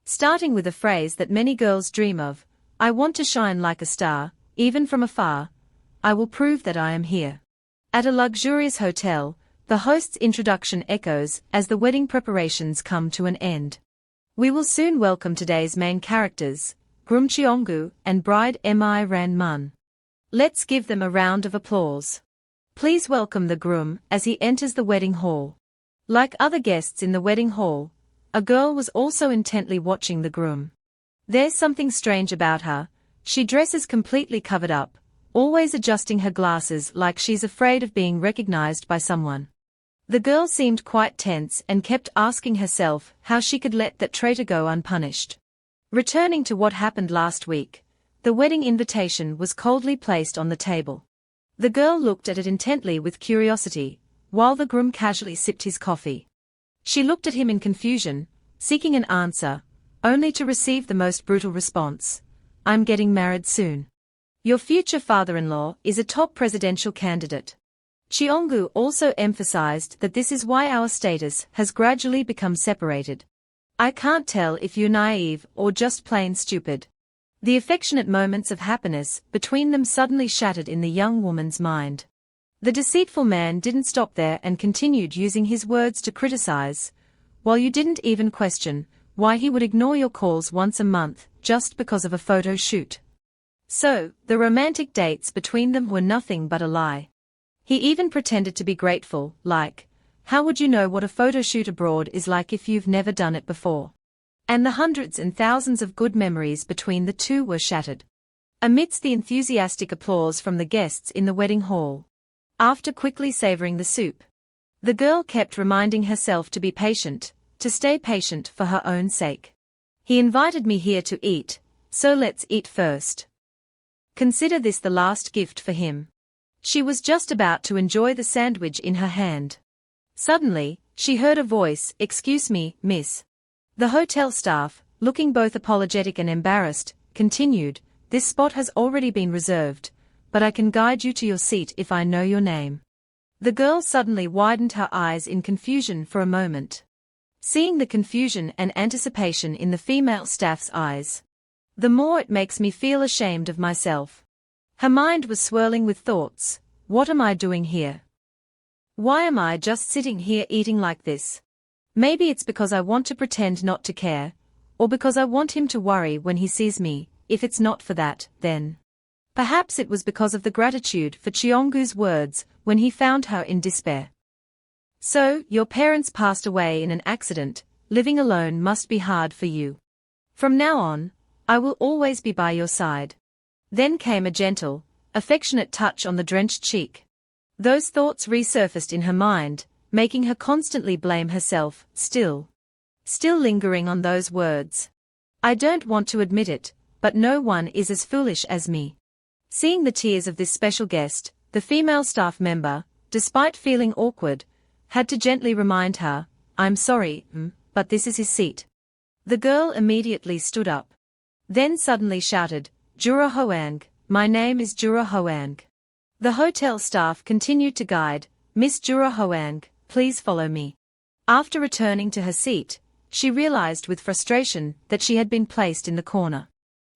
starting with a phrase that many girls dream of, "I want to shine like a star, even from afar. I will prove that I am here." At a luxurious hotel, the host's introduction echoes as the wedding preparations come to an end. We will soon welcome today's main characters, groom Cheonggu and bride Mi Ran Mun. Let's give them a round of applause. Please welcome the groom as he enters the wedding hall. Like other guests in the wedding hall, a girl was also intently watching the groom. There's something strange about her. She dresses completely covered up, always adjusting her glasses like she's afraid of being recognized by someone. The girl seemed quite tense and kept asking herself how she could let that traitor go unpunished. Returning to what happened last week, the wedding invitation was coldly placed on the table. The girl looked at it intently with curiosity, while the groom casually sipped his coffee. She looked at him in confusion, seeking an answer, only to receive the most brutal response. "I'm getting married soon. Your future father-in-law is a top presidential candidate." Cheonggu also emphasized that this is why our status has gradually become separated. "I can't tell if you're naive or just plain stupid." The affectionate moments of happiness between them suddenly shattered in the young woman's mind. The deceitful man didn't stop there and continued using his words to criticize, while you didn't even question why he would ignore your calls once a month just because of a photo shoot. So, the romantic dates between them were nothing but a lie. He even pretended to be grateful, like, "How would you know what a photo shoot abroad is like if you've never done it before?" And the hundreds and thousands of good memories between the two were shattered. Amidst the enthusiastic applause from the guests in the wedding hall, after quickly savoring the soup, the girl kept reminding herself to be patient, to stay patient for her own sake. "He invited me here to eat, so let's eat first. Consider this the last gift for him." She was just about to enjoy the sandwich in her hand. Suddenly, she heard a voice, "Excuse me, miss." The hotel staff, looking both apologetic and embarrassed, continued, "This spot has already been reserved, but I can guide you to your seat if I know your name." The girl suddenly widened her eyes in confusion for a moment. Seeing the confusion and anticipation in the female staff's eyes, "The more it makes me feel ashamed of myself." Her mind was swirling with thoughts. What am I doing here? Why am I just sitting here eating like this? Maybe it's because I want to pretend not to care, or because I want him to worry when he sees me. If it's not for that, then perhaps it was because of the gratitude for Cheonggu's words when he found her in despair. "So, your parents passed away in an accident. Living alone must be hard for you. From now on, I will always be by your side." Then came a gentle, affectionate touch on the drenched cheek. Those thoughts resurfaced in her mind, making her constantly blame herself, still lingering on those words. "I don't want to admit it, but no one is as foolish as me." Seeing the tears of this special guest, the female staff member, despite feeling awkward, had to gently remind her, "I'm sorry, but this is his seat." The girl immediately stood up. Then suddenly shouted, "Jura Hoang, my name is Jura Hoang." The hotel staff continued to guide, "Miss Jura Hoang, please follow me." After returning to her seat, she realized with frustration that she had been placed in the corner.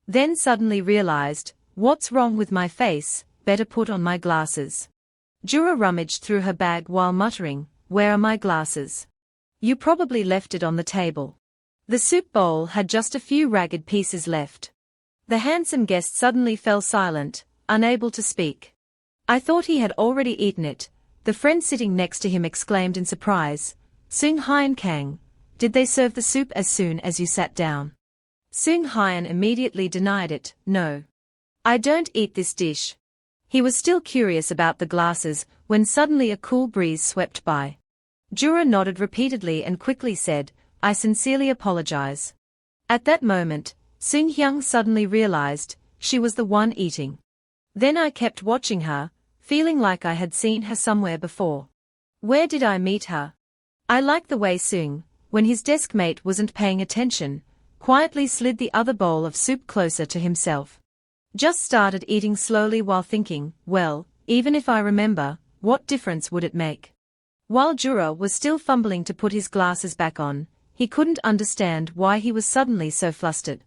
Then suddenly realized, "What's wrong with my face? Better put on my glasses." Jura rummaged through her bag while muttering, "Where are my glasses? You probably left it on the table." The soup bowl had just a few ragged pieces left. The handsome guest suddenly fell silent, unable to speak. "I thought he had already eaten it," the friend sitting next to him exclaimed in surprise. "Sung Hyun Kang, did they serve the soup as soon as you sat down?" Sung Hyun immediately denied it. "No. I don't eat this dish." He was still curious about the glasses when suddenly a cool breeze swept by. Jura nodded repeatedly and quickly said, "I sincerely apologize." At that moment, Sung Hyung suddenly realized she was the one eating. "Then I kept watching her, feeling like I had seen her somewhere before. Where did I meet her?" I like the way Sung, when his desk mate wasn't paying attention, quietly slid the other bowl of soup closer to himself. Just started eating slowly while thinking, "Well, even if I remember, what difference would it make?" While Jura was still fumbling to put his glasses back on, He couldn't understand why he was suddenly so flustered.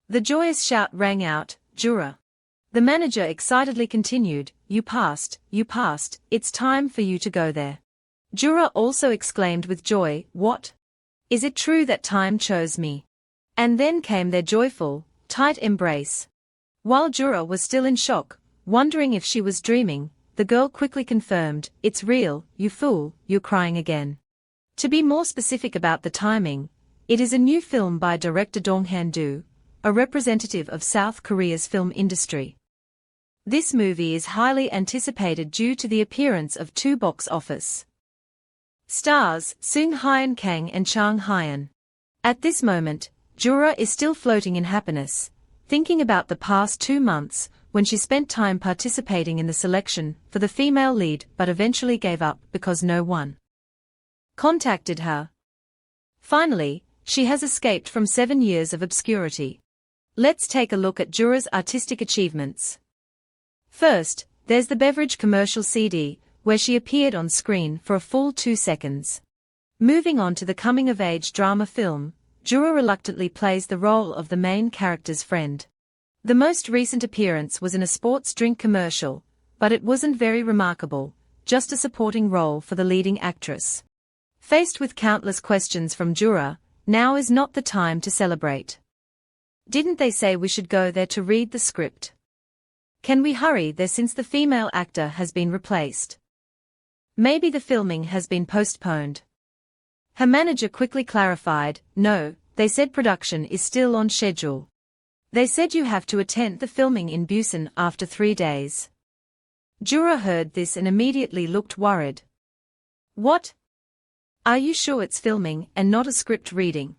The joyous shout rang out, "Jura!" The manager excitedly continued, you passed, it's time for you to go there." Jura also exclaimed with joy, "What? Is it true that time chose me?" And then came their joyful, tight embrace. While Jura was still in shock, wondering if she was dreaming, the girl quickly confirmed, "It's real, you fool, you're crying again." To be more specific about the timing, it is a new film by director Dong Han-do, a representative of South Korea's film industry. This movie is highly anticipated due to the appearance of two box office stars, Seung Hyun Kang and Chang Hyun. At this moment, Jura is still floating in happiness, thinking about the past 2 months, when she spent time participating in the selection for the female lead but eventually gave up because no one contacted her. Finally, she has escaped from 7 years of obscurity. Let's take a look at Jura's artistic achievements. First, there's the beverage commercial CD, where she appeared on screen for a full 2 seconds. Moving on to the coming-of-age drama film, Jura reluctantly plays the role of the main character's friend. The most recent appearance was in a sports drink commercial, but it wasn't very remarkable, just a supporting role for the leading actress. Faced with countless questions from Jura, now is not the time to celebrate. Didn't they say we should go there to read the script? Can we hurry there since the female actor has been replaced? Maybe the filming has been postponed. Her manager quickly clarified, "No, they said production is still on schedule. They said you have to attend the filming in Busan after 3 days." Jura heard this and immediately looked worried. "What? Are you sure it's filming and not a script reading?"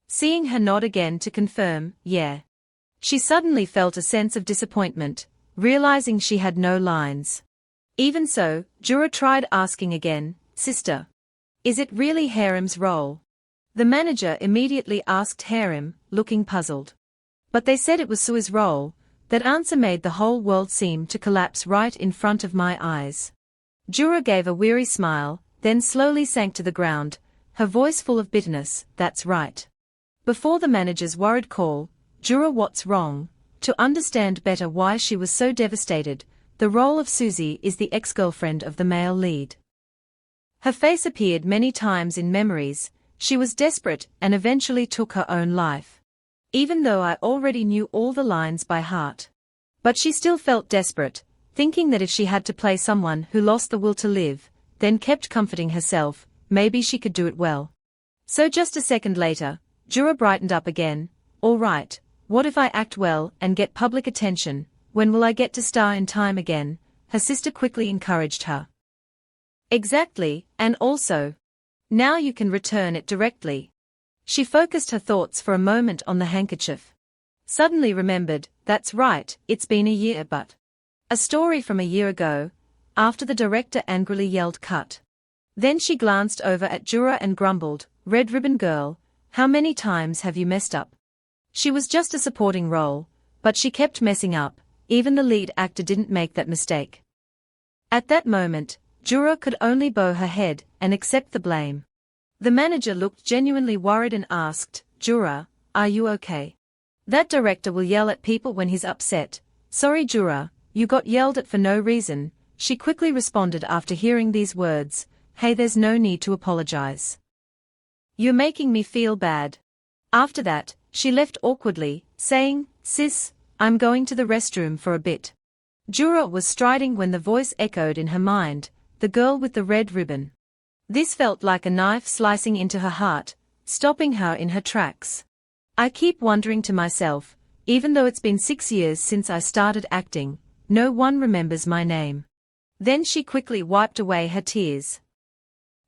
Seeing her nod again to confirm, "Yeah." She suddenly felt a sense of disappointment, realizing she had no lines. Even so, Jura tried asking again, "Sister, is it really Harem's role?" The manager immediately asked Harem, looking puzzled. "But they said it was Sue's role." That answer made the whole world seem to collapse right in front of my eyes. Jura gave a weary smile, then slowly sank to the ground, her voice full of bitterness, "That's right." Before the manager's worried call, "Jura, what's wrong?" To understand better why she was so devastated, the role of Susie is the ex-girlfriend of the male lead. Her face appeared many times in memories. She was desperate and eventually took her own life. Even though I already knew all the lines by heart. But she still felt desperate, thinking that if she had to play someone who lost the will to live, then kept comforting herself, maybe she could do it well. So just a second later, Jura brightened up again. "All right, what if I act well and get public attention? When will I get to star in time again?" Her sister quickly encouraged her. "Exactly, and also, now you can return it directly." She focused her thoughts for a moment on the handkerchief. Suddenly remembered, "That's right, it's been a year but." A story from a year ago, after the director angrily yelled cut. Then she glanced over at Jura and grumbled, "Red ribbon girl, how many times have you messed up?" She was just a supporting role, but she kept messing up, even the lead actor didn't make that mistake. At that moment, Jura could only bow her head and accept the blame. The manager looked genuinely worried and asked, "Jura, are you okay? That director will yell at people when he's upset." "Sorry Jura, you got yelled at for no reason," she quickly responded after hearing these words. "Hey, there's no need to apologize. You're making me feel bad." After that, she left awkwardly, saying, "Sis, I'm going to the restroom for a bit." Jura was striding when the voice echoed in her mind, "The girl with the red ribbon." This felt like a knife slicing into her heart, stopping her in her tracks. I keep wondering to myself, even though it's been 6 years since I started acting, no one remembers my name. Then she quickly wiped away her tears.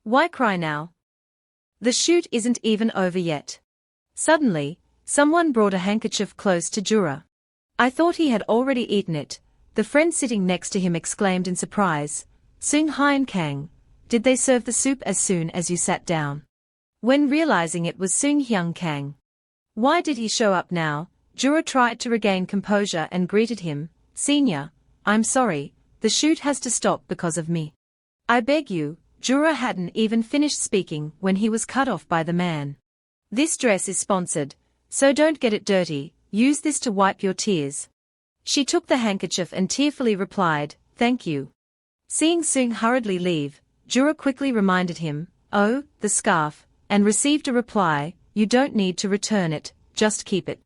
Why cry now? The shoot isn't even over yet. Suddenly, someone brought a handkerchief close to Jura. I thought he had already eaten it, the friend sitting next to him exclaimed in surprise. "Seung Hyun Kang, did they serve the soup as soon as you sat down?" When realizing it was Seung Hyun Kang. Why did he show up now? Jura tried to regain composure and greeted him. "Senior, I'm sorry, the shoot has to stop because of me. I beg you." Jura hadn't even finished speaking when he was cut off by the man. This dress is sponsored, so don't get it dirty, use this to wipe your tears. She took the handkerchief and tearfully replied, thank you. Seeing Seung hurriedly leave, Jura quickly reminded him, oh, the scarf, and received a reply, you don't need to return it, just keep it.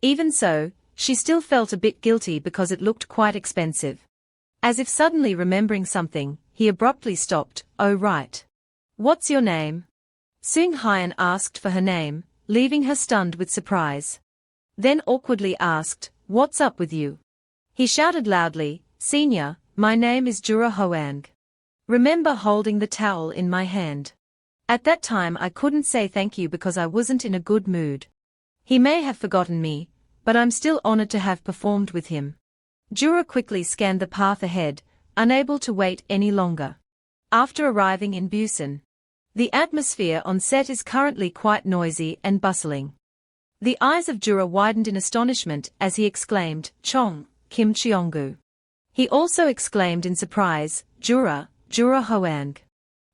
Even so, she still felt a bit guilty because it looked quite expensive. As if suddenly remembering something, he abruptly stopped, oh right. What's your name? Seung Hyun asked for her name, leaving her stunned with surprise. Then awkwardly asked, what's up with you? He shouted loudly, Senior, my name is Jura Hoang. Remember holding the towel in my hand. At that time I couldn't say thank you because I wasn't in a good mood. He may have forgotten me, but I'm still honored to have performed with him. Jura quickly scanned the path ahead, unable to wait any longer. After arriving in Busan, the atmosphere on set is currently quite noisy and bustling. The eyes of Jura widened in astonishment as he exclaimed, Chong, Kim Cheonggu. He also exclaimed in surprise, Jura Hoang.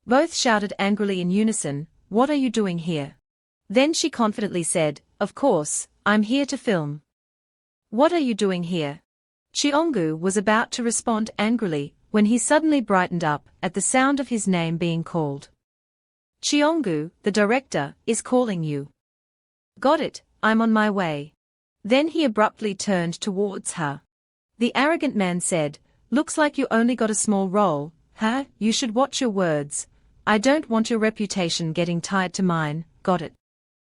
Both shouted angrily in unison, what are you doing here? Then she confidently said, of course, I'm here to film. What are you doing here? Cheonggu was about to respond angrily, when he suddenly brightened up at the sound of his name being called. Cheonggu, the director, is calling you. Got it, I'm on my way. Then he abruptly turned towards her. The arrogant man said, looks like you only got a small role, huh? You should watch your words. I don't want your reputation getting tied to mine, got it?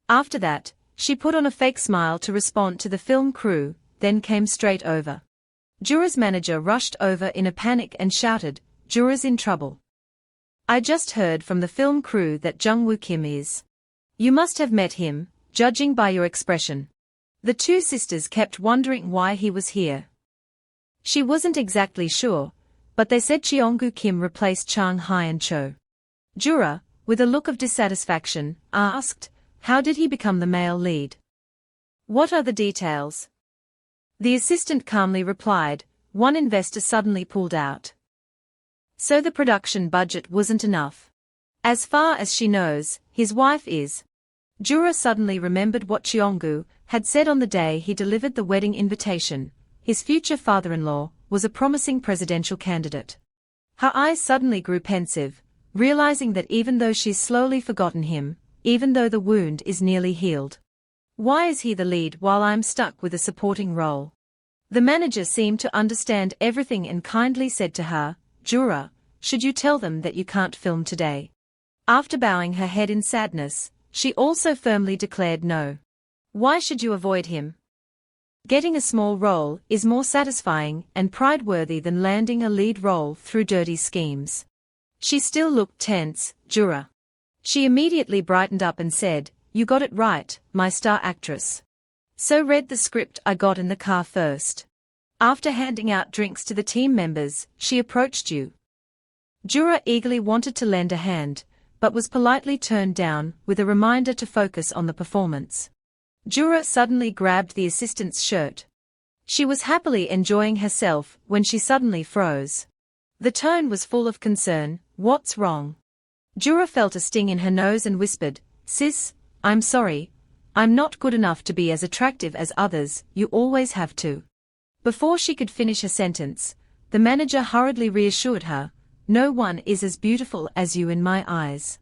After that, she put on a fake smile to respond to the film crew, then came straight over. Jura's manager rushed over in a panic and shouted, Jura's in trouble. I just heard from the film crew that Jungwoo Kim is. You must have met him, judging by your expression. The two sisters kept wondering why he was here. She wasn't exactly sure, but they said Cheonggu Kim replaced Chang Hyun Cho. Jura, with a look of dissatisfaction, asked, how did he become the male lead? What are the details? The assistant calmly replied, one investor suddenly pulled out. So the production budget wasn't enough. As far as she knows, his wife is. Jura suddenly remembered what Cheonggu had said on the day he delivered the wedding invitation. His future father-in-law was a promising presidential candidate. Her eyes suddenly grew pensive, realizing that even though she's slowly forgotten him, even though the wound is nearly healed. Why is he the lead while I'm stuck with a supporting role? The manager seemed to understand everything and kindly said to her, Jura, should you tell them that you can't film today? After bowing her head in sadness, she also firmly declared no. Why should you avoid him? Getting a small role is more satisfying and pride-worthy than landing a lead role through dirty schemes. She still looked tense, Jura. She immediately brightened up and said, you got it right, my star actress. So read the script I got in the car first. After handing out drinks to the team members, she approached you. Jura eagerly wanted to lend a hand, but was politely turned down with a reminder to focus on the performance. Jura suddenly grabbed the assistant's shirt. She was happily enjoying herself when she suddenly froze. The tone was full of concern, what's wrong? Jura felt a sting in her nose and whispered, sis, I'm sorry. I'm not good enough to be as attractive as others, you always have to. Before she could finish her sentence, the manager hurriedly reassured her, no one is as beautiful as you in my eyes.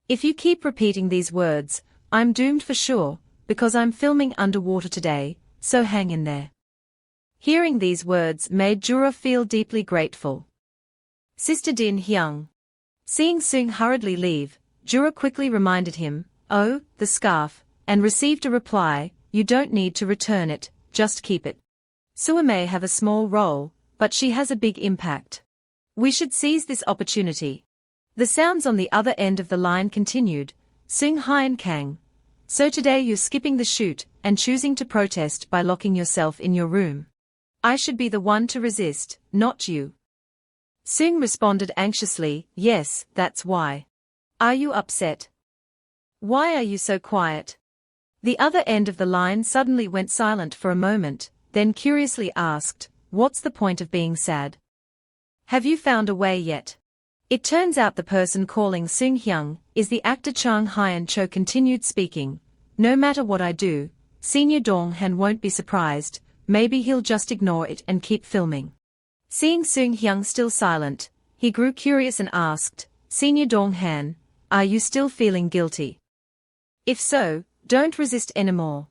If you keep repeating these words, I'm doomed for sure, because I'm filming underwater today, so hang in there. Hearing these words made Jura feel deeply grateful. Sister Din Hyung. Seeing Seung hurriedly leave, Jura quickly reminded him, oh, the scarf, and received a reply, you don't need to return it, just keep it. Sua may have a small role, but she has a big impact. We should seize this opportunity. The sounds on the other end of the line continued, Seung Hyun Kang. So today you're skipping the shoot and choosing to protest by locking yourself in your room. I should be the one to resist, not you. Seung responded anxiously, yes, that's why. Are you upset? Why are you so quiet? The other end of the line suddenly went silent for a moment, then curiously asked, what's the point of being sad? Have you found a way yet? It turns out the person calling Seung Hyung is the actor Chang Hyun Cho continued speaking. no matter what I do, Senior Dong-han won't be surprised, maybe he'll just ignore it and keep filming. Seeing Seung-hyun still silent, he grew curious and asked, Senior Dong-han, are you still feeling guilty? If so, don't resist anymore.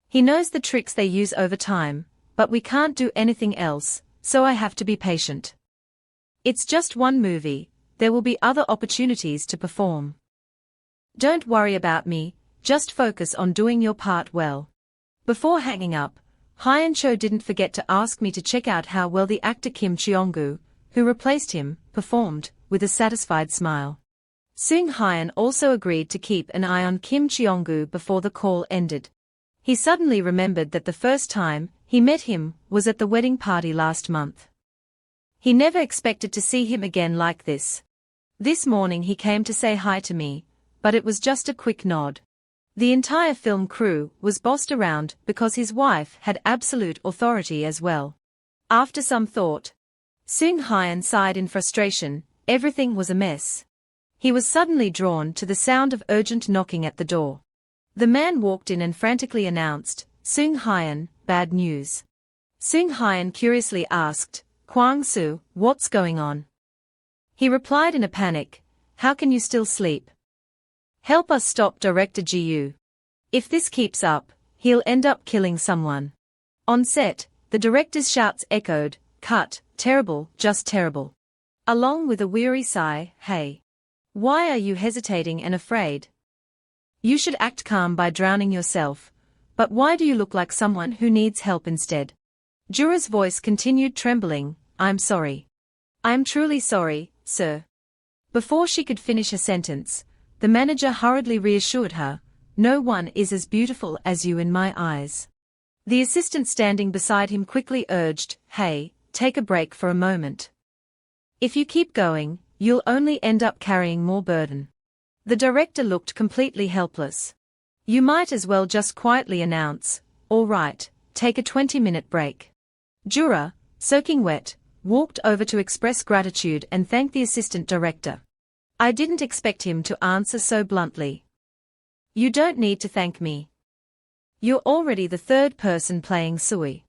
He knows the tricks they use over time, but we can't do anything else, so I have to be patient. It's just one movie, there will be other opportunities to perform. Don't worry about me, just focus on doing your part well. Before hanging up, Hyun-cho didn't forget to ask me to check out how well the actor Kim Cheong-gu, who replaced him, performed, with a satisfied smile. Seung-hyun also agreed to keep an eye on Kim Cheong-gu before the call ended. He suddenly remembered that the first time he met him was at the wedding party last month. He never expected to see him again like this. This morning he came to say hi to me, but it was just a quick nod. The entire film crew was bossed around because his wife had absolute authority as well. After some thought, Seung-hyun sighed in frustration, everything was a mess. He was suddenly drawn to the sound of urgent knocking at the door. The man walked in and frantically announced, Seung-hyun, bad news. Seung-hyun curiously asked, Kwang-soo, what's going on? He replied in a panic, how can you still sleep? Help us stop Director Ji-yu. If this keeps up, he'll end up killing someone. On set, the director's shouts echoed, cut, terrible, just terrible. Along with a weary sigh, hey. Why are you hesitating and afraid? You should act calm by drowning yourself, but why do you look like someone who needs help instead? Jura's voice continued trembling, I'm sorry. I'm truly sorry, sir. Before she could finish a sentence, the manager hurriedly reassured her, no one is as beautiful as you in my eyes. The assistant standing beside him quickly urged, hey, take a break for a moment. If you keep going, you'll only end up carrying more burden. The director looked completely helpless. You might as well just quietly announce, all right, take a 20-minute break. Jura, soaking wet, walked over to express gratitude and thank the assistant director. I didn't expect him to answer so bluntly. You don't need to thank me. You're already the third person playing Sui.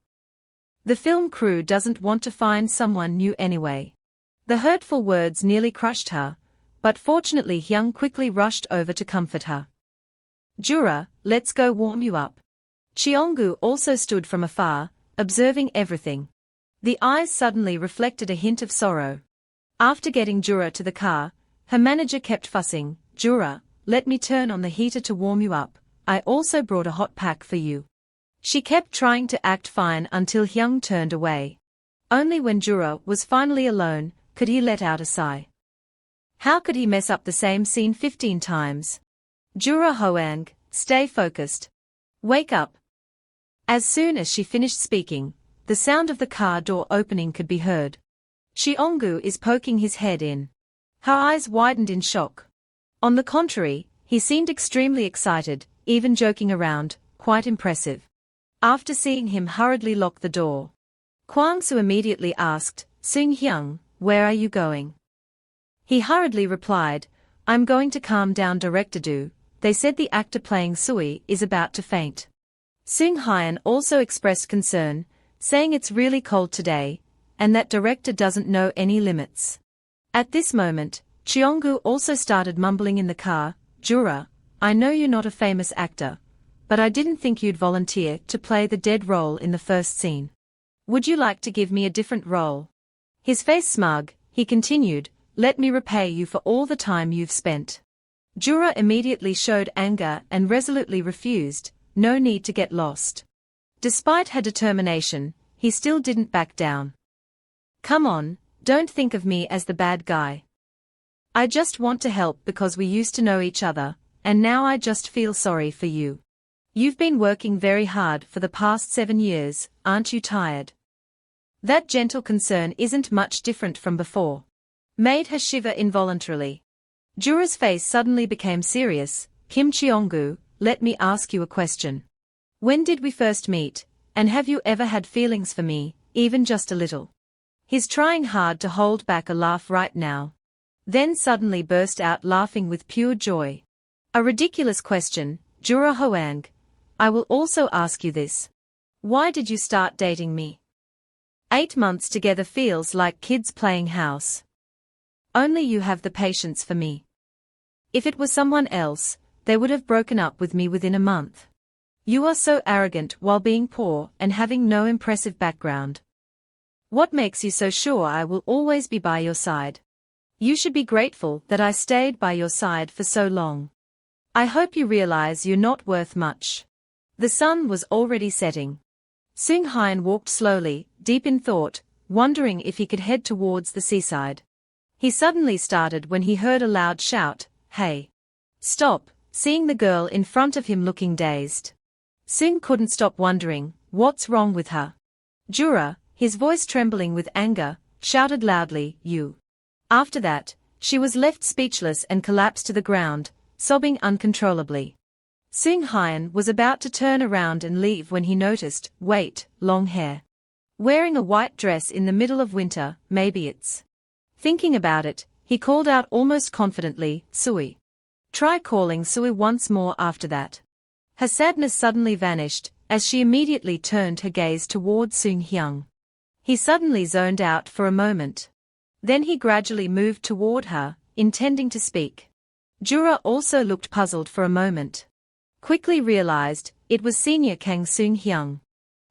The film crew doesn't want to find someone new anyway. The hurtful words nearly crushed her, but fortunately Hyung quickly rushed over to comfort her. Jura, let's go warm you up. Cheong-gu also stood from afar, observing everything. The eyes suddenly reflected a hint of sorrow. After getting Jura to the car, her manager kept fussing, Jura, let me turn on the heater to warm you up, I also brought a hot pack for you. She kept trying to act fine until Hyung turned away. Only when Jura was finally alone, could he let out a sigh. How could he mess up the same scene 15 times? Jura Hoang, stay focused. Wake up. As soon as she finished speaking, the sound of the car door opening could be heard. Cheong-gu is poking his head in. Her eyes widened in shock. On the contrary, he seemed extremely excited, even joking around, quite impressive. After seeing him hurriedly lock the door, Kwang-soo immediately asked, Seung-hyun, where are you going? He hurriedly replied, I'm going to calm down Director Do, they said the actor playing Sui is about to faint. Seung-hyun also expressed concern, saying it's really cold today, and that director doesn't know any limits. At this moment, Cheong-gu also started mumbling in the car, Jura, I know you're not a famous actor, but I didn't think you'd volunteer to play the dead role in the first scene. Would you like to give me a different role? His face smug, he continued, let me repay you for all the time you've spent. Jura immediately showed anger and resolutely refused, no need to get lost. Despite her determination, he still didn't back down. Come on, don't think of me as the bad guy. I just want to help because we used to know each other, and now I just feel sorry for you. You've been working very hard for the past 7 years, aren't you tired? That gentle concern isn't much different from before. Made her shiver involuntarily. Jura's face suddenly became serious. Kim Cheong-gu, let me ask you a question. When did we first meet, and have you ever had feelings for me, even just a little? He's trying hard to hold back a laugh right now. Then suddenly burst out laughing with pure joy. A ridiculous question, Jura Hoang, I will also ask you this. Why did you start dating me? 8 months together feels like kids playing house. Only you have the patience for me. If it was someone else, they would have broken up with me within a month. You are so arrogant while being poor and having no impressive background. What makes you so sure I will always be by your side? You should be grateful that I stayed by your side for so long. I hope you realize you're not worth much. The sun was already setting. Seung Hyun walked slowly, deep in thought, wondering if he could head towards the seaside. He suddenly started when he heard a loud shout, "Hey! Stop!" seeing the girl in front of him looking dazed. Seung couldn't stop wondering, what's wrong with her? Jura, his voice trembling with anger, shouted loudly, "You!" After that, she was left speechless and collapsed to the ground, sobbing uncontrollably. Seung Hyun was about to turn around and leave when he noticed, wait, long hair. Wearing a white dress in the middle of winter, maybe it's. Thinking about it, he called out almost confidently, "Sui." Try calling Sui once more after that. Her sadness suddenly vanished, as she immediately turned her gaze towards Seung Hyung. He suddenly zoned out for a moment. Then he gradually moved toward her, intending to speak. Jura also looked puzzled for a moment. Quickly realized, it was senior Kang Seung Hyung.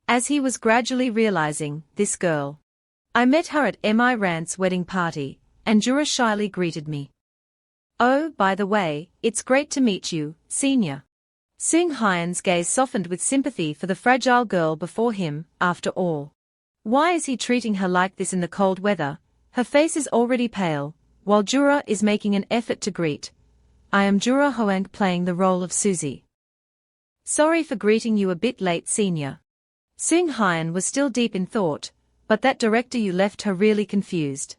As he was gradually realizing, this girl. I met her at Mi Rant's wedding party, and Jura shyly greeted me. Oh, by the way, it's great to meet you, senior. Seung Hyun's gaze softened with sympathy for the fragile girl before him, after all. Why is he treating her like this in the cold weather? Her face is already pale, while Jura is making an effort to greet. I am Jura Hoang playing the role of Susie. Sorry for greeting you a bit late, senior. Seung Hyun was still deep in thought, but that director you left her really confused.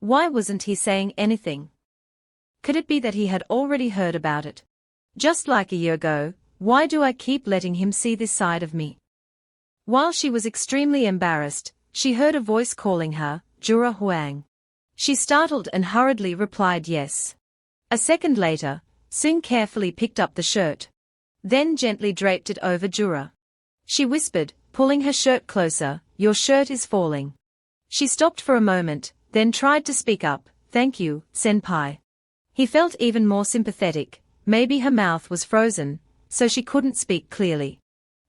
Why wasn't he saying anything? Could it be that he had already heard about it? Just like a year ago, why do I keep letting him see this side of me? While she was extremely embarrassed, she heard a voice calling her, Jura Hoang. She startled and hurriedly replied yes. A second later, Seung carefully picked up the shirt. Then gently draped it over Jura. She whispered, pulling her shirt closer, "Your shirt is falling." She stopped for a moment, then tried to speak up, "Thank you, senpai." He felt even more sympathetic, maybe her mouth was frozen, so she couldn't speak clearly.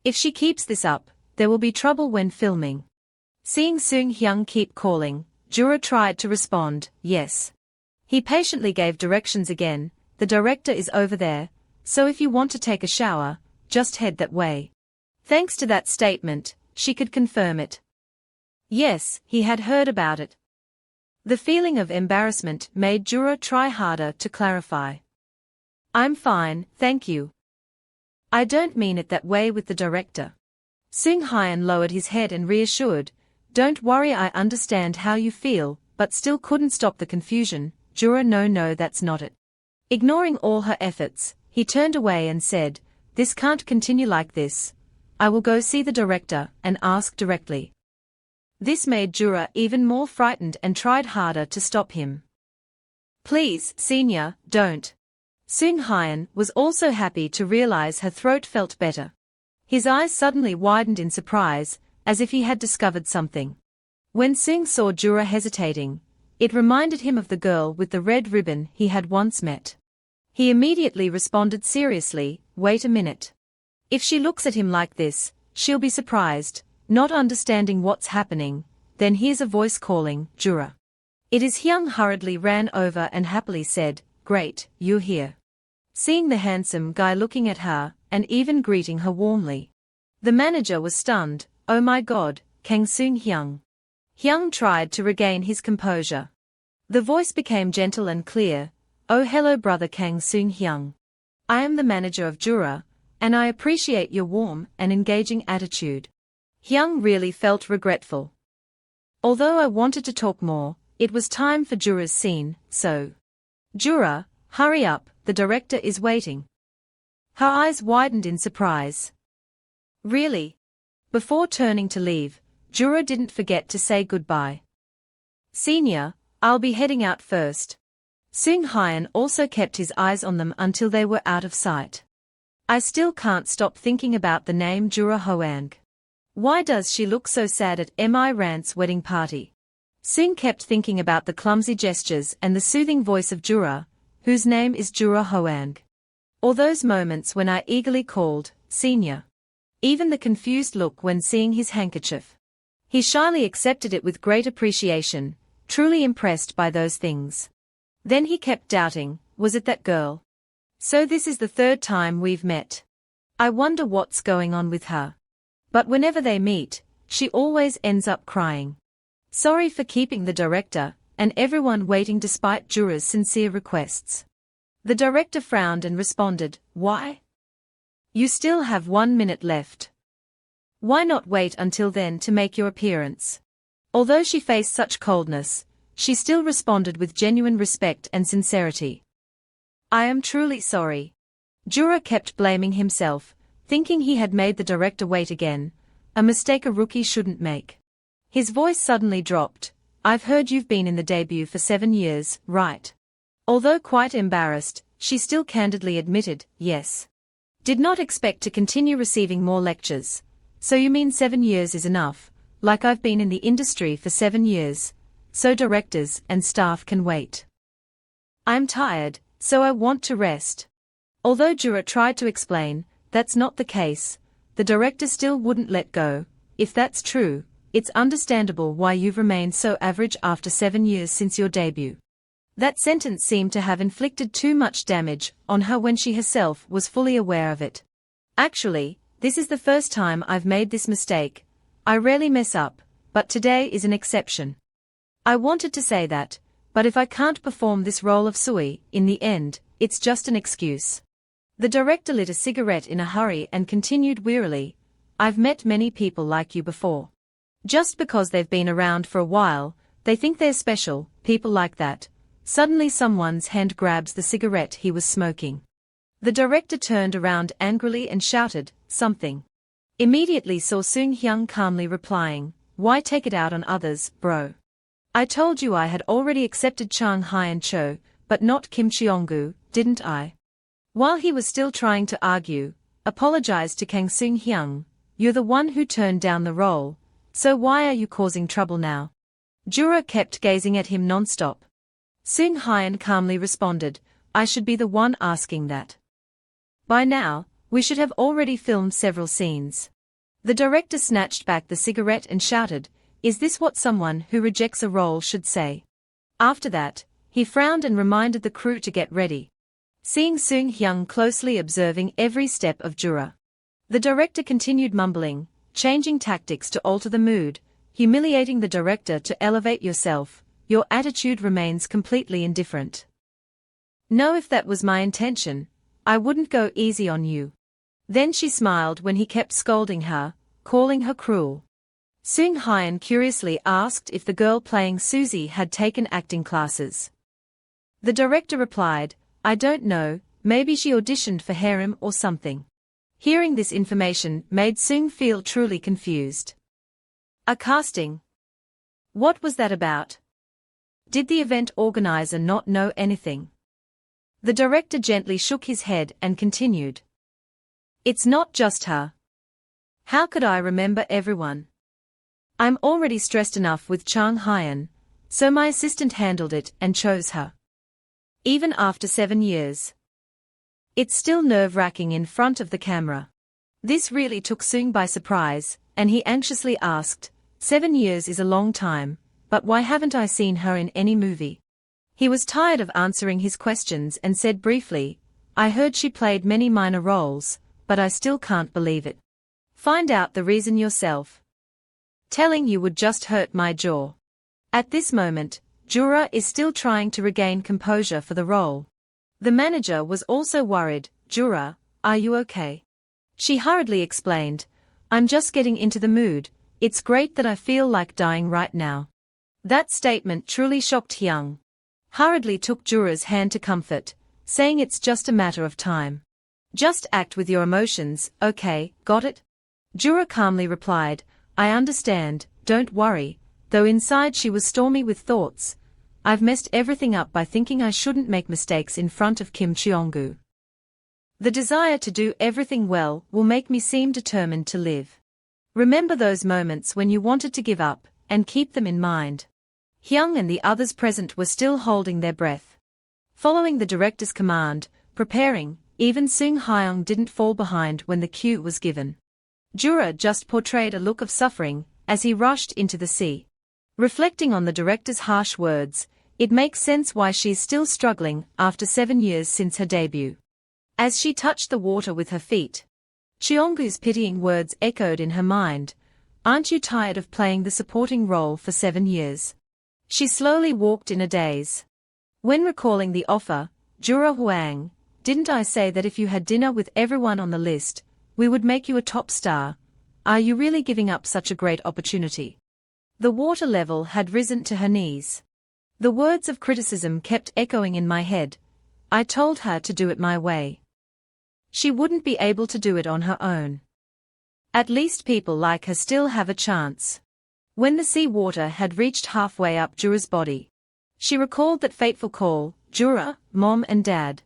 If she keeps this up, there will be trouble when filming. Seeing Seung Hyung keep calling, Jura tried to respond, yes. He patiently gave directions again, the director is over there, so if you want to take a shower, just head that way. Thanks to that statement, she could confirm it. Yes, he had heard about it. The feeling of embarrassment made Jura try harder to clarify. I'm fine, thank you. I don't mean it that way with the director. Seung Hyun lowered his head and reassured, don't worry, I understand how you feel, but still couldn't stop the confusion. Jura, no, that's not it. Ignoring all her efforts, he turned away and said, this can't continue like this. I will go see the director and ask directly. This made Jura even more frightened and tried harder to stop him. Please, senior, don't. Seung Hyun was also happy to realize her throat felt better. His eyes suddenly widened in surprise, as if he had discovered something. When Seung saw Jura hesitating, it reminded him of the girl with the red ribbon he had once met. He immediately responded seriously, wait a minute. If she looks at him like this, she'll be surprised, not understanding what's happening. Then hears a voice calling, Jura. It is Hyung. Hurriedly ran over and happily said, great, you're here. Seeing the handsome guy looking at her, and even greeting her warmly. The manager was stunned, oh my god, Kang Seung Hyung. Hyung tried to regain his composure. The voice became gentle and clear, oh hello brother Kang Seung Hyung. I am the manager of Jura, and I appreciate your warm and engaging attitude. Hyung really felt regretful. Although I wanted to talk more, it was time for Jura's scene, so. Jura, hurry up, the director is waiting. Her eyes widened in surprise. Really? Before turning to leave, Jura didn't forget to say goodbye. Senior, I'll be heading out first. Seung Hyun also kept his eyes on them until they were out of sight. I still can't stop thinking about the name Jura Hoang. Why does she look so sad at Mi Rant's wedding party? Sung kept thinking about the clumsy gestures and the soothing voice of Jura, whose name is Jura Hoang. Or those moments when I eagerly called, Senior. Even the confused look when seeing his handkerchief. He shyly accepted it with great appreciation, truly impressed by those things. Then he kept doubting, was it that girl? So this is the third time we've met. I wonder what's going on with her. But whenever they meet, she always ends up crying. Sorry for keeping the director and everyone waiting despite Jura's sincere requests. The director frowned and responded, why? You still have 1 minute left. Why not wait until then to make your appearance? Although she faced such coldness, she still responded with genuine respect and sincerity. I am truly sorry. Jura kept blaming himself, thinking he had made the director wait again, a mistake a rookie shouldn't make. His voice suddenly dropped. I've heard you've been in the debut for 7 years, right? Although quite embarrassed, she still candidly admitted, yes. Did not expect to continue receiving more lectures. So you mean 7 years is enough, like I've been in the industry for 7 years, so directors and staff can wait. I'm tired, so I want to rest. Although Jura tried to explain, that's not the case, the director still wouldn't let go. If that's true, it's understandable why you've remained so average after 7 years since your debut. That sentence seemed to have inflicted too much damage on her when she herself was fully aware of it. Actually, this is the first time I've made this mistake. I rarely mess up, but today is an exception. I wanted to say that, but if I can't perform this role of Sui, in the end, it's just an excuse. The director lit a cigarette in a hurry and continued wearily, I've met many people like you before. Just because they've been around for a while, they think they're special, people like that. Suddenly someone's hand grabs the cigarette he was smoking. The director turned around angrily and shouted, something. Immediately saw Sung Hyung calmly replying, why take it out on others, bro? I told you I had already accepted Chang Hyan Cho, but not Kim Cheong-gu, didn't I? While he was still trying to argue, apologized to Kang Sung Hyung, you're the one who turned down the role, so why are you causing trouble now? Jura kept gazing at him non-stop. Sung Hyan calmly responded, I should be the one asking that. By now, we should have already filmed several scenes. The director snatched back the cigarette and shouted, is this what someone who rejects a role should say? After that, he frowned and reminded the crew to get ready. Seeing Sung Hyung closely observing every step of Jura, the director continued mumbling, changing tactics to alter the mood, humiliating the director to elevate yourself, your attitude remains completely indifferent. No, if that was my intention, I wouldn't go easy on you. Then she smiled when he kept scolding her, calling her cruel. Sung Hyan curiously asked if the girl playing Susie had taken acting classes. The director replied, I don't know, maybe she auditioned for harem or something. Hearing this information made Sung feel truly confused. A casting? What was that about? Did the event organizer not know anything? The director gently shook his head and continued. It's not just her. How could I remember everyone? I'm already stressed enough with Chang Hyan, so my assistant handled it and chose her. Even after 7 years. It's still nerve-wracking in front of the camera. This really took Sung by surprise, and he anxiously asked, 7 years is a long time, but why haven't I seen her in any movie? He was tired of answering his questions and said briefly, I heard she played many minor roles, but I still can't believe it. Find out the reason yourself. Telling you would just hurt my jaw. At this moment, Jura is still trying to regain composure for the role. The manager was also worried, Jura, are you okay? She hurriedly explained, I'm just getting into the mood, it's great that I feel like dying right now. That statement truly shocked Hyung. Hurriedly took Jura's hand to comfort, saying it's just a matter of time. Just act with your emotions, okay, got it? Jura calmly replied, I understand, don't worry, though inside she was stormy with thoughts. I've messed everything up by thinking I shouldn't make mistakes in front of Kim Cheong-gu. The desire to do everything well will make me seem determined to live. Remember those moments when you wanted to give up, and keep them in mind. Hyung and the others present were still holding their breath. Following the director's command, preparing, even Sung Hyung didn't fall behind when the cue was given. Jura just portrayed a look of suffering as he rushed into the sea. Reflecting on the director's harsh words, it makes sense why she's still struggling after 7 years since her debut. As she touched the water with her feet, Cheonggu's pitying words echoed in her mind. Aren't you tired of playing the supporting role for 7 years? She slowly walked in a daze. When recalling the offer, Jura Huang, didn't I say that if you had dinner with everyone on the list, we would make you a top star? Are you really giving up such a great opportunity? The water level had risen to her knees. The words of criticism kept echoing in my head. I told her to do it my way. She wouldn't be able to do it on her own. At least people like her still have a chance. When the sea water had reached halfway up Jura's body, she recalled that fateful call, Jura, Mom and Dad.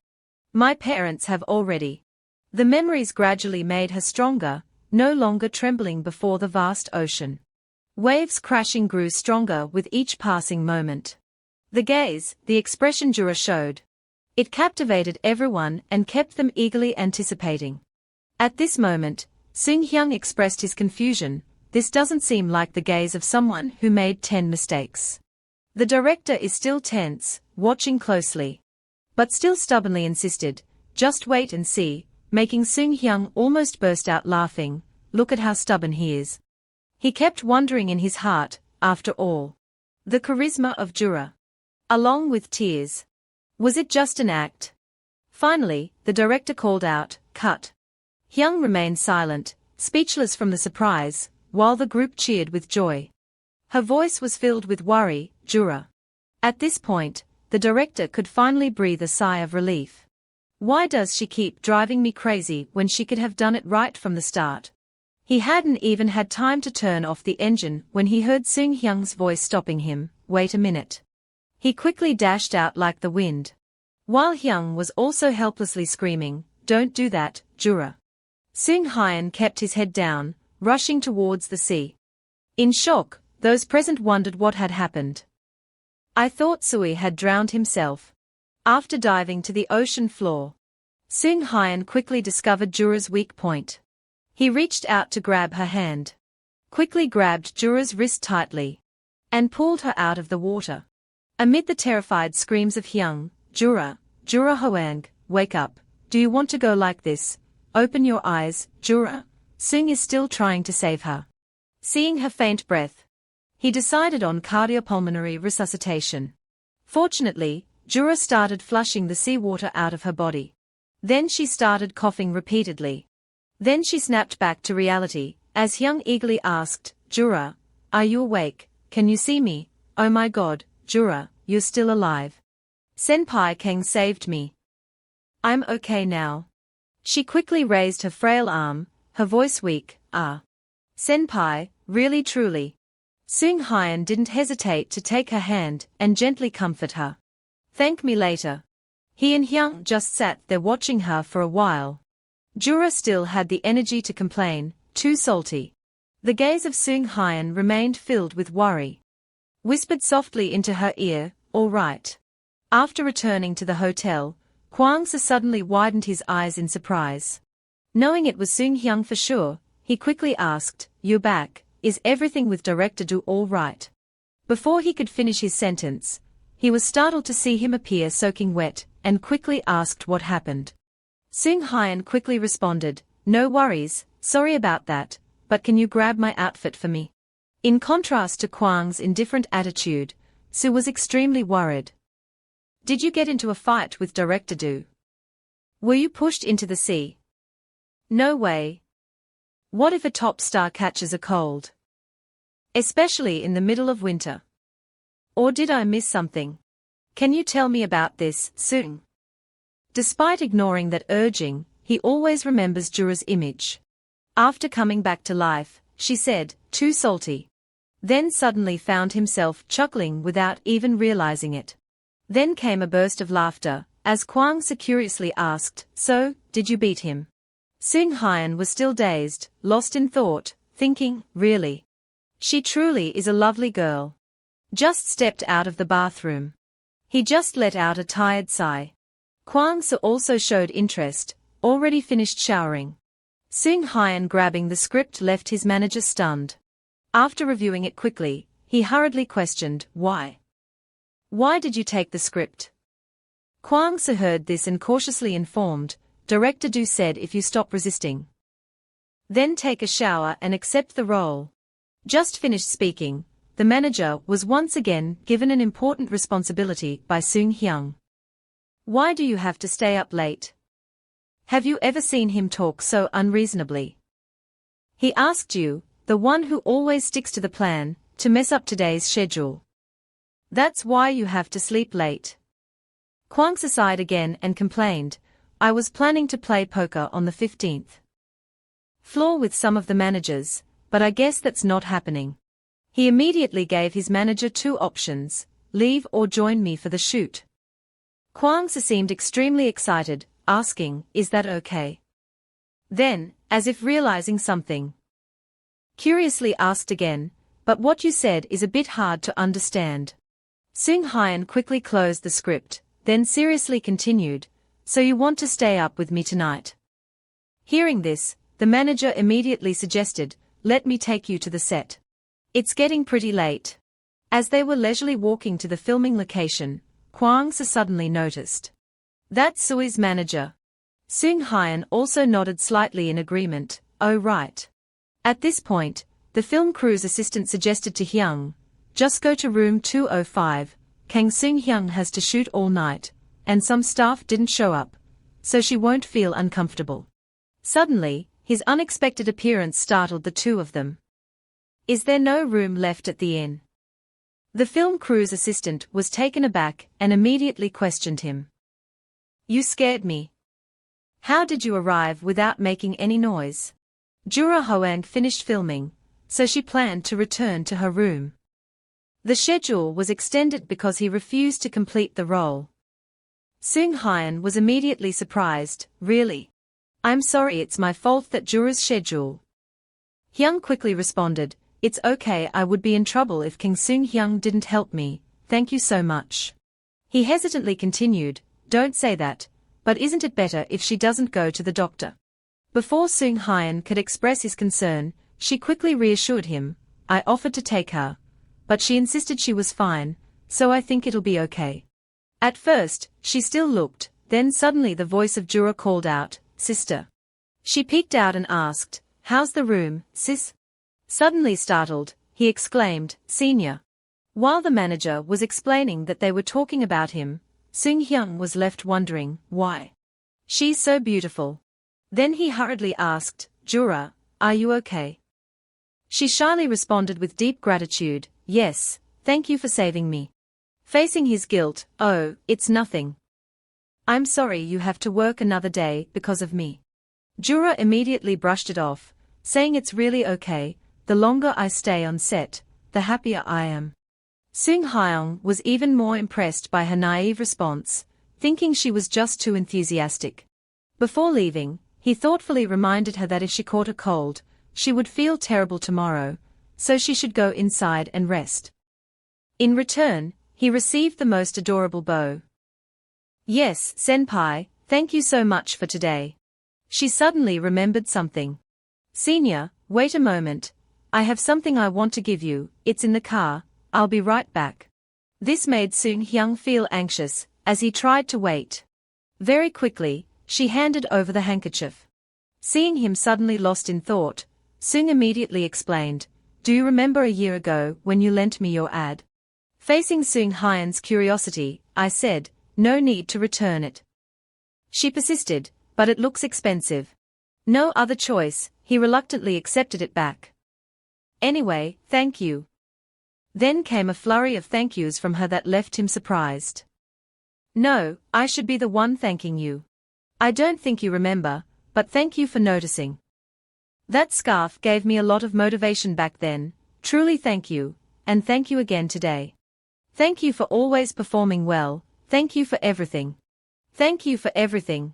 My parents have already. The memories gradually made her stronger, no longer trembling before the vast ocean. Waves crashing grew stronger with each passing moment. The gaze, the expression Jura showed. It captivated everyone and kept them eagerly anticipating. At this moment, Sung Hyung expressed his confusion. This doesn't seem like the gaze of someone who made 10 mistakes. The director is still tense, watching closely. But still stubbornly insisted, just wait and see, making Sung Hyung almost burst out laughing. Look at how stubborn he is. He kept wondering in his heart, after all. The charisma of Jura. Along with tears. Was it just an act? Finally, the director called out, cut. Hyung remained silent, speechless from the surprise, while the group cheered with joy. Her voice was filled with worry, Jura. At this point, the director could finally breathe a sigh of relief. Why does she keep driving me crazy when she could have done it right from the start? He hadn't even had time to turn off the engine when he heard Sung Hyung's voice stopping him. Wait a minute. He quickly dashed out like the wind. While Hyung was also helplessly screaming, don't do that, Jura. Sung Hyun kept his head down, rushing towards the sea. In shock, those present wondered what had happened. I thought Sui had drowned himself. After diving to the ocean floor, Sung Hyun quickly discovered Jura's weak point. He reached out to grab her hand. Quickly grabbed Jura's wrist tightly. And pulled her out of the water. Amid the terrified screams of Hyung, Jura Hoang, wake up. Do you want to go like this? Open your eyes, Jura. Sung is still trying to save her. Seeing her faint breath, he decided on cardiopulmonary resuscitation. Fortunately, Jura started flushing the seawater out of her body. Then she started coughing repeatedly. Then she snapped back to reality, as Hyung eagerly asked, Jura, are you awake? Can you see me? Oh my god, Jura, you're still alive. Senpai Kang saved me. I'm okay now. She quickly raised her frail arm, her voice weak, Senpai, really truly. Sung Hyun didn't hesitate to take her hand and gently comfort her. Thank me later. He and Hyung just sat there watching her for a while. Jura still had the energy to complain, too salty. The gaze of Sung Hyun remained filled with worry. Whispered softly into her ear, all right. After returning to the hotel, Kwang-se suddenly widened his eyes in surprise. Knowing it was Sung Hyung for sure, he quickly asked, you're back, is everything with Director Do all right? Before he could finish his sentence, he was startled to see him appear soaking wet, and quickly asked what happened. Sung Hyun quickly responded, no worries, sorry about that, but can you grab my outfit for me? In contrast to Kwang's indifferent attitude, Sue was extremely worried. Did you get into a fight with Director Do? Were you pushed into the sea? No way. What if a top star catches a cold? Especially in the middle of winter. Or did I miss something? Can you tell me about this, Sung? Despite ignoring that urging, he always remembers Jura's image. After coming back to life, she said, too salty. Then suddenly found himself chuckling without even realizing it. Then came a burst of laughter, As Kwang-se curiously asked, "So, did you beat him?" Seung-hyun was still dazed, lost in thought, thinking, really? She truly is a lovely girl. Just stepped out of the bathroom. He just let out a tired sigh. Kwang-se also showed interest, already finished showering. Seung-hyun grabbing the script left his manager stunned. After reviewing it quickly, he hurriedly questioned, "Why? Why did you take the script?" Kwang-se heard this and cautiously informed, "Director Do said if you stop resisting, then take a shower and accept the role." Just finished speaking, the manager was once again given an important responsibility by Seung-hyun. "Why do you have to stay up late? Have you ever seen him talk so unreasonably? He asked you, the one who always sticks to the plan, to mess up today's schedule. That's why you have to sleep late." Kwang-se sighed again and complained, "I was planning to play poker on the 15th floor with some of the managers, but I guess that's not happening." He immediately gave his manager two options, leave or join me for the shoot. Kwang-se seemed extremely excited, asking, "Is that okay?" Then, as if realizing something, curiously asked again, "But what you said is a bit hard to understand." Seung-hyun quickly closed the script, then seriously continued, "So you want to stay up with me tonight?" Hearing this, the manager immediately suggested, "Let me take you to the set. It's getting pretty late." As they were leisurely walking to the filming location, Kwang-se suddenly noticed, "That's Sui's manager." Seung-hyun also nodded slightly in agreement, "Oh right." At this point, the film crew's assistant suggested to Hyung, "Just go to room 205, Kang Seung-hyun has to shoot all night, and some staff didn't show up, so she won't feel uncomfortable." Suddenly, his unexpected appearance startled the two of them. "Is there no room left at the inn?" The film crew's assistant was taken aback and immediately questioned him. "You scared me. How did you arrive without making any noise?" Jura Hoang finished filming, so she planned to return to her room. The schedule was extended because he refused to complete the role. Seung-hyun was immediately surprised, "Really? I'm sorry, it's my fault that Jura's schedule." Hyung quickly responded, "It's okay, I would be in trouble if King Seung-hyun didn't help me, thank you so much." He hesitantly continued, "Don't say that, but isn't it better if she doesn't go to the doctor?" Before Seung-hyun could express his concern, she quickly reassured him, "I offered to take her, but she insisted she was fine, so I think it'll be okay." At first, she still looked, then suddenly the voice of Jura called out, "Sister." She peeked out and asked, "How's the room, sis?" Suddenly startled, he exclaimed, "Senior." While the manager was explaining that they were talking about him, Seung-hyun was left wondering, why? She's so beautiful. Then he hurriedly asked, "Jura, are you okay?" She shyly responded with deep gratitude, "Yes, thank you for saving me." Facing his guilt, "Oh, it's nothing. I'm sorry you have to work another day because of me." Jura immediately brushed it off, saying, "It's really okay, the longer I stay on set, the happier I am." Seung-hyun was even more impressed by her naive response, thinking she was just too enthusiastic. Before leaving, he thoughtfully reminded her that if she caught a cold, she would feel terrible tomorrow, so she should go inside and rest. In return, he received the most adorable bow. "Yes, senpai, thank you so much for today." She suddenly remembered something. "Senior, wait a moment. I have something I want to give you, it's in the car, I'll be right back." This made Seung-hyun feel anxious, as he tried to wait. Very quickly, she handed over the handkerchief. Seeing him suddenly lost in thought, Seung immediately explained, "Do you remember a year ago when you lent me your ad?" Facing Seung-hyun's curiosity, I said, "No need to return it." She persisted, "But it looks expensive." No other choice, he reluctantly accepted it back. "Anyway, thank you." Then came a flurry of thank yous from her that left him surprised. "No, I should be the one thanking you. I don't think you remember, but thank you for noticing. That scarf gave me a lot of motivation back then, truly thank you, and thank you again today. Thank you for always performing well, thank you for everything." Thank you for everything.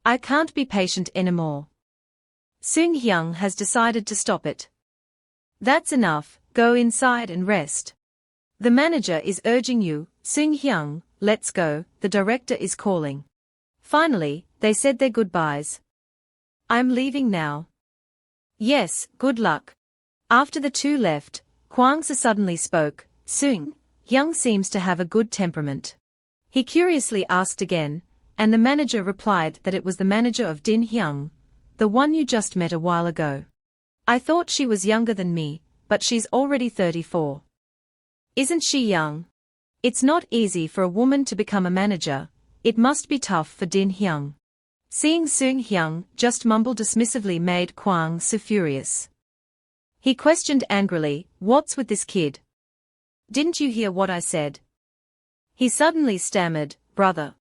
I can't be patient anymore. Seung Hyung has decided to stop it. That's enough, go inside and rest. The manager is urging you, Seung Hyung, let's go, the director is calling. Finally, they said their goodbyes. I'm leaving now. Yes, good luck. After the two left, Kwang-soo suddenly spoke, Seung Hyung seems to have a good temperament. He curiously asked again, and the manager replied that it was the manager of Din Hyung, the one you just met a while ago. I thought she was younger than me, but she's already 34. Isn't she young? It's not easy for a woman to become a manager, it must be tough for Din Hyung. Seeing Seung Hyung just mumble dismissively made Kwang-soo furious. He questioned angrily, what's with this kid? Didn't you hear what I said? He suddenly stammered, brother.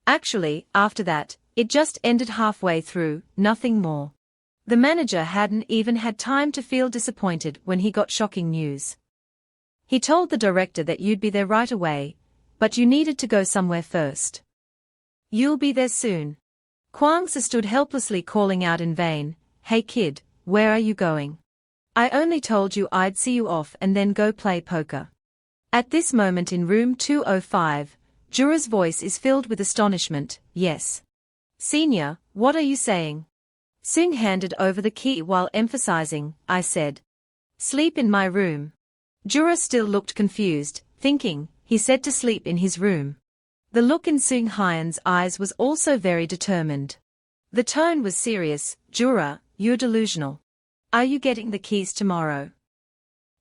Actually, after that, it just ended halfway through, nothing more. The manager hadn't even had time to feel disappointed when he got shocking news. He told the director that you'd be there right away, but you needed to go somewhere first. You'll be there soon. Kwang-soo stood helplessly calling out in vain, hey kid, where are you going? I only told you I'd see you off and then go play poker. At this moment in room 205, Jura's voice is filled with astonishment, yes. Senior, what are you saying? Seung handed over the key while emphasizing, I said. Sleep in my room. Jura still looked confused, thinking, he said to sleep in his room. The look in Seung Hyun's eyes was also very determined. The tone was serious, Jura, you're delusional. Are you getting the keys tomorrow?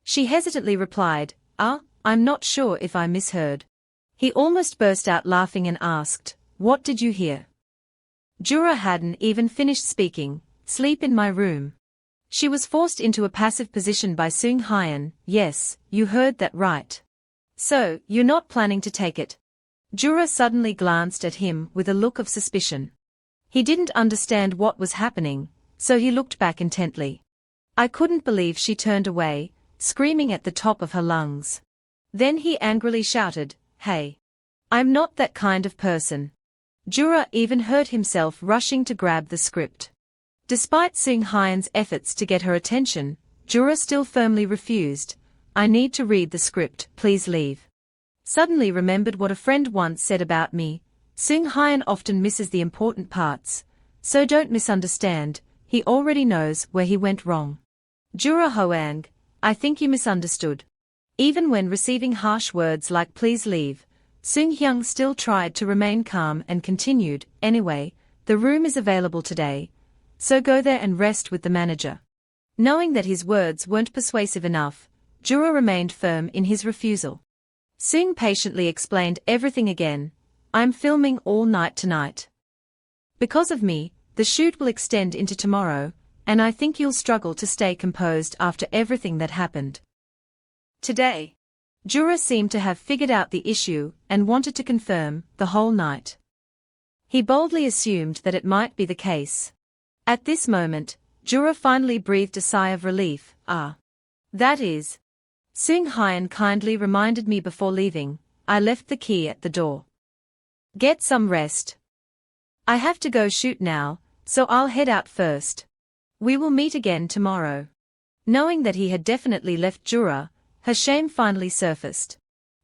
She hesitantly replied, I'm not sure if I misheard. He almost burst out laughing and asked, what did you hear? Jura hadn't even finished speaking, sleep in my room. She was forced into a passive position by Seung Hyun, yes, you heard that right. So, you're not planning to take it? Jura suddenly glanced at him with a look of suspicion. He didn't understand what was happening, so he looked back intently. I couldn't believe she turned away, screaming at the top of her lungs. Then he angrily shouted, hey. I'm not that kind of person. Jura even heard himself rushing to grab the script. Despite Seung Hyun's efforts to get her attention, Jura still firmly refused. I need to read the script, please leave. Suddenly remembered what a friend once said about me, Seung Hyun often misses the important parts, so don't misunderstand, he already knows where he went wrong. Jura Hoang, I think you misunderstood. Even when receiving harsh words like please leave, Seung Hyung still tried to remain calm and continued, anyway, the room is available today, so go there and rest with the manager. Knowing that his words weren't persuasive enough, Jura remained firm in his refusal. Seung patiently explained everything again, I'm filming all night tonight. Because of me, the shoot will extend into tomorrow, and I think you'll struggle to stay composed after everything that happened today. Jura seemed to have figured out the issue and wanted to confirm the whole night. He boldly assumed that it might be the case. At this moment, Jura finally breathed a sigh of relief, that is. Seung Hyun kindly reminded me before leaving, I left the key at the door. Get some rest. I have to go shoot now, so I'll head out first. We will meet again tomorrow. Knowing that he had definitely left Jura, her shame finally surfaced.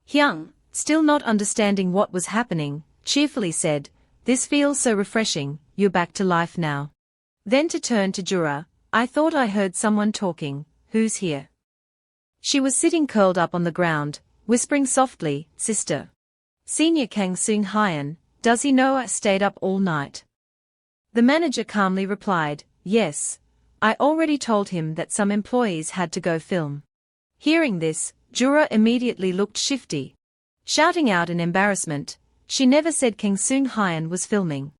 Hyung, still not understanding what was happening, cheerfully said, this feels so refreshing, you're back to life now. Then to turn to Jura, I thought I heard someone talking, who's here? She was sitting curled up on the ground, whispering softly, sister. Senior Kang Seung Hyun, does he know I stayed up all night? The manager calmly replied, yes, I already told him that some employees had to go film. Hearing this, Jura immediately looked shifty. Shouting out in embarrassment, she never said Kang Seung Hyun was filming.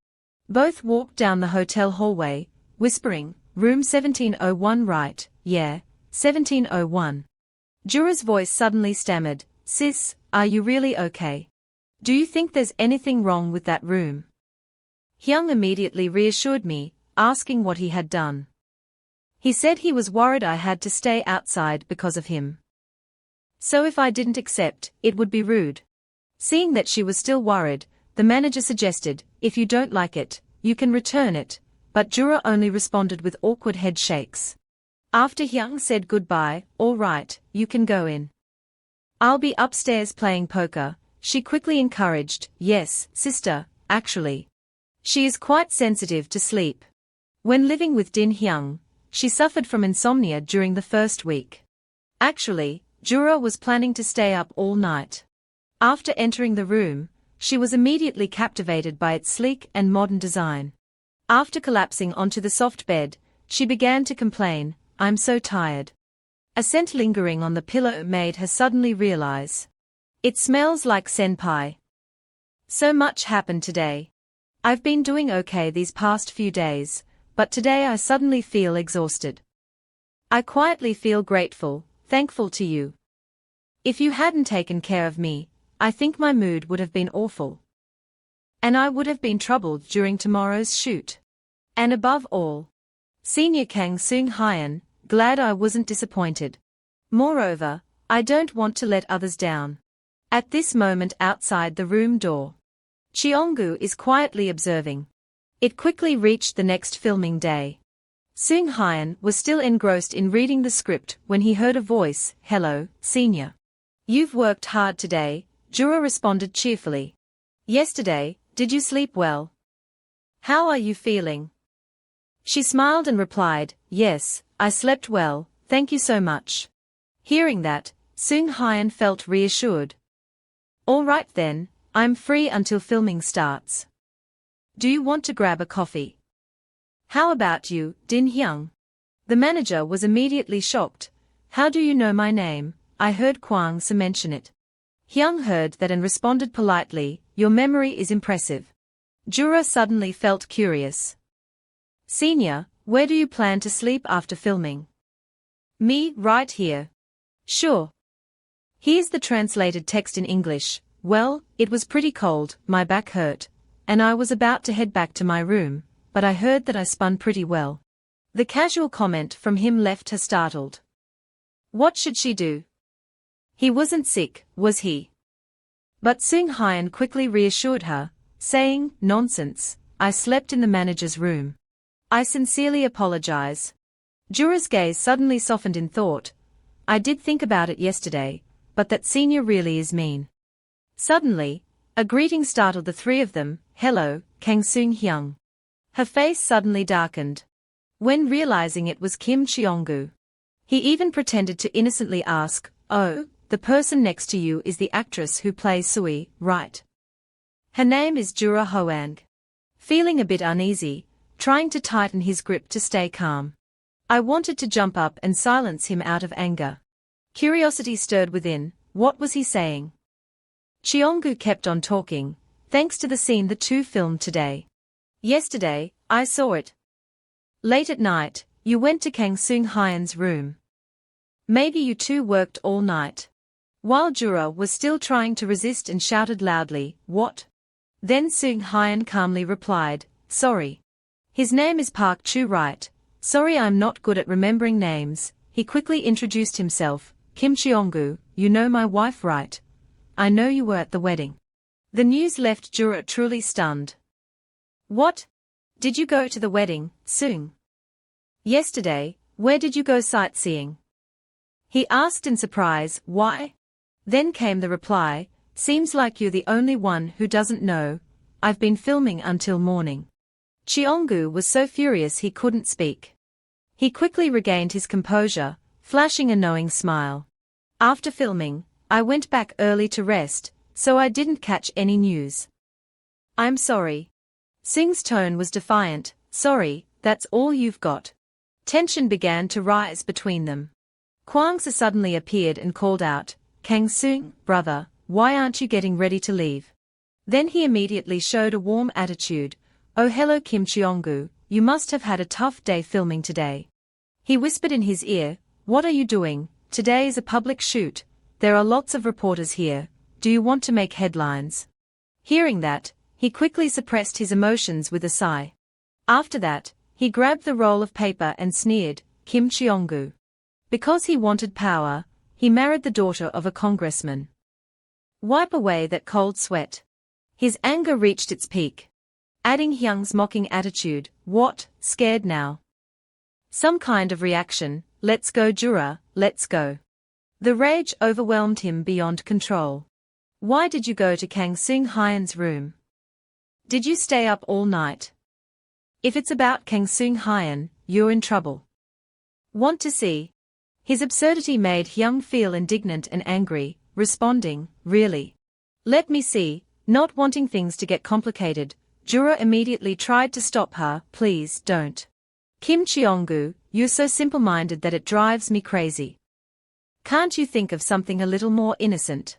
Both walked down the hotel hallway, whispering, room 1701 right, yeah, 1701. Jura's voice suddenly stammered, sis, are you really okay? Do you think there's anything wrong with that room? Hyung immediately reassured me, asking what he had done. He said he was worried I had to stay outside because of him. So if I didn't accept, it would be rude. Seeing that she was still worried, the manager suggested, if you don't like it, you can return it, but Jura only responded with awkward head shakes. After Hyung said goodbye, all right, you can go in. I'll be upstairs playing poker, she quickly encouraged, yes, sister, actually. She is quite sensitive to sleep. When living with Din Hyung, she suffered from insomnia during the first week. Actually, Jura was planning to stay up all night. After entering the room, she was immediately captivated by its sleek and modern design. After collapsing onto the soft bed, she began to complain, I'm so tired. A scent lingering on the pillow made her suddenly realize. It smells like senpai. So much happened today. I've been doing okay these past few days, but today I suddenly feel exhausted. I quietly feel grateful, thankful to you. If you hadn't taken care of me, I think my mood would have been awful. And I would have been troubled during tomorrow's shoot. And above all, Senior Kang Seung-hyun, glad I wasn't disappointed. Moreover, I don't want to let others down. At this moment outside the room door, Cheonggu is quietly observing. It quickly reached the next filming day. Seung-hyun was still engrossed in reading the script when he heard a voice, hello, senior. You've worked hard today, Jura responded cheerfully. Yesterday, did you sleep well? How are you feeling? She smiled and replied, yes, I slept well, thank you so much. Hearing that, Seung-hyun felt reassured. All right then, I'm free until filming starts. Do you want to grab a coffee? How about you, Din Hyung? The manager was immediately shocked. How do you know my name? I heard Kwang Se mention it. Hyung heard that and responded politely, your memory is impressive. Jura suddenly felt curious. Senior, where do you plan to sleep after filming? Me, right here. Sure. Here's the translated text in English. Well, it was pretty cold, my back hurt, and I was about to head back to my room, but I heard that I spun pretty well. The casual comment from him left her startled. What should she do? He wasn't sick, was he? But Seung-hyun quickly reassured her, saying, nonsense, I slept in the manager's room. I sincerely apologize. Jura's gaze suddenly softened in thought. I did think about it yesterday, but that senior really is mean. Suddenly, a greeting startled the three of them, hello, Kang Seung-hyun. Her face suddenly darkened. When realizing it was Kim Cheonggu, he even pretended to innocently ask, oh, the person next to you is the actress who plays Sui, right? Her name is Jura Hoang. Feeling a bit uneasy, trying to tighten his grip to stay calm. I wanted to jump up and silence him out of anger. Curiosity stirred within, what was he saying? Cheonggu kept on talking, thanks to the scene the two filmed today. Yesterday, I saw it. Late at night, you went to Kang Seung-hyun's room. Maybe you two worked all night. While Jura was still trying to resist and shouted loudly, what? Then Seung-hyun calmly replied, sorry. His name is Park Chu, right? Sorry, I'm not good at remembering names. He quickly introduced himself, Kim Cheonggu, you know my wife, right? I know you were at the wedding. The news left Jura truly stunned. What? Did you go to the wedding, Seung? Yesterday, where did you go sightseeing? He asked in surprise, why? Then came the reply, seems like you're the only one who doesn't know. I've been filming until morning. Cheonggu was so furious he couldn't speak. He quickly regained his composure, flashing a knowing smile. After filming, I went back early to rest, so I didn't catch any news. I'm sorry. Seung's tone was defiant, sorry, that's all you've got. Tension began to rise between them. Kwang Se suddenly appeared and called out, Kang Seung, brother, why aren't you getting ready to leave? Then he immediately showed a warm attitude, oh hello Kim Cheonggu, you must have had a tough day filming today. He whispered in his ear, what are you doing? Today is a public shoot. There are lots of reporters here. Do you want to make headlines? Hearing that, he quickly suppressed his emotions with a sigh. After that, he grabbed the roll of paper and sneered, Kim Cheonggu. Because he wanted power, he married the daughter of a congressman. Wipe away that cold sweat. His anger reached its peak. Adding Hyung's mocking attitude, what, scared now? Some kind of reaction, let's go Jura, let's go. The rage overwhelmed him beyond control. Why did you go to Kang Seung-hyen's room? Did you stay up all night? If it's about Kang Seung-hyen, you're in trouble. Want to see? His absurdity made Hyung feel indignant and angry, responding, really? Let me see. Not wanting things to get complicated, Jura immediately tried to stop her. Please don't. Kim Cheong-gu, you're so simple-minded that it drives me crazy. Can't you think of something a little more innocent?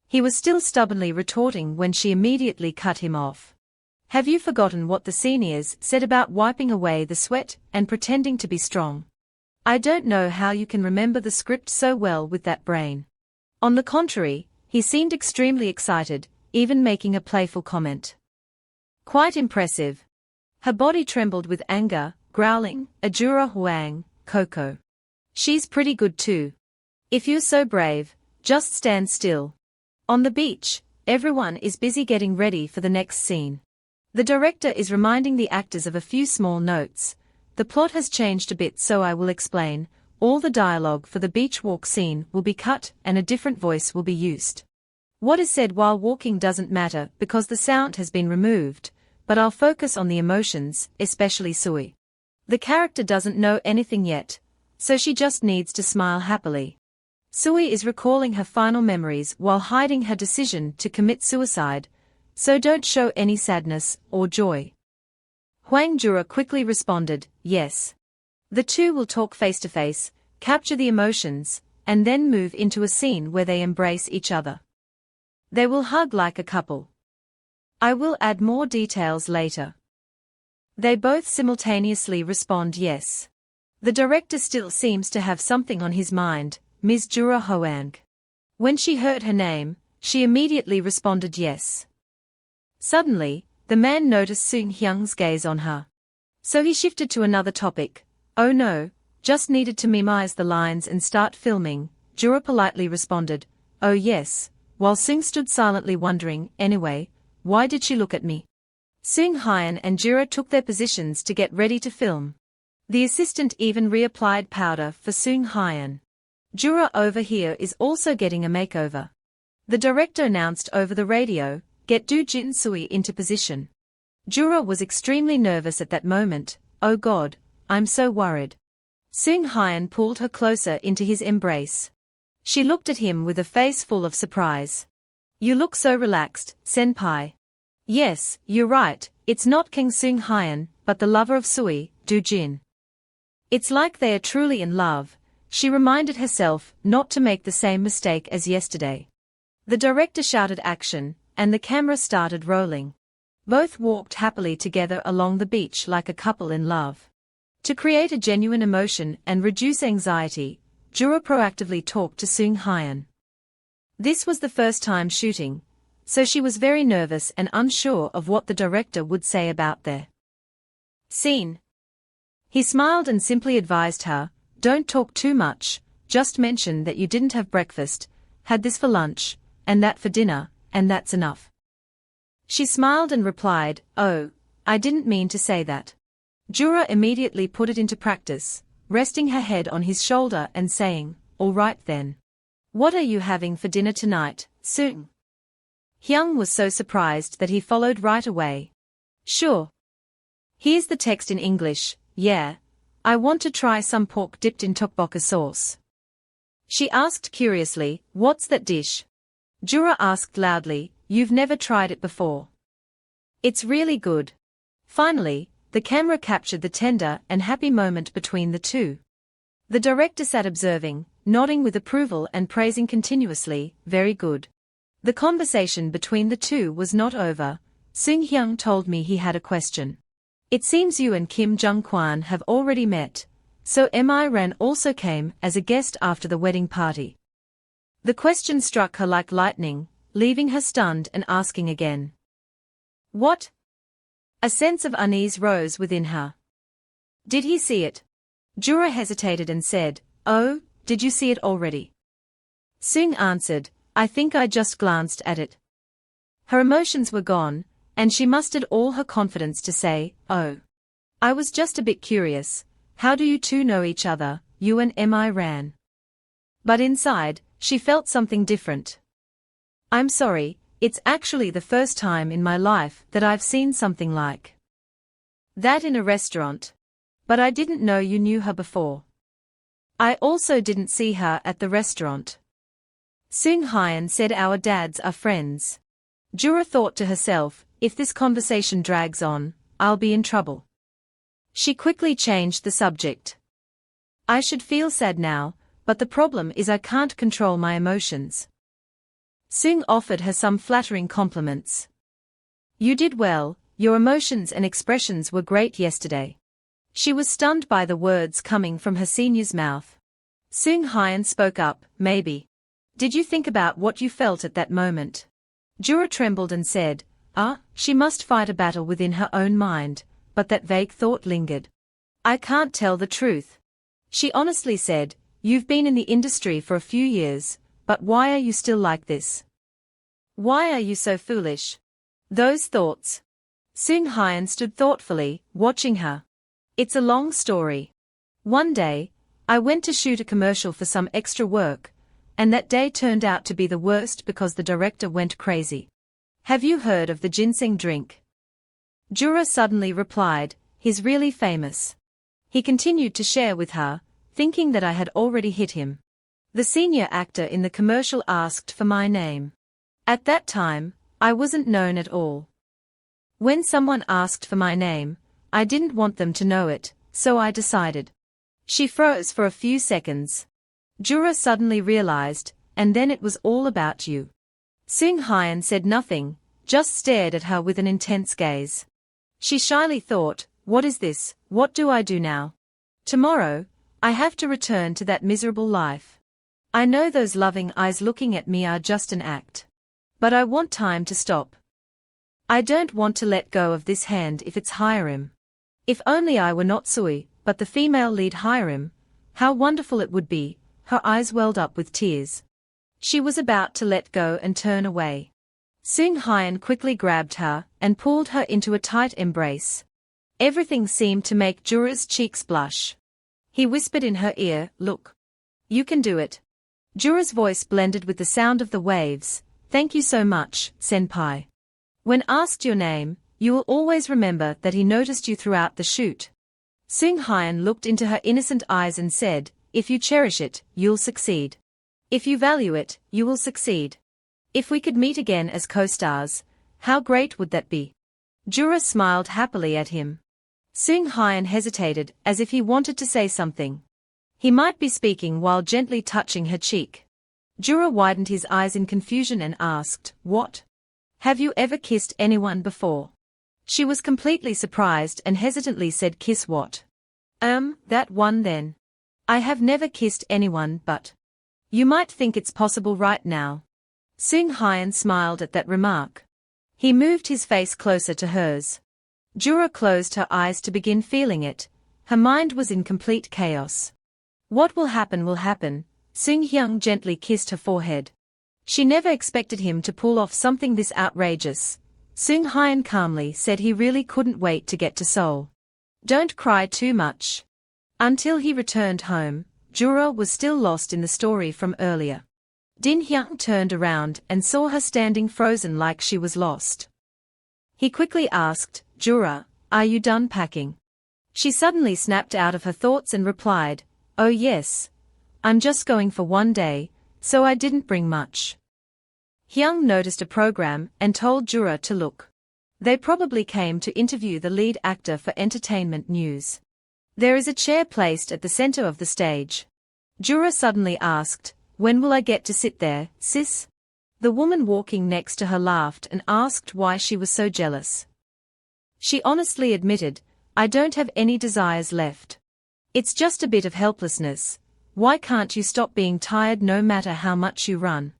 He was still stubbornly retorting when she immediately cut him off. Have you forgotten what the seniors said about wiping away the sweat and pretending to be strong? I don't know how you can remember the script so well with that brain. On the contrary, he seemed extremely excited, even making a playful comment. Quite impressive. Her body trembled with anger, growling, Ajura Huang, Coco. She's pretty good too. If you're so brave, just stand still. On the beach, everyone is busy getting ready for the next scene. The director is reminding the actors of a few small notes. The plot has changed a bit, so I will explain. All the dialogue for the beach walk scene will be cut and a different voice will be used. What is said while walking doesn't matter because the sound has been removed, but I'll focus on the emotions, especially Sui. The character doesn't know anything yet, so she just needs to smile happily. Sui is recalling her final memories while hiding her decision to commit suicide, so don't show any sadness or joy. Huang Jura quickly responded, yes. The two will talk face to face, capture the emotions, and then move into a scene where they embrace each other. They will hug like a couple. I will add more details later. They both simultaneously respond yes. The director still seems to have something on his mind, Ms. Jura Hoang. When she heard her name, she immediately responded yes. Suddenly, the man noticed Seung Hyung's gaze on her. So he shifted to another topic. Oh no, just needed to memorize the lines and start filming, Jura politely responded. Oh yes, while Seung stood silently wondering, anyway, why did she look at me? Seung-hyen and Jura took their positions to get ready to film. The assistant even reapplied powder for Seung-hyen. Jura over here is also getting a makeover. The director announced over the radio, get Do Jin Sui into position. Jura was extremely nervous at that moment. Oh God, I'm so worried. Seung-hyen pulled her closer into his embrace. She looked at him with a face full of surprise. You look so relaxed, senpai. Yes, you're right, it's not King Seung-hyen, but the lover of Sui, Do Jin. It's like they are truly in love, she reminded herself not to make the same mistake as yesterday. The director shouted action, and the camera started rolling. Both walked happily together along the beach like a couple in love. To create a genuine emotion and reduce anxiety, Jura proactively talked to Seung-hyen. This was the first time shooting, so she was very nervous and unsure of what the director would say about their scene. He smiled and simply advised her, don't talk too much, just mention that you didn't have breakfast, had this for lunch, and that for dinner, and that's enough. She smiled and replied, oh, I didn't mean to say that. Jura immediately put it into practice, resting her head on his shoulder and saying, all right then. What are you having for dinner tonight, Seung? Hyung was so surprised that he followed right away. Sure. Here's the text in English, yeah. I want to try some pork dipped in tteokbokki sauce. She asked curiously, what's that dish? Jura asked loudly, you've never tried it before. It's really good. Finally, the camera captured the tender and happy moment between the two. The director sat observing, nodding with approval and praising continuously, very good. The conversation between the two was not over. Seung Hyung told me he had a question. It seems you and Kim Jung-kwan have already met, so Mi Ran also came as a guest after the wedding party. The question struck her like lightning, leaving her stunned and asking again. What? A sense of unease rose within her. Did he see it? Jura hesitated and said, oh, did you see it already? Seung answered, I think I just glanced at it. Her emotions were gone, and she mustered all her confidence to say, "Oh. I was just a bit curious. How do you two know each other, you and Mi Ran?" But inside, she felt something different. "I'm sorry, it's actually the first time in my life that I've seen something like that in a restaurant. But I didn't know you knew her before." "I also didn't see her at the restaurant." Seung Hyun said, "Our dads are friends." Jura thought to herself, if this conversation drags on, I'll be in trouble. She quickly changed the subject. "I should feel sad now, but the problem is I can't control my emotions." Seung offered her some flattering compliments. "You did well, your emotions and expressions were great yesterday." She was stunned by the words coming from her senior's mouth. Seung Hyun spoke up, "Maybe. Did you think about what you felt at that moment?" Jura trembled and said, she must fight a battle within her own mind, but that vague thought lingered. "I can't tell the truth." She honestly said, "You've been in the industry for a few years, but why are you still like this? Why are you so foolish?" Those thoughts. Seung Hyun stood thoughtfully, watching her. "It's a long story. One day, I went to shoot a commercial for some extra work, and that day turned out to be the worst because the director went crazy. Have you heard of the ginseng drink?" Jura suddenly replied, "He's really famous." He continued to share with her, thinking that I had already hit him. The senior actor in the commercial asked for my name. At that time, I wasn't known at all. When someone asked for my name, I didn't want them to know it, so I decided. She froze for a few seconds. Jura suddenly realized, and then it was all about you. Seung Hyun said nothing, just stared at her with an intense gaze. She shyly thought, what is this, what do I do now? Tomorrow, I have to return to that miserable life. I know those loving eyes looking at me are just an act. But I want time to stop. I don't want to let go of this hand if it's Hiram. If only I were not Sui, but the female lead Hiram, how wonderful it would be." Her eyes welled up with tears. She was about to let go and turn away. Seung Hyun quickly grabbed her and pulled her into a tight embrace. Everything seemed to make Jura's cheeks blush. He whispered in her ear, "Look. You can do it." Jura's voice blended with the sound of the waves. "Thank you so much, senpai. When asked your name, you will always remember that he noticed you throughout the shoot." Seung Hyun looked into her innocent eyes and said, "If you cherish it, you'll succeed. If you value it, you will succeed. If we could meet again as co-stars, how great would that be?" Jura smiled happily at him. Seung Hyun hesitated as if he wanted to say something. He might be speaking while gently touching her cheek. Jura widened his eyes in confusion and asked, "What? Have you ever kissed anyone before?" She was completely surprised and hesitantly said, "Kiss what?" That one then. I have never kissed anyone but. You might think it's possible right now." Seung Hyun smiled at that remark. He moved his face closer to hers. Jura closed her eyes to begin feeling it. Her mind was in complete chaos. What will happen will happen. Seung Hyun gently kissed her forehead. She never expected him to pull off something this outrageous. Seung Hyun calmly said he really couldn't wait to get to Seoul. "Don't cry too much." Until he returned home, Jura was still lost in the story from earlier. Din Hyun turned around and saw her standing frozen like she was lost. He quickly asked, "Jura, are you done packing?" She suddenly snapped out of her thoughts and replied, "Oh yes. I'm just going for one day, so I didn't bring much." Hyung noticed a program and told Jura to look. They probably came to interview the lead actor for entertainment news. There is a chair placed at the center of the stage. Jura suddenly asked, "When will I get to sit there, sis?" The woman walking next to her laughed and asked why she was so jealous. She honestly admitted, "I don't have any desires left. It's just a bit of helplessness. Why can't you stop being tired no matter how much you run?"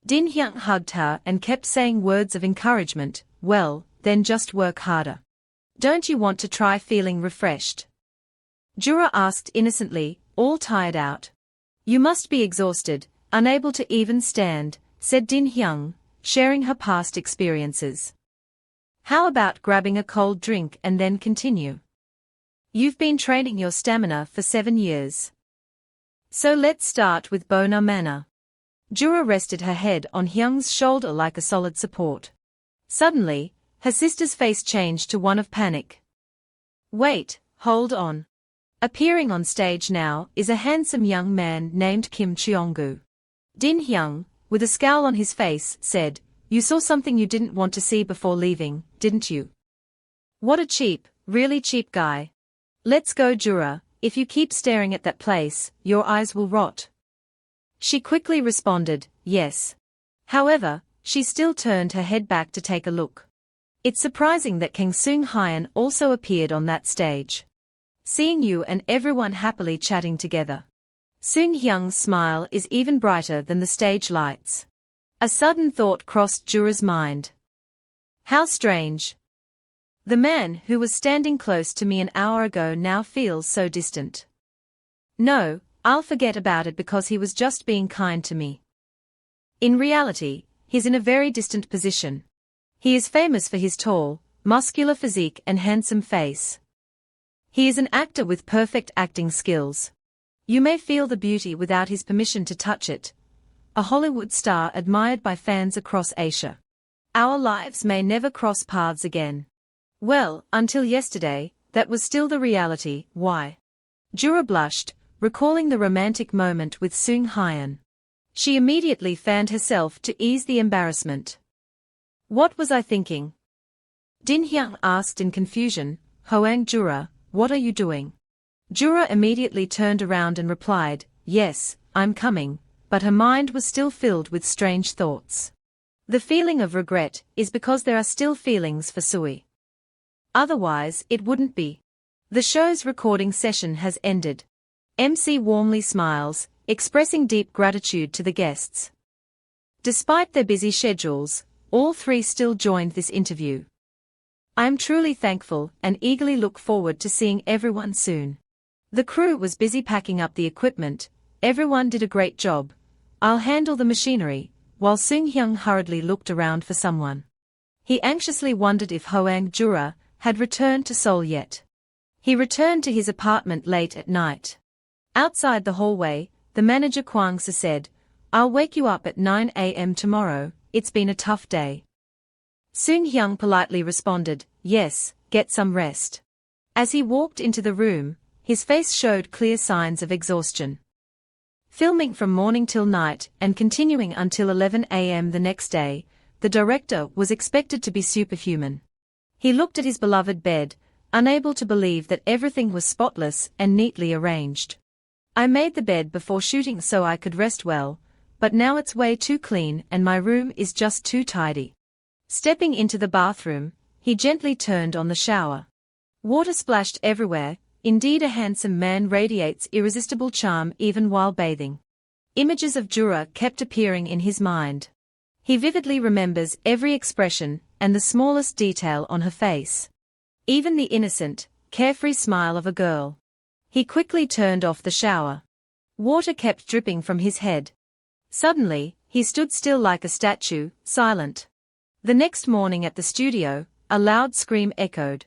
Din Hyun hugged her and kept saying words of encouragement, "Well, then just work harder. Don't you want to try feeling refreshed?" Jura asked innocently, all tired out. "You must be exhausted, unable to even stand," said Din Hyun. sharing her past experiences. How about grabbing a cold drink and then continue? You've been training your stamina for 7 years. So let's start with Bona Mana. Jura rested her head on Hyung's shoulder like a solid support. Suddenly, her sister's face changed to one of panic. Wait, hold on. Appearing on stage now is a handsome young man named Kim Cheonggu. Din Hyung, with a scowl on his face, said, "You saw something you didn't want to see before leaving, didn't you? What a cheap, really cheap guy. Let's go, Jura, if you keep staring at that place, your eyes will rot." She quickly responded, yes. However, she still turned her head back to take a look. It's surprising that Kang Seung-hyun also appeared on that stage. Seeing you and everyone happily chatting together. Seung-hyung's smile is even brighter than the stage lights. A sudden thought crossed Jura's mind. How strange. The man who was standing close to me an hour ago now feels so distant. No, I'll forget about it because he was just being kind to me. In reality, he's in a very distant position. He is famous for his tall, muscular physique and handsome face. He is an actor with perfect acting skills. You may feel the beauty without his permission to touch it. A Hollywood star admired by fans across Asia. Our lives may never cross paths again. Well, until yesterday, that was still the reality. Why? Jura blushed, recalling the romantic moment with Seung-hyun. She immediately fanned herself to ease the embarrassment. What was I thinking? Din Hyung asked in confusion. Hoang Jura, what are you doing? Jura immediately turned around and replied, yes, I'm coming, but her mind was still filled with strange thoughts. The feeling of regret is because there are still feelings for Sui. Otherwise, it wouldn't be. The show's recording session has ended. MC warmly smiles, expressing deep gratitude to the guests. Despite their busy schedules, all three still joined this interview. I am truly thankful and eagerly look forward to seeing everyone soon. The crew was busy packing up the equipment. Everyone did a great job. I'll handle the machinery, while Seung-hyun hurriedly looked around for someone. He anxiously wondered if Hoang Jura had returned to Seoul yet. He returned to his apartment late at night. Outside the hallway, the manager Kwang-soo said, I'll wake you up at 9 a.m. tomorrow, it's been a tough day. Seung-hyun politely responded, yes, get some rest. As he walked into the room, his face showed clear signs of exhaustion. Filming from morning till night and continuing until 11 a.m. the next day, the director was expected to be superhuman. He looked at his beloved bed, unable to believe that everything was spotless and neatly arranged. I made the bed before shooting so I could rest well, but now it's way too clean and my room is just too tidy. Stepping into the bathroom, he gently turned on the shower. Water splashed everywhere. Indeed, a handsome man radiates irresistible charm even while bathing. Images of Jura kept appearing in his mind. He vividly remembers every expression and the smallest detail on her face. Even the innocent, carefree smile of a girl. He quickly turned off the shower. Water kept dripping from his head. Suddenly, he stood still like a statue, silent. The next morning at the studio, a loud scream echoed.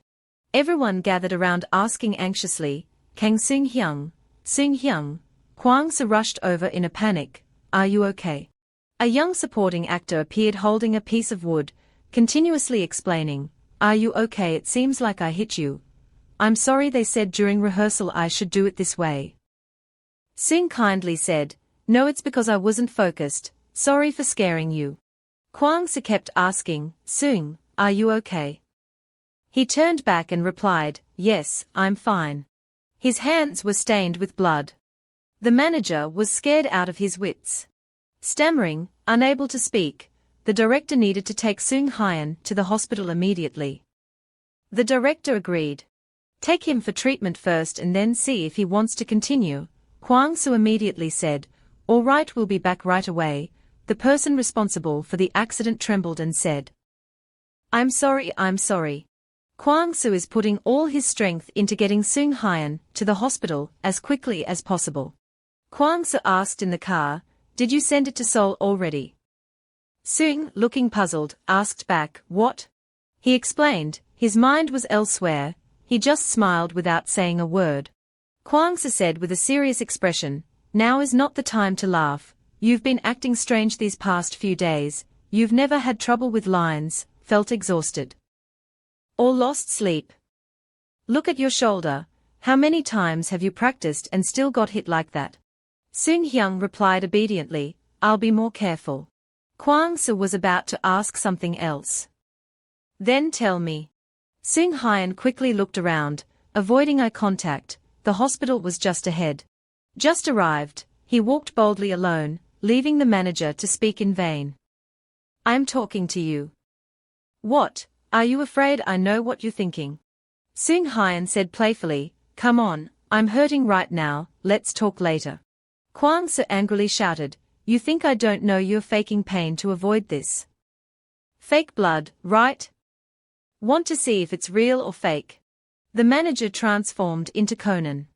Everyone gathered around asking anxiously, Kang Seung-hyun, Seung-hyun. Kwang-soo rushed over in a panic, are you okay? A young supporting actor appeared holding a piece of wood, continuously explaining, are you okay? It seems like I hit you. I'm sorry, they said during rehearsal I should do it this way. Seung kindly said, no, it's because I wasn't focused, sorry for scaring you. Kwang-soo kept asking, Seung, are you okay? He turned back and replied, yes, I'm fine. His hands were stained with blood. The manager was scared out of his wits. Stammering, unable to speak, the director needed to take Seung-hyun to the hospital immediately. The director agreed. Take him for treatment first and then see if he wants to continue. Kwang-soo immediately said, all right, we'll be back right away. The person responsible for the accident trembled and said, I'm sorry. Kwang-soo is putting all his strength into getting Seung-hyun to the hospital as quickly as possible. Kwang-soo asked in the car, did you send it to Seoul already? Sung, looking puzzled, asked back, what? He explained, his mind was elsewhere, he just smiled without saying a word. Kwang-se said with a serious expression, now is not the time to laugh, you've been acting strange these past few days, you've never had trouble with lines, felt exhausted, or lost sleep. Look at your shoulder, how many times have you practiced and still got hit like that? Sung Hyung replied obediently, I'll be more careful. Kwang-se was about to ask something else. Then tell me. Sung Hyun quickly looked around, avoiding eye contact, the hospital was just ahead. Just arrived, he walked boldly alone, leaving the manager to speak in vain. I'm talking to you. What, are you afraid I know what you're thinking? Sung Hyun said playfully, come on, I'm hurting right now, let's talk later. Kwang-se angrily shouted, you think I don't know you're faking pain to avoid this? Fake blood, right? Want to see if it's real or fake? The manager transformed into Conan.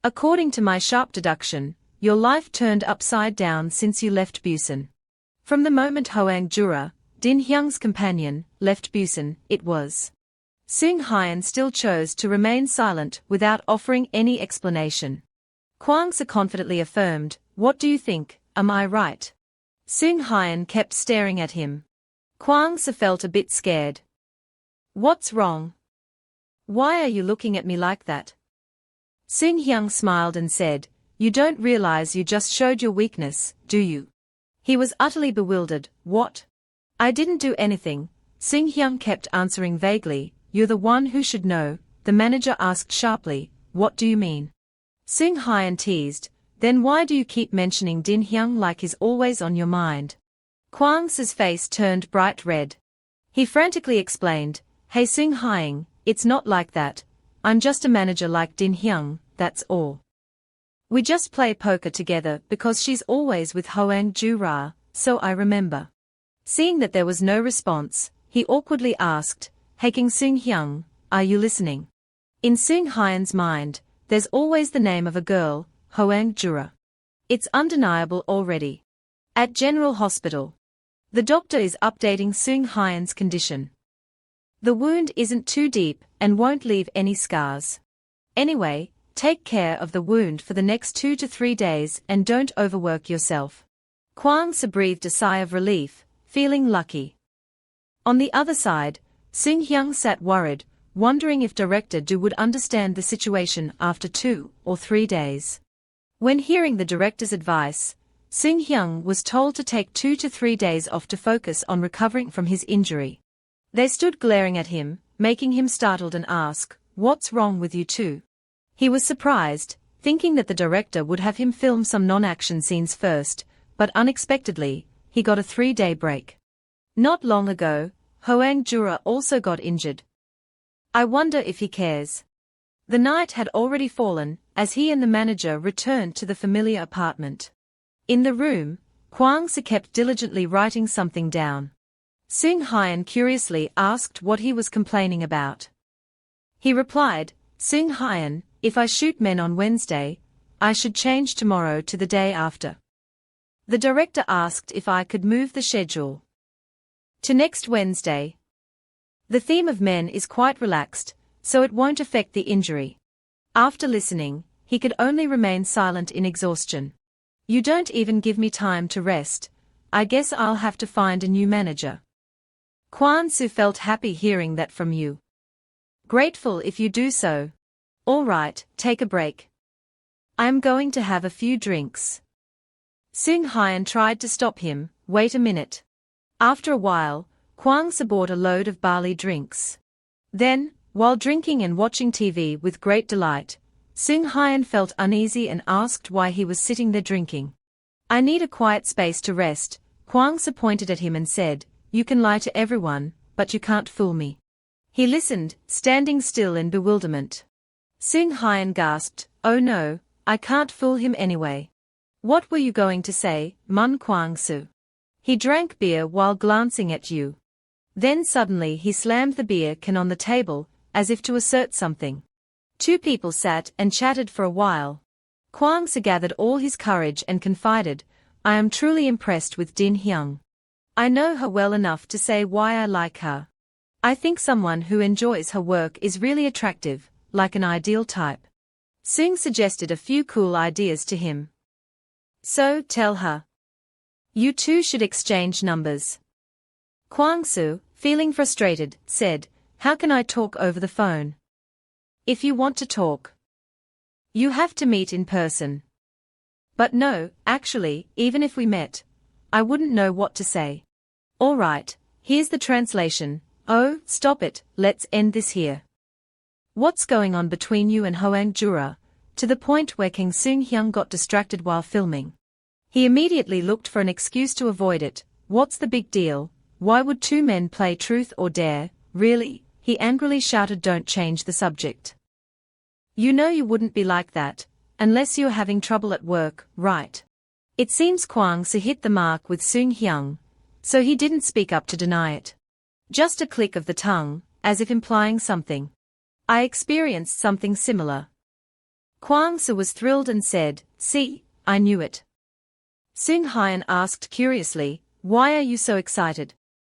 According to my sharp deduction, your life turned upside down since you left Busan. From the moment Hoang Jura, Din Hyung's companion, left Busan, it was. Sung Hyun still chose to remain silent without offering any explanation. Kwang-se confidently affirmed, what do you think, am I right? Sung Hyun kept staring at him. Kwang-se felt a bit scared. What's wrong? Why are you looking at me like that? Sung Hyung smiled and said, you don't realize you just showed your weakness, do you? He was utterly bewildered, what? I didn't do anything, Sung Hyung kept answering vaguely, you're the one who should know, the manager asked sharply, what do you mean? Sung Hyun teased, then why do you keep mentioning Din Hyung like he's always on your mind? Kwang-se's face turned bright red. He frantically explained, hey Sung Hyun, it's not like that, I'm just a manager like Din Hyung, that's all. We just play poker together because she's always with Hoang Jura, so I remember. Seeing that there was no response, he awkwardly asked, hey King Sung Hyung, are you listening? In Sung Hyun's mind, there's always the name of a girl, Hoang Jura. It's undeniable already. At General Hospital. The doctor is updating Sung Hyun's condition. The wound isn't too deep and won't leave any scars. Anyway, take care of the wound for the next 2 to 3 days and don't overwork yourself. Kwang-se breathed a sigh of relief, feeling lucky. On the other side, Sung Hyung sat worried, wondering if Director Do would understand the situation after 2 or 3 days. When hearing the director's advice, Sung Hyung was told to take 2 to 3 days off to focus on recovering from his injury. They stood glaring at him, making him startled and ask, what's wrong with you two? He was surprised, thinking that the director would have him film some non-action scenes first, but unexpectedly, he got a 3-day break. Not long ago, Hoang Jura also got injured. I wonder if he cares. The night had already fallen, as he and the manager returned to the familiar apartment. In the room, Kwang-se kept diligently writing something down. Sung Hyun curiously asked what he was complaining about. He replied, Sung Hyun, if I shoot men on Wednesday, I should change tomorrow to the day after. The director asked if I could move the schedule to next Wednesday. The theme of men is quite relaxed, so it won't affect the injury. After listening, he could only remain silent in exhaustion. You don't even give me time to rest. I guess I'll have to find a new manager. Kwang-se felt happy hearing that from you. Grateful if you do so. All right, take a break. I'm going to have a few drinks. Sung Hyun tried to stop him, wait a minute. After a while, Kwang-se bought a load of barley drinks. Then, while drinking and watching TV with great delight, Sung Hyun felt uneasy and asked why he was sitting there drinking. I need a quiet space to rest, Kwang-se pointed at him and said, you can lie to everyone, but you can't fool me. He listened, standing still in bewilderment. Sung Hyun gasped, oh no, I can't fool him anyway. What were you going to say, Mun Kwang-se? He drank beer while glancing at you. Then suddenly he slammed the beer can on the table, as if to assert something. Two people sat and chatted for a while. Kwang-se gathered all his courage and confided, I am truly impressed with Din Hyung. I know her well enough to say why I like her. I think someone who enjoys her work is really attractive, like an ideal type. Seung suggested a few cool ideas to him. So, tell her. You two should exchange numbers. Kwang-soo, feeling frustrated, said, how can I talk over the phone? If you want to talk, you have to meet in person. But no, actually, even if we met, I wouldn't know what to say. All right, here's the translation. Oh, stop it, let's end this here. What's going on between you and Hoang Jura? To the point where Kang Seung-hyun got distracted while filming. He immediately looked for an excuse to avoid it. What's the big deal? Why would two men play truth or dare? Really? He angrily shouted, don't change the subject. You know you wouldn't be like that, unless you're having trouble at work, right? It seems Kwang-soo hit the mark with Seung-hyun, so he didn't speak up to deny it. Just a click of the tongue, as if implying something. I experienced something similar. Kwang-soo was thrilled and said, see, I knew it. Seung-hyun asked curiously, why are you so excited?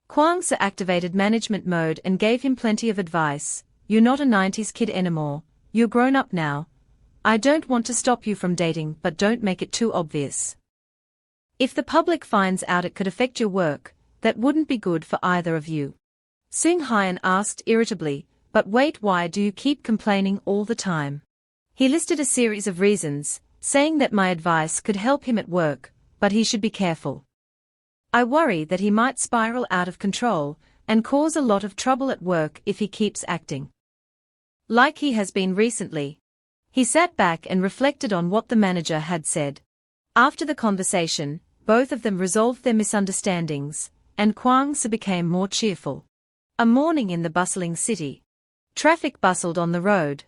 Kwang-soo activated management mode and gave him plenty of advice. You're not a 90s kid anymore, you're grown up now. I don't want to stop you from dating, but don't make it too obvious. If the public finds out it could affect your work, that wouldn't be good for either of you. Seung-hyun asked irritably, but wait, why do you keep complaining all the time? He listed a series of reasons, saying that my advice could help him at work, but he should be careful. I worry that he might spiral out of control and cause a lot of trouble at work if he keeps acting like he has been recently. He sat back and reflected on what the manager had said. After the conversation, both of them resolved their misunderstandings, and Kwang-soo became more cheerful. A morning in the bustling city. Traffic bustled on the road.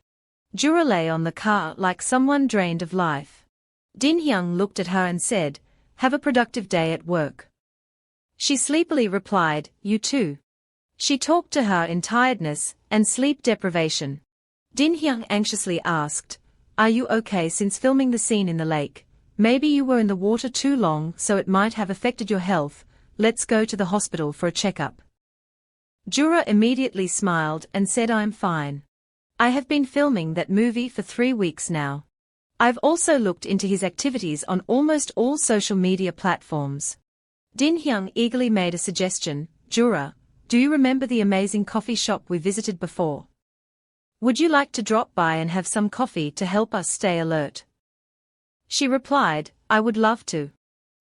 Jura lay on the car like someone drained of life. Din-hyung looked at her and said, have a productive day at work. She sleepily replied, you too. She talked to her in tiredness and sleep deprivation. Din-hyung anxiously asked, are you okay since filming the scene in the lake? Maybe you were in the water too long, so it might have affected your health. Let's go to the hospital for a checkup. Jura immediately smiled and said, I'm fine. I have been filming that movie for 3 weeks now. I've also looked into his activities on almost all social media platforms. Din-hyung eagerly made a suggestion, Jura, do you remember the amazing coffee shop we visited before? Would you like to drop by and have some coffee to help us stay alert? She replied, I would love to.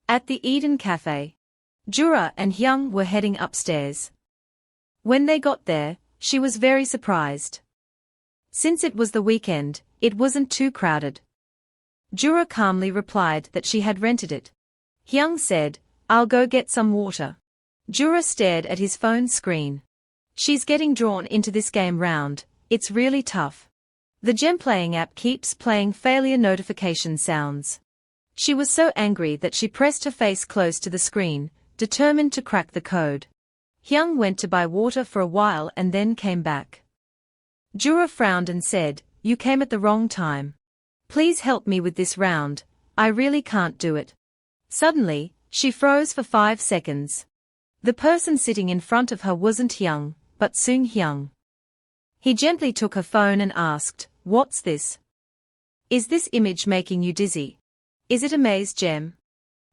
At the Eden Cafe. Jura and Hyung were heading upstairs. When they got there, she was very surprised. Since it was the weekend, it wasn't too crowded. Jura calmly replied that she had rented it. Hyung said, I'll go get some water. Jura stared at his phone screen. She's getting drawn into this game round, it's really tough. The gem playing app keeps playing failure notification sounds. She was so angry that she pressed her face close to the screen, determined to crack the code. Hyung went to buy water for a while and then came back. Jura frowned and said, you came at the wrong time. Please help me with this round, I really can't do it. Suddenly, she froze for 5 seconds. The person sitting in front of her wasn't Hyung, but Seung-hyun. He gently took her phone and asked, what's this? Is this image making you dizzy? Is it a maze gem?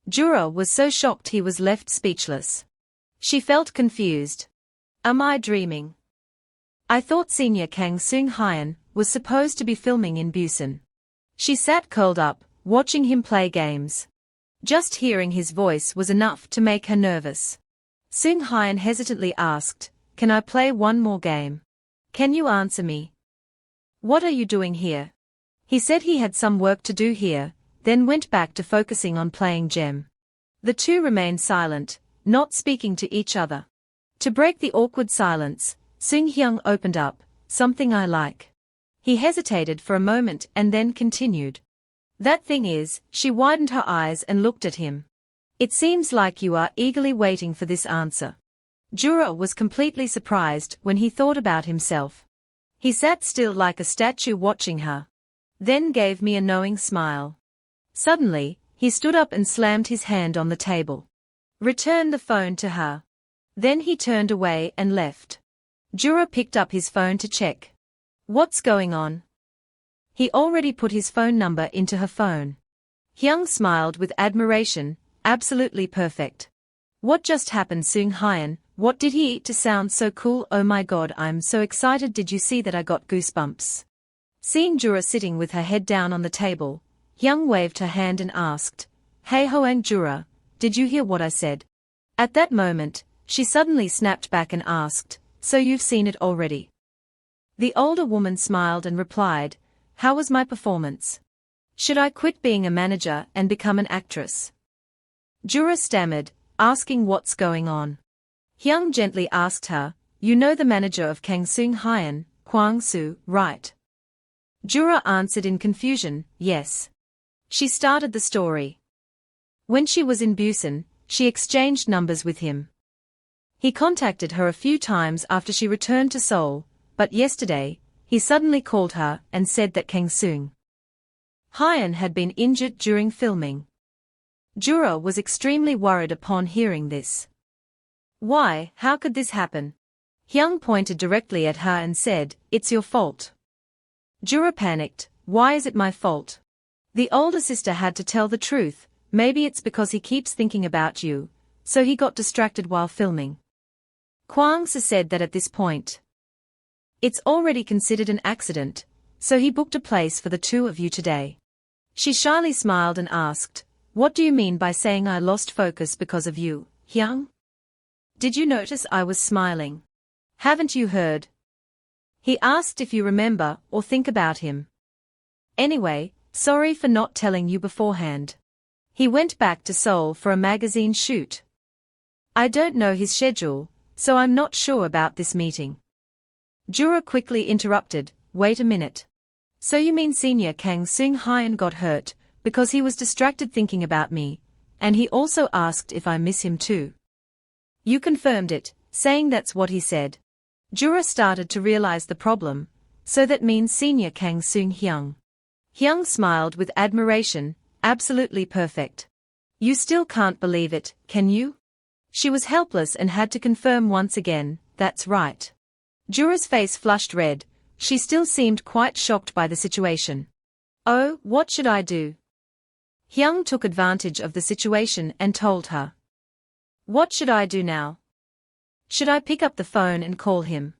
Jura was so shocked he was left speechless. She felt confused. Am I dreaming? I thought senior Kang Seung-hyun was supposed to be filming in Busan. She sat curled up, watching him play games. Just hearing his voice was enough to make her nervous. Seung-hyun hesitantly asked, can I play one more game? Can you answer me? What are you doing here? He said he had some work to do here, then went back to focusing on playing gem. The two remained silent, not speaking to each other. To break the awkward silence, Seung-hyun opened up, something I like. He hesitated for a moment and then continued. That thing is, she widened her eyes and looked at him. It seems like you are eagerly waiting for this answer. Jura was completely surprised when he thought about himself. He sat still like a statue watching her. Then gave me a knowing smile. Suddenly, he stood up and slammed his hand on the table. Return the phone to her. Then he turned away and left. Jura picked up his phone to check. What's going on? He already put his phone number into her phone. Hyung smiled with admiration, absolutely perfect. What just happened, Seung Hyun? What did he eat to sound so cool? Oh my god, I'm so excited. Did you see that? I got goosebumps. Seeing Jura sitting with her head down on the table, Hyung waved her hand and asked, Hey Hoang Jura, did you hear what I said? At that moment, she suddenly snapped back and asked, So you've seen it already? The older woman smiled and replied, How was my performance? Should I quit being a manager and become an actress? Jura stammered, asking what's going on. Hyung gently asked her, You know the manager of Kang Seung Hyun, Kwang Soo, right? Jura answered in confusion, Yes. She started the story. When she was in Busan, she exchanged numbers with him. He contacted her a few times after she returned to Seoul, but yesterday, he suddenly called her and said that Kang Seung Hyun had been injured during filming. Jura was extremely worried upon hearing this. Why, how could this happen? Hyung pointed directly at her and said, It's your fault. Jura panicked, Why is it my fault? The older sister had to tell the truth, maybe it's because he keeps thinking about you, so he got distracted while filming. Kwang Soo said that at this point, it's already considered an accident, so he booked a place for the two of you today. She shyly smiled and asked, What do you mean by saying I lost focus because of you, Hyung? Did you notice I was smiling? Haven't you heard? He asked if you remember or think about him. Anyway, sorry for not telling you beforehand. He went back to Seoul for a magazine shoot. I don't know his schedule, so I'm not sure about this meeting. Jura quickly interrupted, Wait a minute. So you mean Senior Kang Seung Hyun got hurt because he was distracted thinking about me, and he also asked if I miss him too. You confirmed it, saying that's what he said. Jura started to realize the problem, so that means Senior Kang Seung Hyung. Hyung smiled with admiration, absolutely perfect. You still can't believe it, can you? She was helpless and had to confirm once again, that's right. Jura's face flushed red, she still seemed quite shocked by the situation. Oh, what should I do? Hyung took advantage of the situation and told her. What should I do now? Should I pick up the phone and call him?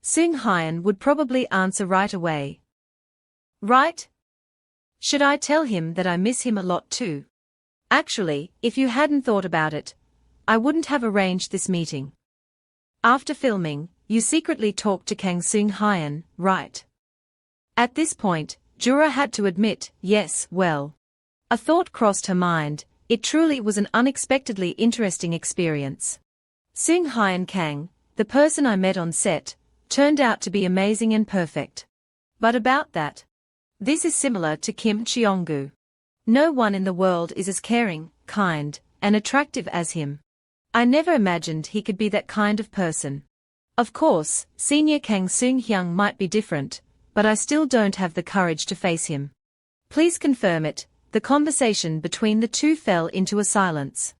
Seung Hyun would probably answer right away. Right? Should I tell him that I miss him a lot too? Actually, if you hadn't thought about it, I wouldn't have arranged this meeting. After filming, you secretly talked to Kang Seung Hyun, right? At this point, Jura had to admit, yes, well. A thought crossed her mind, it truly was an unexpectedly interesting experience. Seung Hyun Kang, the person I met on set, turned out to be amazing and perfect. But about that. This is similar to Kim Cheong-gu. No one in the world is as caring, kind, and attractive as him. I never imagined he could be that kind of person. Of course, Senior Kang Seung Hyun might be different, but I still don't have the courage to face him. Please confirm it. The conversation between the two fell into a silence.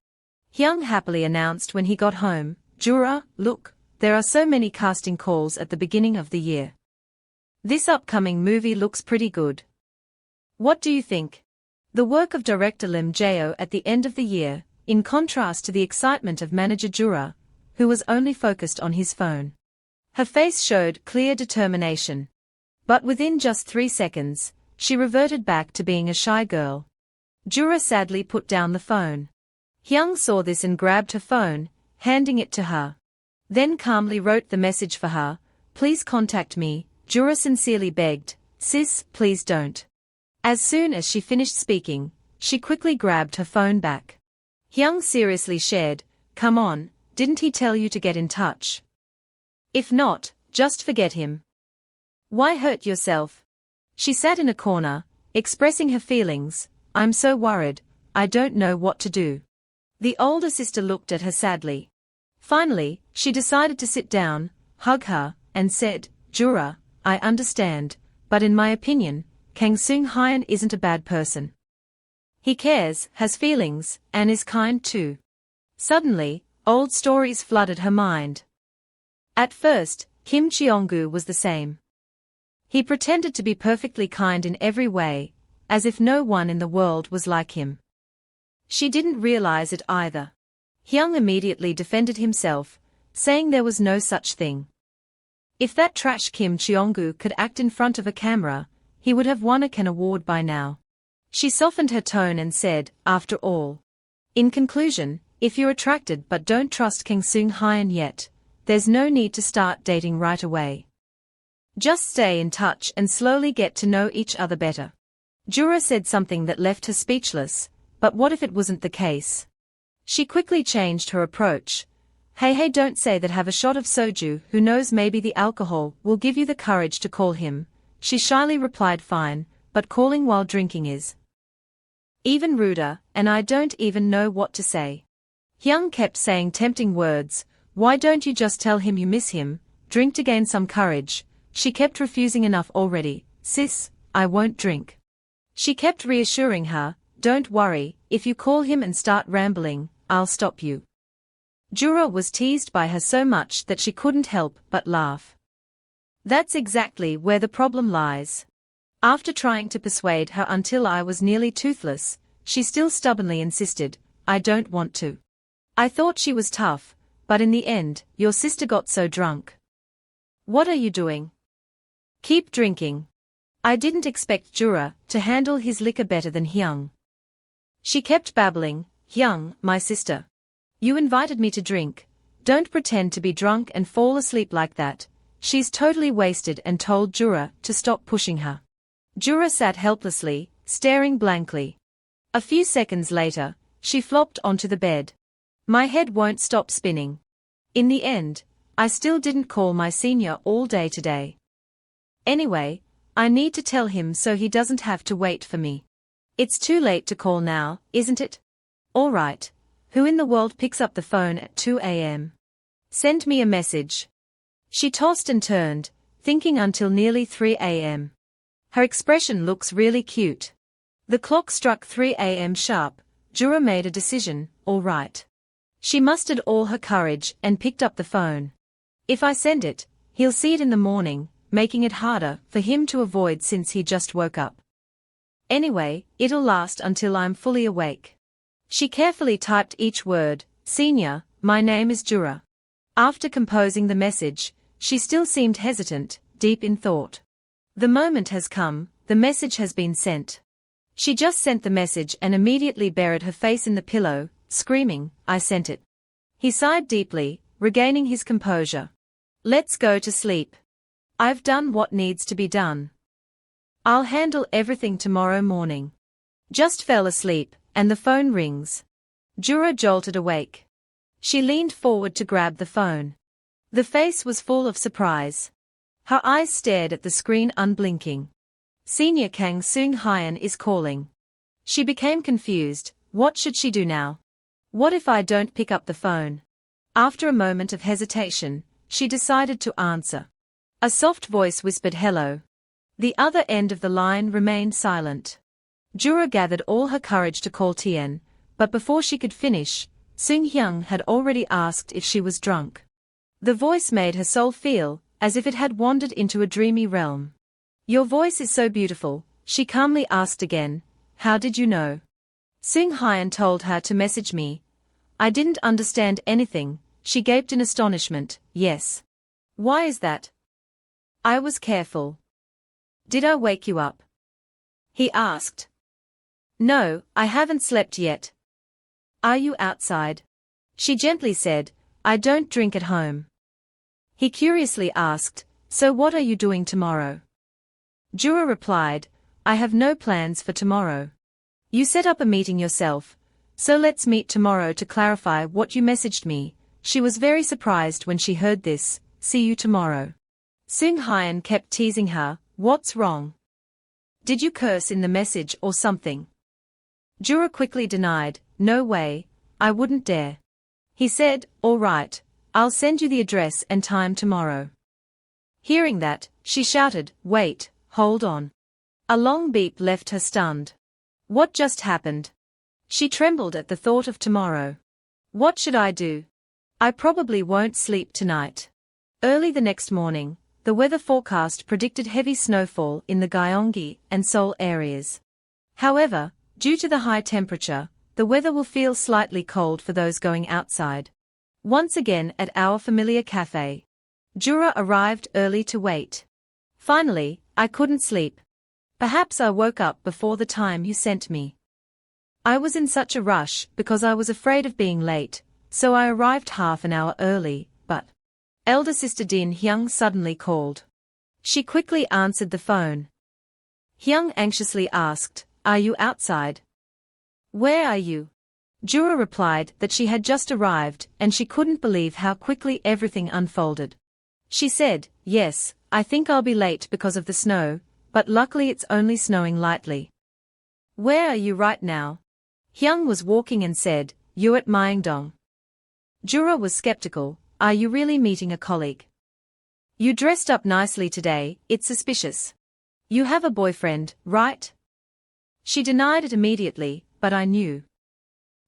Hyung happily announced when he got home, Jura, look, there are so many casting calls at the beginning of the year. This upcoming movie looks pretty good. What do you think? The work of director Lim Jae-ho at the end of the year, in contrast to the excitement of manager Jura, who was only focused on his phone. Her face showed clear determination. But within just 3 seconds, she reverted back to being a shy girl. Jura sadly put down the phone. Hyung saw this and grabbed her phone, handing it to her. Then calmly wrote the message for her, Please contact me, Jura sincerely begged, Sis, please don't. As soon as she finished speaking, she quickly grabbed her phone back. Hyung seriously shared, Come on, didn't he tell you to get in touch? If not, just forget him. Why hurt yourself? She sat in a corner, expressing her feelings, I'm so worried, I don't know what to do. The older sister looked at her sadly. Finally, she decided to sit down, hug her, and said, Jura, I understand, but in my opinion, Kang Seung Hyun isn't a bad person. He cares, has feelings, and is kind too. Suddenly, old stories flooded her mind. At first, Kim Cheong-gu was the same. He pretended to be perfectly kind in every way, as if no one in the world was like him. She didn't realize it either. Hyung immediately defended himself, saying there was no such thing. If that trash Kim Cheong-gu could act in front of a camera, he would have won a Ken Award by now. She softened her tone and said, after all. In conclusion, if you're attracted but don't trust Kang Seung-hyun yet, there's no need to start dating right away. Just stay in touch and slowly get to know each other better. Jura said something that left her speechless, but what if it wasn't the case? She quickly changed her approach. Hey, don't say that, have a shot of soju, who knows, maybe the alcohol will give you the courage to call him. She shyly replied, fine, but calling while drinking is even ruder, and I don't even know what to say. Hyung kept saying tempting words, why don't you just tell him you miss him, drink to gain some courage. She kept refusing, enough already, sis, I won't drink. She kept reassuring her, don't worry, if you call him and start rambling, I'll stop you. Jura was teased by her so much that she couldn't help but laugh. That's exactly where the problem lies. After trying to persuade her until I was nearly toothless, she still stubbornly insisted, I don't want to. I thought she was tough, but in the end, your sister got so drunk. What are you doing? Keep drinking. I didn't expect Jura to handle his liquor better than Hyung. She kept babbling, Hyung, my sister. You invited me to drink. Don't pretend to be drunk and fall asleep like that. She's totally wasted, and told Jura to stop pushing her. Jura sat helplessly, staring blankly. A few seconds later, she flopped onto the bed. My head won't stop spinning. In the end, I still didn't call my senior all day today. Anyway, I need to tell him so he doesn't have to wait for me. It's too late to call now, isn't it? All right. Who in the world picks up the phone at 2 a.m.? Send me a message. She tossed and turned, thinking until nearly 3 a.m. Her expression looks really cute. The clock struck 3 a.m. sharp. Jura made a decision, all right. She mustered all her courage and picked up the phone. If I send it, he'll see it in the morning, making it harder for him to avoid since he just woke up. Anyway, it'll last until I'm fully awake. She carefully typed each word, Senior, my name is Jura. After composing the message, she still seemed hesitant, deep in thought. The moment has come, the message has been sent. She just sent the message and immediately buried her face in the pillow, screaming, I sent it. He sighed deeply, regaining his composure. Let's go to sleep. I've done what needs to be done. I'll handle everything tomorrow morning. Just fell asleep, and the phone rings. Jura jolted awake. She leaned forward to grab the phone. The face was full of surprise. Her eyes stared at the screen unblinking. Senior Kang Seung-hyun is calling. She became confused. What should she do now? What if I don't pick up the phone? After a moment of hesitation, she decided to answer. A soft voice whispered hello. The other end of the line remained silent. Jura gathered all her courage to call Tien, but before she could finish, Seung-hyun had already asked if she was drunk. The voice made her soul feel as if it had wandered into a dreamy realm. Your voice is so beautiful, she calmly asked again. How did you know? Seung-hyun told her to message me. I didn't understand anything, she gaped in astonishment. Yes. Why is that? I was careful. Did I wake you up? He asked. No, I haven't slept yet. Are you outside? She gently said, I don't drink at home. He curiously asked, so what are you doing tomorrow? Jura replied, I have no plans for tomorrow. You set up a meeting yourself, so let's meet tomorrow to clarify what you messaged me. She was very surprised when she heard this. See you tomorrow. Seung-hyun kept teasing her, what's wrong? Did you curse in the message or something? Jura quickly denied, no way, I wouldn't dare. He said, all right, I'll send you the address and time tomorrow. Hearing that, she shouted, wait, hold on. A long beep left her stunned. What just happened? She trembled at the thought of tomorrow. What should I do? I probably won't sleep tonight. Early the next morning, the weather forecast predicted heavy snowfall in the Gyeonggi and Seoul areas. However, due to the high temperature, the weather will feel slightly cold for those going outside. Once again at our familiar cafe. Jura arrived early to wait. Finally, I couldn't sleep. Perhaps I woke up before the time you sent me. I was in such a rush because I was afraid of being late, so I arrived half an hour early, but elder sister Din Hyung suddenly called. She quickly answered the phone. Hyung anxiously asked, "Are you outside?" "Where are you?" Jura replied that she had just arrived and she couldn't believe how quickly everything unfolded. She said, "Yes, I think I'll be late because of the snow, but luckily it's only snowing lightly." "Where are you right now?" Hyung was walking and said, "You're at Myeongdong." Jura was skeptical. "Are you really meeting a colleague? You dressed up nicely today, it's suspicious. You have a boyfriend, right?" She denied it immediately, but I knew.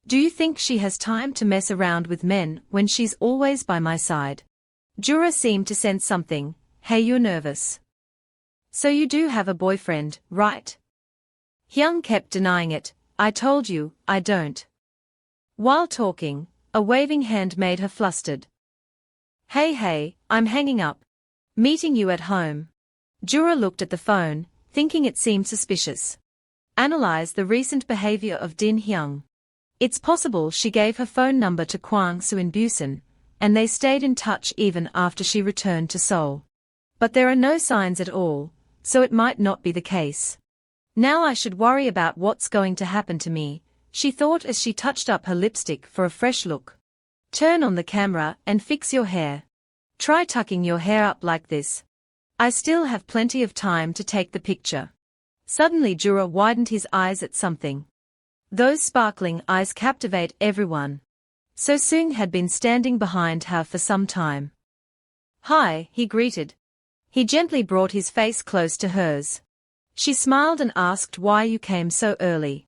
"Do you think she has time to mess around with men when she's always by my side?" Jura seemed to sense something. "Hey, you're nervous. So you do have a boyfriend, right?" Hyung kept denying it. "I told you, I don't." While talking, a waving hand made her flustered. Hey, I'm hanging up. Meeting you at home." Jura looked at the phone, thinking it seemed suspicious. Analyze the recent behavior of Din Hyung. It's possible she gave her phone number to Kwang Soo in Busan, and they stayed in touch even after she returned to Seoul. But there are no signs at all, so it might not be the case. Now I should worry about what's going to happen to me, she thought as she touched up her lipstick for a fresh look. Turn on the camera and fix your hair. Try tucking your hair up like this. I still have plenty of time to take the picture. Suddenly Jura widened his eyes at something. Those sparkling eyes captivate everyone. So Seung had been standing behind her for some time. "Hi," he greeted. He gently brought his face close to hers. She smiled and asked why you came so early.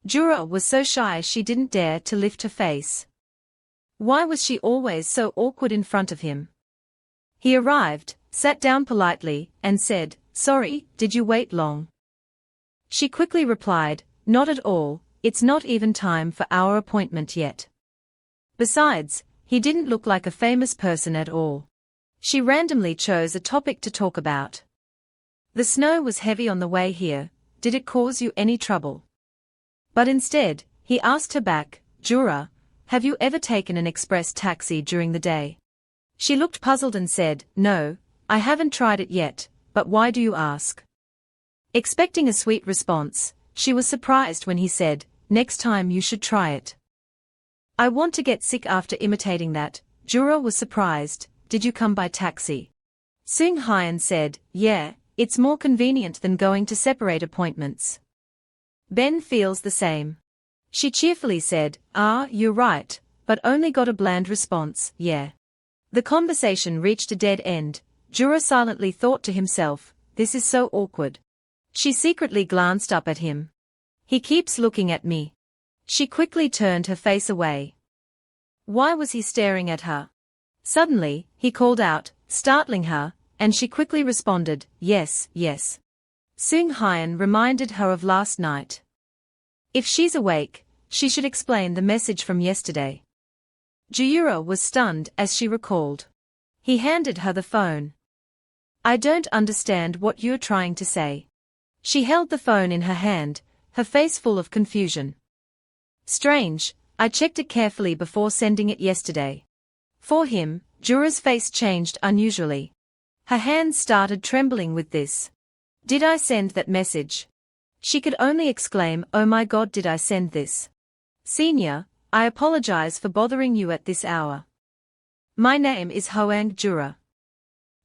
Jura was so shy she didn't dare to lift her face. Why was she always so awkward in front of him? He arrived, sat down politely, and said, "Sorry, did you wait long?" She quickly replied, "Not at all, it's not even time for our appointment yet." Besides, he didn't look like a famous person at all. She randomly chose a topic to talk about. The snow was heavy on the way here, did it cause you any trouble? But instead, he asked her back, "Jura, have you ever taken an express taxi during the day?" She looked puzzled and said, "No, I haven't tried it yet, but why do you ask?" Expecting a sweet response, she was surprised when he said, "Next time you should try it." "I want to get sick after imitating that." Jura was surprised. "Did you come by taxi?" Seung Hyun said, "Yeah, it's more convenient than going to separate appointments." Ben feels the same. She cheerfully said, "Ah, you're right, but only got a bland response, yeah." The conversation reached a dead end. Jura silently thought to himself, "This is so awkward." She secretly glanced up at him. "He keeps looking at me." She quickly turned her face away. Why was he staring at her? Suddenly, he called out, startling her, and she quickly responded, "Yes, yes." Seung Hyun reminded her of last night. If she's awake, she should explain the message from yesterday. Jura was stunned as she recalled. He handed her the phone. "I don't understand what you're trying to say." She held the phone in her hand, her face full of confusion. "Strange, I checked it carefully before sending it yesterday." For him, Jura's face changed unusually. Her hands started trembling with this. "Did I send that message?" She could only exclaim, "Oh my God, did I send this? Senior, I apologize for bothering you at this hour. My name is Hoang Jura.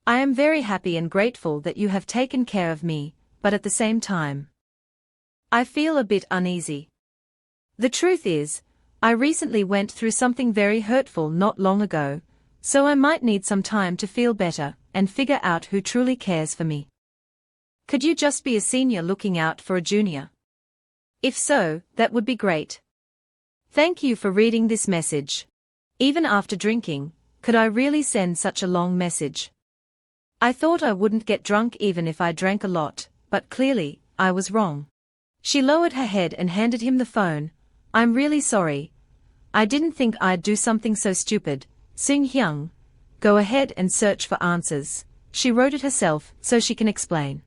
I am very happy and grateful that you have taken care of me, but at the same time, I feel a bit uneasy. The truth is, I recently went through something very hurtful not long ago, so I might need some time to feel better and figure out who truly cares for me. Could you just be a senior looking out for a junior? If so, that would be great. Thank you for reading this message. Even after drinking, could I really send such a long message? I thought I wouldn't get drunk even if I drank a lot, but clearly, I was wrong. She lowered her head and handed him the phone. I'm really sorry. I didn't think I'd do something so stupid. Seung-hyun, go ahead and search for answers. She wrote it herself so she can explain.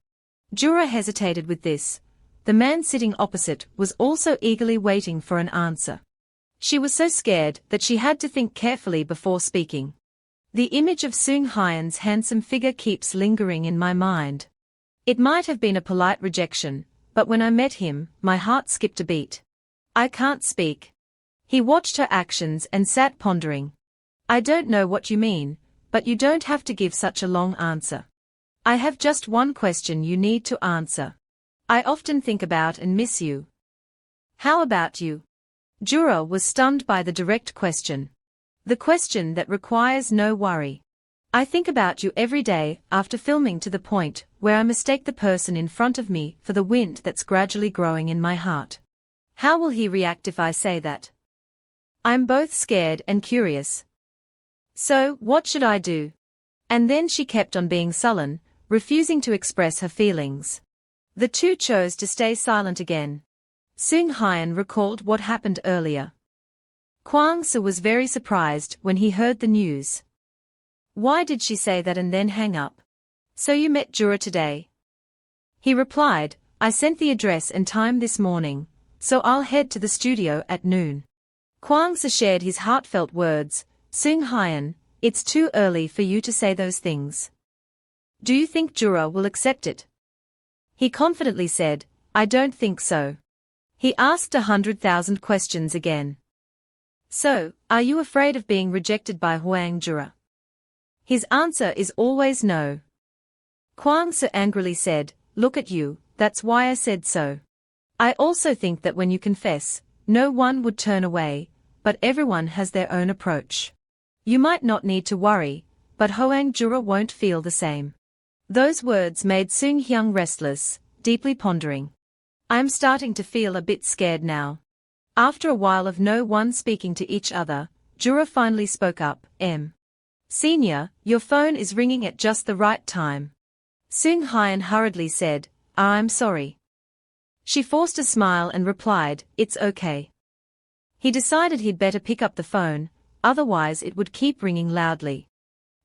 Jura hesitated with this. The man sitting opposite was also eagerly waiting for an answer. She was so scared that she had to think carefully before speaking. The image of Seung-hyun's handsome figure keeps lingering in my mind. It might have been a polite rejection, but when I met him, my heart skipped a beat. I can't speak. He watched her actions and sat pondering. I don't know what you mean, but you don't have to give such a long answer. I have just one question you need to answer. I often think about and miss you. How about you? Jura was stunned by the direct question. The question that requires no worry. I think about you every day after filming to the point where I mistake the person in front of me for the wind that's gradually growing in my heart. How will he react if I say that? I'm both scared and curious. So, what should I do? And then she kept on being sullen, refusing to express her feelings. The two chose to stay silent again. Seung-hyun recalled what happened earlier. Kwang-soo was very surprised when he heard the news. Why did she say that and then hang up? So you met Jura today? He replied, I sent the address and time this morning, so I'll head to the studio at noon. Kwang-soo shared his heartfelt words. Seung-hyun, it's too early for you to say those things. Do you think Jura will accept it? He confidently said, I don't think so. He asked 100,000 questions again. So, are you afraid of being rejected by Hwang Jura? His answer is always no. Kwang-soo angrily said, look at you, that's why I said so. I also think that when you confess, no one would turn away, but everyone has their own approach. You might not need to worry, but Hwang Jura won't feel the same. Those words made Seung-hyun restless, deeply pondering. I'm starting to feel a bit scared now. After a while of no one speaking to each other, Jura finally spoke up, Senior, your phone is ringing at just the right time. Seung-hyun hurriedly said, I'm sorry. She forced a smile and replied, it's okay. He decided he'd better pick up the phone, otherwise it would keep ringing loudly.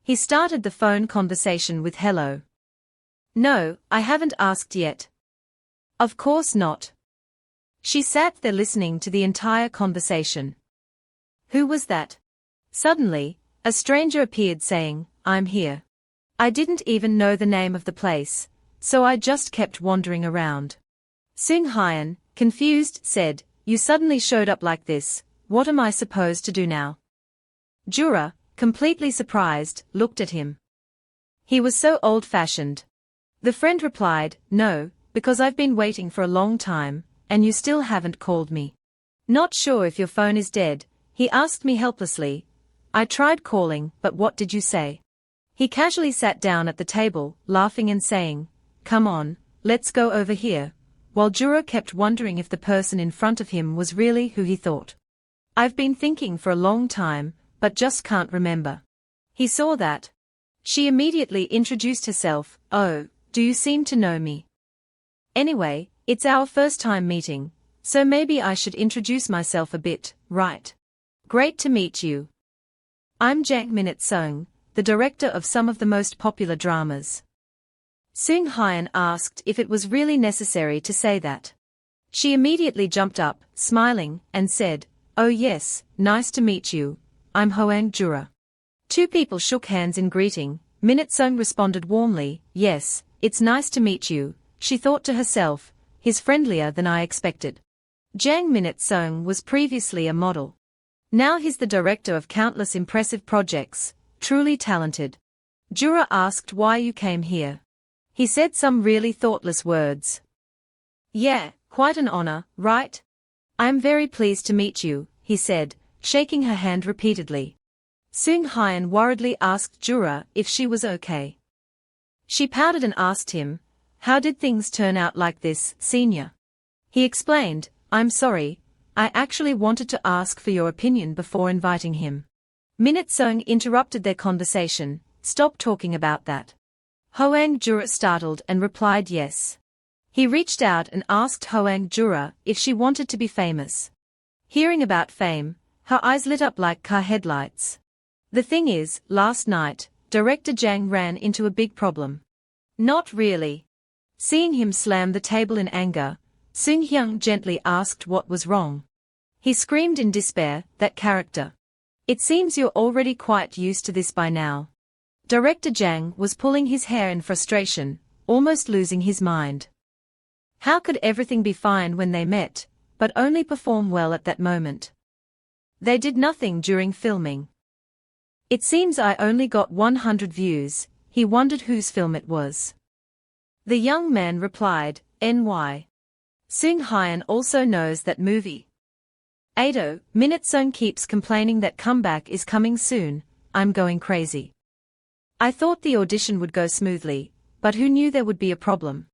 He started the phone conversation with hello. No, I haven't asked yet. Of course not. She sat there listening to the entire conversation. Who was that? Suddenly, a stranger appeared saying, I'm here. I didn't even know the name of the place, so I just kept wandering around. Seung-hyun, confused, said, you suddenly showed up like this, what am I supposed to do now? Jura, completely surprised, looked at him. He was so old-fashioned. The friend replied, no, because I've been waiting for a long time, and you still haven't called me. Not sure if your phone is dead, he asked me helplessly. I tried calling, but what did you say? He casually sat down at the table, laughing and saying, come on, let's go over here, while Jura kept wondering if the person in front of him was really who he thought. I've been thinking for a long time, but just can't remember. He saw that. She immediately introduced herself, oh, do you seem to know me? Anyway, it's our first time meeting, so maybe I should introduce myself a bit, right? Great to meet you. I'm Jang Min-sung, the director of some of the most popular dramas. Seung-hyun asked if it was really necessary to say that. She immediately jumped up, smiling, and said, oh yes, nice to meet you, I'm Hwang Jura. Two people shook hands in greeting. Min-sung responded warmly, yes, it's nice to meet you. She thought to herself, he's friendlier than I expected. Jang Min-sung was previously a model. Now he's the director of countless impressive projects, truly talented. Jura asked why you came here. He said some really thoughtless words. Yeah, quite an honor, right? I'm very pleased to meet you, he said, shaking her hand repeatedly. Seung-hyun worriedly asked Jura if she was okay. She pouted and asked him, how did things turn out like this, senior? He explained, I'm sorry, I actually wanted to ask for your opinion before inviting him. Minute Sung interrupted their conversation. Stop talking about that. Hoang Jura startled and replied yes. He reached out and asked Hoang Jura if she wanted to be famous. Hearing about fame, her eyes lit up like car headlights. The thing is, last night, director Jang ran into a big problem. Not really. Seeing him slam the table in anger, Seung Hyung gently asked what was wrong. He screamed in despair, that character. It seems you're already quite used to this by now. Director Jang was pulling his hair in frustration, almost losing his mind. How could everything be fine when they met, but only perform well at that moment? They did nothing during filming. It seems I only got 100 views, he wondered whose film it was. The young man replied, NY. Seung Hyun also knows that movie. Ado, Minute Sung keeps complaining that comeback is coming soon, I'm going crazy. I thought the audition would go smoothly, but who knew there would be a problem?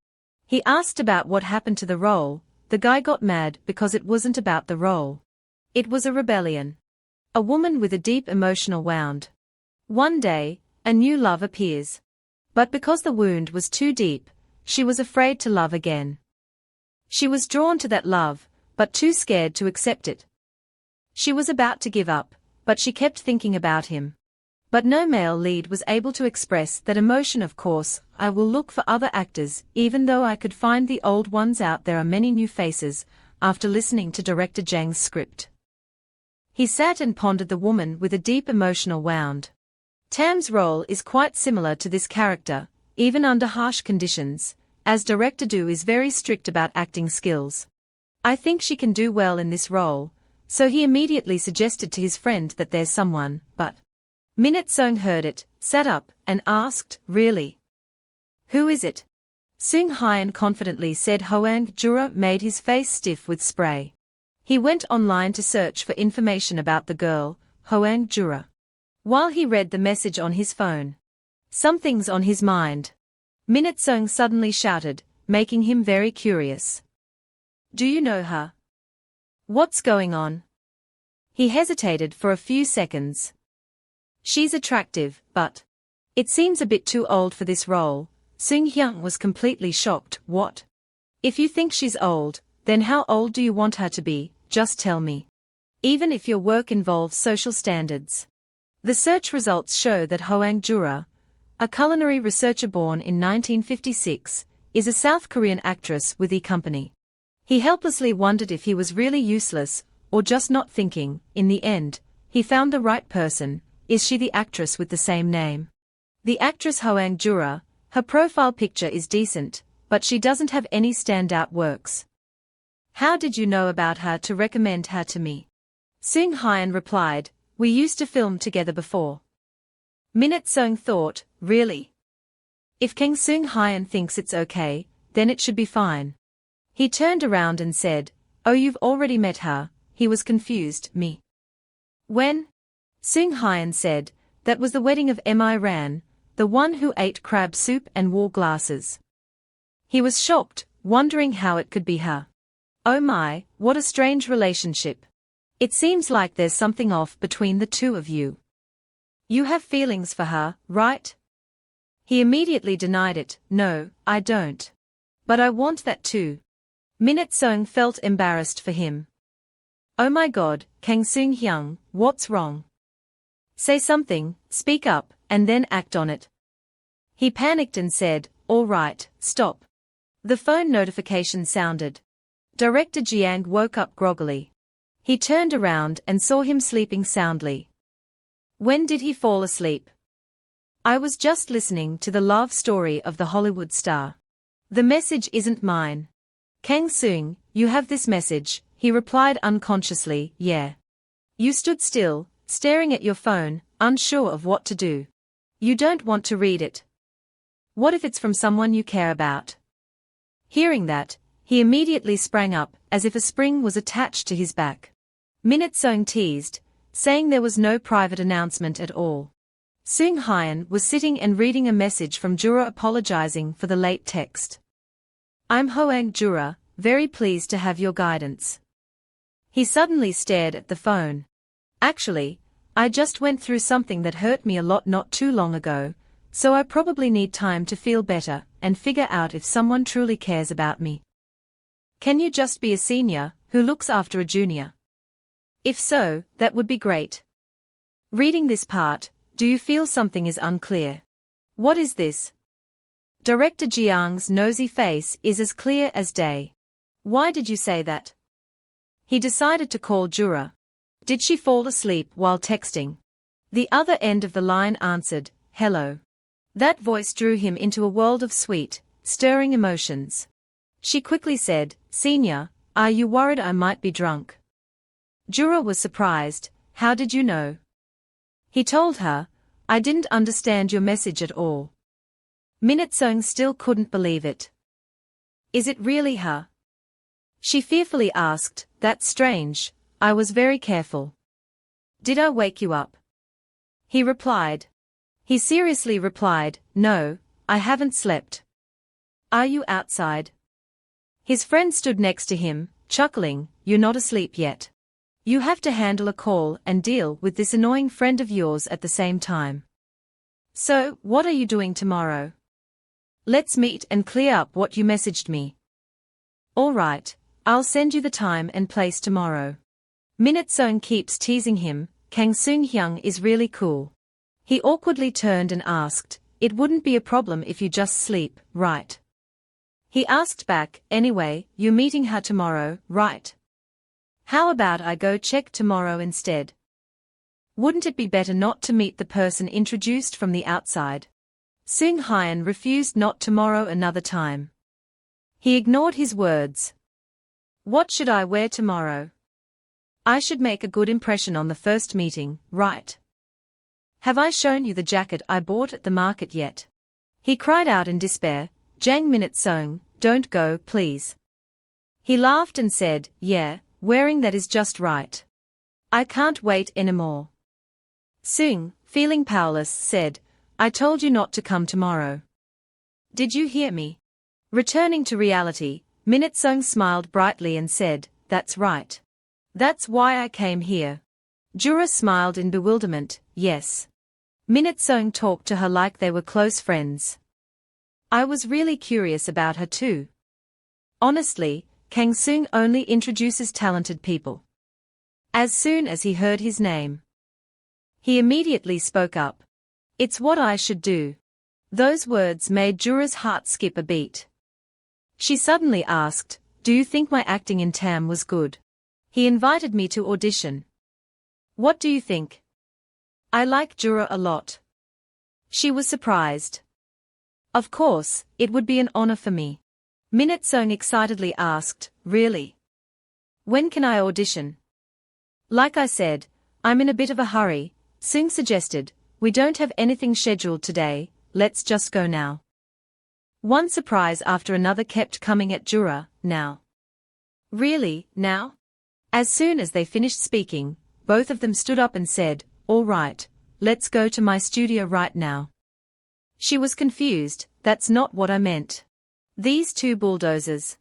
He asked about what happened to the role. The guy got mad because it wasn't about the role. It was a rebellion. A woman with a deep emotional wound. One day, a new love appears. But because the wound was too deep, she was afraid to love again. She was drawn to that love, but too scared to accept it. She was about to give up, but she kept thinking about him. But no male lead was able to express that emotion. Of course, I will look for other actors, even though I could find the old ones out. There are many new faces, after listening to director Jang's script. He sat and pondered the woman with a deep emotional wound. Tam's role is quite similar to this character, even under harsh conditions, as director Do is very strict about acting skills. I think she can do well in this role, so he immediately suggested to his friend that there's someone, but Minute Sung heard it, sat up, and asked, really? Who is it? Seung Hyun confidently said. Hoang Jura made his face stiff with spray. He went online to search for information about the girl, Hoang Jura. While he read the message on his phone, something's on his mind. Minute Sung suddenly shouted, making him very curious. Do you know her? What's going on? He hesitated for a few seconds. She's attractive, but it seems a bit too old for this role. Seung Hyung was completely shocked. What? If you think she's old, then how old do you want her to be? Just tell me. Even if your work involves social standards. The search results show that Hoang Jura, a culinary researcher born in 1956, is a South Korean actress with E! Company. He helplessly wondered if he was really useless, or just not thinking. In the end, he found the right person. Is she the actress with the same name? The actress Hoang Jura, her profile picture is decent, but she doesn't have any standout works. How did you know about her to recommend her to me? Seung Hyun replied, we used to film together before. Minute Sung thought, really? If Kang Seung Hyun thinks it's okay, then it should be fine. He turned around and said, oh, you've already met her. He was confused. Me? When? Seung Hyun said, that was the wedding of Mi Ran, the one who ate crab soup and wore glasses. He was shocked, wondering how it could be her. Oh my, what a strange relationship. It seems like there's something off between the two of you. You have feelings for her, right? He immediately denied it. No, I don't. But I want that too. Minute Sung felt embarrassed for him. Oh my god, Kang Seung Hyung, what's wrong? Say something, speak up, and then act on it. He panicked and said, all right, stop. The phone notification sounded. Director Jiang woke up groggily. He turned around and saw him sleeping soundly. When did he fall asleep? I was just listening to the love story of the Hollywood star. The message isn't mine. Kang Seung, you have this message, he replied unconsciously. Yeah. You stood still, staring at your phone, unsure of what to do. You don't want to read it. What if it's from someone you care about? Hearing that, he immediately sprang up, as if a spring was attached to his back. Minute Sung teased, saying there was no private announcement at all. Seung Hyun was sitting and reading a message from Jura apologizing for the late text. I'm Hoang Jura, very pleased to have your guidance. He suddenly stared at the phone. Actually, I just went through something that hurt me a lot not too long ago, so I probably need time to feel better and figure out if someone truly cares about me. Can you just be a senior who looks after a junior? If so, that would be great. Reading this part, do you feel something is unclear? What is this? Director Jiang's nosy face is as clear as day. Why did you say that? He decided to call Jura. Did she fall asleep while texting? The other end of the line answered, hello. That voice drew him into a world of sweet, stirring emotions. She quickly said, Senior, are you worried I might be drunk? Jura was surprised. How did you know? He told her, I didn't understand your message at all. Minute-sung still couldn't believe it. Is it really her? She fearfully asked, that's strange, I was very careful. Did I wake you up? He replied. He seriously replied, no, I haven't slept. Are you outside? His friend stood next to him, chuckling, you're not asleep yet. You have to handle a call and deal with this annoying friend of yours at the same time. So, what are you doing tomorrow? Let's meet and clear up what you messaged me. All right, I'll send you the time and place tomorrow. Minute-sung keeps teasing him, Kang Seung-hyung is really cool. He awkwardly turned and asked, it wouldn't be a problem if you just sleep, right? He asked back, anyway, you're meeting her tomorrow, right? How about I go check tomorrow instead? Wouldn't it be better not to meet the person introduced from the outside? Seung-hyun refused not tomorrow another time. He ignored his words. What should I wear tomorrow? I should make a good impression on the first meeting, right? Have I shown you the jacket I bought at the market yet? He cried out in despair, Jang Minute-sung, don't go, please. He laughed and said, yeah, wearing that is just right. I can't wait anymore. Seung, feeling powerless, said, I told you not to come tomorrow. Did you hear me? Returning to reality, Minute-sung smiled brightly and said, that's right. That's why I came here. Jura smiled in bewilderment, yes. Minute-sung talked to her like they were close friends. I was really curious about her too. Honestly, Kang Seung only introduces talented people. As soon as he heard his name, he immediately spoke up. It's what I should do. Those words made Jura's heart skip a beat. She suddenly asked, do you think my acting in Tam was good? He invited me to audition. What do you think? I like Jura a lot. She was surprised. Of course, it would be an honor for me. Minute-sung excitedly asked, really? When can I audition? Like I said, I'm in a bit of a hurry, Seung suggested, we don't have anything scheduled today, let's just go now. One surprise after another kept coming at Jura, now. Really, now? As soon as they finished speaking, both of them stood up and said, all right, let's go to my studio right now. She was confused, that's not what I meant. These two bulldozers.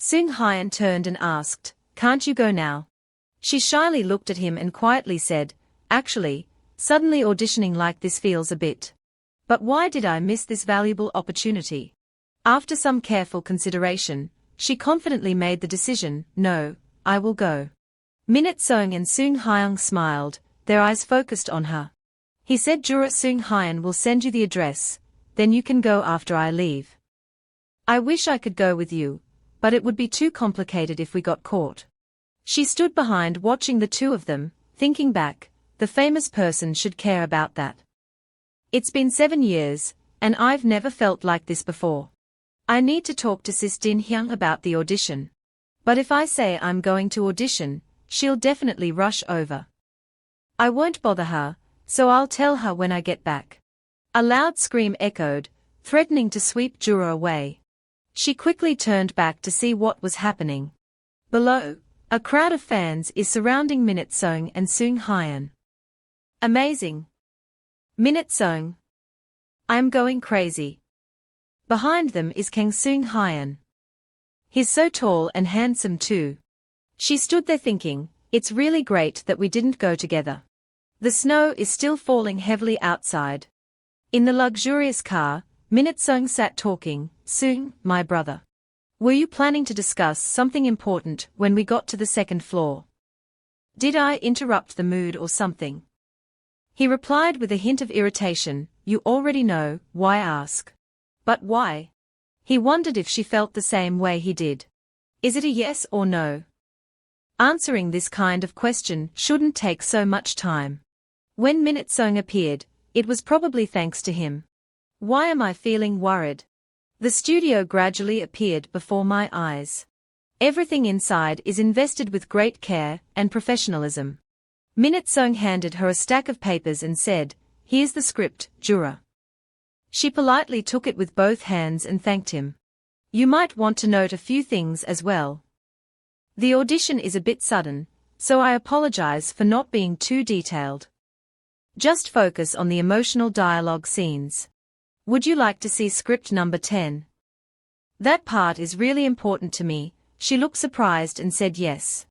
Seung-hyun turned and asked, can't you go now? She shyly looked at him and quietly said, actually, suddenly auditioning like this feels a bit. But why did I miss this valuable opportunity? After some careful consideration, she confidently made the decision, no, I will go. Minute-sung and Seung-hyun smiled, their eyes focused on her. He said Jura Seung-hyun will send you the address, then you can go after I leave. I wish I could go with you, but it would be too complicated if we got caught. She stood behind watching the two of them, thinking back, the famous person should care about that. It's been 7 years, and I've never felt like this before. I need to talk to Sis Din-hyung about the audition. But if I say I'm going to audition, she'll definitely rush over. I won't bother her, so I'll tell her when I get back. A loud scream echoed, threatening to sweep Jura away. She quickly turned back to see what was happening. Below, a crowd of fans is surrounding Minute-sung and Seung-hyun. Amazing. Minute-sung. I'm going crazy. Behind them is Kang Seung-hyun. He's so tall and handsome too. She stood there thinking, it's really great that we didn't go together. The snow is still falling heavily outside. In the luxurious car, Minute Sung sat talking. Sung, my brother. Were you planning to discuss something important when we got to the second floor? Did I interrupt the mood or something? He replied with a hint of irritation. You already know, why ask? But why? He wondered if she felt the same way he did. Is it a yes or no? Answering this kind of question shouldn't take so much time. When Minute Sung appeared, it was probably thanks to him. Why am I feeling worried? The studio gradually appeared before my eyes. Everything inside is invested with great care and professionalism. Minute Sung handed her a stack of papers and said, Here's the script, Jura. She politely took it with both hands and thanked him. You might want to note a few things as well. The audition is a bit sudden, so I apologize for not being too detailed. Just focus on the emotional dialogue scenes. Would you like to see script number 10? That part is really important to me. She looked surprised and said yes.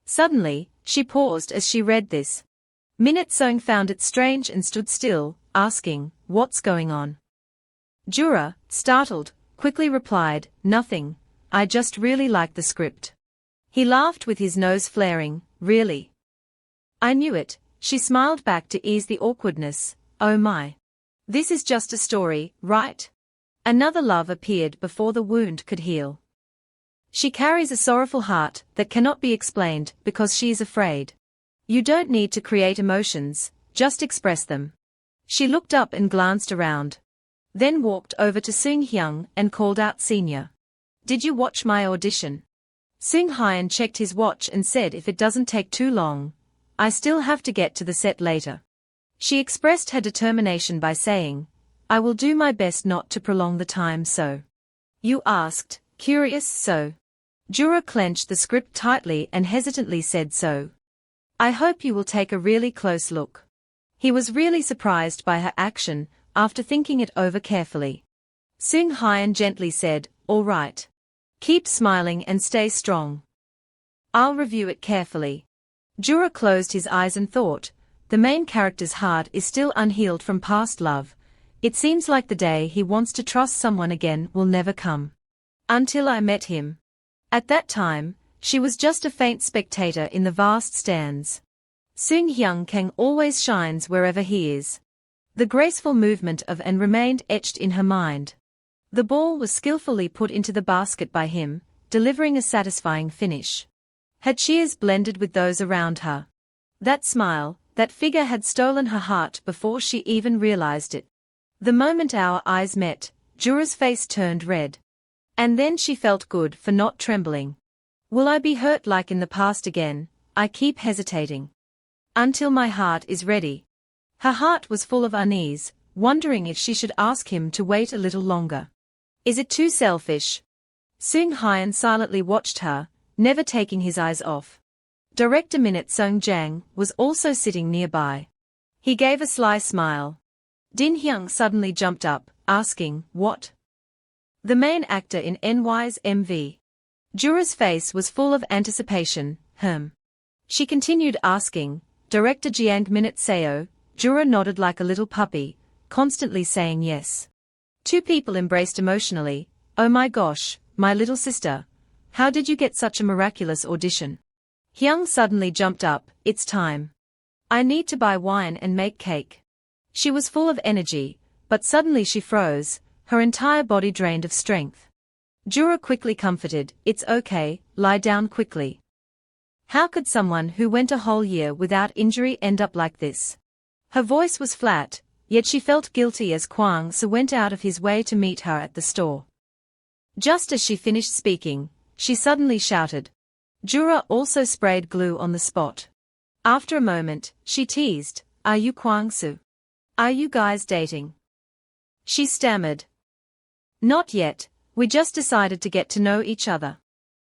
Suddenly, she paused as she read this. Minute Sung found it strange and stood still, asking, What's going on? Jura, startled, quickly replied, Nothing, I just really like the script. He laughed with his nose flaring, Really? I knew it, she smiled back to ease the awkwardness. Oh my. This is just a story, right? Another love appeared before the wound could heal. She carries a sorrowful heart that cannot be explained because she is afraid. You don't need to create emotions, just express them. She looked up and glanced around. Then walked over to Sung Hyun and called out Senior. Did you watch my audition? Sung Hyun checked his watch and said if it doesn't take too long, I still have to get to the set later. She expressed her determination by saying, I will do my best not to prolong the time so. You asked, curious so. Jura clenched the script tightly and hesitantly said so. I hope you will take a really close look. He was really surprised by her action, after thinking it over carefully. Sung Hyun gently said, All right. Keep smiling and stay strong. I'll review it carefully. Jura closed his eyes and thought, the main character's heart is still unhealed from past love. It seems like the day he wants to trust someone again will never come. Until I met him. At that time, she was just a faint spectator in the vast stands. Sung Hyun Kang always shines wherever he is. The graceful movement of and remained etched in her mind. The ball was skillfully put into the basket by him, delivering a satisfying finish. Her cheers blended with those around her. That smile, that figure had stolen her heart before she even realized it. The moment our eyes met, Jura's face turned red. And then she felt good for not trembling. Will I be hurt like in the past again? I keep hesitating. Until my heart is ready. Her heart was full of unease, wondering if she should ask him to wait a little longer. Is it too selfish? Sung Hyun silently watched her, never taking his eyes off. Director Minute Sung Jang was also sitting nearby. He gave a sly smile. Din Hyung suddenly jumped up, asking, What? The main actor in NY's MV. Jura's face was full of anticipation. She continued asking, Director Jiang Minute Seo. Jura nodded like a little puppy, constantly saying yes. Two people embraced emotionally. Oh my gosh, my little sister. How did you get such a miraculous audition? Hyung suddenly jumped up, it's time. I need to buy wine and make cake. She was full of energy, but suddenly she froze, her entire body drained of strength. Jura quickly comforted, it's okay, lie down quickly. How could someone who went a whole year without injury end up like this? Her voice was flat, yet she felt guilty as Kwang Soo went out of his way to meet her at the store. Just as she finished speaking, she suddenly shouted. Jura also sprayed glue on the spot. After a moment, she teased, Are you Kwang Soo? Are you guys dating? She stammered. Not yet, we just decided to get to know each other.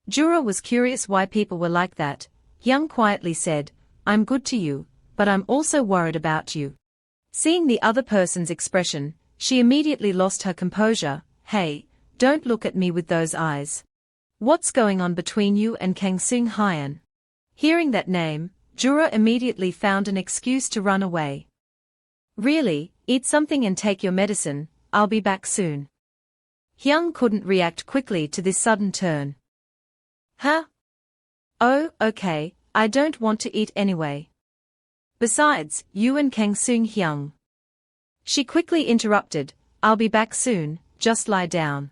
Jura was curious why people were like that. Hyung quietly said, I'm good to you, but I'm also worried about you. Seeing the other person's expression, she immediately lost her composure. Hey, don't look at me with those eyes. What's going on between you and Kang Sung Hyun? Hearing that name, Jura immediately found an excuse to run away. Really, eat something and take your medicine, I'll be back soon. Hyung couldn't react quickly to this sudden turn. Huh? Oh, okay, I don't want to eat anyway. Besides, you and Kang Seung Hyung. She quickly interrupted, I'll be back soon, just lie down.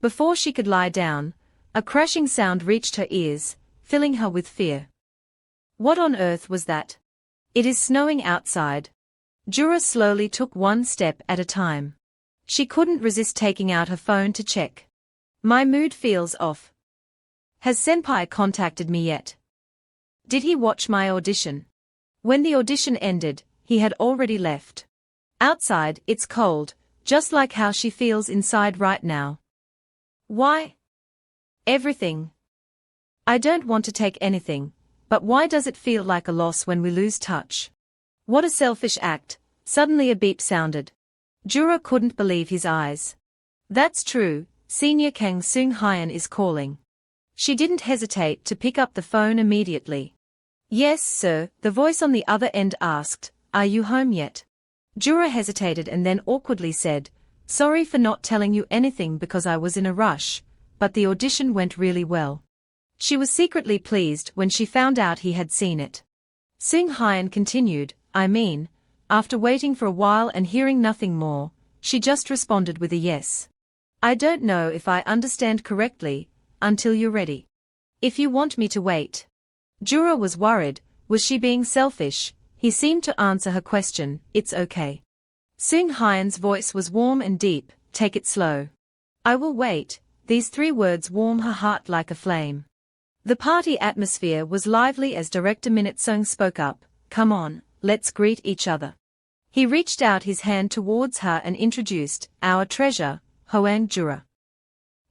Before she could lie down, a crashing sound reached her ears, filling her with fear. What on earth was that? It is snowing outside. Jura slowly took one step at a time. She couldn't resist taking out her phone to check. My mood feels off. Has Senpai contacted me yet? Did he watch my audition? When the audition ended, he had already left. Outside, it's cold, just like how she feels inside right now. Why? Everything. I don't want to take anything, but why does it feel like a loss when we lose touch? What a selfish act. Suddenly a beep sounded. Jura couldn't believe his eyes. That's true, Senior Kang Seung Hyun is calling. She didn't hesitate to pick up the phone immediately. Yes, sir, the voice on the other end asked, are you home yet? Jura hesitated and then awkwardly said, sorry for not telling you anything because I was in a rush, but the audition went really well. She was secretly pleased when she found out he had seen it. Seung Hyun continued, I mean, after waiting for a while and hearing nothing more, she just responded with a yes. I don't know if I understand correctly, until you're ready. If you want me to wait. Jura was worried, was she being selfish? He seemed to answer her question, it's okay. Seung Hyun's voice was warm and deep, take it slow. I will wait, these 3 words warm her heart like a flame. The party atmosphere was lively as director Minute Sung spoke up, come on, let's greet each other. He reached out his hand towards her and introduced, our treasure, Hoang Jura.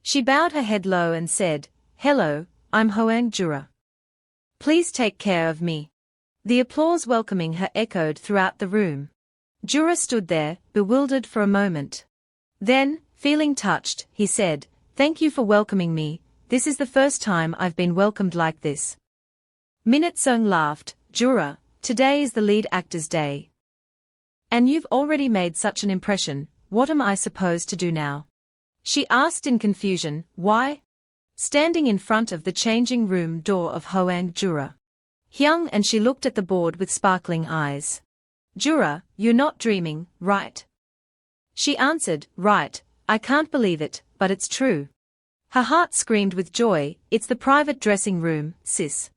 She bowed her head low and said, hello, I'm Hoang Jura. Please take care of me. The applause welcoming her echoed throughout the room. Jura stood there, bewildered for a moment. Then, feeling touched, he said, thank you for welcoming me, this is the first time I've been welcomed like this. Minute Sung laughed, Jura, today is the lead actor's day. And you've already made such an impression, what am I supposed to do now? She asked in confusion, why? Standing in front of the changing room door of Hoang Jura. Hyung and she looked at the board with sparkling eyes. Jura, you're not dreaming, right? She answered, right, I can't believe it, but it's true. Her heart screamed with joy, it's the private dressing room, sis.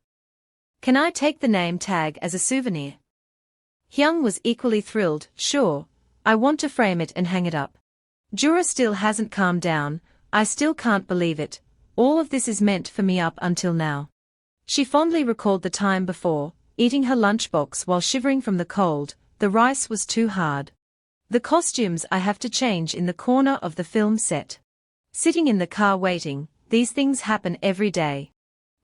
Can I take the name tag as a souvenir? Hyung was equally thrilled, sure, I want to frame it and hang it up. Jura still hasn't calmed down, I still can't believe it, all of this is meant for me up until now. She fondly recalled the time before, eating her lunchbox while shivering from the cold, the rice was too hard. The costumes I have to change in the corner of the film set. Sitting in the car waiting, these things happen every day.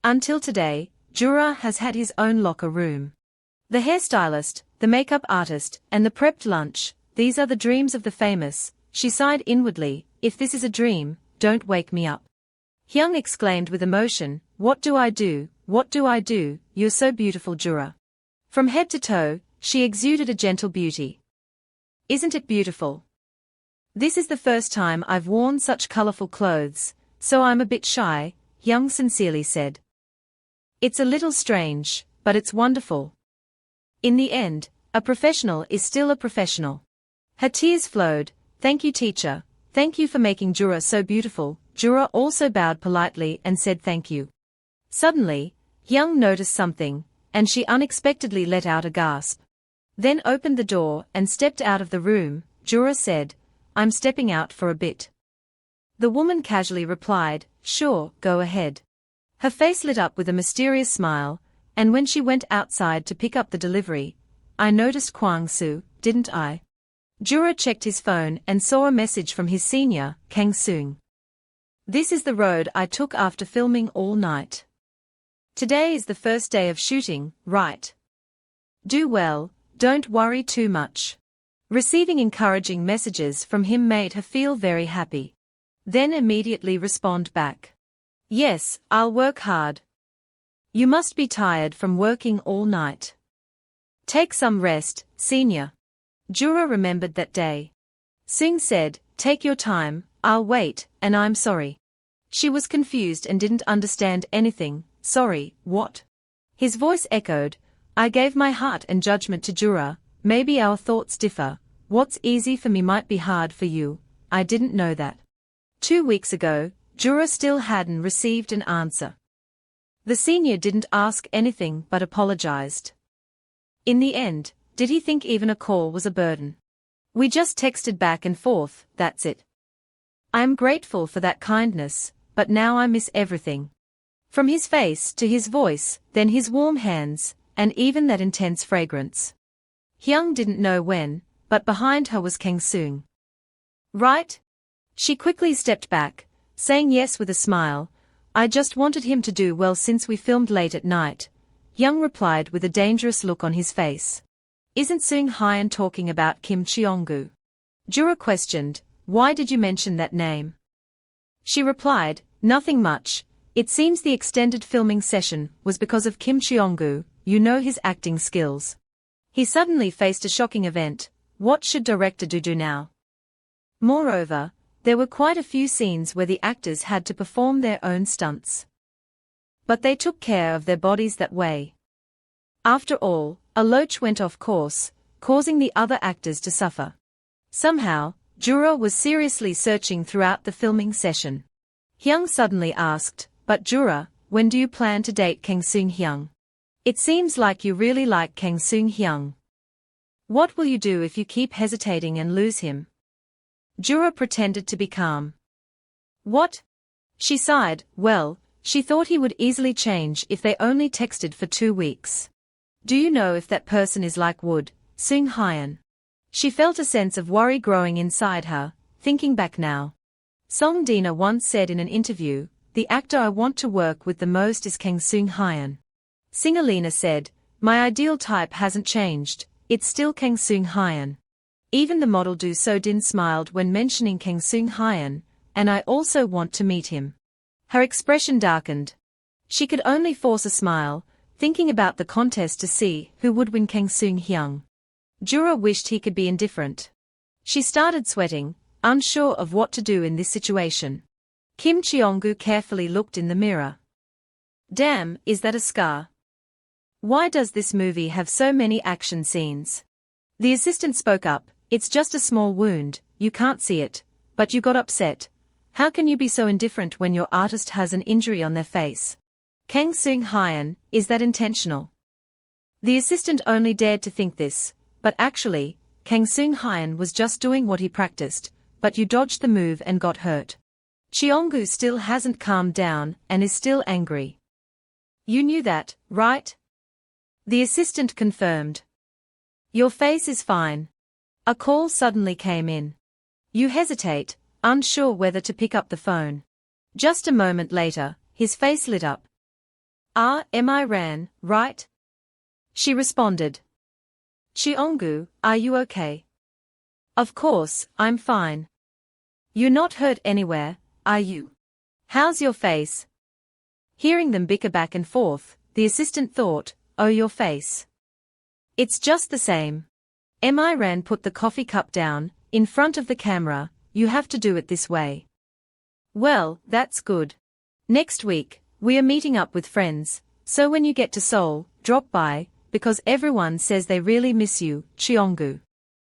Until today, Jura has had his own locker room. The hairstylist, the makeup artist, and the prepped lunch, these are the dreams of the famous, she sighed inwardly, if this is a dream, don't wake me up. Hyung exclaimed with emotion, what do I do, what do I do, you're so beautiful Jura. From head to toe, she exuded a gentle beauty. Isn't it beautiful? This is the first time I've worn such colorful clothes, so I'm a bit shy, Hyung sincerely said. It's a little strange, but it's wonderful. In the end, a professional is still a professional. Her tears flowed, thank you teacher, thank you for making Jura so beautiful. Jura also bowed politely and said thank you. Suddenly, Hyung noticed something, and she unexpectedly let out a gasp. Then opened the door and stepped out of the room. Jura said, I'm stepping out for a bit. The woman casually replied, sure, go ahead. Her face lit up with a mysterious smile, and when she went outside to pick up the delivery, I noticed Kwang-soo, didn't I? Jura checked his phone and saw a message from his senior, Kang Seung. This is the road I took after filming all night. Today is the first day of shooting, right? Do well, don't worry too much. Receiving encouraging messages from him made her feel very happy. Then immediately respond back. Yes, I'll work hard. You must be tired from working all night. Take some rest, senior. Jura remembered that day. Singh said, take your time, I'll wait, and I'm sorry. She was confused and didn't understand anything. Sorry, what? His voice echoed, I gave my heart and judgment to Jura, maybe our thoughts differ, what's easy for me might be hard for you, I didn't know that. 2 weeks ago, Jura still hadn't received an answer. The senior didn't ask anything but apologized. In the end, did he think even a call was a burden? We just texted back and forth, that's it. I am grateful for that kindness, but now I miss everything. From his face to his voice, then his warm hands, and even that intense fragrance. Hyung didn't know when, but behind her was Kang Seung. Right? She quickly stepped back, saying yes with a smile. I just wanted him to do well since we filmed late at night. Hyung replied with a dangerous look on his face. Isn't Seung Hyun talking about Kim Cheong-gu? Jura questioned, why did you mention that name? She replied, nothing much, it seems the extended filming session was because of Kim Cheong-gu, you know his acting skills. He suddenly faced a shocking event, what should director do now? Moreover, there were quite a few scenes where the actors had to perform their own stunts. But they took care of their bodies that way. After all, a loach went off course, causing the other actors to suffer. Somehow, Jura was seriously searching throughout the filming session. Hyung suddenly asked, but Jura, when do you plan to date Kang Seung Hyung? It seems like you really like Kang Seung Hyung. What will you do if you keep hesitating and lose him? Jura pretended to be calm. What? She sighed, well, she thought he would easily change if they only texted for 2 weeks. Do you know if that person is like Wood, Seung Hyun? She felt a sense of worry growing inside her, thinking back now. Song Dina once said in an interview, the actor I want to work with the most is Kang Seung Hyun. Singer Lena said, my ideal type hasn't changed, it's still Kang Seung Hyun. Even the model Do So Din smiled when mentioning Kang Seung Hyun, and I also want to meet him. Her expression darkened. She could only force a smile, thinking about the contest to see who would win Kang Seung Hyung. Jura wished he could be indifferent. She started sweating, unsure of what to do in this situation. Kim Cheong-gu carefully looked in the mirror. Damn, is that a scar? Why does this movie have so many action scenes? The assistant spoke up, it's just a small wound, you can't see it, but you got upset. How can you be so indifferent when your artist has an injury on their face? Kang Seung Hyun, is that intentional? The assistant only dared to think this, but actually, Kang Seung Hyun was just doing what he practiced, but you dodged the move and got hurt. Cheong-gu still hasn't calmed down and is still angry. You knew that, right? The assistant confirmed. Your face is fine. A call suddenly came in. You hesitate, unsure whether to pick up the phone. Just a moment later, his face lit up. Am I Ran, right? She responded. Cheong-gu, are you okay? Of course, I'm fine. You're not hurt anywhere, are you? How's your face? Hearing them bicker back and forth, the assistant thought, oh, your face. It's just the same. Ran put the coffee cup down, in front of the camera, you have to do it this way. Well, that's good. Next week, we are meeting up with friends, so when you get to Seoul, drop by, because everyone says they really miss you, Cheong-gu.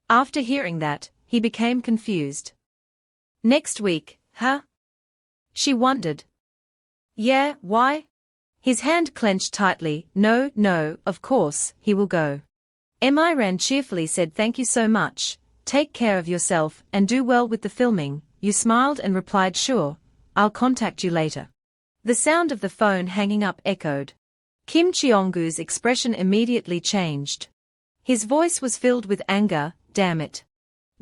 After hearing that, he became confused. Next week, huh? She wondered. Yeah, why? His hand clenched tightly, no, of course, he will go. Ran cheerfully said thank you so much, take care of yourself and do well with the filming. You smiled and replied sure, I'll contact you later. The sound of the phone hanging up echoed. Kim Cheong-gu's expression immediately changed. His voice was filled with anger, damn it.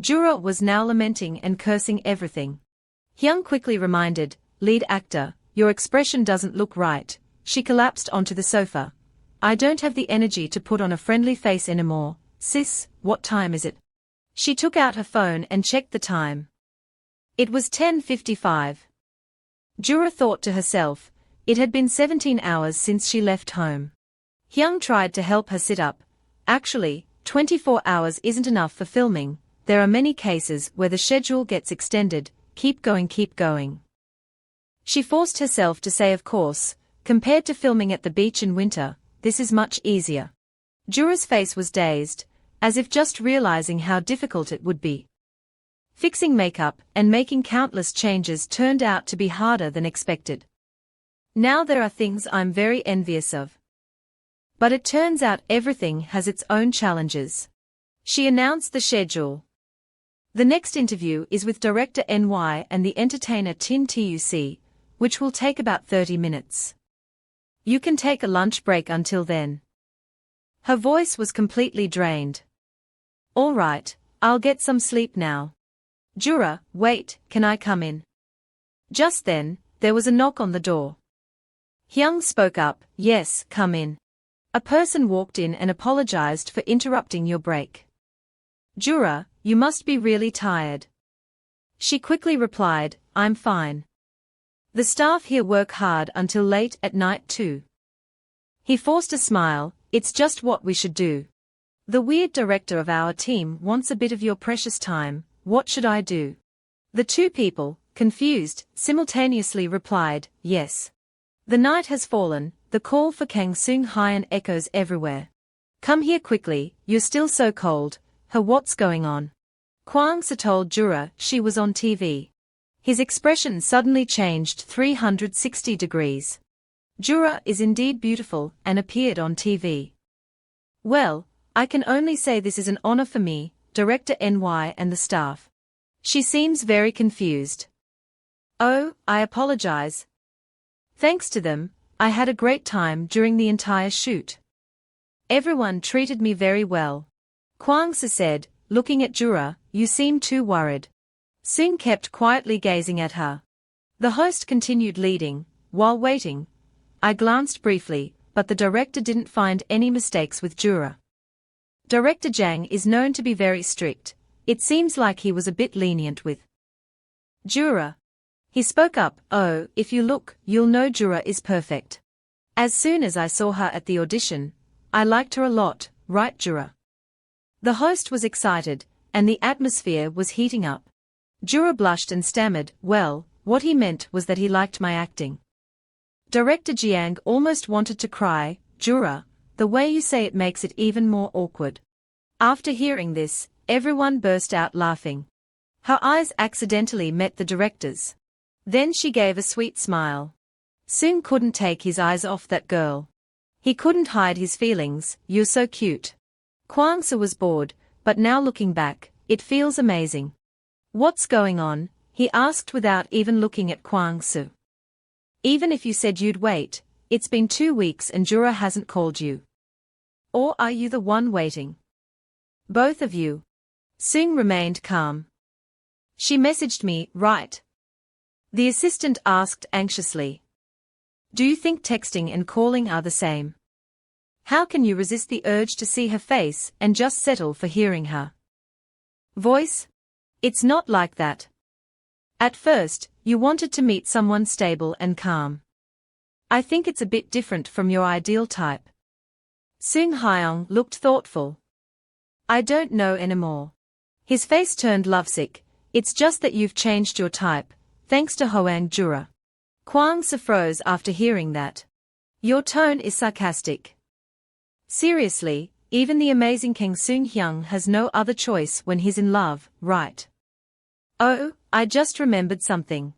Jura was now lamenting and cursing everything. Hyung quickly reminded, lead actor, your expression doesn't look right. She collapsed onto the sofa. I don't have the energy to put on a friendly face anymore. Sis, what time is it? She took out her phone and checked the time. It was 10:55. Jura thought to herself, It had been 17 hours since she left home. Hyung tried to help her sit up. Actually, 24 hours isn't enough for filming. There are many cases where the schedule gets extended. Keep going, keep going. She forced herself to say, of course, compared to filming at the beach in winter, this is much easier. Jura's face was dazed, as if just realizing how difficult it would be. Fixing makeup and making countless changes turned out to be harder than expected. Now there are things I'm very envious of. But it turns out everything has its own challenges. She announced the schedule. The next interview is with director NY and the entertainer Tin Tuc, which will take about 30 minutes. You can take a lunch break until then. Her voice was completely drained. All right, I'll get some sleep now. Jura, wait, can I come in? Just then, there was a knock on the door. Hyung spoke up, yes, come in. A person walked in and apologized for interrupting your break. Jura, you must be really tired. She quickly replied, I'm fine. The staff here work hard until late at night too. He forced a smile, it's just what we should do. The weird director of our team wants a bit of your precious time, what should I do? The two people, confused, simultaneously replied, yes. The night has fallen, the call for Kang Seung-hyun echoes everywhere. Come here quickly, you're still so cold, what's going on? Kwang-soo told Jura she was on TV. His expression suddenly changed 360 degrees. Jura is indeed beautiful and appeared on TV. Well, I can only say this is an honor for me, Director NY and the staff. She seems very confused. Oh, I apologize. Thanks to them, I had a great time during the entire shoot. Everyone treated me very well. Kwang-soo said, looking at Jura, you seem too worried. Seung kept quietly gazing at her. The host continued leading, while waiting. I glanced briefly, but the director didn't find any mistakes with Jura. Director Jang is known to be very strict. It seems like he was a bit lenient with Jura. He spoke up, oh, if you look, you'll know Jura is perfect. As soon as I saw her at the audition, I liked her a lot, right Jura? The host was excited, and the atmosphere was heating up. Jura blushed and stammered, well, what he meant was that he liked my acting. Director Jiang almost wanted to cry, Jura, the way you say it makes it even more awkward. After hearing this, everyone burst out laughing. Her eyes accidentally met the director's. Then she gave a sweet smile. Seung couldn't take his eyes off that girl. He couldn't hide his feelings, you're so cute. Kwang-soo was bored, but now looking back, it feels amazing. What's going on? He asked without even looking at Kwang-soo. Even if you said you'd wait, it's been 2 weeks and Jura hasn't called you. Or are you the one waiting? Both of you. Seung remained calm. She messaged me, right? The assistant asked anxiously. Do you think texting and calling are the same? How can you resist the urge to see her face and just settle for hearing her voice? It's not like that. At first, you wanted to meet someone stable and calm. I think it's a bit different from your ideal type. Seung-hyun looked thoughtful. I don't know anymore. His face turned lovesick. It's just that you've changed your type, thanks to Hoang Jura. Kwang-soo froze after hearing that. Your tone is sarcastic. Seriously, even the amazing Kang Seung-hyun has no other choice when he's in love, right? Oh, I just remembered something.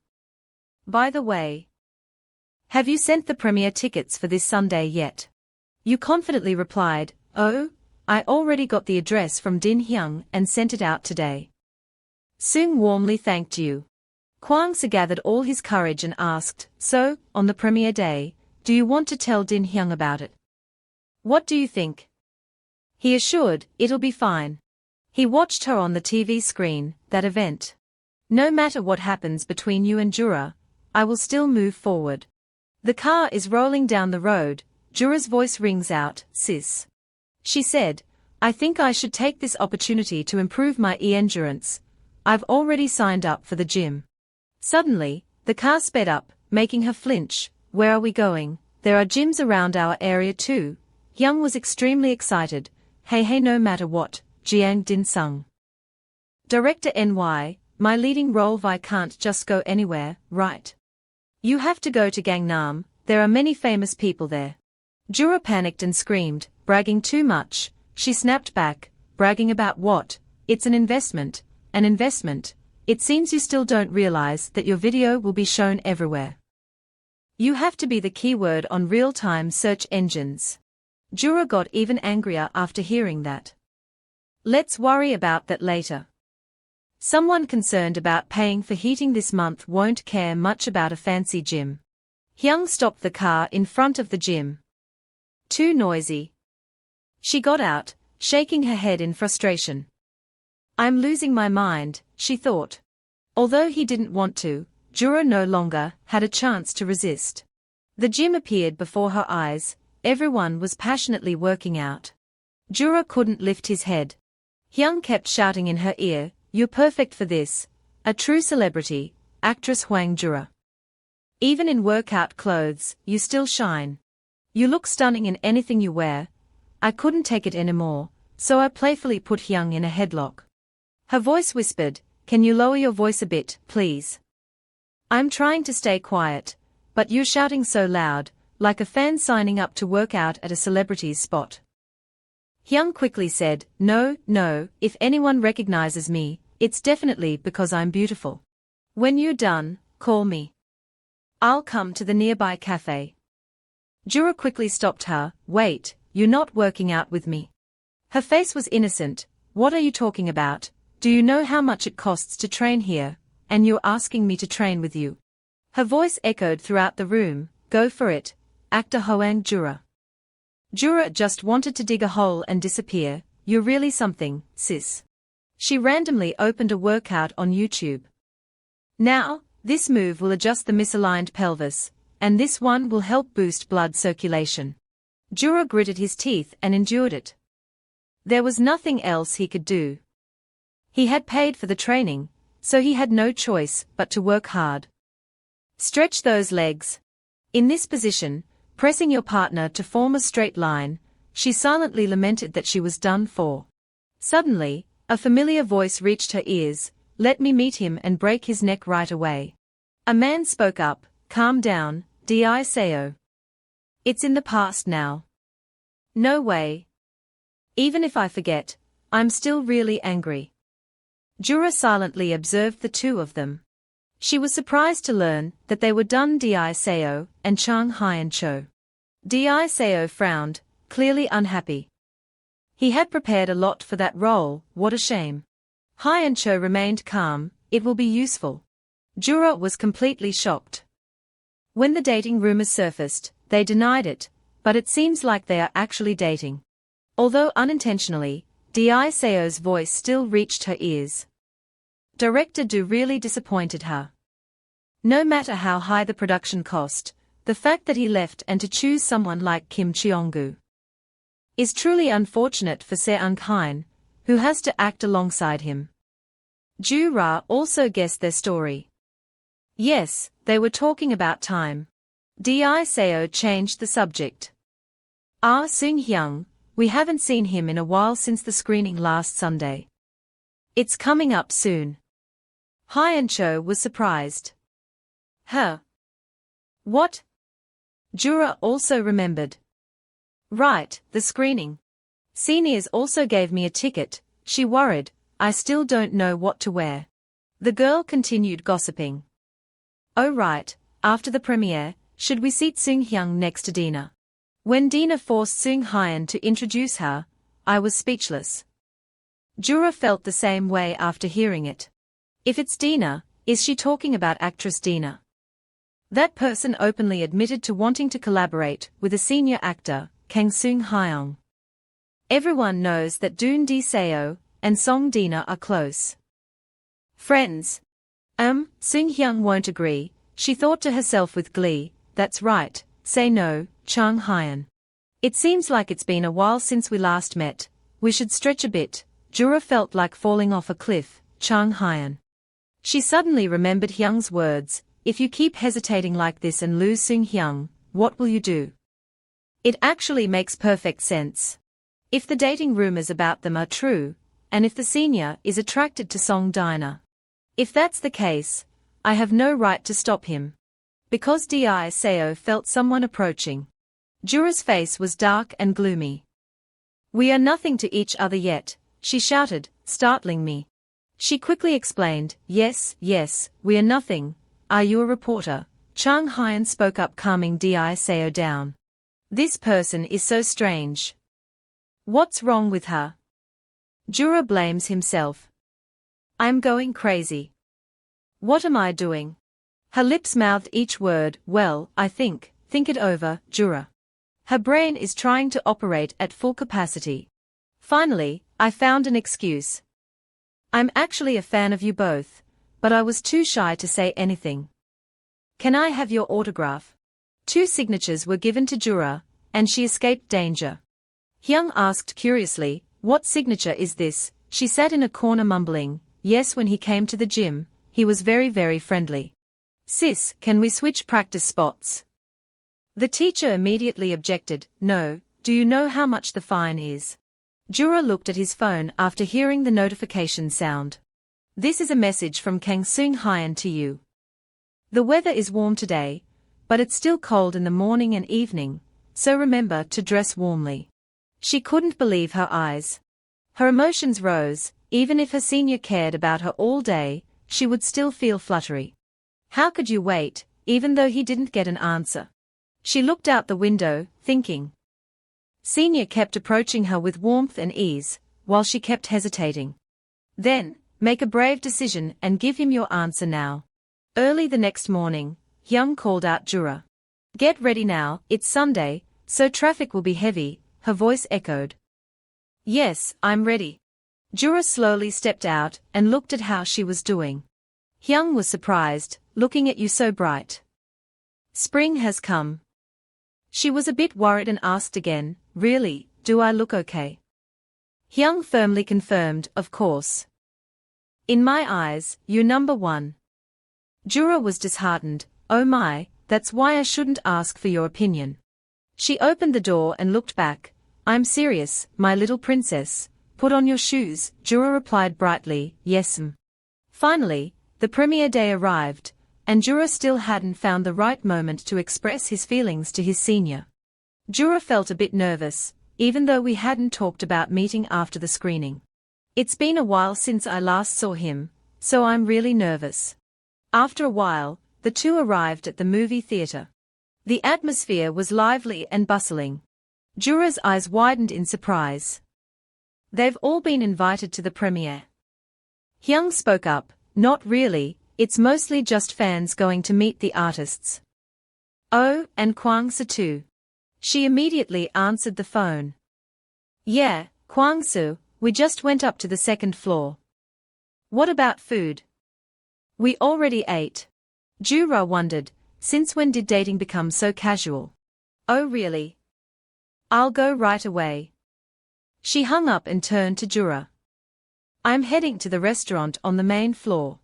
By the way, have you sent the premiere tickets for this Sunday yet? You confidently replied, oh, I already got the address from Din Hyung and sent it out today. Seung warmly thanked you. Kwang-soo gathered all his courage and asked, so, on the premiere day, do you want to tell Din Hyung about it? What do you think? He assured, it'll be fine. He watched her on the TV screen, that event. No matter what happens between you and Jura, I will still move forward. The car is rolling down the road, Jura's voice rings out, sis. She said, I think I should take this opportunity to improve my endurance. I've already signed up for the gym. Suddenly, the car sped up, making her flinch. where are we going? There are gyms around our area too. Hyung was extremely excited. Hey no matter what, Jiang Din sung. Director NY, my leading role I can't just go anywhere, right? You have to go to Gangnam, there are many famous people there. Jura panicked and screamed, bragging too much. She snapped back, bragging about what? It's an investment. An investment. It seems you still don't realize that your video will be shown everywhere. You have to be the keyword on real-time search engines. Jura got even angrier after hearing that. Let's worry about that later. Someone concerned about paying for heating this month won't care much about a fancy gym. Hyung stopped the car in front of the gym. Too noisy. She got out, shaking her head in frustration. I'm losing my mind, she thought. Although he didn't want to, Jura no longer had a chance to resist. The gym appeared before her eyes, everyone was passionately working out. Jura couldn't lift his head. Hyung kept shouting in her ear, you're perfect for this, a true celebrity, actress Hwang Jura. Even in workout clothes, you still shine. You look stunning in anything you wear. I couldn't take it anymore, so I playfully put Hyung in a headlock. Her voice whispered, can you lower your voice a bit, please? I'm trying to stay quiet, but you're shouting so loud, like a fan signing up to work out at a celebrity's spot. Hyung quickly said, no, if anyone recognizes me, it's definitely because I'm beautiful. When you're done, call me. I'll come to the nearby cafe. Jura quickly stopped her, wait, you're not working out with me. Her face was innocent, what are you talking about? Do you know how much it costs to train here, and you're asking me to train with you? Her voice echoed throughout the room, go for it, actor Hwang Jura. Jura just wanted to dig a hole and disappear, you're really something, sis. She randomly opened a workout on YouTube. Now, this move will adjust the misaligned pelvis, and this one will help boost blood circulation. Jura gritted his teeth and endured it. There was nothing else he could do. He had paid for the training, so he had no choice but to work hard. Stretch those legs. In this position, pressing your partner to form a straight line, she silently lamented that she was done for. Suddenly, a familiar voice reached her ears, let me meet him and break his neck right away. A man spoke up, calm down, Di Seo. It's in the past now. No way. Even if I forget, I'm still really angry. Jura silently observed the two of them. She was surprised to learn that they were Dun Di Seo and Chang Hyun Cho. Di Seo frowned, clearly unhappy. He had prepared a lot for that role, what a shame. Hyun Cho remained calm, it will be useful. Jura was completely shocked. When the dating rumors surfaced, they denied it, but it seems like they are actually dating. Although unintentionally, Di Seo's voice still reached her ears. Director Do really disappointed her. No matter how high the production cost, the fact that he left and to choose someone like Kim Cheong-gu is truly unfortunate for Seung-hein, who has to act alongside him. Ju-ra also guessed their story. Yes, they were talking about time. Di Seo changed the subject. Seung-hyun, we haven't seen him in a while since the screening last Sunday. It's coming up soon. Hyun Cho was surprised. Huh? What? Jura also remembered. Right, the screening. Seniors also gave me a ticket, she worried, I still don't know what to wear. The girl continued gossiping. Oh right, after the premiere, should we seat Seung-hyun next to Dina? When Dina forced Seung-hyun to introduce her, I was speechless. Jura felt the same way after hearing it. If it's Dina, is she talking about actress Dina? That person openly admitted to wanting to collaborate with a senior actor, Kang Seung-hyun. Everyone knows that Doon Di Seo and Song Dina are close friends. Seung-hyun won't agree, she thought to herself with glee, that's right, say no, Chang Hyun. It seems like it's been a while since we last met, we should stretch a bit. Jura felt like falling off a cliff, Chang Hyun. She suddenly remembered Hyung's words, if you keep hesitating like this and lose Sung Hyung, what will you do? It actually makes perfect sense. If the dating rumors about them are true, and if the senior is attracted to Song Dina. If that's the case, I have no right to stop him. Because Di Seo felt someone approaching. Jura's face was dark and gloomy. We are nothing to each other yet, she shouted, startling me. She quickly explained, yes, we are nothing. Are you a reporter? Chang Hyun spoke up, calming Di Seo down. This person is so strange. What's wrong with her? Jura blames himself. I'm going crazy. What am I doing? Her lips mouthed each word, well, I think it over, Jura. Her brain is trying to operate at full capacity. Finally, I found an excuse. I'm actually a fan of you both, but I was too shy to say anything. Can I have your autograph? 2 signatures were given to Jura, and she escaped danger. Hyung asked curiously, what signature is this? She sat in a corner mumbling, yes, when he came to the gym, he was very friendly. Sis, can we switch practice spots? The teacher immediately objected, no, do you know how much the fine is? Jura looked at his phone after hearing the notification sound. This is a message from Kang Sung Hyun to you. The weather is warm today, but it's still cold in the morning and evening, so remember to dress warmly. She couldn't believe her eyes. Her emotions rose, even if her senior cared about her all day, she would still feel fluttery. How could you wait, even though he didn't get an answer? She looked out the window, thinking. Senior kept approaching her with warmth and ease, while she kept hesitating. Then, make a brave decision and give him your answer now. Early the next morning, Hyung called out Jura. Get ready now, it's Sunday, so traffic will be heavy, her voice echoed. Yes, I'm ready. Jura slowly stepped out and looked at how she was doing. Hyung was surprised, looking at you so bright. Spring has come. She was a bit worried and asked again, really, do I look okay? Hyung firmly confirmed, of course. In my eyes, you're number one. Jura was disheartened, oh my, that's why I shouldn't ask for your opinion. She opened the door and looked back. I'm serious, my little princess. Put on your shoes, Jura replied brightly, yes. Finally, the premiere day arrived, and Jura still hadn't found the right moment to express his feelings to his senior. Jura felt a bit nervous, even though we hadn't talked about meeting after the screening. It's been a while since I last saw him, so I'm really nervous. After a while, the two arrived at the movie theater. The atmosphere was lively and bustling. Jura's eyes widened in surprise. They've all been invited to the premiere. Hyung spoke up, not really, it's mostly just fans going to meet the artists. Oh, and Kwang-soo too. She immediately answered the phone. Yeah, Kwang-soo, we just went up to the 2nd floor. What about food? We already ate. Jura wondered, since when did dating become so casual? Oh really? I'll go right away. She hung up and turned to Jura. I'm heading to the restaurant on the main floor.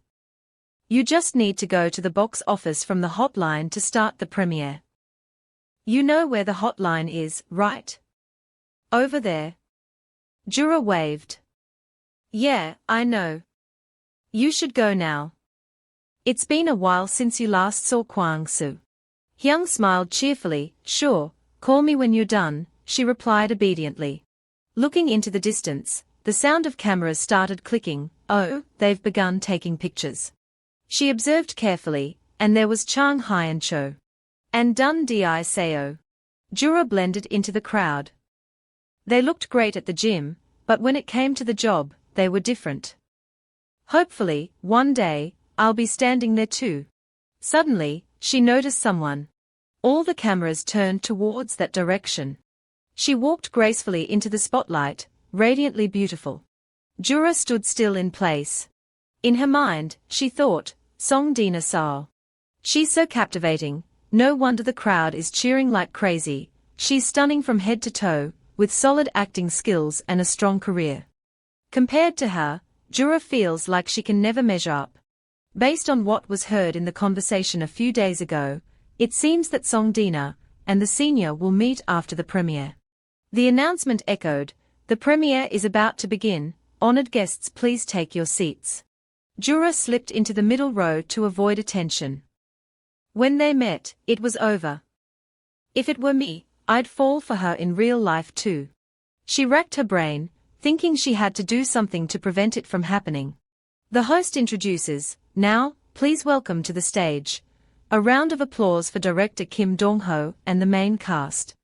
You just need to go to the box office from the hotline to start the premiere. You know where the hotline is, right? Over there. Jura waved. Yeah, I know. You should go now. It's been a while since you last saw Kwang-soo. Hyung smiled cheerfully, sure, call me when you're done, she replied obediently. Looking into the distance, the sound of cameras started clicking, oh, they've begun taking pictures. She observed carefully, and there was Chang Hyun Cho. And Dun Di Seo. Jura blended into the crowd. They looked great at the gym, but when it came to the job, they were different. Hopefully, one day, I'll be standing there too. Suddenly, she noticed someone. All the cameras turned towards that direction. She walked gracefully into the spotlight, radiantly beautiful. Jura stood still in place. In her mind, she thought, Song Dina Sao. She's so captivating, no wonder the crowd is cheering like crazy, she's stunning from head to toe, with solid acting skills and a strong career. Compared to her, Jura feels like she can never measure up. Based on what was heard in the conversation a few days ago, it seems that Song Dina and the senior will meet after the premiere. The announcement echoed, "The premiere is about to begin, honored guests please take your seats." Jura slipped into the middle row to avoid attention. When they met, it was over. If it were me, I'd fall for her in real life too. She racked her brain, thinking she had to do something to prevent it from happening. The host introduces, "Now, please welcome to the stage." A round of applause for director Kim Dong-ho and the main cast.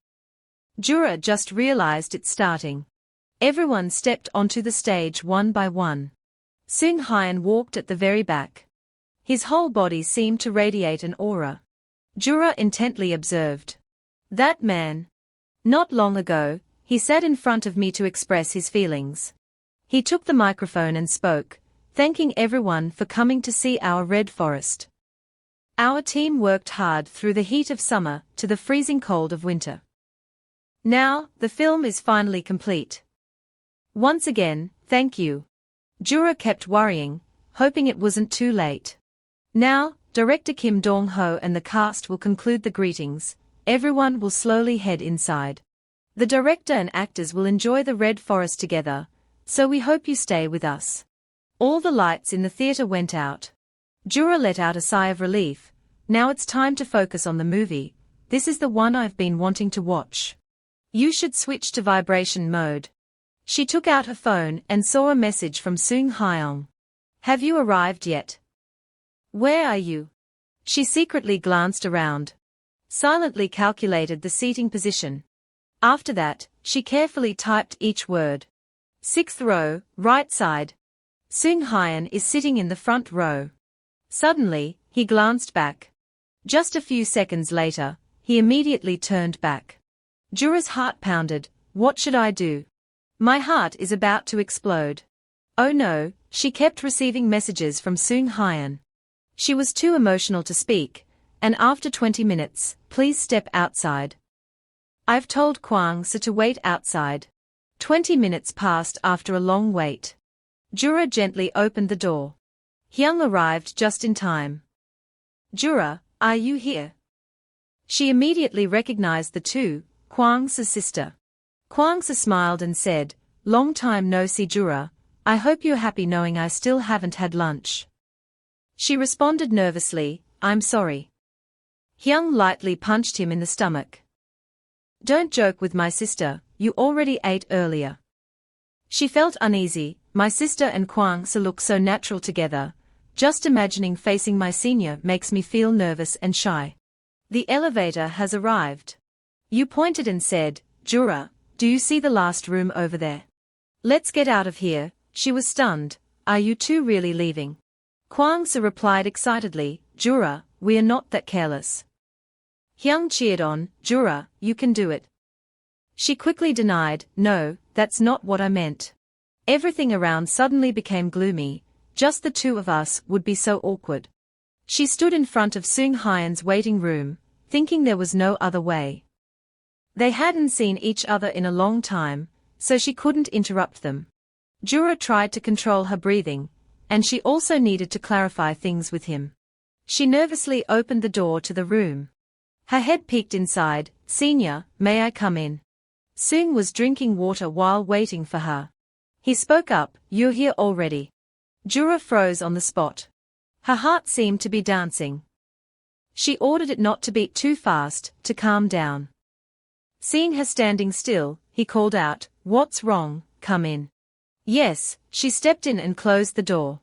Jura just realized it's starting. Everyone stepped onto the stage one by one. Seung Hyun walked at the very back. His whole body seemed to radiate an aura. Jura intently observed. "That man. Not long ago, he sat in front of me to express his feelings. He took the microphone and spoke, thanking everyone for coming to see our Red Forest. Our team worked hard through the heat of summer to the freezing cold of winter. Now, the film is finally complete. Once again, thank you." Jura kept worrying, hoping it wasn't too late. Now, director Kim Dong-ho and the cast will conclude the greetings. Everyone will slowly head inside. The director and actors will enjoy the Red Forest together, so we hope you stay with us. All the lights in the theater went out. Jura let out a sigh of relief. Now it's time to focus on the movie. This is the one I've been wanting to watch. You should switch to vibration mode. She took out her phone and saw a message from Seung Hyun. "Have you arrived yet? Where are you?" She secretly glanced around. Silently calculated the seating position. After that, she carefully typed each word. "Sixth row, right side." Seung Hyun is sitting in the front row. Suddenly, he glanced back. Just a few seconds later, he immediately turned back. Jura's heart pounded. What should I do? My heart is about to explode. Oh no, she kept receiving messages from Seung Hyun. She was too emotional to speak, and after 20 minutes, "Please step outside. I've told Kwang Soo to wait outside." 20 minutes passed after a long wait. Jura gently opened the door. Hyung arrived just in time. "Jura, are you here?" She immediately recognized the two, Kwang Soo's sister. Kwang Soo smiled and said, "Long time no see, Jura. I hope you're happy knowing I still haven't had lunch." She responded nervously, "I'm sorry." Hyung lightly punched him in the stomach. "Don't joke with my sister, you already ate earlier." She felt uneasy. My sister and Kwang Soo look so natural together. Just imagining facing my senior makes me feel nervous and shy. The elevator has arrived. You pointed and said, "Jura, do you see the last room over there? Let's get out of here." She was stunned. "Are you two really leaving?" Kwang Soo replied excitedly, "Jura, we are not that careless." Hyung cheered on, "Jura, you can do it." She quickly denied, "No, that's not what I meant." Everything around suddenly became gloomy. Just the two of us would be so awkward. She stood in front of Seung Hyun's waiting room, thinking there was no other way. They hadn't seen each other in a long time, so she couldn't interrupt them. Jura tried to control her breathing, and she also needed to clarify things with him. She nervously opened the door to the room. Her head peeked inside. "Senior, may I come in?" Seung was drinking water while waiting for her. He spoke up, "You're here already." Jura froze on the spot. Her heart seemed to be dancing. She ordered it not to beat too fast, to calm down. Seeing her standing still, he called out, "What's wrong? Come in." Yes, she stepped in and closed the door.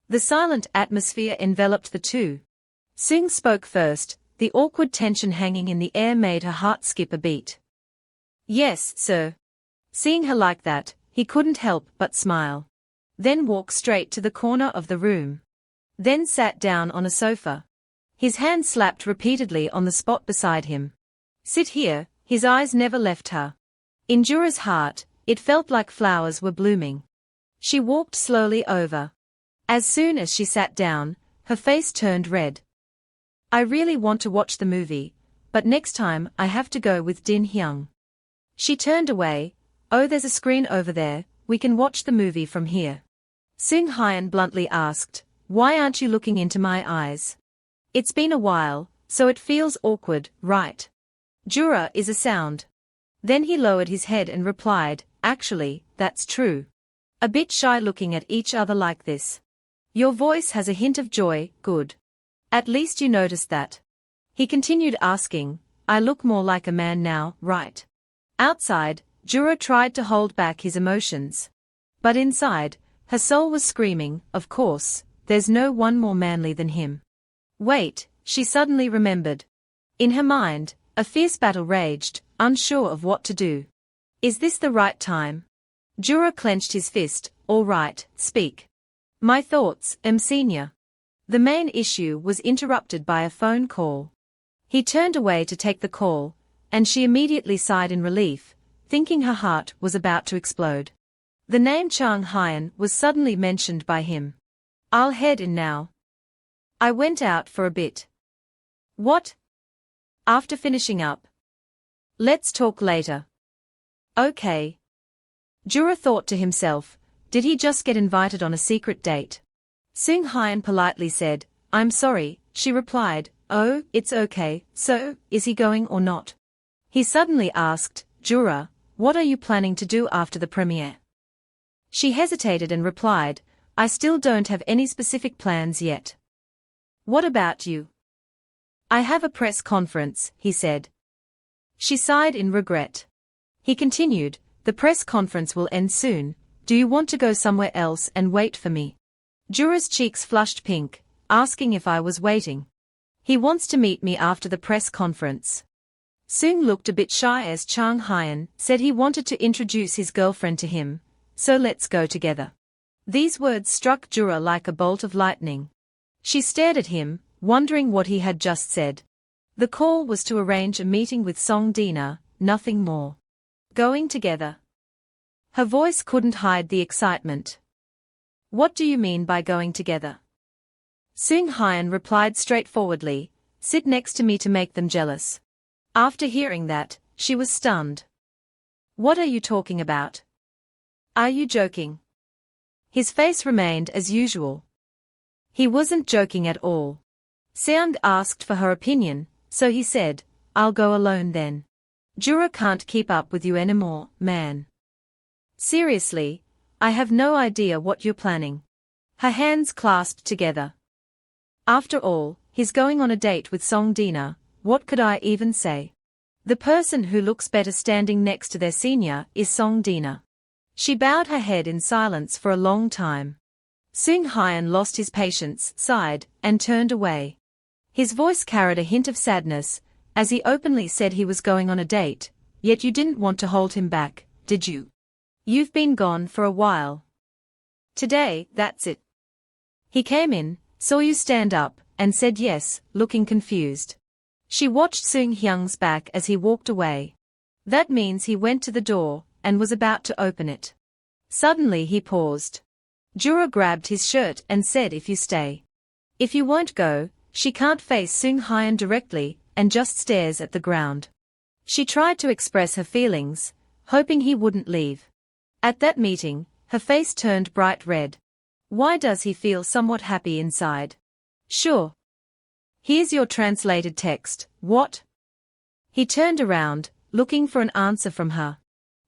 The silent atmosphere enveloped the two. Seung spoke first. The awkward tension hanging in the air made her heart skip a beat. "Yes, sir." Seeing her like that, he couldn't help but smile. Then walked straight to the corner of the room. Then sat down on a sofa. His hand slapped repeatedly on the spot beside him. "Sit here." His eyes never left her. In Jura's heart, it felt like flowers were blooming. She walked slowly over. As soon as she sat down, her face turned red. "I really want to watch the movie, but next time I have to go with Din Hyung." She turned away. "Oh, there's a screen over there, we can watch the movie from here." Seung Hyun bluntly asked, why aren't you looking into my eyes? It's been a while, so it feels awkward, right? Jura is a sound. Then he lowered his head and replied, actually, that's true. A bit shy looking at each other like this. Your voice has a hint of joy, good. At least you noticed that. He continued asking, I look more like a man now, right? Outside, Jura tried to hold back his emotions. But inside, her soul was screaming, of course, there's no one more manly than him. Wait, she suddenly remembered. In her mind, a fierce battle raged, unsure of what to do. Is this the right time? Jura clenched his fist, all right, speak. My thoughts, Senior. The main issue was interrupted by a phone call. He turned away to take the call, and she immediately sighed in relief, thinking her heart was about to explode. The name Chang Hyun was suddenly mentioned by him. I'll head in now. I went out for a bit. What? After finishing up. Let's talk later. Okay. Jura thought to himself, did he just get invited on a secret date? Seung Hyun politely said, I'm sorry, she replied, oh, it's okay, so, is he going or not? He suddenly asked, Jura, what are you planning to do after the premiere? She hesitated and replied, I still don't have any specific plans yet. What about you? I have a press conference, he said. She sighed in regret. He continued, the press conference will end soon, do you want to go somewhere else and wait for me? Jura's cheeks flushed pink, asking if I was waiting. He wants to meet me after the press conference. Seung looked a bit shy as Chang Hyun said he wanted to introduce his girlfriend to him, so let's go together. These words struck Jura like a bolt of lightning. She stared at him, wondering what he had just said. The call was to arrange a meeting with Song Dina, nothing more. Going together. Her voice couldn't hide the excitement. What do you mean by going together? Seung Hyun replied straightforwardly, sit next to me to make them jealous. After hearing that, she was stunned. What are you talking about? Are you joking? His face remained as usual. He wasn't joking at all. Seung asked for her opinion, so he said, I'll go alone then. Jura can't keep up with you anymore, man. Seriously, I have no idea what you're planning. Her hands clasped together. After all, he's going on a date with Song Dina, what could I even say? The person who looks better standing next to their senior is Song Dina. She bowed her head in silence for a long time. Seung Hyun lost his patience, sighed, and turned away. His voice carried a hint of sadness, as he openly said he was going on a date, yet you didn't want to hold him back, did you? You've been gone for a while. Today, that's it. He came in, saw you stand up, and said yes, looking confused. She watched Seung Hyung's back as he walked away. That means he went to the door, and was about to open it. Suddenly he paused. Jura grabbed his shirt and said if you stay. If you won't go, she can't face Seung Hyun directly, and just stares at the ground. She tried to express her feelings, hoping he wouldn't leave. At that meeting, her face turned bright red. Why does he feel somewhat happy inside? Sure. Here's your translated text, what? He turned around, looking for an answer from her.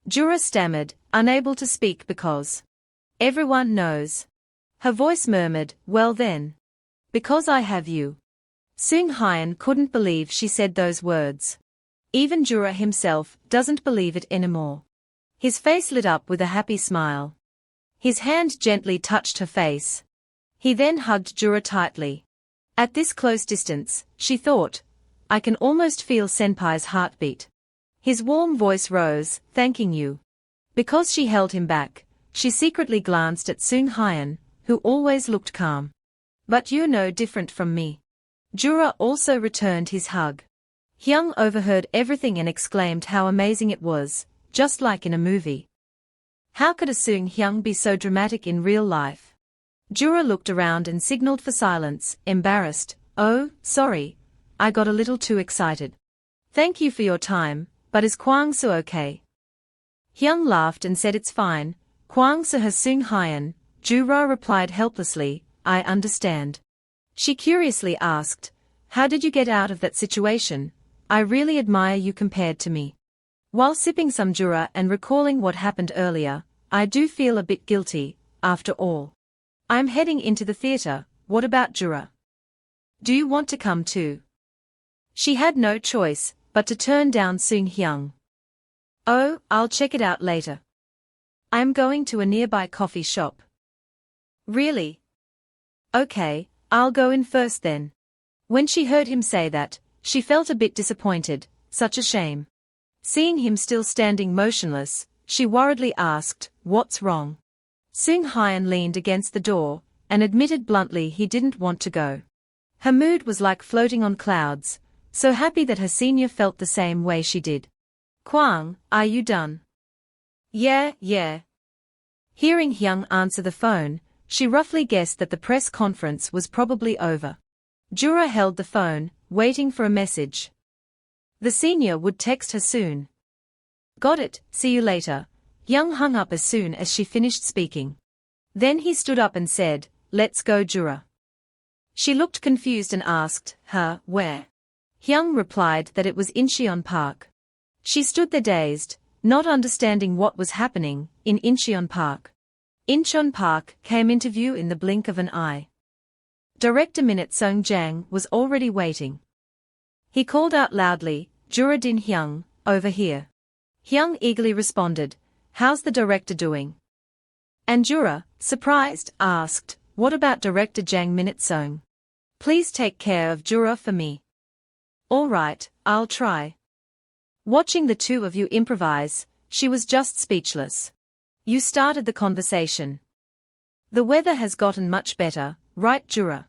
Jura stammered, unable to speak because everyone knows. Her voice murmured, well then. Because I have you. Seung Hyun couldn't believe she said those words. Even Jura himself doesn't believe it anymore. His face lit up with a happy smile. His hand gently touched her face. He then hugged Jura tightly. At this close distance, she thought, I can almost feel Senpai's heartbeat. His warm voice rose, thanking you. Because she held him back, she secretly glanced at Seung Hyun, who always looked calm. But you're no different from me. Jura also returned his hug. Hyung overheard everything and exclaimed how amazing it was, just like in a movie. How could a Seung Hyung be so dramatic in real life? Jura looked around and signaled for silence, embarrassed. Oh, sorry, I got a little too excited. Thank you for your time, but is Kwang-soo okay? Hyung laughed and said it's fine, Kwang-soo has Seung Hyun. Jura replied helplessly, I understand. She curiously asked, how did you get out of that situation? I really admire you compared to me. While sipping some jura and recalling what happened earlier, I do feel a bit guilty, after all. I'm heading into the theater, what about jura? Do you want to come too? She had no choice but to turn down Soon Hyung. Oh, I'll check it out later. I'm going to a nearby coffee shop. Really? Okay, I'll go in first then. When she heard him say that, she felt a bit disappointed, such a shame. Seeing him still standing motionless, she worriedly asked, what's wrong? Soon Hyun leaned against the door, and admitted bluntly he didn't want to go. Her mood was like floating on clouds, so happy that her senior felt the same way she did. Kwang, are you done? Yeah. Hearing Hyung answer the phone, she roughly guessed that the press conference was probably over. Jura held the phone, waiting for a message. The senior would text her soon. Got it, see you later. Hyung hung up as soon as she finished speaking. Then he stood up and said, let's go Jura. She looked confused and asked her, where? Hyung replied that it was Incheon Park. She stood there dazed, not understanding what was happening in Incheon Park. Incheon Park came into view in the blink of an eye. Director Minute Sung Jang was already waiting. He called out loudly, Jura Din Hyung, over here. Hyung eagerly responded, how's the director doing? And Jura, surprised, asked, what about Director Jang Minute Sung? Please take care of Jura for me. All right, I'll try. Watching the two of you improvise, she was just speechless. You started the conversation. The weather has gotten much better, right Jura?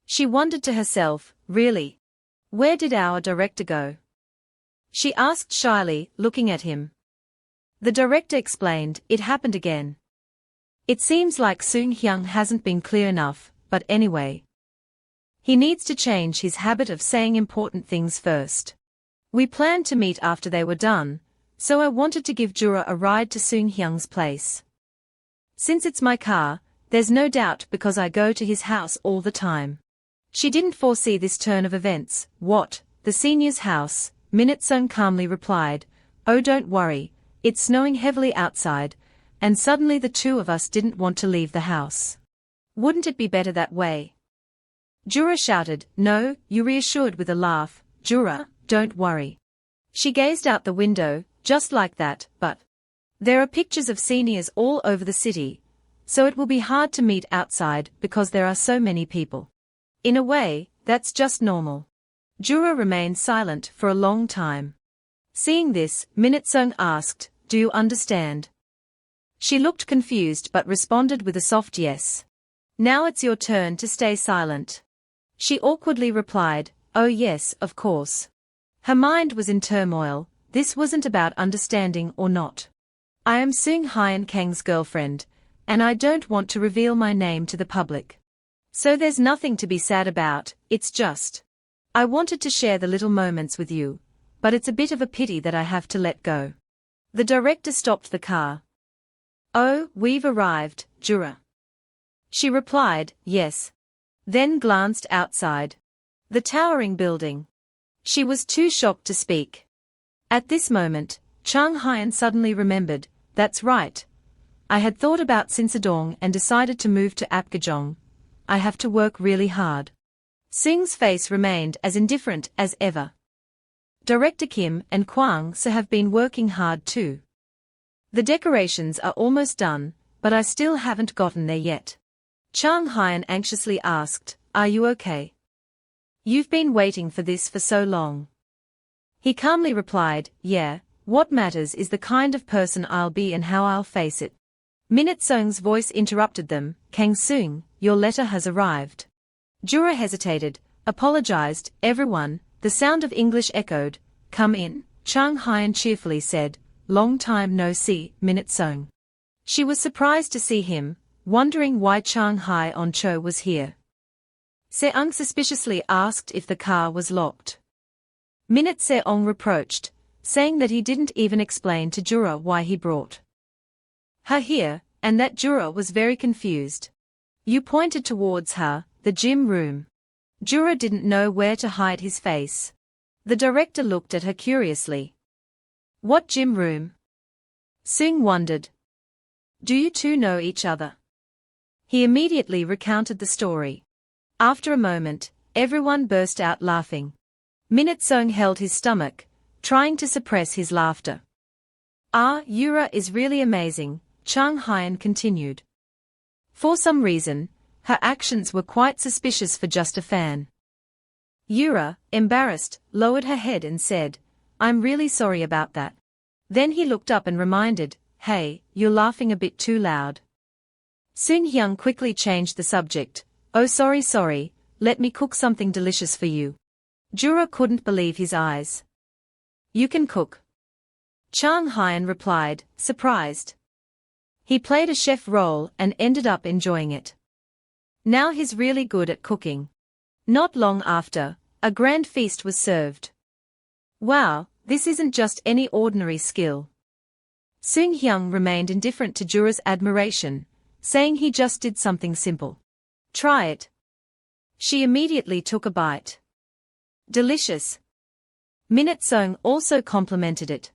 She wondered to herself, really? Where did our director go? She asked shyly, looking at him. The director explained, it happened again. It seems like Soon Hyung hasn't been clear enough, but anyway. He needs to change his habit of saying important things first. We planned to meet after they were done, so I wanted to give Jura a ride to Soon Hyung's place. Since it's my car, there's no doubt because I go to his house all the time. She didn't foresee this turn of events. What, the senior's house? Minute Sung calmly replied, oh don't worry, it's snowing heavily outside, and suddenly the two of us didn't want to leave the house. Wouldn't it be better that way? Jura shouted, no, you reassured with a laugh, Jura, don't worry. She gazed out the window, just like that, but there are pictures of seniors all over the city, so it will be hard to meet outside because there are so many people. In a way, that's just normal. Jura remained silent for a long time. Seeing this, Minute Sung asked, do you understand? She looked confused but responded with a soft yes. Now it's your turn to stay silent. She awkwardly replied, oh yes, of course. Her mind was in turmoil, this wasn't about understanding or not. I am Soon Hyun Kang's girlfriend, and I don't want to reveal my name to the public. So there's nothing to be sad about, it's just. I wanted to share the little moments with you, but it's a bit of a pity that I have to let go. The director stopped the car. Oh, we've arrived, Jura. She replied, yes. Then glanced outside. The towering building. She was too shocked to speak. At this moment, Chung Hyun suddenly remembered, that's right. I had thought about Sinsadong and decided to move to Apgujeong. I have to work really hard. Sing's face remained as indifferent as ever. Director Kim and Kwang Se have been working hard too. The decorations are almost done, but I still haven't gotten there yet. Chung Hyun anxiously asked, are you okay? You've been waiting for this for so long. He calmly replied, yeah, what matters is the kind of person I'll be and how I'll face it. Minute Sung's voice interrupted them, Kang Seung, your letter has arrived. Jura hesitated, apologized, everyone, the sound of English echoed, come in, Chung Hyun cheerfully said, long time no see, Minute Sung. She was surprised to see him, wondering why Chung Hyun Cho was here. Seung suspiciously asked if the car was locked. Minute Seong reproached, saying that he didn't even explain to Jura why he brought her here, and that Jura was very confused. You pointed towards her, the gym room. Jura didn't know where to hide his face. The director looked at her curiously. What gym room? Sung wondered. Do you two know each other? He immediately recounted the story. After a moment, everyone burst out laughing. Minute Sung held his stomach, trying to suppress his laughter. Ah, Yura is really amazing, Chang Hyan continued. For some reason, her actions were quite suspicious for just a fan. Yura, embarrassed, lowered her head and said, I'm really sorry about that. Then he looked up and reminded, hey, you're laughing a bit too loud. Sung Hyung quickly changed the subject. Oh sorry, let me cook something delicious for you. Jura couldn't believe his eyes. You can cook? Chang Hyan replied, surprised. He played a chef role and ended up enjoying it. Now he's really good at cooking. Not long after, a grand feast was served. Wow, this isn't just any ordinary skill. Sung Hyung remained indifferent to Jura's admiration, saying he just did something simple. Try it. She immediately took a bite. Delicious. Minute Sung also complimented it.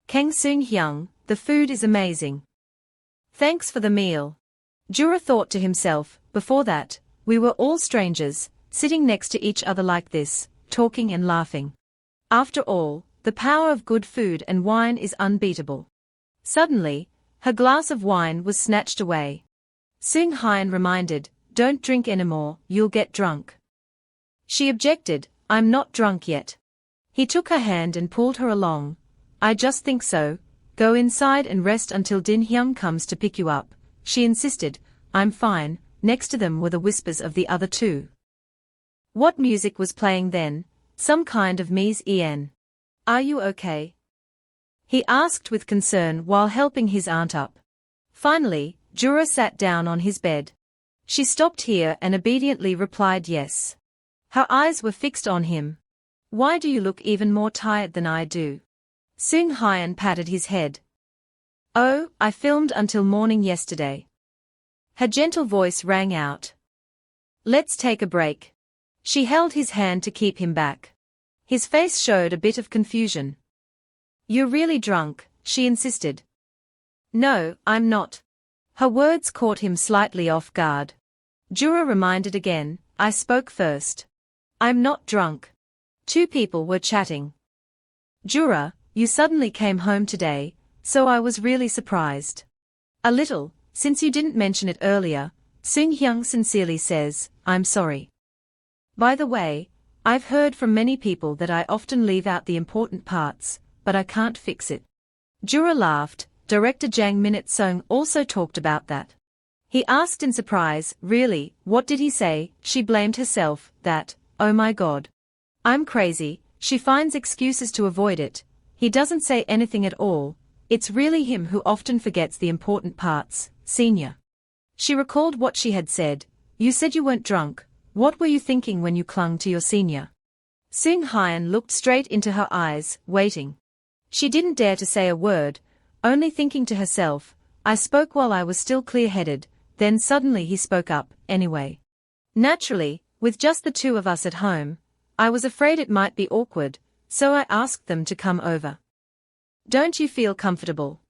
Kang Sung Hyung, the food is amazing. Thanks for the meal. Jura thought to himself, before that, we were all strangers, sitting next to each other like this, talking and laughing. After all, the power of good food and wine is unbeatable. Suddenly, her glass of wine was snatched away. Sung Hyan reminded, don't drink anymore, you'll get drunk. She objected, I'm not drunk yet. He took her hand and pulled her along. I just think so, go inside and rest until Din Hyung comes to pick you up, she insisted. I'm fine. Next to them were the whispers of the other two. What music was playing then? Some kind of Mies En. Are you okay? He asked with concern while helping his aunt up. Finally, Jura sat down on his bed. She stopped here and obediently replied yes. Her eyes were fixed on him. Why do you look even more tired than I do? Sung Hyan patted his head. Oh, I filmed until morning yesterday. Her gentle voice rang out. Let's take a break. She held his hand to keep him back. His face showed a bit of confusion. You're really drunk, she insisted. No, I'm not. Her words caught him slightly off guard. Jura reminded again, I spoke first. I'm not drunk. Two people were chatting. Jura, you suddenly came home today, so I was really surprised. A little, since you didn't mention it earlier. Sung Hyung sincerely says, I'm sorry. By the way, I've heard from many people that I often leave out the important parts, but I can't fix it. Jura laughed. Director Jang Minute Sung also talked about that. He asked in surprise, really, what did he say? She blamed herself, that, oh my god. I'm crazy. She finds excuses to avoid it. He doesn't say anything at all. It's really him who often forgets the important parts, senior. She recalled what she had said. You said you weren't drunk. What were you thinking when you clung to your senior? Sung Hyan looked straight into her eyes, waiting. She didn't dare to say a word, only thinking to herself, I spoke while I was still clear-headed. Then suddenly he spoke up, anyway. Naturally, with just the two of us at home, I was afraid it might be awkward, so I asked them to come over. Don't you feel comfortable?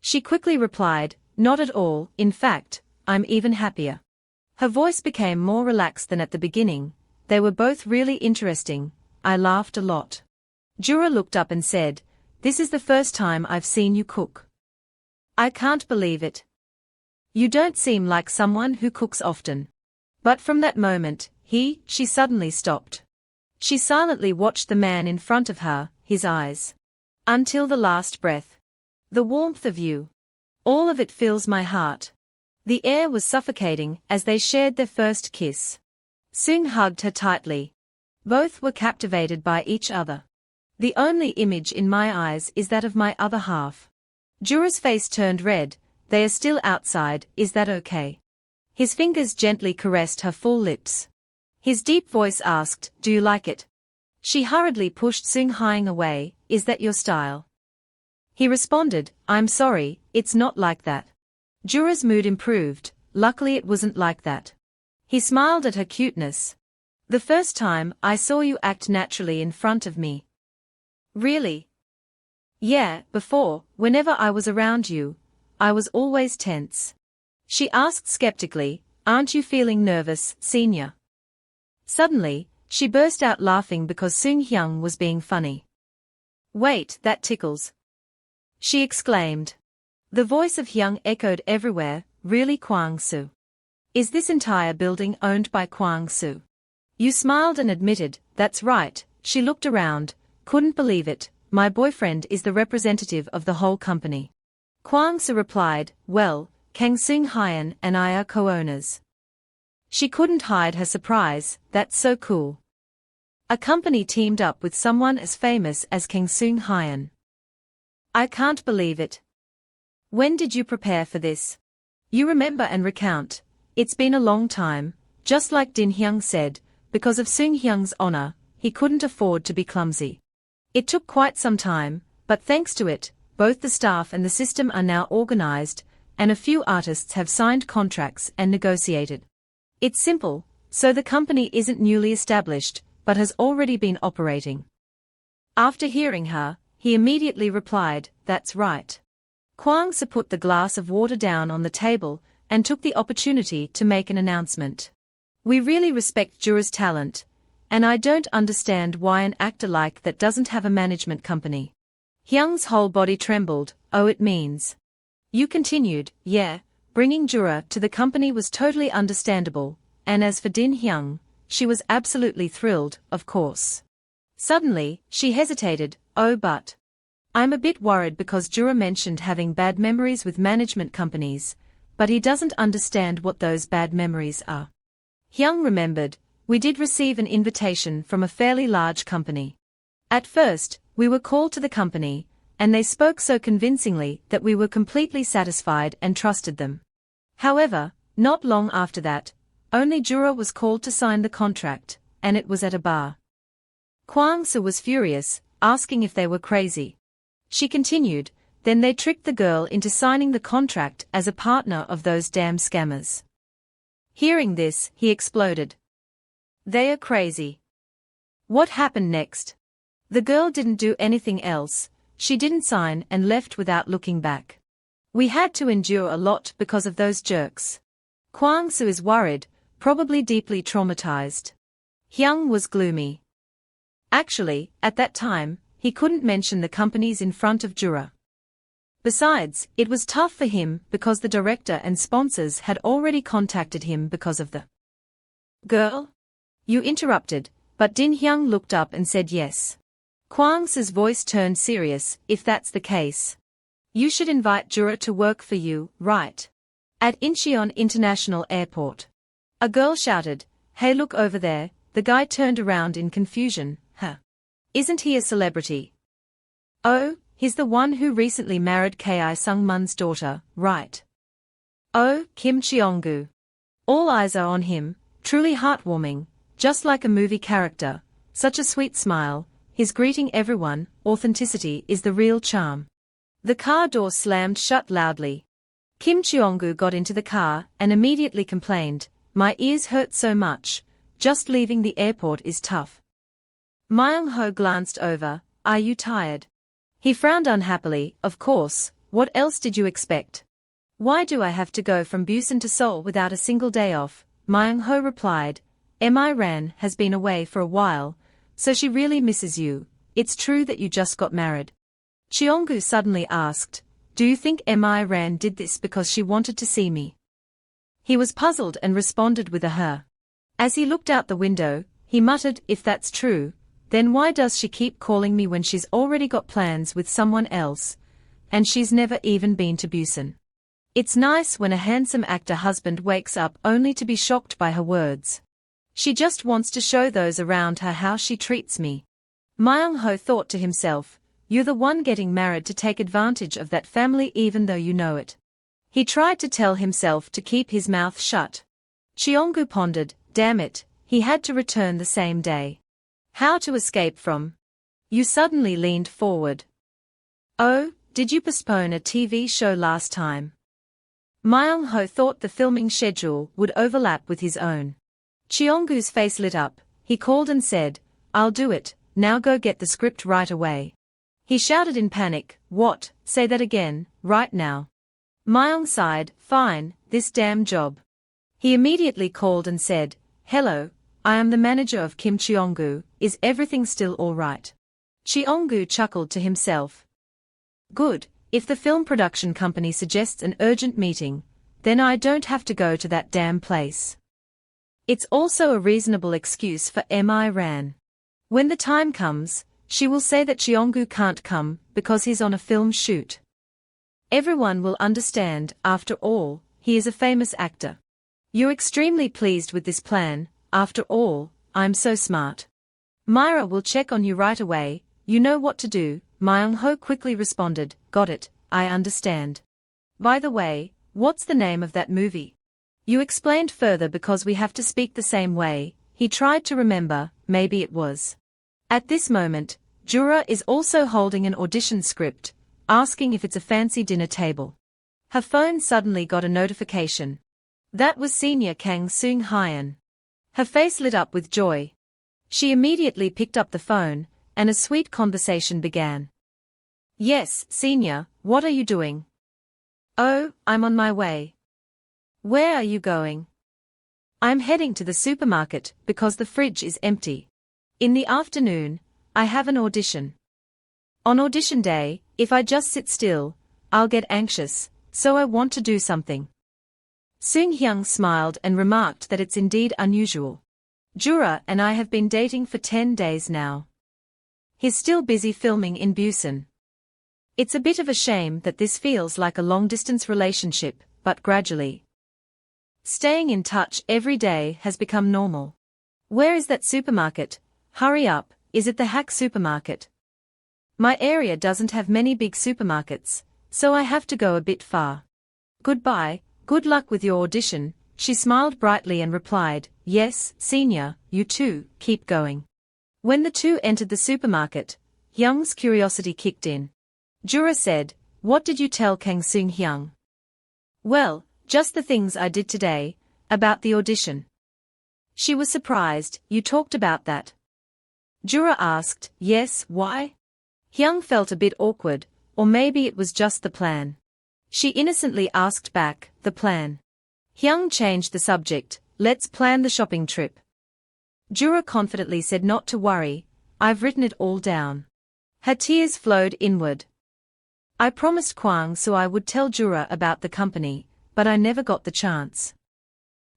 She quickly replied, not at all, in fact, I'm even happier. Her voice became more relaxed than at the beginning. They were both really interesting. I laughed a lot. Jura looked up and said, this is the first time I've seen you cook. I can't believe it. You don't seem like someone who cooks often. But from that moment, she suddenly stopped. She silently watched the man in front of her, his eyes. Until the last breath. The warmth of you. All of it fills my heart. The air was suffocating as they shared their first kiss. Sung hugged her tightly. Both were captivated by each other. The only image in my eyes is that of my other half. Jura's face turned red. They are still outside, is that okay? His fingers gently caressed her full lips. His deep voice asked, do you like it? She hurriedly pushed Sung Hyung away, is that your style? He responded, I'm sorry, it's not like that. Jura's mood improved, luckily it wasn't like that. He smiled at her cuteness. The first time I saw you act naturally in front of me. Really? Yeah, before, whenever I was around you, I was always tense. She asked skeptically, aren't you feeling nervous, senior? Suddenly, she burst out laughing because Seung-hyun was being funny. Wait, that tickles. She exclaimed. The voice of Hyung echoed everywhere, really Kwang-soo? Is this entire building owned by Kwang-soo? You smiled and admitted, that's right. She looked around, couldn't believe it, my boyfriend is the representative of the whole company. Kwang-soo replied, well, Kang Seung-hyun and I are co-owners. She couldn't hide her surprise, that's so cool. A company teamed up with someone as famous as Kang Seung-hyun. I can't believe it. When did you prepare for this? You remember and recount, it's been a long time, just like Din-hyung said, because of Seung-hyun's honor, he couldn't afford to be clumsy. It took quite some time, but thanks to it, both the staff and the system are now organized, and a few artists have signed contracts and negotiated. It's simple, so the company isn't newly established, but has already been operating. After hearing her, he immediately replied, that's right. Kwang-soo put the glass of water down on the table and took the opportunity to make an announcement. We really respect Jura's talent, and I don't understand why an actor like that doesn't have a management company. Hyung's whole body trembled, oh it means. You continued, yeah, bringing Jura to the company was totally understandable, and as for Din-hyung, she was absolutely thrilled, of course. Suddenly, she hesitated, oh but. I'm a bit worried because Jura mentioned having bad memories with management companies, but he doesn't understand what those bad memories are. Hyung remembered, we did receive an invitation from a fairly large company. At first, we were called to the company, and they spoke so convincingly that we were completely satisfied and trusted them. However, not long after that, only Jura was called to sign the contract, and it was at a bar. Kwang-soo was furious, asking if they were crazy. She continued, then they tricked the girl into signing the contract as a partner of those damn scammers. Hearing this, he exploded. They are crazy. What happened next? The girl didn't do anything else, she didn't sign and left without looking back. We had to endure a lot because of those jerks. Kwang-soo is worried, probably deeply traumatized. Hyung was gloomy. Actually, at that time, he couldn't mention the companies in front of Jura. Besides, it was tough for him because the director and sponsors had already contacted him because of the girl. You interrupted, but Din-hyung looked up and said yes. Kwang-soo's voice turned serious, if that's the case. You should invite Jura to work for you, right? At Incheon International Airport. A girl shouted, hey look over there, the guy turned around in confusion, huh? Isn't he a celebrity? Oh, he's the one who recently married Ki Sung-mun's daughter, right? Oh, Kim Cheong-gu. All eyes are on him, truly heartwarming, just like a movie character, such a sweet smile, his greeting everyone, authenticity is the real charm. The car door slammed shut loudly. Kim Cheong-gu got into the car and immediately complained, my ears hurt so much, just leaving the airport is tough. Myung-ho glanced over, are you tired? He frowned unhappily, of course, what else did you expect? Why do I have to go from Busan to Seoul without a single day off? Myung-ho replied, Mi Ran has been away for a while, so she really misses you. It's true that you just got married. Cheong-gu suddenly asked, do you think Mi Ran did this because she wanted to see me? He was puzzled and responded with a huh. As he looked out the window, he muttered, if that's true, then why does she keep calling me when she's already got plans with someone else, and she's never even been to Busan? It's nice when a handsome actor husband wakes up only to be shocked by her words. She just wants to show those around her how she treats me. Myung-ho thought to himself, you're the one getting married to take advantage of that family even though you know it. He tried to tell himself to keep his mouth shut. Cheong-gu pondered, damn it, he had to return the same day. How to escape from? You suddenly leaned forward. Oh, did you postpone a TV show last time? Myung-ho thought the filming schedule would overlap with his own. Cheonggu's face lit up. He called and said, "I'll do it, now go get the script right away." He shouted in panic, "What? Say that again, right now." Myung sighed, "Fine, this damn job." He immediately called and said, "Hello, I am the manager of Kim Cheonggu, is everything still all right?" Cheonggu chuckled to himself. "Good, if the film production company suggests an urgent meeting, then I don't have to go to that damn place. It's also a reasonable excuse for Mi Ran. When the time comes, she will say that Cheonggu can't come because he's on a film shoot. Everyone will understand, after all, he is a famous actor. You're extremely pleased with this plan, after all, I'm so smart. Myra will check on you right away, you know what to do." Myung-ho quickly responded, "Got it, I understand. By the way, what's the name of that movie? You explained further because we have to speak the same way." He tried to remember, maybe it was. At this moment, Jura is also holding an audition script, asking if it's a fancy dinner table. Her phone suddenly got a notification. That was Senior Kang Seung-hyeon. Her face lit up with joy. She immediately picked up the phone, and a sweet conversation began. "Yes, Senior, what are you doing?" "Oh, I'm on my way." "Where are you going?" "I'm heading to the supermarket because the fridge is empty. In the afternoon, I have an audition. On audition day, if I just sit still, I'll get anxious, so I want to do something." Seung-hyun smiled and remarked that it's indeed unusual. "Jura and I have been dating for 10 days now. He's still busy filming in Busan. It's a bit of a shame that this feels like a long-distance relationship, but gradually staying in touch every day has become normal." "Where is that supermarket? Hurry up, is it the Hack supermarket?" "My area doesn't have many big supermarkets, so I have to go a bit far." "Goodbye, good luck with your audition." She smiled brightly and replied, "Yes, Senior, you too, keep going." When the two entered the supermarket, Hyung's curiosity kicked in. Jura said, "What did you tell Kang Seung-hyun?" "Well, just the things I did today, about the audition." She was surprised. "You talked about that?" Jura asked, "Yes, why?" Hyung felt a bit awkward, or maybe it was just the plan. She innocently asked back, "The plan?" Hyung changed the subject, "Let's plan the shopping trip." Jura confidently said not to worry, "I've written it all down." Her tears flowed inward. "I promised Kwang so I would tell Jura about the company, but I never got the chance.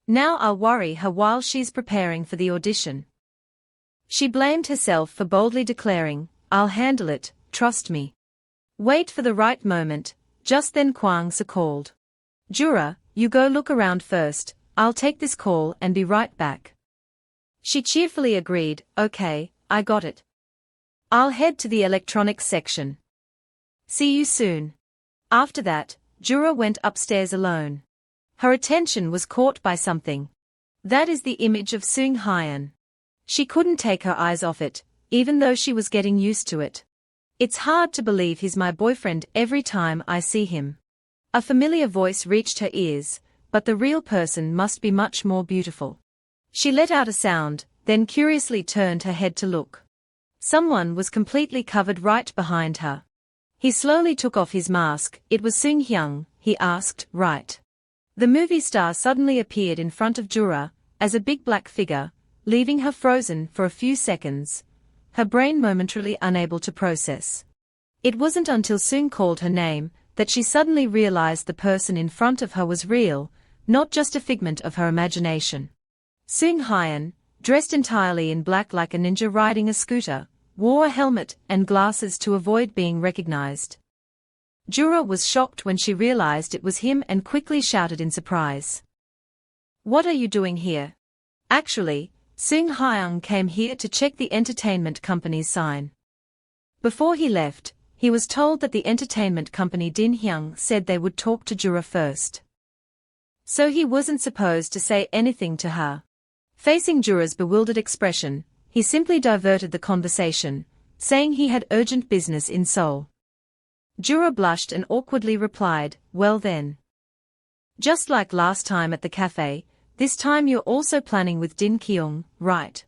Now I'll worry her while she's preparing for the audition." She blamed herself for boldly declaring, "I'll handle it, trust me." Wait for the right moment. Just then Kwang-soo called. "Jura, you go look around first, I'll take this call and be right back." She cheerfully agreed, "Okay, I got it. I'll head to the electronics section. See you soon." After that, Jura went upstairs alone. Her attention was caught by something. That is the image of Seung-hyeon. She couldn't take her eyes off it, even though she was getting used to it. "It's hard to believe he's my boyfriend every time I see him." A familiar voice reached her ears, but the real person must be much more beautiful. She let out a sound, then curiously turned her head to look. Someone was completely covered right behind her. He slowly took off his mask. It was Seung-hyun. He asked, "Right?" The movie star suddenly appeared in front of Jura, as a big black figure, leaving her frozen for a few seconds, her brain momentarily unable to process. It wasn't until Seung called her name that she suddenly realized the person in front of her was real, not just a figment of her imagination. Seung-hyeon, dressed entirely in black like a ninja riding a scooter, wore a helmet and glasses to avoid being recognized. Jura was shocked when she realized it was him and quickly shouted in surprise. "What are you doing here?" Actually, Seung-hyeon came here to check the entertainment company's sign. Before he left, he was told that the entertainment company Din-hyung said they would talk to Jura first. So he wasn't supposed to say anything to her. Facing Jura's bewildered expression, he simply diverted the conversation, saying he had urgent business in Seoul. Jura blushed and awkwardly replied, "Well then. Just like last time at the cafe, this time you're also planning with Din Kyung, right?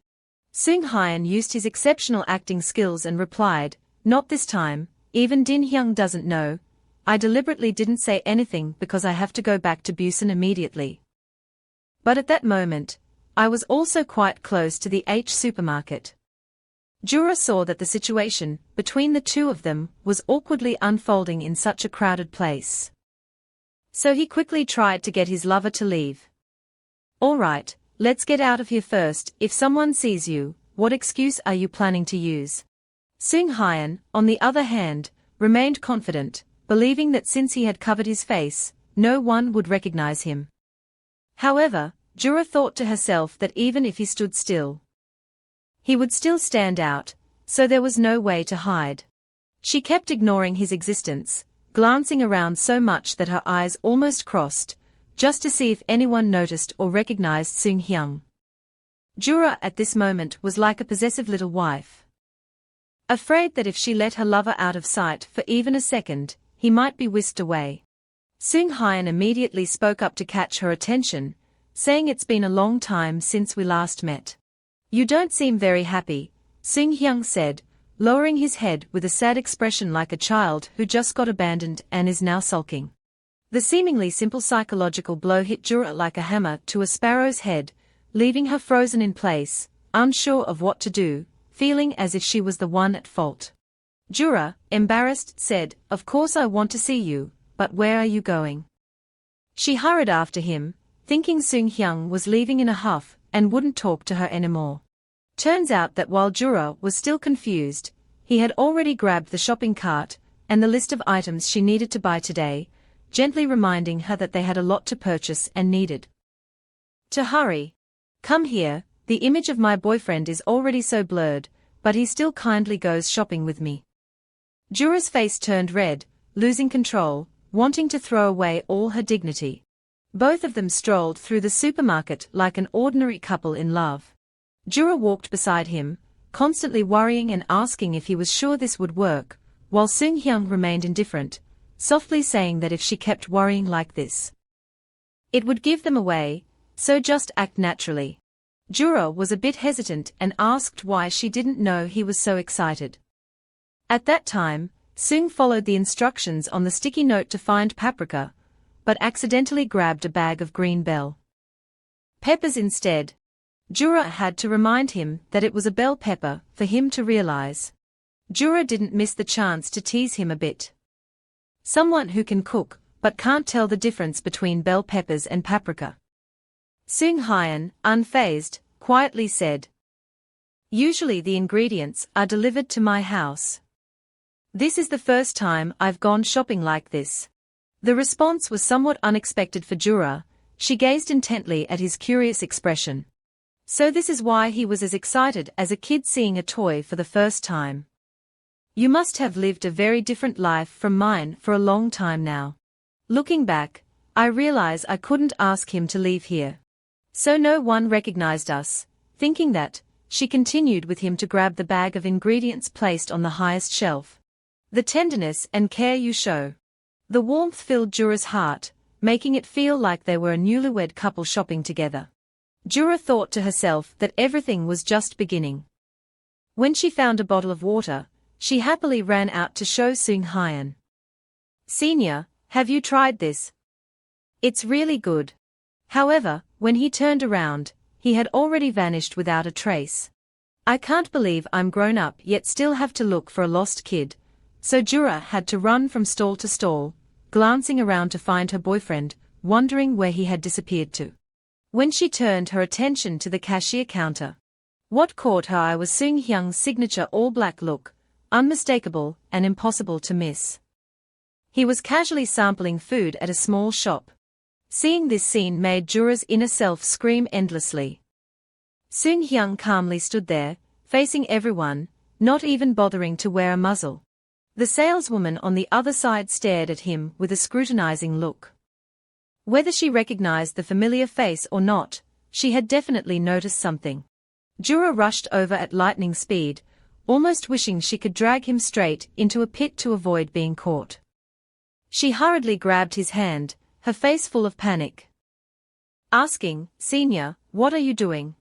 Seung Hyun used his exceptional acting skills and replied, not this time, even Din Hyung doesn't know. I deliberately didn't say anything because I have to go back to Busan immediately. But at that moment, I was also quite close to the H supermarket. Jura saw that the situation between the two of them was awkwardly unfolding in such a crowded place. So he quickly tried to get his lover to leave. All right, let's get out of here first. If someone sees you, what excuse are you planning to use? Seung Hyun, on the other hand, remained confident, believing that since he had covered his face, no one would recognize him. However, Jura thought to herself that even if he stood still, he would still stand out, so there was no way to hide. She kept ignoring his existence, glancing around so much that her eyes almost crossed, just to see if anyone noticed or recognized Seung Hyun. Jura at this moment was like a possessive little wife, afraid that if she let her lover out of sight for even a second, he might be whisked away. Seung Hyun immediately spoke up to catch her attention, saying it's been a long time since we last met. You don't seem very happy, Seung Hyun said, lowering his head with a sad expression like a child who just got abandoned and is now sulking. The seemingly simple psychological blow hit Jura like a hammer to a sparrow's head, leaving her frozen in place, unsure of what to do, feeling as if she was the one at fault. Jura, embarrassed, said, "Of course I want to see you, but where are you going?" She hurried after him, thinking Seung Hyun was leaving in a huff and wouldn't talk to her anymore. Turns out that while Jura was still confused, he had already grabbed the shopping cart and the list of items she needed to buy today, gently reminding her that they had a lot to purchase and needed to hurry. Come here, the image of my boyfriend is already so blurred, but he still kindly goes shopping with me. Jura's face turned red, losing control, wanting to throw away all her dignity. Both of them strolled through the supermarket like an ordinary couple in love. Jura walked beside him, constantly worrying and asking if he was sure this would work, while Seung Hyun remained indifferent, softly saying that if she kept worrying like this, it would give them away, so just act naturally. Jura was a bit hesitant and asked why she didn't know he was so excited. At that time, Seung followed the instructions on the sticky note to find paprika, but accidentally grabbed a bag of green bell peppers instead. Jura had to remind him that it was a bell pepper for him to realize. Jura didn't miss the chance to tease him a bit. Someone who can cook, but can't tell the difference between bell peppers and paprika. Seung Hyun, unfazed, quietly said, "Usually the ingredients are delivered to my house. This is the first time I've gone shopping like this." The response was somewhat unexpected for Jura. She gazed intently at his curious expression. So this is why he was as excited as a kid seeing a toy for the first time. You must have lived a very different life from mine for a long time now. Looking back, I realize I couldn't ask him to leave here. So no one recognized us. Thinking that, she continued with him to grab the bag of ingredients placed on the highest shelf. The tenderness and care you show. The warmth filled Jura's heart, making it feel like they were a newlywed couple shopping together. Jura thought to herself that everything was just beginning. When she found a bottle of water, she happily ran out to show Seung Hyun. "Senior, have you tried this? It's really good." However, when he turned around, he had already vanished without a trace. "I can't believe I'm grown up yet still have to look for a lost kid." So Jura had to run from stall to stall, glancing around to find her boyfriend, wondering where he had disappeared to. When she turned her attention to the cashier counter, what caught her eye was Seung Hyun's signature all-black look, unmistakable and impossible to miss. He was casually sampling food at a small shop. Seeing this scene made Jura's inner self scream endlessly. Seung Hyun calmly stood there, facing everyone, not even bothering to wear a muzzle. The saleswoman on the other side stared at him with a scrutinizing look. Whether she recognized the familiar face or not, she had definitely noticed something. Jura rushed over at lightning speed, almost wishing she could drag him straight into a pit to avoid being caught. She hurriedly grabbed his hand, her face full of panic. Asking, "Senior, what are you doing?"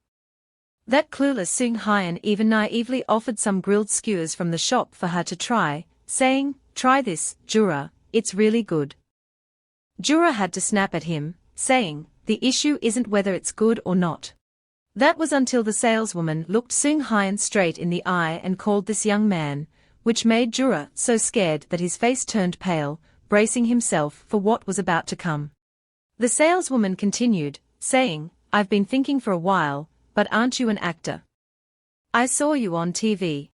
That clueless Sung Hyun even naively offered some grilled skewers from the shop for her to try, saying, "Try this, Jura, it's really good." Jura had to snap at him, saying, "The issue isn't whether it's good or not." That was until the saleswoman looked Sung Hyun straight in the eye and called this young man, which made Jura so scared that his face turned pale, bracing himself for what was about to come. The saleswoman continued, saying, "I've been thinking for a while, but aren't you an actor? I saw you on TV."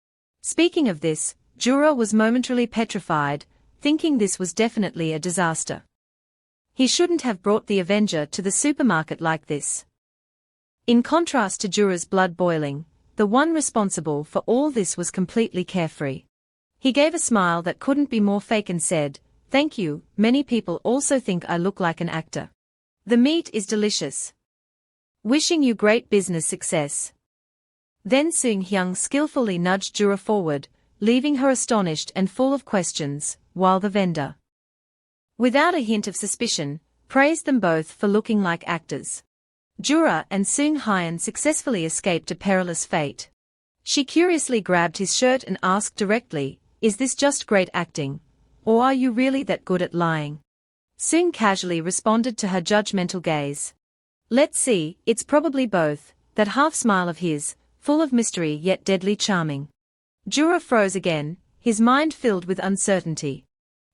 Speaking of this, Jura was momentarily petrified, thinking this was definitely a disaster. He shouldn't have brought the Avenger to the supermarket like this. In contrast to Jura's blood boiling, the one responsible for all this was completely carefree. He gave a smile that couldn't be more fake and said, "Thank you, many people also think I look like an actor. The meat is delicious. Wishing you great business success." Then Sung Hyun skillfully nudged Jura forward, leaving her astonished and full of questions, while the vendor, without a hint of suspicion, praised them both for looking like actors. Jura and Sung Hyun successfully escaped a perilous fate. She curiously grabbed his shirt and asked directly, "Is this just great acting, or are you really that good at lying?" Sung casually responded to her judgmental gaze. "Let's see, it's probably both," that half-smile of his, full of mystery yet deadly charming. Jura froze again, his mind filled with uncertainty.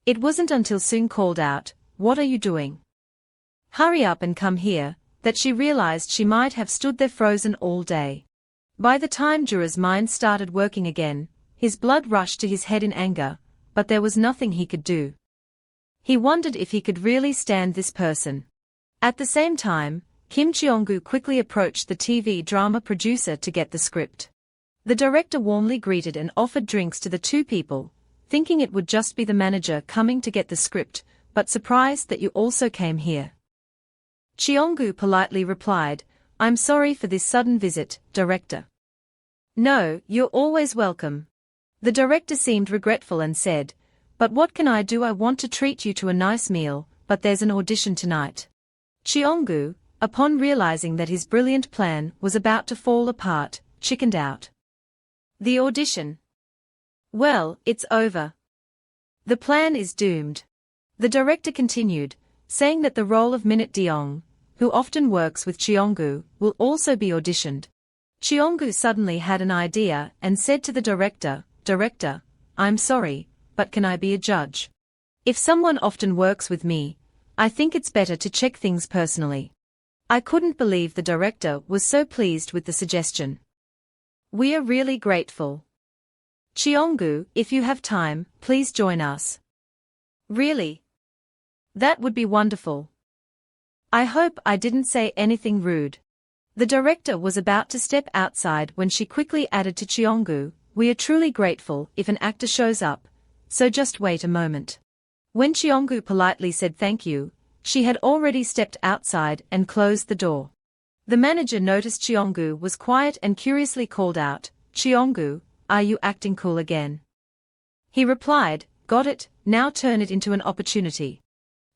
It wasn't until Sung called out, "What are you doing? Hurry up and come here," that she realized she might have stood there frozen all day. By the time Jura's mind started working again, his blood rushed to his head in anger, but there was nothing he could do. He wondered if he could really stand this person. At the same time, Kim Cheong-gu quickly approached the TV drama producer to get the script. The director warmly greeted and offered drinks to the two people, thinking it would just be the manager coming to get the script, but surprised that you also came here. Cheong-gu politely replied, "I'm sorry for this sudden visit, director." "No, you're always welcome." The director seemed regretful and said, "But what can I do? I want to treat you to a nice meal, but there's an audition tonight." Cheong-gu, upon realizing that his brilliant plan was about to fall apart, chickened out. "The audition? Well, it's over. The plan is doomed." The director continued, saying that the role of Minute Deong, who often works with Cheong-gu, will also be auditioned. Cheong-gu suddenly had an idea and said to the director, "Director, I'm sorry, but can I be a judge? If someone often works with me, I think it's better to check things personally." I couldn't believe the director was so pleased with the suggestion. "We are really grateful. Cheong-gu, if you have time, please join us." "Really? That would be wonderful. I hope I didn't say anything rude." The director was about to step outside when she quickly added to Cheong-gu, "We are truly grateful if an actor shows up, so just wait a moment." When Cheong-gu politely said thank you, she had already stepped outside and closed the door. The manager noticed Cheong-gu was quiet and curiously called out, "Cheong-gu, are you acting cool again?" He replied, "Got it, now turn it into an opportunity.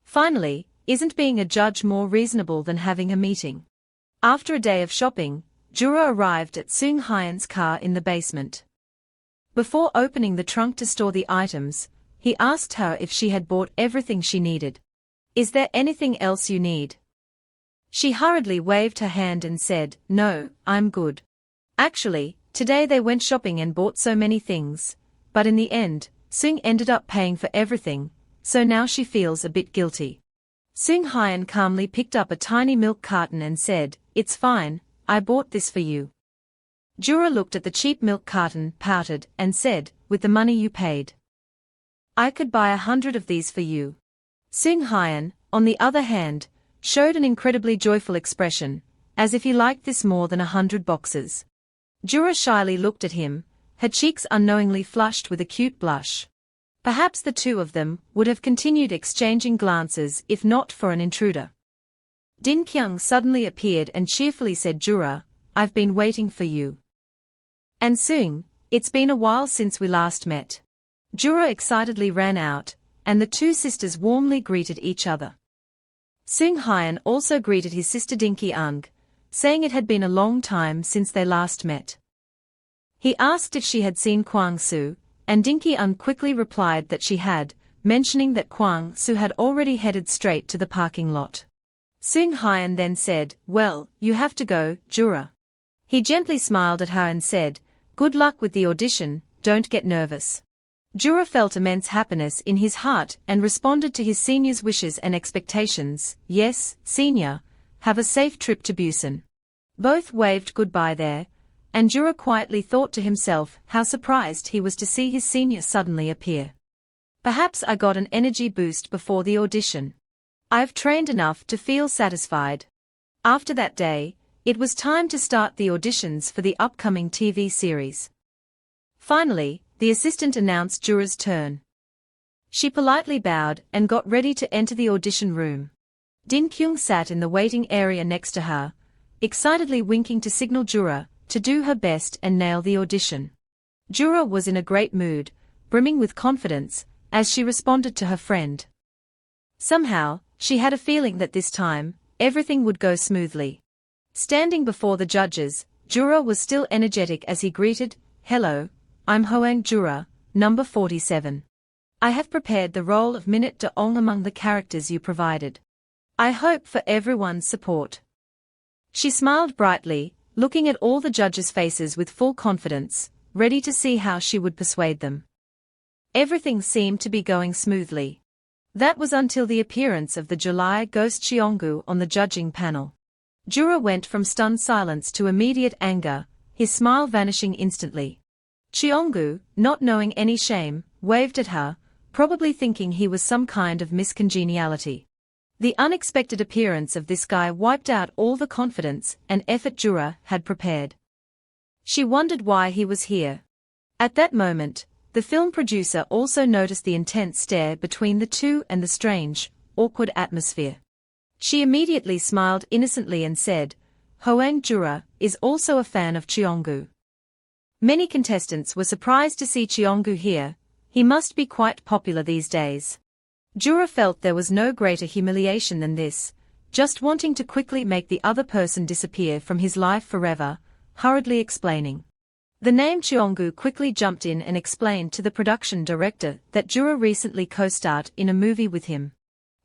Finally, isn't being a judge more reasonable than having a meeting?" After a day of shopping, Jura arrived at Sung Hyun's car in the basement. Before opening the trunk to store the items, he asked her if she had bought everything she needed. "Is there anything else you need?" She hurriedly waved her hand and said, "No, I'm good. Actually, today they went shopping and bought so many things, but in the end, Sung ended up paying for everything, so now she feels a bit guilty." Sung Hyun calmly picked up a tiny milk carton and said, "It's fine, I bought this for you." Jura looked at the cheap milk carton, pouted, and said, "With the money you paid, I could buy 100 of these for you." Sung Hyun, on the other hand, showed an incredibly joyful expression, as if he liked this more than 100 boxes. Jura shyly looked at him, her cheeks unknowingly flushed with a cute blush. Perhaps the two of them would have continued exchanging glances if not for an intruder. Din Kyung suddenly appeared and cheerfully said, "Jura, I've been waiting for you. And Sung, it's been a while since we last met." Jura excitedly ran out, and the two sisters warmly greeted each other. Seung Hyun also greeted his sister Dinky Eung, saying it had been a long time since they last met. He asked if she had seen Kwang Soo, and Dinky Eung quickly replied that she had, mentioning that Kwang Soo had already headed straight to the parking lot. Seung Hyun then said, "Well, you have to go, Jura." He gently smiled at her and said, "Good luck with the audition, don't get nervous." Jura felt immense happiness in his heart and responded to his senior's wishes and expectations. "Yes, senior, have a safe trip to Busan." Both waved goodbye there, and Jura quietly thought to himself how surprised he was to see his senior suddenly appear. Perhaps I got an energy boost before the audition. I've trained enough to feel satisfied. After that day, it was time to start the auditions for the upcoming TV series. Finally, the assistant announced Jura's turn. She politely bowed and got ready to enter the audition room. Din Kyung sat in the waiting area next to her, excitedly winking to signal Jura to do her best and nail the audition. Jura was in a great mood, brimming with confidence, as she responded to her friend. Somehow, she had a feeling that this time, everything would go smoothly. Standing before the judges, Jura was still energetic as he greeted, "Hello, I'm Hoang Jura, number 47. I have prepared the role of Minute de Ong among the characters you provided. I hope for everyone's support." She smiled brightly, looking at all the judges' faces with full confidence, ready to see how she would persuade them. Everything seemed to be going smoothly. That was until the appearance of the July ghost Cheonggu on the judging panel. Jura went from stunned silence to immediate anger, his smile vanishing instantly. Cheonggu, not knowing any shame, waved at her, probably thinking he was some kind of miscongeniality. The unexpected appearance of this guy wiped out all the confidence and effort Jura had prepared. She wondered why he was here. At that moment, the film producer also noticed the intense stare between the two and the strange, awkward atmosphere. She immediately smiled innocently and said, "Hoang Jura is also a fan of Cheonggu." Many contestants were surprised to see Cheonggu here. He must be quite popular these days. Jura felt there was no greater humiliation than this, just wanting to quickly make the other person disappear from his life forever, hurriedly explaining. The name Cheonggu quickly jumped in and explained to the production director that Jura recently co-starred in a movie with him.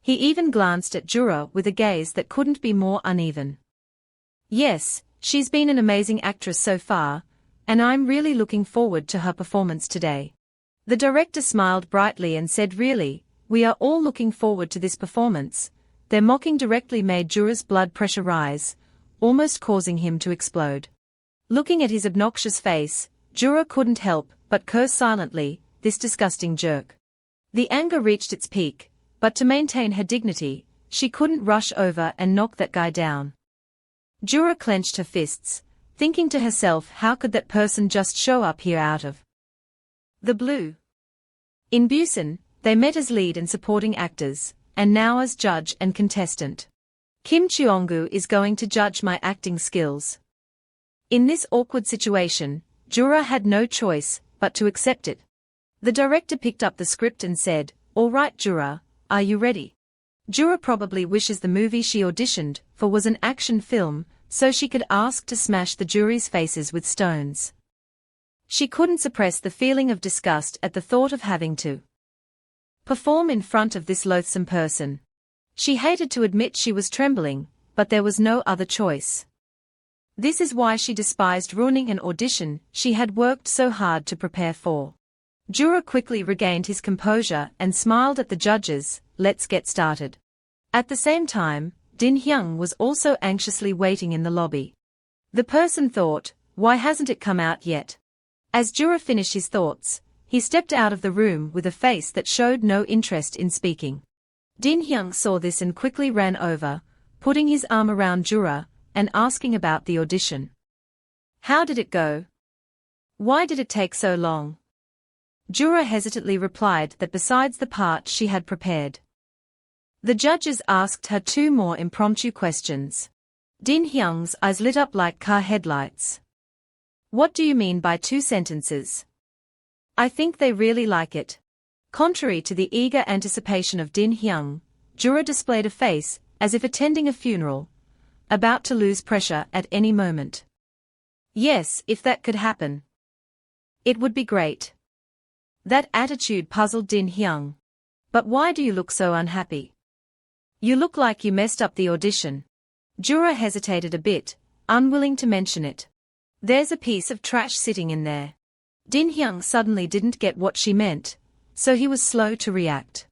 He even glanced at Jura with a gaze that couldn't be more uneven. "Yes, she's been an amazing actress so far, and I'm really looking forward to her performance today." The director smiled brightly and said, "Really, we are all looking forward to this performance." Their mocking directly made Jura's blood pressure rise, almost causing him to explode. Looking at his obnoxious face, Jura couldn't help but curse silently, this disgusting jerk. The anger reached its peak, but to maintain her dignity, she couldn't rush over and knock that guy down. Jura clenched her fists, thinking to herself, how could that person just show up here out of the blue? In Busan, they met as lead and supporting actors, and now as judge and contestant. Kim Cheonggu is going to judge my acting skills. In this awkward situation, Jura had no choice but to accept it. The director picked up the script and said, "All right, Jura, are you ready?" Jura probably wishes the movie she auditioned for was an action film, so she could ask to smash the jury's faces with stones. She couldn't suppress the feeling of disgust at the thought of having to perform in front of this loathsome person. She hated to admit she was trembling, but there was no other choice. This is why she despised ruining an audition she had worked so hard to prepare for. Jura quickly regained his composure and smiled at the judges. "Let's get started." At the same time, Din Hyung was also anxiously waiting in the lobby. The person thought, why hasn't it come out yet? As Jura finished his thoughts, he stepped out of the room with a face that showed no interest in speaking. Din Hyung saw this and quickly ran over, putting his arm around Jura, and asking about the audition. "How did it go? Why did it take so long?" Jura hesitantly replied that besides the part she had prepared. The judges asked her two more impromptu questions. Din Hyung's eyes lit up like car headlights. "What do you mean by 2 sentences? I think they really like it." Contrary to the eager anticipation of Din Hyung, Jura displayed a face as if attending a funeral, about to lose pressure at any moment. Yes, if that could happen. It would be great. That attitude puzzled Din Hyung. But why do you look so unhappy? You look like you messed up the audition. Jura hesitated a bit, unwilling to mention it. There's a piece of trash sitting in there. Din Hyung suddenly didn't get what she meant, so he was slow to react.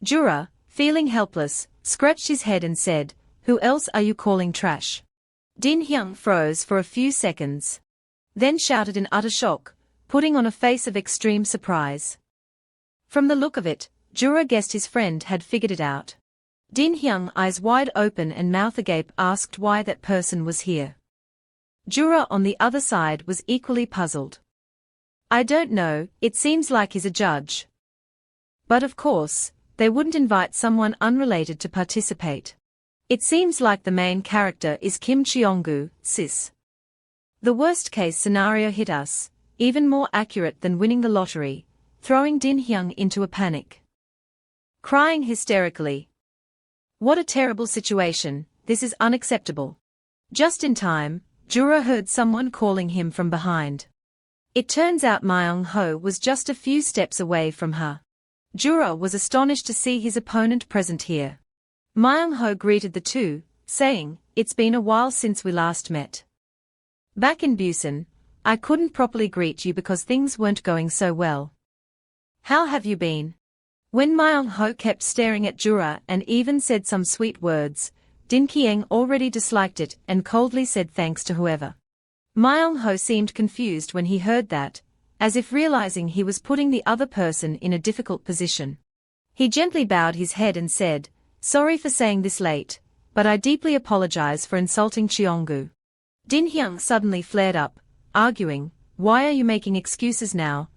Jura, feeling helpless, scratched his head and said, "Who else are you calling trash?" Din Hyung froze for a few seconds. Then shouted in utter shock, putting on a face of extreme surprise. From the look of it, Jura guessed his friend had figured it out. Din Hyung, eyes wide open and mouth agape, asked why that person was here. Jura on the other side was equally puzzled. I don't know, it seems like he's a judge. But of course, they wouldn't invite someone unrelated to participate. It seems like the main character is Kim Cheong-gu, sis. The worst-case scenario hit us, even more accurate than winning the lottery, throwing Din Hyung into a panic. Crying hysterically. What a terrible situation, this is unacceptable. Just in time, Jura heard someone calling him from behind. It turns out Myung-ho was just a few steps away from her. Jura was astonished to see his opponent present here. Myung-ho greeted the two, saying, "It's been a while since we last met. Back in Busan, I couldn't properly greet you because things weren't going so well. How have you been?" When Myung-ho kept staring at Jura and even said some sweet words, Din Kyung already disliked it and coldly said thanks to whoever. Myung-ho seemed confused when he heard that, as if realizing he was putting the other person in a difficult position. He gently bowed his head and said, "Sorry for saying this late, but I deeply apologize for insulting Cheong-gu." Din Hyung suddenly flared up, arguing, "Why are you making excuses now?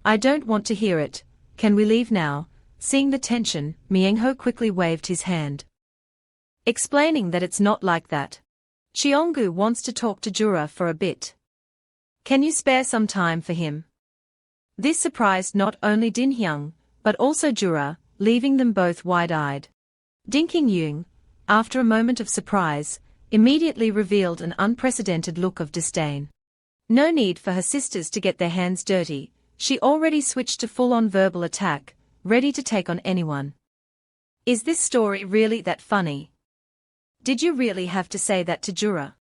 I don't want to hear it. Can we leave now?" Seeing the tension, Myung-ho quickly waved his hand, explaining that it's not like that. Cheong-gu wants to talk to Jura for a bit. Can you spare some time for him? This surprised not only Din Hyung, but also Jura, leaving them both wide-eyed. Din Kyung, after a moment of surprise, immediately revealed an unprecedented look of disdain. No need for her sisters to get their hands dirty, she already switched to full-on verbal attack, ready to take on anyone. Is this story really that funny? Did you really have to say that to Jura?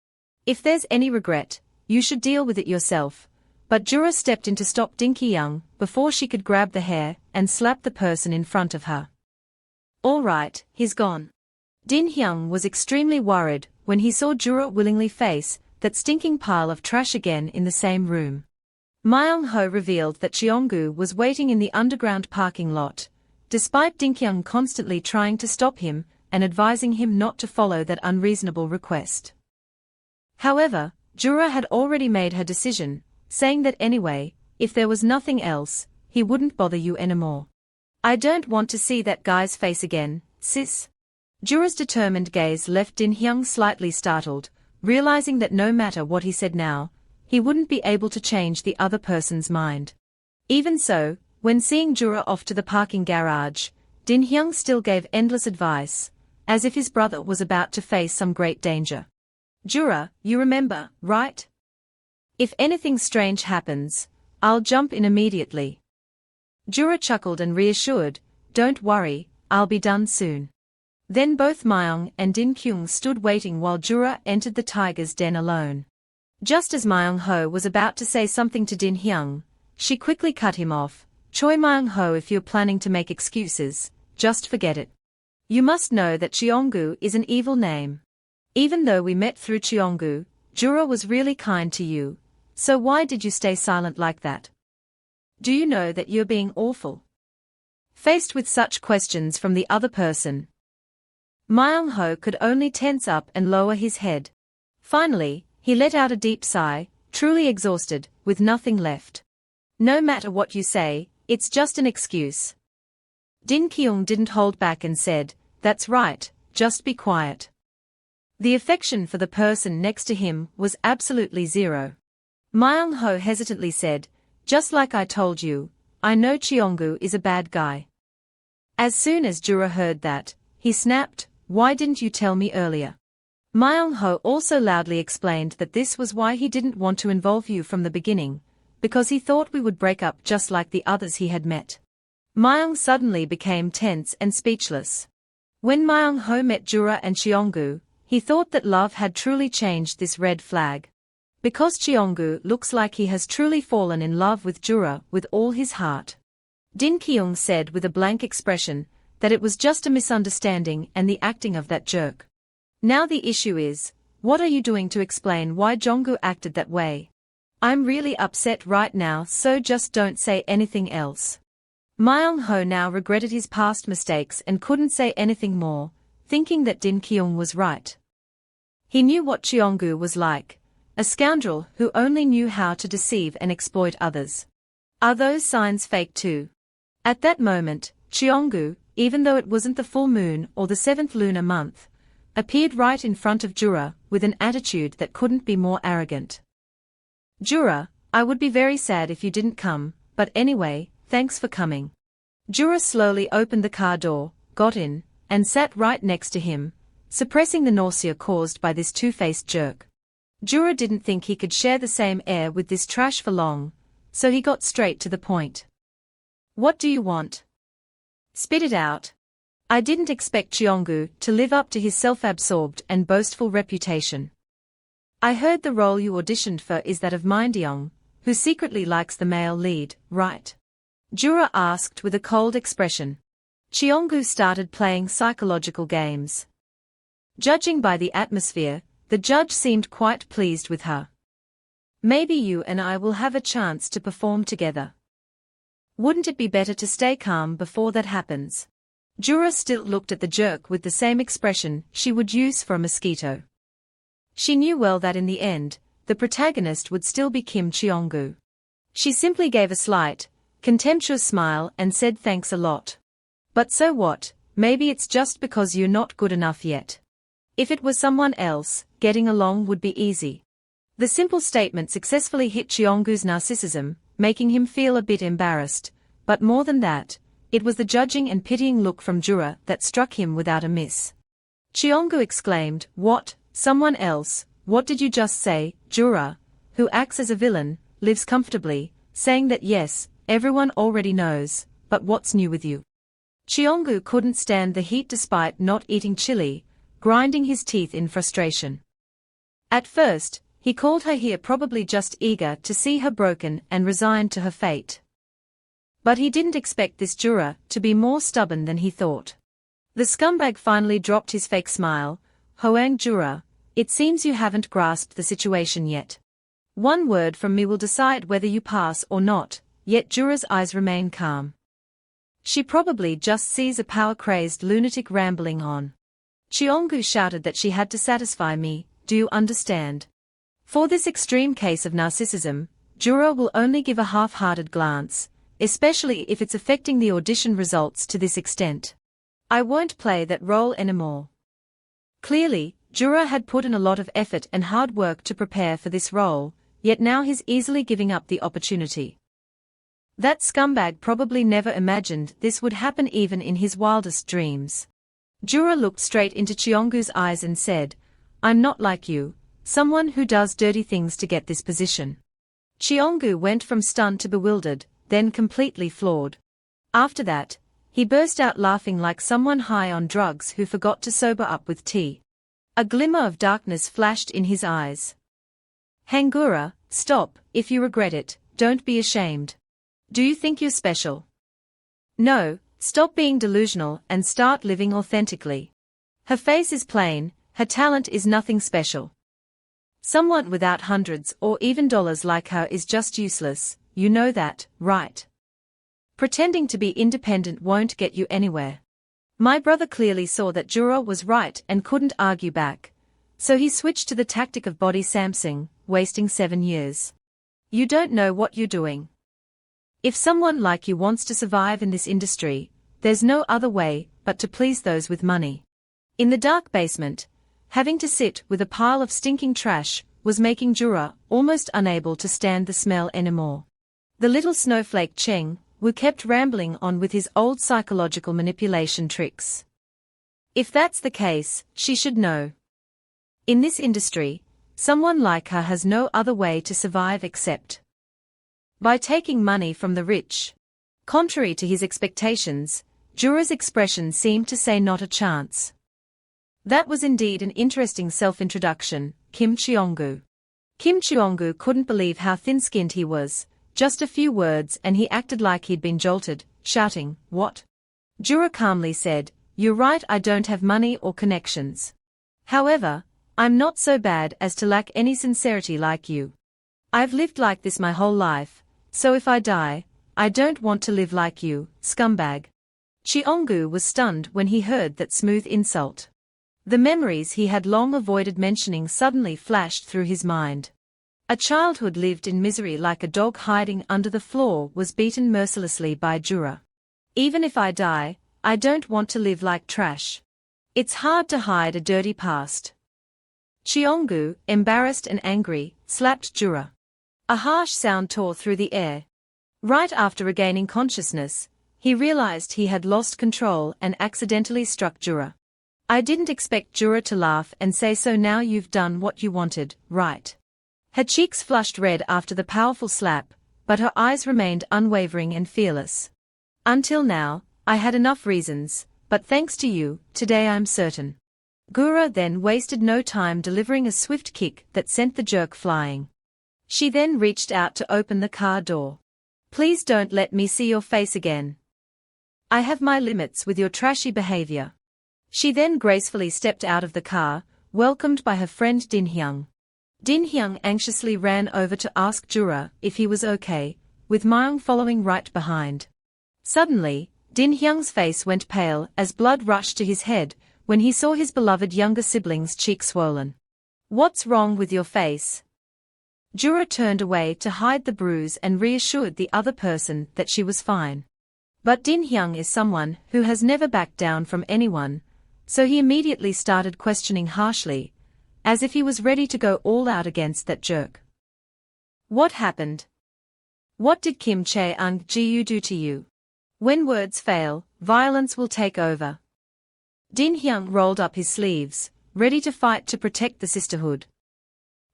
If there's any regret, you should deal with it yourself. But Jura stepped in to stop Din Kyung before she could grab the hair and slap the person in front of her. All right, he's gone. Din Hyung was extremely worried when he saw Jura willingly face that stinking pile of trash again in the same room. Myung-ho revealed that Cheong-gu was waiting in the underground parking lot, despite Din Kyung constantly trying to stop him and advising him not to follow that unreasonable request. However, Jura had already made her decision, saying that anyway, if there was nothing else, he wouldn't bother you anymore. I don't want to see that guy's face again, sis. Jura's determined gaze left Din Hyung slightly startled, realizing that no matter what he said now, he wouldn't be able to change the other person's mind. Even so, when seeing Jura off to the parking garage, Din Hyung still gave endless advice, as if his brother was about to face some great danger. Jura, you remember, right? If anything strange happens, I'll jump in immediately. Jura chuckled and reassured, "Don't worry, I'll be done soon." Then both Myung and Din Kyung stood waiting while Jura entered the tiger's den alone. Just as Myung-ho was about to say something to Din Hyung, she quickly cut him off. "Choi Myung-ho, if you're planning to make excuses, just forget it. You must know that Cheong-gu is an evil name. Even though we met through Cheong-gu, Jura was really kind to you, so why did you stay silent like that? Do you know that you're being awful?" Faced with such questions from the other person, Myung-ho could only tense up and lower his head. Finally, he let out a deep sigh, truly exhausted, with nothing left. "No matter what you say, it's just an excuse." Din Kyung didn't hold back and said, "That's right, just be quiet." The affection for the person next to him was absolutely zero. Myung-ho hesitantly said, "Just like I told you, I know Cheong-gu is a bad guy." As soon as Jura heard that, he snapped, why didn't you tell me earlier? Myung-ho also loudly explained that this was why he didn't want to involve you from the beginning, because he thought we would break up just like the others he had met. Myung suddenly became tense and speechless. When Myung-ho met Jura and Cheonggu, he thought that love had truly changed this red flag. Because Cheonggu looks like he has truly fallen in love with Jura with all his heart. Din Kyung said with a blank expression that it was just a misunderstanding and the acting of that jerk. Now the issue is, what are you doing to explain why Jonggu acted that way? I'm really upset right now, so just don't say anything else. Myung-ho now regretted his past mistakes and couldn't say anything more, thinking that Din Kyung was right. He knew what Cheonggu was like, a scoundrel who only knew how to deceive and exploit others. Are those signs fake too? At that moment, Cheonggu, even though it wasn't the full moon or the 7th lunar month, appeared right in front of Jura with an attitude that couldn't be more arrogant. Jura, I would be very sad if you didn't come, but anyway, thanks for coming. Jura slowly opened the car door, got in, and sat right next to him, suppressing the nausea caused by this two-faced jerk. Jura didn't think he could share the same air with this trash for long, so he got straight to the point. What do you want? Spit it out. I didn't expect Cheonggu to live up to his self-absorbed and boastful reputation. I heard the role you auditioned for is that of Mindyong, who secretly likes the male lead, right? Jura asked with a cold expression. Cheonggu started playing psychological games. Judging by the atmosphere, the judge seemed quite pleased with her. Maybe you and I will have a chance to perform together. Wouldn't it be better to stay calm before that happens? Jura still looked at the jerk with the same expression she would use for a mosquito. She knew well that in the end, the protagonist would still be Kim Cheonggu. She simply gave a slight, contemptuous smile and said thanks a lot. But so what, maybe it's just because you're not good enough yet. If it was someone else, getting along would be easy. The simple statement successfully hit Cheonggu's narcissism, making him feel a bit embarrassed, but more than that, it was the judging and pitying look from Jura that struck him without a miss. Cheonggu exclaimed, "What, someone else, what did you just say?" Jura, who acts as a villain, lives comfortably, saying that yes, everyone already knows, but what's new with you? Cheonggu couldn't stand the heat despite not eating chili, grinding his teeth in frustration. At first, he called her here probably just eager to see her broken and resigned to her fate. But he didn't expect this Jura to be more stubborn than he thought. The scumbag finally dropped his fake smile. "Hoang Jura, it seems you haven't grasped the situation yet. One word from me will decide whether you pass or not," yet Jura's eyes remain calm. She probably just sees a power-crazed lunatic rambling on. Cheonggu shouted that she had to satisfy me, do you understand? For this extreme case of narcissism, Jura will only give a half-hearted glance, especially if it's affecting the audition results to this extent. I won't play that role anymore. Clearly, Jura had put in a lot of effort and hard work to prepare for this role, yet now he's easily giving up the opportunity. That scumbag probably never imagined this would happen even in his wildest dreams. Jura looked straight into Cheonggu's eyes and said, "I'm not like you, someone who does dirty things to get this position." Cheonggu went from stunned to bewildered, then completely floored. After that, he burst out laughing like someone high on drugs who forgot to sober up with tea. A glimmer of darkness flashed in his eyes. "Hangura, stop, if you regret it, don't be ashamed. Do you think you're special? No, stop being delusional and start living authentically. Her face is plain, her talent is nothing special. Someone without hundreds or even dollars like her is just useless, you know that, right? Pretending to be independent won't get you anywhere." My brother clearly saw that Jura was right and couldn't argue back, so he switched to the tactic of body Samsung, wasting 7 years. "You don't know what you're doing. If someone like you wants to survive in this industry, there's no other way but to please those with money." In the dark basement, having to sit with a pile of stinking trash was making Jura almost unable to stand the smell anymore. The little snowflake Cheng Wu kept rambling on with his old psychological manipulation tricks. If that's the case, she should know. In this industry, someone like her has no other way to survive except by taking money from the rich. Contrary to his expectations, Jura's expression seemed to say not a chance. That was indeed an interesting self-introduction, Kim Cheonggu. Kim Cheonggu couldn't believe how thin-skinned he was, just a few words and he acted like he'd been jolted, shouting, "What?" Jura calmly said, "You're right, I don't have money or connections. However, I'm not so bad as to lack any sincerity like you. I've lived like this my whole life, so if I die, I don't want to live like you, scumbag." Cheonggu was stunned when he heard that smooth insult. The memories he had long avoided mentioning suddenly flashed through his mind. A childhood lived in misery like a dog hiding under the floor was beaten mercilessly by Jura. Even if I die, I don't want to live like trash. It's hard to hide a dirty past. Cheonggu, embarrassed and angry, slapped Jura. A harsh sound tore through the air. Right after regaining consciousness, he realized he had lost control and accidentally struck Jura. I didn't expect Jura to laugh and say, "So now you've done what you wanted, right?" Her cheeks flushed red after the powerful slap, but her eyes remained unwavering and fearless. "Until now, I had enough reasons, but thanks to you, today I'm certain." Jura then wasted no time delivering a swift kick that sent the jerk flying. She then reached out to open the car door. "Please don't let me see your face again. I have my limits with your trashy behavior." She then gracefully stepped out of the car, welcomed by her friend Din Hyung. Din Hyung anxiously ran over to ask Jura if he was okay, with Myung following right behind. Suddenly, Din Hyung's face went pale as blood rushed to his head when he saw his beloved younger sibling's cheek swollen. "What's wrong with your face?" Jura turned away to hide the bruise and reassured the other person that she was fine. But Din Hyung is someone who has never backed down from anyone, so he immediately started questioning harshly, as if he was ready to go all out against that jerk. "What happened? What did Kim Cheong-ju do to you?" When words fail, violence will take over. Din Hyung rolled up his sleeves, ready to fight to protect the sisterhood.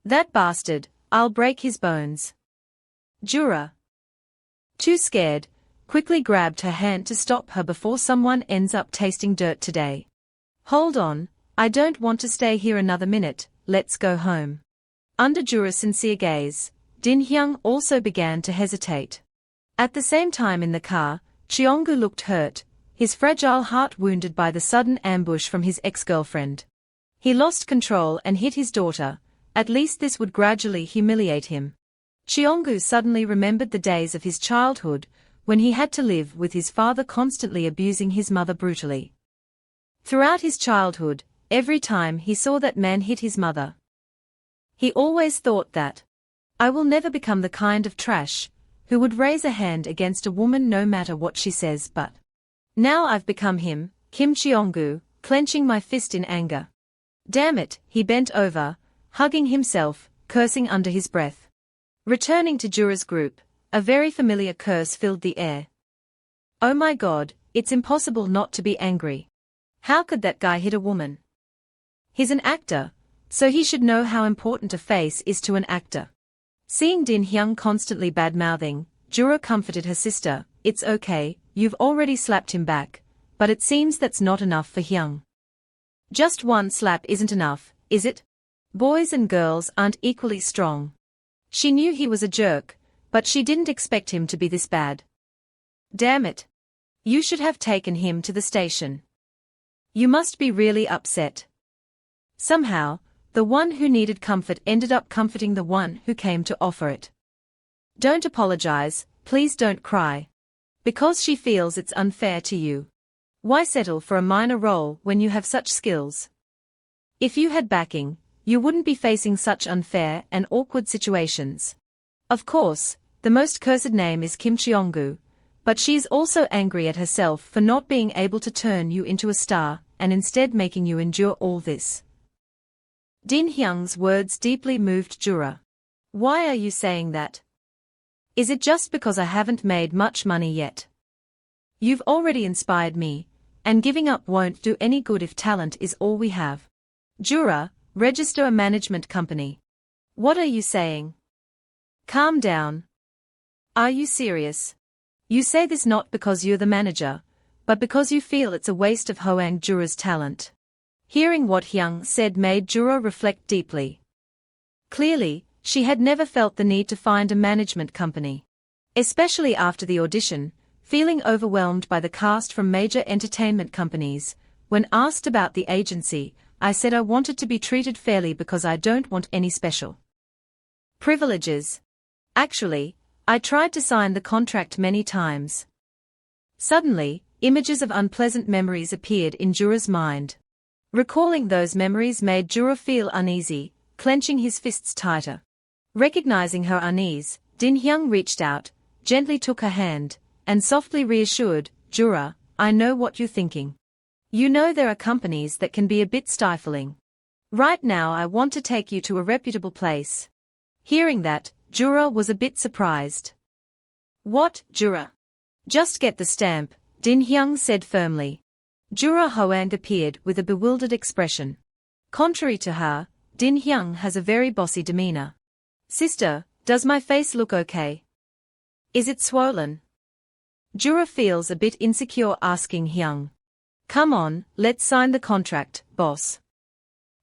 "That bastard, I'll break his bones." Jura, too scared, quickly grabbed her hand to stop her before someone ends up tasting dirt today. "Hold on, I don't want to stay here another minute, let's go home." Under Jura's sincere gaze, Din Hyung also began to hesitate. At the same time in the car, Cheonggu looked hurt, his fragile heart wounded by the sudden ambush from his ex-girlfriend. He lost control and hit his daughter, at least this would gradually humiliate him. Cheonggu suddenly remembered the days of his childhood, when he had to live with his father constantly abusing his mother brutally. Throughout his childhood, every time he saw that man hit his mother, he always thought that, "I will never become the kind of trash who would raise a hand against a woman no matter what she says, but now I've become him, Kim Cheonggu, clenching my fist in anger. Damn it," he bent over, hugging himself, cursing under his breath. Returning to Jura's group, a very familiar curse filled the air. "Oh my God, it's impossible not to be angry. How could that guy hit a woman? He's an actor, so he should know how important a face is to an actor." Seeing Din Hyung constantly bad-mouthing, Jura comforted her sister, "It's okay, you've already slapped him back, but it seems that's not enough for Hyung." "Just one slap isn't enough, is it? Boys and girls aren't equally strong." She knew he was a jerk, but she didn't expect him to be this bad. "Damn it. You should have taken him to the station. You must be really upset." Somehow, the one who needed comfort ended up comforting the one who came to offer it. "Don't apologize, please don't cry. Because she feels it's unfair to you. Why settle for a minor role when you have such skills? If you had backing, you wouldn't be facing such unfair and awkward situations." Of course, the most cursed name is Kim Cheonggu, but she's also angry at herself for not being able to turn you into a star, and instead making you endure all this. Din Hyung's words deeply moved Jura. "Why are you saying that? Is it just because I haven't made much money yet? You've already inspired me, and giving up won't do any good if talent is all we have. Jura, register a management company. What are you saying? Calm down. Are you serious? You say this not because you're the manager, but because you feel it's a waste of Hoang Jura's talent. Hearing what Hyung said made Jura reflect deeply. Clearly, she had never felt the need to find a management company. Especially after the audition, feeling overwhelmed by the cast from major entertainment companies. When asked about the agency, I said I wanted to be treated fairly because I don't want any special privileges. Actually, I tried to sign the contract many times. Suddenly, images of unpleasant memories appeared in Jura's mind. Recalling those memories made Jura feel uneasy, clenching his fists tighter. Recognizing her unease, Din Hyung reached out, gently took her hand, and softly reassured, Jura, I know what you're thinking. You know there are companies that can be a bit stifling. Right now I want to take you to a reputable place. Hearing that, Jura was a bit surprised. What, Jura? Just get the stamp, Din Hyung said firmly. Jura Hoang appeared with a bewildered expression. Contrary to her, Din Hyung has a very bossy demeanor. Sister, does my face look okay? Is it swollen? Jura feels a bit insecure asking Hyung. Come on, let's sign the contract, boss.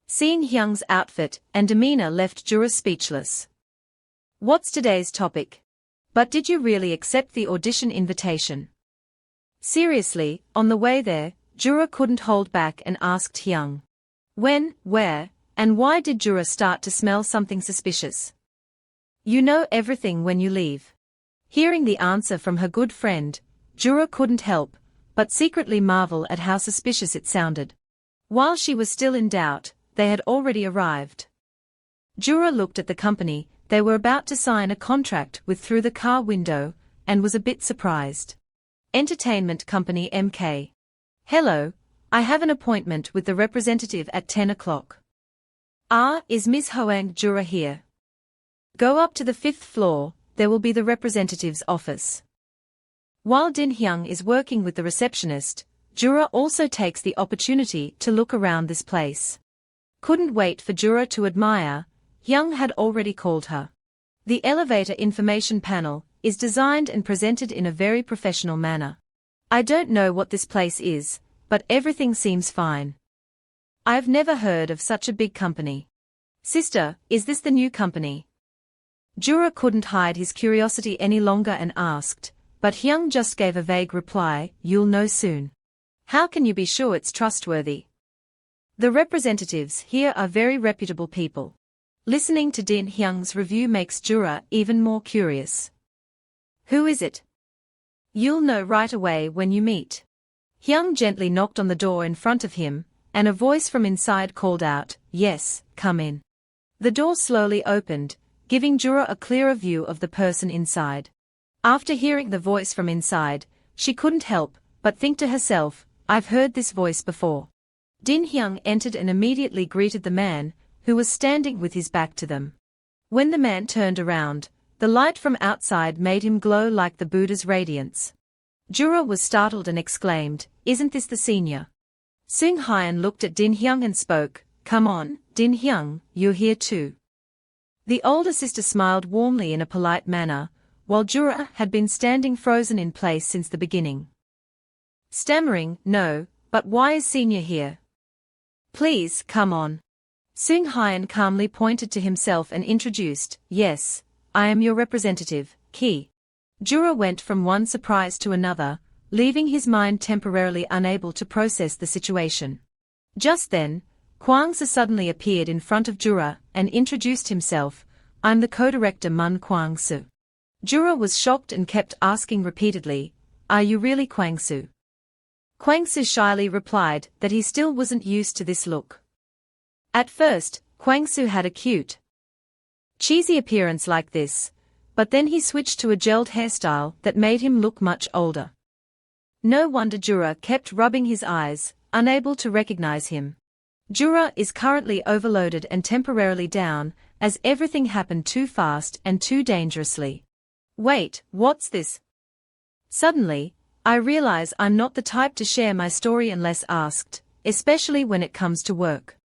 Seeing Hyung's outfit and demeanor left Jura speechless. What's today's topic? But did you really accept the audition invitation? Seriously, on the way there, Jura couldn't hold back and asked Hyung. When, where, and why did Jura start to smell something suspicious? You know everything when you leave. Hearing the answer from her good friend, Jura couldn't help but secretly marvel at how suspicious it sounded. While she was still in doubt, they had already arrived. Jura looked at the company they were about to sign a contract with through the car window, and was a bit surprised. Entertainment Company MK. Hello, I have an appointment with the representative at 10 o'clock. Is Miss Hoang Jura here? Go up to the 5th floor, there will be the representative's office. While Din Hyung is working with the receptionist, Jura also takes the opportunity to look around this place. Couldn't wait for Jura to admire. Hyung had already called her. The elevator information panel is designed and presented in a very professional manner. I don't know what this place is, but everything seems fine. I've never heard of such a big company. Sister, is this the new company? Jura couldn't hide his curiosity any longer and asked, but Hyung just gave a vague reply, you'll know soon. How can you be sure it's trustworthy? The representatives here are very reputable people. Listening to Din Hyung's review makes Jura even more curious. Who is it? You'll know right away when you meet. Hyung gently knocked on the door in front of him, and a voice from inside called out, yes, come in. The door slowly opened, giving Jura a clearer view of the person inside. After hearing the voice from inside, she couldn't help but think to herself, I've heard this voice before. Din Hyung entered and immediately greeted the man, who was standing with his back to them. When the man turned around, the light from outside made him glow like the Buddha's radiance. Jura was startled and exclaimed, isn't this the senior? Seung Hyun looked at Din Hyung and spoke, come on, Din Hyung, you're here too. The older sister smiled warmly in a polite manner, while Jura had been standing frozen in place since the beginning. Stammering, no, but why is senior here? Please, come on. Seung Hyun calmly pointed to himself and introduced, yes, I am your representative, Ki. Jura went from one surprise to another, leaving his mind temporarily unable to process the situation. Just then, Kwang-soo suddenly appeared in front of Jura and introduced himself, I'm the co-director Mun Kwang-soo. Jura was shocked and kept asking repeatedly, are you really Kwang-soo? Kwang-soo shyly replied that he still wasn't used to this look. At first, Kwang-soo had a cute, cheesy appearance like this, but then he switched to a gelled hairstyle that made him look much older. No wonder Jura kept rubbing his eyes, unable to recognize him. Jura is currently overloaded and temporarily down, as everything happened too fast and too dangerously. Wait, what's this? Suddenly, I realize I'm not the type to share my story unless asked, especially when it comes to work.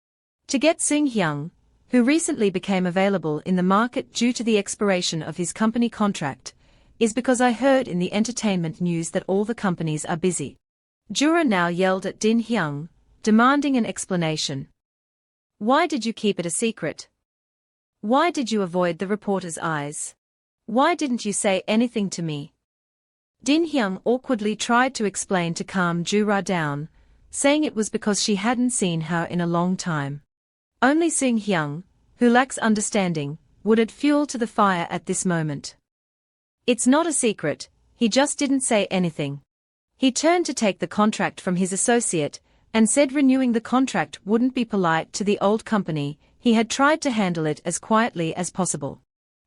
To get Seung-hyun, who recently became available in the market due to the expiration of his company contract, is because I heard in the entertainment news that all the companies are busy. Jura now yelled at Din-hyun, demanding an explanation. Why did you keep it a secret? Why did you avoid the reporter's eyes? Why didn't you say anything to me? Din-hyun awkwardly tried to explain to calm Jura down, saying it was because she hadn't seen her in a long time. Only Seung-hyun, who lacks understanding, would add fuel to the fire at this moment. It's not a secret, he just didn't say anything. He turned to take the contract from his associate, and said renewing the contract wouldn't be polite to the old company. He had tried to handle it as quietly as possible.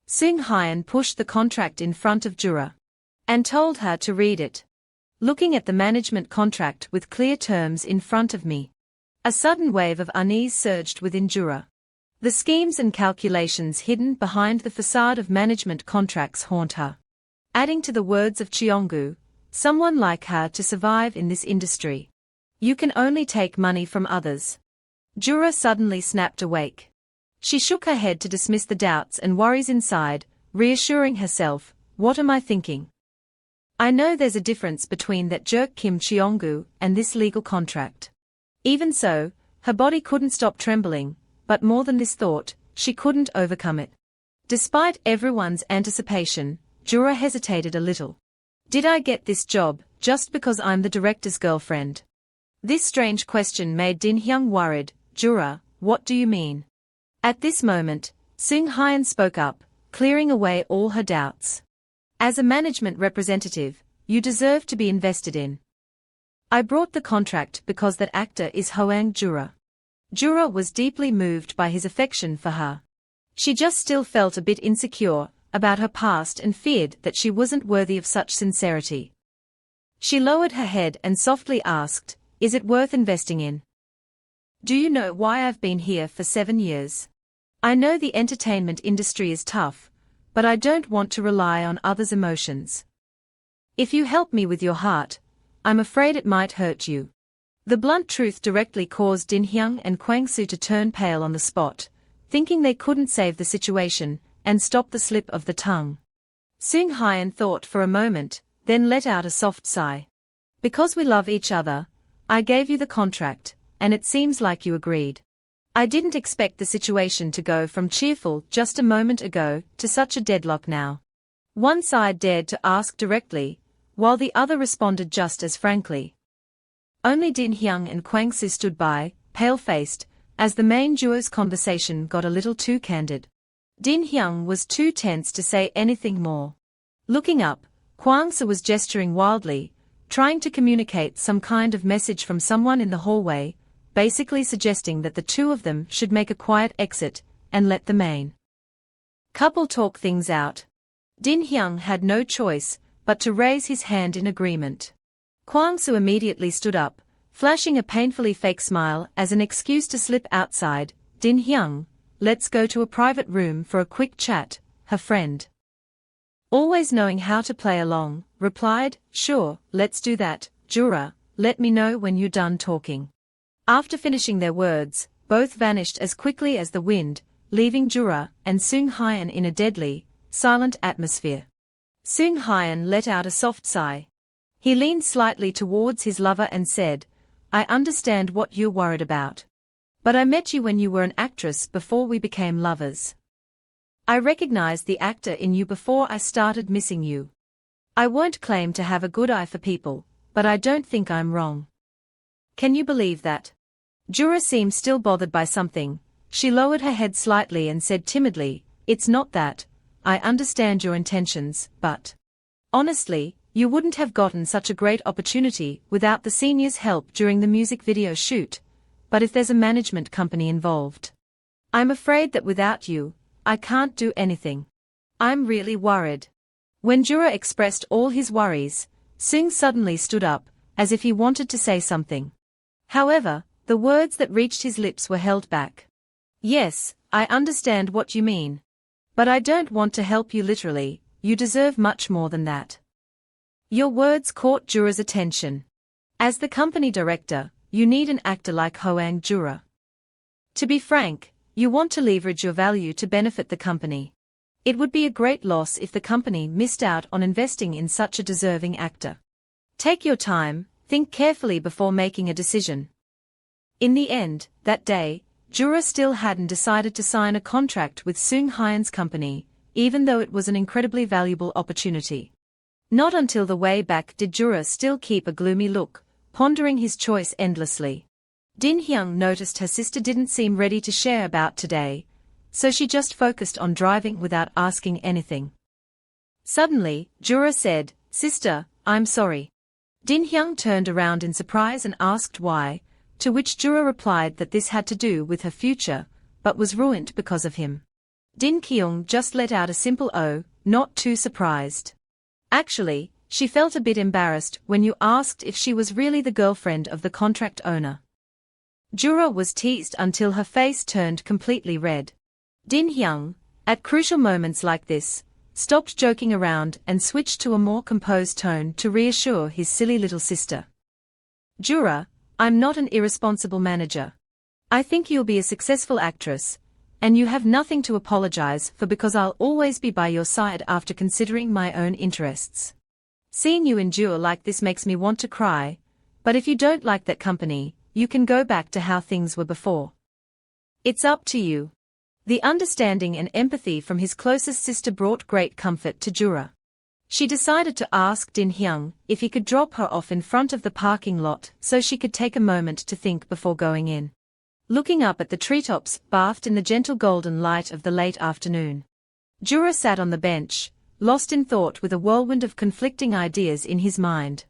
Seung-hyun pushed the contract in front of Jura and told her to read it. Looking at the management contract with clear terms in front of me, a sudden wave of unease surged within Jura. The schemes and calculations hidden behind the facade of management contracts haunt her. Adding to the words of Cheonggu, someone like her to survive in this industry, you can only take money from others. Jura suddenly snapped awake. She shook her head to dismiss the doubts and worries inside, reassuring herself, what am I thinking? I know there's a difference between that jerk Kim Cheonggu and this legal contract. Even so, her body couldn't stop trembling, but more than this thought, she couldn't overcome it. Despite everyone's anticipation, Jura hesitated a little. Did I get this job just because I'm the director's girlfriend? This strange question made Din-hyun worried. Jura, what do you mean? At this moment, Seung-hyun spoke up, clearing away all her doubts. As a management representative, you deserve to be invested in. I brought the contract because that actor is Hoang Jura. Jura was deeply moved by his affection for her. She just still felt a bit insecure about her past and feared that she wasn't worthy of such sincerity. She lowered her head and softly asked, is it worth investing in? Do you know why I've been here for 7 years? I know the entertainment industry is tough, but I don't want to rely on others' emotions. If you help me with your heart, I'm afraid it might hurt you. The blunt truth directly caused Din-hyun and Kwang-soo to turn pale on the spot, thinking they couldn't save the situation and stop the slip of the tongue. Seung-hyun thought for a moment, then let out a soft sigh. Because we love each other, I gave you the contract, and it seems like you agreed. I didn't expect the situation to go from cheerful just a moment ago to such a deadlock now. One side dared to ask directly, while the other responded just as frankly. Only Din-hyun and Kwang-soo stood by, pale-faced, as the main duo's conversation got a little too candid. Din-hyun was too tense to say anything more. Looking up, Kwang-soo was gesturing wildly, trying to communicate some kind of message from someone in the hallway, basically suggesting that the two of them should make a quiet exit and let the main couple talk things out. Din-hyun had no choice but to raise his hand in agreement. Kwang-soo immediately stood up, flashing a painfully fake smile as an excuse to slip outside. Din-hyun, let's go to a private room for a quick chat, her friend, always knowing how to play along, replied, sure, let's do that. Jura, let me know when you're done talking. After finishing their words, both vanished as quickly as the wind, leaving Jura and Seung-hyun in a deadly, silent atmosphere. Seung-hyun let out a soft sigh. He leaned slightly towards his lover and said, I understand what you're worried about. But I met you when you were an actress before we became lovers. I recognized the actor in you before I started missing you. I won't claim to have a good eye for people, but I don't think I'm wrong. Can you believe that? Jura seemed still bothered by something. She lowered her head slightly and said timidly, it's not that. I understand your intentions, but honestly, you wouldn't have gotten such a great opportunity without the seniors' help during the music video shoot. But if there's a management company involved, I'm afraid that without you, I can't do anything. I'm really worried. When Jura expressed all his worries, Seung suddenly stood up, as if he wanted to say something. However, the words that reached his lips were held back. Yes, I understand what you mean. But I don't want to help you literally, you deserve much more than that. Your words caught Jura's attention. As the company director, you need an actor like Hoang Jura. To be frank, you want to leverage your value to benefit the company. It would be a great loss if the company missed out on investing in such a deserving actor. Take your time, think carefully before making a decision. In the end, that day, Jura still hadn't decided to sign a contract with Seung Hyan's company, even though it was an incredibly valuable opportunity. Not until the way back did Jura still keep a gloomy look, pondering his choice endlessly. Din Hyung noticed her sister didn't seem ready to share about today, so she just focused on driving without asking anything. Suddenly, Jura said, "Sister, I'm sorry." Din Hyung turned around in surprise and asked why, to which Jura replied that this had to do with her future, but was ruined because of him. Din Kyung just let out a simple "oh," not too surprised. Actually, she felt a bit embarrassed when you asked if she was really the girlfriend of the contract owner. Jura was teased until her face turned completely red. Din Hyung, at crucial moments like this, stopped joking around and switched to a more composed tone to reassure his silly little sister. "Jura, I'm not an irresponsible manager. I think you'll be a successful actress, and you have nothing to apologize for because I'll always be by your side after considering my own interests. Seeing you endure like this makes me want to cry, but if you don't like that company, you can go back to how things were before. It's up to you." The understanding and empathy from his closest sister brought great comfort to Jura. She decided to ask Din Hyung if he could drop her off in front of the parking lot so she could take a moment to think before going in. Looking up at the treetops bathed in the gentle golden light of the late afternoon, Jura sat on the bench, lost in thought with a whirlwind of conflicting ideas in his mind.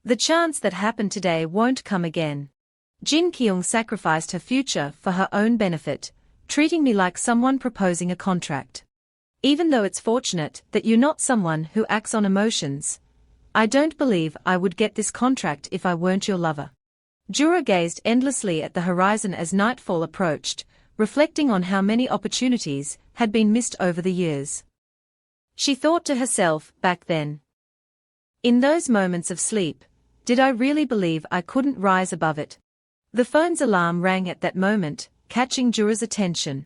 The chance that happened today won't come again. Jin Kyung sacrificed her future for her own benefit, treating me like someone proposing a contract. Even though it's fortunate that you're not someone who acts on emotions, I don't believe I would get this contract if I weren't your lover. Jura gazed endlessly at the horizon as nightfall approached, reflecting on how many opportunities had been missed over the years. She thought to herself, back then, in those moments of sleep, did I really believe I couldn't rise above it? The phone's alarm rang at that moment, catching Jura's attention.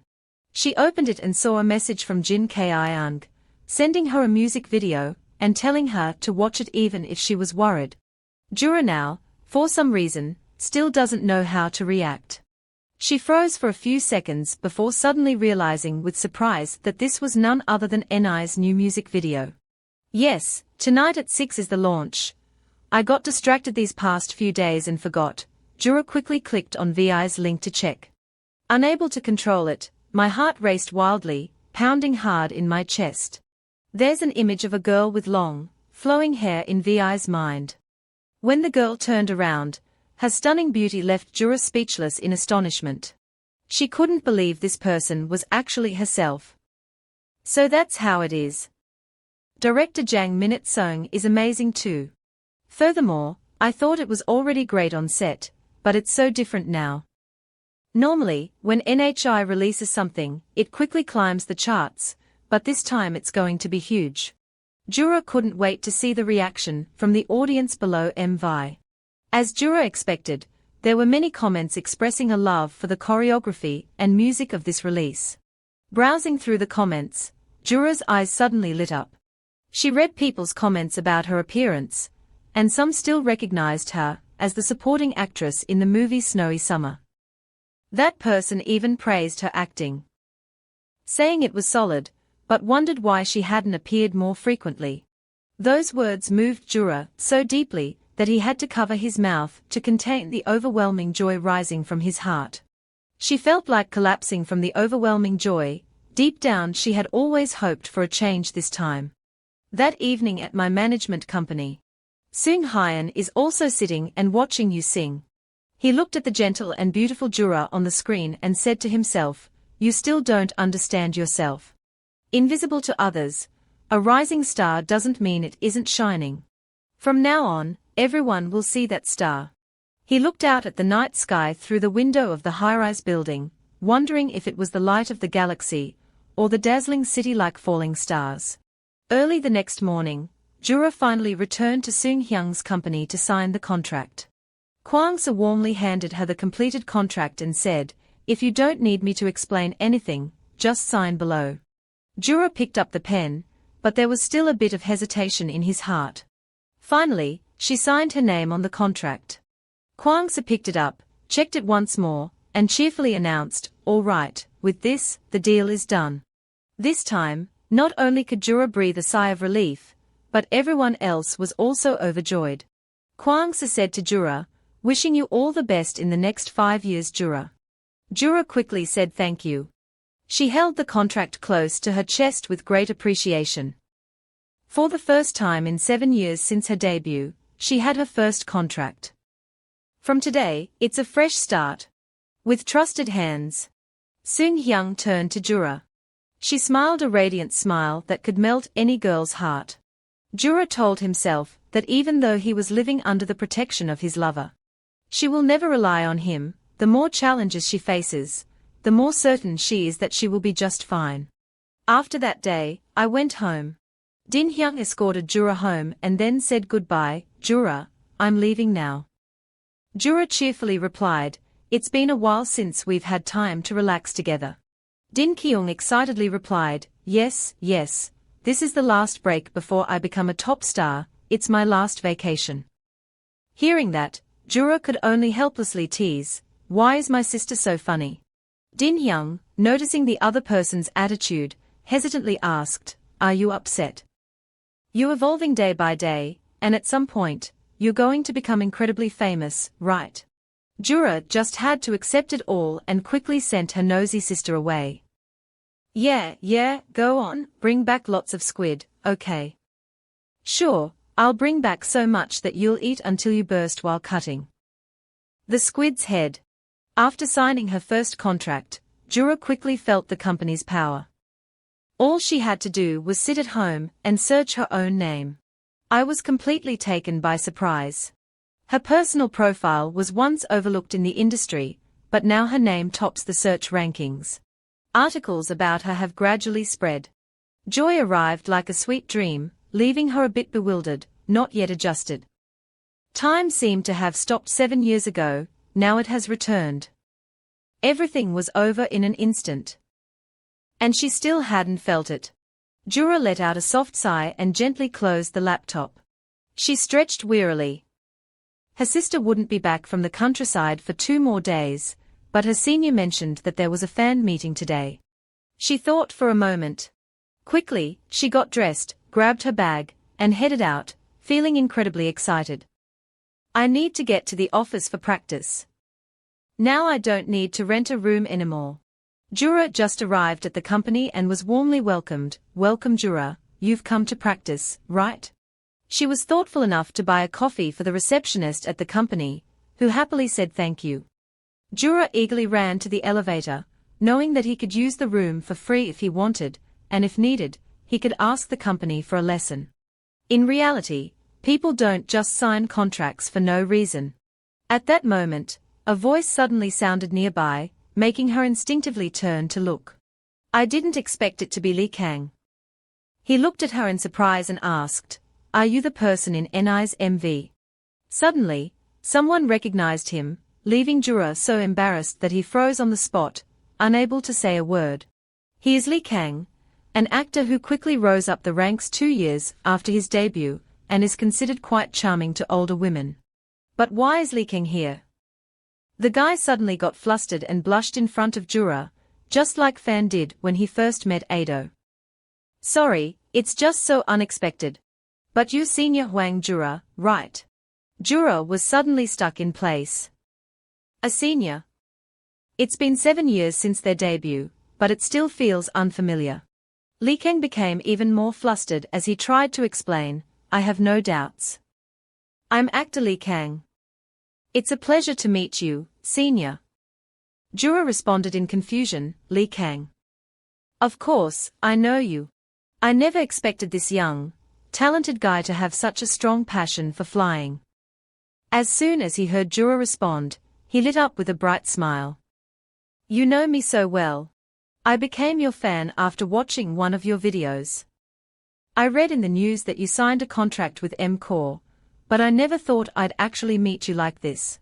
She opened it and saw a message from Jin Kyung, sending her a music video and telling her to watch it even if she was worried. Jura now, for some reason, still doesn't know how to react. She froze for a few seconds before suddenly realizing with surprise that this was none other than NI's new music video. "Yes, tonight at 6 is the launch. I got distracted these past few days and forgot." Jura quickly clicked on VI's link to check. Unable to control it, my heart raced wildly, pounding hard in my chest. There's an image of a girl with long, flowing hair in VI's mind. When the girl turned around, her stunning beauty left Jura speechless in astonishment. She couldn't believe this person was actually herself. So that's how it is. Director Jang Min-sung is amazing too. Furthermore, I thought it was already great on set, but it's so different now. Normally, when NHI releases something, it quickly climbs the charts, but this time it's going to be huge. Jura couldn't wait to see the reaction from the audience below MV. As Jura expected, there were many comments expressing a love for the choreography and music of this release. Browsing through the comments, Jura's eyes suddenly lit up. She read people's comments about her appearance, and some still recognized her as the supporting actress in the movie Snowy Summer. That person even praised her acting, saying it was solid, but wondered why she hadn't appeared more frequently. Those words moved Jura so deeply that he had to cover his mouth to contain the overwhelming joy rising from his heart. She felt like collapsing from the overwhelming joy. Deep down she had always hoped for a change this time. That evening at my management company, Seung Hyan is also sitting and watching you sing. He looked at the gentle and beautiful Jura on the screen and said to himself, "You still don't understand yourself. Invisible to others, a rising star doesn't mean it isn't shining. From now on, everyone will see that star." He looked out at the night sky through the window of the high-rise building, wondering if it was the light of the galaxy, or the dazzling city like falling stars. Early the next morning, Jura finally returned to Seung Hyung's company to sign the contract. Kwang-soo warmly handed her the completed contract and said, "If you don't need me to explain anything, just sign below." Jura picked up the pen, but there was still a bit of hesitation in his heart. Finally, she signed her name on the contract. Kwang-soo picked it up, checked it once more, and cheerfully announced, "All right, with this, the deal is done." This time, not only could Jura breathe a sigh of relief, but everyone else was also overjoyed. Kwang-soo said to Jura, "Wishing you all the best in the next 5 years, Jura." Jura quickly said thank you. She held the contract close to her chest with great appreciation. For the first time in 7 years since her debut, she had her first contract. From today, it's a fresh start. With trusted hands, Seung Hyung turned to Jura. She smiled a radiant smile that could melt any girl's heart. Jura told himself that even though he was living under the protection of his lover, she will never rely on him. The more challenges she faces, the more certain she is that she will be just fine. After that day, I went home. Din Hyung escorted Jura home and then said goodbye. "Jura, I'm leaving now." Jura cheerfully replied, "It's been a while since we've had time to relax together." Din Kyung excitedly replied, Yes, this is the last break before I become a top star, it's my last vacation." Hearing that, Jura could only helplessly tease, "Why is my sister so funny?" Din Hyung, noticing the other person's attitude, hesitantly asked, "Are you upset? You're evolving day by day, and at some point, you're going to become incredibly famous, right?" Jura just had to accept it all and quickly sent her nosy sister away. Yeah, go on, bring back lots of squid, okay? Sure, I'll bring back so much that you'll eat until you burst while cutting the squid's head. After signing her first contract, Jura quickly felt the company's power. All she had to do was sit at home and search her own name. I was completely taken by surprise. Her personal profile was once overlooked in the industry, but now her name tops the search rankings. Articles about her have gradually spread. Joy arrived like a sweet dream, leaving her a bit bewildered, not yet adjusted. Time seemed to have stopped 7 years ago, now it has returned. Everything was over in an instant. And she still hadn't felt it. Jura let out a soft sigh and gently closed the laptop. She stretched wearily. Her sister wouldn't be back from the countryside for 2 more days, but her senior mentioned that there was a fan meeting today. She thought for a moment. Quickly, she got dressed, grabbed her bag, and headed out, feeling incredibly excited. "I need to get to the office for practice. Now I don't need to rent a room anymore." Jura just arrived at the company and was warmly welcomed. "Welcome Jura, you've come to practice, right?" She was thoughtful enough to buy a coffee for the receptionist at the company, who happily said thank you. Jura eagerly ran to the elevator, knowing that he could use the room for free if he wanted, and if needed, he could ask the company for a lesson. In reality, people don't just sign contracts for no reason. At that moment, a voice suddenly sounded nearby, making her instinctively turn to look. "I didn't expect it to be Lee Kang." He looked at her in surprise and asked, "Are you the person in NI's MV?" Suddenly, someone recognized him, leaving Jura so embarrassed that he froze on the spot, unable to say a word. He is Lee Kang, an actor who quickly rose up the ranks 2 years after his debut, and is considered quite charming to older women. But why is Lee Kang here? The guy suddenly got flustered and blushed in front of Jura, just like Fan did when he first met Ado. "Sorry, it's just so unexpected. But you senior Hwang Jura, right?" Jura was suddenly stuck in place. A senior? It's been 7 years since their debut, but it still feels unfamiliar. Lee Kang became even more flustered as he tried to explain, "I have no doubts. I'm actor Lee Kang. It's a pleasure to meet you, senior." Jura responded in confusion, "Lee Kang. Of course, I know you. I never expected this young, talented guy to have such a strong passion for flying." As soon as he heard Jura respond, he lit up with a bright smile. "You know me so well. I became your fan after watching one of your videos. I read in the news that you signed a contract with M-Core, but I never thought I'd actually meet you like this.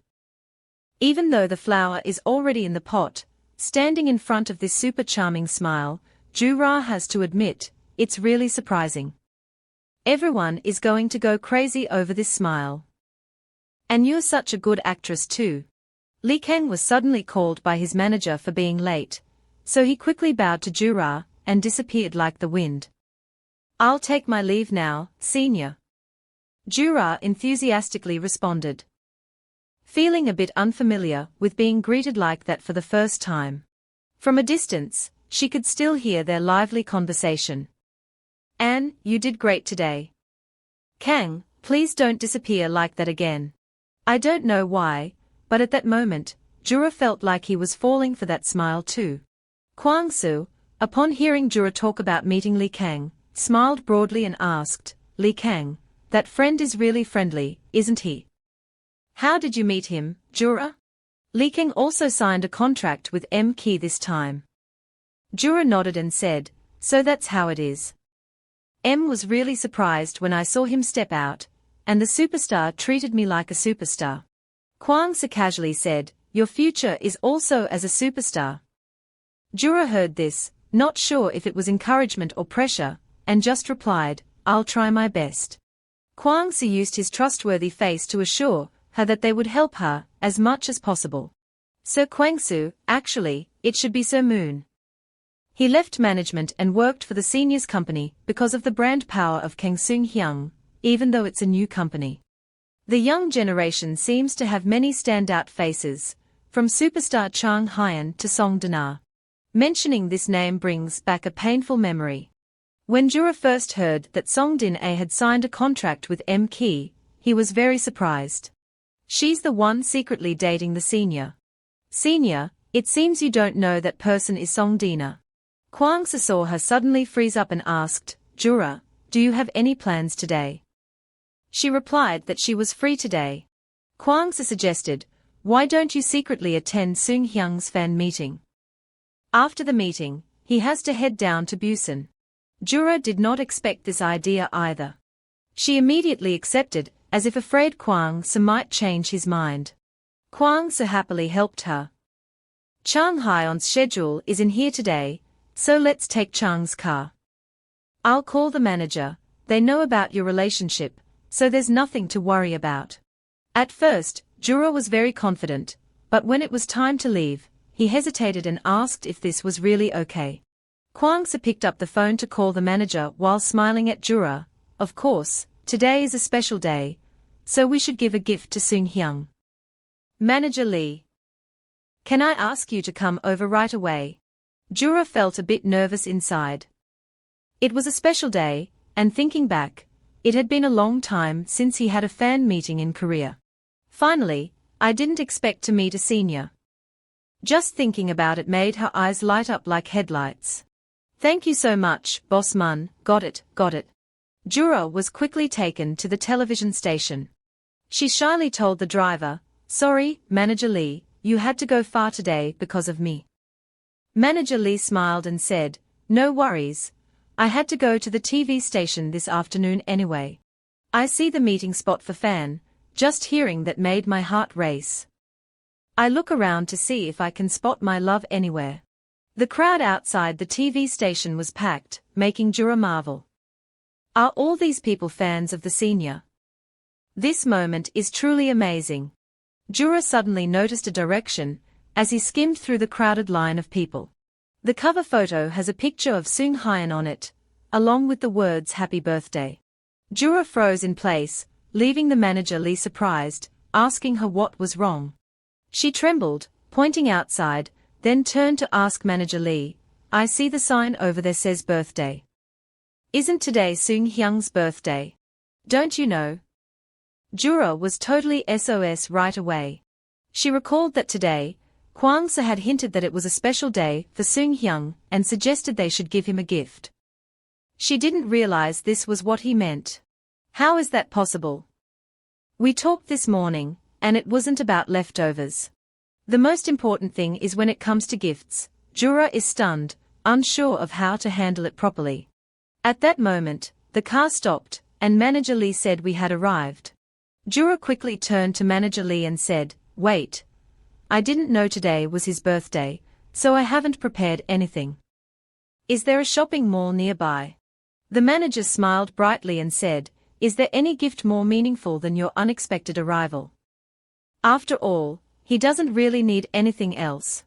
Even though the flower is already in the pot, standing in front of this super charming smile, Jura has to admit, it's really surprising. Everyone is going to go crazy over this smile. And you're such a good actress too. Lee Kang was suddenly called by his manager for being late, so he quickly bowed to Jura and disappeared like the wind. I'll take my leave now, senior. Jura enthusiastically responded, feeling a bit unfamiliar with being greeted like that for the first time. From a distance, she could still hear their lively conversation. Anne, you did great today. Kang, please don't disappear like that again. I don't know why, but at that moment, Jura felt like he was falling for that smile too. Kwang Soo, upon hearing Jura talk about meeting Lee Kang, smiled broadly and asked, Lee Kang, that friend is really friendly, isn't he? How did you meet him, Jura? Lee Kang also signed a contract with M-Ki this time. Jura nodded and said, so that's how it is. M was really surprised when I saw him step out, and the superstar treated me like a superstar. Kwang Soo casually said, your future is also as a superstar. Jura heard this, not sure if it was encouragement or pressure, and just replied, I'll try my best. Kwang Soo used his trustworthy face to assure her that they would help her as much as possible. Sir Kwang Soo, actually, it should be Sir Moon. He left management and worked for the seniors company because of the brand power of Kang Seung-hyun, even though it's a new company. The young generation seems to have many standout faces, from superstar Chang Hyan to Song Dana. Mentioning this name brings back a painful memory. When Jura first heard that Song Din-ae had signed a contract with M-Ki, he was very surprised. She's the one secretly dating the senior. Senior, it seems you don't know that person is Song Dina. Kwang Soo saw her suddenly freeze up and asked, Jura, do you have any plans today? She replied that she was free today. Kwang Soo suggested, why don't you secretly attend Seung-hyun's fan meeting? After the meeting, he has to head down to Busan. Jura did not expect this idea either. She immediately accepted, as if afraid Kwang Soo might change his mind. Kwang Soo happily helped her. Chang Hyun's schedule is in here today, so let's take Chang's car. I'll call the manager, they know about your relationship, so there's nothing to worry about. At first, Jura was very confident, but when it was time to leave, he hesitated and asked if this was really okay. Kwang Soo picked up the phone to call the manager while smiling at Jura. Of course, today is a special day, so we should give a gift to Seung-hyun. Manager Lee. Can I ask you to come over right away? Jura felt a bit nervous inside. It was a special day, and thinking back, it had been a long time since he had a fan meeting in Korea. Finally, I didn't expect to meet a senior. Just thinking about it made her eyes light up like headlights. Thank you so much, Boss Mun, got it. Jura was quickly taken to the television station. She shyly told the driver, sorry, Manager Lee, you had to go far today because of me. Manager Lee smiled and said, no worries. I had to go to the TV station this afternoon anyway. I see the meeting spot for fan, just hearing that made my heart race. I look around to see if I can spot my love anywhere. The crowd outside the TV station was packed, making Jura marvel. Are all these people fans of the senior? This moment is truly amazing. Jura suddenly noticed a direction, as he skimmed through the crowded line of people. The cover photo has a picture of Seung-hyun on it, along with the words Happy Birthday. Jura froze in place, leaving the manager Lee surprised, asking her what was wrong. She trembled, pointing outside, then turned to ask Manager Lee, I see the sign over there says birthday. Isn't today Seung-hyun's birthday? Don't you know? Jura was totally SOS right away. She recalled that today, Kwang Soo had hinted that it was a special day for Seung-hyun and suggested they should give him a gift. She didn't realize this was what he meant. How is that possible? We talked this morning, and it wasn't about leftovers. The most important thing is when it comes to gifts, Jura is stunned, unsure of how to handle it properly. At that moment, the car stopped, and Manager Lee said we had arrived. Jura quickly turned to Manager Lee and said, "Wait. I didn't know today was his birthday, so I haven't prepared anything. Is there a shopping mall nearby?" The manager smiled brightly and said, "Is there any gift more meaningful than your unexpected arrival? After all, he doesn't really need anything else."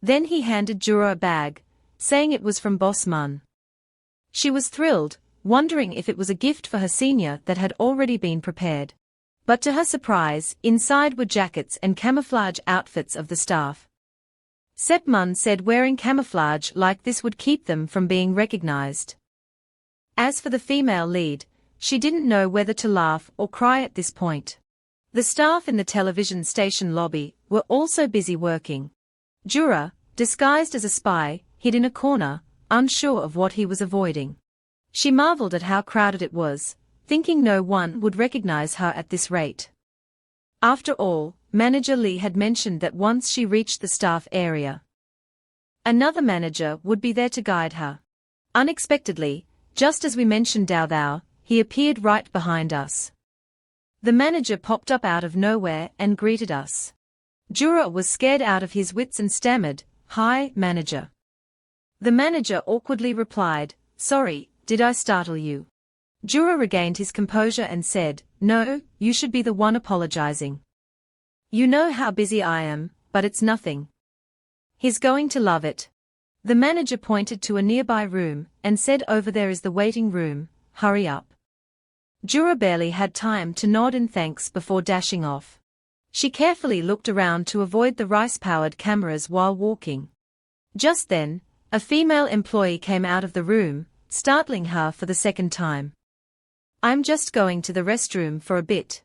Then he handed Jura a bag, saying it was from Boss Mun. She was thrilled, wondering if it was a gift for her senior that had already been prepared. But to her surprise, inside were jackets and camouflage outfits of the staff. Sep Mun said wearing camouflage like this would keep them from being recognized. As for the female lead, she didn't know whether to laugh or cry at this point. The staff in the television station lobby were also busy working. Jura, disguised as a spy, hid in a corner, unsure of what he was avoiding. She marveled at how crowded it was, thinking no one would recognize her at this rate. After all, Manager Lee had mentioned that once she reached the staff area, another manager would be there to guide her. Unexpectedly, just as we mentioned Dao Thao, he appeared right behind us. The manager popped up out of nowhere and greeted us. Jura was scared out of his wits and stammered, "Hi, manager." The manager awkwardly replied, "Sorry, did I startle you?" Jura regained his composure and said, "No, you should be the one apologizing. You know how busy I am, but it's nothing. He's going to love it." The manager pointed to a nearby room and said, "Over there is the waiting room, hurry up." Jura barely had time to nod in thanks before dashing off. She carefully looked around to avoid the rice-powered cameras while walking. Just then, a female employee came out of the room, startling her for the second time. "I'm just going to the restroom for a bit.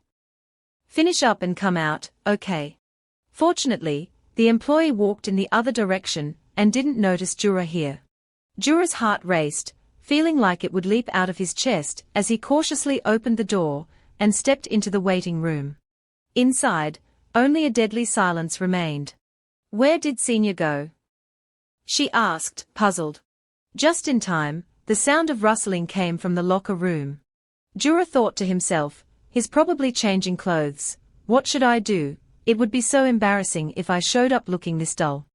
Finish up and come out, okay?" Fortunately, the employee walked in the other direction and didn't notice Jura here. Jura's heart raced, feeling like it would leap out of his chest as he cautiously opened the door and stepped into the waiting room. Inside, only a deadly silence remained. "Where did Senior go?" she asked, puzzled. Just in time, the sound of rustling came from the locker room. Jura thought to himself, "He's probably changing clothes. What should I do? It would be so embarrassing if I showed up looking this dull."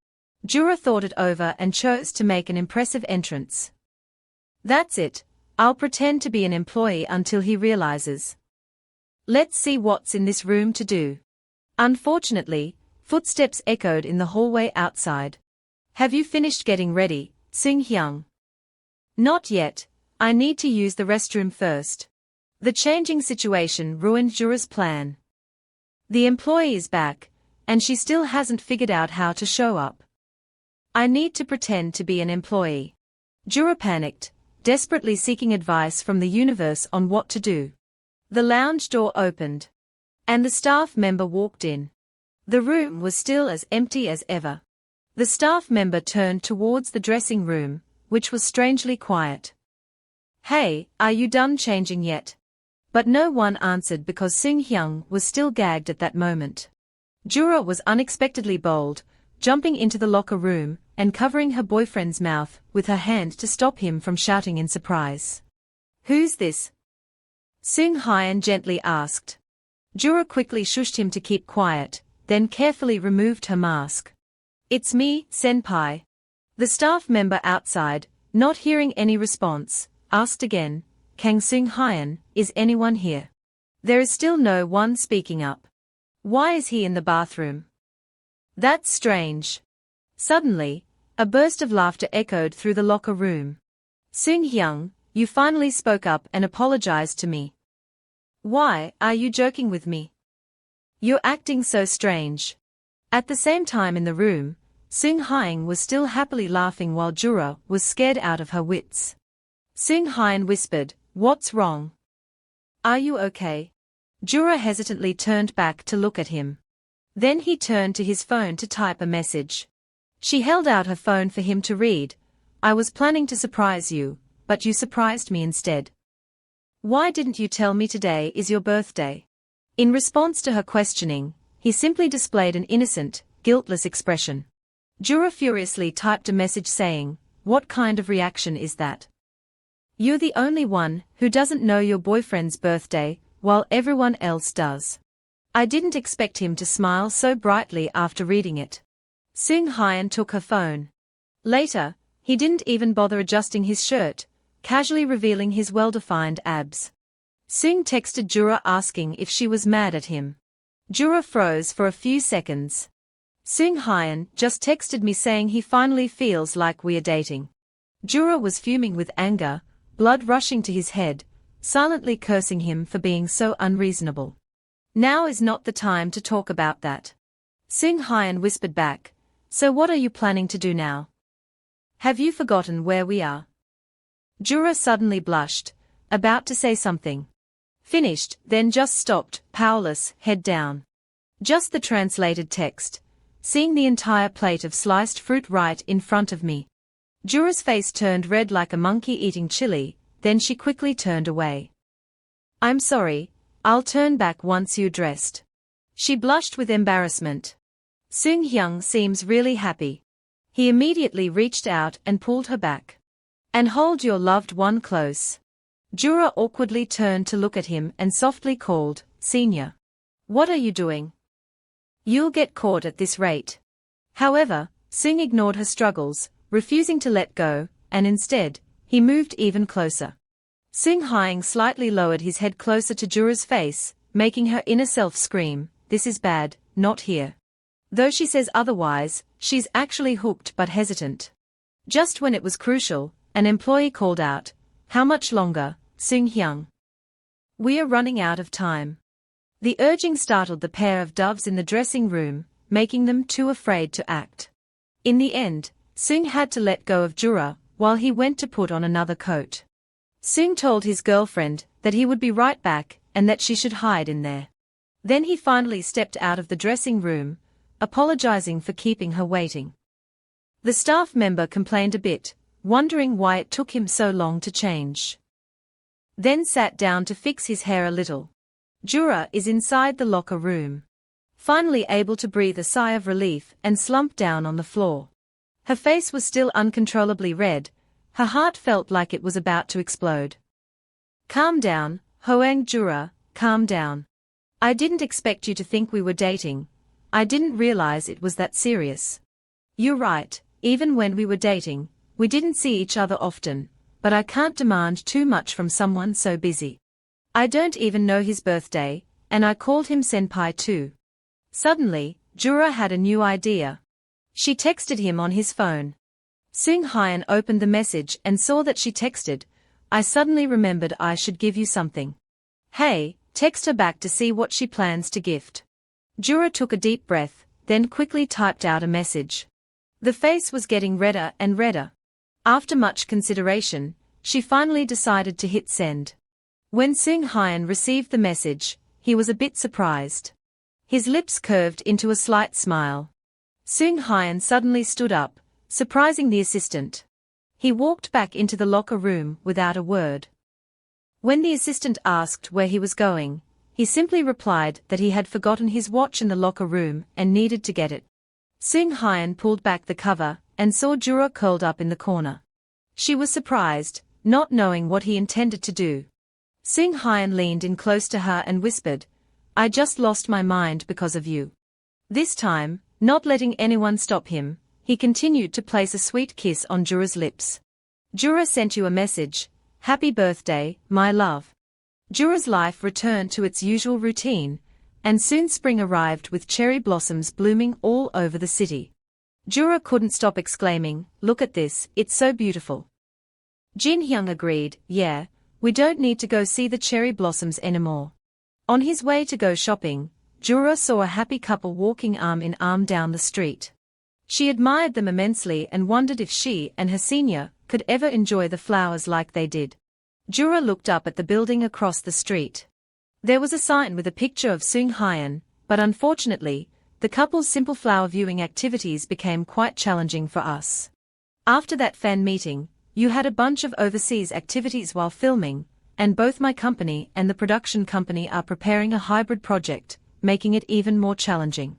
Jura thought it over and chose to make an impressive entrance. "That's it, I'll pretend to be an employee until he realizes. Let's see what's in this room to do." Unfortunately, footsteps echoed in the hallway outside. "Have you finished getting ready, Sung Hyung?" "Not yet, I need to use the restroom first." The changing situation ruined Jura's plan. The employee is back, and she still hasn't figured out how to show up. I need to pretend to be an employee. Jura panicked, desperately seeking advice from the universe on what to do. The lounge door opened, and the staff member walked in. The room was still as empty as ever. The staff member turned towards the dressing room, which was strangely quiet. "Hey, are you done changing yet?" But no one answered because Sung Hyung was still gagged at that moment. Jura was unexpectedly bold, jumping into the locker room and covering her boyfriend's mouth with her hand to stop him from shouting in surprise. "Who's this?" Sung Hyun gently asked. Jura quickly shushed him to keep quiet, then carefully removed her mask. "It's me, senpai." The staff member outside, not hearing any response, asked again, "Kang Sung Hyun, is anyone here?" There is still no one speaking up. "Why is he in the bathroom?" "That's strange." Suddenly, a burst of laughter echoed through the locker room. "Sung Hyung, you finally spoke up and apologized to me. Why, are you joking with me? You're acting so strange." At the same time in the room, Sung Hyun was still happily laughing while Jura was scared out of her wits. Sung Hyun whispered, "What's wrong? Are you okay?" Jura hesitantly turned back to look at him. Then he turned to his phone to type a message. She held out her phone for him to read. "I was planning to surprise you, but you surprised me instead. Why didn't you tell me today is your birthday?" In response to her questioning, he simply displayed an innocent, guiltless expression. Jura furiously typed a message saying, "What kind of reaction is that? You're the only one who doesn't know your boyfriend's birthday, while everyone else does. I didn't expect him to smile so brightly after reading it. Seung Hyun took her phone. Later, he didn't even bother adjusting his shirt, casually revealing his well-defined abs. Seung texted Jura asking if she was mad at him. Jura froze for a few seconds. Seung Hyun just texted me saying he finally feels like we're dating. Jura was fuming with anger, blood rushing to his head, silently cursing him for being so unreasonable. Now is not the time to talk about that. Seung Hyun whispered back, so what are you planning to do now? Have you forgotten where we are? Jura suddenly blushed, about to say something. Finished, then just stopped, powerless, head down. Just the translated text. Seeing the entire plate of sliced fruit right in front of me. Jura's face turned red like a monkey eating chili, then she quickly turned away. I'm sorry, I'll turn back once you're dressed. She blushed with embarrassment. Seung Hyun seems really happy. He immediately reached out and pulled her back. And hold your loved one close. Jura awkwardly turned to look at him and softly called, Senior. What are you doing? You'll get caught at this rate. However, Seung ignored her struggles, refusing to let go, and instead, he moved even closer. Seung Hyun slightly lowered his head closer to Jura's face, making her inner self scream, this is bad, not here. Though she says otherwise, she's actually hooked but hesitant. Just when it was crucial, an employee called out, how much longer, Seung Hyun? We are running out of time. The urging startled the pair of doves in the dressing room, making them too afraid to act. In the end, Seung had to let go of Jura, while he went to put on another coat. Seung told his girlfriend that he would be right back and that she should hide in there. Then he finally stepped out of the dressing room, apologizing for keeping her waiting. The staff member complained a bit, wondering why it took him so long to change. Then sat down to fix his hair a little. Jura is inside the locker room. Finally able to breathe a sigh of relief and slumped down on the floor. Her face was still uncontrollably red, her heart felt like it was about to explode. Calm down, Hoang Jura, calm down. I didn't expect you to think we were dating. I didn't realize it was that serious. You're right, even when we were dating, we didn't see each other often, but I can't demand too much from someone so busy. I don't even know his birthday, and I called him senpai too. Suddenly, Jura had a new idea. She texted him on his phone. Seung Hyun opened the message and saw that she texted, I suddenly remembered I should give you something. Hey, text her back to see what she plans to gift. Jura took a deep breath, then quickly typed out a message. The face was getting redder and redder. After much consideration, she finally decided to hit send. When Seung Hyun received the message, he was a bit surprised. His lips curved into a slight smile. Seung Hyun suddenly stood up, surprising the assistant. He walked back into the locker room without a word. When the assistant asked where he was going, he simply replied that he had forgotten his watch in the locker room and needed to get it. Seung Hyun pulled back the cover and saw Jura curled up in the corner. She was surprised, not knowing what he intended to do. Seung Hyun leaned in close to her and whispered, I just lost my mind because of you. This time, not letting anyone stop him, he continued to place a sweet kiss on Jura's lips. Jura sent you a message, happy birthday, my love. Jura's life returned to its usual routine, and soon spring arrived with cherry blossoms blooming all over the city. Jura couldn't stop exclaiming, look at this, it's so beautiful. Jin Hyung agreed, yeah, we don't need to go see the cherry blossoms anymore. On his way to go shopping, Jura saw a happy couple walking arm in arm down the street. She admired them immensely and wondered if she and her senior could ever enjoy the flowers like they did. Jura looked up at the building across the street. There was a sign with a picture of Seung Hyun, but unfortunately, the couple's simple flower viewing activities became quite challenging for us. After that fan meeting, you had a bunch of overseas activities while filming, and both my company and the production company are preparing a hybrid project, making it even more challenging.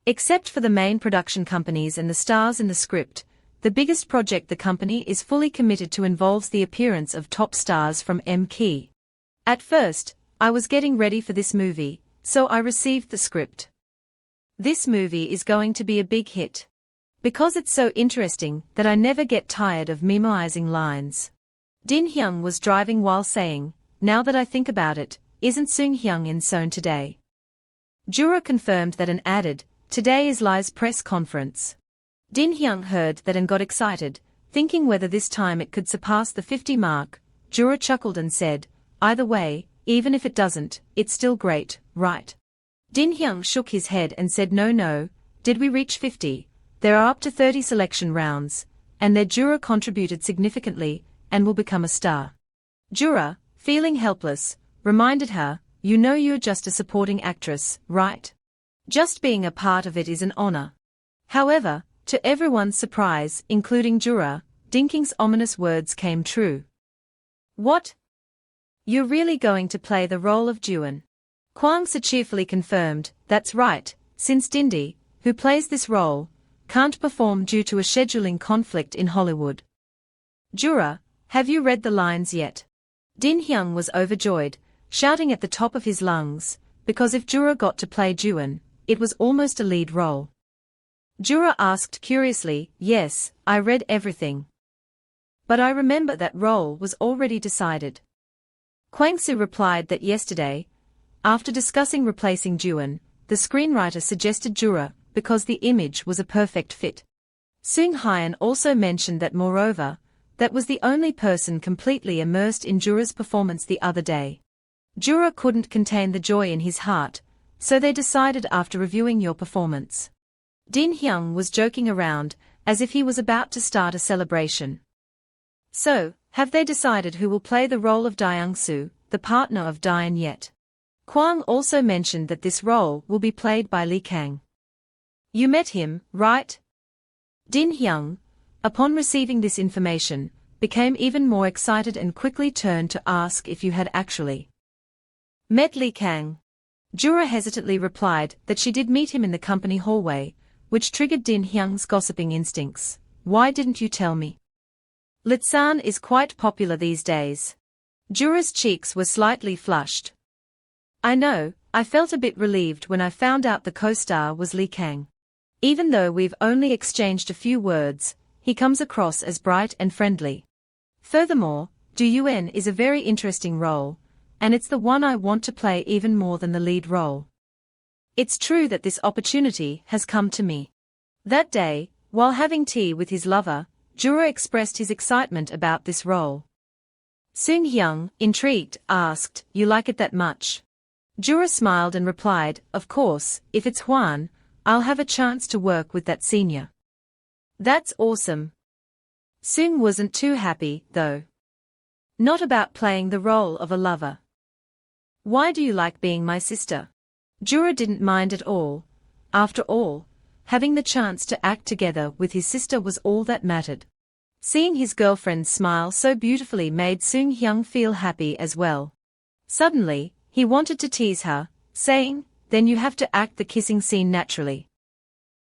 Except for the main production companies and the stars in the script, the biggest project the company is fully committed to involves the appearance of top stars from M-Key. At first, I was getting ready for this movie, so I received the script. This movie is going to be a big hit. Because it's so interesting that I never get tired of memoizing lines. Din Hyung was driving while saying, now that I think about it, isn't Seung Hyung in Seoul today? Jura confirmed that and added, today is Lai's press conference. Din Hyung heard that and got excited, thinking whether this time it could surpass the 50 mark. Jura chuckled and said, either way, even if it doesn't, it's still great, right? Din Hyung shook his head and said no, did we reach 50? There are up to 30 selection rounds, and their Jura contributed significantly, and will become a star. Jura, feeling helpless, reminded her, you know you're just a supporting actress, right? Just being a part of it is an honor. However, to everyone's surprise, including Jura, Dinking's ominous words came true. What? You're really going to play the role of Juan? Kwang-se cheerfully confirmed, that's right, since Dindi, who plays this role, can't perform due to a scheduling conflict in Hollywood. Jura, have you read the lines yet? Din Hyung was overjoyed, shouting at the top of his lungs, because if Jura got to play Juan, it was almost a lead role. Jura asked curiously, yes, I read everything. But I remember that role was already decided. Kwang-se replied that yesterday, after discussing replacing Juan, the screenwriter suggested Jura because the image was a perfect fit. Seung Hyun also mentioned that moreover, that was the only person completely immersed in Jura's performance the other day. Jura couldn't contain the joy in his heart, so they decided after reviewing your performance. Din Hyung was joking around, as if he was about to start a celebration. So, have they decided who will play the role of Daeung-soo, the partner of Dian yet? Kwang also mentioned that this role will be played by Lee Kang. You met him, right? Din Hyung, upon receiving this information, became even more excited and quickly turned to ask if you had actually met Lee Kang. Jura hesitantly replied that she did meet him in the company hallway, which triggered Din Hyung's gossiping instincts. Why didn't you tell me? Litsan is quite popular these days. Jura's cheeks were slightly flushed. I know, I felt a bit relieved when I found out the co-star was Lee Kang. Even though we've only exchanged a few words, he comes across as bright and friendly. Furthermore, Du Yuen is a very interesting role, and it's the one I want to play even more than the lead role. It's true that this opportunity has come to me. That day, while having tea with his lover, Jura expressed his excitement about this role. Seung Hyung, intrigued, asked, you like it that much? Jura smiled and replied, of course, if it's Hwan, I'll have a chance to work with that senior. That's awesome. Seung wasn't too happy, though. Not about playing the role of a lover. Why do you like being my sister? Jura didn't mind at all. After all, having the chance to act together with his sister was all that mattered. Seeing his girlfriend smile so beautifully made Seung Hyung feel happy as well. Suddenly, he wanted to tease her, saying, then you have to act the kissing scene naturally.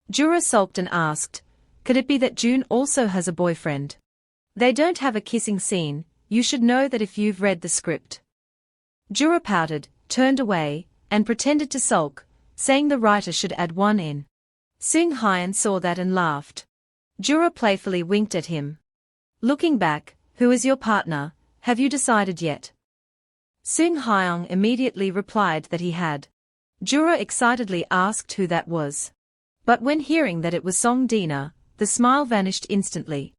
Jura sulked and asked, could it be that June also has a boyfriend? They don't have a kissing scene, you should know that if you've read the script. Jura pouted, turned away, and pretended to sulk, saying the writer should add one in. Seung Hyun saw that and laughed. Jura playfully winked at him. Looking back, who is your partner, have you decided yet? Seung Hyung immediately replied that he had. Jura excitedly asked who that was. But when hearing that it was Song Dina, the smile vanished instantly.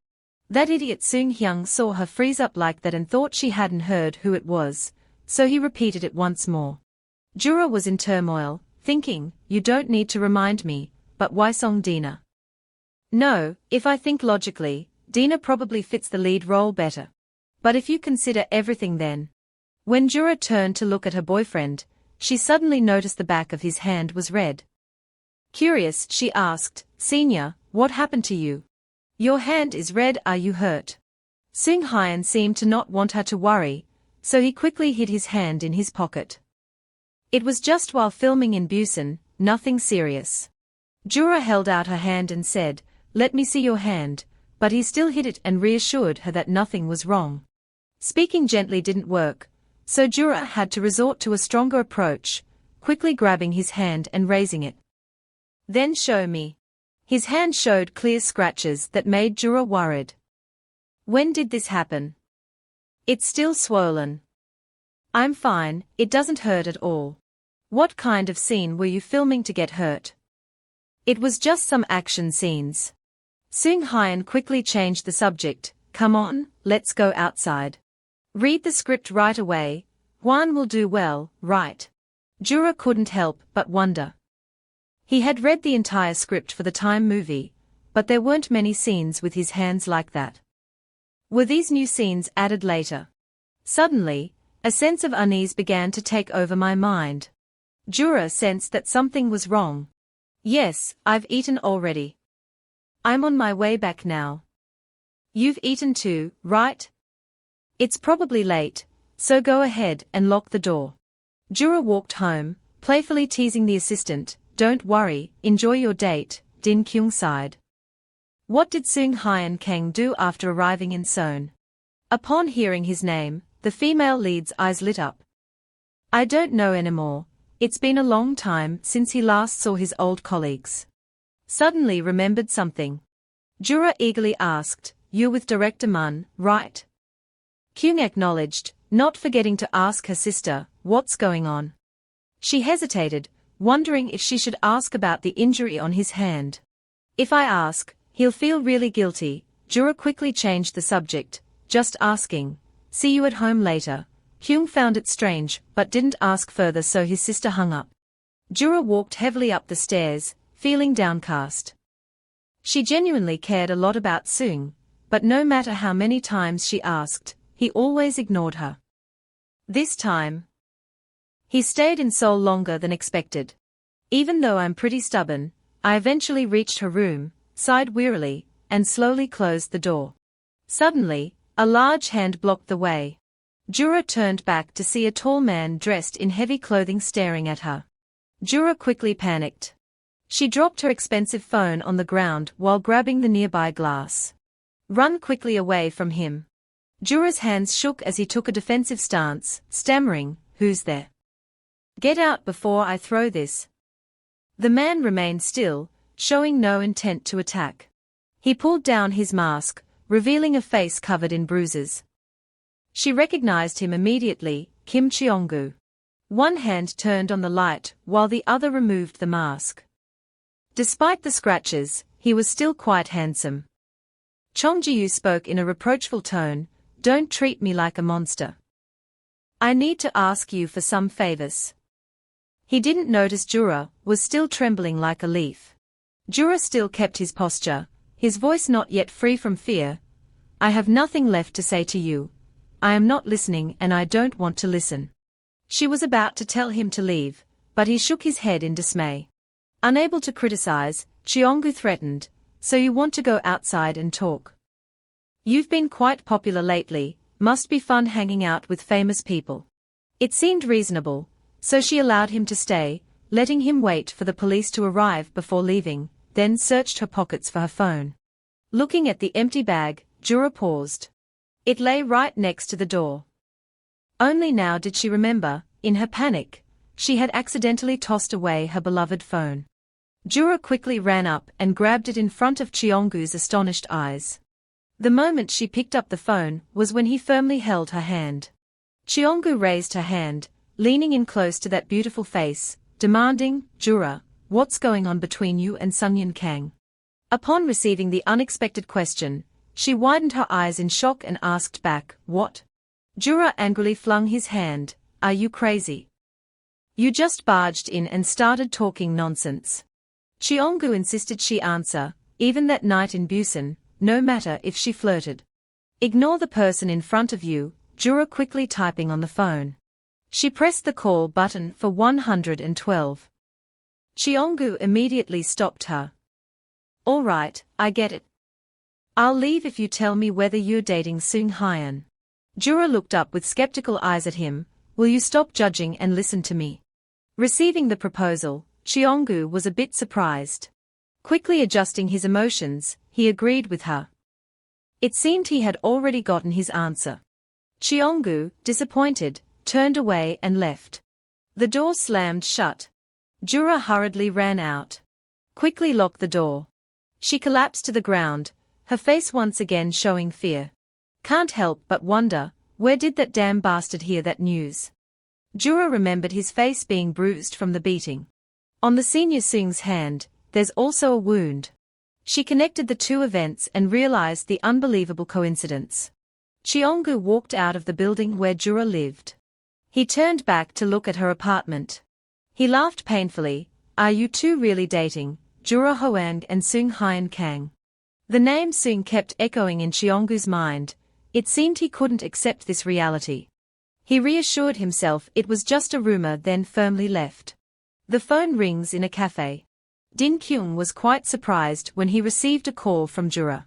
That idiot Seung Hyung saw her freeze up like that and thought she hadn't heard who it was, so he repeated it once more. Jura was in turmoil, thinking, you don't need to remind me, but why Song Dina? No, if I think logically, Dina probably fits the lead role better. But if you consider everything then. When Jura turned to look at her boyfriend, she suddenly noticed the back of his hand was red. Curious, she asked, Senior, what happened to you? Your hand is red, are you hurt? Seung Hyun seemed to not want her to worry, so he quickly hid his hand in his pocket. It was just while filming in Busan, nothing serious. Jura held out her hand and said, let me see your hand, but he still hid it and reassured her that nothing was wrong. Speaking gently didn't work, so Jura had to resort to a stronger approach, quickly grabbing his hand and raising it. Then show me. His hand showed clear scratches that made Jura worried. When did this happen? It's still swollen. I'm fine, it doesn't hurt at all. What kind of scene were you filming to get hurt? It was just some action scenes. Seung Hyun quickly changed the subject. Come on, let's go outside. Read the script right away. Hwan will do well, right? Jura couldn't help but wonder. He had read the entire script for the Time movie, but there weren't many scenes with his hands like that. Were these new scenes added later? Suddenly, a sense of unease began to take over my mind. Jura sensed that something was wrong. Yes, I've eaten already. I'm on my way back now. You've eaten too, right? It's probably late, so go ahead and lock the door. Jura walked home, playfully teasing the assistant. Don't worry, enjoy your date, Din Kyung sighed. What did Seung Hyun Kang do after arriving in Seoul? Upon hearing his name, the female lead's eyes lit up. I don't know anymore, it's been a long time since he last saw his old colleagues. Suddenly remembered something. Jura eagerly asked, you're with director Mun, right? Kyung acknowledged, not forgetting to ask her sister, what's going on? She hesitated, wondering if she should ask about the injury on his hand. If I ask, he'll feel really guilty. Jura quickly changed the subject, just asking. See you at home later. Kyung found it strange, but didn't ask further, so his sister hung up. Jura walked heavily up the stairs, feeling downcast. She genuinely cared a lot about Seung, but no matter how many times she asked, he always ignored her. This time, he stayed in Seoul longer than expected. Even though I'm pretty stubborn, I eventually reached her room, sighed wearily, and slowly closed the door. Suddenly, a large hand blocked the way. Jura turned back to see a tall man dressed in heavy clothing staring at her. Jura quickly panicked. She dropped her expensive phone on the ground while grabbing the nearby glass. Run quickly away from him. Jura's hands shook as he took a defensive stance, stammering, who's there? Get out before I throw this. The man remained still, showing no intent to attack. He pulled down his mask, revealing a face covered in bruises. She recognized him immediately, Kim Cheong-gu. One hand turned on the light while the other removed the mask. Despite the scratches, he was still quite handsome. Chong Ji-yu spoke in a reproachful tone, don't treat me like a monster. I need to ask you for some favors. He didn't notice Jura was still trembling like a leaf. Jura still kept his posture, his voice not yet free from fear. I have nothing left to say to you. I am not listening and I don't want to listen. She was about to tell him to leave, but he shook his head in dismay. Unable to criticize, Cheong-gu threatened, so you want to go outside and talk? You've been quite popular lately, must be fun hanging out with famous people. It seemed reasonable, so she allowed him to stay, letting him wait for the police to arrive before leaving, then searched her pockets for her phone. Looking at the empty bag, Jura paused. It lay right next to the door. Only now did she remember, in her panic, she had accidentally tossed away her beloved phone. Jura quickly ran up and grabbed it in front of Cheong-gu's astonished eyes. The moment she picked up the phone was when he firmly held her hand. Cheong-gu raised her hand, leaning in close to that beautiful face, demanding, Jura, what's going on between you and Seung-Hyun Kang? Upon receiving the unexpected question, she widened her eyes in shock and asked back, what? Jura angrily flung his hand, are you crazy? You just barged in and started talking nonsense. Cheong-gu insisted she answer, even that night in Busan, no matter if she flirted. Ignore the person in front of you, Jura quickly typing on the phone. She pressed the call button for 112. Cheong-gu immediately stopped her. All right, I get it. I'll leave if you tell me whether you're dating Seung Hyun. Jura looked up with skeptical eyes at him, will you stop judging and listen to me? Receiving the proposal, Cheong-gu was a bit surprised. Quickly adjusting his emotions, he agreed with her. It seemed he had already gotten his answer. Cheonggu, disappointed, turned away and left. The door slammed shut. Jura hurriedly ran out. Quickly locked the door. She collapsed to the ground, her face once again showing fear. Can't help but wonder, where did that damn bastard hear that news? Jura remembered his face being bruised from the beating. On the senior Sung's hand, there's also a wound. She connected the two events and realized the unbelievable coincidence. Cheonggu walked out of the building where Jura lived. He turned back to look at her apartment. He laughed painfully. Are you two really dating, Jura Hoang and Sung Hyun Kang? The name Sung kept echoing in Cheonggu's mind. It seemed he couldn't accept this reality. He reassured himself it was just a rumor, then firmly left. The phone rings in a cafe. Din Kyung was quite surprised when he received a call from Jura.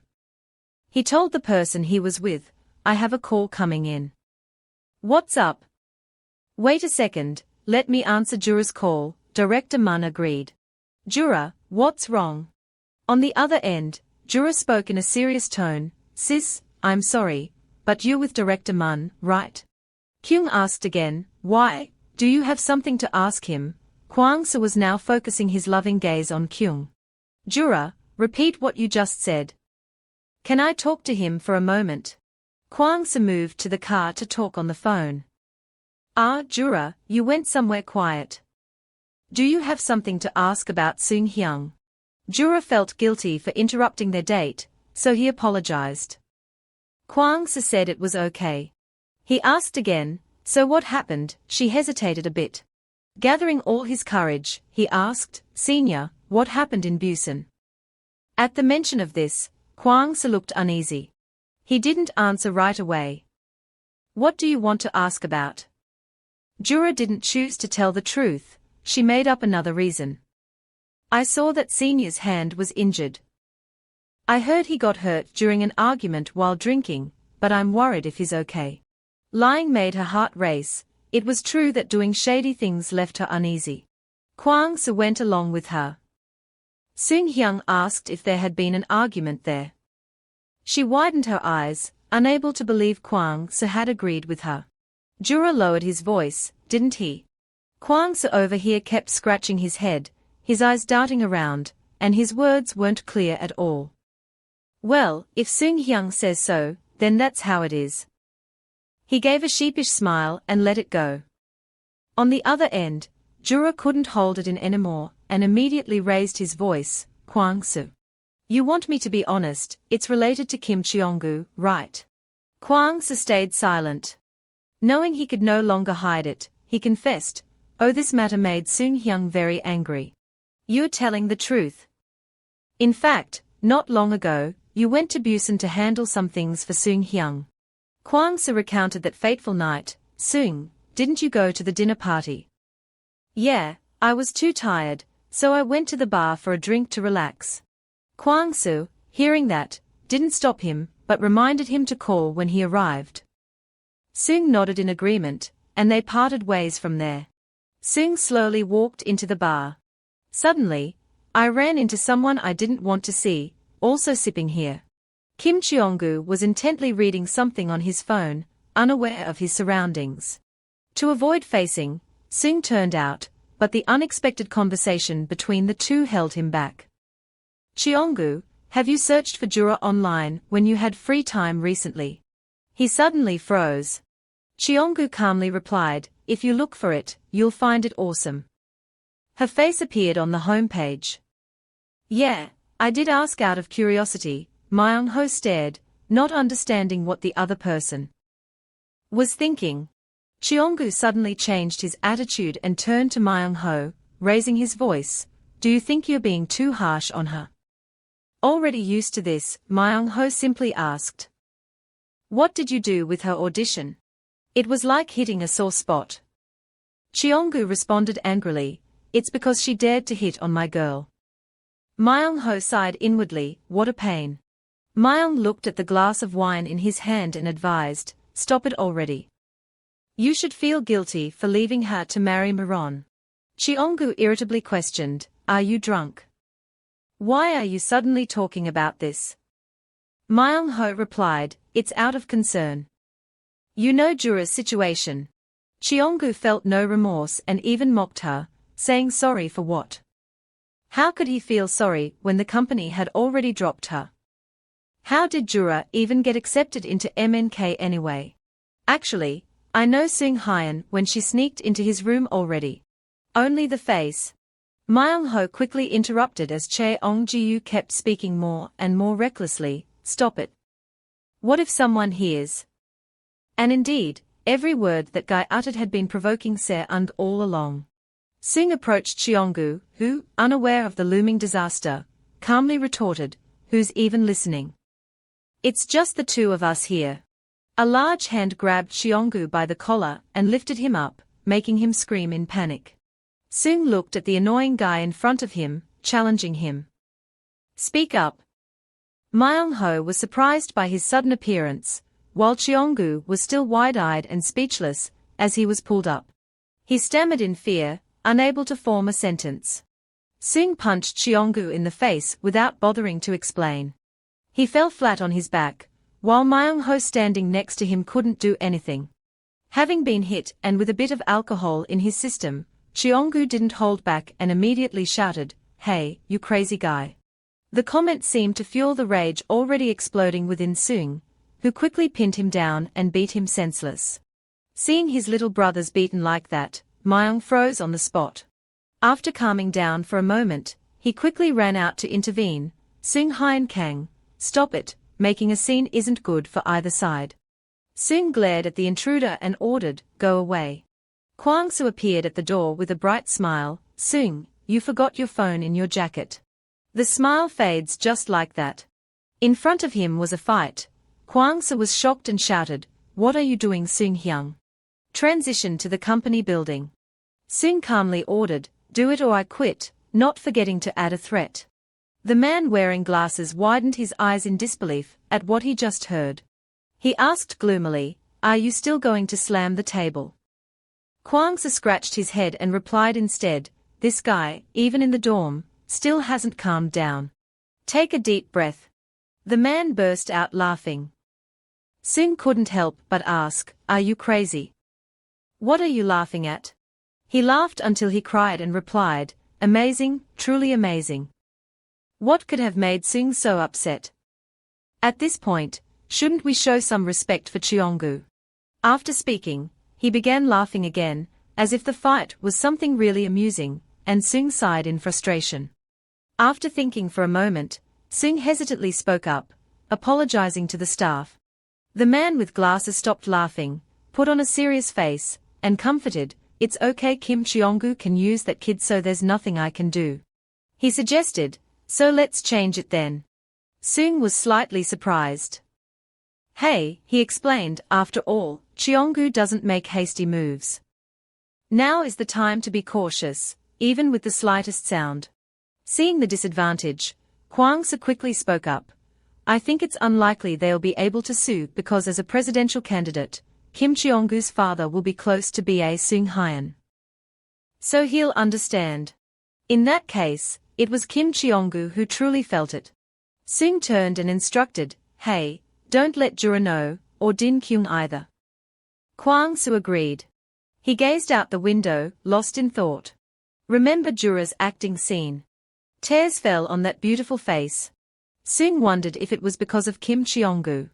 He told the person he was with, I have a call coming in. What's up? Wait a second, let me answer Jura's call, Director Mun agreed. Jura, what's wrong? On the other end, Jura spoke in a serious tone, Sis, I'm sorry, but you're with Director Mun, right? Kyung asked again, why, do you have something to ask him? Kwang-soo was now focusing his loving gaze on Kyung. Jura, repeat what you just said. Can I talk to him for a moment? Kwang-soo moved to the car to talk on the phone. Jura, you went somewhere quiet. Do you have something to ask about Sung Hyung? Jura felt guilty for interrupting their date, so he apologized. Kwang-soo said it was okay. He asked again, so what happened? She hesitated a bit. Gathering all his courage, he asked, Senior, what happened in Busan? At the mention of this, Kwang-soo looked uneasy. He didn't answer right away. What do you want to ask about? Jura didn't choose to tell the truth, she made up another reason. I saw that Senior's hand was injured. I heard he got hurt during an argument while drinking, but I'm worried if he's okay. Lying made her heart race. It was true that doing shady things left her uneasy. Kwang-soo went along with her. Sung Hyung asked if there had been an argument there. She widened her eyes, unable to believe Kwang-soo had agreed with her. Jura lowered his voice, didn't he? Kwang-soo over here kept scratching his head, his eyes darting around, and his words weren't clear at all. Well, if Sung Hyung says so, then that's how it is. He gave a sheepish smile and let it go. On the other end, Jura couldn't hold it in anymore, and immediately raised his voice, Kwang-soo. You want me to be honest, it's related to Kim Cheonggu, right? Kwang-soo stayed silent. Knowing he could no longer hide it, he confessed, oh, this matter made Sung Hyung very angry. You're telling the truth. In fact, not long ago, you went to Busan to handle some things for Sung Hyung. Kwang-soo recounted that fateful night. Sung, didn't you go to the dinner party? Yeah, I was too tired, so I went to the bar for a drink to relax. Kwang-soo, hearing that, didn't stop him, but reminded him to call when he arrived. Sung nodded in agreement, and they parted ways from there. Sung slowly walked into the bar. Suddenly, I ran into someone I didn't want to see, also sipping here. Kim Cheonggu was intently reading something on his phone, unaware of his surroundings. To avoid facing, Sung turned out, but the unexpected conversation between the two held him back. Cheonggu, have you searched for Jura online when you had free time recently? He suddenly froze. Cheonggu calmly replied, if you look for it, you'll find it awesome. Her face appeared on the homepage. Yeah, I did ask out of curiosity. Myung-ho stared, not understanding what the other person was thinking. Cheonggu suddenly changed his attitude and turned to Myung-ho, raising his voice, do you think you're being too harsh on her? Already used to this, Myung-ho simply asked. What did you do with her audition? It was like hitting a sore spot. Cheonggu responded angrily, it's because she dared to hit on my girl. Myung-ho sighed inwardly, what a pain. Myung looked at the glass of wine in his hand and advised, stop it already. You should feel guilty for leaving her to marry Miron. Cheonggu irritably questioned, are you drunk? Why are you suddenly talking about this? Myung-ho replied, "It's out of concern. You know Jura's situation." Cheonggu felt no remorse and even mocked her, saying sorry for what? How could he feel sorry when the company had already dropped her? How did Jura even get accepted into MNK anyway? Actually, I know Seung Hyun when she sneaked into his room already. Only the face. Myung-ho quickly interrupted as Cheong-ji kept speaking more and more recklessly, "Stop it. What if someone hears?" And indeed, every word that guy uttered had been provoking Se-und all along. Seung approached Cheonggu, who, unaware of the looming disaster, calmly retorted, "Who's even listening? It's just the two of us here." A large hand grabbed Cheonggu by the collar and lifted him up, making him scream in panic. Seung looked at the annoying guy in front of him, challenging him. "Speak up." Myung-ho was surprised by his sudden appearance, while Cheonggu was still wide-eyed and speechless, as he was pulled up. He stammered in fear, unable to form a sentence. Seung punched Cheonggu in the face without bothering to explain. He fell flat on his back, while Myung-ho standing next to him couldn't do anything. Having been hit and with a bit of alcohol in his system, Cheonggu didn't hold back and immediately shouted, "Hey, you crazy guy." The comment seemed to fuel the rage already exploding within Seung, who quickly pinned him down and beat him senseless. Seeing his little brothers beaten like that, Myung froze on the spot. After calming down for a moment, he quickly ran out to intervene. "Seung Hyun Kang, stop it, making a scene isn't good for either side." Seung glared at the intruder and ordered, "Go away." Kwang-soo appeared at the door with a bright smile. "Seung, you forgot your phone in your jacket." The smile fades just like that. In front of him was a fight. Kwang-soo was shocked and shouted, "What are you doing, Seung Hyung?" Transition to the company building. Seung calmly ordered, "Do it or I quit," not forgetting to add a threat. The man wearing glasses widened his eyes in disbelief at what he just heard. He asked gloomily, "Are you still going to slam the table?" Kwang-soo scratched his head and replied instead, "This guy, even in the dorm, still hasn't calmed down. Take a deep breath." The man burst out laughing. Seung couldn't help but ask, "Are you crazy? What are you laughing at?" He laughed until he cried and replied, "Amazing, truly amazing." What could have made Seung so upset? At this point, shouldn't we show some respect for Cheonggu? After speaking, he began laughing again, as if the fight was something really amusing, and Seung sighed in frustration. After thinking for a moment, Seung hesitantly spoke up, apologizing to the staff. The man with glasses stopped laughing, put on a serious face, and comforted, "It's okay, Kim Cheonggu can use that kid, so there's nothing I can do." He suggested, "So let's change it then." Seung was slightly surprised. "Hey," he explained, "after all, Cheonggu doesn't make hasty moves. Now is the time to be cautious, even with the slightest sound." Seeing the disadvantage, Kwang-soo quickly spoke up, "I think it's unlikely they'll be able to sue because as a presidential candidate, Kim Cheonggu's father will be close to BA Seung Hyun. So he'll understand. In that case, it was Kim Cheonggu who truly felt it." Seung turned and instructed, "Hey, don't let Jura know, or Din Kyung either." Kwang-soo agreed. He gazed out the window, lost in thought. Remember Jura's acting scene. Tears fell on that beautiful face. Seung wondered if it was because of Kim Cheonggu.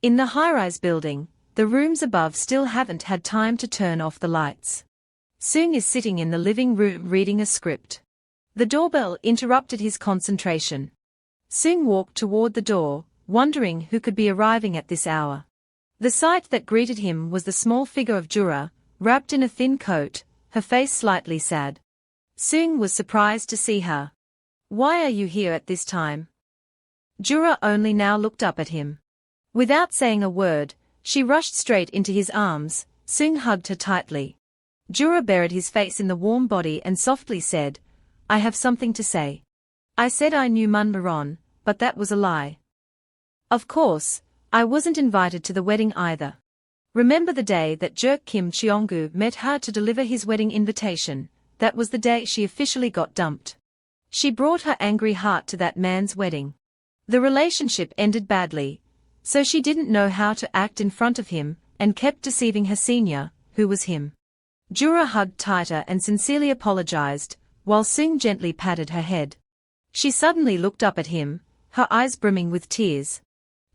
In the high-rise building, the rooms above still haven't had time to turn off the lights. Seung is sitting in the living room reading a script. The doorbell interrupted his concentration. Seung walked toward the door, wondering who could be arriving at this hour. The sight that greeted him was the small figure of Jura, wrapped in a thin coat, her face slightly sad. Seung was surprised to see her. "Why are you here at this time?" Jura only now looked up at him. Without saying a word, she rushed straight into his arms. Seung hugged her tightly. Jura buried his face in the warm body and softly said, "I have something to say. I said I knew Manhwa, but that was a lie. Of course, I wasn't invited to the wedding either. Remember the day that jerk Kim Cheonggu met her to deliver his wedding invitation? That was the day she officially got dumped. She brought her angry heart to that man's wedding. The relationship ended badly, so she didn't know how to act in front of him and kept deceiving her senior, who was him. Jura hugged tighter and sincerely apologized, while Sung gently patted her head. She suddenly looked up at him, her eyes brimming with tears.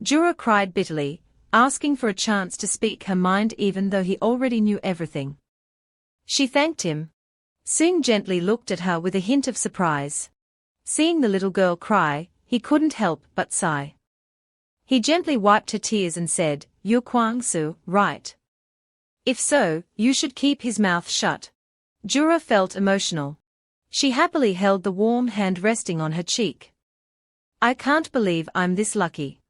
Jura cried bitterly, asking for a chance to speak her mind even though he already knew everything. She thanked him. Sung gently looked at her with a hint of surprise. Seeing the little girl cry, he couldn't help but sigh. He gently wiped her tears and said, "You're Kwang-soo, right? If so, you should keep his mouth shut." Jura felt emotional. She happily held the warm hand resting on her cheek. "I can't believe I'm this lucky.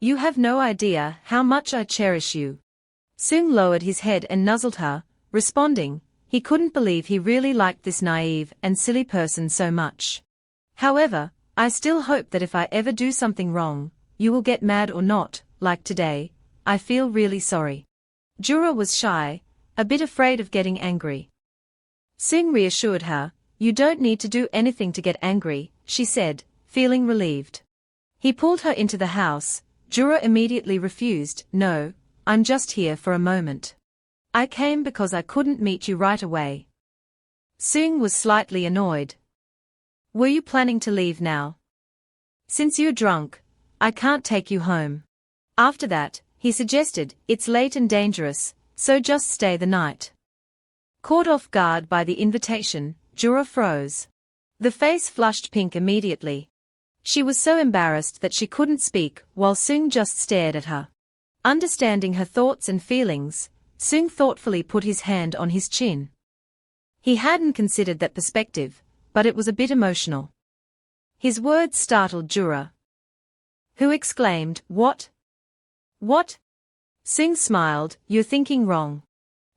You have no idea how much I cherish you." Sung lowered his head and nuzzled her, responding, he couldn't believe he really liked this naive and silly person so much. "However, I still hope that if I ever do something wrong, you will get mad or not, like today. I feel really sorry." Jura was shy, a bit afraid of getting angry. Sung reassured her, "You don't need to do anything to get angry," she said, feeling relieved. He pulled her into the house. Jura immediately refused. "No, I'm just here for a moment. I came because I couldn't meet you right away." Sung was slightly annoyed. "Were you planning to leave now? Since you're drunk, I can't take you home." After that, he suggested, "It's late and dangerous, so just stay the night." Caught off guard by the invitation, Jura froze. The face flushed pink immediately. She was so embarrassed that she couldn't speak while Sung just stared at her. Understanding her thoughts and feelings, Sung thoughtfully put his hand on his chin. He hadn't considered that perspective, but it was a bit emotional. His words startled Jura, who exclaimed, "What? What?" Sung smiled, "You're thinking wrong."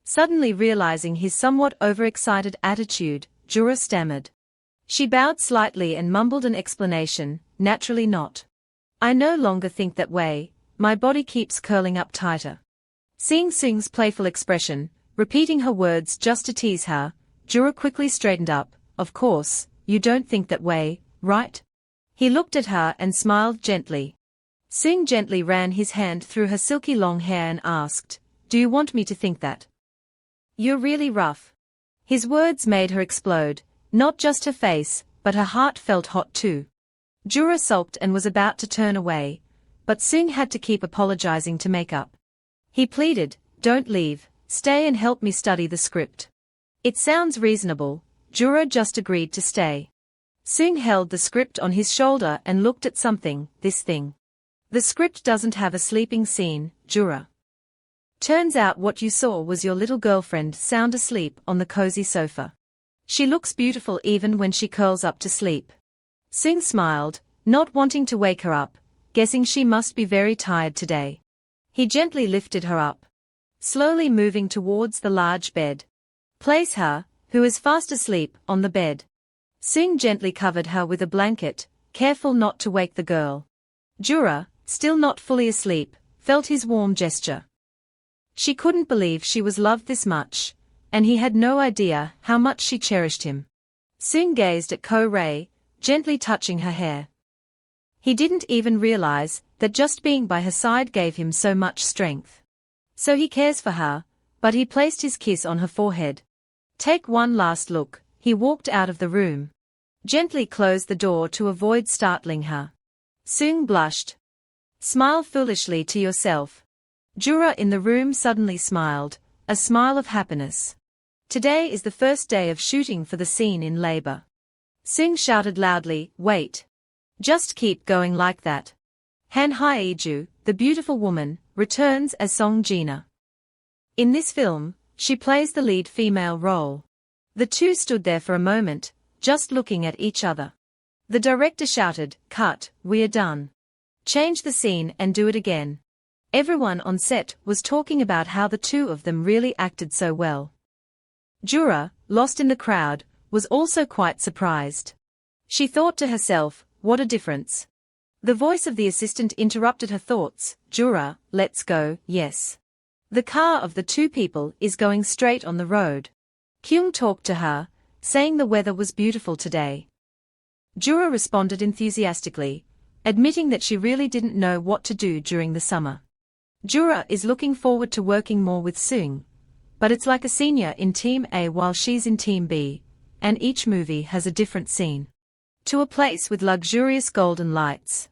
Suddenly realizing his somewhat overexcited attitude, Jura stammered. She bowed slightly and mumbled an explanation, "Naturally not. I no longer think that way, my body keeps curling up tighter." Seeing Sung's playful expression, repeating her words just to tease her, Jura quickly straightened up. "Of course, you don't think that way, right?" He looked at her and smiled gently. Sung gently ran his hand through her silky long hair and asked, "Do you want me to think that? You're really rough." His words made her explode, not just her face, but her heart felt hot too. Jura sulked and was about to turn away, but Sung had to keep apologizing to make up. He pleaded, "Don't leave, stay and help me study the script." "It sounds reasonable." Jura just agreed to stay. Sung held the script on his shoulder and looked at something. "This thing. The script doesn't have a sleeping scene, Jura. Turns out what you saw was your little girlfriend sound asleep on the cozy sofa. She looks beautiful even when she curls up to sleep." Sung smiled, not wanting to wake her up, guessing she must be very tired today. He gently lifted her up, slowly moving towards the large bed. "Place her, who is fast asleep, on the bed." Sung gently covered her with a blanket, careful not to wake the girl. Jura, still not fully asleep, felt his warm gesture. She couldn't believe she was loved this much, and he had no idea how much she cherished him. Sung gazed at Ko-rae, gently touching her hair. He didn't even realize that just being by her side gave him so much strength. So he cares for her, but he placed his kiss on her forehead. "Take one last look." He walked out of the room, gently closed the door to avoid startling her. Sung blushed. "Smile foolishly to yourself." Jura in the room suddenly smiled, a smile of happiness. "Today is the first day of shooting for the scene in labor." Sung shouted loudly, "Wait. Just keep going like that." Han Hye-ju, the beautiful woman, returns as Song Jina. In this film, she plays the lead female role. The two stood there for a moment, just looking at each other. The director shouted, "Cut, we're done. Change the scene and do it again." Everyone on set was talking about how the two of them really acted so well. Jura, lost in the crowd, was also quite surprised. She thought to herself, what a difference. The voice of the assistant interrupted her thoughts. "Jura, let's go." "Yes. The car of the two people is going straight on the road." Kyung talked to her, saying the weather was beautiful today. Jura responded enthusiastically, admitting that she really didn't know what to do during the summer. Jura is looking forward to working more with Seung, but it's like a senior in Team A while she's in Team B, and each movie has a different scene. To a place with luxurious golden lights.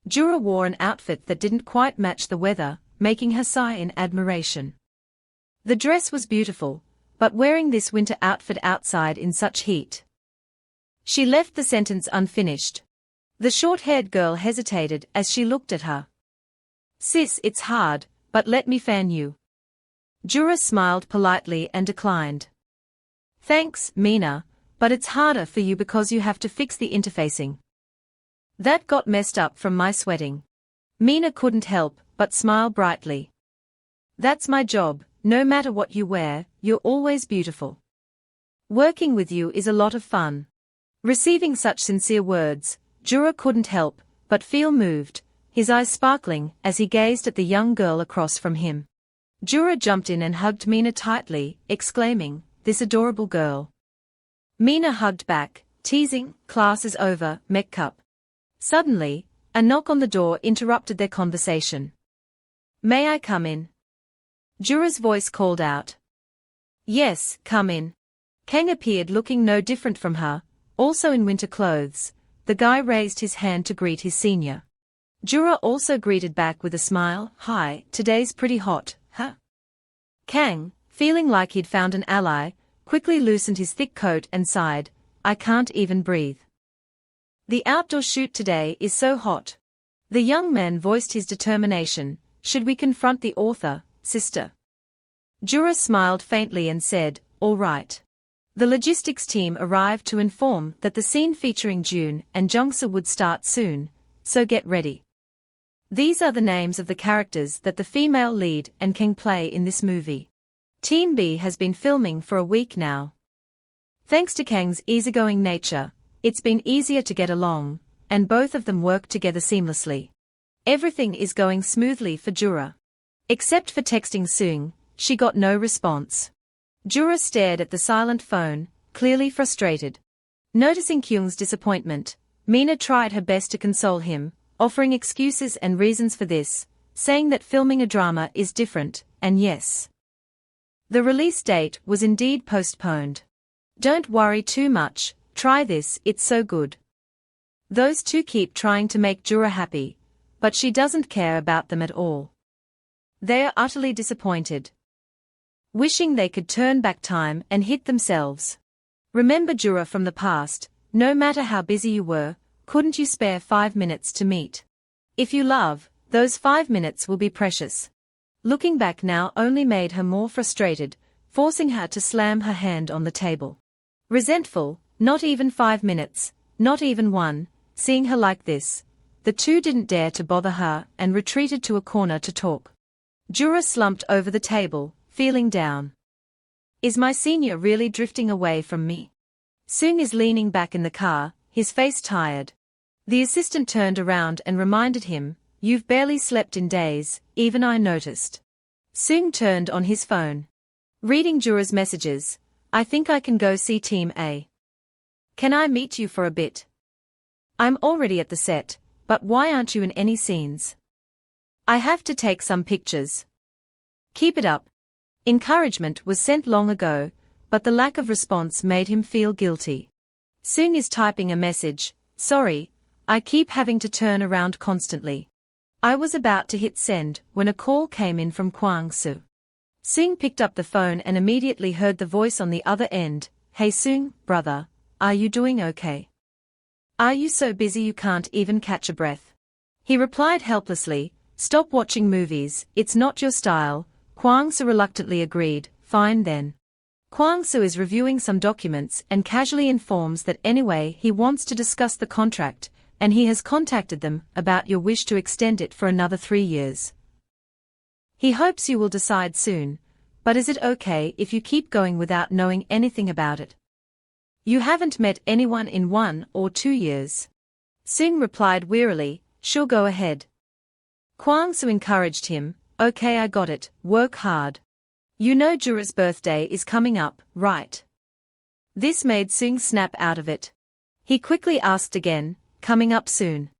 Jura wore an outfit that didn't quite match the weather, making her sigh in admiration. The dress was beautiful, but wearing this winter outfit outside in such heat. She left the sentence unfinished. The short-haired girl hesitated as she looked at her. Sis, it's hard, but let me fan you. Jura smiled politely and declined. Thanks, Mina, but it's harder for you because you have to fix the interfacing. That got messed up from my sweating. Mina couldn't help but smile brightly. That's my job, no matter what you wear, you're always beautiful. Working with you is a lot of fun. Receiving such sincere words, Jura couldn't help but feel moved, his eyes sparkling as he gazed at the young girl across from him. Jura jumped in and hugged Mina tightly, exclaiming, "This adorable girl." Mina hugged back, teasing, "Class is over, Mekkup." Suddenly, a knock on the door interrupted their conversation. "May I come in?" Jura's voice called out. "Yes, come in." Kang appeared looking no different from her, also in winter clothes. The guy raised his hand to greet his senior. Jura also greeted back with a smile. "Hi, today's pretty hot, huh?" Kang, feeling like he'd found an ally, quickly loosened his thick coat and sighed, "I can't even breathe. The outdoor shoot today is so hot." The young man voiced his determination. "Should we confront the author, sister?" Jura smiled faintly and said, "All right." The logistics team arrived to inform that the scene featuring June and Jungsa would start soon, so get ready. These are the names of the characters that the female lead and Kang play in this movie. Team B has been filming for a week now. Thanks to Kang's easygoing nature, it's been easier to get along, and both of them work together seamlessly. Everything is going smoothly for Jura. Except for texting Seung, she got no response. Jura stared at the silent phone, clearly frustrated. Noticing Kyung's disappointment, Mina tried her best to console him, offering excuses and reasons for this, saying that filming a drama is different, and yes, the release date was indeed postponed. "Don't worry too much, try this, it's so good." Those two keep trying to make Jura happy, but she doesn't care about them at all. They are utterly disappointed, wishing they could turn back time and hit themselves. Remember Jura from the past, no matter how busy you were, couldn't you spare 5 minutes to meet? If you love, those 5 minutes will be precious. Looking back now only made her more frustrated, forcing her to slam her hand on the table. Resentful, not even 5 minutes, not even one, seeing her like this, the two didn't dare to bother her and retreated to a corner to talk. Jura slumped over the table, feeling down. Is my senior really drifting away from me? Seung is leaning back in the car, his face tired. The assistant turned around and reminded him, "You've barely slept in days, even I noticed." Seung turned on his phone. Reading Jura's messages, "I think I can go see Team A. Can I meet you for a bit? I'm already at the set, but why aren't you in any scenes? I have to take some pictures." "Keep it up." Encouragement was sent long ago, but the lack of response made him feel guilty. Seung is typing a message, "Sorry, I keep having to turn around constantly." I was about to hit send when a call came in from Kwang-soo. Seung picked up the phone and immediately heard the voice on the other end, "Hey Seung, brother, are you doing okay? Are you so busy you can't even catch a breath?" He replied helplessly, "Stop watching movies, it's not your style." Kwang-soo reluctantly agreed, "Fine then." Kwang-soo is reviewing some documents and casually informs that anyway he wants to discuss the contract, and he has contacted them about your wish to extend it for another 3 years. He hopes you will decide soon, but is it okay if you keep going without knowing anything about it? You haven't met anyone in 1 or 2 years. Seung replied wearily, "Sure, go ahead." Kwang-soo encouraged him, "Okay, I got it, work hard. You know Jura's birthday is coming up, right?" This made Seung snap out of it. He quickly asked again, "Coming up soon?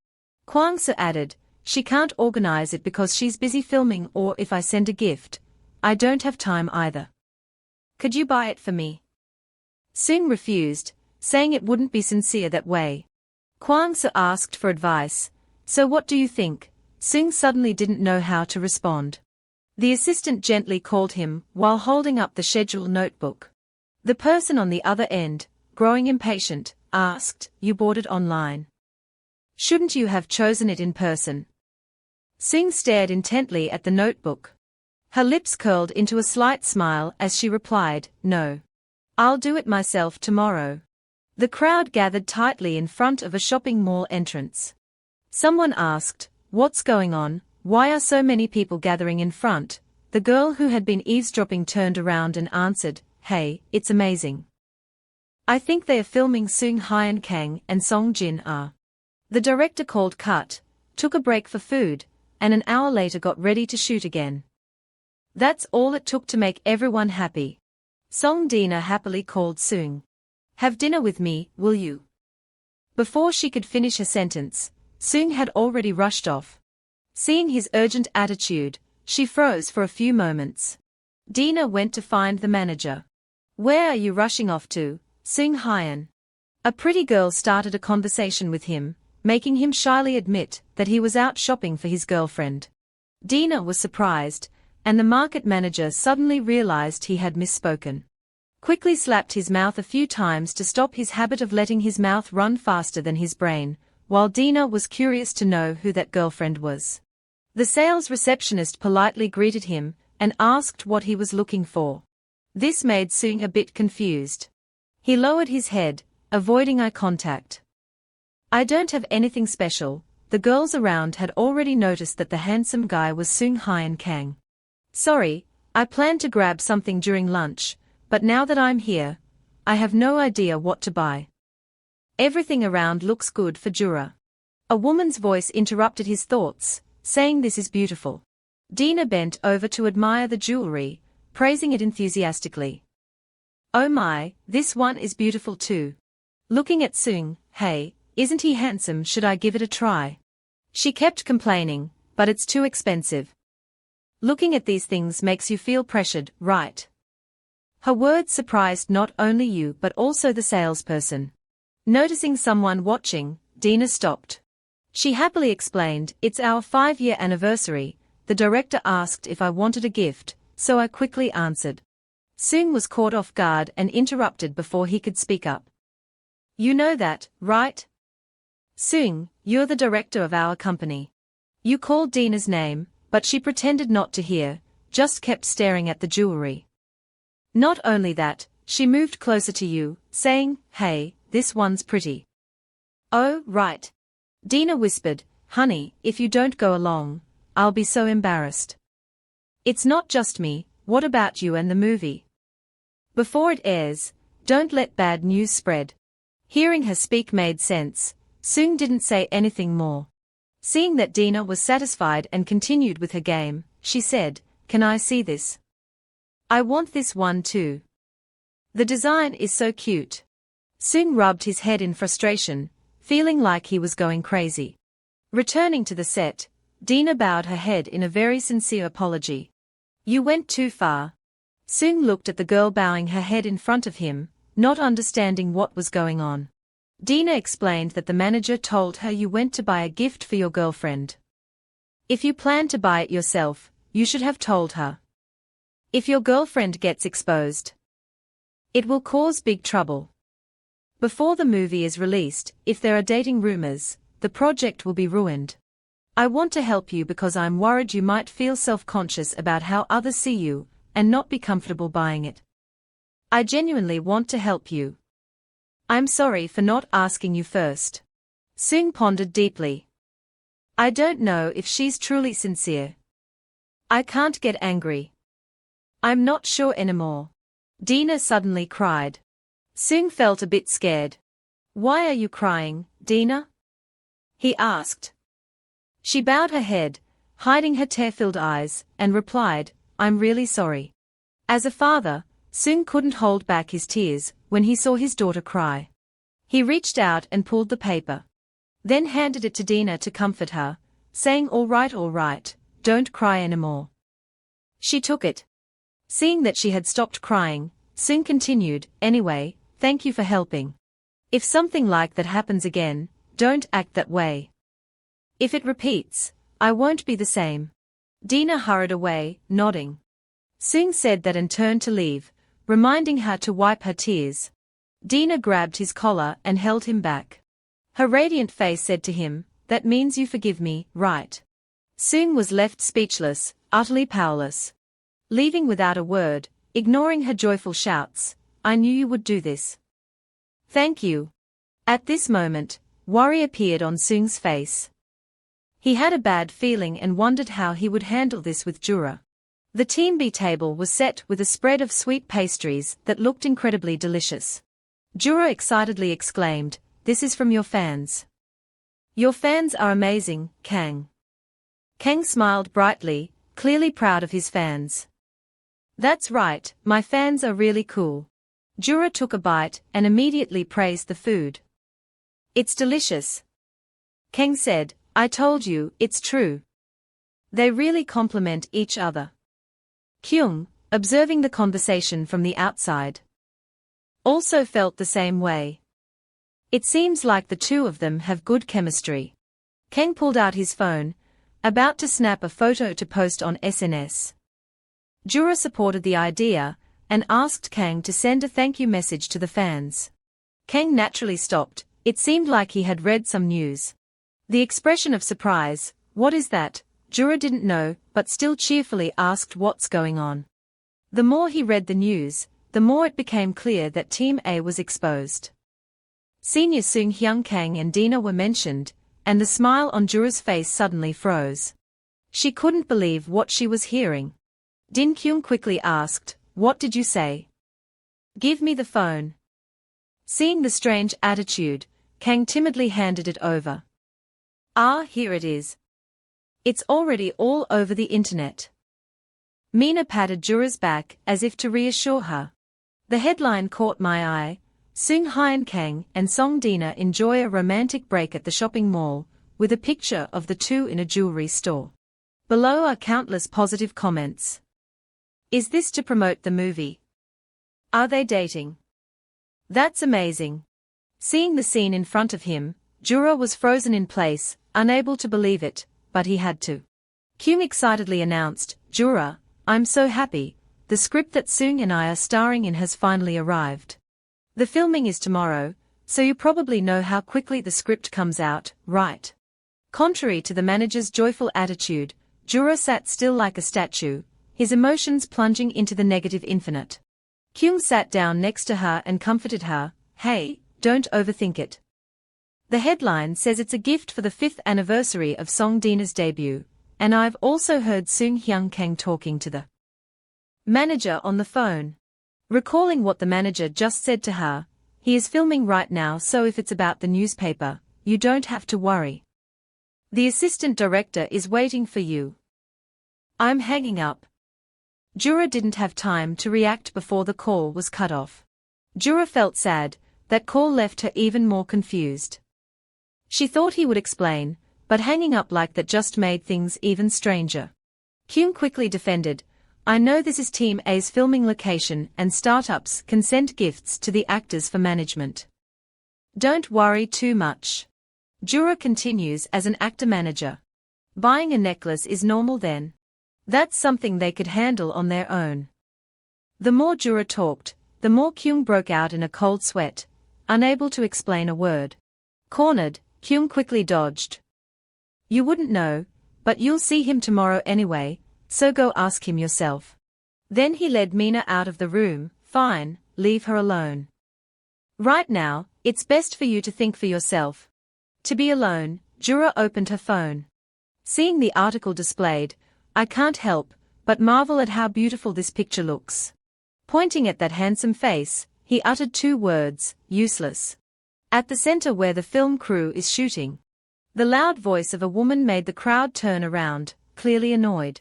Kwang Se added, she can't organize it because she's busy filming, or if I send a gift, I don't have time either. Could you buy it for me? Seung refused, saying it wouldn't be sincere that way. Kwang Se asked for advice. So what do you think? Seung suddenly didn't know how to respond. The assistant gently called him while holding up the schedule notebook. The person on the other end, growing impatient, asked, you bought it online. Shouldn't you have chosen it in person? Seung stared intently at the notebook. Her lips curled into a slight smile as she replied, no. I'll do it myself tomorrow. The crowd gathered tightly in front of a shopping mall entrance. Someone asked, what's going on? Why are so many people gathering in front? The girl who had been eavesdropping turned around and answered, hey, it's amazing. I think they are filming Seung Hyun Kang and Song Jin are. The director called cut, took a break for food, and an hour later got ready to shoot again. That's all it took to make everyone happy. Song Dina happily called Seung. Have dinner with me, will you? Before she could finish her sentence, Seung had already rushed off. Seeing his urgent attitude, she froze for a few moments. Dina went to find the manager. Where are you rushing off to, Seung Hyun? A pretty girl started a conversation with him, making him shyly admit that he was out shopping for his girlfriend. Dina was surprised, and the market manager suddenly realized he had misspoken. Quickly slapped his mouth a few times to stop his habit of letting his mouth run faster than his brain, while Dina was curious to know who that girlfriend was. The sales receptionist politely greeted him and asked what he was looking for. This made Seung a bit confused. He lowered his head, avoiding eye contact. I don't have anything special. The girls around had already noticed that the handsome guy was Seung Hyun Kang. Sorry, I planned to grab something during lunch, but now that I'm here, I have no idea what to buy. Everything around looks good for Jura. A woman's voice interrupted his thoughts, saying this is beautiful. Dina bent over to admire the jewelry, praising it enthusiastically. Oh my, this one is beautiful too. Looking at Seung, hey, isn't he handsome? Should I give it a try? She kept complaining, but it's too expensive. Looking at these things makes you feel pressured, right? Her words surprised not only you but also the salesperson. Noticing someone watching, Dina stopped. She happily explained, it's our 5-year anniversary. The director asked if I wanted a gift, so I quickly answered. Seung was caught off guard and interrupted before he could speak up. You know that, right? Seung, you're the director of our company. You called Dina's name, but she pretended not to hear, just kept staring at the jewelry. Not only that, she moved closer to you, saying, hey, this one's pretty. Oh, right. Dina whispered, honey, if you don't go along, I'll be so embarrassed. It's not just me, what about you and the movie? Before it airs, don't let bad news spread. Hearing her speak made sense. Seung didn't say anything more. Seeing that Dina was satisfied and continued with her game, she said, can I see this? I want this one too. The design is so cute. Seung rubbed his head in frustration, feeling like he was going crazy. Returning to the set, Dina bowed her head in a very sincere apology. You went too far. Seung looked at the girl bowing her head in front of him, not understanding what was going on. Dina explained that the manager told her you went to buy a gift for your girlfriend. If you planned to buy it yourself, you should have told her. If your girlfriend gets exposed, it will cause big trouble. Before the movie is released, if there are dating rumors, the project will be ruined. I want to help you because I'm worried you might feel self-conscious about how others see you, and not be comfortable buying it. I genuinely want to help you. I'm sorry for not asking you first. Seung pondered deeply. I don't know if she's truly sincere. I can't get angry. I'm not sure anymore. Dina suddenly cried. Seung felt a bit scared. Why are you crying, Dina? He asked. She bowed her head, hiding her tear-filled eyes, and replied, I'm really sorry. As a father, Seung couldn't hold back his tears when he saw his daughter cry. He reached out and pulled the paper. then handed it to Dina to comfort her, saying all right, don't cry anymore. She took it. Seeing that she had stopped crying, Sung continued, anyway, thank you for helping. If something like that happens again, don't act that way. If it repeats, I won't be the same. Dina hurried away, nodding. Sung said that and turned to leave, reminding her to wipe her tears. Dina grabbed his collar and held him back. Her radiant face said to him, that means you forgive me, right? Sung was left speechless, utterly powerless. Leaving without a word, ignoring her joyful shouts, I knew you would do this. Thank you. At this moment, worry appeared on Sung's face. He had a bad feeling and wondered how he would handle this with Jura. The Team B table was set with a spread of sweet pastries that looked incredibly delicious. Jura excitedly exclaimed, this is from your fans. Your fans are amazing, Kang. Kang smiled brightly, clearly proud of his fans. That's right, my fans are really cool. Jura took a bite and immediately praised the food. It's delicious. Kang said, I told you, it's true. They really complement each other. Kyung, observing the conversation from the outside, also felt the same way. It seems like the two of them have good chemistry. Kang pulled out his phone, about to snap a photo to post on SNS. Jura supported the idea, and asked Kang to send a thank you message to the fans. Kang naturally stopped, it seemed like he had read some news. The expression of surprise, what is that? Jura didn't know, but still cheerfully asked what's going on. The more he read the news, the more it became clear that Team A was exposed. Senior Sung Hyung Kang and Dina were mentioned, and the smile on Jura's face suddenly froze. She couldn't believe what she was hearing. Din Kyung quickly asked, what did you say? Give me the phone. Seeing the strange attitude, Kang timidly handed it over. Ah, here it is. It's already all over the internet. Mina patted Jura's back as if to reassure her. The headline caught my eye. Sung Hyun Kang and Song Dina enjoy a romantic break at the shopping mall, with a picture of the two in a jewelry store. Below are countless positive comments. Is this to promote the movie? Are they dating? That's amazing. Seeing the scene in front of him, Jura was frozen in place, unable to believe it, but he had to. Kyung excitedly announced, Jura, I'm so happy, the script that Sung and I are starring in has finally arrived. The filming is tomorrow, so you probably know how quickly the script comes out, right? Contrary to the manager's joyful attitude, Jura sat still like a statue, his emotions plunging into the negative infinite. Kyung sat down next to her and comforted her, hey, don't overthink it. The headline says it's a gift for the 5th anniversary of Song Dina's debut, and I've also heard Sung Hyung Kang talking to the manager on the phone. Recalling what the manager just said to her, he is filming right now, so if it's about the newspaper, you don't have to worry. The assistant director is waiting for you. I'm hanging up. Jura didn't have time to react before the call was cut off. Jura felt sad, that call left her even more confused. She thought he would explain, but hanging up like that just made things even stranger. Kyung quickly defended, I know this is Team A's filming location and startups can send gifts to the actors for management. Don't worry too much. Jura continues as an actor-manager. Buying a necklace is normal then. That's something they could handle on their own. The more Jura talked, the more Kyung broke out in a cold sweat, unable to explain a word. Cornered, Kyung quickly dodged. You wouldn't know, but you'll see him tomorrow anyway, so go ask him yourself. Then he led Mina out of the room. Fine, leave her alone. Right now, it's best for you to think for yourself. To be alone, Jura opened her phone. Seeing the article displayed, I can't help but marvel at how beautiful this picture looks. Pointing at that handsome face, he uttered 2 words, useless. At the center where the film crew is shooting. The loud voice of a woman made the crowd turn around, clearly annoyed.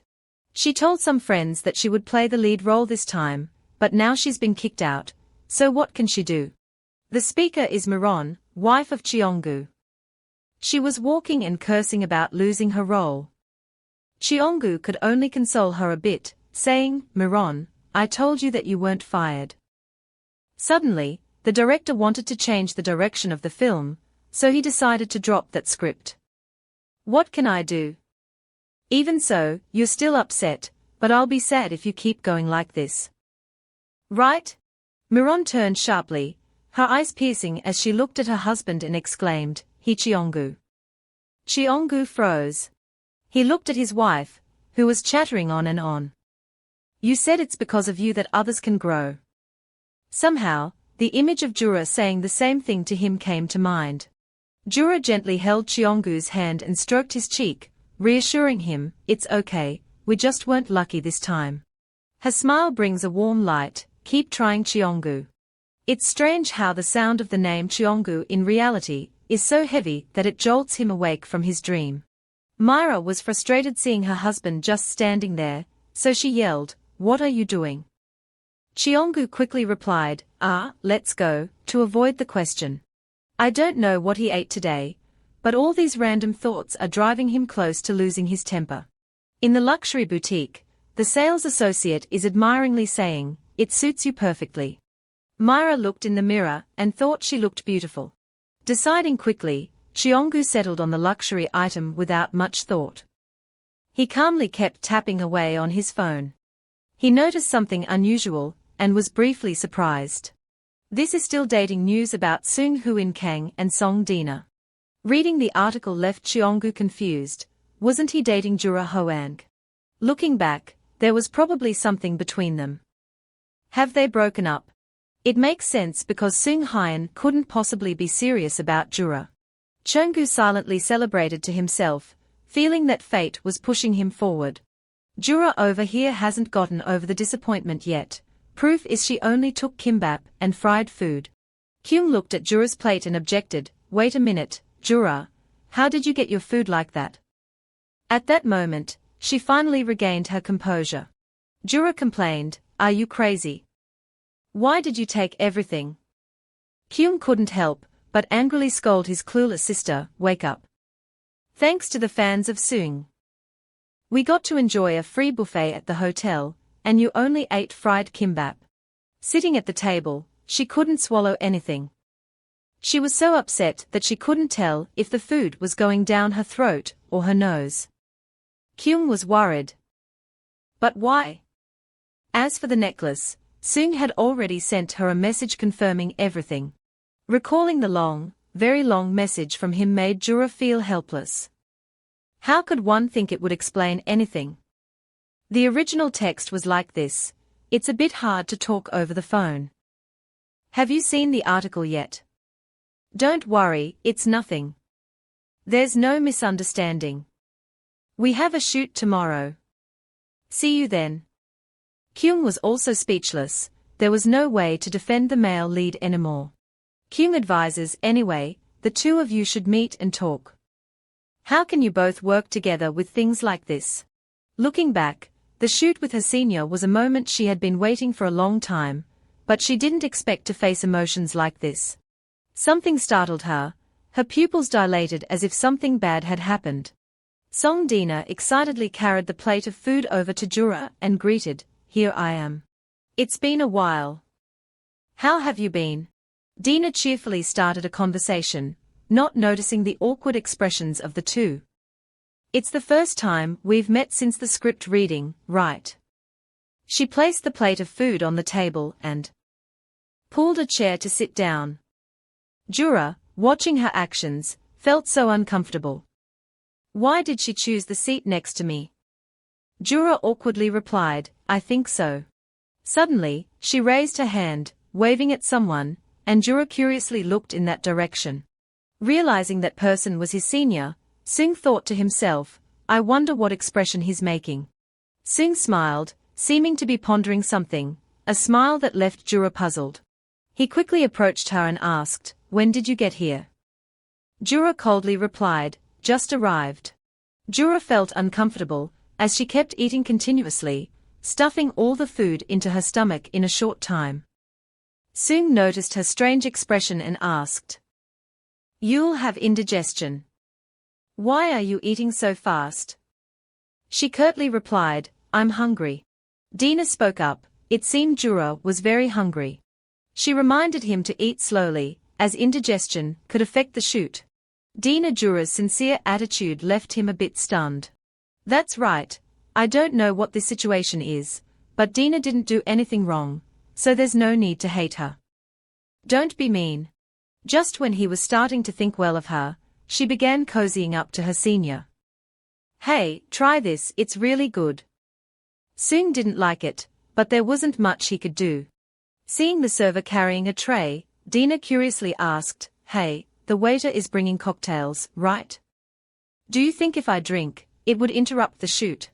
She told some friends that she would play the lead role this time, but now she's been kicked out, so what can she do? The speaker is Miron, wife of Cheonggu. She was walking and cursing about losing her role. Cheongu could only console her a bit, saying, "Miron, I told you that you weren't fired." Suddenly, the director wanted to change the direction of the film, so he decided to drop that script. "What can I do? Even so, you're still upset, but I'll be sad if you keep going like this. Right?" Miron turned sharply, her eyes piercing as she looked at her husband and exclaimed, "He Cheongu." Cheongu froze. He looked at his wife, who was chattering on and on. "You said it's because of you that others can grow." Somehow, the image of Jura saying the same thing to him came to mind. Jura gently held Cheongu's hand and stroked his cheek, reassuring him, "It's okay, we just weren't lucky this time." Her smile brings a warm light, "Keep trying, Cheongu." It's strange how the sound of the name Cheongu in reality is so heavy that it jolts him awake from his dream. Myra was frustrated seeing her husband just standing there, so she yelled, "What are you doing?" Cheongu quickly replied, "Let's go," to avoid the question. "I don't know what he ate today, but all these random thoughts are driving him close to losing his temper." In the luxury boutique, the sales associate is admiringly saying, "It suits you perfectly." Myra looked in the mirror and thought she looked beautiful. Deciding quickly, Cheongu settled on the luxury item without much thought. He calmly kept tapping away on his phone. He noticed something unusual, and was briefly surprised. This is still dating news about Sung Hoon Kang and Song Dina. Reading the article left Cheongu confused. Wasn't he dating Jura Hoang? Looking back, there was probably something between them. Have they broken up? It makes sense because Sung Hyun couldn't possibly be serious about Jura. Cheongu silently celebrated to himself, feeling that fate was pushing him forward. Jura over here hasn't gotten over the disappointment yet. Proof is she only took kimbap and fried food. Kyung looked at Jura's plate and objected, "Wait a minute, Jura, how did you get your food like that?" At that moment, she finally regained her composure. Jura complained, "Are you crazy? Why did you take everything?" Kyung couldn't help but angrily scold his clueless sister, "Wake up." Thanks to the fans of Sung, we got to enjoy a free buffet at the hotel, and you only ate fried kimbap. Sitting at the table, she couldn't swallow anything. She was so upset that she couldn't tell if the food was going down her throat or her nose. Kyung was worried. But why? As for the necklace, Sung had already sent her a message confirming everything. Recalling the long, very long message from him made Jura feel helpless. How could one think it would explain anything? The original text was like this: "It's a bit hard to talk over the phone. Have you seen the article yet? Don't worry, it's nothing. There's no misunderstanding. We have a shoot tomorrow. See you then." Kyung was also speechless. There was no way to defend the male lead anymore. Kyung advises, "Anyway, the two of you should meet and talk. How can you both work together with things like this?" Looking back, the shoot with her senior was a moment she had been waiting for a long time, but she didn't expect to face emotions like this. Something startled her, her pupils dilated as if something bad had happened. Song Dina excitedly carried the plate of food over to Jura and greeted, "Here I am. It's been a while. How have you been?" Dina cheerfully started a conversation, not noticing the awkward expressions of the two. "It's the first time we've met since the script reading, right?" She placed the plate of food on the table and pulled a chair to sit down. Jura, watching her actions, felt so uncomfortable. Why did she choose the seat next to me? Jura awkwardly replied, "I think so." Suddenly, she raised her hand, waving at someone, and Jura curiously looked in that direction. Realizing that person was his senior, Sung thought to himself, "I wonder what expression he's making." Sung smiled, seeming to be pondering something, a smile that left Jura puzzled. He quickly approached her and asked, "When did you get here?" Jura coldly replied, "Just arrived." Jura felt uncomfortable, as she kept eating continuously, stuffing all the food into her stomach in a short time. Sung noticed her strange expression and asked, "You'll have indigestion." Why are you eating so fast? She curtly replied, I'm hungry. Dina spoke up. It seemed Jura was very hungry. She reminded him to eat slowly, as indigestion could affect the shoot. Jura's sincere attitude left him a bit stunned. That's right, I don't know what this situation is, but Dina didn't do anything wrong, so there's no need to hate her. Don't be mean. Just when he was starting to think well of her, she began cozying up to her senior. Hey, try this, it's really good. Seung didn't like it, but there wasn't much he could do. Seeing the server carrying a tray, Dina curiously asked, Hey, the waiter is bringing cocktails, right? Do you think if I drink, it would interrupt the shoot?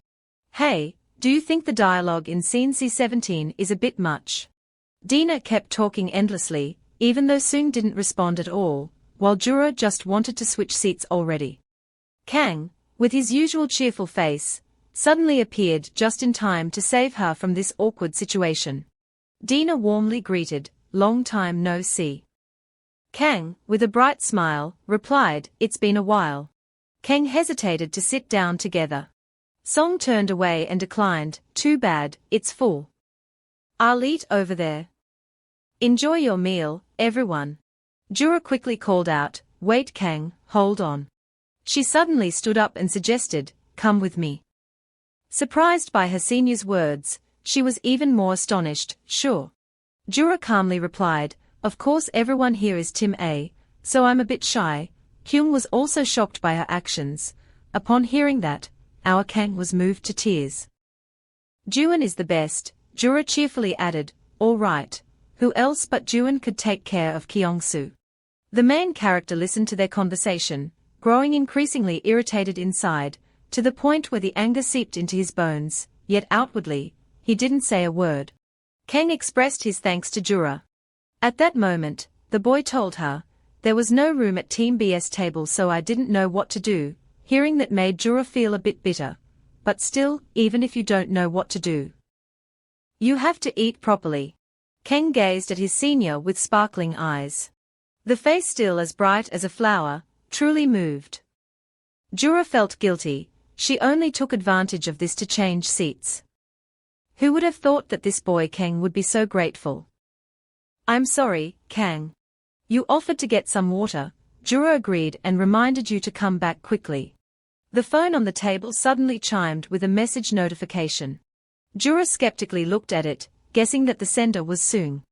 Hey, do you think the dialogue in scene C17 is a bit much? Dina kept talking endlessly, even though Seung didn't respond at all, while Jura just wanted to switch seats already. Kang, with his usual cheerful face, suddenly appeared just in time to save her from this awkward situation. Dina warmly greeted, long time no see. Kang, with a bright smile, replied, it's been a while. Kang hesitated to sit down together. Song turned away and declined, too bad, it's full. I'll eat over there. Enjoy your meal, everyone. Jura quickly called out, wait Kang, hold on. She suddenly stood up and suggested, come with me. Surprised by her senior's words, she was even more astonished, sure. Jura calmly replied, of course everyone here is Team A, so I'm a bit shy. Kyung was also shocked by her actions. Upon hearing that, our Kang was moved to tears. Juan is the best, Jura cheerfully added, all right. Who else but Juan could take care of Kyung-soo? The main character listened to their conversation, growing increasingly irritated inside, to the point where the anger seeped into his bones, yet outwardly, he didn't say a word. Kang expressed his thanks to Jura. At that moment, the boy told her, there was no room at Team B's table so I didn't know what to do. Hearing that made Jura feel a bit bitter. But still, even if you don't know what to do, you have to eat properly. Kang gazed at his senior with sparkling eyes. The face still as bright as a flower, truly moved. Jura felt guilty, she only took advantage of this to change seats. Who would have thought that this boy Kang would be so grateful? I'm sorry, Kang. You offered to get some water, Jura agreed and reminded you to come back quickly. The phone on the table suddenly chimed with a message notification. Jura skeptically looked at it, guessing that the sender was Seung.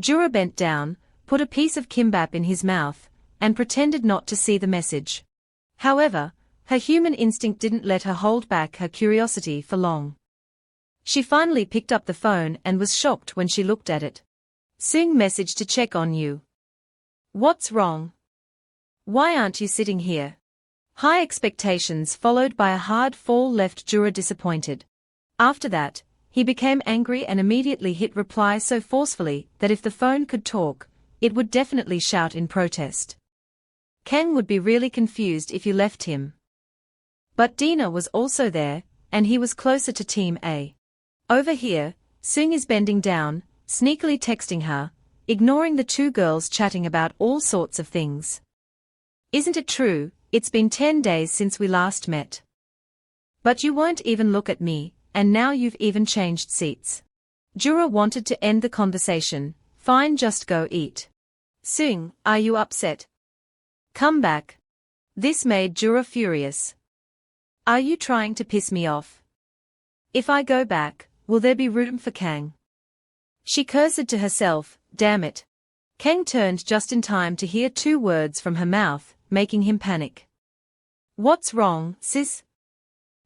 Jura bent down, put a piece of kimbap in his mouth, and pretended not to see the message. However, her human instinct didn't let her hold back her curiosity for long. She finally picked up the phone and was shocked when she looked at it. Seung messaged to check on you. What's wrong? Why aren't you sitting here? High expectations followed by a hard fall left Jura disappointed. After that, he became angry and immediately hit reply so forcefully that if the phone could talk, it would definitely shout in protest. Kang would be really confused if you left him. But Dina was also there, and he was closer to Team A. Over here, Seung is bending down, sneakily texting her, ignoring the two girls chatting about all sorts of things. Isn't it true, it's been 10 days since we last met. But you won't even look at me, and now you've even changed seats. Jura wanted to end the conversation, fine just go eat. Seung, are you upset? Come back. This made Jura furious. Are you trying to piss me off? If I go back, will there be room for Kang? She cursed to herself, damn it. Kang turned just in time to hear two words from her mouth, making him panic. What's wrong, sis?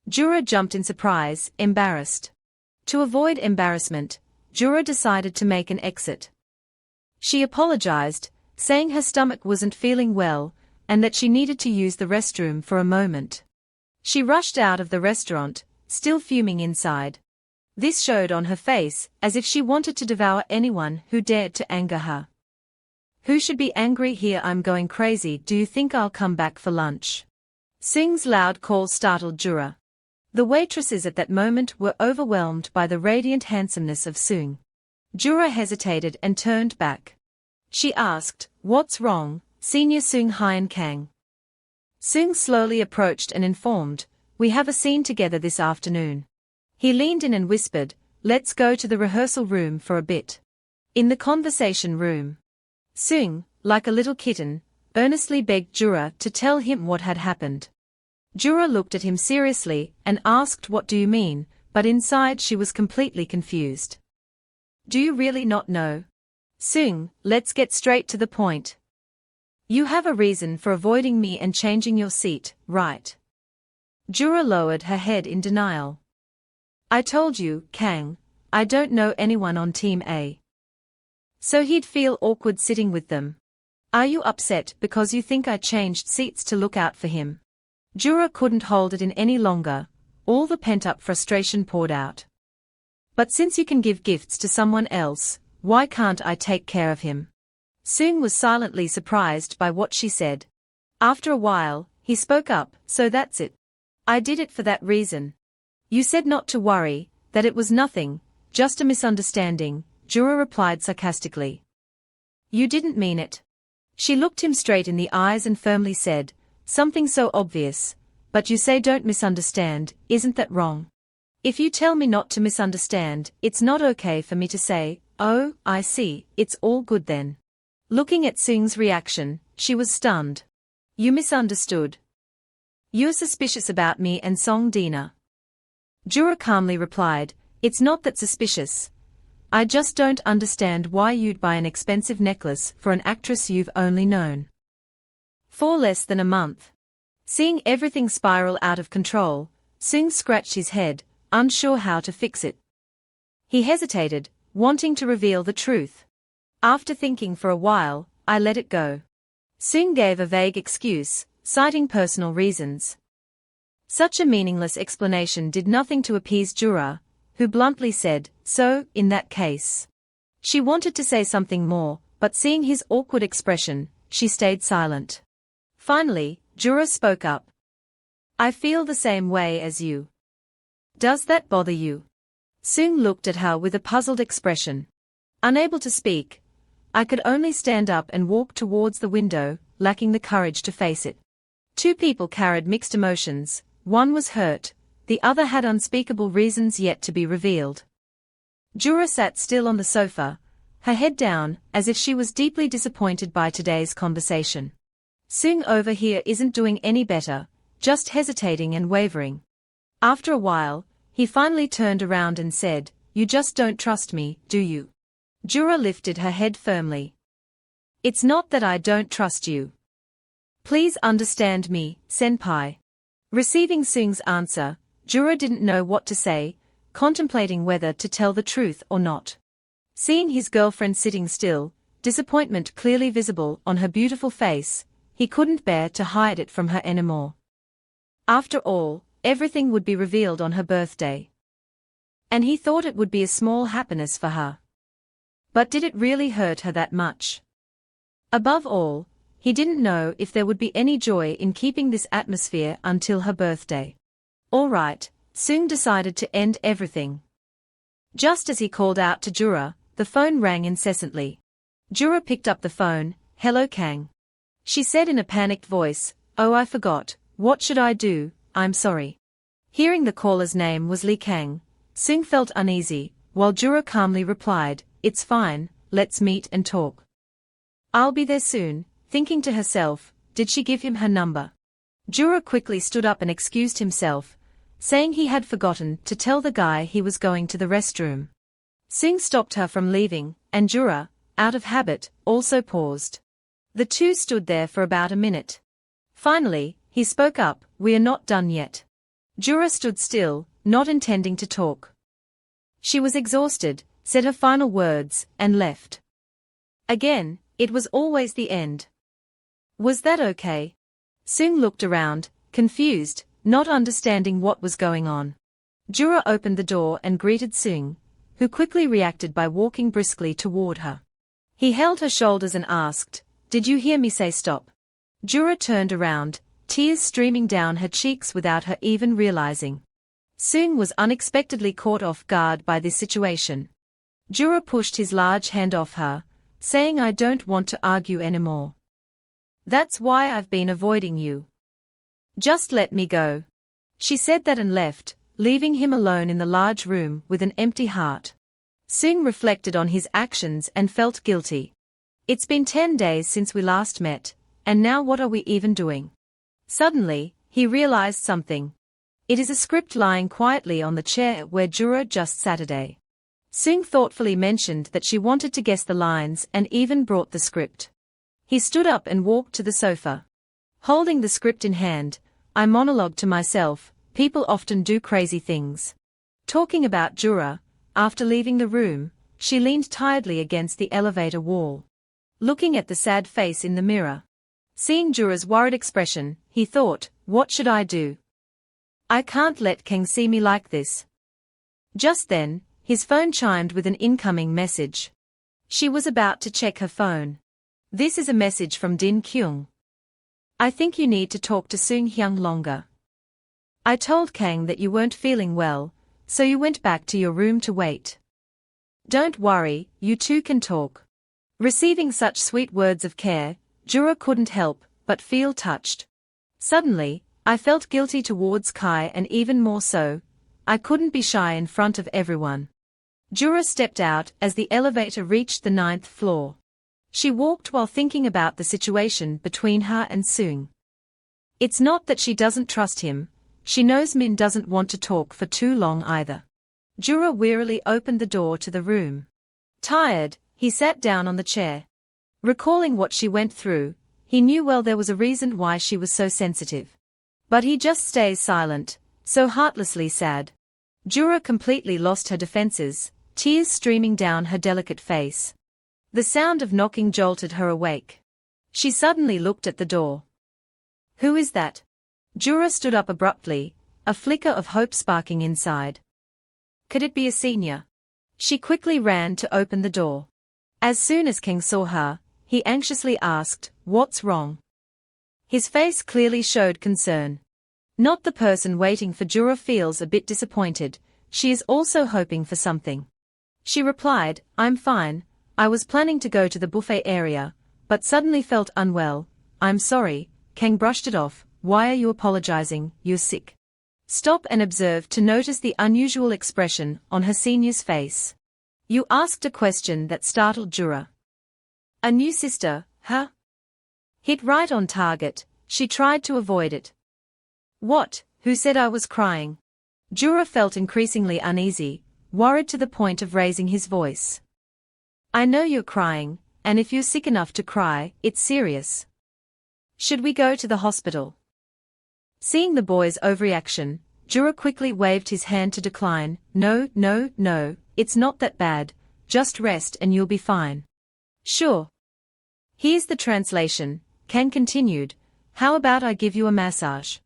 Jura jumped in surprise, embarrassed. To avoid embarrassment, Jura decided to make an exit. She apologized, saying her stomach wasn't feeling well, and that she needed to use the restroom for a moment. She rushed out of the restaurant, still fuming inside. This showed on her face, as if she wanted to devour anyone who dared to anger her. Who should be angry here? I'm going crazy. Do you think I'll come back for lunch? Seung's loud call startled Jura. The waitresses at that moment were overwhelmed by the radiant handsomeness of Seung. Jura hesitated and turned back. She asked, what's wrong, Senior Seung Hyun Kang? Seung slowly approached and informed, "We have a scene together this afternoon." He leaned in and whispered, "Let's go to the rehearsal room for a bit." In the conversation room, Seung, like a little kitten, earnestly begged Jura to tell him what had happened. Jura looked at him seriously and asked, "What do you mean?" But inside she was completely confused. "Do you really not know?" "Seung, let's get straight to the point. You have a reason for avoiding me and changing your seat, right?" Jura lowered her head in denial. "I told you, Kang, I don't know anyone on Team A. So he'd feel awkward sitting with them. Are you upset because you think I changed seats to look out for him?" Jura couldn't hold it in any longer. All the pent-up frustration poured out. "But since you can give gifts to someone else, why can't I take care of him?" Seung was silently surprised by what she said. After a while, he spoke up, "So that's it. I did it for that reason. You said not to worry, that it was nothing, just a misunderstanding," Jura replied sarcastically. "You didn't mean it." She looked him straight in the eyes and firmly said, "Something so obvious, but you say don't misunderstand, isn't that wrong? If you tell me not to misunderstand, it's not okay for me to say, 'Oh, I see, it's all good then.'" Looking at Seung's reaction, she was stunned. "You misunderstood. You're suspicious about me and Song Dina." Jura calmly replied, "It's not that suspicious. I just don't understand why you'd buy an expensive necklace for an actress you've only known for less than a month." Seeing everything spiral out of control, Seung scratched his head, unsure how to fix it. He hesitated, wanting to reveal the truth. "After thinking for a while, I let it go." Seung gave a vague excuse, citing personal reasons. Such a meaningless explanation did nothing to appease Jura, who bluntly said, "So, in that case." She wanted to say something more, but seeing his awkward expression, she stayed silent. Finally, Jura spoke up. "I feel the same way as you. Does that bother you?" Seung looked at her with a puzzled expression. Unable to speak, I could only stand up and walk towards the window, lacking the courage to face it. Two people carried mixed emotions, one was hurt, the other had unspeakable reasons yet to be revealed. Jura sat still on the sofa, her head down, as if she was deeply disappointed by today's conversation. Seung over here isn't doing any better, just hesitating and wavering. After a while, he finally turned around and said, "You just don't trust me, do you?" Jura lifted her head firmly. "It's not that I don't trust you. Please understand me, senpai." Receiving Seung's answer, Jura didn't know what to say, contemplating whether to tell the truth or not. Seeing his girlfriend sitting still, disappointment clearly visible on her beautiful face, he couldn't bear to hide it from her anymore. After all, everything would be revealed on her birthday. And he thought it would be a small happiness for her. But did it really hurt her that much? Above all, he didn't know if there would be any joy in keeping this atmosphere until her birthday. All right, Seung decided to end everything. Just as he called out to Jura, the phone rang incessantly. Jura picked up the phone. "Hello Kang," she said in a panicked voice. "Oh, I forgot, what should I do? I'm sorry." Hearing the caller's name was Lee Kang, Seung felt uneasy, while Jura calmly replied, "It's fine, let's meet and talk. I'll be there soon," thinking to herself, did she give him her number? Jura quickly stood up and excused himself, saying he had forgotten to tell the guy he was going to the restroom. Seung stopped her from leaving, and Jura, out of habit, also paused. The two stood there for about a minute. Finally, he spoke up, "We are not done yet." Jura stood still, not intending to talk. She was exhausted, said her final words, and left. Again, it was always the end. Was that okay? Seung looked around, confused, not understanding what was going on. Jura opened the door and greeted Seung, who quickly reacted by walking briskly toward her. He held her shoulders and asked, "Did you hear me say stop?" Jura turned around, tears streaming down her cheeks without her even realizing. Seung was unexpectedly caught off guard by this situation. Jura pushed his large hand off her, saying, "I don't want to argue anymore. That's why I've been avoiding you." Just let me go. She said that and left, leaving him alone in the large room with an empty heart. Seung reflected on his actions and felt guilty. It's been 10 days since we last met, and now what are we even doing? Suddenly, he realized something. It is a script lying quietly on the chair where Jura just sat today. Seung thoughtfully mentioned that she wanted to guess the lines and even brought the script. He stood up and walked to the sofa. Holding the script in hand, I monologued to myself, people often do crazy things. Talking about Jura, after leaving the room, she leaned tiredly against the elevator wall. Looking at the sad face in the mirror. Seeing Jura's worried expression, he thought, what should I do? I can't let Kang see me like this. Just then, his phone chimed with an incoming message. She was about to check her phone. This is a message from Din Kyung. I think you need to talk to Seung Hyung longer. I told Kang that you weren't feeling well, so you went back to your room to wait. Don't worry, you two can talk. Receiving such sweet words of care, Jura couldn't help but feel touched. Suddenly, I felt guilty towards Kai, and even more so, I couldn't be shy in front of everyone. Jura stepped out as the elevator reached the 9th floor. She walked while thinking about the situation between her and Seung. It's not that she doesn't trust him, she knows Min doesn't want to talk for too long either. Jura wearily opened the door to the room. Tired, he sat down on the chair. Recalling what she went through, he knew well there was a reason why she was so sensitive. But he just stays silent, so heartlessly sad. Jura completely lost her defenses, tears streaming down her delicate face. The sound of knocking jolted her awake. She suddenly looked at the door. Who is that? Jura stood up abruptly, a flicker of hope sparking inside. Could it be a senior? She quickly ran to open the door. As soon as King saw her, he anxiously asked, what's wrong? His face clearly showed concern. Not the person waiting for Jura feels a bit disappointed, she is also hoping for something. She replied, I'm fine, I was planning to go to the buffet area, but suddenly felt unwell. I'm sorry. Kang brushed it off. Why are you apologizing? You're sick. Stop and observe to notice the unusual expression on her senior's face. You asked a question that startled Jura. A new sister, huh? Hit right on target, she tried to avoid it. What? Who said I was crying? Jura felt increasingly uneasy, worried to the point of raising his voice. I know you're crying, and if you're sick enough to cry, it's serious. Should we go to the hospital? Seeing the boy's overreaction, Jura quickly waved his hand to decline. No, no, no, it's not that bad, just rest and you'll be fine. Sure. Here's the translation, Kang continued, how about I give you a massage?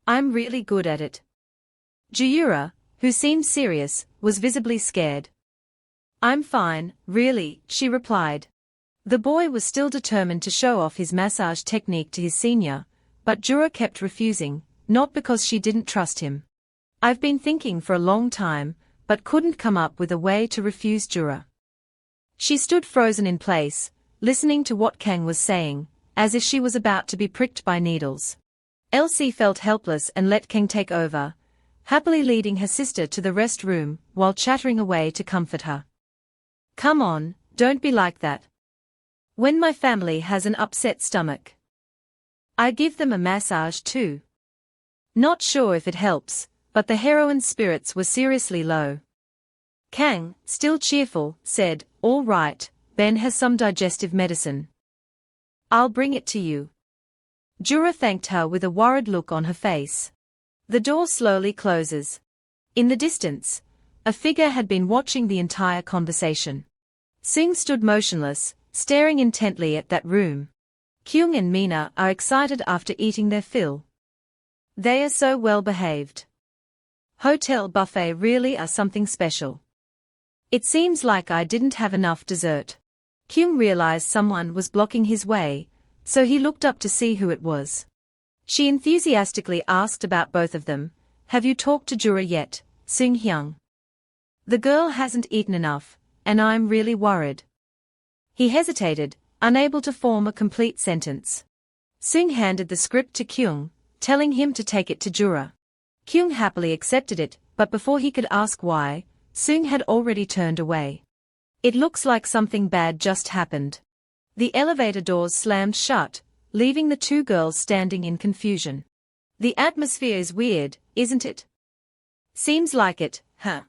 I'm really good at it. Jura, who seemed serious, was visibly scared. I'm fine, really, she replied. The boy was still determined to show off his massage technique to his senior, but Jura kept refusing, not because she didn't trust him. I've been thinking for a long time, but couldn't come up with a way to refuse Jura. She stood frozen in place, listening to what Kang was saying, as if she was about to be pricked by needles. Elsie felt helpless and let Kang take over, happily leading her sister to the rest room while chattering away to comfort her. Come on, don't be like that. When my family has an upset stomach, I give them a massage too. Not sure if it helps, but the heroine's spirits were seriously low. Kang, still cheerful, said, all right, Ben has some digestive medicine. I'll bring it to you. Jura thanked her with a worried look on her face. The door slowly closes. In the distance, a figure had been watching the entire conversation. Seung stood motionless, staring intently at that room. Kyung and Mina are excited after eating their fill. They are so well behaved. Hotel buffet really are something special. It seems like I didn't have enough dessert. Kyung realized someone was blocking his way, so he looked up to see who it was. She enthusiastically asked about both of them. Have you talked to Jura yet, Seung Hyung? The girl hasn't eaten enough, and I'm really worried. He hesitated, unable to form a complete sentence. Seung handed the script to Kyung, telling him to take it to Jura. Kyung happily accepted it, but before he could ask why, Seung had already turned away. It looks like something bad just happened. The elevator doors slammed shut, leaving the two girls standing in confusion. The atmosphere is weird, isn't it? Seems like it, huh?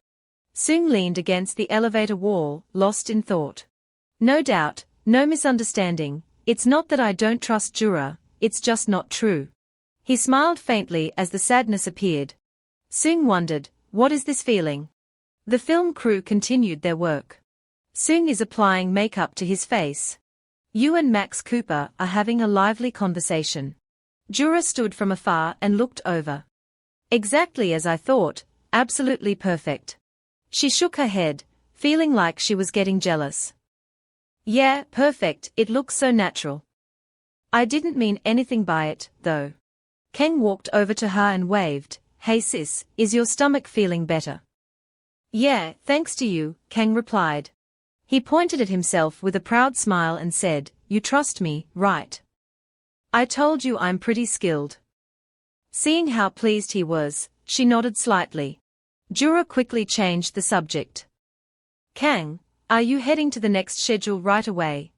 Seung leaned against the elevator wall, lost in thought. No doubt, no misunderstanding, it's not that I don't trust Jura, it's just not true. He smiled faintly as the sadness appeared. Seung wondered, what is this feeling? The film crew continued their work. Seung is applying makeup to his face. You and Max Cooper are having a lively conversation. Jura stood from afar and looked over. Exactly as I thought, absolutely perfect. She shook her head, feeling like she was getting jealous. Yeah, perfect, it looks so natural. I didn't mean anything by it, though. Kang walked over to her and waved. Hey sis, is your stomach feeling better? Yeah, thanks to you, Kang replied. He pointed at himself with a proud smile and said, you trust me, right? I told you I'm pretty skilled. Seeing how pleased he was, she nodded slightly. Jura quickly changed the subject. Kang, are you heading to the next schedule right away?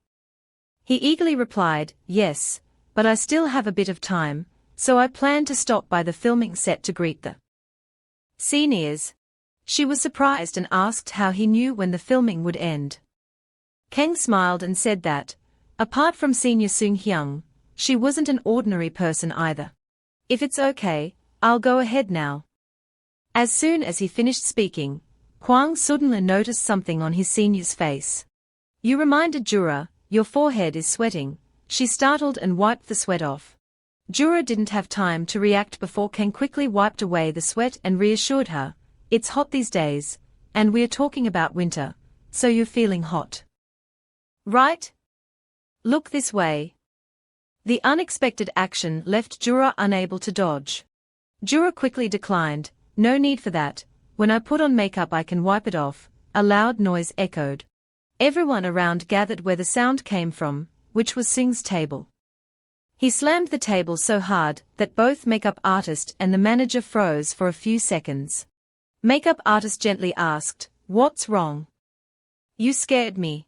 He eagerly replied, yes, but I still have a bit of time, so I plan to stop by the filming set to greet the seniors. She was surprised and asked how he knew when the filming would end. Kang smiled and said that, apart from senior Seung Hyung, she wasn't an ordinary person either. If it's okay, I'll go ahead now. As soon as he finished speaking, Kwang suddenly noticed something on his senior's face. You reminded Jura, your forehead is sweating. She startled and wiped the sweat off. Jura didn't have time to react before Kang quickly wiped away the sweat and reassured her, it's hot these days, and we're talking about winter, so you're feeling hot. Right? Look this way. The unexpected action left Jura unable to dodge. Jura quickly declined, no need for that, when I put on makeup I can wipe it off. A loud noise echoed. Everyone around gathered where the sound came from, which was Seung's table. He slammed the table so hard that both makeup artist and the manager froze for a few seconds. Makeup artist gently asked, what's wrong? You scared me.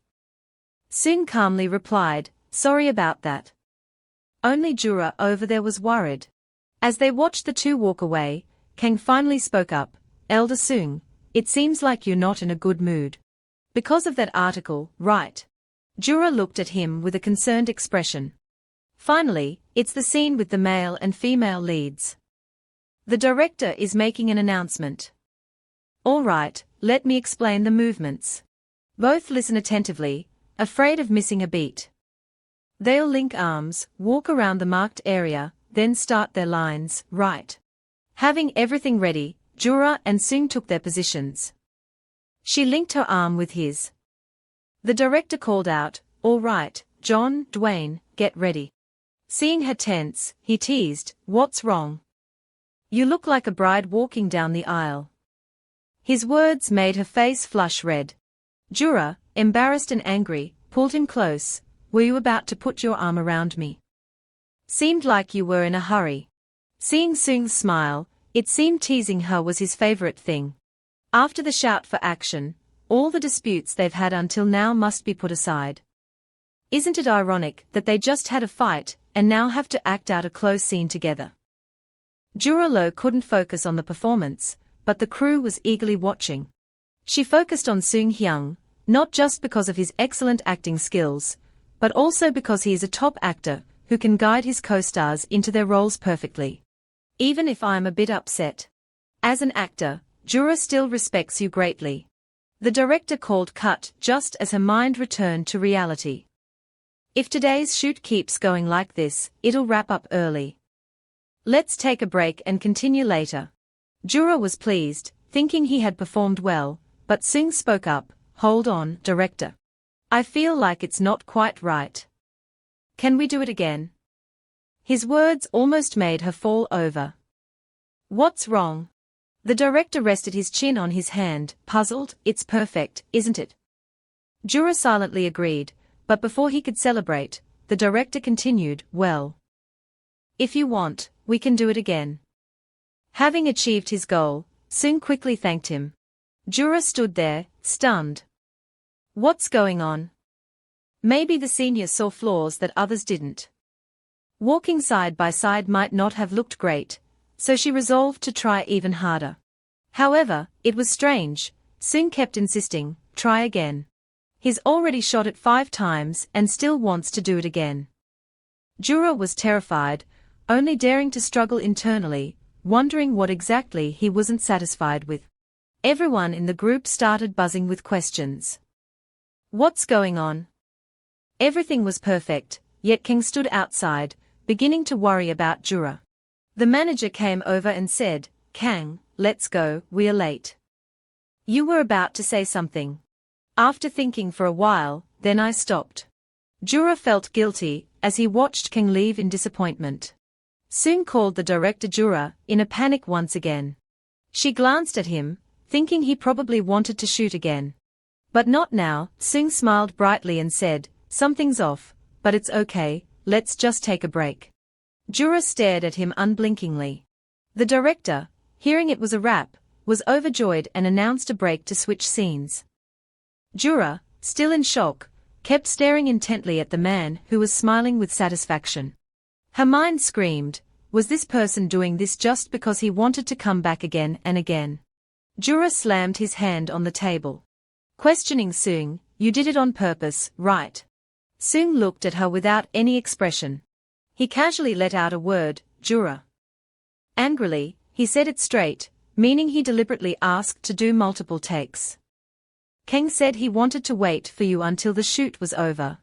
Seung calmly replied, sorry about that. Only Jura over there was worried. As they watched the two walk away, Kang finally spoke up, Elder Seung, it seems like you're not in a good mood. Because of that article, right? Jura looked at him with a concerned expression. Finally, it's the scene with the male and female leads. The director is making an announcement. All right, let me explain the movements. Both listen attentively, afraid of missing a beat. They'll link arms, walk around the marked area, then start their lines, right? Having everything ready, Jura and Seung took their positions. She linked her arm with his. The director called out, all right, John, Dwayne, get ready. Seeing her tense, he teased, what's wrong? You look like a bride walking down the aisle. His words made her face flush red. Jura, embarrassed and angry, pulled him close. Were you about to put your arm around me? Seemed like you were in a hurry. Seeing Seung's smile, it seemed teasing her was his favorite thing. After the shout for action, all the disputes they've had until now must be put aside. Isn't it ironic that they just had a fight and now have to act out a close scene together? Jura Lo couldn't focus on the performance, but the crew was eagerly watching. She focused on Seung Hyung, not just because of his excellent acting skills, but also because he is a top actor who can guide his co-stars into their roles perfectly. Even if I'm a bit upset. As an actor, Jura still respects you greatly. The director called cut just as her mind returned to reality. If today's shoot keeps going like this, it'll wrap up early. Let's take a break and continue later. Jura was pleased, thinking he had performed well, but Seung spoke up, hold on, director. I feel like it's not quite right. Can we do it again? His words almost made her fall over. What's wrong? The director rested his chin on his hand, puzzled. It's perfect, isn't it? Jura silently agreed, but before he could celebrate, the director continued, well. If you want, we can do it again. Having achieved his goal, Seung quickly thanked him. Jura stood there, stunned. What's going on? Maybe the senior saw flaws that others didn't. Walking side by side might not have looked great, so she resolved to try even harder. However, it was strange. Seung kept insisting, try again. He's already shot it 5 times and still wants to do it again. Jura was terrified, only daring to struggle internally, wondering what exactly he wasn't satisfied with. Everyone in the group started buzzing with questions. What's going on? Everything was perfect, yet King stood outside, beginning to worry about Jura. The manager came over and said, Kang, let's go, we are late. You were about to say something. After thinking for a while, then I stopped. Jura felt guilty as he watched King leave in disappointment. Seung called the director Jura, in a panic once again. She glanced at him, thinking he probably wanted to shoot again. But not now. Seung smiled brightly and said, something's off, but it's okay, let's just take a break. Jura stared at him unblinkingly. The director, hearing it was a wrap, was overjoyed and announced a break to switch scenes. Jura, still in shock, kept staring intently at the man who was smiling with satisfaction. Her mind screamed, was this person doing this just because he wanted to come back again and again? Jura slammed his hand on the table. Questioning Seung, you did it on purpose, right? Seung looked at her without any expression. He casually let out a word, Jura. Angrily, he said it straight, meaning he deliberately asked to do multiple takes. Kang said he wanted to wait for you until the shoot was over.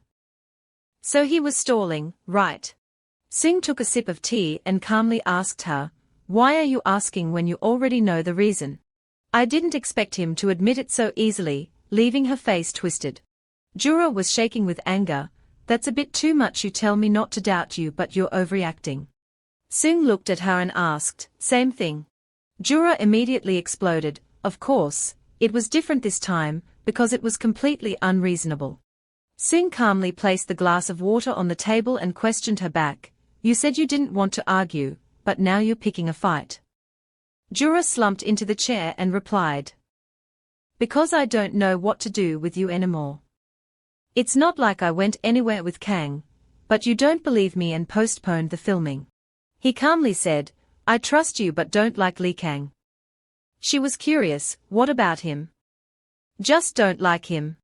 So he was stalling, right? Seung took a sip of tea and calmly asked her, why are you asking when you already know the reason? I didn't expect him to admit it so easily, leaving her face twisted. Jura was shaking with anger. That's a bit too much. You tell me not to doubt you, but you're overreacting. Seung looked at her and asked, same thing. Jura immediately exploded, of course, it was different this time, because it was completely unreasonable. Seung calmly placed the glass of water on the table and questioned her back. You said you didn't want to argue, but now you're picking a fight. Jura slumped into the chair and replied. Because I don't know what to do with you anymore. It's not like I went anywhere with Kang, but you don't believe me and postponed the filming. He calmly said, I trust you but don't like Lee Kang. She was curious, what about him? Just don't like him.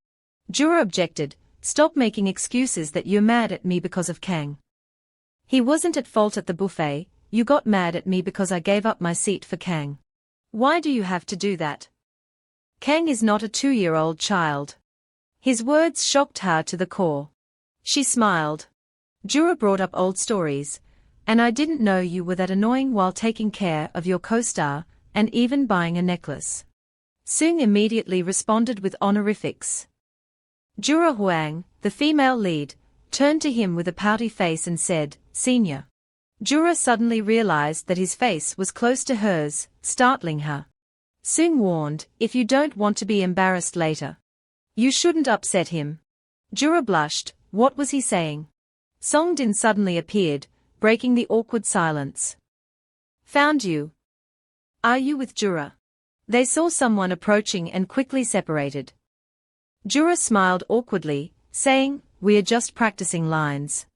Jura objected, stop making excuses that you're mad at me because of Kang. He wasn't at fault at the buffet, you got mad at me because I gave up my seat for Kang. Why do you have to do that? Kang is not a 2-year-old child. His words shocked her to the core. She smiled. Jura brought up old stories, and I didn't know you were that annoying while taking care of your co-star, and even buying a necklace. Seung immediately responded with honorifics. Jura Huang, the female lead, turned to him with a pouty face and said, Senior. Jura suddenly realized that his face was close to hers, startling her. Seung warned, if you don't want to be embarrassed later. You shouldn't upset him. Jura blushed, what was he saying? Songdin suddenly appeared, breaking the awkward silence. Found you. Are you with Jura? They saw someone approaching and quickly separated. Jura smiled awkwardly, saying, we are just practicing lines.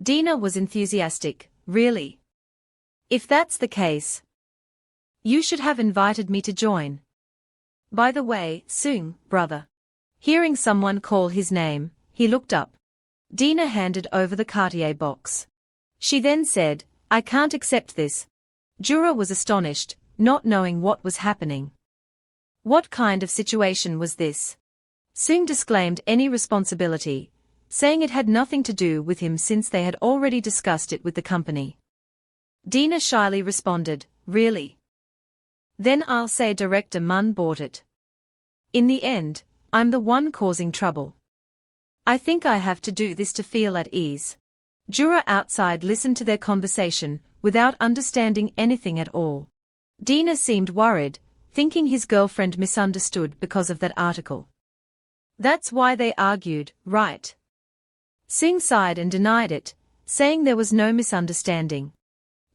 Dina was enthusiastic, really? If that's the case, you should have invited me to join. By the way, Seung, brother. Hearing someone call his name, he looked up. Dina handed over the Cartier box. She then said, I can't accept this. Jura was astonished, not knowing what was happening. What kind of situation was this? Seung disclaimed any responsibility, saying it had nothing to do with him since they had already discussed it with the company. Dina shyly responded, really? Then I'll say Director Mun bought it. In the end, I'm the one causing trouble. I think I have to do this to feel at ease. Jura outside listened to their conversation, without understanding anything at all. Dina seemed worried, thinking his girlfriend misunderstood because of that article. That's why they argued, right? Seung sighed and denied it, saying there was no misunderstanding.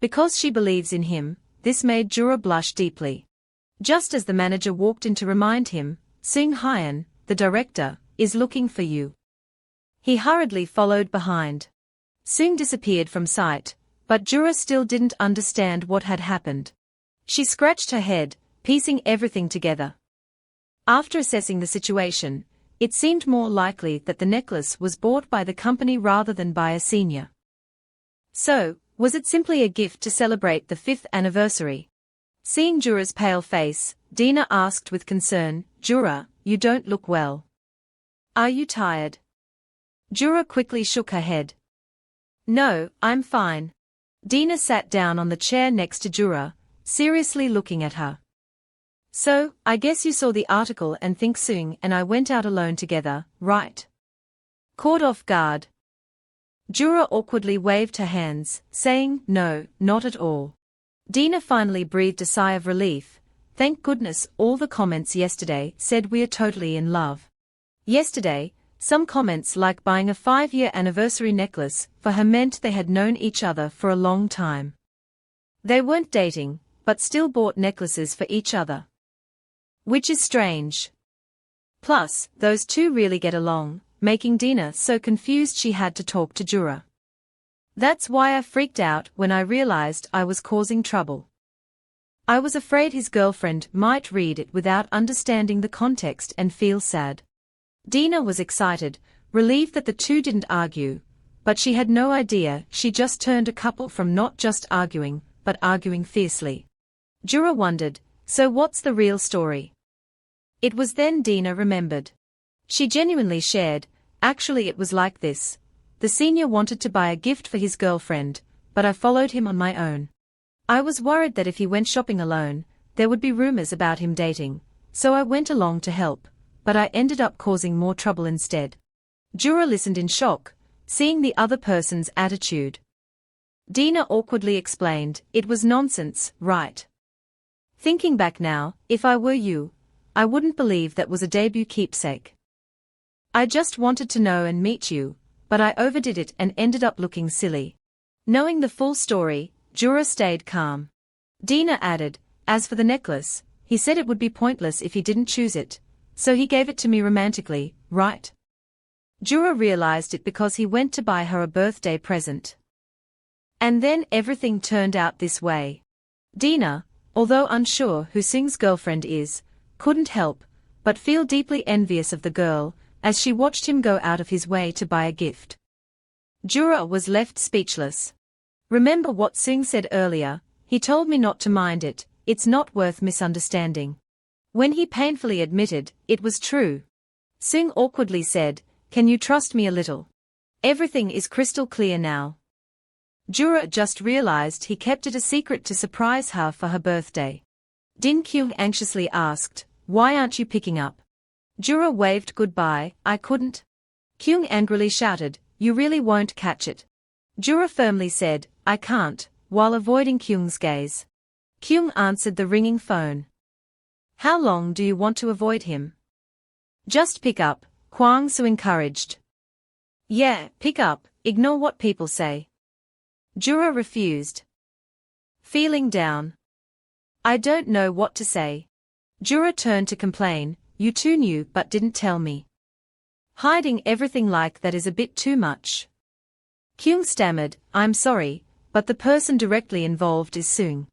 Because she believes in him, this made Jura blush deeply. Just as the manager walked in to remind him, Seung Hyun, the director, is looking for you. He hurriedly followed behind. Seung disappeared from sight, but Jura still didn't understand what had happened. She scratched her head, piecing everything together. After assessing the situation, it seemed more likely that the necklace was bought by the company rather than by a senior. So, was it simply a gift to celebrate the 5th anniversary? Seeing Jura's pale face, Dina asked with concern, Jura, you don't look well. Are you tired? Jura quickly shook her head. No, I'm fine. Dina sat down on the chair next to Jura, seriously looking at her. So, I guess you saw the article and think Seung and I went out alone together, right? Caught off guard. Jura awkwardly waved her hands, saying, no, not at all. Dina finally breathed a sigh of relief. Thank goodness all the comments yesterday said we are totally in love. Yesterday, some comments like buying a 5-year anniversary necklace for her meant they had known each other for a long time. They weren't dating, but still bought necklaces for each other. Which is strange. Plus, those two really get along, making Dina so confused she had to talk to Jura. That's why I freaked out when I realized I was causing trouble. I was afraid his girlfriend might read it without understanding the context and feel sad. Dina was excited, relieved that the two didn't argue, but she had no idea she just turned a couple from not just arguing, but arguing fiercely. Jura wondered, so what's the real story? It was then Dina remembered. She genuinely shared, actually it was like this. The senior wanted to buy a gift for his girlfriend, but I followed him on my own. I was worried that if he went shopping alone, there would be rumors about him dating, so I went along to help, but I ended up causing more trouble instead. Jura listened in shock, seeing the other person's attitude. Dina awkwardly explained, it was nonsense, right? Thinking back now, if I were you, I wouldn't believe that was a debut keepsake. I just wanted to know and meet you, but I overdid it and ended up looking silly. Knowing the full story, Jura stayed calm. Dina added, as for the necklace, he said it would be pointless if he didn't choose it, so he gave it to me romantically, right? Jura realized it because he went to buy her a birthday present. And then everything turned out this way. Dina, although unsure who Seung's girlfriend is, couldn't help but feel deeply envious of the girl, as she watched him go out of his way to buy a gift. Jura was left speechless. Remember what Seung said earlier, he told me not to mind it, it's not worth misunderstanding. When he painfully admitted, it was true. Seung awkwardly said, can you trust me a little? Everything is crystal clear now. Jura just realized he kept it a secret to surprise her for her birthday. Din Kyung anxiously asked, why aren't you picking up? Jura waved goodbye, I couldn't. Kyung angrily shouted, you really won't catch it. Jura firmly said, I can't, while avoiding Kyung's gaze. Kyung answered the ringing phone. How long do you want to avoid him? Just pick up, Kwang Soo encouraged. Yeah, pick up, ignore what people say. Jura refused. Feeling down. I don't know what to say. Jura turned to complain, you two knew but didn't tell me. Hiding everything like that is a bit too much. Kyung stammered, I'm sorry, but the person directly involved is Seung.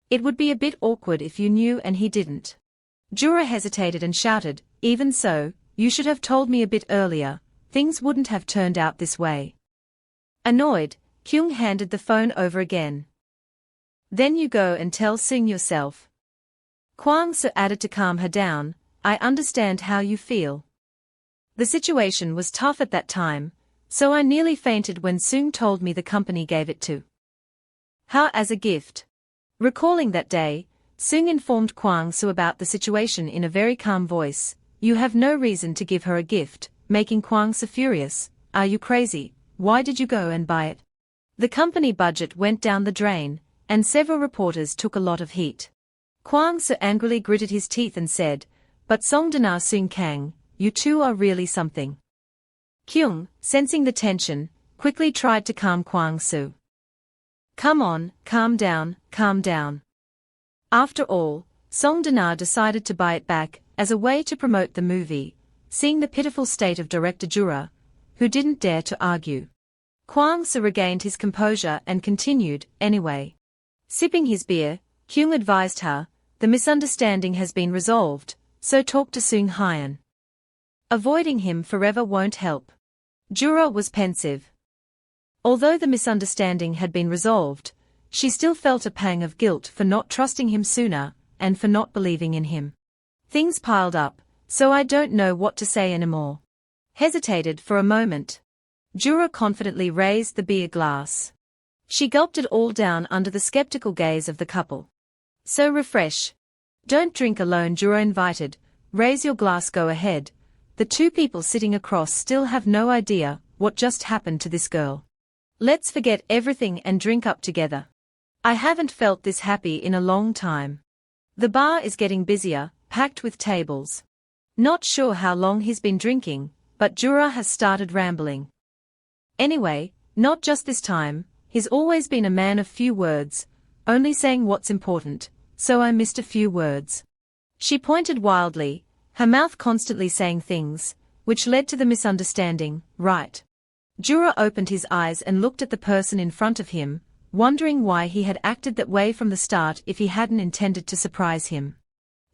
It would be a bit awkward if you knew and he didn't. Jura hesitated and shouted, even so, you should have told me a bit earlier, things wouldn't have turned out this way. Annoyed, Kyung handed the phone over again. Then you go and tell Seung yourself. Kwang Soo added to calm her down, I understand how you feel. The situation was tough at that time, so I nearly fainted when Seung told me the company gave it to her as a gift. Recalling that day, Seung informed Kwang Soo about the situation in a very calm voice, you have no reason to give her a gift, making Kwang Soo furious, are you crazy, why did you go and buy it? The company budget went down the drain, and several reporters took a lot of heat. Kwang Soo angrily gritted his teeth and said, but Songdana Seung Kang, you two are really something. Kyung, sensing the tension, quickly tried to calm Kwang Soo. Come on, calm down, calm down. After all, Songdana decided to buy it back as a way to promote the movie, seeing the pitiful state of director Jura, who didn't dare to argue. Kwang-soo regained his composure and continued, anyway. Sipping his beer, Kyung advised her, the misunderstanding has been resolved, so talk to Seung Hyun. Avoiding him forever won't help. Jura was pensive. Although the misunderstanding had been resolved, she still felt a pang of guilt for not trusting him sooner, and for not believing in him. Things piled up, so I don't know what to say anymore. Hesitated for a moment. Jura confidently raised the beer glass. She gulped it all down under the skeptical gaze of the couple. So refresh. Don't drink alone, Jura invited. Raise your glass, go ahead. The two people sitting across still have no idea what just happened to this girl. Let's forget everything and drink up together. I haven't felt this happy in a long time. The bar is getting busier, packed with tables. Not sure how long he's been drinking, but Jura has started rambling. Anyway, not just this time, he's always been a man of few words, only saying what's important, so I missed a few words. She pointed wildly, her mouth constantly saying things, which led to the misunderstanding, right? Jura opened his eyes and looked at the person in front of him, wondering why he had acted that way from the start if he hadn't intended to surprise him.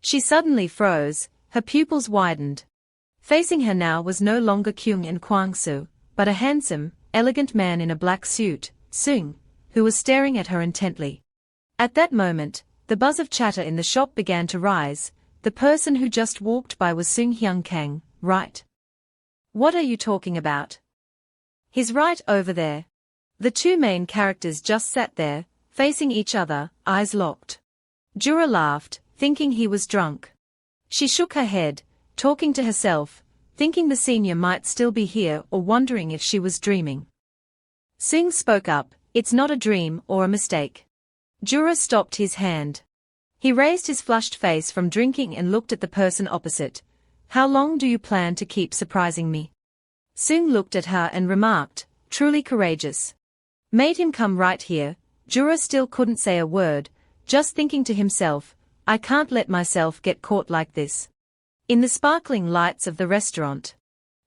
She suddenly froze, her pupils widened. Facing her now was no longer Kyung and Kwang-soo, but a handsome, elegant man in a black suit, Seung, who was staring at her intently. At that moment, the buzz of chatter in the shop began to rise. The person who just walked by was Seung Hyun Kang, right? What are you talking about? He's right over there. The two main characters just sat there, facing each other, eyes locked. Jura laughed, thinking he was drunk. She shook her head, talking to herself, thinking the senior might still be here or wondering if she was dreaming. Seung spoke up, it's not a dream or a mistake. Jura stopped his hand. He raised his flushed face from drinking and looked at the person opposite. How long do you plan to keep surprising me? Seung looked at her and remarked, truly courageous. Made him come right here. Jura still couldn't say a word, just thinking to himself, I can't let myself get caught like this. In the sparkling lights of the restaurant,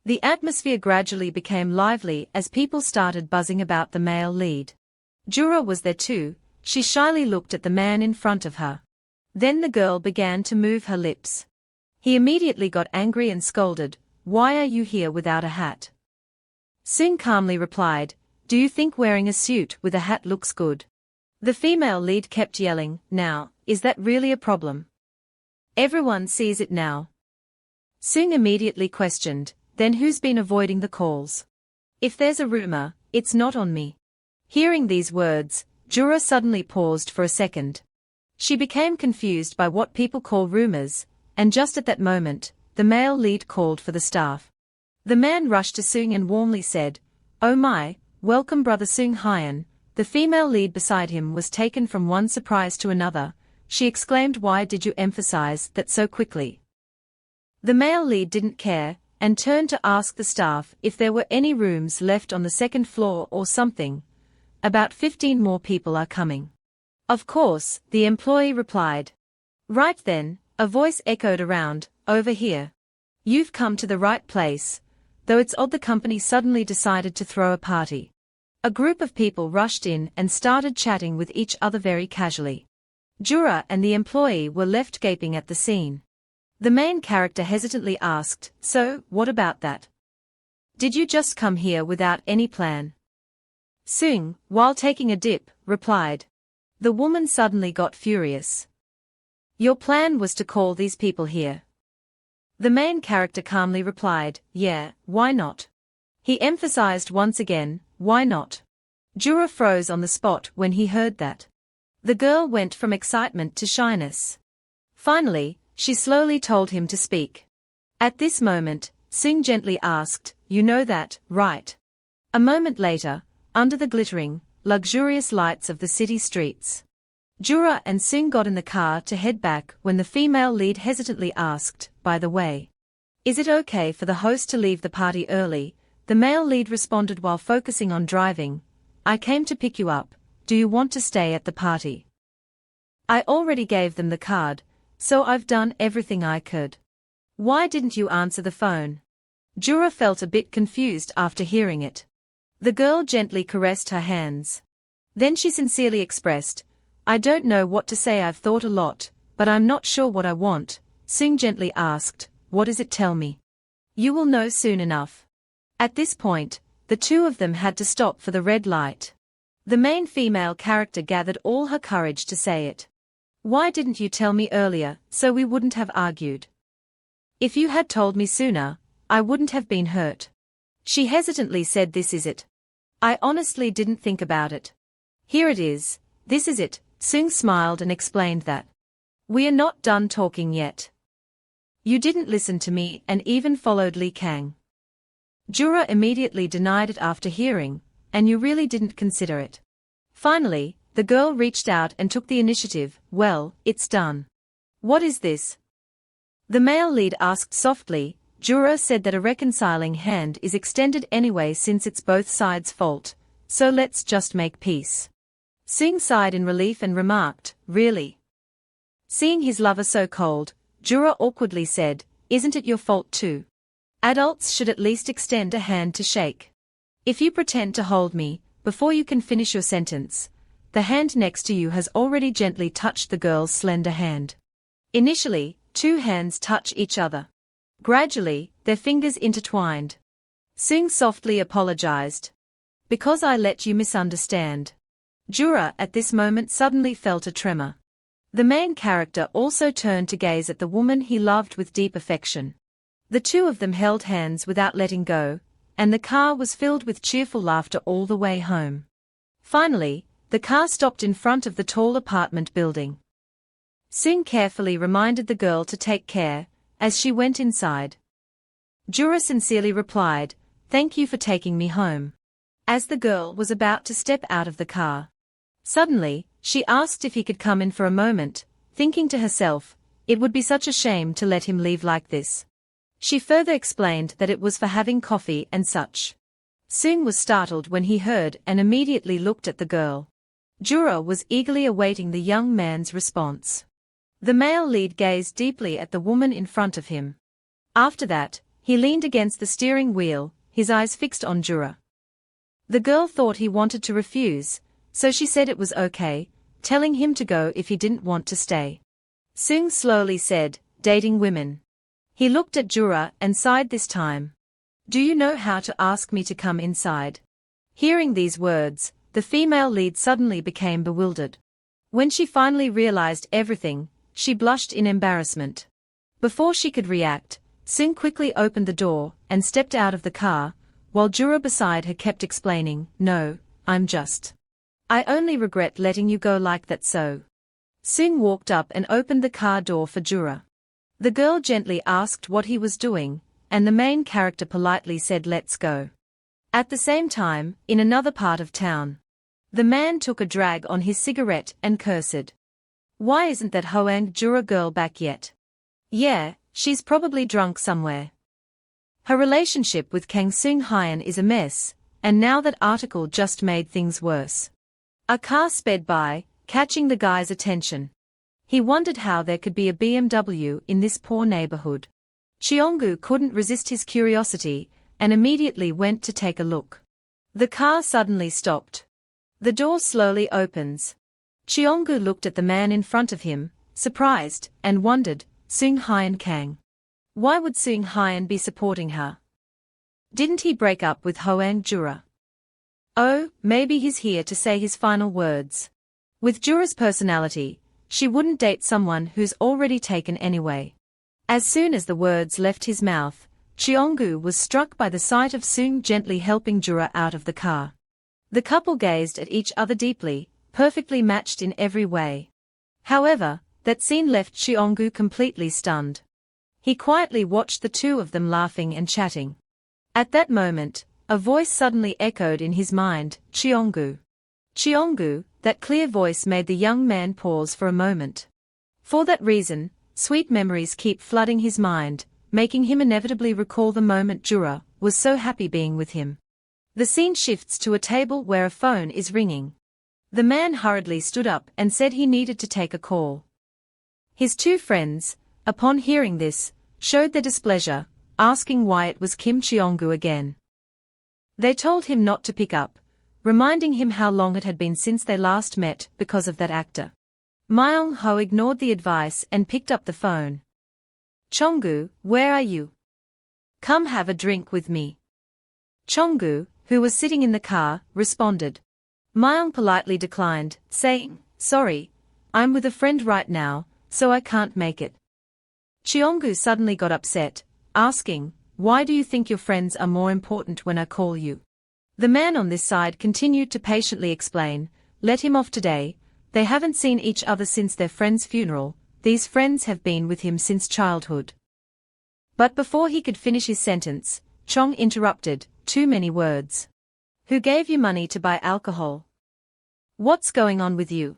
the atmosphere gradually became lively as people started buzzing about the male lead. Jura was there too. She shyly looked at the man in front of her. Then the girl began to move her lips. He immediately got angry and scolded, why are you here without a hat? Seung calmly replied, do you think wearing a suit with a hat looks good? The female lead kept yelling, now, is that really a problem? Everyone sees it now. Seung immediately questioned, then who's been avoiding the calls? If there's a rumor, it's not on me. Hearing these words, Jura suddenly paused for a second. She became confused by what people call rumors, and just at that moment, the male lead called for the staff. The man rushed to Seung and warmly said, oh my, welcome brother Seung Hyun. The female lead beside him was taken from one surprise to another. She exclaimed, why did you emphasize that so quickly? The male lead didn't care, and turned to ask the staff if there were any rooms left on the second floor or something. About 15 more people are coming. Of course, the employee replied. Right then, a voice echoed around, over here. You've come to the right place, though it's odd the company suddenly decided to throw a party. A group of people rushed in and started chatting with each other very casually. Jura and the employee were left gaping at the scene. The main character hesitantly asked, so, what about that? Did you just come here without any plan? Seung, while taking a dip, replied. The woman suddenly got furious. Your plan was to call these people here. The main character calmly replied, yeah, why not? He emphasized once again, why not? Jura froze on the spot when he heard that. The girl went from excitement to shyness. Finally, she slowly told him to speak. At this moment, Seung gently asked, you know that, right? A moment later, under the glittering, luxurious lights of the city streets, Jura and Seung got in the car to head back when the female lead hesitantly asked, by the way, is it okay for the host to leave the party early? The male lead responded while focusing on driving, I came to pick you up, do you want to stay at the party? I already gave them the card, so I've done everything I could. Why didn't you answer the phone? Jura felt a bit confused after hearing it. The girl gently caressed her hands. Then she sincerely expressed, I don't know what to say, I've thought a lot, but I'm not sure what I want. Sung gently asked, what is it, tell me? You will know soon enough. At this point, the two of them had to stop for the red light. The main female character gathered all her courage to say it. Why didn't you tell me earlier, so we wouldn't have argued? If you had told me sooner, I wouldn't have been hurt. She hesitantly said, this is it. I honestly didn't think about it. Here it is, this is it. Sung smiled and explained that. We are not done talking yet. You didn't listen to me and even followed Lee Kang. Jura immediately denied it after hearing, and you really didn't consider it. Finally, the girl reached out and took the initiative. Well, it's done. What is this? The male lead asked softly. Jura said that a reconciling hand is extended anyway since it's both sides' fault, so let's just make peace. Sung sighed in relief and remarked, really? Seeing his lover so cold, Jura awkwardly said, isn't it your fault too? Adults should at least extend a hand to shake. If you pretend to hold me, before you can finish your sentence, the hand next to you has already gently touched the girl's slender hand. Initially, two hands touch each other. Gradually, their fingers intertwined. Sung softly apologized. Because I let you misunderstand. Jura at this moment suddenly felt a tremor. The main character also turned to gaze at the woman he loved with deep affection. The two of them held hands without letting go, and the car was filled with cheerful laughter all the way home. Finally, the car stopped in front of the tall apartment building. Sung carefully reminded the girl to take care, as she went inside. Jura sincerely replied, thank you for taking me home. As the girl was about to step out of the car. Suddenly, she asked if he could come in for a moment, thinking to herself, it would be such a shame to let him leave like this. She further explained that it was for having coffee and such. Sung was startled when he heard and immediately looked at the girl. Jura was eagerly awaiting the young man's response. The male lead gazed deeply at the woman in front of him. After that, he leaned against the steering wheel, his eyes fixed on Jura. The girl thought he wanted to refuse, so she said it was okay, telling him to go if he didn't want to stay. Sung slowly said, dating women. He looked at Jura and sighed this time. Do you know how to ask me to come inside? Hearing these words, the female lead suddenly became bewildered. When she finally realized everything, she blushed in embarrassment. Before she could react, Sung quickly opened the door and stepped out of the car, while Jura beside her kept explaining, no, I only regret letting you go like that so. Sung walked up and opened the car door for Jura. The girl gently asked what he was doing, and the main character politely said let's go. At the same time, in another part of town, the man took a drag on his cigarette and cursed. Why isn't that Hoang Jura girl back yet? Yeah, she's probably drunk somewhere. Her relationship with Kang Sung Hyun is a mess, and now that article just made things worse. A car sped by, catching the guy's attention. He wondered how there could be a BMW in this poor neighborhood. Cheonggu couldn't resist his curiosity, and immediately went to take a look. The car suddenly stopped. The door slowly opens. Cheonggu looked at the man in front of him, surprised, and wondered, Sung Hyun Kang. Why would Sung Hyun be supporting her? Didn't he break up with Hoang Jura? Oh, maybe he's here to say his final words. With Jura's personality, she wouldn't date someone who's already taken anyway. As soon as the words left his mouth, Cheonggu was struck by the sight of Sung gently helping Jura out of the car. The couple gazed at each other deeply, perfectly matched in every way. However, that scene left Cheonggu completely stunned. He quietly watched the two of them laughing and chatting. At that moment, a voice suddenly echoed in his mind, Cheonggu. Cheonggu, that clear voice made the young man pause for a moment. For that reason, sweet memories keep flooding his mind, making him inevitably recall the moment Jura was so happy being with him. The scene shifts to a table where a phone is ringing. The man hurriedly stood up and said he needed to take a call. His two friends, upon hearing this, showed their displeasure, asking why it was Kim Cheong-gu again. They told him not to pick up, reminding him how long it had been since they last met because of that actor. Myung-ho ignored the advice and picked up the phone. Cheong-gu, where are you? Come have a drink with me. Cheong-gu, who was sitting in the car, responded. Myung politely declined, saying, sorry, I'm with a friend right now, so I can't make it. Cheong-gu suddenly got upset, asking, why do you think your friends are more important when I call you? The man on this side continued to patiently explain, let him off today, they haven't seen each other since their friend's funeral, these friends have been with him since childhood. But before he could finish his sentence, Chong interrupted, too many words. Who gave you money to buy alcohol? What's going on with you?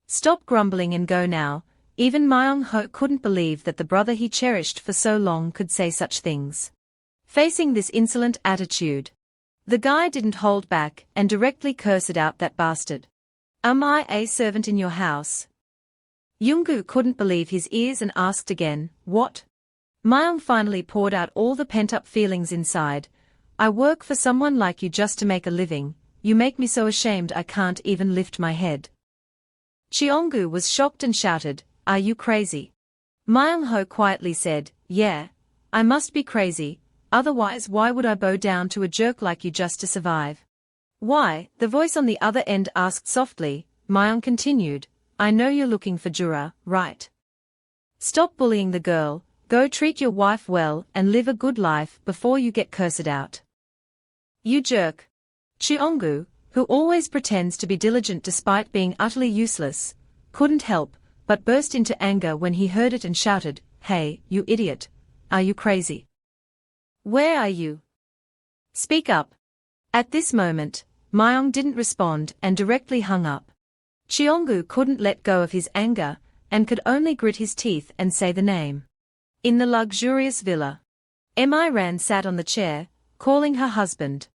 Stop grumbling and go now. Even Myung-ho couldn't believe that the brother he cherished for so long could say such things. Facing this insolent attitude, the guy didn't hold back and directly cursed out that bastard. Am I a servant in your house? Yoongu couldn't believe his ears and asked again, what? Myung finally poured out all the pent-up feelings inside. I work for someone like you just to make a living, you make me so ashamed I can't even lift my head. Cheong-gu was shocked and shouted, are you crazy? Myung-ho quietly said, yeah, I must be crazy, otherwise why would I bow down to a jerk like you just to survive? Why? The voice on the other end asked softly. Myung continued, I know you're looking for Jura, right? Stop bullying the girl, go treat your wife well and live a good life before you get cursed out. You jerk. Cheong-gu, who always pretends to be diligent despite being utterly useless, couldn't help but burst into anger when he heard it and shouted, hey, you idiot, are you crazy? Where are you? Speak up. At this moment, Myung didn't respond and directly hung up. Cheong-gu couldn't let go of his anger, and could only grit his teeth and say the name. In the luxurious villa, Mi-ran sat on the chair, calling her husband.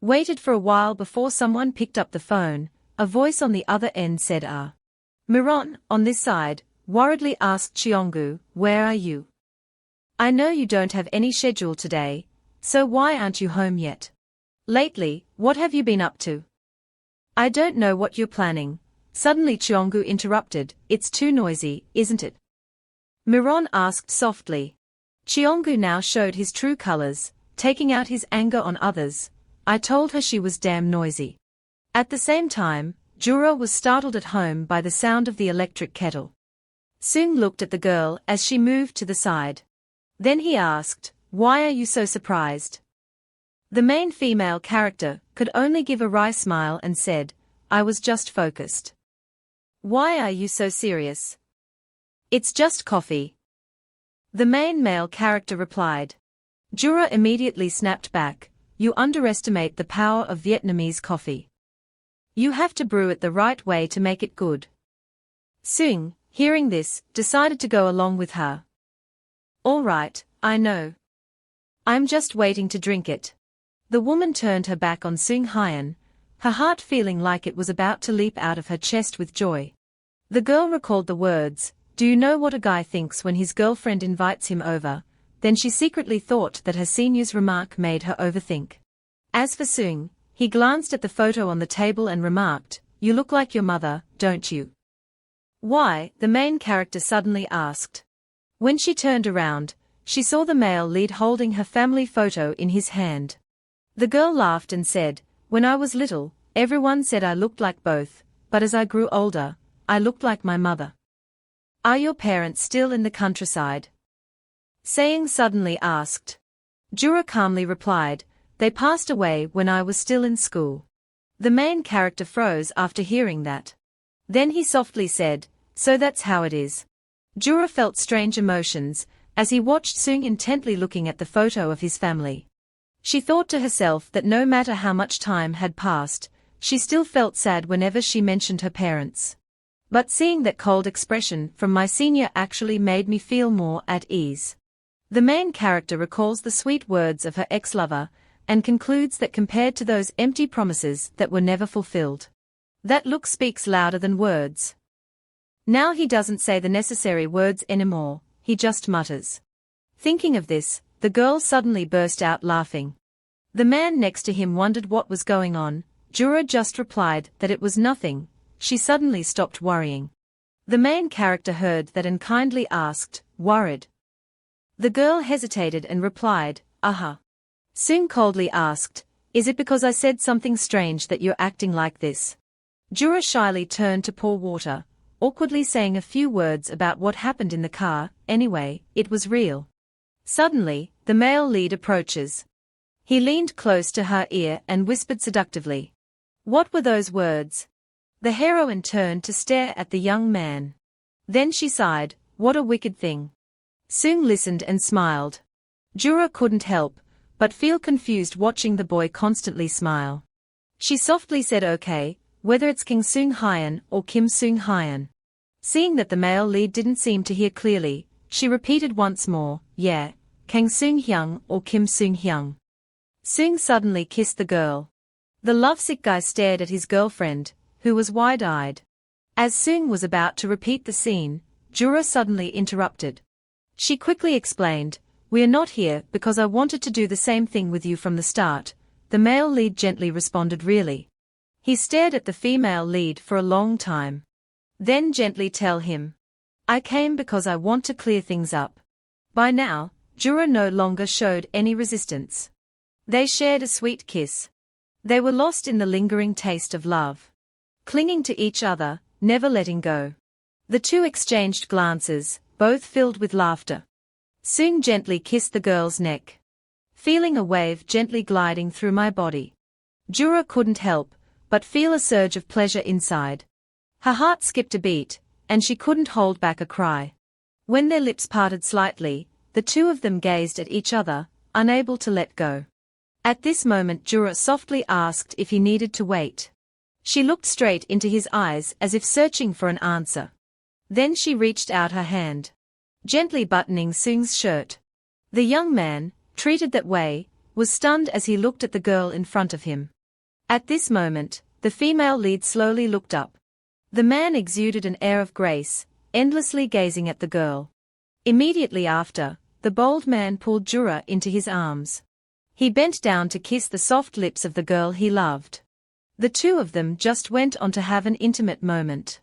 Waited for a while before someone picked up the phone, a voice on the other end said Miron, on this side, worriedly asked Cheong-gu, where are you? I know you don't have any schedule today, so why aren't you home yet? Lately, what have you been up to? I don't know what you're planning. Suddenly Cheong-gu interrupted, it's too noisy, isn't it? Miron asked softly. Cheong-gu now showed his true colors, taking out his anger on others. I told her she was damn noisy. At the same time, Jura was startled at home by the sound of the electric kettle. Seung looked at the girl as she moved to the side. Then he asked, why are you so surprised? The main female character could only give a wry smile and said, I was just focused. Why are you so serious? It's just coffee. The main male character replied. Jura immediately snapped back, you underestimate the power of Vietnamese coffee. You have to brew it the right way to make it good. Seung, hearing this, decided to go along with her. All right, I know. I'm just waiting to drink it. The woman turned her back on Seung Hyun, her heart feeling like it was about to leap out of her chest with joy. The girl recalled the words, do you know what a guy thinks when his girlfriend invites him over? Then she secretly thought that her senior's remark made her overthink. As for Seung, he glanced at the photo on the table and remarked, you look like your mother, don't you? Why? The main character suddenly asked. When she turned around, she saw the male lead holding her family photo in his hand. The girl laughed and said, when I was little, everyone said I looked like both, but as I grew older, I looked like my mother. Are your parents still in the countryside? Seung suddenly asked. Jura calmly replied, they passed away when I was still in school. The main character froze after hearing that. Then he softly said, so that's how it is. Jura felt strange emotions, as he watched Seung intently looking at the photo of his family. She thought to herself that no matter how much time had passed, she still felt sad whenever she mentioned her parents. But seeing that cold expression from my senior actually made me feel more at ease. The main character recalls the sweet words of her ex-lover, and concludes that compared to those empty promises that were never fulfilled, That look speaks louder than words. Now he doesn't say the necessary words anymore, he just mutters. Thinking of this, the girl suddenly burst out laughing. The man next to him wondered what was going on. Jura just replied that it was nothing. She suddenly stopped worrying. The main character heard that and kindly asked, worried? The girl hesitated and replied, Sung coldly asked, is it because I said something strange that you're acting like this? Jura shyly turned to pour water, awkwardly saying a few words about what happened in the car. Anyway, it was real. Suddenly, the male lead approaches. He leaned close to her ear and whispered seductively. What were those words? The heroine turned to stare at the young man. Then she sighed, what a wicked thing. Sung listened and smiled. Jura couldn't help but feel confused watching the boy constantly smile. She softly said okay, whether it's King Sung Hyun or Kim Sung Hyun. Seeing that the male lead didn't seem to hear clearly, she repeated once more, yeah, Kang Sung Hyung or Kim Sung Hyung. Sung suddenly kissed the girl. The lovesick guy stared at his girlfriend, who was wide-eyed. As Sung was about to repeat the scene, Jura suddenly interrupted. She quickly explained, we are not here because I wanted to do the same thing with you from the start. The male lead gently responded really. He stared at the female lead for a long time. Then gently tell him. I came because I want to clear things up. By now, Jura no longer showed any resistance. They shared a sweet kiss. They were lost in the lingering taste of love. Clinging to each other, never letting go. The two exchanged glances, both filled with laughter. Sung gently kissed the girl's neck. Feeling a wave gently gliding through my body. Jura couldn't help but feel a surge of pleasure inside. Her heart skipped a beat, and she couldn't hold back a cry. When their lips parted slightly, the two of them gazed at each other, unable to let go. At this moment Jura softly asked if he needed to wait. She looked straight into his eyes as if searching for an answer. Then she reached out her hand, gently buttoning Sung's shirt. The young man, treated that way, was stunned as he looked at the girl in front of him. At this moment, the female lead slowly looked up. The man exuded an air of grace, endlessly gazing at the girl. Immediately after, the bold man pulled Jura into his arms. He bent down to kiss the soft lips of the girl he loved. The two of them just went on to have an intimate moment.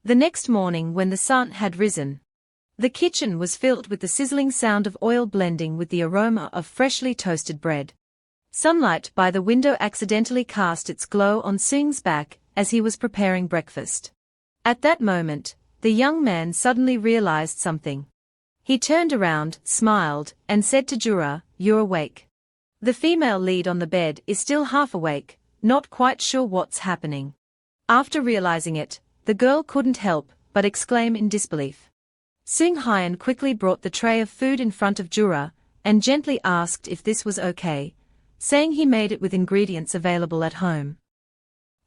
The next morning when the sun had risen, the kitchen was filled with the sizzling sound of oil blending with the aroma of freshly toasted bread. Sunlight by the window accidentally cast its glow on Sung's back as he was preparing breakfast. At that moment, the young man suddenly realized something. He turned around, smiled, and said to Jura, you're awake. The female lead on the bed is still half awake, not quite sure what's happening. After realizing it, the girl couldn't help but exclaim in disbelief. Sung Hyun quickly brought the tray of food in front of Jura, and gently asked if this was okay, saying he made it with ingredients available at home.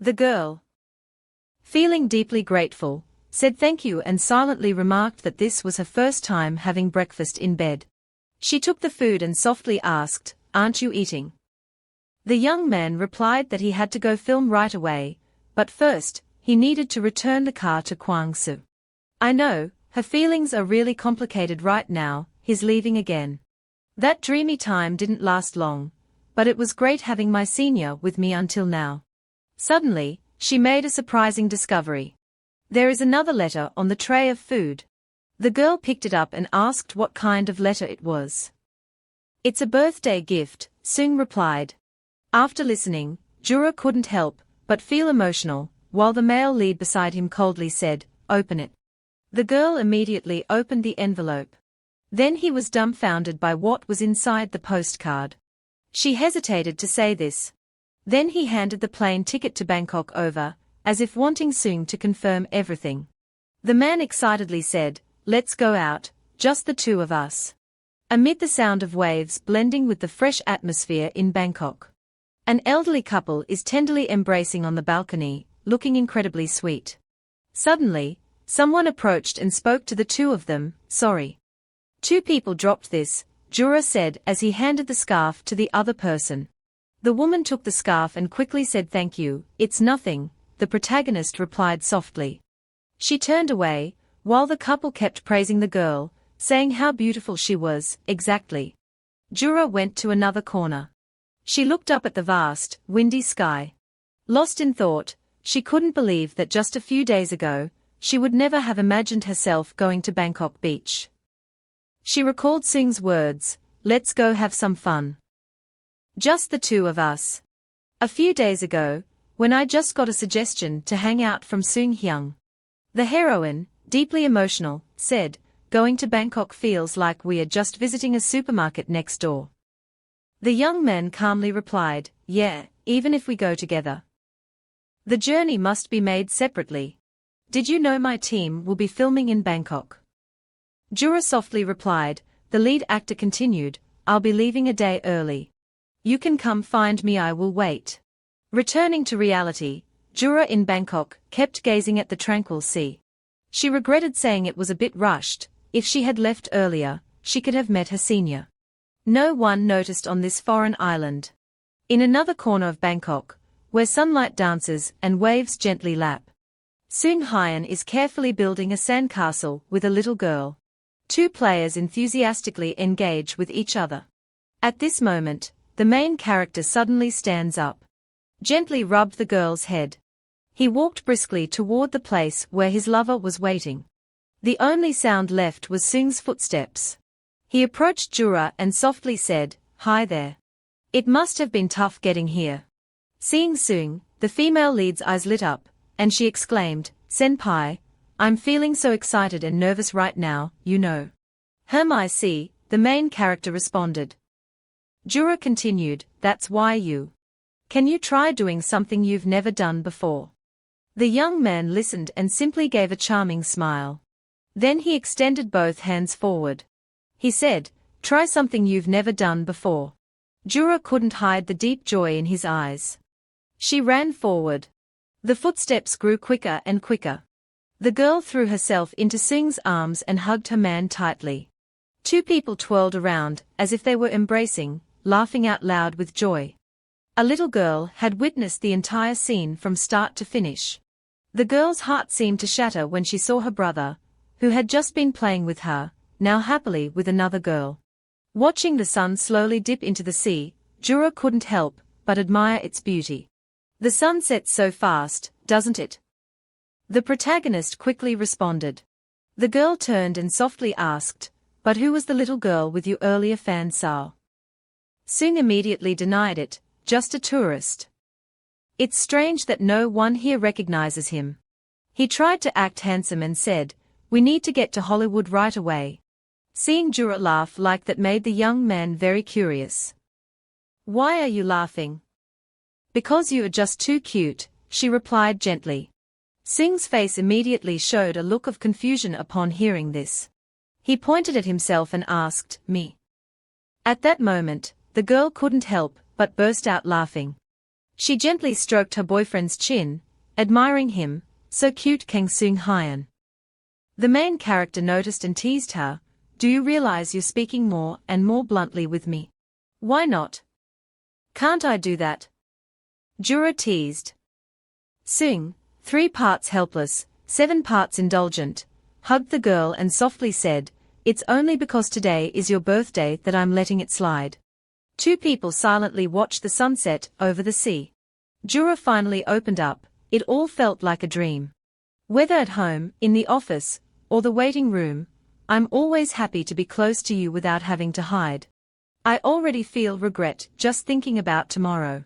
The girl, feeling deeply grateful, said thank you and silently remarked that this was her first time having breakfast in bed. She took the food and softly asked, aren't you eating? The young man replied that he had to go film right away, but first, he needed to return the car to Kwangsu. I know, her feelings are really complicated right now, he's leaving again. That dreamy time didn't last long, but it was great having my senior with me until now. Suddenly, she made a surprising discovery. There is another letter on the tray of food. The girl picked it up and asked what kind of letter it was. It's a birthday gift, Sung replied. After listening, Jura couldn't help but feel emotional, while the male lead beside him coldly said, open it. The girl immediately opened the envelope. Then he was dumbfounded by what was inside the postcard. She hesitated to say this. Then he handed the plane ticket to Bangkok over, as if wanting Sung to confirm everything. The man excitedly said, let's go out, just the two of us. Amid the sound of waves blending with the fresh atmosphere in Bangkok, an elderly couple is tenderly embracing on the balcony, looking incredibly sweet. Suddenly, someone approached and spoke to the two of them, sorry. Two people dropped this, Jura said as he handed the scarf to the other person. The woman took the scarf and quickly said thank you, it's nothing, the protagonist replied softly. She turned away, while the couple kept praising the girl, saying how beautiful she was. Exactly. Jura went to another corner. She looked up at the vast, windy sky. Lost in thought, she couldn't believe that just a few days ago, she would never have imagined herself going to Bangkok Beach. She recalled Seung's words, "Let's go have some fun. Just the two of us." A few days ago, when I just got a suggestion to hang out from Seung Hyung. The heroine, deeply emotional, said, "Going to Bangkok feels like we are just visiting a supermarket next door." The young man calmly replied, "Yeah, even if we go together. The journey must be made separately. Did you know my team will be filming in Bangkok?" Jura softly replied. The lead actor continued, "I'll be leaving a day early. You can come find me, I will wait." Returning to reality, Jura in Bangkok kept gazing at the tranquil sea. She regretted saying it was a bit rushed. If she had left earlier, she could have met her senior. No one noticed on this foreign island. In another corner of Bangkok, where sunlight dances and waves gently lap, Seung Hyun is carefully building a sandcastle with a little girl. Two players enthusiastically engage with each other. At this moment, the main character suddenly stands up. Gently rubbed the girl's head. He walked briskly toward the place where his lover was waiting. The only sound left was Seung's footsteps. He approached Jura and softly said, "Hi there. It must have been tough getting here." Seeing Seung, the female lead's eyes lit up, and she exclaimed, "Senpai, I'm feeling so excited and nervous right now, you know." I see," the main character responded. Jura continued, "That's why you. Can you try doing something you've never done before?" The young man listened and simply gave a charming smile. Then he extended both hands forward. He said, "Try something you've never done before." Jura couldn't hide the deep joy in his eyes. She ran forward. The footsteps grew quicker and quicker. The girl threw herself into Seung's arms and hugged her man tightly. Two people twirled around, as if they were embracing, laughing out loud with joy. A little girl had witnessed the entire scene from start to finish. The girl's heart seemed to shatter when she saw her brother, who had just been playing with her, now happily with another girl. Watching the sun slowly dip into the sea, Jura couldn't help but admire its beauty. "The sun sets so fast, doesn't it?" The protagonist quickly responded. The girl turned and softly asked, "But who was the little girl with you earlier, Fan Sao?" Seung immediately denied it, "Just a tourist. It's strange that no one here recognizes him." He tried to act handsome and said, "We need to get to Hollywood right away." Seeing Jura laugh like that made the young man very curious. "Why are you laughing?" "Because you are just too cute," she replied gently. Seung's face immediately showed a look of confusion upon hearing this. He pointed at himself and asked, "Me?" At that moment, the girl couldn't help but burst out laughing. She gently stroked her boyfriend's chin, admiring him, "So cute, Kang Seung Hyun." The main character noticed and teased her, "Do you realize you're speaking more and more bluntly with me? Why not? Can't I do that?" Jura teased. Seung, 3 parts helpless, 7 parts indulgent, hugged the girl and softly said, "It's only because today is your birthday that I'm letting it slide." Two people silently watched the sunset over the sea. Jura finally opened up. It all felt like a dream. "Whether at home, in the office, or the waiting room, I'm always happy to be close to you without having to hide. I already feel regret just thinking about tomorrow."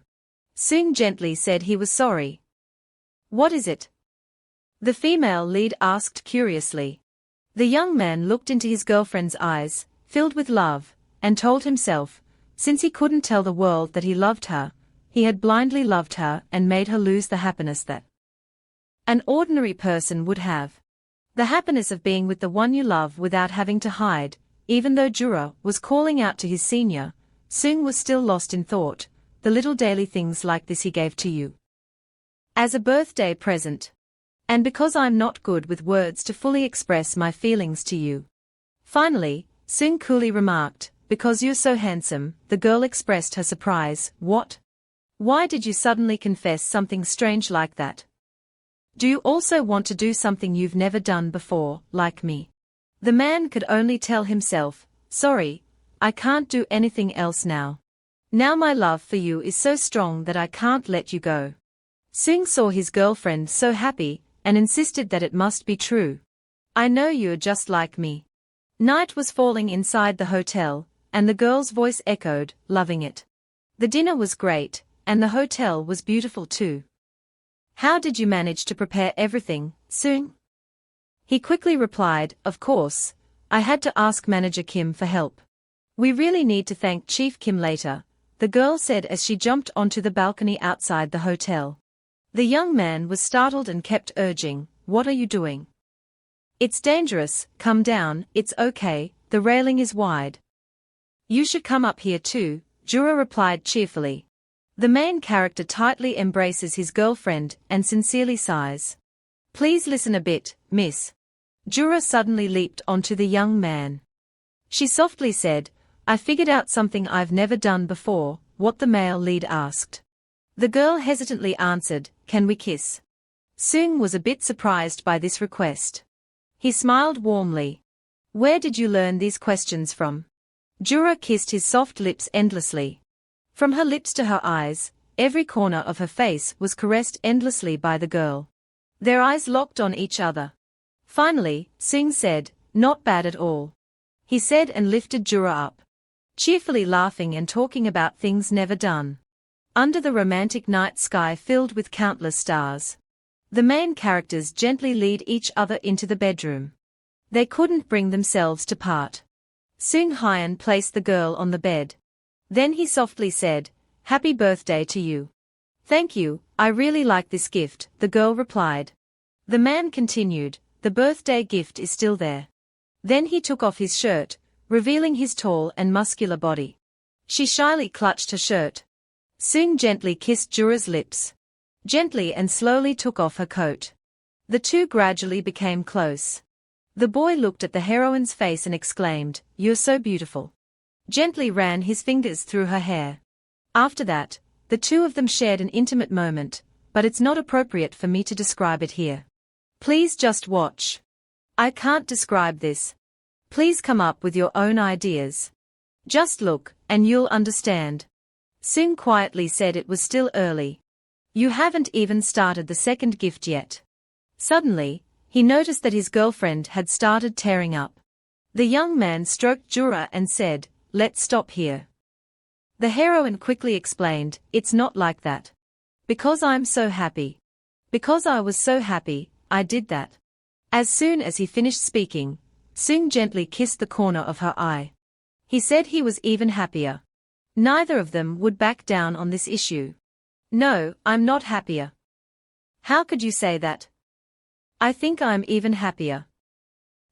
Seung gently said he was sorry. "What is it?" the female lead asked curiously. The young man looked into his girlfriend's eyes, filled with love, and told himself, since he couldn't tell the world that he loved her, he had blindly loved her and made her lose the happiness that an ordinary person would have. The happiness of being with the one you love without having to hide. Even though Jura was calling out to his senior, Seung was still lost in thought. "The little daily things like this he gave to you as a birthday present. And because I'm not good with words to fully express my feelings to you." Finally, Seung coolly remarked, "Because you're so handsome." The girl expressed her surprise. "What? Why did you suddenly confess something strange like that?" Do you also want to do something you've never done before, like me? The man could only tell himself, sorry, I can't do anything else now. Now my love for you is so strong that I can't let you go. Sung saw his girlfriend so happy, and insisted that it must be true. I know you're just like me. Night was falling inside the hotel, and the girl's voice echoed, loving it. The dinner was great, and the hotel was beautiful too. How did you manage to prepare everything, Sung? He quickly replied, of course, I had to ask Manager Kim for help. We really need to thank Chief Kim later, the girl said as she jumped onto the balcony outside the hotel. The young man was startled and kept urging, what are you doing? It's dangerous, come down, it's okay, the railing is wide. You should come up here too, Jura replied cheerfully. The main character tightly embraces his girlfriend and sincerely sighs. Please listen a bit, miss. Jura suddenly leaped onto the young man. She softly said, I figured out something I've never done before, what the male lead asked. The girl hesitantly answered, can we kiss? Sung was a bit surprised by this request. He smiled warmly. Where did you learn these questions from? Jura kissed his soft lips endlessly. From her lips to her eyes, every corner of her face was caressed endlessly by the girl. Their eyes locked on each other. Finally, Sung said, not bad at all. He said and lifted Jura up. Cheerfully laughing and talking about things never done. Under the romantic night sky filled with countless stars. The main characters gently lead each other into the bedroom. They couldn't bring themselves to part. Sung Hyun placed the girl on the bed. Then he softly said, Happy birthday to you. Thank you, I really like this gift, the girl replied. The man continued, the birthday gift is still there. Then he took off his shirt, revealing his tall and muscular body. She shyly clutched her shirt. Sung gently kissed Jura's lips. Gently and slowly took off her coat. The two gradually became close. The boy looked at the heroine's face and exclaimed, You're so beautiful. Gently ran his fingers through her hair. After that, the two of them shared an intimate moment, but it's not appropriate for me to describe it here. Please just watch. I can't describe this. Please come up with your own ideas. Just look, and you'll understand. Sung quietly said it was still early. You haven't even started the second gift yet. Suddenly, he noticed that his girlfriend had started tearing up. The young man stroked Jura and said, Let's stop here. The heroine quickly explained, It's not like that. Because I'm so happy. Because I was so happy, I did that. As soon as he finished speaking, Sung gently kissed the corner of her eye. He said he was even happier. Neither of them would back down on this issue. No, I'm not happier. How could you say that? I think I'm even happier.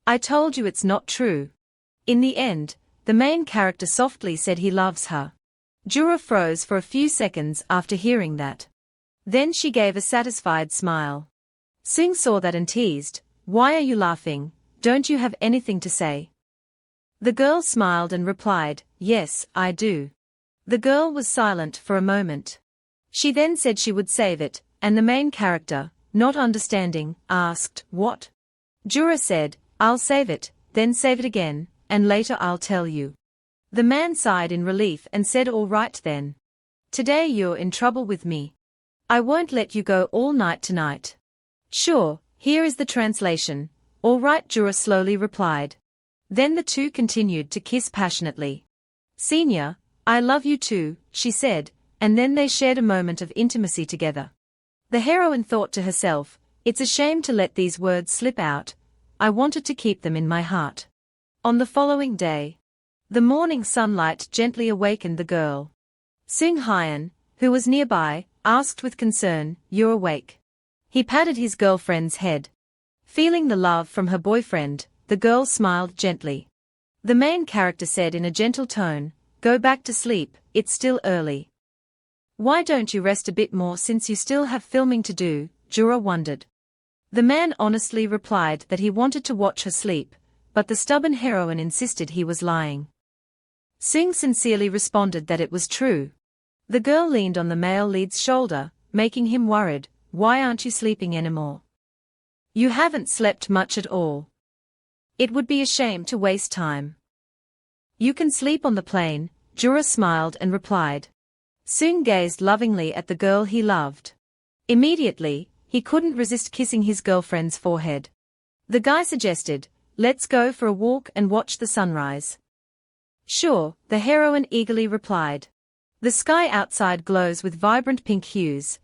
I told you it's not true. In the end, the main character softly said he loves her. Jura froze for a few seconds after hearing that. Then she gave a satisfied smile. Sung saw that and teased, Why are you laughing? Don't you have anything to say? The girl smiled and replied, Yes, I do. The girl was silent for a moment. She then said she would save it, and the main character, not understanding, asked, What? Jura said, I'll save it, then save it again, and later I'll tell you. The man sighed in relief and said all right then. Today you're in trouble with me. I won't let you go all night tonight. Sure, here is the translation. All right, Jura slowly replied. Then the two continued to kiss passionately. Senior, I love you too, she said, and then they shared a moment of intimacy together. The heroine thought to herself, It's a shame to let these words slip out. I wanted to keep them in my heart. On the following day, the morning sunlight gently awakened the girl. Sung Hyun, who was nearby, asked with concern, You're awake? He patted his girlfriend's head. Feeling the love from her boyfriend, the girl smiled gently. The main character said in a gentle tone, Go back to sleep, it's still early. Why don't you rest a bit more since you still have filming to do? Jura wondered. The man honestly replied that he wanted to watch her sleep, but the stubborn heroine insisted he was lying. Sung sincerely responded that it was true. The girl leaned on the male lead's shoulder, making him worried, Why aren't you sleeping anymore? You haven't slept much at all. It would be a shame to waste time. You can sleep on the plane, Jura smiled and replied. Seung gazed lovingly at the girl he loved. Immediately, he couldn't resist kissing his girlfriend's forehead. The guy suggested, let's go for a walk and watch the sunrise. Sure, the heroine eagerly replied. The sky outside glows with vibrant pink hues,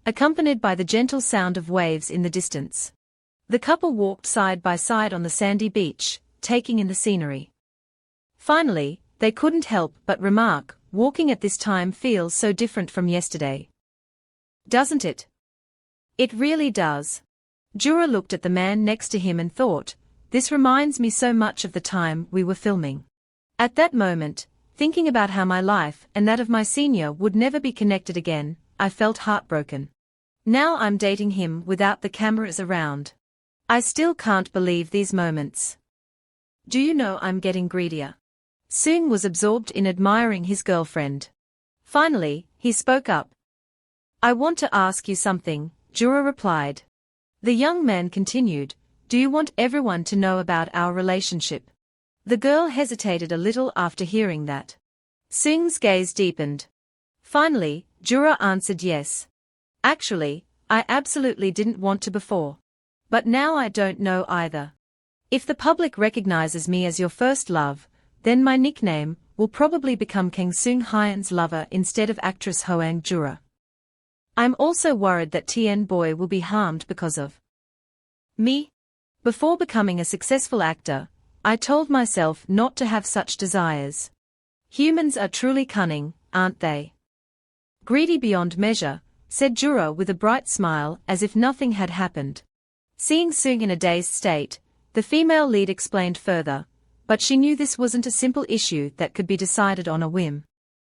accompanied by the gentle sound of waves in the distance. The couple walked side by side on the sandy beach, taking in the scenery. Finally, they couldn't help but remark, walking at this time feels so different from yesterday. Doesn't it? It really does. Jura looked at the man next to him and thought, this reminds me so much of the time we were filming. At that moment, thinking about how my life and that of my senior would never be connected again, I felt heartbroken. Now I'm dating him without the cameras around. I still can't believe these moments. Do you know I'm getting greedier? Seung was absorbed in admiring his girlfriend. Finally, he spoke up. I want to ask you something, Jura replied. The young man continued, do you want everyone to know about our relationship? The girl hesitated a little after hearing that. Seung's gaze deepened. Finally, Jura answered yes. Actually, I absolutely didn't want to before. But now I don't know either. If the public recognizes me as your first love, then my nickname will probably become Kang Seung Hyun's lover instead of actress Hoang Jura. I'm also worried that Tien Boy will be harmed because of me. Before becoming a successful actor, I told myself not to have such desires. Humans are truly cunning, aren't they? Greedy beyond measure, said Jura with a bright smile as if nothing had happened. Seeing Seung in a dazed state, the female lead explained further, but she knew this wasn't a simple issue that could be decided on a whim.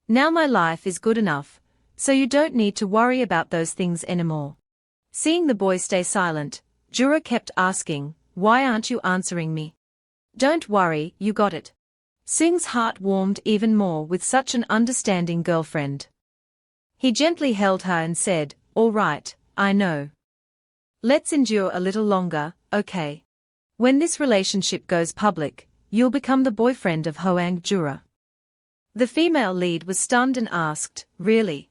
Now my life is good enough, so you don't need to worry about those things anymore. Seeing the boy stay silent, Jura kept asking, why aren't you answering me? Don't worry, you got it. Seung's heart warmed even more with such an understanding girlfriend. He gently held her and said, all right, I know. Let's endure a little longer, okay? When this relationship goes public, you'll become the boyfriend of Hoang Jura. The female lead was stunned and asked, really?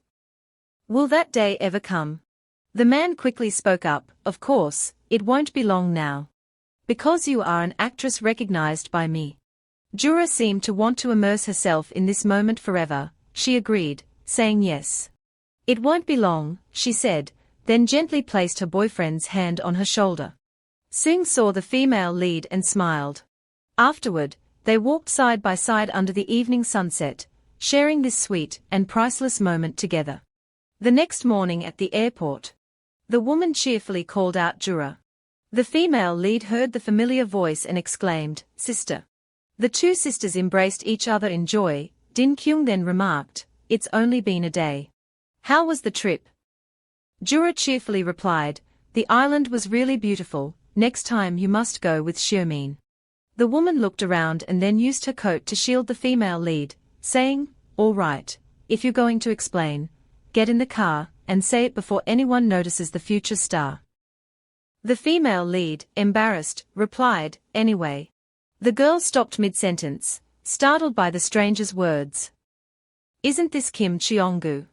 Will that day ever come? The man quickly spoke up, of course, it won't be long now. Because you are an actress recognized by me. Jura seemed to want to immerse herself in this moment forever, she agreed, saying yes. It won't be long, she said, then gently placed her boyfriend's hand on her shoulder. Seung saw the female lead and smiled. Afterward, they walked side by side under the evening sunset, sharing this sweet and priceless moment together. The next morning at the airport, the woman cheerfully called out Jura. The female lead heard the familiar voice and exclaimed, sister. The two sisters embraced each other in joy. Din Kyung then remarked, it's only been a day. How was the trip? Jura cheerfully replied, the island was really beautiful, next time you must go with Xiumin. The woman looked around and then used her coat to shield the female lead, saying, all right, if you're going to explain, get in the car, and say it before anyone notices the future star. The female lead, embarrassed, replied, anyway. The girl stopped mid-sentence, startled by the stranger's words. Isn't this Kim Cheong-gu?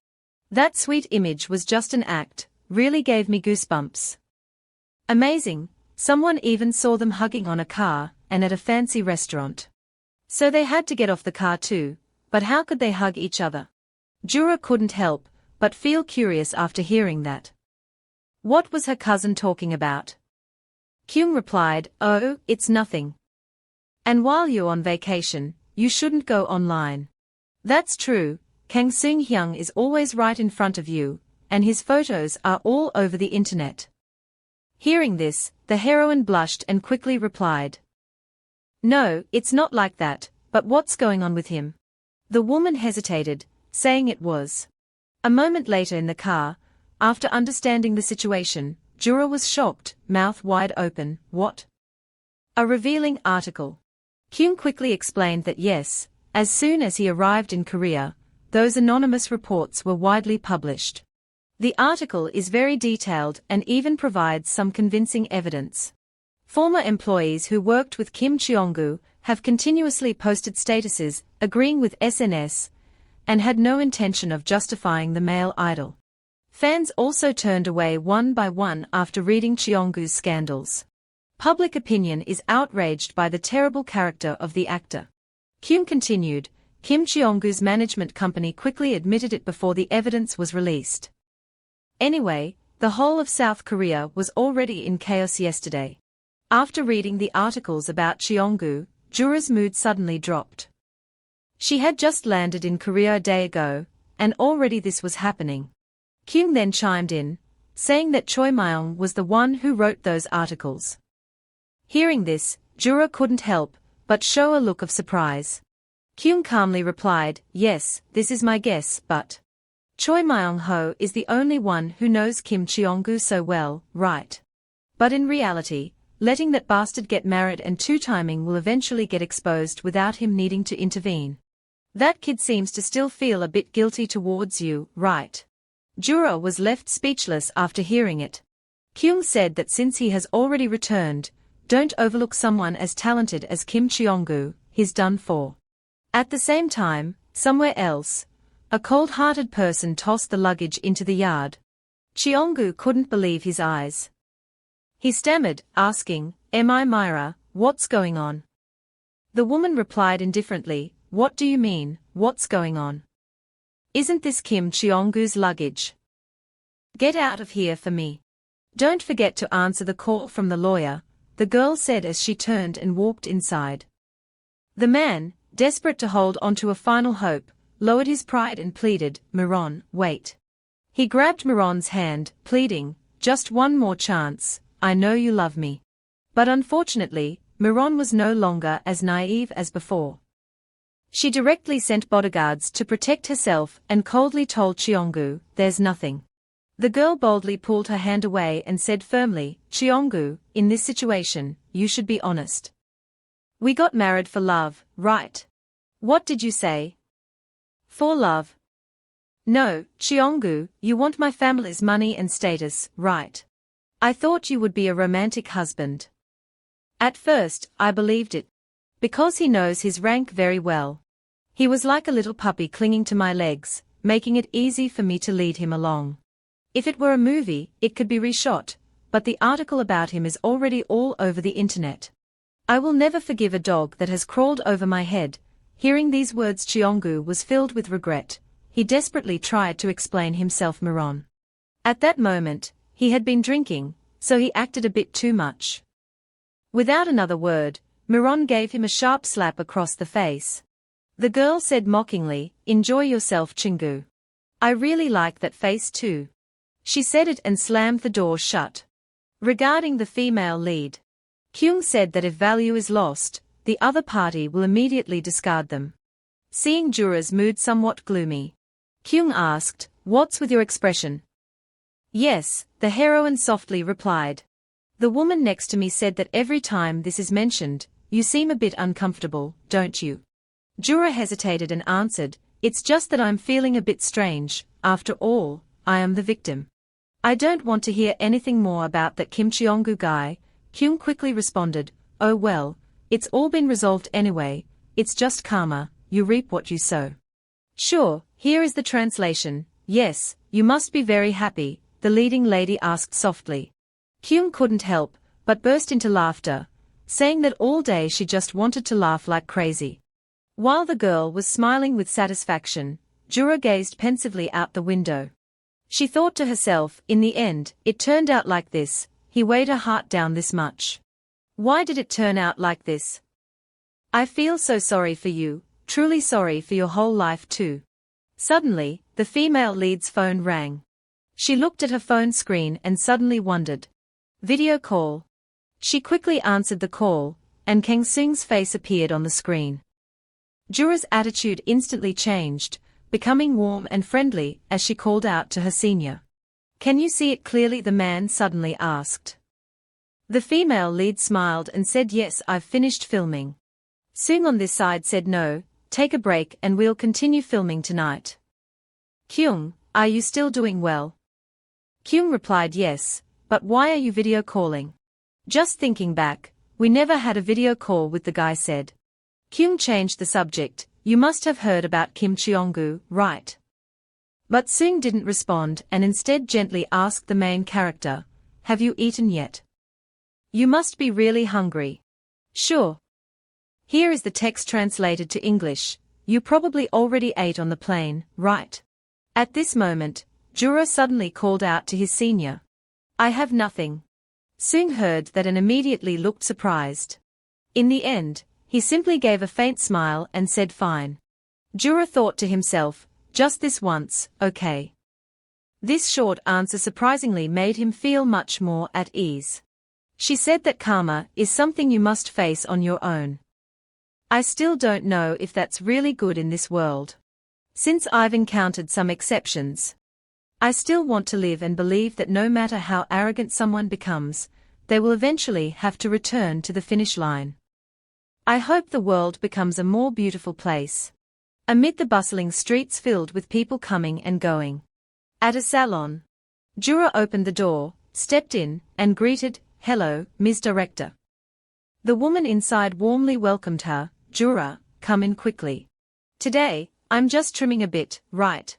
That sweet image was just an act, really gave me goosebumps. Amazing, someone even saw them hugging on a car, and at a fancy restaurant. So they had to get off the car too, but how could they hug each other? Jura couldn't help but feel curious after hearing that. What was her cousin talking about? Kyung replied, oh, it's nothing. And while you're on vacation, you shouldn't go online. That's true, Kang Seung Hyun is always right in front of you, and his photos are all over the internet. Hearing this, the heroine blushed and quickly replied. No, it's not like that, but what's going on with him? The woman hesitated, saying it was. A moment later in the car, after understanding the situation, Jura was shocked, mouth wide open, what? A revealing article. Kyung quickly explained that yes, as soon as he arrived in Korea, those anonymous reports were widely published. The article is very detailed and even provides some convincing evidence. Former employees who worked with Kim Cheong-gu have continuously posted statuses agreeing with SNS and had no intention of justifying the male idol. Fans also turned away one by one after reading Cheong-gu's scandals. Public opinion is outraged by the terrible character of the actor. Kim continued, Kim Cheong-gu's management company quickly admitted it before the evidence was released. Anyway, the whole of South Korea was already in chaos yesterday. After reading the articles about Cheong-gu, Jura's mood suddenly dropped. She had just landed in Korea a day ago, and already this was happening. Kyung then chimed in, saying that Choi Myung was the one who wrote those articles. Hearing this, Jura couldn't help but show a look of surprise. Kyung calmly replied, yes, this is my guess, but Choi Myung-ho is the only one who knows Kim Cheong-gu so well, right? But in reality, letting that bastard get married and two-timing will eventually get exposed without him needing to intervene. That kid seems to still feel a bit guilty towards you, right? Jura was left speechless after hearing it. Kyung said that since he has already returned, don't overlook someone as talented as Kim Cheong-gu, he's done for. At the same time, somewhere else, a cold-hearted person tossed the luggage into the yard. Cheong-gu couldn't believe his eyes. He stammered, asking, Am I Myra, what's going on? The woman replied indifferently, What do you mean, what's going on? Isn't this Kim Cheong-gu's luggage? Get out of here for me. Don't forget to answer the call from the lawyer, the girl said as she turned and walked inside. The man, desperate to hold on to a final hope, lowered his pride and pleaded, Miron, wait. He grabbed Miron's hand, pleading, Just one more chance. I know you love me. But unfortunately, Miron was no longer as naive as before. She directly sent bodyguards to protect herself and coldly told Cheong-gu, there's nothing. The girl boldly pulled her hand away and said firmly, Cheong-gu, in this situation, you should be honest. We got married for love, right? What did you say? For love. No, Cheong-gu, you want my family's money and status, right? I thought you would be a romantic husband. At first, I believed it. Because he knows his rank very well. He was like a little puppy clinging to my legs, making it easy for me to lead him along. If it were a movie, it could be reshot, but the article about him is already all over the internet. I will never forgive a dog that has crawled over my head. Hearing these words, Cheong-gu was filled with regret. He desperately tried to explain himself Miron. At that moment, he had been drinking, so he acted a bit too much. Without another word, Miron gave him a sharp slap across the face. The girl said mockingly, Enjoy yourself, Chingu. I really like that face too. She said it and slammed the door shut. Regarding the female lead, Kyung said that if value is lost, the other party will immediately discard them. Seeing Jura's mood somewhat gloomy, Kyung asked, What's with your expression? Yes, the heroine softly replied. The woman next to me said that every time this is mentioned, you seem a bit uncomfortable, don't you? Jura hesitated and answered, It's just that I'm feeling a bit strange. After all, I am the victim. I don't want to hear anything more about that Kim Cheong-gu guy. Kyung quickly responded, Oh well, it's all been resolved anyway, it's just karma, you reap what you sow. Sure, here is the translation. Yes, you must be very happy, the leading lady asked softly. Kyung couldn't help but burst into laughter, saying that all day she just wanted to laugh like crazy. While the girl was smiling with satisfaction, Jura gazed pensively out the window. She thought to herself, in the end, it turned out like this, he weighed her heart down this much. Why did it turn out like this? I feel so sorry for you, truly sorry for your whole life too. Suddenly, the female lead's phone rang. She looked at her phone screen and suddenly wondered. Video call. She quickly answered the call, and Kang Seung's face appeared on the screen. Jura's attitude instantly changed, becoming warm and friendly as she called out to her senior. Can you see it clearly? The man suddenly asked. The female lead smiled and said yes, I've finished filming. Seung on this side said no, take a break and we'll continue filming tonight. Kyung, are you still doing well? Kyung replied yes, but why are you video calling? Just thinking back, we never had a video call with the guy said. Kyung changed the subject, you must have heard about Kim Cheong-gu, right? But Seung didn't respond and instead gently asked the main character, have you eaten yet? You must be really hungry. Sure. Here is the text translated to English, you probably already ate on the plane, right? At this moment, Juro suddenly called out to his senior. I have nothing. Seung heard that and immediately looked surprised. In the end, he simply gave a faint smile and said fine. Juro thought to himself, just this once, okay. This short answer surprisingly made him feel much more at ease. She said that karma is something you must face on your own. I still don't know if that's really good in this world. Since I've encountered some exceptions. I still want to live and believe that no matter how arrogant someone becomes, they will eventually have to return to the finish line. I hope the world becomes a more beautiful place. Amid the bustling streets filled with people coming and going. At a salon. Jura opened the door, stepped in, and greeted, hello, Ms. Director. The woman inside warmly welcomed her, Jura, come in quickly. Today, I'm just trimming a bit, right?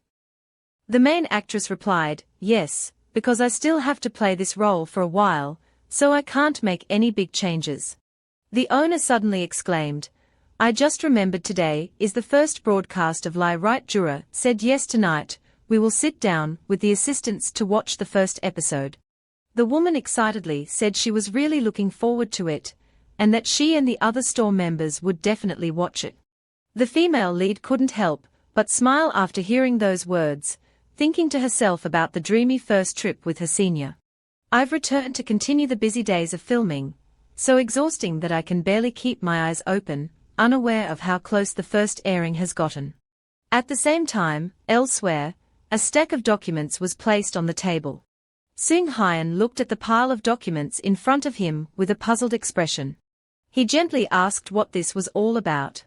The main actress replied, yes, because I still have to play this role for a while, so I can't make any big changes. The owner suddenly exclaimed, I just remembered today is the first broadcast of Lie Right. Jura said yes, tonight, we will sit down with the assistants to watch the first episode. The woman excitedly said she was really looking forward to it, and that she and the other store members would definitely watch it. The female lead couldn't help but smile after hearing those words, thinking to herself about the dreamy first trip with her senior. I've returned to continue the busy days of filming, so exhausting that I can barely keep my eyes open, unaware of how close the first airing has gotten. At the same time, elsewhere, a stack of documents was placed on the table. Seung Hyun looked at the pile of documents in front of him with a puzzled expression. He gently asked what this was all about.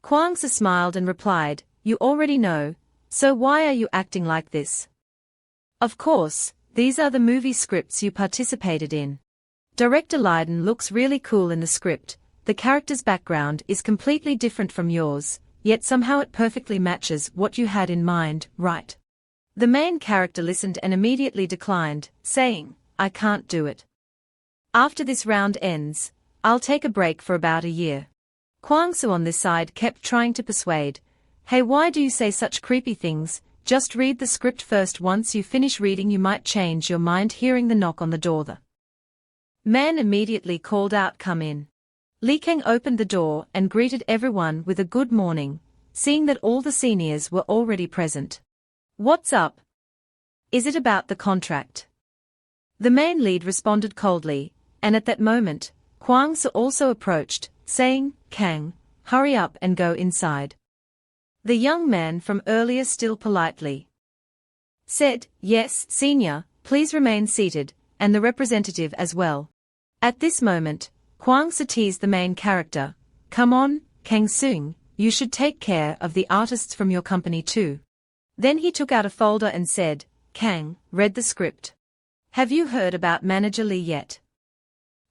Kwang Se smiled and replied, you already know, so why are you acting like this? Of course, these are the movie scripts you participated in. Director Lydon looks really cool in the script, the character's background is completely different from yours, yet somehow it perfectly matches what you had in mind, right? The main character listened and immediately declined, saying, I can't do it. After this round ends, I'll take a break for about a year. Kwang Soo on this side kept trying to persuade, hey, why do you say such creepy things, just read the script first, once you finish reading you might change your mind. Hearing the knock on the door, the man immediately called out, come in. Lee Kang opened the door and greeted everyone with a good morning, seeing that all the seniors were already present. What's up? Is it about the contract? The main lead responded coldly, and at that moment, Kwang Soo also approached, saying, Kang, hurry up and go inside. The young man from earlier still politely said, yes, senior, please remain seated, and the representative as well. At this moment, Kwang Soo teased the main character, come on, Kang Seung, you should take care of the artists from your company too. Then he took out a folder and said, Kang, read the script. Have you heard about Manager Lee yet?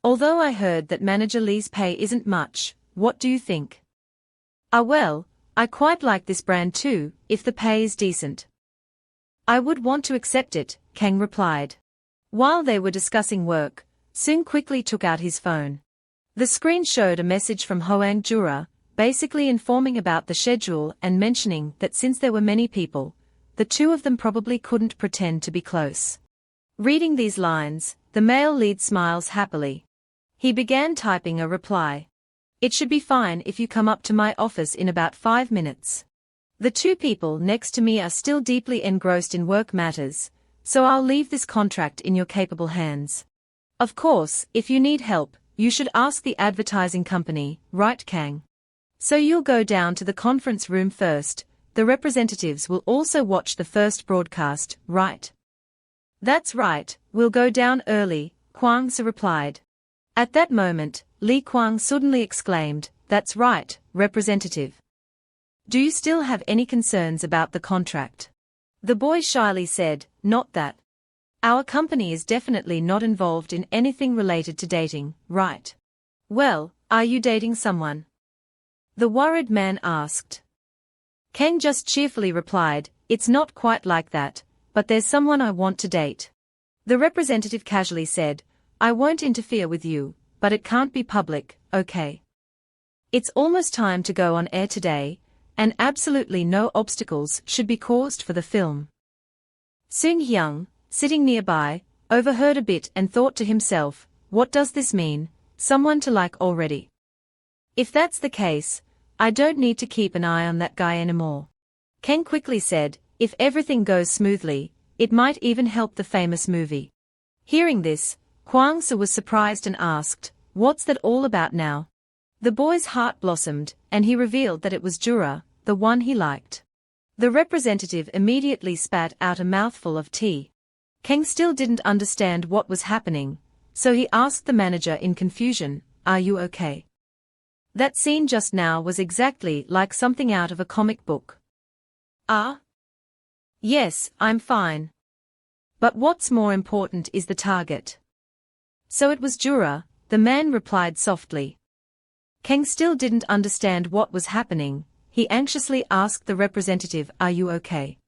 Although I heard that Manager Lee's pay isn't much, what do you think? Well, I quite like this brand too, if the pay is decent. I would want to accept it, Kang replied. While they were discussing work, Seung quickly took out his phone. The screen showed a message from Hoang Jura, basically informing about the schedule and mentioning that since there were many people, the two of them probably couldn't pretend to be close. Reading these lines, the male lead smiles happily. He began typing a reply. It should be fine if you come up to my office in about 5 minutes. The two people next to me are still deeply engrossed in work matters, so I'll leave this contract in your capable hands. Of course, if you need help, you should ask the advertising company, right, Kang? So you'll go down to the conference room first, the representatives will also watch the first broadcast, right? That's right, we'll go down early, Kwang Se replied. At that moment, Lee Kwang suddenly exclaimed, that's right, representative. Do you still have any concerns about the contract? The boy shyly said, not that. Our company is definitely not involved in anything related to dating, right? Well, are you dating someone? The worried man asked. Kang just cheerfully replied, it's not quite like that, but there's someone I want to date. The representative casually said, I won't interfere with you, but it can't be public, okay? It's almost time to go on air today, and absolutely no obstacles should be caused for the film. Seung-hyung, sitting nearby, overheard a bit and thought to himself, what does this mean, someone to like already? If that's the case, I don't need to keep an eye on that guy anymore. Kang quickly said, if everything goes smoothly, it might even help the famous movie. Hearing this, Kwang-soo was surprised and asked, what's that all about now? The boy's heart blossomed, and he revealed that it was Jura, the one he liked. The representative immediately spat out a mouthful of tea. Kang still didn't understand what was happening, so he asked the manager in confusion, are you okay? That scene just now was exactly like something out of a comic book. Ah? Yes, I'm fine. But what's more important is the target. So it was Jura, the man replied softly. Kang still didn't understand what was happening. He anxiously asked the representative, are you okay?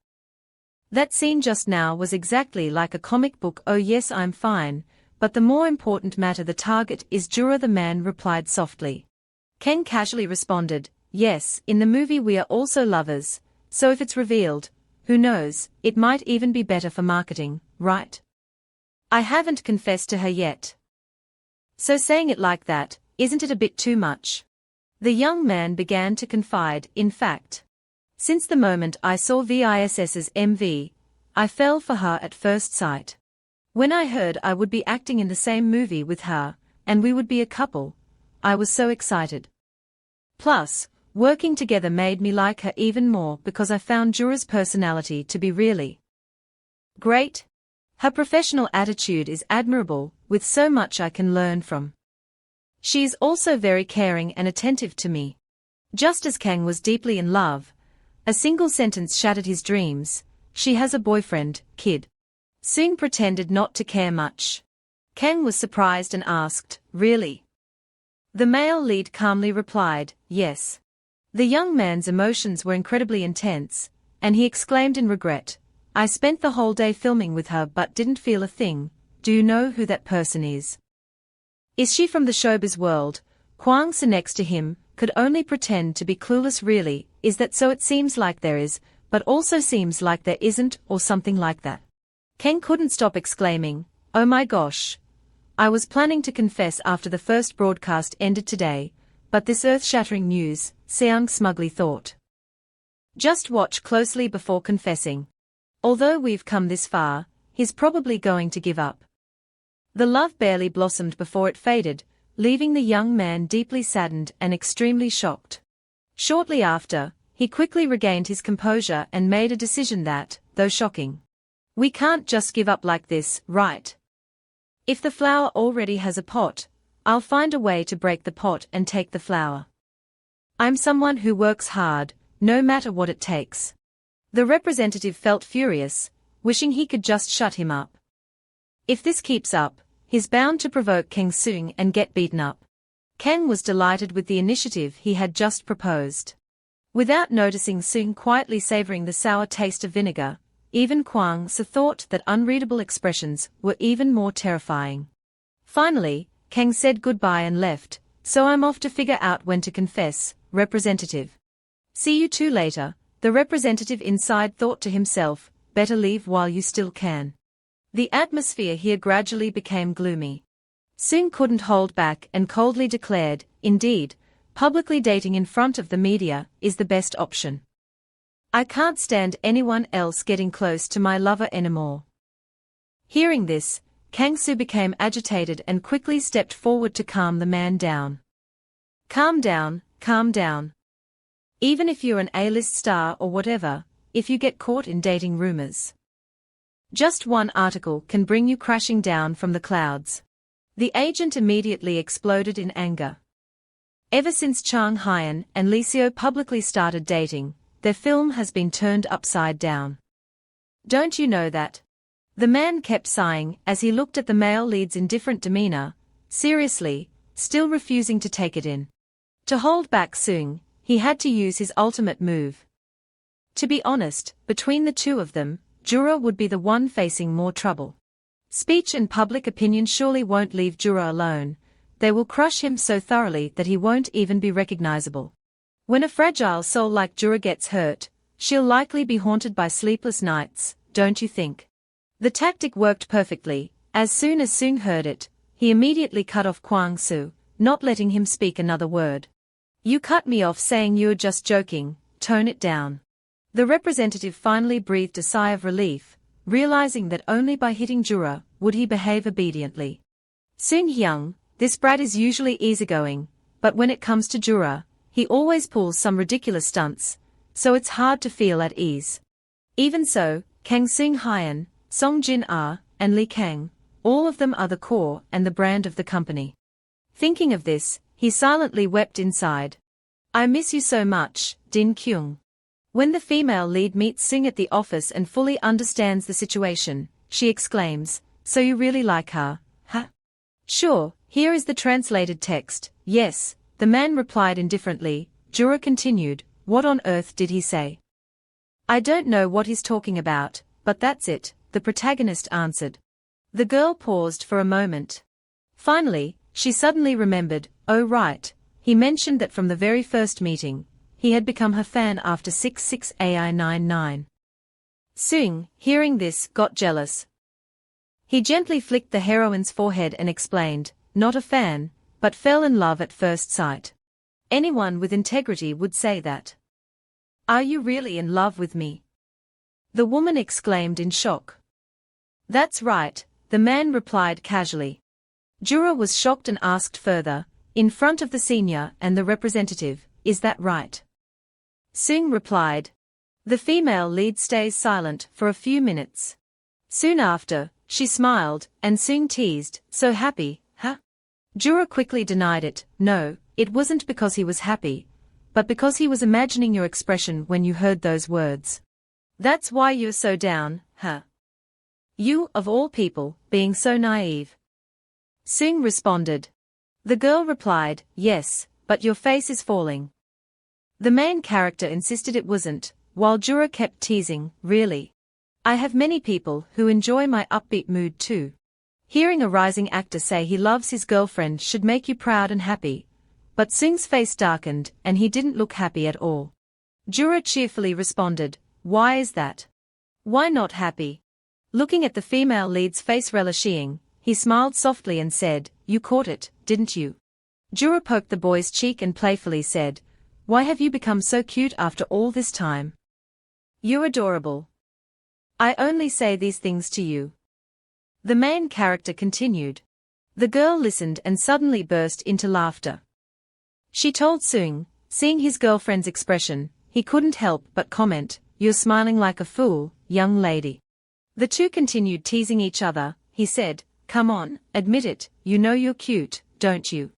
That scene just now was exactly like a comic book. Oh yes, I'm fine, but the more important matter, the target is Jura, the man replied softly. Kang casually responded, yes, in the movie we are also lovers, so if it's revealed, who knows, it might even be better for marketing, right? I haven't confessed to her yet. So saying it like that, isn't it a bit too much? The young man began to confide, in fact. Since the moment I saw VISS's MV, I fell for her at first sight. When I heard I would be acting in the same movie with her, and we would be a couple, I was so excited. Plus, working together made me like her even more because I found Jura's personality to be really great. Her professional attitude is admirable, with so much I can learn from. She is also very caring and attentive to me. Just as Kang was deeply in love, a single sentence shattered his dreams. She has a boyfriend, kid. Seung pretended not to care much. Kang was surprised and asked, really? The male lead calmly replied, yes. The young man's emotions were incredibly intense, and he exclaimed in regret, I spent the whole day filming with her but didn't feel a thing. Do you know who that person is? Is she from the showbiz world? Kwang-soo next to him could only pretend to be clueless. Really, is that so? It seems like there is, but also seems like there isn't, or something like that. Kang couldn't stop exclaiming, oh my gosh. I was planning to confess after the first broadcast ended today, but this earth-shattering news, Seung smugly thought. Just watch closely before confessing. Although we've come this far, he's probably going to give up. The love barely blossomed before it faded, leaving the young man deeply saddened and extremely shocked. Shortly after, he quickly regained his composure and made a decision that, though shocking, we can't just give up like this, right? If the flower already has a pot, I'll find a way to break the pot and take the flower. I'm someone who works hard, no matter what it takes. The representative felt furious, wishing he could just shut him up. If this keeps up, he's bound to provoke Kang Seung and get beaten up. Kang was delighted with the initiative he had just proposed. Without noticing Seung quietly savoring the sour taste of vinegar, even Kwang-soo thought that unreadable expressions were even more terrifying. Finally, Kang said goodbye and left, so I'm off to figure out when to confess, representative. See you two later. The representative inside thought to himself, better leave while you still can. The atmosphere here gradually became gloomy. Seung couldn't hold back and coldly declared, indeed, publicly dating in front of the media is the best option. I can't stand anyone else getting close to my lover anymore. Hearing this, Kang-soo became agitated and quickly stepped forward to calm the man down. Calm down, calm down. Even if you're an A-list star or whatever, if you get caught in dating rumors, just one article can bring you crashing down from the clouds. The agent immediately exploded in anger. Ever since Chang Hyun and Lee Seo publicly started dating, their film has been turned upside down. Don't you know that? The man kept sighing as he looked at the male lead's indifferent demeanor, seriously, still refusing to take it in. To hold back Seung, he had to use his ultimate move. To be honest, between the two of them, Jura would be the one facing more trouble. Speech and public opinion surely won't leave Jura alone. They will crush him so thoroughly that he won't even be recognizable. When a fragile soul like Jura gets hurt, she'll likely be haunted by sleepless nights, don't you think? The tactic worked perfectly. As soon as Seung heard it, he immediately cut off Kwang Soo, not letting him speak another word. You cut me off saying you're just joking, tone it down. The representative finally breathed a sigh of relief, realizing that only by hitting Jura would he behave obediently. Seung Hyung, this brat is usually easygoing, but when it comes to Jura, he always pulls some ridiculous stunts, so it's hard to feel at ease. Even so, Kang Seung Hyun, Song Jin Ah, and Lee Kang, all of them are the core and the brand of the company. Thinking of this, he silently wept inside. I miss you so much, Din Kyung. When the female lead meets Seung at the office and fully understands the situation, she exclaims, so you really like her, huh? Sure, here is the translated text. Yes, the man replied indifferently. Jura continued, what on earth did he say? I don't know what he's talking about, but that's it, the protagonist answered. The girl paused for a moment. Finally, she suddenly remembered, oh right, he mentioned that from the very first meeting, he had become her fan after 66AI99. Seung, hearing this, got jealous. He gently flicked the heroine's forehead and explained, not a fan, but fell in love at first sight. Anyone with integrity would say that. Are you really in love with me? The woman exclaimed in shock. That's right, the man replied casually. Jura was shocked and asked further, in front of the senior and the representative, is that right? Seung replied. The female lead stays silent for a few minutes. Soon after, she smiled, and Seung teased, so happy, huh? Jura quickly denied it. No, it wasn't because he was happy, but because he was imagining your expression when you heard those words. That's why you're so down, huh? You, of all people, being so naive. Seung responded. The girl replied, yes, but your face is falling. The main character insisted it wasn't, while Jura kept teasing, really. I have many people who enjoy my upbeat mood too. Hearing a rising actor say he loves his girlfriend should make you proud and happy. But Seung's face darkened and he didn't look happy at all. Jura cheerfully responded, why is that? Why not happy? Looking at the female lead's face relishing, he smiled softly and said, you caught it, didn't you? Jura poked the boy's cheek and playfully said, why have you become so cute after all this time? You're adorable. I only say these things to you. The main character continued. The girl listened and suddenly burst into laughter. She told Seung, seeing his girlfriend's expression, he couldn't help but comment, you're smiling like a fool, young lady. The two continued teasing each other. He said, come on, admit it, you know you're cute, don't you?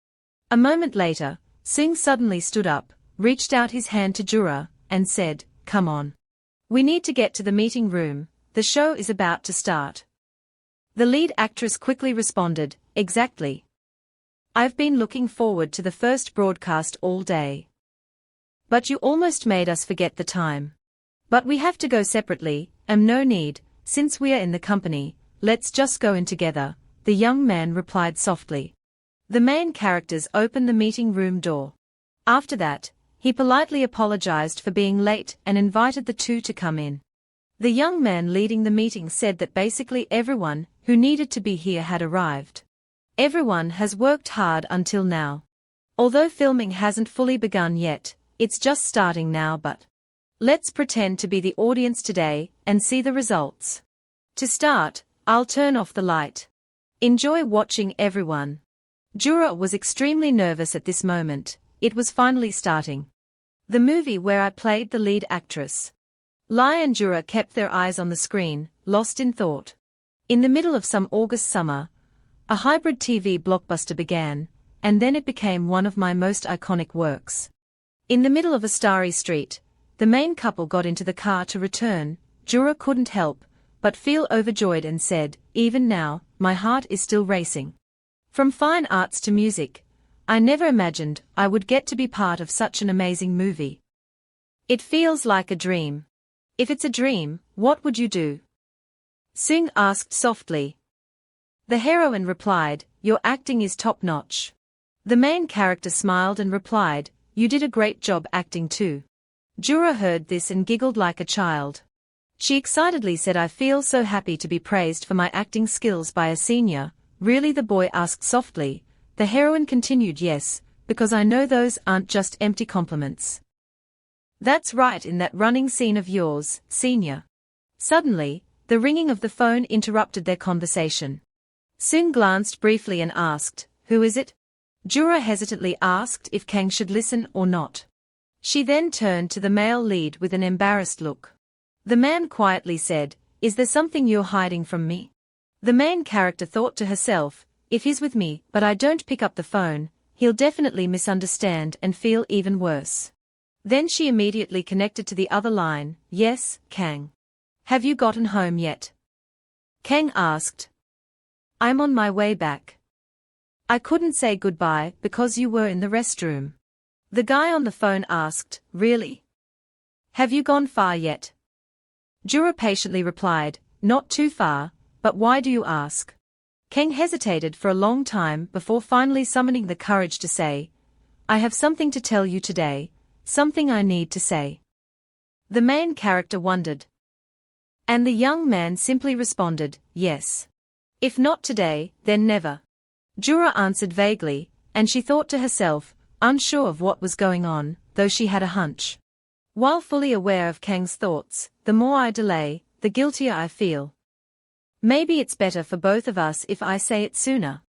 A moment later, Seung suddenly stood up, reached out his hand to Jura, and said, come on. We need to get to the meeting room, the show is about to start. The lead actress quickly responded, exactly. I've been looking forward to the first broadcast all day. But you almost made us forget the time. But we have to go separately, no need, since we are in the company, let's just go in together, the young man replied softly. The main characters opened the meeting room door. After that, he politely apologized for being late and invited the two to come in. The young man leading the meeting said that basically everyone who needed to be here had arrived. Everyone has worked hard until now. Although filming hasn't fully begun yet, it's just starting now, but let's pretend to be the audience today and see the results. To start, I'll turn off the light. Enjoy watching, everyone. Jura was extremely nervous at this moment. It was finally starting. The movie where I played the lead actress. Lai and Jura kept their eyes on the screen, lost in thought. In the middle of some August summer, a hybrid TV blockbuster began, and then it became one of my most iconic works. In the middle of a starry street, the main couple got into the car to return. Jura couldn't help but feel overjoyed and said, even now, my heart is still racing. From fine arts to music, I never imagined I would get to be part of such an amazing movie. It feels like a dream. If it's a dream, what would you do? Sung asked softly. The heroine replied, your acting is top-notch. The main character smiled and replied, you did a great job acting too. Jura heard this and giggled like a child. She excitedly said, I feel so happy to be praised for my acting skills by a senior. Really? The boy asked softly. The heroine continued, yes, because I know those aren't just empty compliments. That's right, in that running scene of yours, senior. Suddenly, the ringing of the phone interrupted their conversation. Sung glanced briefly and asked, who is it? Jura hesitantly asked if Kang should listen or not. She then turned to the male lead with an embarrassed look. The man quietly said, is there something you're hiding from me? The main character thought to herself, if he's with me but I don't pick up the phone, he'll definitely misunderstand and feel even worse. Then she immediately connected to the other line, yes, Kang. Have you gotten home yet? Kang asked. I'm on my way back. I couldn't say goodbye because you were in the restroom. The guy on the phone asked, really? Have you gone far yet? Jura patiently replied, not too far, but why do you ask? Kang hesitated for a long time before finally summoning the courage to say, I have something to tell you today, something I need to say. The main character wondered. And the young man simply responded, yes. If not today, then never. Jura answered vaguely, and she thought to herself, unsure of what was going on, though she had a hunch. While fully aware of Kang's thoughts, the more I delay, the guiltier I feel. Maybe it's better for both of us if I say it sooner.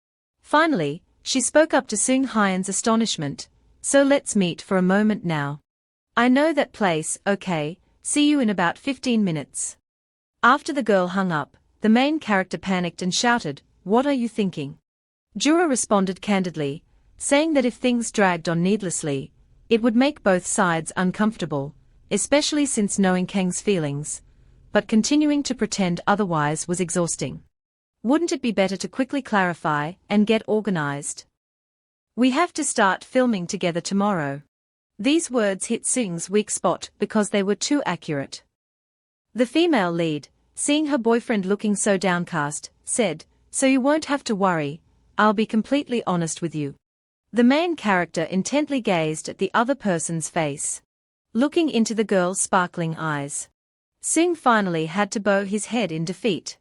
Finally, she spoke up to Sung Hyun's astonishment, so let's meet for a moment now. I know that place, okay, see you in about 15 minutes. After the girl hung up, the main character panicked and shouted, what are you thinking? Jura responded candidly, saying that if things dragged on needlessly, it would make both sides uncomfortable, especially since knowing Kang's feelings, but continuing to pretend otherwise was exhausting. Wouldn't it be better to quickly clarify and get organized? We have to start filming together tomorrow. These words hit Sung's weak spot because they were too accurate. The female lead, seeing her boyfriend looking so downcast, said, so you won't have to worry, I'll be completely honest with you. The main character intently gazed at the other person's face, looking into the girl's sparkling eyes. Sung finally had to bow his head in defeat.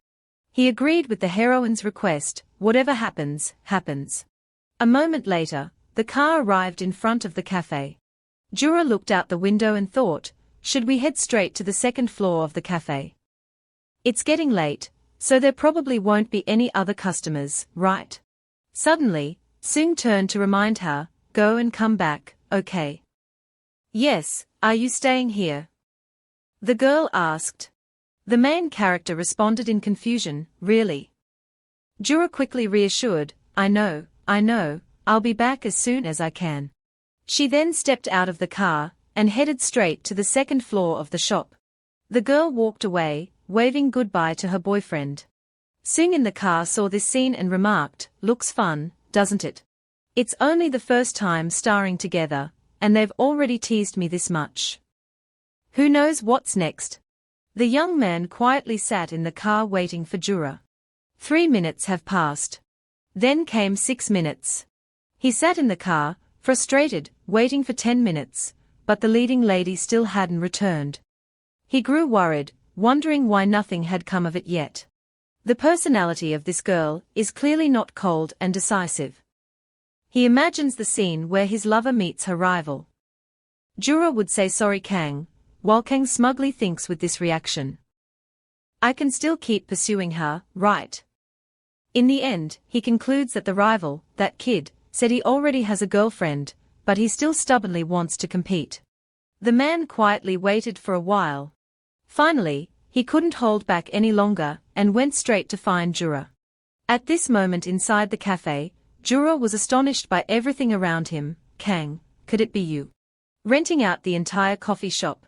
He agreed with the heroine's request, whatever happens, happens. A moment later, the car arrived in front of the cafe. Jura looked out the window and thought, should we head straight to the second floor of the cafe? It's getting late, so there probably won't be any other customers, right? Suddenly, Sung turned to remind her, go and come back, okay? Yes, are you staying here? The girl asked. The main character responded in confusion, really? Jura quickly reassured, I know, I'll be back as soon as I can. She then stepped out of the car, and headed straight to the second floor of the shop. The girl walked away, waving goodbye to her boyfriend. Sung in the car saw this scene and remarked, looks fun, doesn't it? It's only the first time starring together, and they've already teased me this much. Who knows what's next? The young man quietly sat in the car waiting for Jura. 3 minutes have passed. Then came 6 minutes. He sat in the car, frustrated, waiting for 10 minutes, but the leading lady still hadn't returned. He grew worried, wondering why nothing had come of it yet. The personality of this girl is clearly not cold and decisive. He imagines the scene where his lover meets her rival. Jura would say sorry Kang, while Kang smugly thinks with this reaction, I can still keep pursuing her, right? In the end, he concludes that the rival, that kid, said he already has a girlfriend, but he still stubbornly wants to compete. The man quietly waited for a while. Finally, he couldn't hold back any longer, and went straight to find Jura. At this moment inside the cafe, Jura was astonished by everything around him. Kang, could it be you? Renting out the entire coffee shop?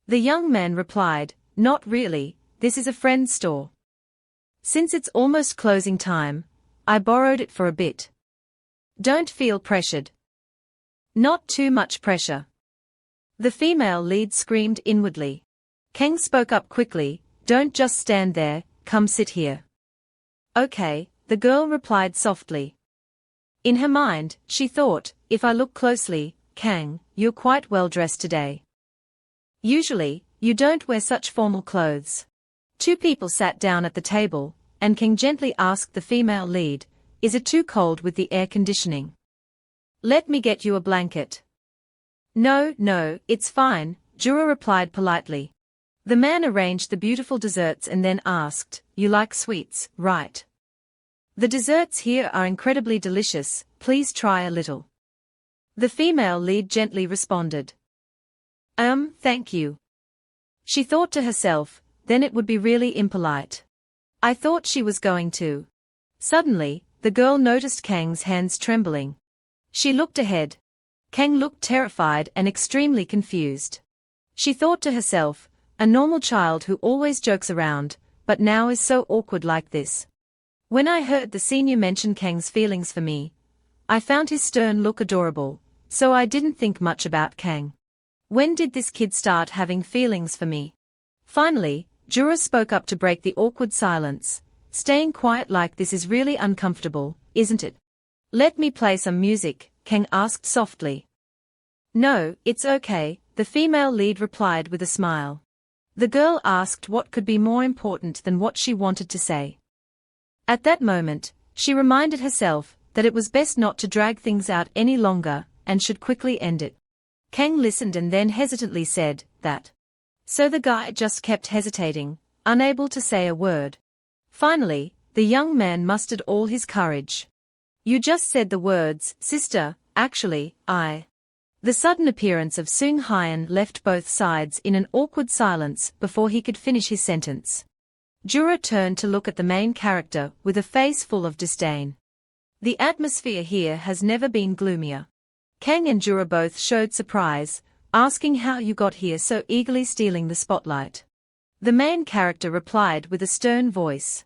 The young man replied, not really, this is a friend's store. Since it's almost closing time, I borrowed it for a bit. Don't feel pressured. Not too much pressure. The female lead screamed inwardly. Kang spoke up quickly, don't just stand there, come sit here. Okay, the girl replied softly. In her mind, she thought, if I look closely, Kang, you're quite well dressed today. Usually, you don't wear such formal clothes. Two people sat down at the table, and Kang gently asked the female lead, is it too cold with the air conditioning? Let me get you a blanket. No, it's fine, Jura replied politely. The man arranged the beautiful desserts and then asked, you like sweets, right? The desserts here are incredibly delicious, please try a little. The female lead gently responded. Thank you. She thought to herself, then it would be really impolite. I thought she was going to. Suddenly, the girl noticed Kang's hands trembling. She looked ahead. Kang looked terrified and extremely confused. She thought to herself, a normal child who always jokes around, but now is so awkward like this. When I heard the senior mention Kang's feelings for me, I found his stern look adorable, so I didn't think much about Kang. When did this kid start having feelings for me? Finally, Jura spoke up to break the awkward silence. Staying quiet like this is really uncomfortable, isn't it? Let me play some music, Kang asked softly. No, it's okay, the female lead replied with a smile. The girl asked what could be more important than what she wanted to say. At that moment, she reminded herself that it was best not to drag things out any longer, and should quickly end it. Kang listened and then hesitantly said, that. So the guy just kept hesitating, unable to say a word. Finally, the young man mustered all his courage. You just said the words, sister, actually, I. The sudden appearance of Seung Hyun left both sides in an awkward silence before he could finish his sentence. Jura turned to look at the main character with a face full of disdain. The atmosphere here has never been gloomier. Kang and Jura both showed surprise, asking how you got here so eagerly stealing the spotlight. The main character replied with a stern voice.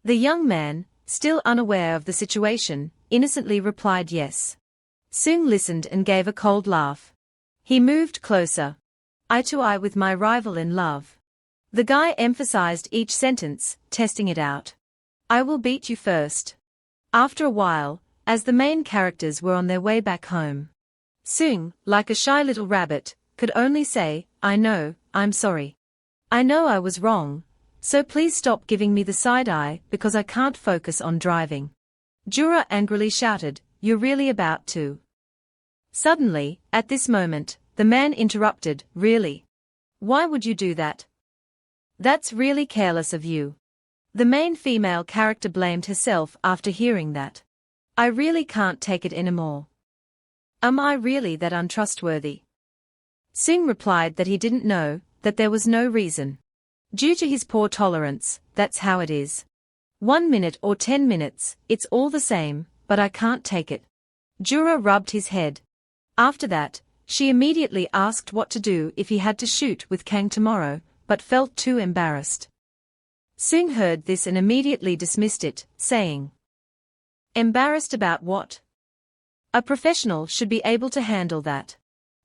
The young man, still unaware of the situation, innocently replied yes. Seung listened and gave a cold laugh. He moved closer. Eye to eye with my rival in love. The guy emphasized each sentence, testing it out. I will beat you first. After a while, as the main characters were on their way back home, Seung, like a shy little rabbit, could only say, I know, I'm sorry. I know I was wrong, so please stop giving me the side eye because I can't focus on driving. Jura angrily shouted, you're really about to. Suddenly, at this moment, the man interrupted, really? Why would you do that? That's really careless of you. The main female character blamed herself after hearing that. I really can't take it anymore. Am I really that untrustworthy? Seung replied that he didn't know, that there was no reason. Due to his poor tolerance, that's how it is. 1 minute or 10 minutes, it's all the same, but I can't take it. Jura rubbed his head. After that, she immediately asked what to do if he had to shoot with Kang tomorrow, but felt too embarrassed. Seung heard this and immediately dismissed it, saying, embarrassed about what? A professional should be able to handle that.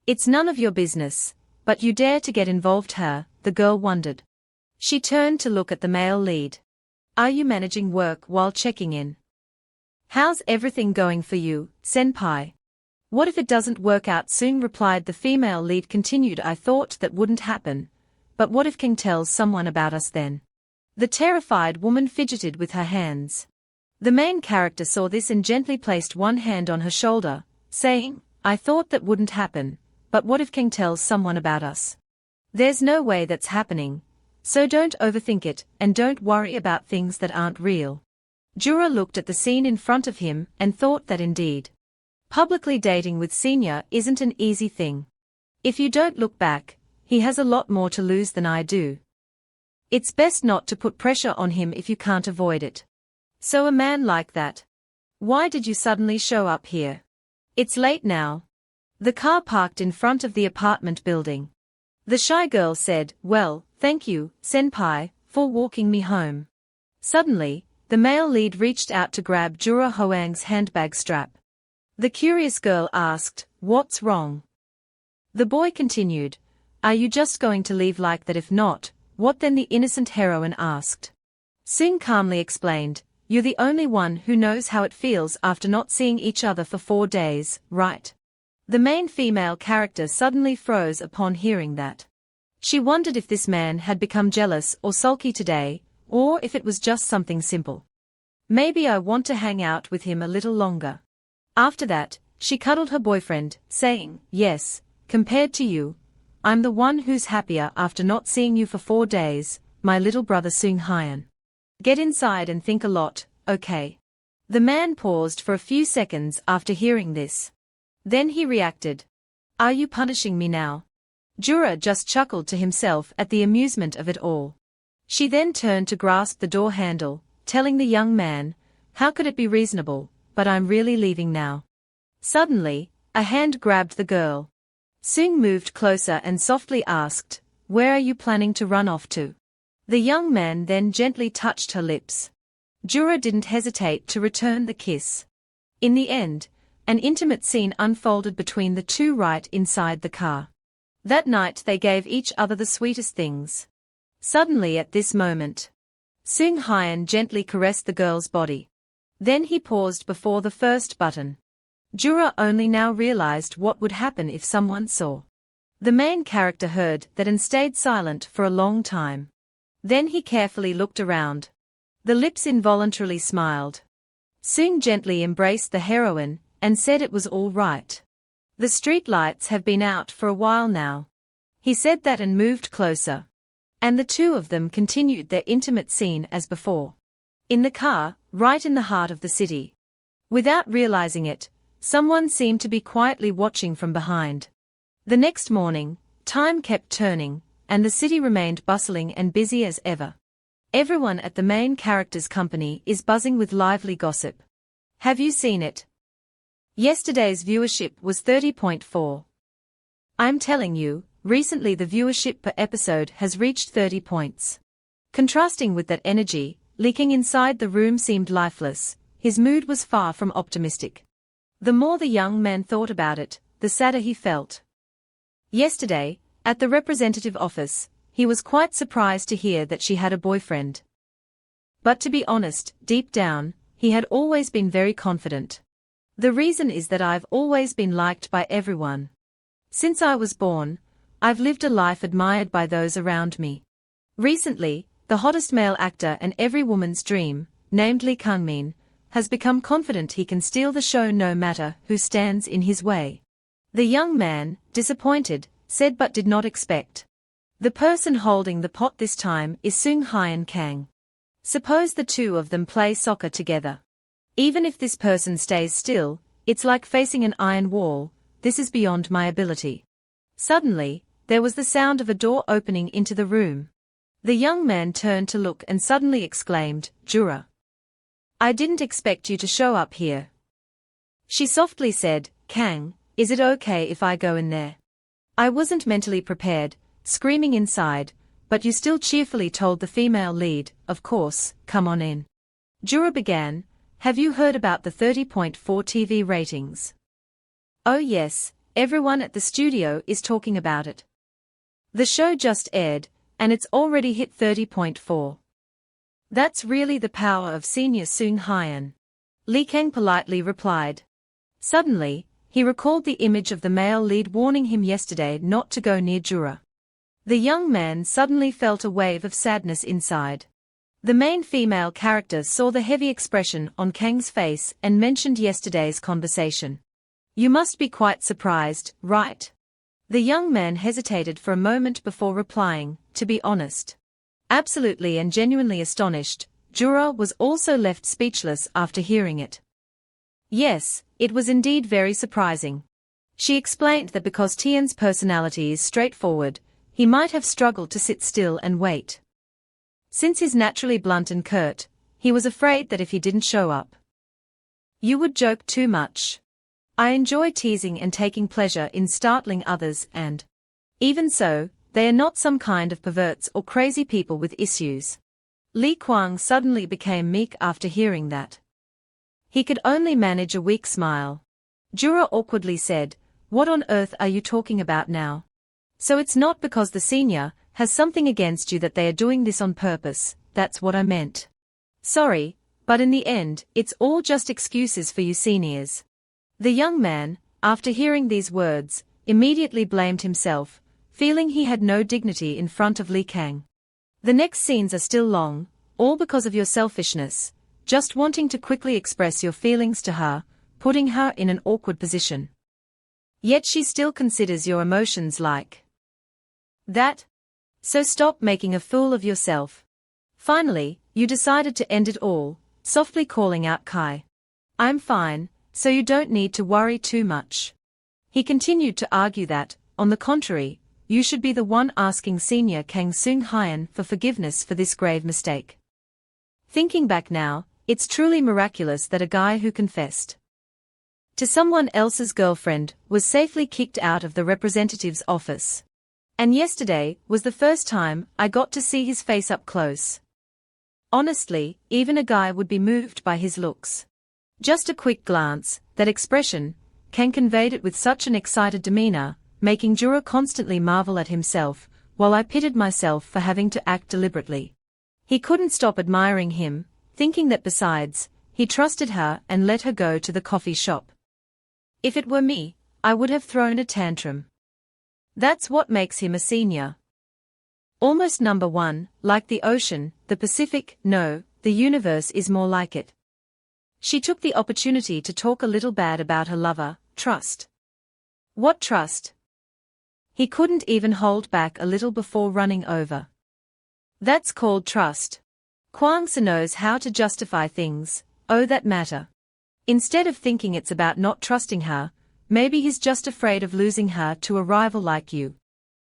It's none of your business, but you dare to get involved her, the girl wondered. She turned to look at the male lead. Are you managing work while checking in? How's everything going for you, senpai? What if it doesn't work out? Seung replied. The female lead continued. I thought that wouldn't happen, but what if Kang tells someone about us then? The terrified woman fidgeted with her hands. The main character saw this and gently placed one hand on her shoulder, saying, I thought that wouldn't happen, but what if Kang tells someone about us? There's no way that's happening, so don't overthink it, and don't worry about things that aren't real. Jura looked at the scene in front of him and thought that indeed, publicly dating with senior isn't an easy thing. If you don't look back, he has a lot more to lose than I do. It's best not to put pressure on him if you can't avoid it. So a man like that. Why did you suddenly show up here? It's late now. The car parked in front of the apartment building. The shy girl said, well, thank you, senpai, before walking me home. Suddenly, the male lead reached out to grab Jura Hoang's handbag strap. The curious girl asked, "What's wrong?" The boy continued, "Are you just going to leave like that? If not, what then?" the innocent heroine asked. Sung calmly explained, "You're the only one who knows how it feels after not seeing each other for 4 days, right?" The main female character suddenly froze upon hearing that. She wondered if this man had become jealous or sulky today, or if it was just something simple. "Maybe I want to hang out with him a little longer." After that, she cuddled her boyfriend, saying, "Yes, compared to you, I'm the one who's happier after not seeing you for 4 days, my little brother Sung Hyun. Get inside and think a lot, okay?" The man paused for a few seconds after hearing this. Then he reacted, "Are you punishing me now?" Jura just chuckled to himself at the amusement of it all. She then turned to grasp the door handle, telling the young man, "How could it be reasonable, but I'm really leaving now." Suddenly, a hand grabbed the girl. Sung moved closer and softly asked, "Where are you planning to run off to?" The young man then gently touched her lips. Jura didn't hesitate to return the kiss. In the end, an intimate scene unfolded between the two right inside the car. That night they gave each other the sweetest things. Suddenly at this moment, Sung Hyun gently caressed the girl's body. Then he paused before the first button. Jura only now realized what would happen if someone saw. The main character heard that and stayed silent for a long time. Then he carefully looked around. The lips involuntarily smiled. Sung gently embraced the heroine and said it was all right. "The street lights have been out for a while now." He said that and moved closer. And the two of them continued their intimate scene as before. In the car, right in the heart of the city. Without realizing it, someone seemed to be quietly watching from behind. The next morning, time kept turning, and the city remained bustling and busy as ever. Everyone at the main character's company is buzzing with lively gossip. Have you seen it? Yesterday's viewership was 30.4. I'm telling you, recently the viewership per episode has reached 30 points. Contrasting with that energy, leaking inside the room seemed lifeless. His mood was far from optimistic. The more the young man thought about it, the sadder he felt. Yesterday, at the representative office, he was quite surprised to hear that she had a boyfriend. But to be honest, deep down, he had always been very confident. "The reason is that I've always been liked by everyone. Since I was born, I've lived a life admired by those around me." Recently, the hottest male actor and every woman's dream, named Lee Kang-min, has become confident he can steal the show no matter who stands in his way. The young man, disappointed, said but did not expect. The person holding the pot this time is Sung Hyun Kang. Suppose the two of them play soccer together. Even if this person stays still, it's like facing an iron wall. This is beyond my ability. Suddenly, there was the sound of a door opening into the room. The young man turned to look and suddenly exclaimed, "Jura, I didn't expect you to show up here." She softly said, "Kang, is it okay if I go in there?" "I wasn't mentally prepared," screaming inside, "but you still cheerfully told the female lead, of course, come on in." Jura began, "Have you heard about the 30.4 TV ratings?" "Oh yes, everyone at the studio is talking about it. The show just aired, and it's already hit 30.4. That's really the power of senior Sung Hyun." Lee Kang politely replied. Suddenly, he recalled the image of the male lead warning him yesterday not to go near Jura. The young man suddenly felt a wave of sadness inside. The main female character saw the heavy expression on Kang's face and mentioned yesterday's conversation. "You must be quite surprised, right?" The young man hesitated for a moment before replying, "To be honest, absolutely," and genuinely astonished. Jura was also left speechless after hearing it. Yes, it was indeed very surprising. She explained that because Tian's personality is straightforward, he might have struggled to sit still and wait. Since he's naturally blunt and curt, he was afraid that if he didn't show up, you would joke too much. "I enjoy teasing and taking pleasure in startling others, and even so, they are not some kind of perverts or crazy people with issues. Li Kuang suddenly became meek after hearing that. He could only manage a weak smile. Jura awkwardly said, "What on earth are you talking about now? So it's not because the senior has something against you that they are doing this on purpose, that's what I meant. Sorry, but in the end, it's all just excuses for you seniors." The young man, after hearing these words, immediately blamed himself, feeling he had no dignity in front of Li Kang. The next scenes are still long, all because of your selfishness, just wanting to quickly express your feelings to her, putting her in an awkward position. Yet she still considers your emotions like that. So stop making a fool of yourself. Finally, you decided to end it all, softly calling out Kai. "I'm fine, so you don't need to worry too much." He continued to argue that, on the contrary, you should be the one asking Senior Kang Seung Hyun for forgiveness for this grave mistake. Thinking back now, it's truly miraculous that a guy who confessed to someone else's girlfriend was safely kicked out of the representative's office. And yesterday was the first time I got to see his face up close. Honestly, even a guy would be moved by his looks. Just a quick glance, that expression, Kang conveyed it with such an excited demeanor, making Jura constantly marvel at himself, while I pitied myself for having to act deliberately. He couldn't stop admiring him, thinking that besides, he trusted her and let her go to the coffee shop. If it were me, I would have thrown a tantrum. That's what makes him a senior. Almost number one, like the ocean, the Pacific, no, the universe is more like it. She took the opportunity to talk a little bad about her lover, trust. What trust? He couldn't even hold back a little before running over. That's called trust. Kwang Se knows how to justify things, oh that matter. Instead of thinking it's about not trusting her, maybe he's just afraid of losing her to a rival like you.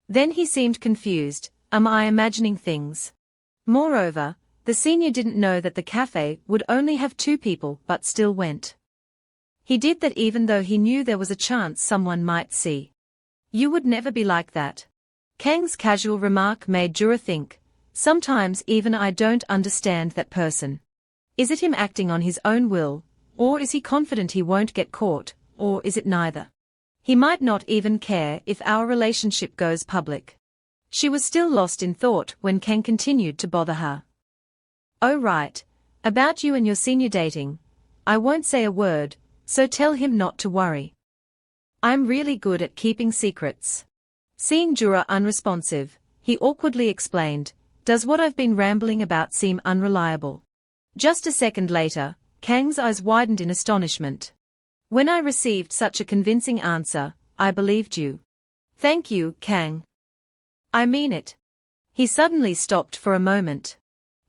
Then he seemed confused, am I imagining things? Moreover, the senior didn't know that the cafe would only have 2 people but still went. He did that even though he knew there was a chance someone might see. You would never be like that. Kang's casual remark made Jura think, sometimes even I don't understand that person. Is it him acting on his own will, or is he confident he won't get caught, or is it neither? He might not even care if our relationship goes public. She was still lost in thought when Kang continued to bother her. Oh right, about you and your senior dating. I won't say a word, so tell him not to worry. I'm really good at keeping secrets. Seeing Jura unresponsive, he awkwardly explained, does what I've been rambling about seem unreliable? Just a second later, Kang's eyes widened in astonishment. When I received such a convincing answer, I believed you. Thank you, Kang. I mean it. He suddenly stopped for a moment.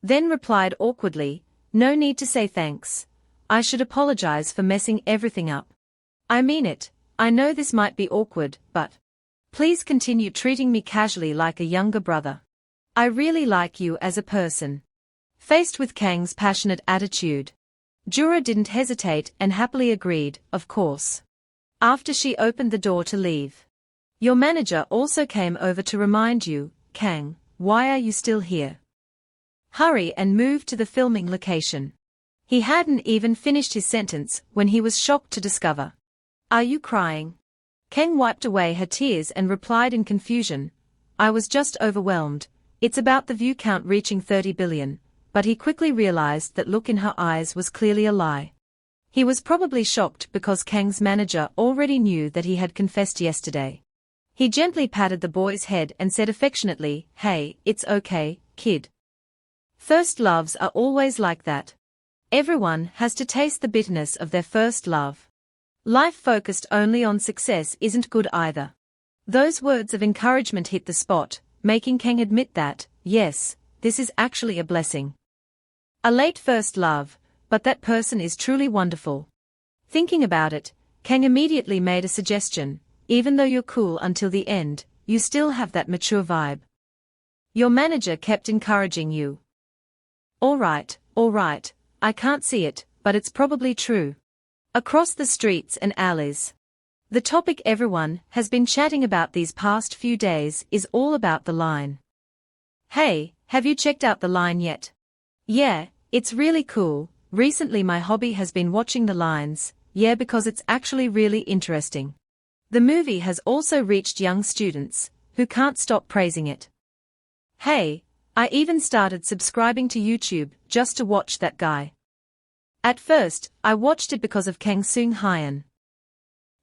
Then replied awkwardly, no need to say thanks. I should apologize for messing everything up. I mean it, I know this might be awkward, but please continue treating me casually like a younger brother. I really like you as a person. Faced with Kang's passionate attitude, Jura didn't hesitate and happily agreed, of course. After she opened the door to leave. Your manager also came over to remind you, Kang, why are you still here? Hurry and move to the filming location. He hadn't even finished his sentence when he was shocked to discover. Are you crying? Kang wiped away her tears and replied in confusion. I was just overwhelmed. It's about the view count reaching 30 billion, but he quickly realized that look in her eyes was clearly a lie. He was probably shocked because Kang's manager already knew that he had confessed yesterday. He gently patted the boy's head and said affectionately, hey, it's okay, kid. First loves are always like that. Everyone has to taste the bitterness of their first love. Life focused only on success isn't good either. Those words of encouragement hit the spot, making Kang admit that, yes, this is actually a blessing. A late first love, but that person is truly wonderful. Thinking about it, Kang immediately made a suggestion, even though you're cool until the end, you still have that mature vibe. Your manager kept encouraging you. All right, I can't see it, but it's probably true. Across the streets and alleys. The topic everyone has been chatting about these past few days is all about the line. Hey, have you checked out the line yet? Yeah, it's really cool. Recently my hobby has been watching the lines, yeah, because it's actually really interesting. The movie has also reached young students, who can't stop praising it. Hey, I even started subscribing to YouTube just to watch that guy. At first, I watched it because of Kang Seung-hyun.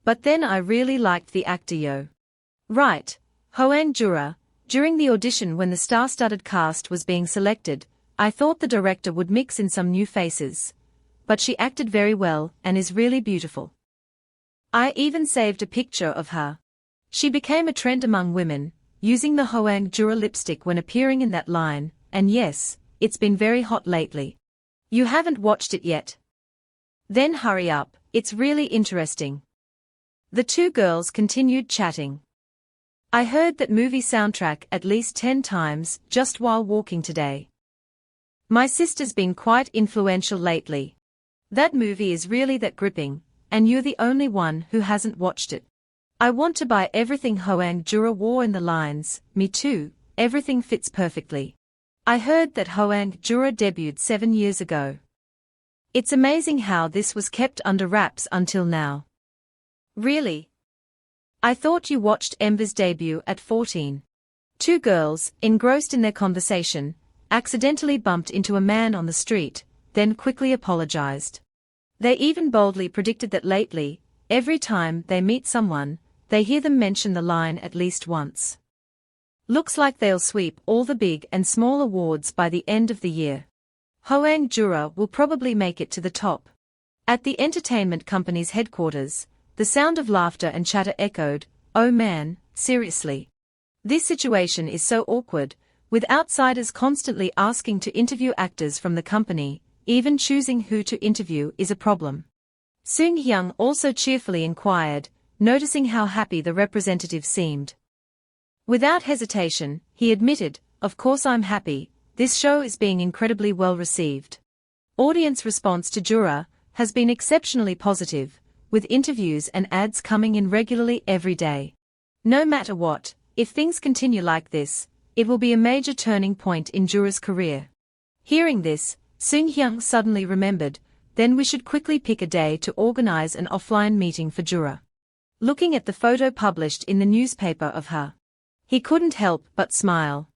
But then I really liked the actor Yo. Right, Hoang Jura. During the audition when the star-studded cast was being selected, I thought the director would mix in some new faces. But she acted very well and is really beautiful. I even saved a picture of her. She became a trend among women, using the Hoang Jura lipstick when appearing in that line, and yes, it's been very hot lately. You haven't watched it yet? Then hurry up, it's really interesting. The two girls continued chatting. I heard that movie soundtrack at least 10 times just while walking today. My sister's been quite influential lately. That movie is really that gripping, and you're the only one who hasn't watched it. I want to buy everything Hoang Jura wore in the lines, me too, everything fits perfectly. I heard that Hoang Jura debuted 7 years ago. It's amazing how this was kept under wraps until now. Really? I thought you watched Ember's debut at 14. Two girls, engrossed in their conversation, accidentally bumped into a man on the street, then quickly apologized. They even boldly predicted that lately, every time they meet someone, they hear them mention the line at least once. Looks like they'll sweep all the big and small awards by the end of the year. Hoang Jura will probably make it to the top. At the entertainment company's headquarters, the sound of laughter and chatter echoed, "Oh man, seriously. This situation is so awkward, with outsiders constantly asking to interview actors from the company, even choosing who to interview is a problem." Seung-hyun also cheerfully inquired, noticing how happy the representative seemed. Without hesitation, he admitted, "Of course I'm happy, this show is being incredibly well received." Audience response to Jura has been exceptionally positive, with interviews and ads coming in regularly every day. No matter what, if things continue like this, it will be a major turning point in Jura's career. Hearing this, Seung-hyun suddenly remembered, then we should quickly pick a day to organize an offline meeting for Jura. Looking at the photo published in the newspaper of her, he couldn't help but smile.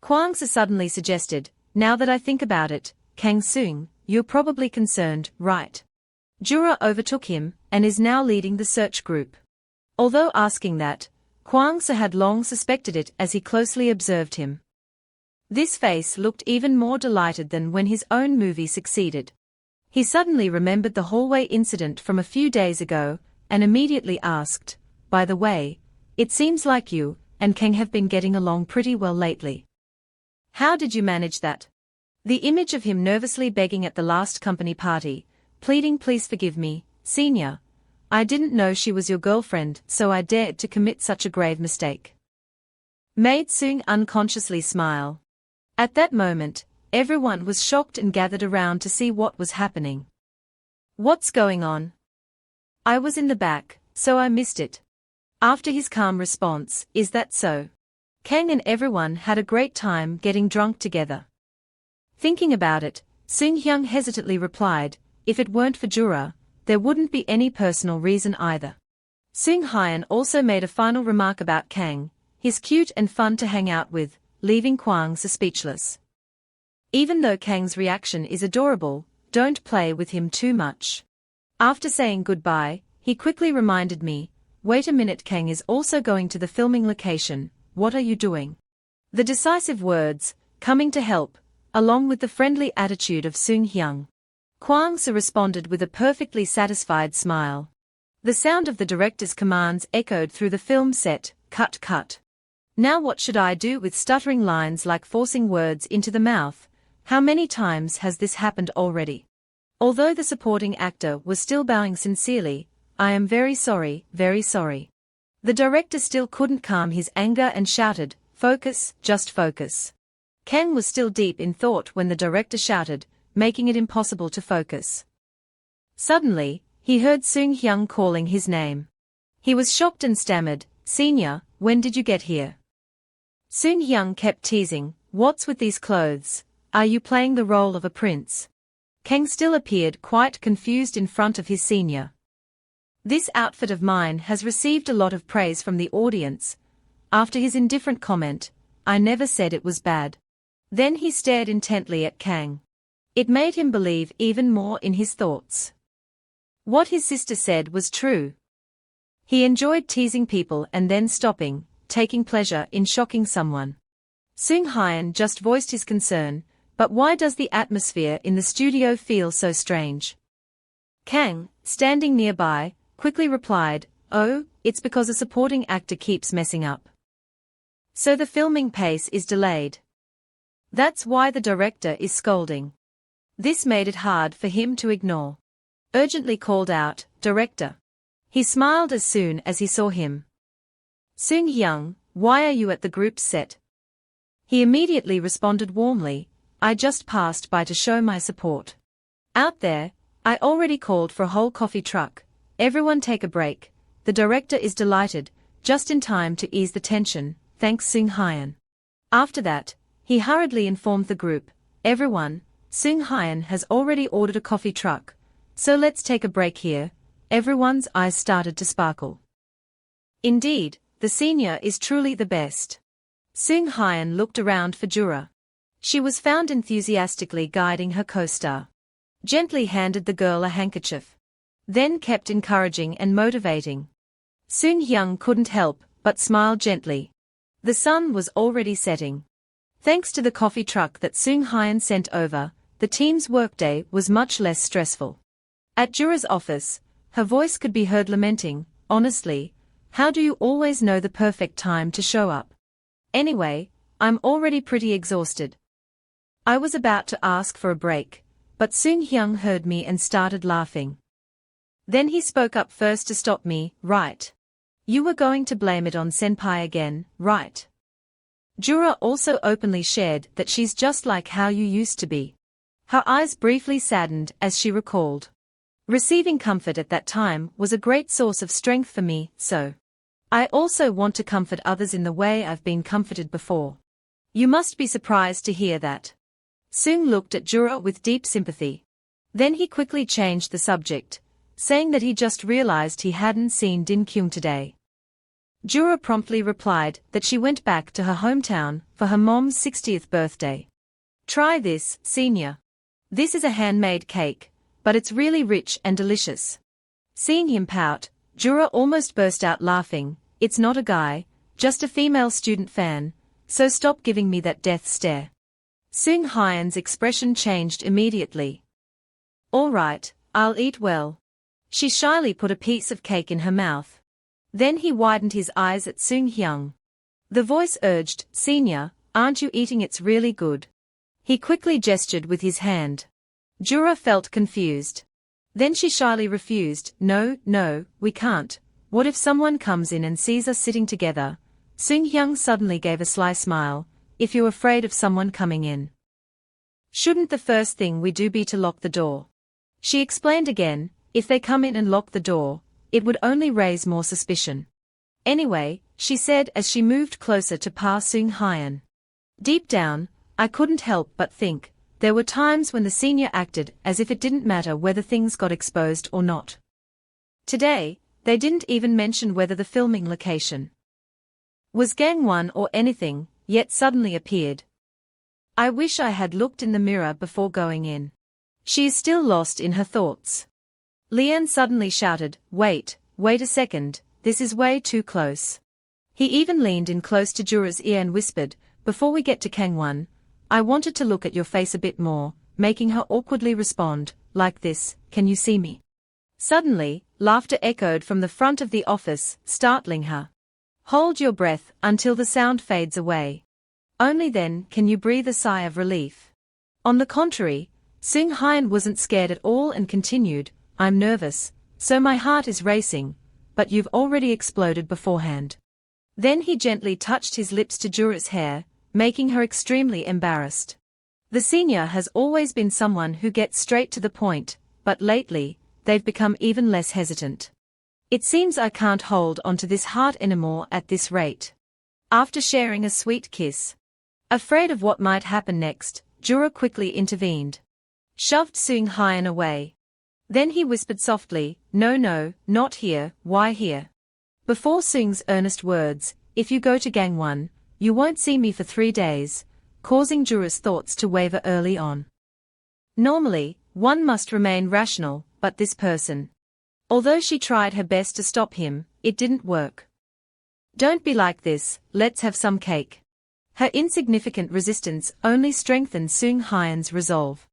Kwang-soo suddenly suggested, "Now that I think about it, Kang-seung, you're probably concerned, right?" Jura overtook him, and is now leading the search group. Although asking that, Kwang-soo had long suspected it as he closely observed him. This face looked even more delighted than when his own movie succeeded. He suddenly remembered the hallway incident from a few days ago, and immediately asked, "By the way, it seems like you and Kang have been getting along pretty well lately. How did you manage that?" The image of him nervously begging at the last company party, pleading, "Please forgive me, senior. I didn't know she was your girlfriend, so I dared to commit such a grave mistake," made Seung unconsciously smile. At that moment, everyone was shocked and gathered around to see what was happening. "What's going on?" "I was in the back, so I missed it." After his calm response, "Is that so?" Kang and everyone had a great time getting drunk together. Thinking about it, Seung-hyun hesitantly replied, "If it weren't for Jura, there wouldn't be any personal reason either." Seung-hyun also made a final remark about Kang, "He's cute and fun to hang out with," leaving Kwang-soo speechless. Even though Kang's reaction is adorable, don't play with him too much. After saying goodbye, he quickly reminded me, "Wait a minute, Kang is also going to the filming location, what are you doing?" The decisive words, "coming to help," along with the friendly attitude of Seung-hyun. Kwang-soo responded with a perfectly satisfied smile. The sound of the director's commands echoed through the film set, "Cut, cut." Now what should I do with stuttering lines like forcing words into the mouth? How many times has this happened already? Although the supporting actor was still bowing sincerely, "I am very sorry, very sorry." The director still couldn't calm his anger and shouted, "Focus, just focus." Kang was still deep in thought when the director shouted, making it impossible to focus. Suddenly, he heard Seung-hyun calling his name. He was shocked and stammered, "Senior, when did you get here?" Seung-hyun kept teasing, "What's with these clothes? Are you playing the role of a prince? Kang still appeared quite confused in front of his senior. This outfit of mine has received a lot of praise from the audience. After his indifferent comment, I never said it was bad. Then he stared intently at Kang. It made him believe even more in his thoughts. What his sister said was true. He enjoyed teasing people and then stopping, taking pleasure in shocking someone. Seung Hyun just voiced his concern, but why does the atmosphere in the studio feel so strange? Kang, standing nearby, quickly replied, "Oh, it's because a supporting actor keeps messing up. So the filming pace is delayed. That's why the director is scolding." This made it hard for him to ignore. Urgently called out, "Director." He smiled as soon as he saw him. "Seung Hyun, why are you at the group's set?" He immediately responded warmly, "I just passed by to show my support. Out there, I already called for a whole coffee truck. Everyone take a break." The director is delighted, just in time to ease the tension, thanks Seung Hyun. After that, he hurriedly informed the group, "Everyone, Seung Hyun has already ordered a coffee truck, so let's take a break here." Everyone's eyes started to sparkle. Indeed, the senior is truly the best. Seung Hyun looked around for Jura. She was found enthusiastically guiding her co-star. Gently handed the girl a handkerchief. Then kept encouraging and motivating. Seung Hyun couldn't help but smile gently. The sun was already setting. Thanks to the coffee truck that Seung Hyun sent over, the team's workday was much less stressful. At Jura's office, her voice could be heard lamenting, "Honestly, how do you always know the perfect time to show up? Anyway, I'm already pretty exhausted." I was about to ask for a break, but Seung Hyun heard me and started laughing. Then he spoke up first to stop me, "Right. You were going to blame it on Senpai again, right?" Jura also openly shared that she's just like how you used to be. Her eyes briefly saddened as she recalled. Receiving comfort at that time was a great source of strength for me, so I also want to comfort others in the way I've been comforted before. You must be surprised to hear that. Seung looked at Jura with deep sympathy. Then he quickly changed the subject, saying that he just realized he hadn't seen Din Kyung today. Jura promptly replied that she went back to her hometown for her mom's 60th birthday. "Try this, senior. This is a handmade cake, but it's really rich and delicious." Seeing him pout, Jura almost burst out laughing. "It's not a guy, just a female student fan, so stop giving me that death stare." Seung Hyun's expression changed immediately. "All right, I'll eat well." She shyly put a piece of cake in her mouth. Then he widened his eyes at Seung Hyun. The voice urged, "Senior, aren't you eating? It's really good." He quickly gestured with his hand. Jura felt confused. Then she shyly refused, No, we can't. What if someone comes in and sees us sitting together?" Seung Hyun suddenly gave a sly smile. "If you're afraid of someone coming in, shouldn't the first thing we do be to lock the door?" She explained again, "If they come in and lock the door, it would only raise more suspicion." "Anyway," she said as she moved closer to Pa Seung Hyun. "Deep down, I couldn't help but think, there were times when the senior acted as if it didn't matter whether things got exposed or not. Today, they didn't even mention whether the filming location was Gangwon or anything, yet suddenly appeared. I wish I had looked in the mirror before going in." She is still lost in her thoughts. Lian suddenly shouted, wait a second, this is way too close." He even leaned in close to Jura's ear and whispered, "Before we get to Gangwon, I wanted to look at your face a bit more," making her awkwardly respond, "Like this, can you see me?" Suddenly, laughter echoed from the front of the office, startling her. "Hold your breath until the sound fades away. Only then can you breathe a sigh of relief." On the contrary, Seung Hyun wasn't scared at all and continued, "I'm nervous, so my heart is racing, but you've already exploded beforehand." Then he gently touched his lips to Jura's hair, making her extremely embarrassed. The senior has always been someone who gets straight to the point, but lately, they've become even less hesitant. "It seems I can't hold onto this heart anymore at this rate." After sharing a sweet kiss, afraid of what might happen next, Jura quickly intervened. Shoved Soong Hyun away. Then he whispered softly, "No, no, not here, why here?" Before Soong's earnest words, "If you go to Gangwon, you won't see me for 3 days," causing Jura's thoughts to waver early on. Normally, one must remain rational, but this person. Although she tried her best to stop him, it didn't work. "Don't be like this, let's have some cake." Her insignificant resistance only strengthened Soong Hyun's resolve.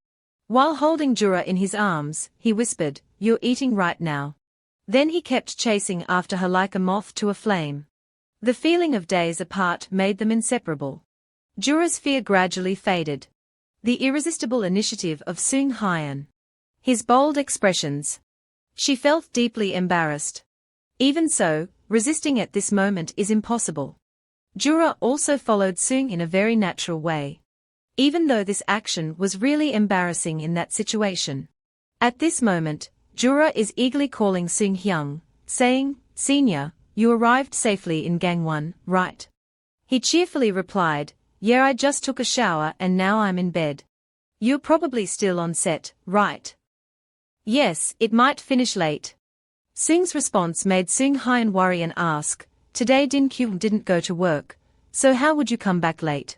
While holding Jura in his arms, he whispered, "You're eating right now." Then he kept chasing after her like a moth to a flame. The feeling of days apart made them inseparable. Jura's fear gradually faded. The irresistible initiative of Soong Hyun. His bold expressions. She felt deeply embarrassed. Even so, resisting at this moment is impossible. Jura also followed Soong in a very natural way. Even though this action was really embarrassing in that situation. At this moment, Jura is eagerly calling Soong Hyun, saying, "Senior, you arrived safely in Gangwon, right?" He cheerfully replied, "Yeah, I just took a shower and now I'm in bed." "You're probably still on set, right?" "Yes, it might finish late." Soong's response made Soong Hyun worry and ask, "Today Din-kyung didn't go to work, so how would you come back late?"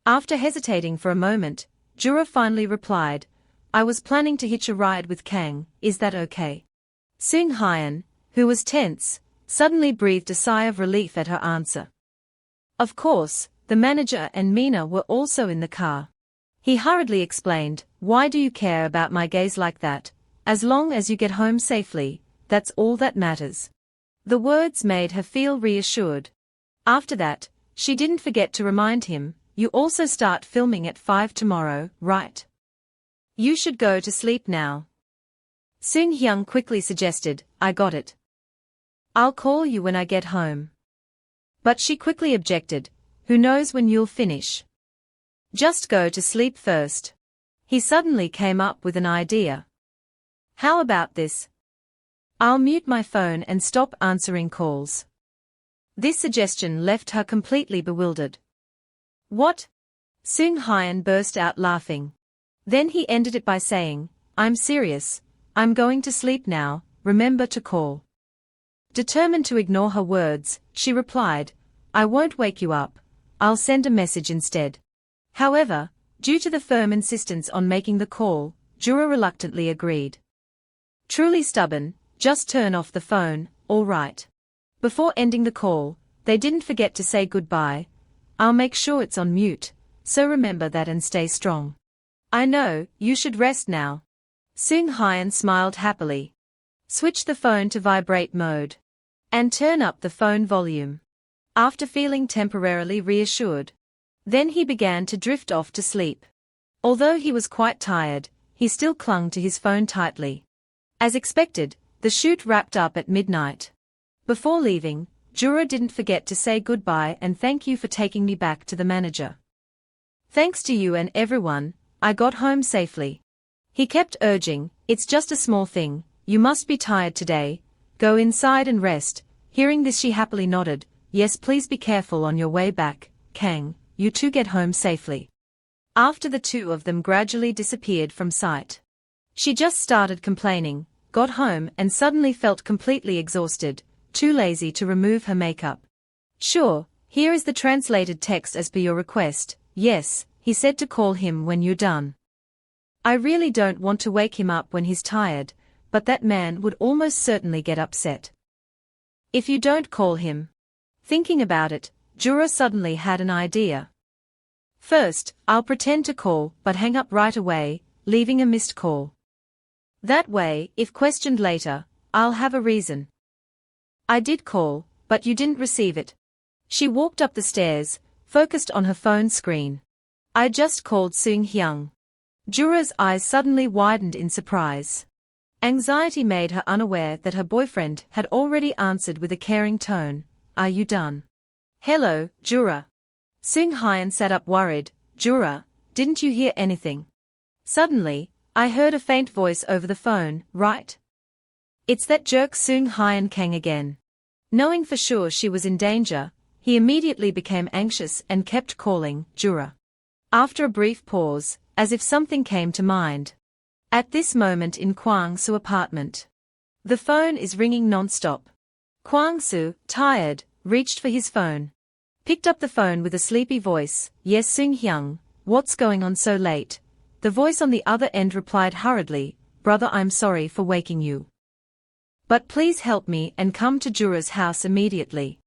After hesitating for a moment, Jura finally replied, "I was planning to hitch a ride with Kang, is that okay?" Soong Hyun, who was tense, suddenly breathed a sigh of relief at her answer. Of course, the manager and Mina were also in the car. He hurriedly explained, "Why do you care about my gaze like that? As long as you get home safely, that's all that matters." The words made her feel reassured. After that, she didn't forget to remind him, "You also start filming at 5 tomorrow, right? You should go to sleep now." Soong Hyun quickly suggested, "I got it. I'll call you when I get home." But she quickly objected, "Who knows when you'll finish? Just go to sleep first." He suddenly came up with an idea. "How about this? I'll mute my phone and stop answering calls." This suggestion left her completely bewildered. "What?" Soong Hyun burst out laughing. Then he ended it by saying, "I'm serious, I'm going to sleep now, remember to call." Determined to ignore her words, she replied, "I won't wake you up, I'll send a message instead." However, due to the firm insistence on making the call, Jura reluctantly agreed. Truly stubborn, "Just turn off the phone, all right." Before ending the call, they didn't forget to say goodbye. "I'll make sure it's on mute, so remember that and stay strong." "I know, you should rest now." Soong Hyun smiled happily. "Switch the phone to vibrate mode. And turn up the phone volume." After feeling temporarily reassured, then he began to drift off to sleep. Although he was quite tired, he still clung to his phone tightly. As expected, the shoot wrapped up at midnight. Before leaving, Jura didn't forget to say goodbye and "Thank you for taking me back to the manager. Thanks to you and everyone, I got home safely." He kept urging, "It's just a small thing, you must be tired today, go inside and rest." Hearing this, she happily nodded, "Yes, please be careful on your way back, Kang, you two get home safely." After the two of them gradually disappeared from sight, she just started complaining, got home and suddenly felt completely exhausted, too lazy to remove her makeup. "Sure, here is the translated text as per your request." "Yes," he said, "to call him when you're done. I really don't want to wake him up when he's tired, but that man would almost certainly get upset if you don't call him." Thinking about it, Jura suddenly had an idea. "First, I'll pretend to call but hang up right away, leaving a missed call. That way, if questioned later, I'll have a reason. I did call, but you didn't receive it." She walked up the stairs, focused on her phone screen. "I just called Soong Hyun." Jura's eyes suddenly widened in surprise. Anxiety made her unaware that her boyfriend had already answered with a caring tone, "Are you done?" "Hello, Jura." Soong Hyun sat up worried. "Jura, didn't you hear anything?" Suddenly, I heard a faint voice over the phone, "Right? It's that jerk Soong Hyun Kang again." Knowing for sure she was in danger, he immediately became anxious and kept calling, "Jura. After a brief pause, as if something came to mind. At this moment in Kwang-soo apartment. The phone is ringing non-stop. Kwang-soo, tired, reached for his phone. Picked up the phone with a sleepy voice. Yes, Seung-hyung, what's going on so late? The voice on the other end replied hurriedly, brother, I'm sorry for waking you. But please help me and come to Jura's house immediately.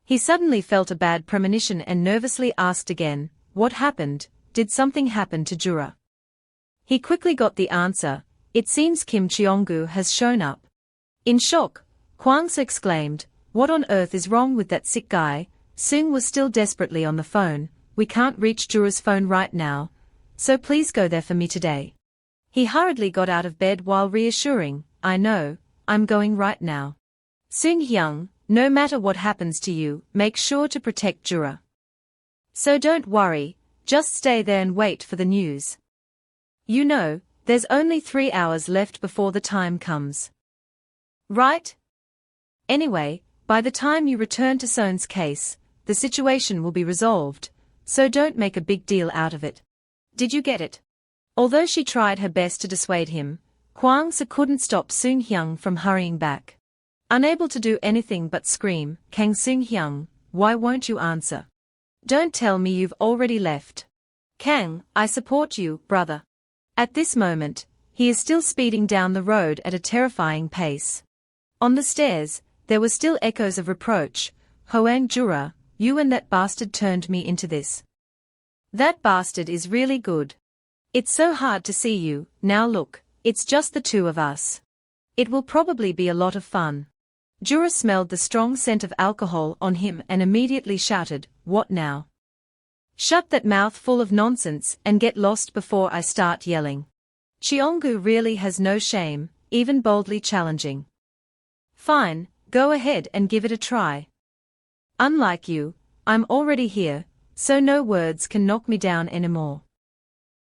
He suddenly felt a bad premonition and nervously asked again, what happened? Did something happen to Jura? He quickly got the answer, it seems Kim Cheong-gu has shown up. In shock, Kwang-soo exclaimed, what on earth is wrong with that sick guy? Seung was still desperately on the phone, we can't reach Jura's phone right now, so please go there for me today. He hurriedly got out of bed while reassuring, I know, I'm going right now. Seung-hyung, no matter what happens to you, make sure to protect Jura. So don't worry, just stay there and wait for the news. You know, there's only 3 hours left before the time comes. Right? Anyway, by the time you return to Sohn's case, the situation will be resolved, so don't make a big deal out of it. Did you get it? Although she tried her best to dissuade him, Kwang-soo couldn't stop Seung-hyung from hurrying back. Unable to do anything but scream, Kang Seung-hyung, why won't you answer? Don't tell me you've already left. Kang, I support you, brother. At this moment, he is still speeding down the road at a terrifying pace. On the stairs, there were still echoes of reproach. Hoang Jura, you and that bastard turned me into this. That bastard is really good. It's so hard to see you, now look, it's just the two of us. It will probably be a lot of fun. Jura smelled the strong scent of alcohol on him and immediately shouted, what now? Shut that mouth full of nonsense and get lost before I start yelling. Cheong-gu really has no shame, even boldly challenging. Fine, go ahead and give it a try. Unlike you, I'm already here, so no words can knock me down anymore.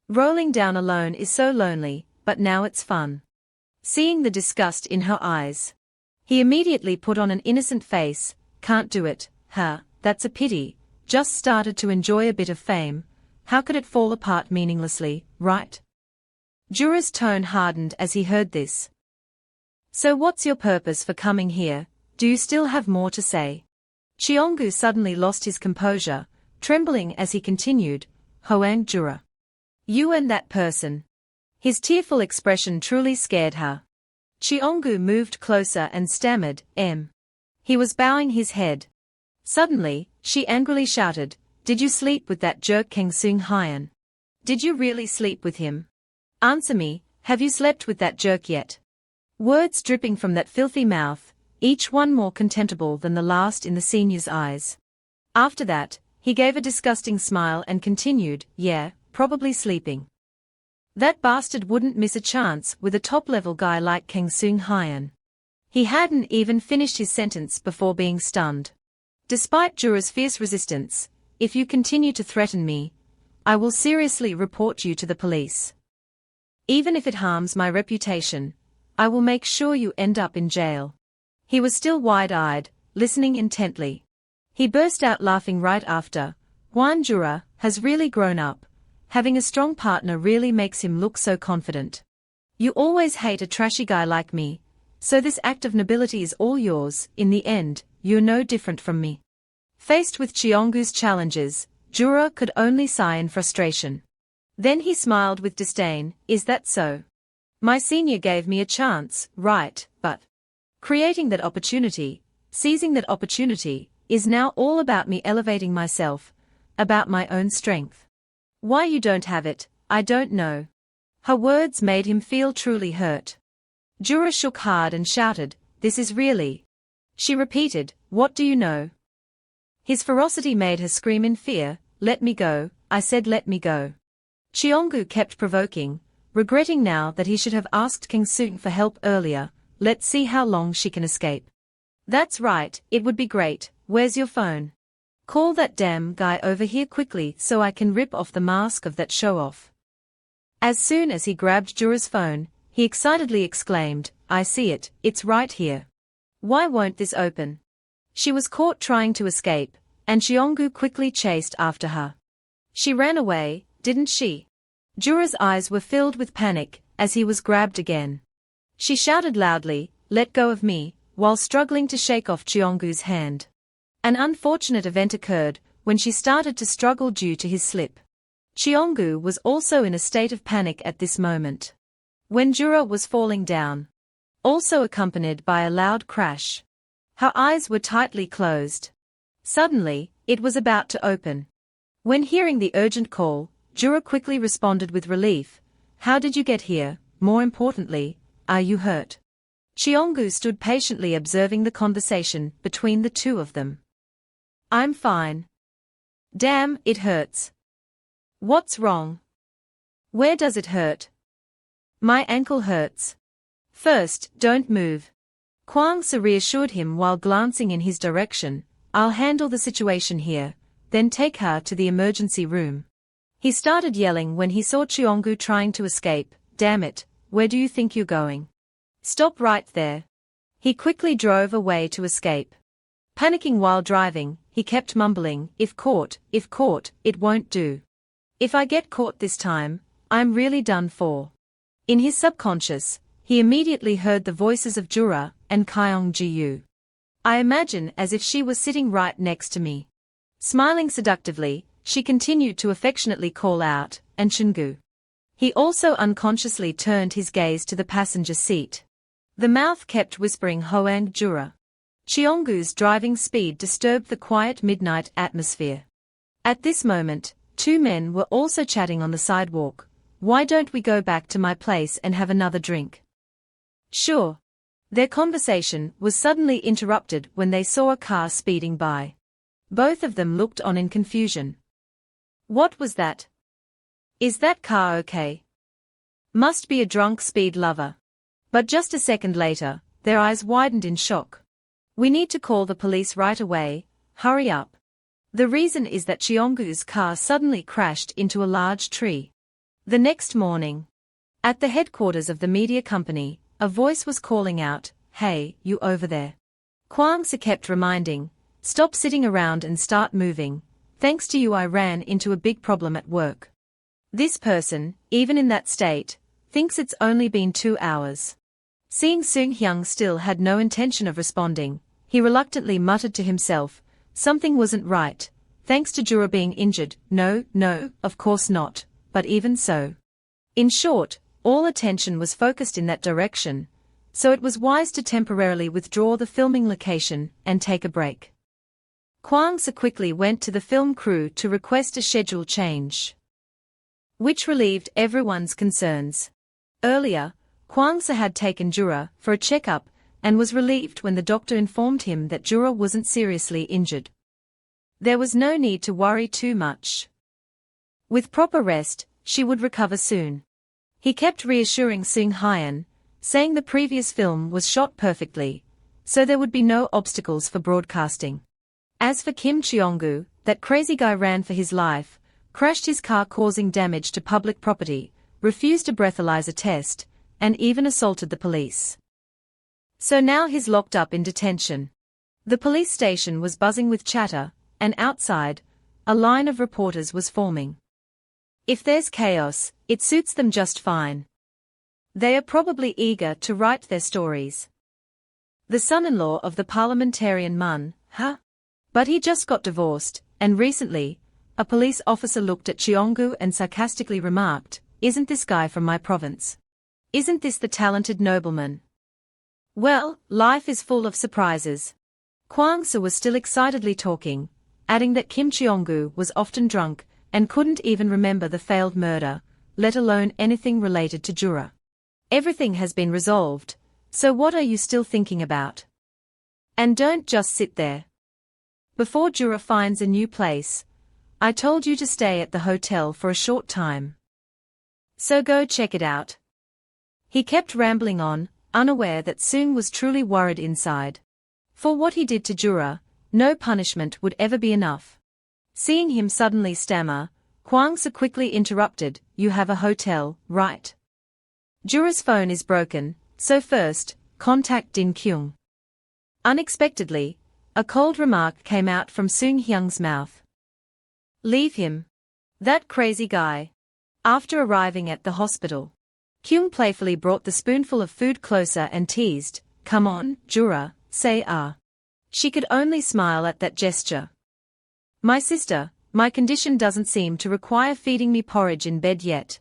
Rolling down alone is so lonely, but now it's fun. Seeing the disgust in her eyes, he immediately put on an innocent face, can't do it, that's a pity, just started to enjoy a bit of fame, how could it fall apart meaninglessly, right? Jura's tone hardened as he heard this. So what's your purpose for coming here, do you still have more to say? Cheong-gu suddenly lost his composure, trembling as he continued, Hoang Jura. You and that person. His tearful expression truly scared her. Cheong-gu moved closer and stammered, He was bowing his head. Suddenly, she angrily shouted, did you sleep with that jerk Kang Seung-hyun? Did you really sleep with him? Answer me, have you slept with that jerk yet? Words dripping from that filthy mouth, each one more contemptible than the last in the senior's eyes. After that, he gave a disgusting smile and continued, yeah, probably sleeping. That bastard wouldn't miss a chance with a top-level guy like Kang Seung-hyun. He hadn't even finished his sentence before being stunned. Despite Jura's fierce resistance, if you continue to threaten me, I will seriously report you to the police. Even if it harms my reputation, I will make sure you end up in jail. He was still wide-eyed, listening intently. He burst out laughing right after. Hwan Jura has really grown up. Having a strong partner really makes him look so confident. You always hate a trashy guy like me, so this act of nobility is all yours. In the end, you're no different from me. Faced with Cheong-gu's challenges, Jura could only sigh in frustration. Then he smiled with disdain, is that so? My senior gave me a chance, right, but creating that opportunity, seizing that opportunity, is now all about me elevating myself, about my own strength. Why you don't have it, I don't know. Her words made him feel truly hurt. Jura shook hard and shouted, this is really. She repeated, what do you know? His ferocity made her scream in fear, let me go, I said let me go. Cheong-gu kept provoking, regretting now that he should have asked Kang Seung for help earlier, let's see how long she can escape. That's right, it would be great, where's your phone? Call that damn guy over here quickly so I can rip off the mask of that show-off. As soon as he grabbed Jura's phone, he excitedly exclaimed, I see it, it's right here. Why won't this open? She was caught trying to escape, and Cheong-gu quickly chased after her. She ran away, didn't she? Jura's eyes were filled with panic as he was grabbed again. She shouted loudly, "Let go of me," while struggling to shake off Cheonggu's hand. An unfortunate event occurred when she started to struggle due to his slip. Cheonggu was also in a state of panic at this moment. When Jura was falling down, also accompanied by a loud crash. Her eyes were tightly closed. Suddenly, it was about to open. When hearing the urgent call, Jura quickly responded with relief. "How did you get here? More importantly, are you hurt?" Cheonggu stood patiently observing the conversation between the two of them. "I'm fine." "Damn, it hurts." "What's wrong?" "Where does it hurt?" "My ankle hurts." "First, don't move." Kwang-se reassured him while glancing in his direction. "I'll handle the situation here, then take her to the emergency room." He started yelling when he saw Cheonggu trying to escape. "Damn it, where do you think you're going? Stop right there." He quickly drove away to escape. Panicking while driving, he kept mumbling, if caught, it won't do. If I get caught this time, I'm really done for." In his subconscious, he immediately heard the voices of Jura and Kyung-ji-yu. "I imagine as if she was sitting right next to me." Smiling seductively, she continued to affectionately call out, "And Chungu." He also unconsciously turned his gaze to the passenger seat. The mouth kept whispering Hoang Jura. Cheonggu's driving speed disturbed the quiet midnight atmosphere. At this moment, two men were also chatting on the sidewalk. "Why don't we go back to my place and have another drink?" "Sure." Their conversation was suddenly interrupted when they saw a car speeding by. Both of them looked on in confusion. What was that? Is that car okay? Must be a drunk speed lover. But just a second later, their eyes widened in shock. "We need to call the police right away, hurry up." The reason is that Cheonggu's car suddenly crashed into a large tree. The next morning, at the headquarters of the media company, a voice was calling out, "Hey, you over there." Kwang-se kept reminding, "Stop sitting around and start moving. Thanks to you I ran into a big problem at work. This person, even in that state, thinks it's only been 2 hours." Seeing Seung-hyung still had no intention of responding, he reluctantly muttered to himself, "Something wasn't right. Thanks to Jura being injured, no, of course not, but even so." In short, all attention was focused in that direction, so it was wise to temporarily withdraw the filming location and take a break. Kwang-se quickly went to the film crew to request a schedule change, which relieved everyone's concerns. Earlier, Kwang-se had taken Jura for a checkup and was relieved when the doctor informed him that Jura wasn't seriously injured. There was no need to worry too much. With proper rest, she would recover soon. He kept reassuring Seung-hyun, saying the previous film was shot perfectly, so there would be no obstacles for broadcasting. As for Kim Cheonggu, that crazy guy ran for his life, crashed his car causing damage to public property, refused a breathalyzer test, and even assaulted the police. So now he's locked up in detention. The police station was buzzing with chatter, and outside, a line of reporters was forming. If there's chaos, it suits them just fine. They are probably eager to write their stories. The son-in-law of the parliamentarian Manhwa? But he just got divorced, and recently, a police officer looked at Cheonggu and sarcastically remarked, "Isn't this guy from my province? Isn't this the talented nobleman?" Well, life is full of surprises. Kwang-se was still excitedly talking, adding that Kim Cheonggu was often drunk and couldn't even remember the failed murder, let alone anything related to Jura. Everything has been resolved, so what are you still thinking about? And don't just sit there. Before Jura finds a new place, I told you to stay at the hotel for a short time. So go check it out. He kept rambling on, unaware that Seung was truly worried inside. For what he did to Jura, no punishment would ever be enough. Seeing him suddenly stammer, Kwang-se quickly interrupted, "You have a hotel, right? Jura's phone is broken, so first, contact Din Kyung." Unexpectedly, a cold remark came out from Seung-hyung's mouth. "Leave him. That crazy guy. After arriving at the hospital, Kyung playfully brought the spoonful of food closer and teased, "Come on, Jura, say ah." She could only smile at that gesture. "My sister, my condition doesn't seem to require feeding me porridge in bed yet.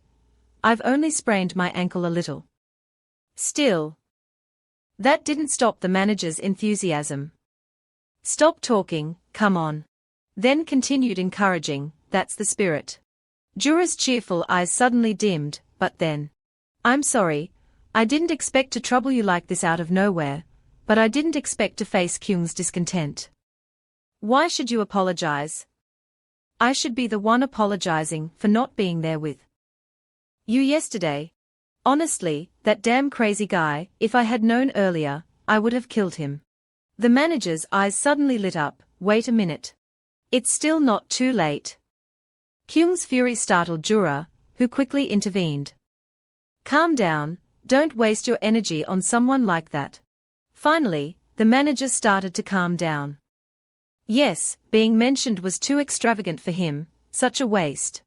I've only sprained my ankle a little." Still, that didn't stop the manager's enthusiasm. "Stop talking, come on." Then continued encouraging, "That's the spirit." Jura's cheerful eyes suddenly dimmed, but then, "I'm sorry, I didn't expect to trouble you like this out of nowhere, but I didn't expect to face Kyung's discontent." "Why should you apologize? I should be the one apologizing for not being there with you yesterday. Honestly, that damn crazy guy, if I had known earlier, I would have killed him." The manager's eyes suddenly lit up. "Wait a minute. It's still not too late." Kyung's fury startled Jura, who quickly intervened. "Calm down, don't waste your energy on someone like that." Finally, the manager started to calm down. Yes, being mentioned was too extravagant for him, such a waste.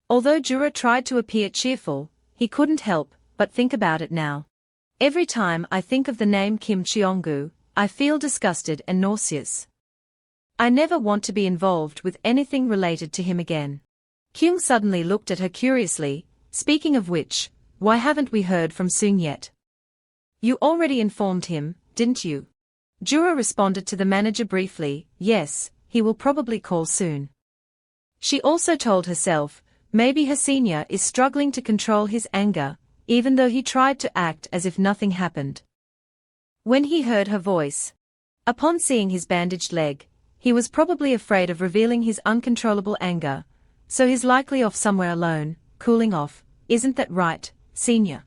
Although Jura tried to appear cheerful, he couldn't help but think about it now. "Every time I think of the name Kim Cheong-gu, I feel disgusted and nauseous. I never want to be involved with anything related to him again." Kyung suddenly looked at her curiously. "Speaking of which, why haven't we heard from Seung yet?" "You already informed him, didn't you?" Jura responded to the manager briefly. "Yes, he will probably call soon." She also told herself, maybe her senior is struggling to control his anger, even though he tried to act as if nothing happened. When he heard her voice, upon seeing his bandaged leg, he was probably afraid of revealing his uncontrollable anger, so he's likely off somewhere alone, cooling off. "Isn't that right, senior?"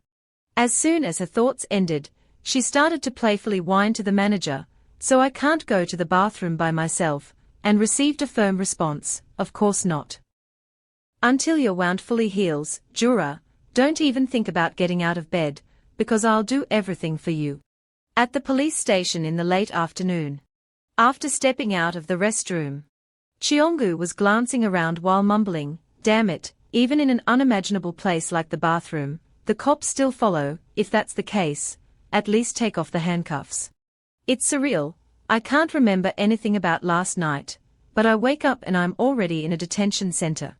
As soon as her thoughts ended, she started to playfully whine to the manager, "So I can't go to the bathroom by myself," and received a firm response, "Of course not. Until you're wound fully heals, Jura, don't even think about getting out of bed, because I'll do everything for you." At the police station in the late afternoon, after stepping out of the restroom, Cheong-gu was glancing around while mumbling, "Damn it, even in an unimaginable place like the bathroom, the cops still follow. If that's the case, at least take off the handcuffs. It's surreal, I can't remember anything about last night, but I wake up and I'm already in a detention center.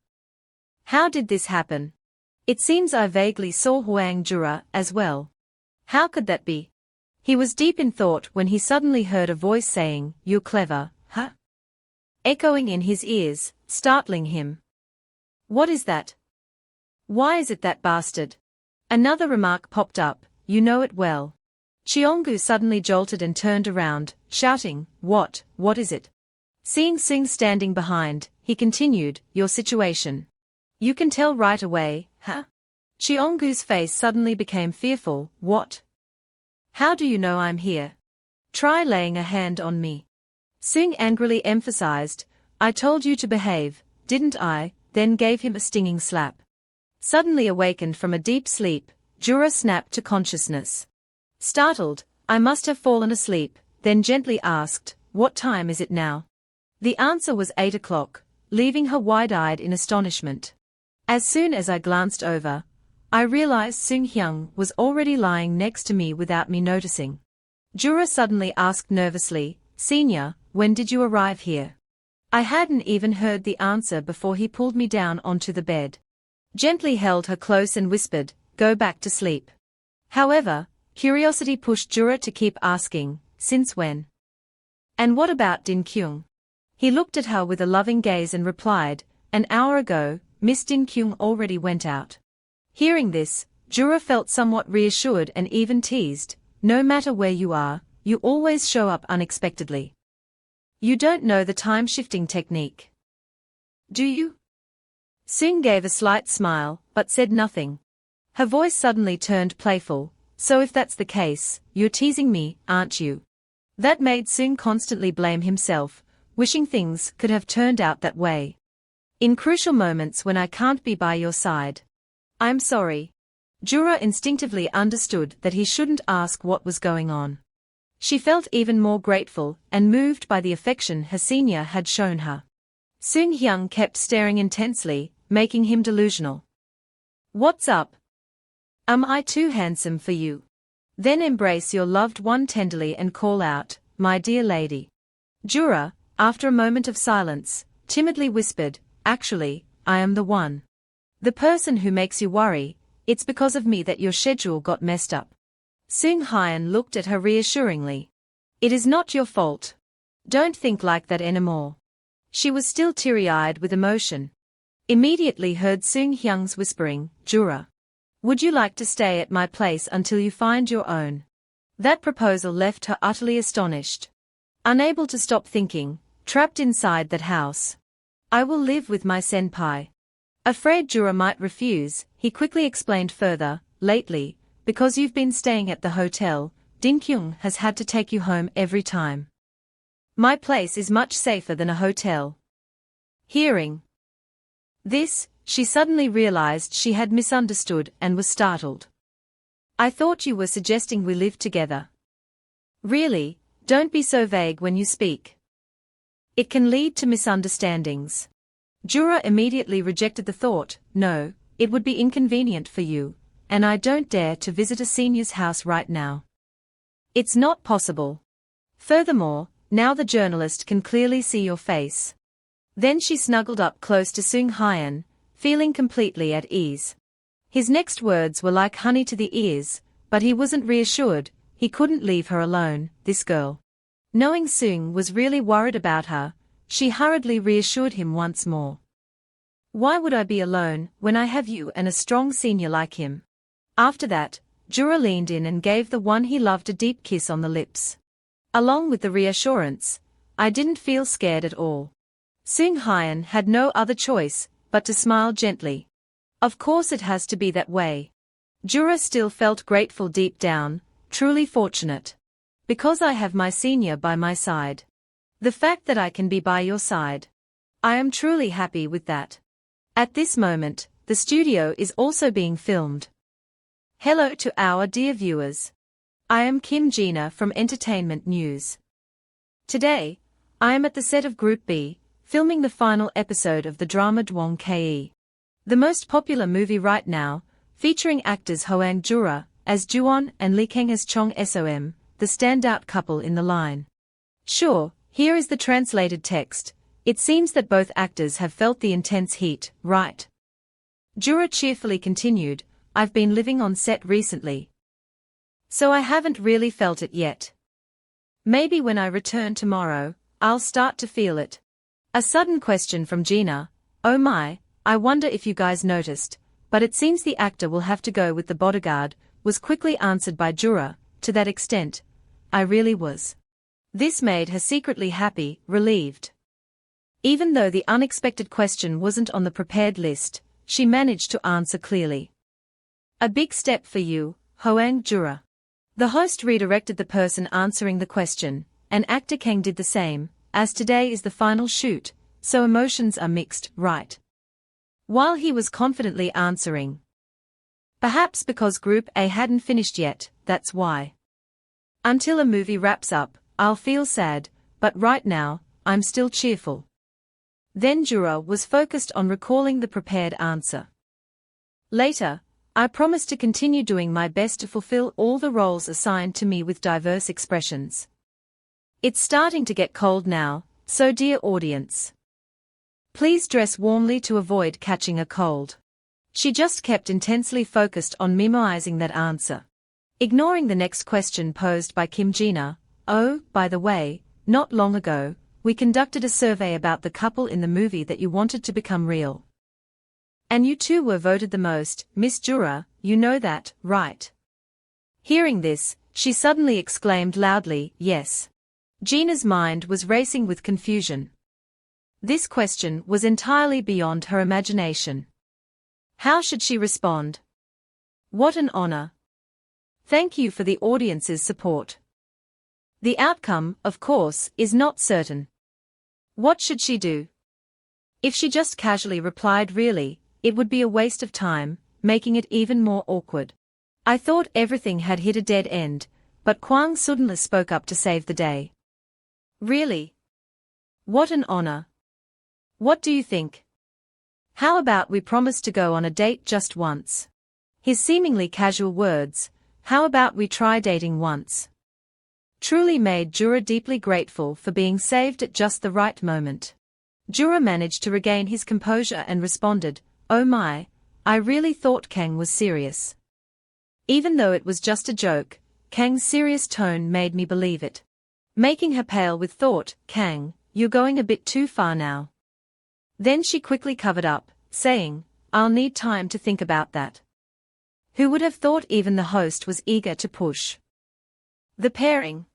How did this happen? It seems I vaguely saw Huang Jura as well. How could that be?" He was deep in thought when he suddenly heard a voice saying, "You're clever, huh?" echoing in his ears, startling him. "What is that? Why is it that bastard?" Another remark popped up, "You know it well." Cheong-gu suddenly jolted and turned around, shouting, What is it?" Seeing Seung standing behind, he continued, "Your situation. You can tell right away, huh?" Cheong-gu's face suddenly became fearful. "What? How do you know I'm here? Try laying a hand on me." Seung angrily emphasized, "I told you to behave, didn't I?" then gave him a stinging slap. Suddenly awakened from a deep sleep, Jura snapped to consciousness. Startled, "I must have fallen asleep," then gently asked, "What time is it now?" The answer was 8 o'clock, leaving her wide-eyed in astonishment. As soon as I glanced over, I realized Seung Hyung was already lying next to me without me noticing. Jura suddenly asked nervously, "Senior, when did you arrive here?" I hadn't even heard the answer before he pulled me down onto the bed, gently held her close and whispered, "Go back to sleep." However, curiosity pushed Jura to keep asking, "Since when? And what about Din Kyung?" He looked at her with a loving gaze and replied, "An hour ago, Miss Din Kyung already went out." Hearing this, Jura felt somewhat reassured and even teased, "No matter where you are, you always show up unexpectedly. You don't know the time-shifting technique, do you?" Seung gave a slight smile, but said nothing. Her voice suddenly turned playful, "So if that's the case, you're teasing me, aren't you?" That made Seung constantly blame himself, wishing things could have turned out that way. "In crucial moments when I can't be by your side, I'm sorry." Jura instinctively understood that he shouldn't ask what was going on. She felt even more grateful and moved by the affection her senior had shown her. Seung Hyung kept staring intensely, making him delusional. What's up? Am I too handsome for you? Then embrace your loved one tenderly and call out, my dear lady. Jura, after a moment of silence, timidly whispered, actually, I am the one. The person who makes you worry, it's because of me that your schedule got messed up. Seung Hyun looked at her reassuringly. It is not your fault. Don't think like that anymore. She was still teary-eyed with emotion. Immediately heard Seung Hyung's whispering, Jura. Would you like to stay at my place until you find your own? That proposal left her utterly astonished. Unable to stop thinking, trapped inside that house. I will live with my senpai. Afraid Jura might refuse, he quickly explained further, lately, because you've been staying at the hotel, Din-kyung has had to take you home every time. My place is much safer than a hotel. Hearing this, she suddenly realized she had misunderstood and was startled. I thought you were suggesting we live together. Really, don't be so vague when you speak. It can lead to misunderstandings. Jura immediately rejected the thought, no, it would be inconvenient for you, and I don't dare to visit a senior's house right now. It's not possible. Furthermore, now the journalist can clearly see your face. Then she snuggled up close to Seung Hyun, feeling completely at ease. His next words were like honey to the ears, but he wasn't reassured, he couldn't leave her alone, this girl. Knowing Seung was really worried about her, she hurriedly reassured him once more. Why would I be alone when I have you and a strong senior like him? After that, Jura leaned in and gave the one he loved a deep kiss on the lips. Along with the reassurance, I didn't feel scared at all. Seung Hyun had no other choice but to smile gently. Of course it has to be that way. Jura still felt grateful deep down, truly fortunate. Because I have my senior by my side. The fact that I can be by your side. I am truly happy with that. At this moment, the studio is also being filmed. Hello to our dear viewers. I am Kim Gina from Entertainment News. Today, I am at the set of Group B, filming the final episode of the drama Dwang Ke. The most popular movie right now, featuring actors Hoang Jura as Juwon and Lee Kang as Chong Som, the standout couple in the line. Sure, here is the translated text. It seems that both actors have felt the intense heat, right? Jura cheerfully continued, I've been living on set recently. So I haven't really felt it yet. Maybe when I return tomorrow, I'll start to feel it. A sudden question from Gina, oh my, I wonder if you guys noticed, but it seems the actor will have to go with the bodyguard, was quickly answered by Jura, to that extent. I really was. This made her secretly happy, relieved. Even though the unexpected question wasn't on the prepared list, she managed to answer clearly. A big step for you, Hoang Jura. The host redirected the person answering the question, and actor Kang did the same, as today is the final shoot, so emotions are mixed, right? While he was confidently answering. Perhaps because Group A hadn't finished yet, that's why. Until a movie wraps up, I'll feel sad, but right now, I'm still cheerful. Then Jura was focused on recalling the prepared answer. Later, I promise to continue doing my best to fulfill all the roles assigned to me with diverse expressions. It's starting to get cold now, so dear audience. Please dress warmly to avoid catching a cold. She just kept intensely focused on memorizing that answer. Ignoring the next question posed by Kim Gina, oh, by the way, not long ago, we conducted a survey about the couple in the movie that you wanted to become real. And you two were voted the most, Miss Jura, you know that, right? Hearing this, she suddenly exclaimed loudly, yes. Gina's mind was racing with confusion. This question was entirely beyond her imagination. How should she respond? What an honor. Thank you for the audience's support. The outcome, of course, is not certain. What should she do? If she just casually replied really, it would be a waste of time, making it even more awkward. I thought everything had hit a dead end, but Kwang suddenly spoke up to save the day. Really? What an honor. What do you think? How about we promise to go on a date just once? His seemingly casual words, how about we try dating once? Truly made Jura deeply grateful for being saved at just the right moment. Jura managed to regain his composure and responded, "Oh my, I really thought Kang was serious." Even though it was just a joke, Kang's serious tone made me believe it. Making her pale with thought, "Kang, you're going a bit too far now." Then she quickly covered up, saying, "I'll need time to think about that." Who would have thought even the host was eager to push the pairing?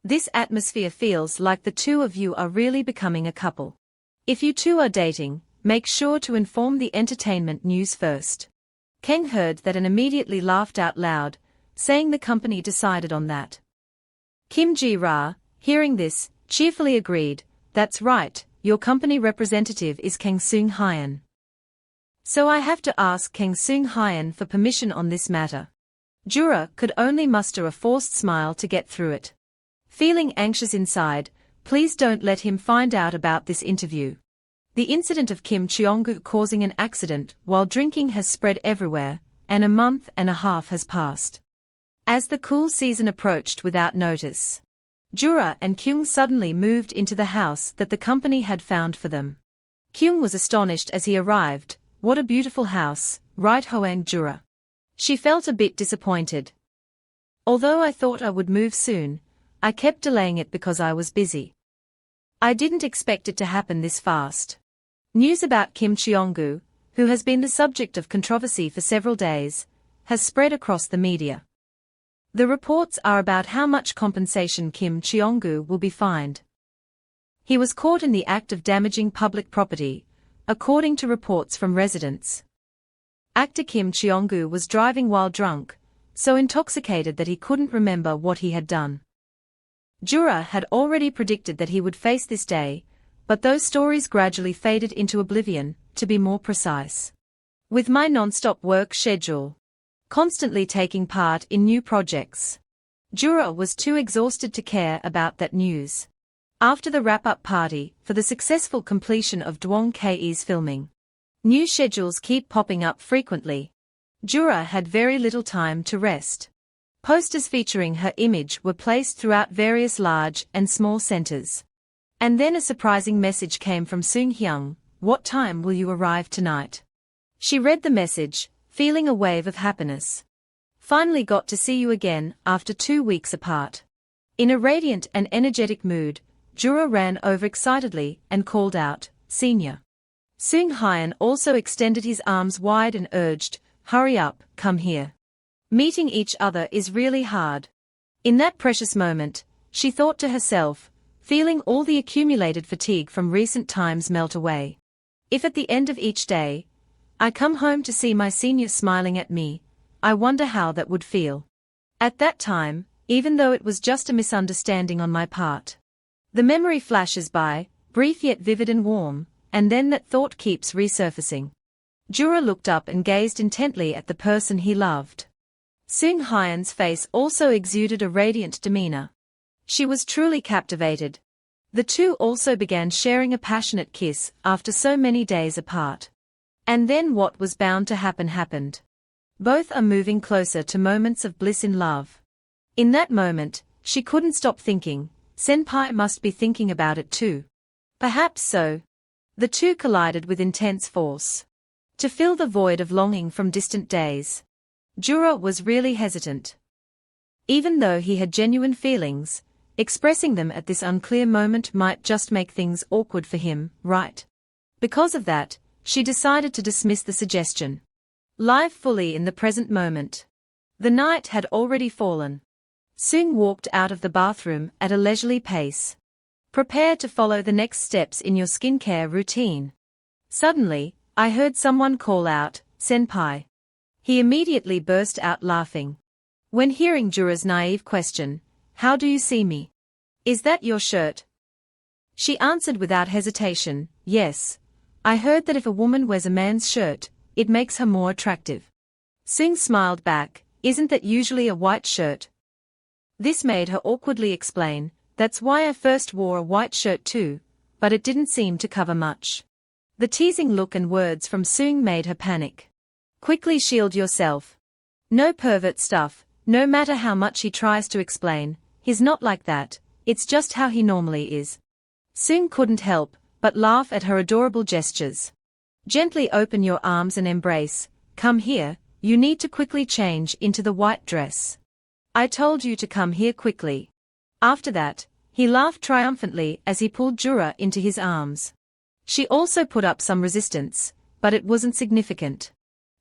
This atmosphere feels like the two of you are really becoming a couple. If you two are dating, make sure to inform the entertainment news first. Kang heard that and immediately laughed out loud, saying the company decided on that. Kim Ji-ra, hearing this, cheerfully agreed, "That's right, your company representative is Kang Seung-hyun. So I have to ask Kang Seung-hyun for permission on this matter." Jura could only muster a forced smile to get through it. Feeling anxious inside, please don't let him find out about this interview. The incident of Kim Cheong-gu causing an accident while drinking has spread everywhere, and a month and a half has passed. As the cool season approached without notice, Jura and Kyung suddenly moved into the house that the company had found for them. Kyung was astonished as he arrived. "What a beautiful house, right Hoang Jura?" She felt a bit disappointed. "Although I thought I would move soon, I kept delaying it because I was busy. I didn't expect it to happen this fast." News about Kim Cheong-gu, who has been the subject of controversy for several days, has spread across the media. The reports are about how much compensation Kim Cheong-gu will be fined. He was caught in the act of damaging public property, according to reports from residents. Actor Kim Cheong-gu was driving while drunk, so intoxicated that he couldn't remember what he had done. Jura had already predicted that he would face this day, but those stories gradually faded into oblivion, to be more precise. With my non-stop work schedule, constantly taking part in new projects, Jura was too exhausted to care about that news. After the wrap-up party for the successful completion of Dwong Kei's filming, new schedules keep popping up frequently. Jura had very little time to rest. Posters featuring her image were placed throughout various large and small centers. And then a surprising message came from Seung-hyun, "What time will you arrive tonight?" She read the message, feeling a wave of happiness. "Finally got to see you again after 2 weeks apart." In a radiant and energetic mood, Jura ran over excitedly and called out, "Senior." Seung-hyun also extended his arms wide and urged, "Hurry up, come here. Meeting each other is really hard." In that precious moment, she thought to herself, feeling all the accumulated fatigue from recent times melt away. If at the end of each day, I come home to see my senior smiling at me, I wonder how that would feel. At that time, even though it was just a misunderstanding on my part. The memory flashes by, brief yet vivid and warm, and then that thought keeps resurfacing. Jura looked up and gazed intently at the person he loved. Seung-hyun's face also exuded a radiant demeanor. She was truly captivated. The two also began sharing a passionate kiss after so many days apart. And then what was bound to happen happened. Both are moving closer to moments of bliss in love. In that moment, she couldn't stop thinking, Senpai must be thinking about it too. Perhaps so. The two collided with intense force. To fill the void of longing from distant days, Jura was really hesitant. Even though he had genuine feelings, expressing them at this unclear moment might just make things awkward for him, right? Because of that, she decided to dismiss the suggestion. Live fully in the present moment. The night had already fallen. Seung walked out of the bathroom at a leisurely pace. Prepare to follow the next steps in your skincare routine. Suddenly, I heard someone call out, "Senpai." He immediately burst out laughing. When hearing Jura's naive question, "How do you see me? Is that your shirt?" She answered without hesitation, "Yes. I heard that if a woman wears a man's shirt, it makes her more attractive." Seung smiled back, "Isn't that usually a white shirt?" This made her awkwardly explain, "That's why I first wore a white shirt too, but it didn't seem to cover much." The teasing look and words from Seung made her panic. Quickly shield yourself. No pervert stuff, no matter how much he tries to explain, he's not like that, it's just how he normally is. Seung couldn't help but laugh at her adorable gestures. Gently open your arms and embrace, come here, you need to quickly change into the white dress. I told you to come here quickly. After that, he laughed triumphantly as he pulled Jura into his arms. She also put up some resistance, but it wasn't significant.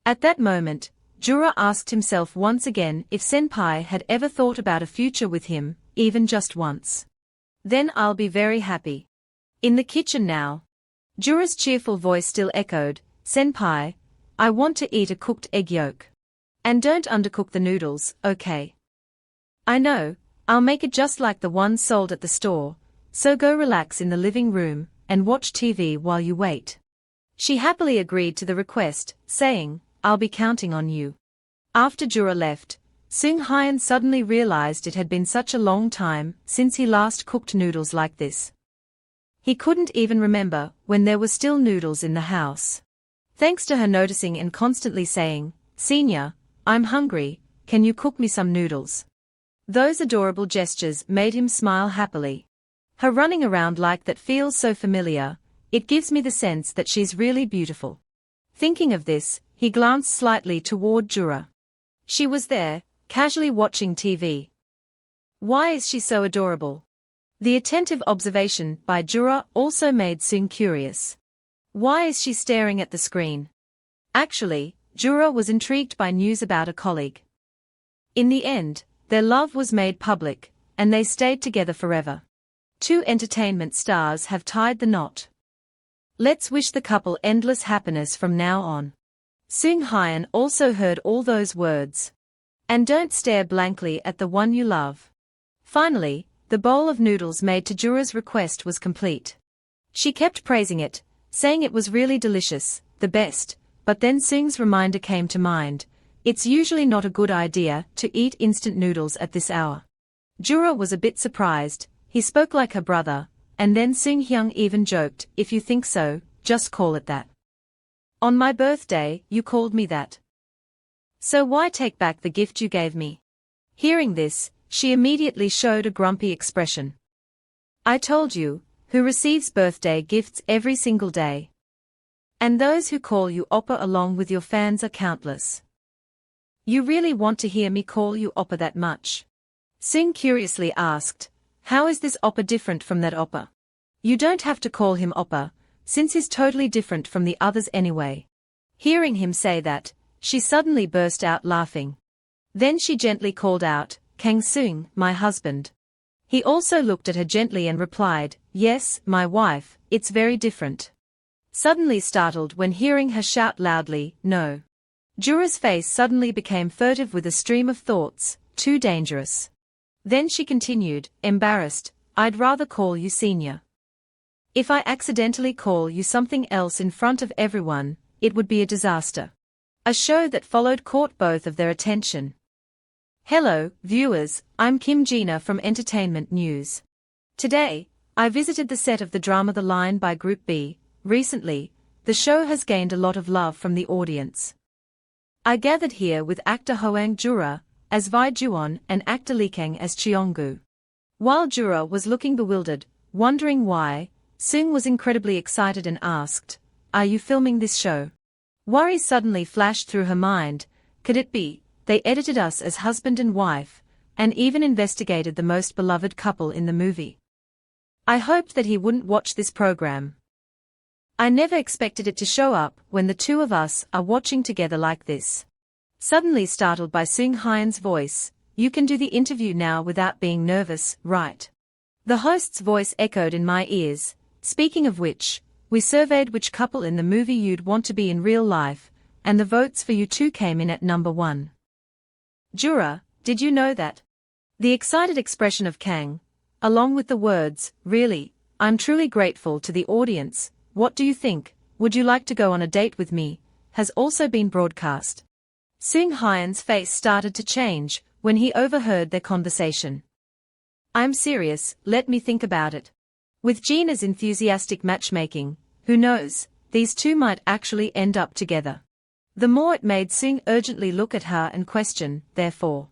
At that moment, Jura asked himself once again if Senpai had ever thought about a future with him, even just once. Then I'll be very happy. In the kitchen now. Jura's cheerful voice still echoed, Senpai, I want to eat a cooked egg yolk. And don't undercook the noodles, okay? I know, I'll make it just like the ones sold at the store, so go relax in the living room and watch TV while you wait. She happily agreed to the request, saying, I'll be counting on you. After Jura left, Seung Hyun suddenly realized it had been such a long time since he last cooked noodles like this. He couldn't even remember when there were still noodles in the house. Thanks to her noticing and constantly saying, Senior, I'm hungry, can you cook me some noodles? Those adorable gestures made him smile happily. Her running around like that feels so familiar, it gives me the sense that she's really beautiful. Thinking of this, he glanced slightly toward Jura. She was there, casually watching TV. Why is she so adorable? The attentive observation by Jura also made Seung curious. Why is she staring at the screen? Actually, Jura was intrigued by news about a colleague. In the end, their love was made public, and they stayed together forever. Two entertainment stars have tied the knot. Let's wish the couple endless happiness from now on. Seung Hyun also heard all those words. And don't stare blankly at the one you love. Finally, the bowl of noodles made to Jura's request was complete. She kept praising it, saying it was really delicious, the best, but then Seung's reminder came to mind. It's usually not a good idea to eat instant noodles at this hour. Jura was a bit surprised, he spoke like her brother, and then Seung Hyun even joked, if you think so, just call it that. On my birthday, you called me that. So why take back the gift you gave me? Hearing this, she immediately showed a grumpy expression. I told you, who receives birthday gifts every single day. And those who call you Oppa along with your fans are countless. You really want to hear me call you Oppa that much? Seung curiously asked, how is this Oppa different from that Oppa? You don't have to call him Oppa, since he's totally different from the others anyway. Hearing him say that, she suddenly burst out laughing. Then she gently called out, Kang Seung, my husband. He also looked at her gently and replied, yes, my wife, it's very different. Suddenly startled when hearing her shout loudly, no. Jura's face suddenly became furtive with a stream of thoughts, too dangerous. Then she continued, embarrassed, I'd rather call you senior. If I accidentally call you something else in front of everyone, it would be a disaster. A show that followed caught both of their attention. Hello, viewers, I'm Kim Gina from Entertainment News. Today, I visited the set of the drama The Line by Group B. Recently, the show has gained a lot of love from the audience. I gathered here with actor Hoang Jura as Vi Juon and actor Lee Kang as Cheonggu. While Jura was looking bewildered, wondering why, Seung was incredibly excited and asked, are you filming this show? Worry suddenly flashed through her mind, could it be, they edited us as husband and wife, and even investigated the most beloved couple in the movie? I hoped that he wouldn't watch this program. I never expected it to show up when the two of us are watching together like this. Suddenly startled by Seung Hyun's voice, you can do the interview now without being nervous, right? The host's voice echoed in my ears, speaking of which, we surveyed which couple in the movie you'd want to be in real life, and the votes for you two came in at number 1. Jura, did you know that? The excited expression of Kang, along with the words, really, I'm truly grateful to the audience, what do you think, would you like to go on a date with me, has also been broadcast. Seung Hyun's face started to change when he overheard their conversation. I'm serious, let me think about it. With Gina's enthusiastic matchmaking, who knows, these two might actually end up together. The more it made Sung urgently look at her and question, therefore.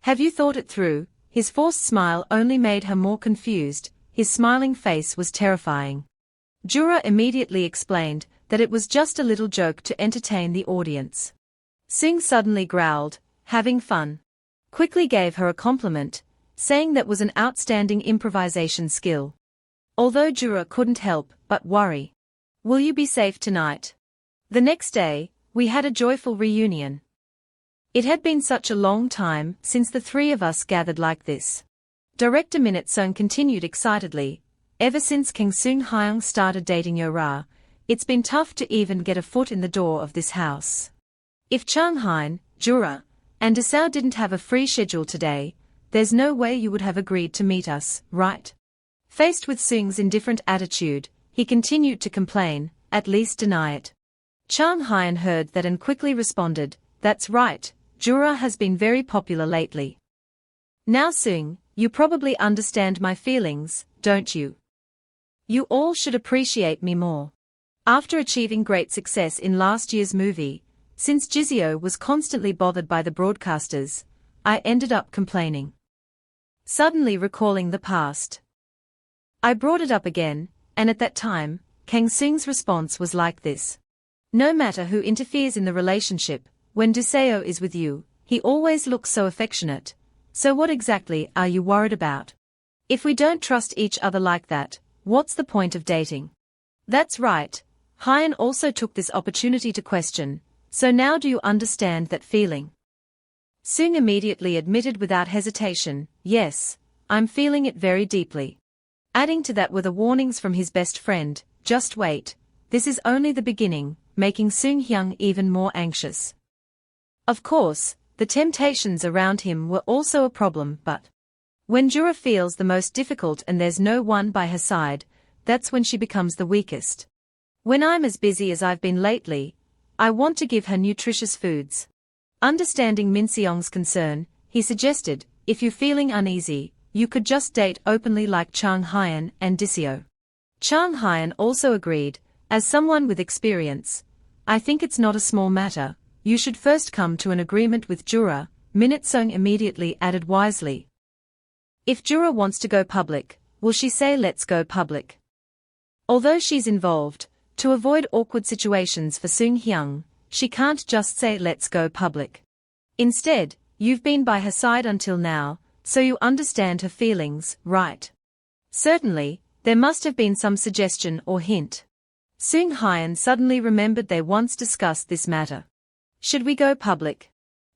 Have you thought it through? His forced smile only made her more confused, his smiling face was terrifying. Jura immediately explained that it was just a little joke to entertain the audience. Sung suddenly growled, having fun. Quickly gave her a compliment, saying that was an outstanding improvisation skill. Although Jura couldn't help but worry. Will you be safe tonight? The next day, we had a joyful reunion. It had been such a long time since the three of us gathered like this. Director Minute Sung continued excitedly. Ever since King Sung Hyung started dating Yora, it's been tough to even get a foot in the door of this house. If Chung Hein, Jura, and Desao didn't have a free schedule today, there's no way you would have agreed to meet us, right? Faced with Sung's indifferent attitude, he continued to complain, at least deny it. Chung Hein heard that and quickly responded, that's right, Jura has been very popular lately. Now Sung, you probably understand my feelings, don't you? You all should appreciate me more. After achieving great success in last year's movie, since Jizio was constantly bothered by the broadcasters, I ended up complaining. Suddenly recalling the past. I brought it up again, and at that time, Kang Sung's response was like this. No matter who interferes in the relationship, when Deseo is with you, he always looks so affectionate. So what exactly are you worried about? If we don't trust each other like that, what's the point of dating? That's right. Hyen also took this opportunity to question, so now do you understand that feeling? Sung immediately admitted without hesitation, yes, I'm feeling it very deeply. Adding to that were the warnings from his best friend, just wait, this is only the beginning, making Sung Hyung even more anxious. Of course, the temptations around him were also a problem, but when Jura feels the most difficult and there's no one by her side, that's when she becomes the weakest. When I'm as busy as I've been lately, I want to give her nutritious foods. Understanding Min Seong's concern, he suggested, if you're feeling uneasy, you could just date openly like Chang Hyen and Diseo. Chang Hyen also agreed, as someone with experience, I think it's not a small matter, you should first come to an agreement with Jura, Minute Sung immediately added wisely. If Jura wants to go public, will she say let's go public? Although she's involved, to avoid awkward situations for Sung Hyung, she can't just say let's go public. Instead, you've been by her side until now, so you understand her feelings, right? Certainly, there must have been some suggestion or hint. Sung Hyen suddenly remembered they once discussed this matter. Should we go public?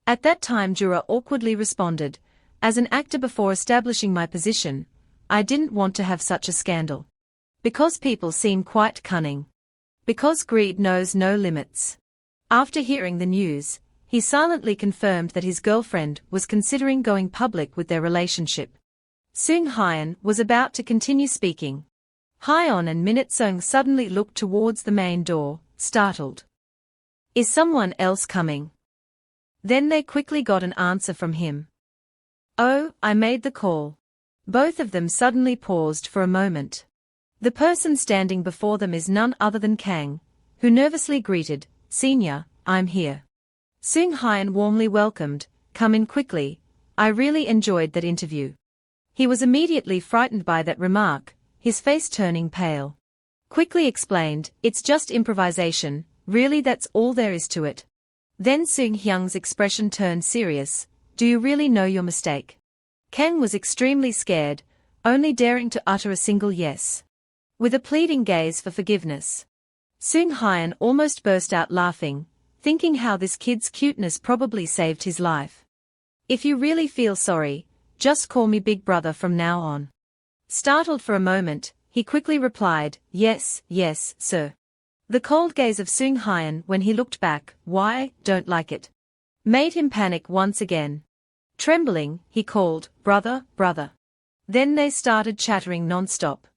At that time Jura awkwardly responded, as an actor before establishing my position, I didn't want to have such a scandal. Because people seem quite cunning. Because greed knows no limits. After hearing the news, he silently confirmed that his girlfriend was considering going public with their relationship. Sung Hyen was about to continue speaking. Hyeon and Minute Sung suddenly looked towards the main door, startled. Is someone else coming? Then they quickly got an answer from him. Oh, I made the call. Both of them suddenly paused for a moment. The person standing before them is none other than Kang, who nervously greeted, Senior, I'm here. Sung Hyen warmly welcomed, come in quickly, I really enjoyed that interview. He was immediately frightened by that remark, his face turning pale. Quickly explained, it's just improvisation, really that's all there is to it. Then Sung Hyung's expression turned serious, do you really know your mistake? Kang was extremely scared, only daring to utter a single yes. With a pleading gaze for forgiveness. Sung Hyen almost burst out laughing, thinking how this kid's cuteness probably saved his life. If you really feel sorry, just call me Big Brother from now on. Startled for a moment, he quickly replied, yes, yes, sir. The cold gaze of Sung Hyen when he looked back, why, don't like it. Made him panic once again. Trembling, he called, brother, brother. Then they started chattering non-stop.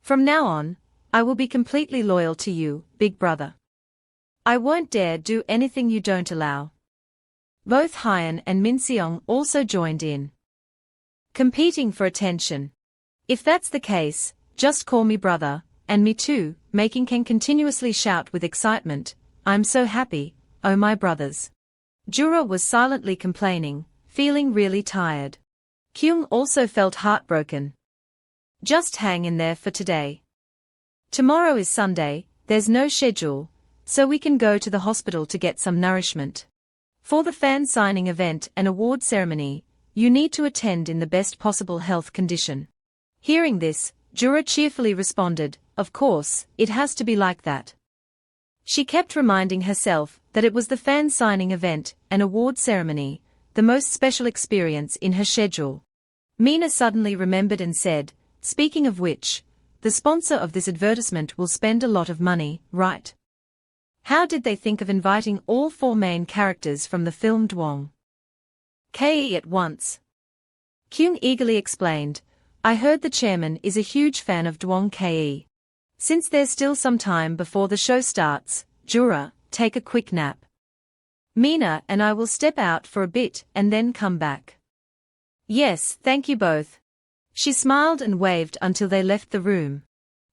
From now on, I will be completely loyal to you, Big Brother. I won't dare do anything you don't allow. Both Hyen and Min Seong also joined in. Competing for attention. If that's the case, just call me brother, and me too, making Ken continuously shout with excitement, I'm so happy, oh my brothers. Jura was silently complaining, feeling really tired. Kyung also felt heartbroken. Just hang in there for today. Tomorrow is Sunday, there's no schedule, so we can go to the hospital to get some nourishment. For the fan signing event and award ceremony, you need to attend in the best possible health condition. Hearing this, Jura cheerfully responded, of course, it has to be like that. She kept reminding herself that it was the fan signing event and award ceremony, the most special experience in her schedule. Mina suddenly remembered and said, speaking of which, the sponsor of this advertisement will spend a lot of money, right? How did they think of inviting all 4 main characters from the film Dwong Ke at once? Kyung eagerly explained, I heard the chairman is a huge fan of Dwong Ke. Since there's still some time before the show starts, Jura, take a quick nap. Mina and I will step out for a bit and then come back. Yes, thank you both. She smiled and waved until they left the room.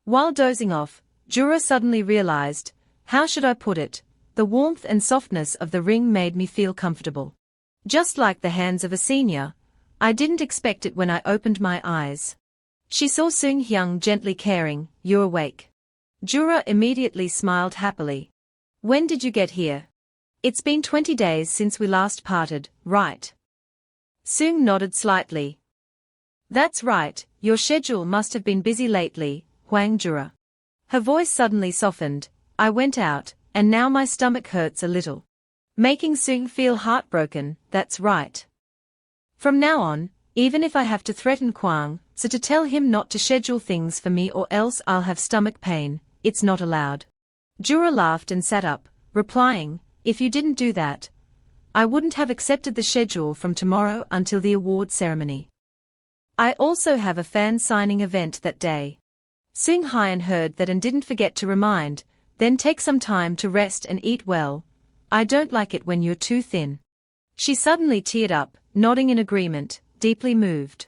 While dozing off, Jura suddenly realized, how should I put it, the warmth and softness of the ring made me feel comfortable. Just like the hands of a senior, I didn't expect it when I opened my eyes. She saw Seung Hyung gently caring, you're awake. Jura immediately smiled happily. When did you get here? It's been 20 days since we last parted, right? Seung nodded slightly. That's right, your schedule must have been busy lately, Hwang Jura. Her voice suddenly softened, I went out, and now my stomach hurts a little. Making Seung feel heartbroken, that's right. From now on, even if I have to threaten Kwang, so to tell him not to schedule things for me or else I'll have stomach pain, it's not allowed. Jura laughed and sat up, replying, if you didn't do that, I wouldn't have accepted the schedule from tomorrow until the award ceremony. I also have a fan signing event that day. Seung Hyun heard that and didn't forget to remind, then take some time to rest and eat well. I don't like it when you're too thin. She suddenly teared up, nodding in agreement, deeply moved.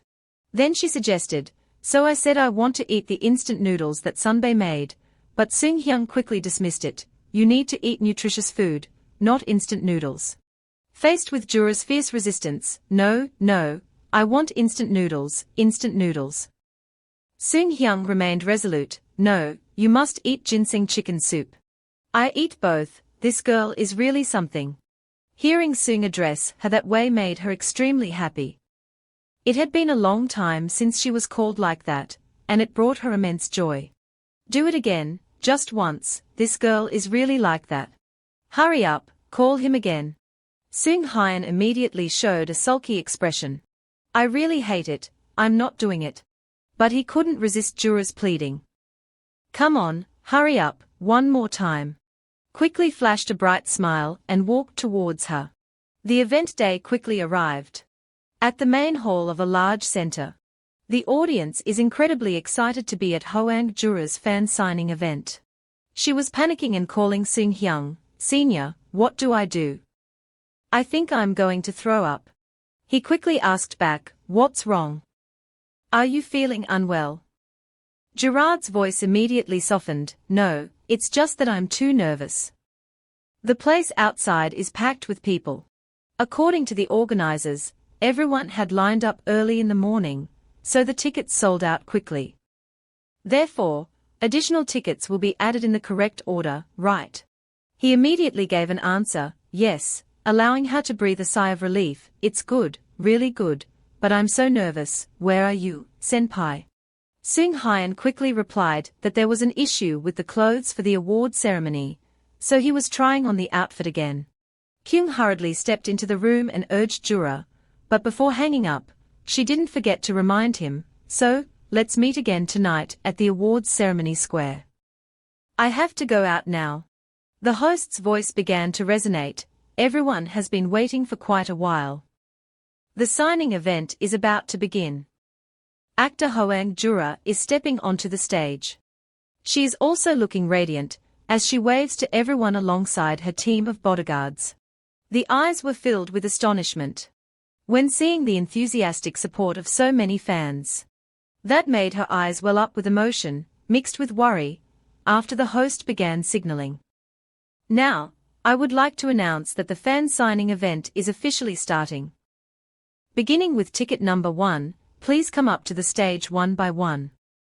Then she suggested, so I said I want to eat the instant noodles that Sunbae made, but Seung Hyung quickly dismissed it, you need to eat nutritious food, not instant noodles. Faced with Jura's fierce resistance, no, I want instant noodles, instant noodles. Seung Hyung remained resolute, no, you must eat ginseng chicken soup. I eat both, this girl is really something. Hearing Seung address her that way made her extremely happy. It had been a long time since she was called like that, and it brought her immense joy. Do it again, just once, this girl is really like that. Hurry up, call him again. Seung Hyun immediately showed a sulky expression. I really hate it, I'm not doing it. But he couldn't resist Jura's pleading. Come on, hurry up, one more time. Quickly flashed a bright smile and walked towards her. The event day quickly arrived. At the main hall of a large center. The audience is incredibly excited to be at Hwang Jura's fan signing event. She was panicking and calling Seung Hyung, Senior, what do I do? I think I'm going to throw up. He quickly asked back, what's wrong? Are you feeling unwell? Gerard's voice immediately softened, no, it's just that I'm too nervous. The place outside is packed with people. According to the organizers, everyone had lined up early in the morning, so the tickets sold out quickly. Therefore, additional tickets will be added in the correct order, right? He immediately gave an answer, yes, allowing her to breathe a sigh of relief, it's good, really good, but I'm so nervous, where are you, senpai? Seung Hyun quickly replied that there was an issue with the clothes for the award ceremony, so he was trying on the outfit again. Kyung hurriedly stepped into the room and urged Jura, but before hanging up, she didn't forget to remind him, so, let's meet again tonight at the awards ceremony square. I have to go out now. The host's voice began to resonate, everyone has been waiting for quite a while. The signing event is about to begin. Actor Hwang Jura is stepping onto the stage. She is also looking radiant, as she waves to everyone alongside her team of bodyguards. The eyes were filled with astonishment when seeing the enthusiastic support of so many fans. That made her eyes well up with emotion, mixed with worry, after the host began signaling. Now, I would like to announce that the fan signing event is officially starting. Beginning with ticket number 1, please come up to the stage one by one.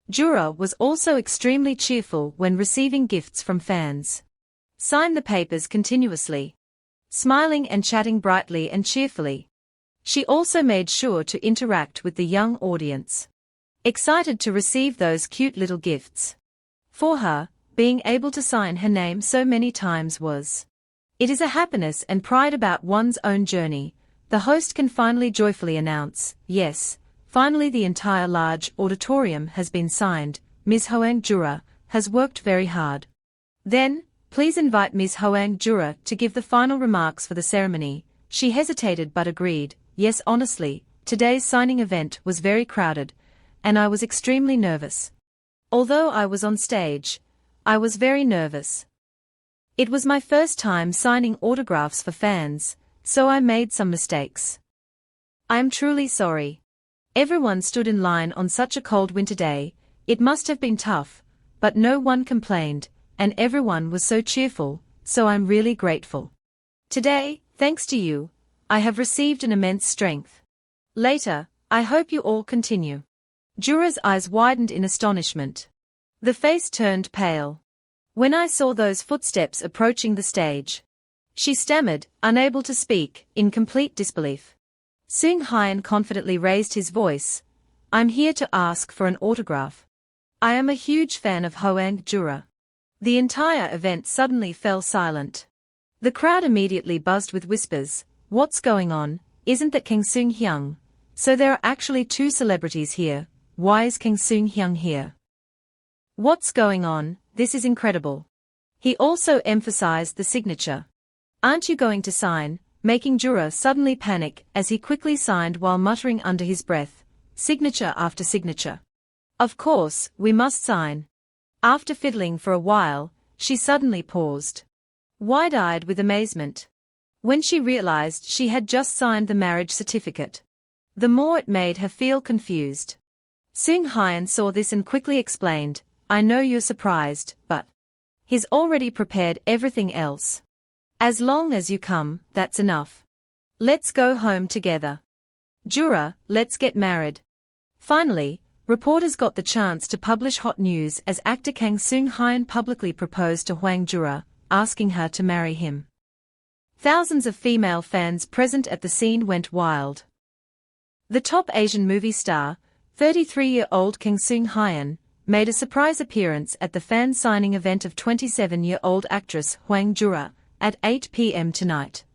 Jura was also extremely cheerful when receiving gifts from fans. Sign the papers continuously. Smiling and chatting brightly and cheerfully. She also made sure to interact with the young audience. Excited to receive those cute little gifts. For her, being able to sign her name so many times was. It is a happiness and pride about one's own journey. The host can finally joyfully announce, yes, finally the entire large auditorium has been signed. Ms. Hoang Jura has worked very hard. Then, please invite Ms. Hoang Jura to give the final remarks for the ceremony. She hesitated but agreed. Yes, honestly, today's signing event was very crowded, and I was extremely nervous. Although I was on stage, I was very nervous. It was my first time signing autographs for fans, so I made some mistakes. I am truly sorry. Everyone stood in line on such a cold winter day. It must have been tough, but no one complained, and everyone was so cheerful, so I'm really grateful. Today, thanks to you, I have received an immense strength. Later, I hope you all continue. Jura's eyes widened in astonishment. The face turned pale. When I saw those footsteps approaching the stage, she stammered, unable to speak, in complete disbelief. Seung Hyun confidently raised his voice. I'm here to ask for an autograph. I am a huge fan of Hoang Jura. The entire event suddenly fell silent. The crowd immediately buzzed with whispers. What's going on? Isn't that Kang Seung Hyun? So there are actually two celebrities here. Why is Kang Seung Hyun here? What's going on? This is incredible. He also emphasized the signature. Aren't you going to sign? Making Jura suddenly panic as he quickly signed while muttering under his breath, signature after signature. Of course, we must sign. After fiddling for a while, she suddenly paused. Wide-eyed with amazement. When she realized she had just signed the marriage certificate. The more it made her feel confused. Seung Hyun saw this and quickly explained, I know you're surprised, but he's already prepared everything else. As long as you come, that's enough. Let's go home together. Jura, let's get married. Finally, reporters got the chance to publish hot news as actor Kang Seung Hyun publicly proposed to Hoang Jura, asking her to marry him. Thousands of female fans present at the scene went wild. The top Asian movie star, 33-year-old Kang Seung Hyun, made a surprise appearance at the fan signing event of 27-year-old actress Hoang Jura at 8 p.m. tonight.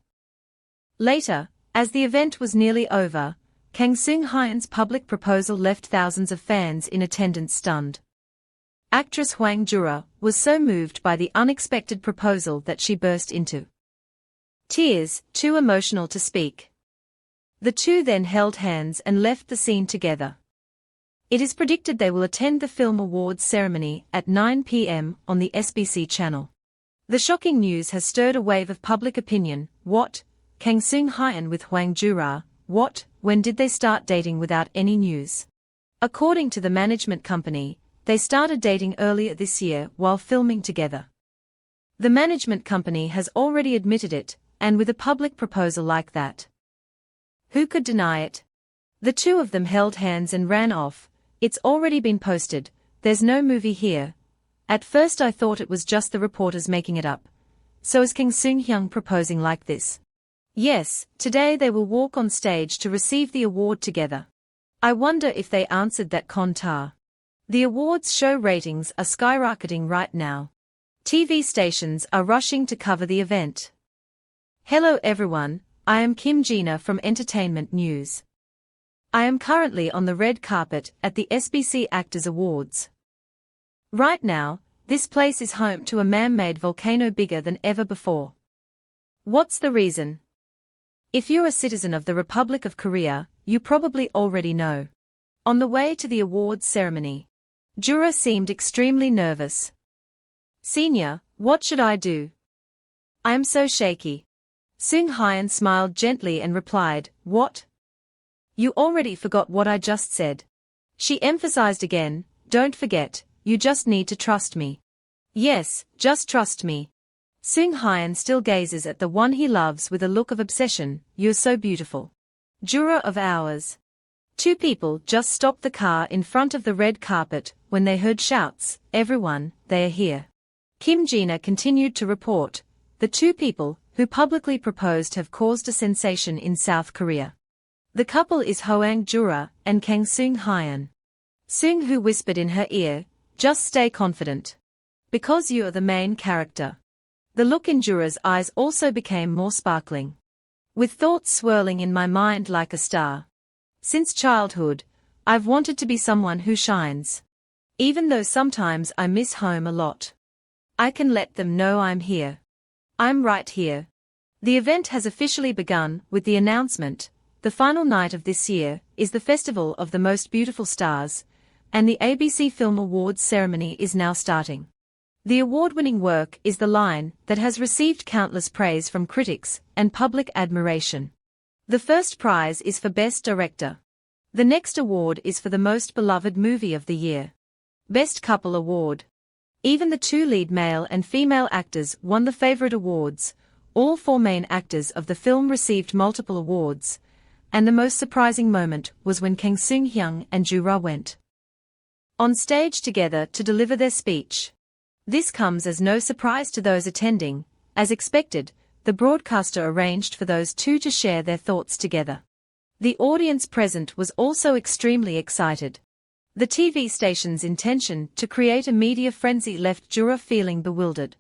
Later, as the event was nearly over, Kang Seung Hyun's public proposal left thousands of fans in attendance stunned. Actress Hoang Jura was so moved by the unexpected proposal that she burst into tears, too emotional to speak. The two then held hands and left the scene together. It is predicted they will attend the film awards ceremony at 9 p.m. on the SBC channel. The shocking news has stirred a wave of public opinion. What? Kang Seung Hyun with Hoang Jura? What? When did they start dating without any news? According to the management company, they started dating earlier this year while filming together. The management company has already admitted it, and with a public proposal like that, who could deny it? The two of them held hands and ran off. It's already been posted, there's no movie here. At first I thought it was just the reporters making it up. So is Kang Seung Hyun proposing like this? Yes, today they will walk on stage to receive the award together. I wonder if they answered that kontar. The awards show ratings are skyrocketing right now. TV stations are rushing to cover the event. Hello everyone, I am Kim Jina from Entertainment News. I am currently on the red carpet at the SBC Actors Awards. Right now, this place is home to a man-made volcano bigger than ever before. What's the reason? If you're a citizen of the Republic of Korea, you probably already know. On the way to the awards ceremony, Jura seemed extremely nervous. Senior, what should I do? I am so shaky. Seung Hyun smiled gently and replied, What? You already forgot what I just said. She emphasized again, don't forget, you just need to trust me. Yes, just trust me. Seung Hyun still gazes at the one he loves with a look of obsession. You're so beautiful. Juror of ours. Two people just stopped the car in front of the red carpet when they heard shouts, everyone, they are here. Kim Jina continued to report, the two people who publicly proposed have caused a sensation in South Korea. The couple is Hoang Jura and Kang Seung Hyun. Seung Hoo whispered in her ear, just stay confident. Because you are the main character. The look in Jura's eyes also became more sparkling. With thoughts swirling in my mind like a star. Since childhood, I've wanted to be someone who shines. Even though sometimes I miss home a lot. I can let them know I'm here. I'm right here. The event has officially begun with the announcement. The final night of this year is the Festival of the Most Beautiful Stars, and the ABC Film Awards ceremony is now starting. The award-winning work is The Line that has received countless praise from critics and public admiration. The first prize is for Best Director. The next award is for the Most Beloved Movie of the Year. Best Couple Award. Even the two lead male and female actors won the favorite awards. All four main actors of the film received multiple awards, and the most surprising moment was when Kang Seung Hyun and Jura went on stage together to deliver their speech. This comes as no surprise to those attending. As expected, the broadcaster arranged for those two to share their thoughts together. The audience present was also extremely excited. The TV station's intention to create a media frenzy left Jura feeling bewildered.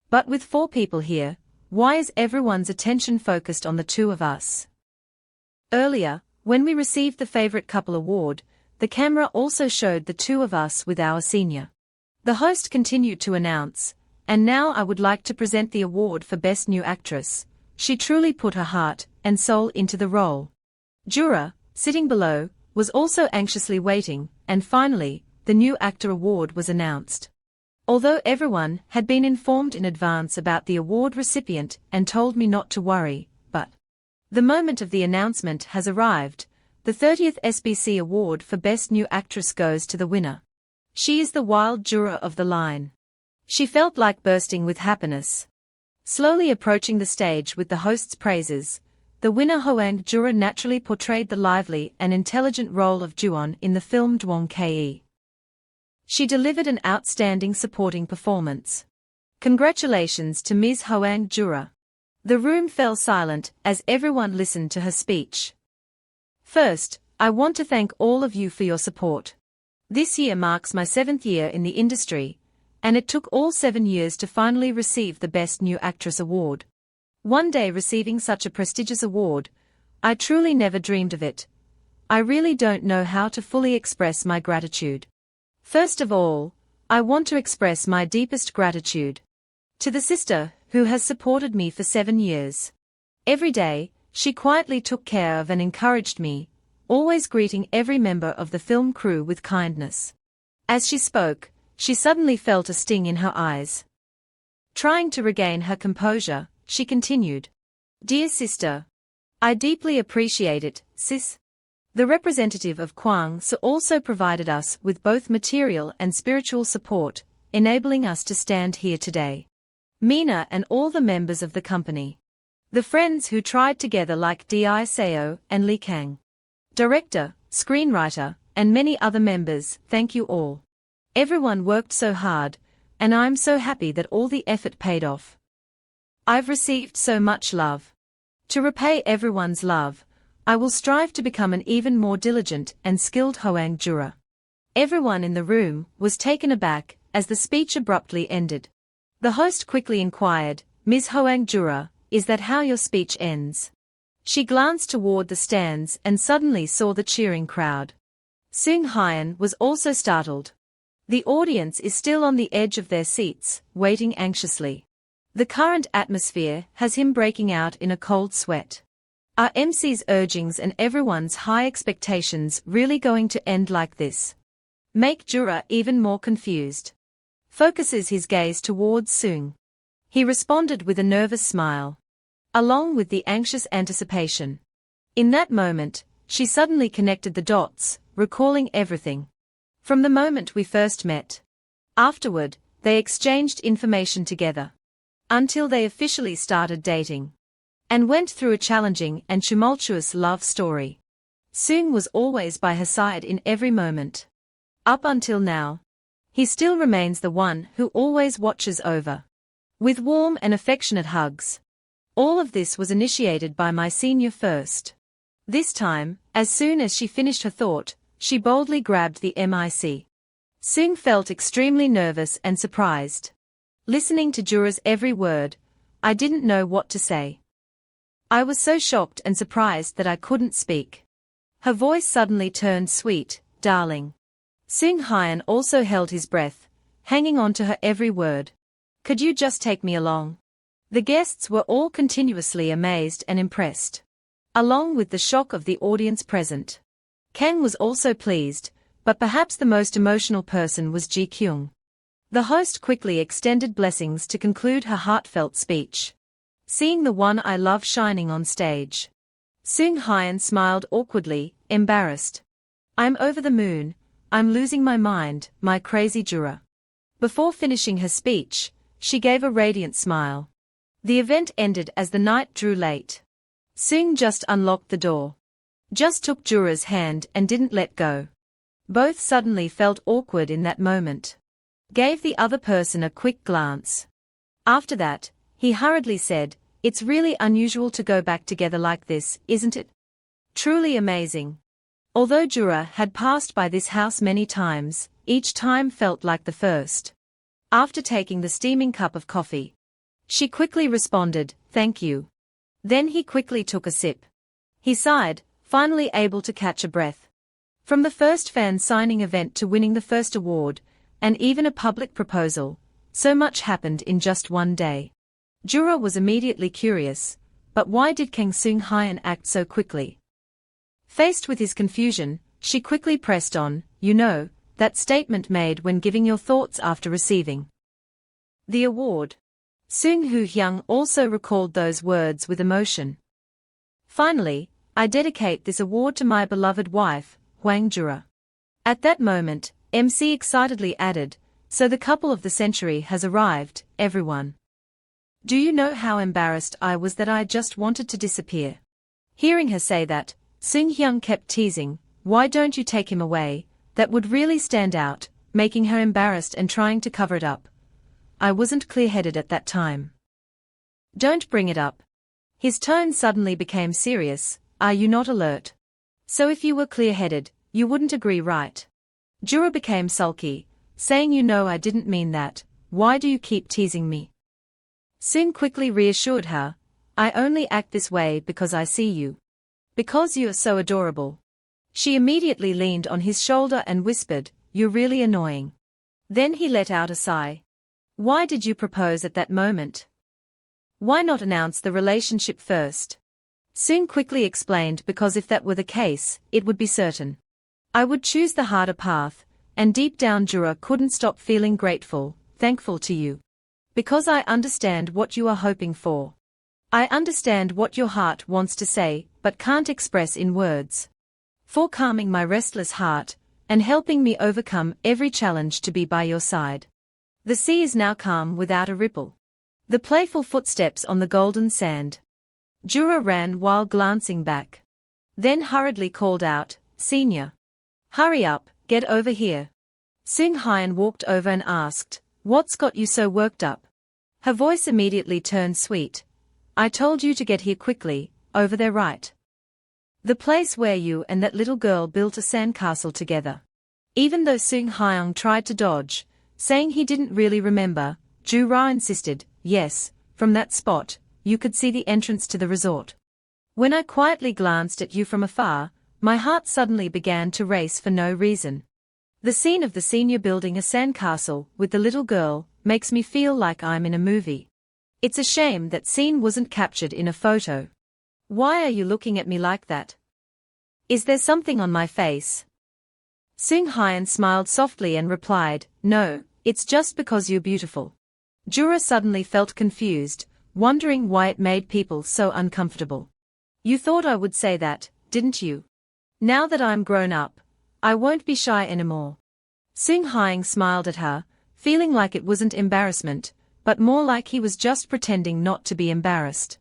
But with four people here, why is everyone's attention focused on the two of us? Earlier, when we received the Favorite Couple Award, the camera also showed the two of us with our senior. The host continued to announce, and now I would like to present the award for Best New Actress. She truly put her heart and soul into the role. Jura, sitting below, was also anxiously waiting, and finally, the New Actor Award was announced. Although everyone had been informed in advance about the award recipient and told me not to worry, but the moment of the announcement has arrived. The 30th SBC Award for Best New Actress goes to the winner. She is the wild Jura of The Line. She felt like bursting with happiness. Slowly approaching the stage with the host's praises, the winner Hoang Jura naturally portrayed the lively and intelligent role of Juon in the film Dwong Ke. She delivered an outstanding supporting performance. Congratulations to Ms. Hoang Jura. The room fell silent as everyone listened to her speech. First, I want to thank all of you for your support. This year marks my 7th year in the industry, and it took all 7 years to finally receive the Best New Actress Award. One day receiving such a prestigious award, I truly never dreamed of it. I really don't know how to fully express my gratitude. First of all, I want to express my deepest gratitude to the sister who has supported me for 7 years. Every day, she quietly took care of and encouraged me, always greeting every member of the film crew with kindness. As she spoke, she suddenly felt a sting in her eyes. Trying to regain her composure, she continued. Dear sister, I deeply appreciate it, sis. The representative of Kwangsa also provided us with both material and spiritual support, enabling us to stand here today. Mina and all the members of the company. The friends who tried together like Di Seo and Lee Kang. Director, screenwriter, and many other members, thank you all. Everyone worked so hard, and I'm so happy that all the effort paid off. I've received so much love. To repay everyone's love, I will strive to become an even more diligent and skilled Hoang Jura. Everyone in the room was taken aback as the speech abruptly ended. The host quickly inquired, Ms. Hoang Jura, is that how your speech ends? She glanced toward the stands and suddenly saw the cheering crowd. Seung Hyun was also startled. The audience is still on the edge of their seats, waiting anxiously. The current atmosphere has him breaking out in a cold sweat. Are MC's urgings and everyone's high expectations really going to end like this? Make Jura even more confused. Focuses his gaze towards Seung. He responded with a nervous smile, along with the anxious anticipation. In that moment, she suddenly connected the dots, recalling everything. From the moment we first met. Afterward, they exchanged information together. Until they officially started dating. And went through a challenging and tumultuous love story. Seung was always by her side in every moment. Up until now. He still remains the one who always watches over. With warm and affectionate hugs. All of this was initiated by my senior first. This time, as soon as she finished her thought, she boldly grabbed the mic. Seung felt extremely nervous and surprised. Listening to Jura's every word, I didn't know what to say. I was so shocked and surprised that I couldn't speak. Her voice suddenly turned sweet, darling. Seung Hyun also held his breath, hanging on to her every word. Could you just take me along? The guests were all continuously amazed and impressed. Along with the shock of the audience present. Kang was also pleased, but perhaps the most emotional person was Ji Kyung. The host quickly extended blessings to conclude her heartfelt speech. Seeing the one I love shining on stage. Seung Hyun smiled awkwardly, embarrassed. I'm over the moon, I'm losing my mind, my crazy Jura. Before finishing her speech, she gave a radiant smile. The event ended as the night drew late. Seung just unlocked the door. Just took Jura's hand and didn't let go. Both suddenly felt awkward in that moment. Gave the other person a quick glance. After that, he hurriedly said, "It's really unusual to go back together like this, isn't it? Truly amazing." Although Jura had passed by this house many times, each time felt like the first. After taking the steaming cup of coffee, she quickly responded, "Thank you." Then he quickly took a sip. He sighed, finally able to catch a breath. From the first fan signing event to winning the first award, and even a public proposal, so much happened in just one day. Jura was immediately curious, but why did Kang Seung Hyun act so quickly? Faced with his confusion, she quickly pressed on, "You know, that statement made when giving your thoughts after receiving the award." Seung Hoo Hyung also recalled those words with emotion. "Finally, I dedicate this award to my beloved wife, Hwang Jura." At that moment, MC excitedly added, "So the couple of the century has arrived, everyone. Do you know how embarrassed I was that I just wanted to disappear?" Hearing her say that, Seung Hyung kept teasing, "Why don't you take him away? That would really stand out," making her embarrassed and trying to cover it up. I wasn't clear-headed at that time. "Don't bring it up." His tone suddenly became serious. "Are you not alert? So if you were clear-headed, you wouldn't agree, right?" Jura became sulky, saying, "You know I didn't mean that, why do you keep teasing me?" Seung quickly reassured her, "I only act this way because I see you. Because you are so adorable." She immediately leaned on his shoulder and whispered, "You're really annoying." Then he let out a sigh. "Why did you propose at that moment? Why not announce the relationship first?" Seung quickly explained, "Because if that were the case, it would be certain. I would choose the harder path, and deep down Jura couldn't stop feeling grateful, thankful to you. Because I understand what you are hoping for. I understand what your heart wants to say, but can't express in words. For calming my restless heart, and helping me overcome every challenge to be by your side. The sea is now calm without a ripple. The playful footsteps on the golden sand." Jura ran while glancing back. Then hurriedly called out, "Senior. Hurry up, get over here." Seung Hyun walked over and asked, "What's got you so worked up?" Her voice immediately turned sweet. "I told you to get here quickly, over there, right? The place where you and that little girl built a sandcastle together." Even though Seung Hyun tried to dodge, saying he didn't really remember, Jura insisted, "Yes, from that spot, you could see the entrance to the resort. When I quietly glanced at you from afar, my heart suddenly began to race for no reason. The scene of the senior building a sandcastle with the little girl makes me feel like I'm in a movie. It's a shame that scene wasn't captured in a photo. Why are you looking at me like that? Is there something on my face?" Seung Hyun smiled softly and replied, "No, it's just because you're beautiful." Jura suddenly felt confused, wondering why it made people so uncomfortable. "You thought I would say that, didn't you? Now that I'm grown up, I won't be shy anymore. Sung Hyang smiled at her, feeling like it wasn't embarrassment, but more like he was just pretending not to be embarrassed.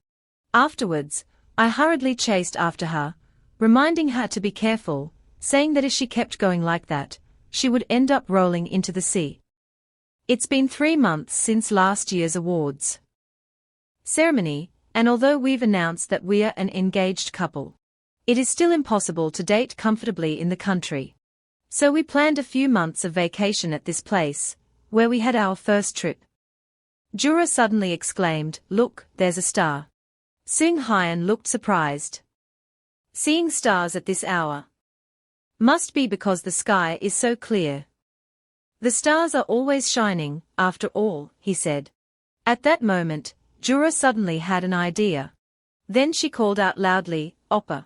Afterwards, I hurriedly chased after her, reminding her to be careful, saying that if she kept going like that, she would end up rolling into the sea. It's been 3 months since last year's awards ceremony, and although we've announced that we're an engaged couple, it is still impossible to date comfortably in the country. So we planned a few months of vacation at this place, where we had our first trip. Jura suddenly exclaimed, "Look, there's a star." Sung Hyun looked surprised. Seeing stars at this hour must be because the sky is so clear. The stars are always shining, after all, he said. At that moment, Jura suddenly had an idea. Then she called out loudly, "Oppa.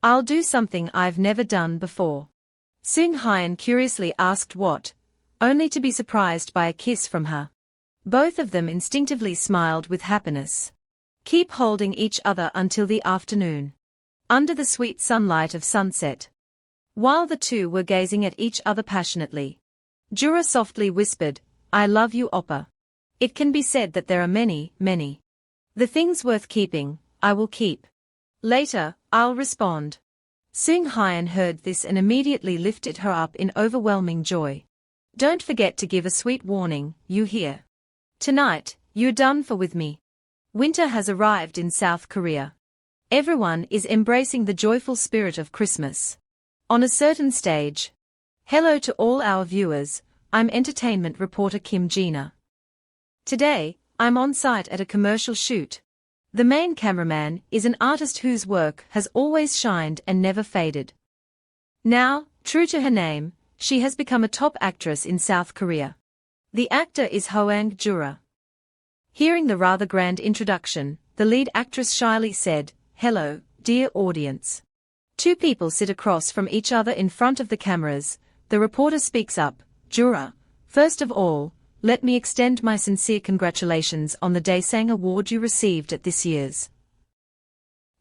I'll do something I've never done before." Sung Hyun curiously asked what, only to be surprised by a kiss from her. Both of them instinctively smiled with happiness. Keep holding each other until the afternoon. Under the sweet sunlight of sunset. While the two were gazing at each other passionately, Jura softly whispered, "I love you, Oppa. It can be said that there are many, many. The things worth keeping, I will keep. Later, I'll respond." Sung Hyun heard this and immediately lifted her up in overwhelming joy. "Don't forget to give a sweet warning, you hear? Tonight, you're done for with me." Winter has arrived in South Korea. Everyone is embracing the joyful spirit of Christmas. On a certain stage. Hello to all our viewers, I'm entertainment reporter Kim Jina. Today, I'm on site at a commercial shoot. The main cameraman is an artist whose work has always shined and never faded. Now, true to her name, she has become a top actress in South Korea. The actor is Hoang Jura. Hearing the rather grand introduction, the lead actress shyly said, "Hello, dear audience." Two people sit across from each other in front of the cameras. The reporter speaks up, "Jura, first of all, let me extend my sincere congratulations on the Daesang Award you received at this year's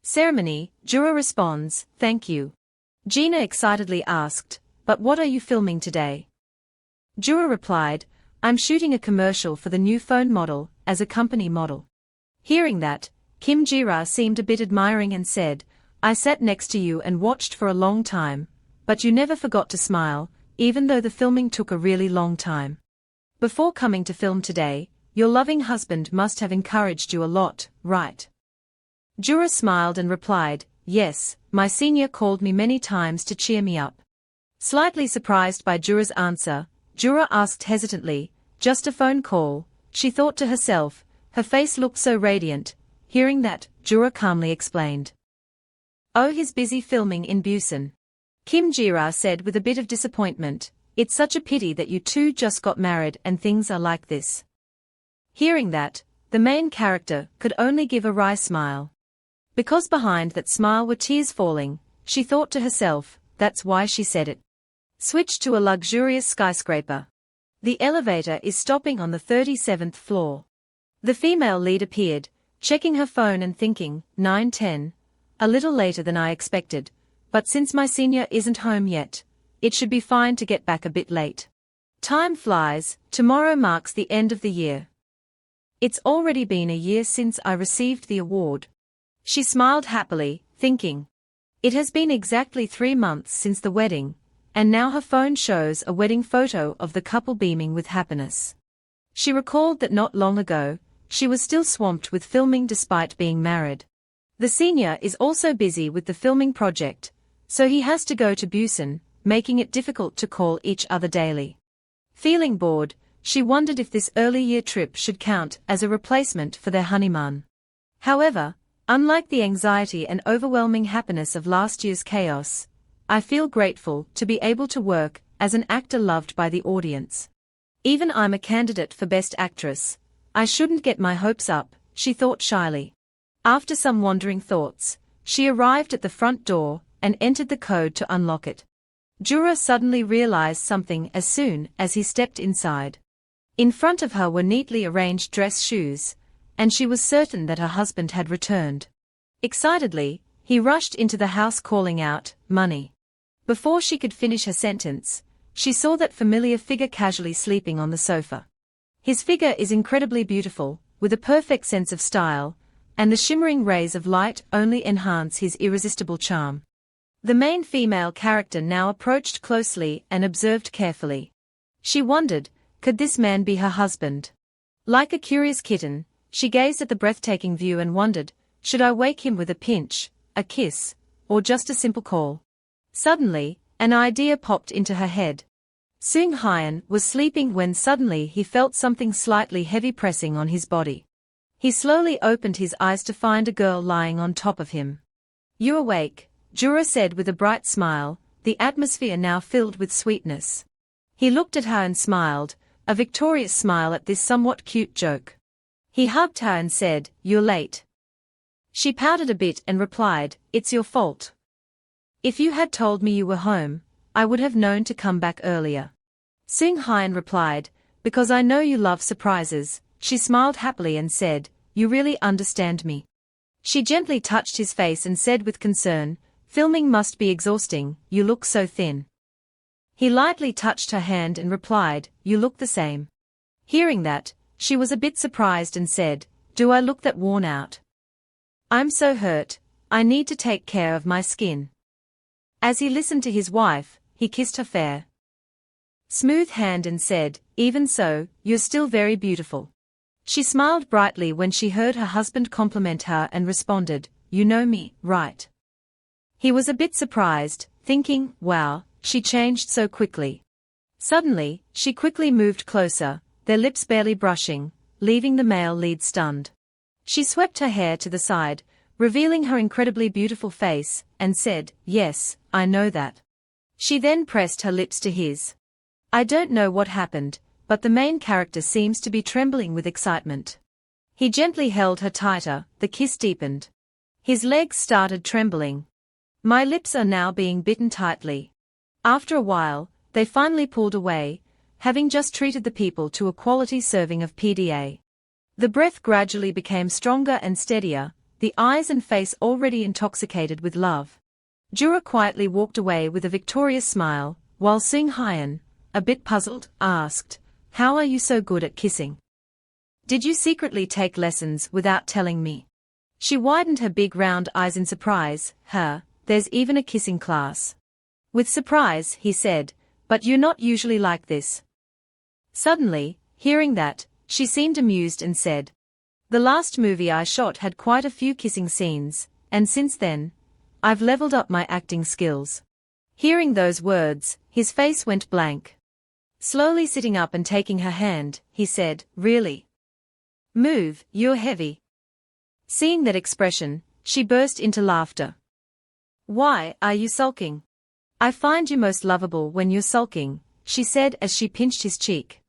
ceremony." Jura responds, "Thank you." Gina excitedly asked, "But what are you filming today?" Jura replied, "I'm shooting a commercial for the new phone model, as a company model." Hearing that, Kim Jira seemed a bit admiring and said, "I sat next to you and watched for a long time, but you never forgot to smile, even though the filming took a really long time. Before coming to film today, your loving husband must have encouraged you a lot, right?" Jura smiled and replied, "Yes, my senior called me many times to cheer me up." Slightly surprised by Jura's answer, Jura asked hesitantly, "Just a phone call," she thought to herself, her face looked so radiant. Hearing that, Jura calmly explained, "Oh, he's busy filming in Busan." Kim Jira said with a bit of disappointment, "It's such a pity that you two just got married and things are like this." Hearing that, the main character could only give a wry smile. Because behind that smile were tears falling, she thought to herself, that's why she said it. Switch to a luxurious skyscraper. The elevator is stopping on the 37th floor. The female lead appeared, checking her phone and thinking, 9:10, a little later than I expected, but since my senior isn't home yet, it should be fine to get back a bit late. Time flies, tomorrow marks the end of the year. It's already been a year since I received the award. She smiled happily, thinking, it has been exactly 3 months since the wedding, and now her phone shows a wedding photo of the couple beaming with happiness. She recalled that not long ago, she was still swamped with filming despite being married. The senior is also busy with the filming project, so he has to go to Busan, making it difficult to call each other daily. Feeling bored, she wondered if this early year trip should count as a replacement for their honeymoon. However, unlike the anxiety and overwhelming happiness of last year's chaos, I feel grateful to be able to work as an actor loved by the audience. Even I'm a candidate for Best Actress. I shouldn't get my hopes up, she thought shyly. After some wandering thoughts, she arrived at the front door and entered the code to unlock it. Jura suddenly realized something as soon as he stepped inside. In front of her were neatly arranged dress shoes, and she was certain that her husband had returned. Excitedly, he rushed into the house calling out, "Money." Before she could finish her sentence, she saw that familiar figure casually sleeping on the sofa. His figure is incredibly beautiful, with a perfect sense of style, and the shimmering rays of light only enhance his irresistible charm. The main female character now approached closely and observed carefully. She wondered, could this man be her husband? Like a curious kitten, she gazed at the breathtaking view and wondered, should I wake him with a pinch, a kiss, or just a simple call? Suddenly, an idea popped into her head. Seung Hyun was sleeping when suddenly he felt something slightly heavy pressing on his body. He slowly opened his eyes to find a girl lying on top of him. "You awake," Jura said with a bright smile, the atmosphere now filled with sweetness. He looked at her and smiled, a victorious smile at this somewhat cute joke. He hugged her and said, "You're late." She pouted a bit and replied, "It's your fault. If you had told me you were home, I would have known to come back earlier." Seung Hyun replied, "Because I know you love surprises." She smiled happily and said, "You really understand me." She gently touched his face and said with concern, "Filming must be exhausting, you look so thin." He lightly touched her hand and replied, "You look the same." Hearing that, she was a bit surprised and said, "Do I look that worn out? I'm so hurt, I need to take care of my skin." As he listened to his wife, he kissed her fair, smooth hand and said, "Even so, you're still very beautiful." She smiled brightly when she heard her husband compliment her and responded, "You know me, right?" He was a bit surprised, thinking, wow, she changed so quickly. Suddenly, she quickly moved closer, their lips barely brushing, leaving the male lead stunned. She swept her hair to the side, revealing her incredibly beautiful face, and said, "Yes, I know that." She then pressed her lips to his. I don't know what happened, but the main character seems to be trembling with excitement. He gently held her tighter, the kiss deepened. His legs started trembling. "My lips are now being bitten tightly." After a while, they finally pulled away, having just treated the people to a quality serving of PDA. The breath gradually became stronger and steadier, the eyes and face already intoxicated with love. Jura quietly walked away with a victorious smile, while Seung Hyun, a bit puzzled, asked, "How are you so good at kissing? Did you secretly take lessons without telling me?" She widened her big round eyes in surprise. There's even a kissing class." With surprise, he said, "But you're not usually like this." Suddenly, hearing that, she seemed amused and said, "The last movie I shot had quite a few kissing scenes, and since then, I've leveled up my acting skills." Hearing those words, his face went blank. Slowly sitting up and taking her hand, he said, "Really? Move, you're heavy." Seeing that expression, she burst into laughter. "Why are you sulking? I find you most lovable when you're sulking," she said as she pinched his cheek.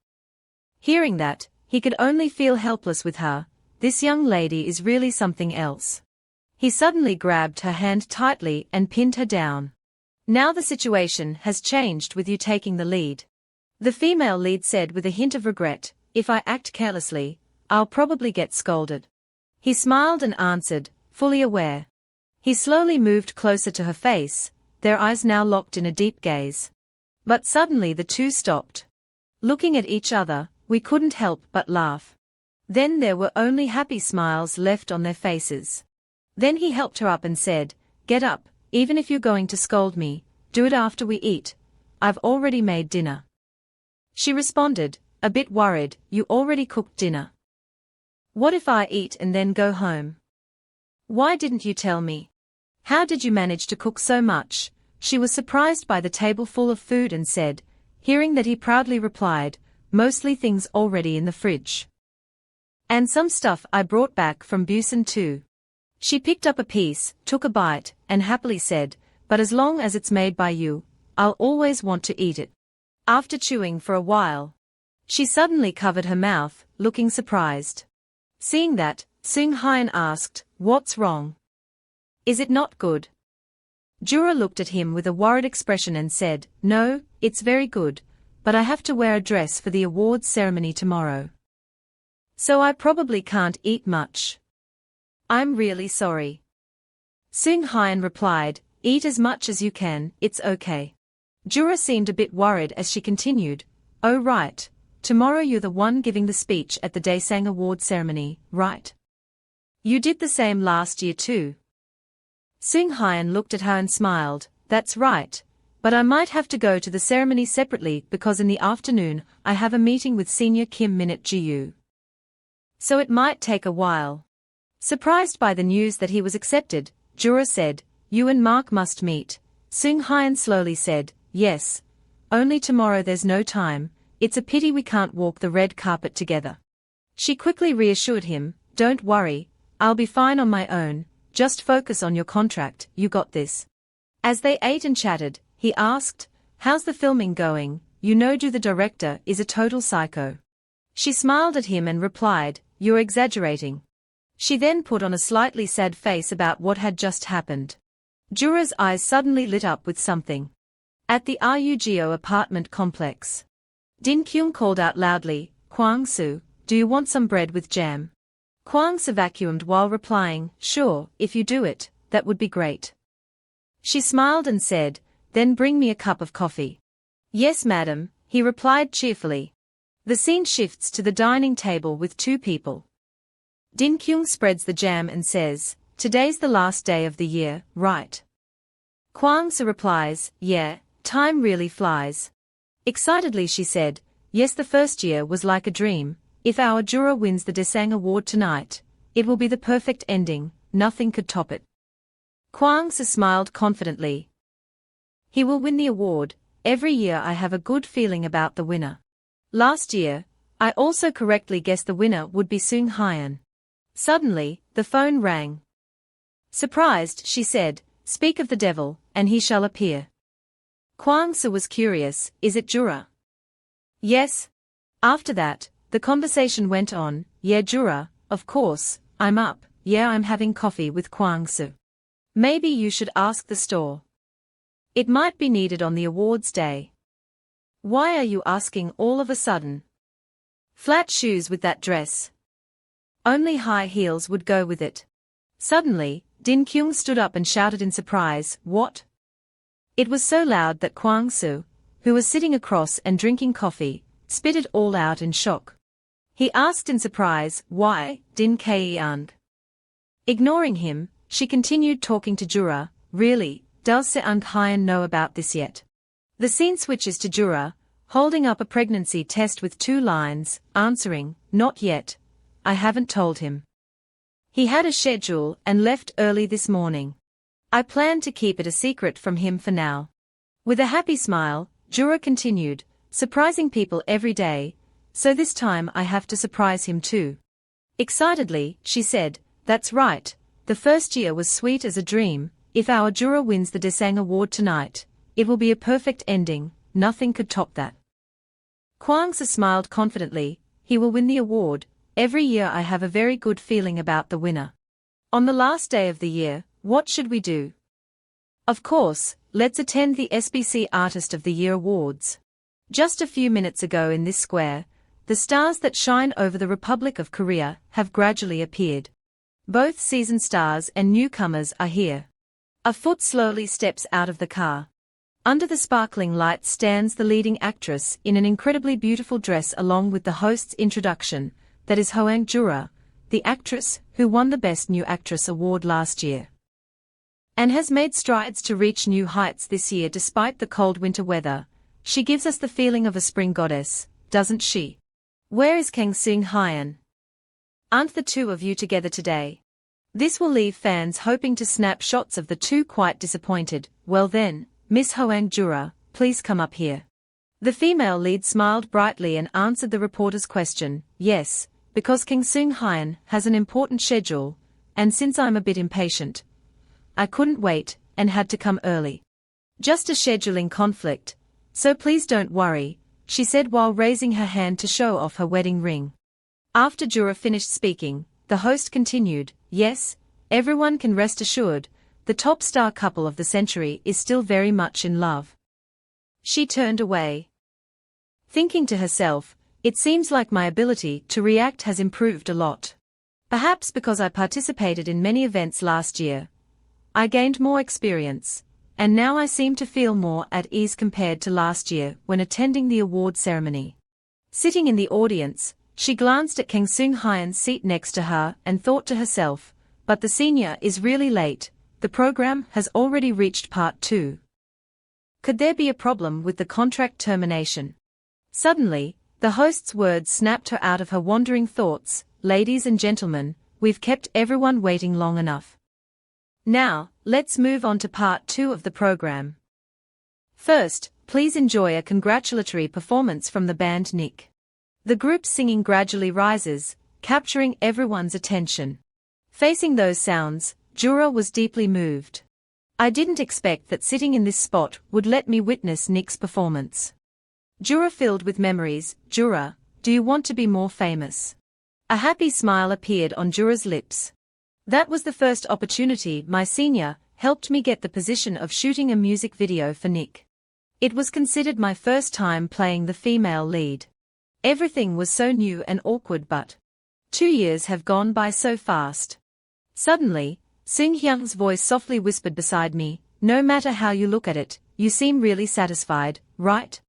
Hearing that, he could only feel helpless with her. This young lady is really something else. He suddenly grabbed her hand tightly and pinned her down. "Now the situation has changed with you taking the lead," the female lead said with a hint of regret. "If I act carelessly, I'll probably get scolded." He smiled and answered, fully aware. He slowly moved closer to her face, their eyes now locked in a deep gaze. But suddenly the two stopped. Looking at each other, we couldn't help but laugh. Then there were only happy smiles left on their faces. Then he helped her up and said, "Get up, even if you're going to scold me, do it after we eat. I've already made dinner." She responded, a bit worried, "You already cooked dinner? What if I eat and then go home? Why didn't you tell me? How did you manage to cook so much?" She was surprised by the table full of food and said, hearing that he proudly replied, "Mostly things already in the fridge. And some stuff I brought back from Busan too." She picked up a piece, took a bite, and happily said, "But as long as it's made by you, I'll always want to eat it." After chewing for a while, she suddenly covered her mouth, looking surprised. Seeing that, Seung Hyun asked, "What's wrong? Is it not good?" Jura looked at him with a worried expression and said, "No, it's very good, but I have to wear a dress for the awards ceremony tomorrow. So I probably can't eat much. I'm really sorry." Seung Hyun replied, "Eat as much as you can, it's okay. Jura seemed a bit worried as she continued, "Oh right, tomorrow you're the one giving the speech at the Daesang Award ceremony, right? You did the same last year too." Seung Hyun looked at her and smiled, "That's right, but I might have to go to the ceremony separately because in the afternoon I have a meeting with Senior Kim Min Ji. So it might take a while." Surprised by the news that he was accepted, Jura said, "You and Mark must meet." Seung Hyun slowly said, "Yes. Only tomorrow there's no time, it's a pity we can't walk the red carpet together." She quickly reassured him, "Don't worry, I'll be fine on my own, just focus on your contract, you got this." As they ate and chatted, he asked, "How's the filming going? You know the director is a total psycho." She smiled at him and replied, "You're exaggerating." She then put on a slightly sad face about what had just happened. Jura's eyes suddenly lit up with something. At the Rugo apartment complex, Din Kyung called out loudly, "Kwang-soo, do you want some bread with jam?" Kwang-soo vacuumed while replying, "Sure, if you do it, that would be great." She smiled and said, "Then bring me a cup of coffee." "Yes, madam," he replied cheerfully. The scene shifts to the dining table with two people. Din Kyung spreads the jam and says, "Today's the last day of the year, right?" Kwang-soo replies, "Yeah, time really flies." Excitedly she said, "Yes, the first year was like a dream. If our Jura wins the Daesang Award tonight, it will be the perfect ending, nothing could top it." Kwang-soo smiled confidently. "He will win the award. Every year I have a good feeling about the winner. Last year, I also correctly guessed the winner would be Seung Hyun." Suddenly, the phone rang. Surprised, she said, "Speak of the devil, and he shall appear." Kwang-soo was curious, "Is it Jura?" "Yes." After that, the conversation went on, "Yeah, Jura, of course, I'm up, yeah, I'm having coffee with Kwang-soo. Maybe you should ask the store. It might be needed on the awards day." "Why are you asking all of a sudden?" "Flat shoes with that dress. Only high heels would go with it." Suddenly, Din Kyung stood up and shouted in surprise, "What?" It was so loud that Kwang-soo, who was sitting across and drinking coffee, spit it all out in shock. He asked in surprise, "Why, Din Kyung?" Ignoring him, she continued talking to Jura, "Really, does Seung Hyun know about this yet?" The scene switches to Jura, holding up a pregnancy test with two lines, answering, "Not yet. I haven't told him. He had a schedule and left early this morning. I plan to keep it a secret from him for now." With a happy smile, Jura continued, "Surprising people every day, so this time I have to surprise him too." Excitedly, she said, "That's right, the first year was sweet as a dream. If our Jura wins the Daesang Award tonight, it will be a perfect ending, nothing could top that." Kwang-soo smiled confidently, "He will win the award. Every year I have a very good feeling about the winner. On the last day of the year, what should we do?" "Of course, let's attend the SBC Artist of the Year Awards. Just a few minutes ago in this square, the stars that shine over the Republic of Korea have gradually appeared. Both seasoned stars and newcomers are here." A foot slowly steps out of the car. Under the sparkling lights stands the leading actress in an incredibly beautiful dress along with the host's introduction, that is Hoang Jura, the actress who won the Best New Actress award last year, and has made strides to reach new heights this year despite the cold winter weather. She gives us the feeling of a spring goddess, doesn't she? Where is Kang Seung Hyun? Aren't the two of you together today? This will leave fans hoping to snap shots of the two quite disappointed. "Well then, Miss Hoang Jura, please come up here." The female lead smiled brightly and answered the reporter's question, "Yes, because Kang Seung Hyun has an important schedule, and since I'm a bit impatient, I couldn't wait, and had to come early. Just a scheduling conflict, so please don't worry," she said while raising her hand to show off her wedding ring. After Jura finished speaking, the host continued, "Yes, everyone can rest assured, the top star couple of the century is still very much in love." She turned away, thinking to herself, "It seems like my ability to react has improved a lot. Perhaps because I participated in many events last year. I gained more experience. and now I seem to feel more at ease compared to last year when attending the award ceremony. Sitting in the audience, she glanced at Kang Seung-hyan's seat next to her and thought to herself, but the senior is really late, the program has already reached part 2. Could there be a problem with the contract termination? Suddenly, the host's words snapped her out of her wandering thoughts. Ladies and gentlemen, we've kept everyone waiting long enough. Now, let's move on to part 2 of the program. First, please enjoy a congratulatory performance from the band Nick. The group's singing gradually rises, capturing everyone's attention. Facing those sounds, Jura was deeply moved. I didn't expect that sitting in this spot would let me witness Nick's performance. Jura filled with memories. Jura, do you want to be more famous? A happy smile appeared on Jura's lips. That was the first opportunity my senior helped me get the position of shooting a music video for Nick. It was considered my first time playing the female lead. Everything was so new and awkward, but 2 years have gone by so fast. Suddenly, Seung-hyun's voice softly whispered beside me, no matter how you look at it, you seem really satisfied, right?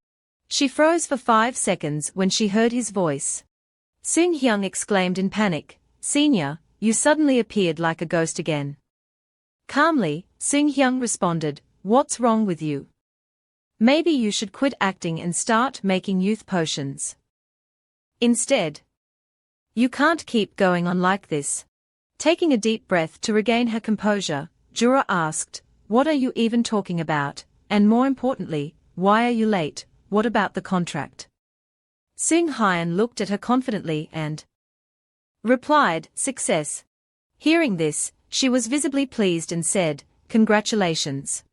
She froze for 5 seconds when she heard his voice. Seung-hyun exclaimed in panic, Senior, you suddenly appeared like a ghost again. Calmly, Seung-hyun responded, what's wrong with you? Maybe you should quit acting and start making youth potions. Instead. You can't keep going on like this. Taking a deep breath to regain her composure, Jura asked, what are you even talking about, and more importantly, why are you late, what about the contract? Seung-hyan looked at her confidently and replied, success. Hearing this, she was visibly pleased and said, congratulations.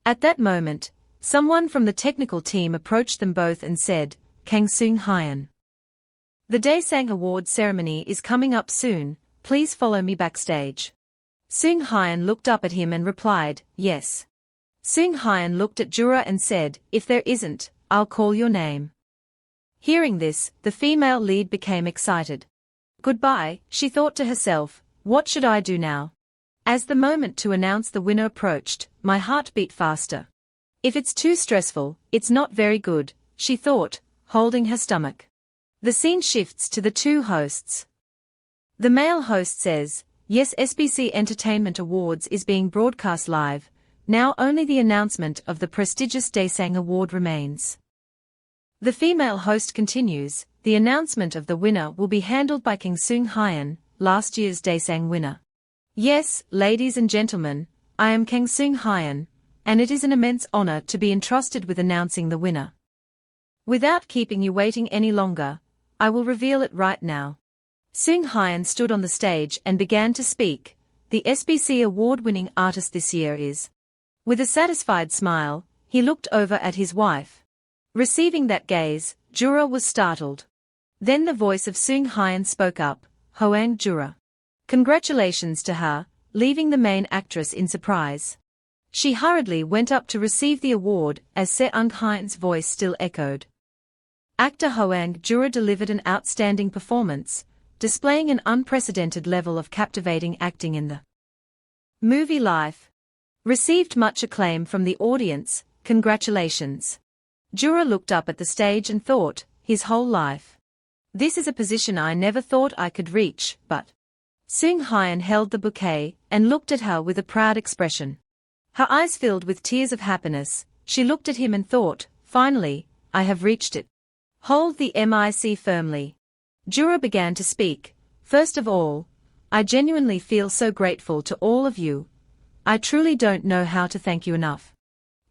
At that moment, someone from the technical team approached them both and said, Kang Seung-hyan. The Daesang Award ceremony is coming up soon, please follow me backstage. Seung-hyan looked up at him and replied, yes. Seung-hyan looked at Jura and said, if there isn't, I'll call your name. Hearing this, the female lead became excited. Goodbye, she thought to herself, what should I do now? As the moment to announce the winner approached, my heart beat faster. If it's too stressful, it's not very good, she thought, holding her stomach. The scene shifts to the two hosts. The male host says, yes, SBC Entertainment Awards is being broadcast live, now only the announcement of the prestigious Daesang Award remains. The female host continues, the announcement of the winner will be handled by Kang Seung-hyan, last year's Daesang winner. Yes, ladies and gentlemen, I am Kang Seung-hyan, and it is an immense honor to be entrusted with announcing the winner. Without keeping you waiting any longer, I will reveal it right now. Seung-hyan stood on the stage and began to speak. The SBC award-winning artist this year is. With a satisfied smile, he looked over at his wife. Receiving that gaze, Jura was startled. Then the voice of Seung-hyan spoke up, Hoang Jura. Congratulations to her, leaving the main actress in surprise. She hurriedly went up to receive the award as Seung-hyan's voice still echoed. Actor Hoang Jura delivered an outstanding performance, displaying an unprecedented level of captivating acting in the movie life. Received much acclaim from the audience, congratulations. Jura looked up at the stage and thought, his whole life. This is a position I never thought I could reach, but. Seung-hyan held the bouquet and looked at her with a proud expression. Her eyes filled with tears of happiness, she looked at him and thought, finally, I have reached it. Hold the mic firmly. Jura began to speak. First of all, I genuinely feel so grateful to all of you. I truly don't know how to thank you enough.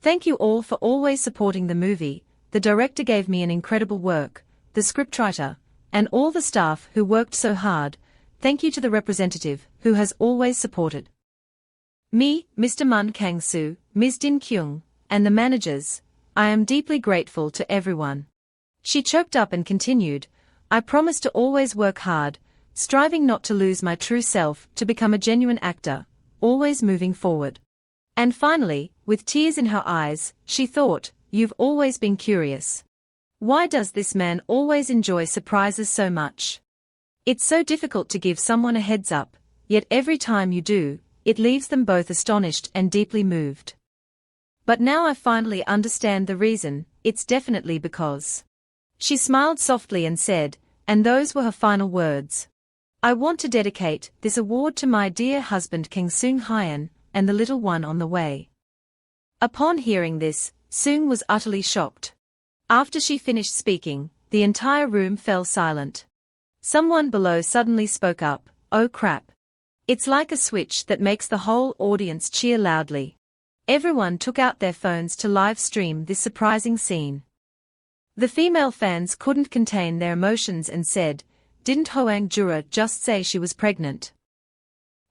Thank you all for always supporting the movie. The director gave me an incredible work, the scriptwriter, and all the staff who worked so hard. Thank you to the representative, who has always supported me, Mr. Mun Kang-soo, Ms. Din Kyung, and the managers. I am deeply grateful to everyone. She choked up and continued, I promise to always work hard, striving not to lose my true self to become a genuine actor, always moving forward. And finally, with tears in her eyes, she thought, you've always been curious. Why does this man always enjoy surprises so much? It's so difficult to give someone a heads up, yet every time you do, it leaves them both astonished and deeply moved. But now I finally understand the reason, it's definitely because. She smiled softly and said, and those were her final words. I want to dedicate this award to my dear husband King Seung-hyeon, and the little one on the way. Upon hearing this, Seung was utterly shocked. After she finished speaking, the entire room fell silent. Someone below suddenly spoke up, oh crap. It's like a switch that makes the whole audience cheer loudly. Everyone took out their phones to live stream this surprising scene. The female fans couldn't contain their emotions and said, didn't Hoang Jura just say she was pregnant?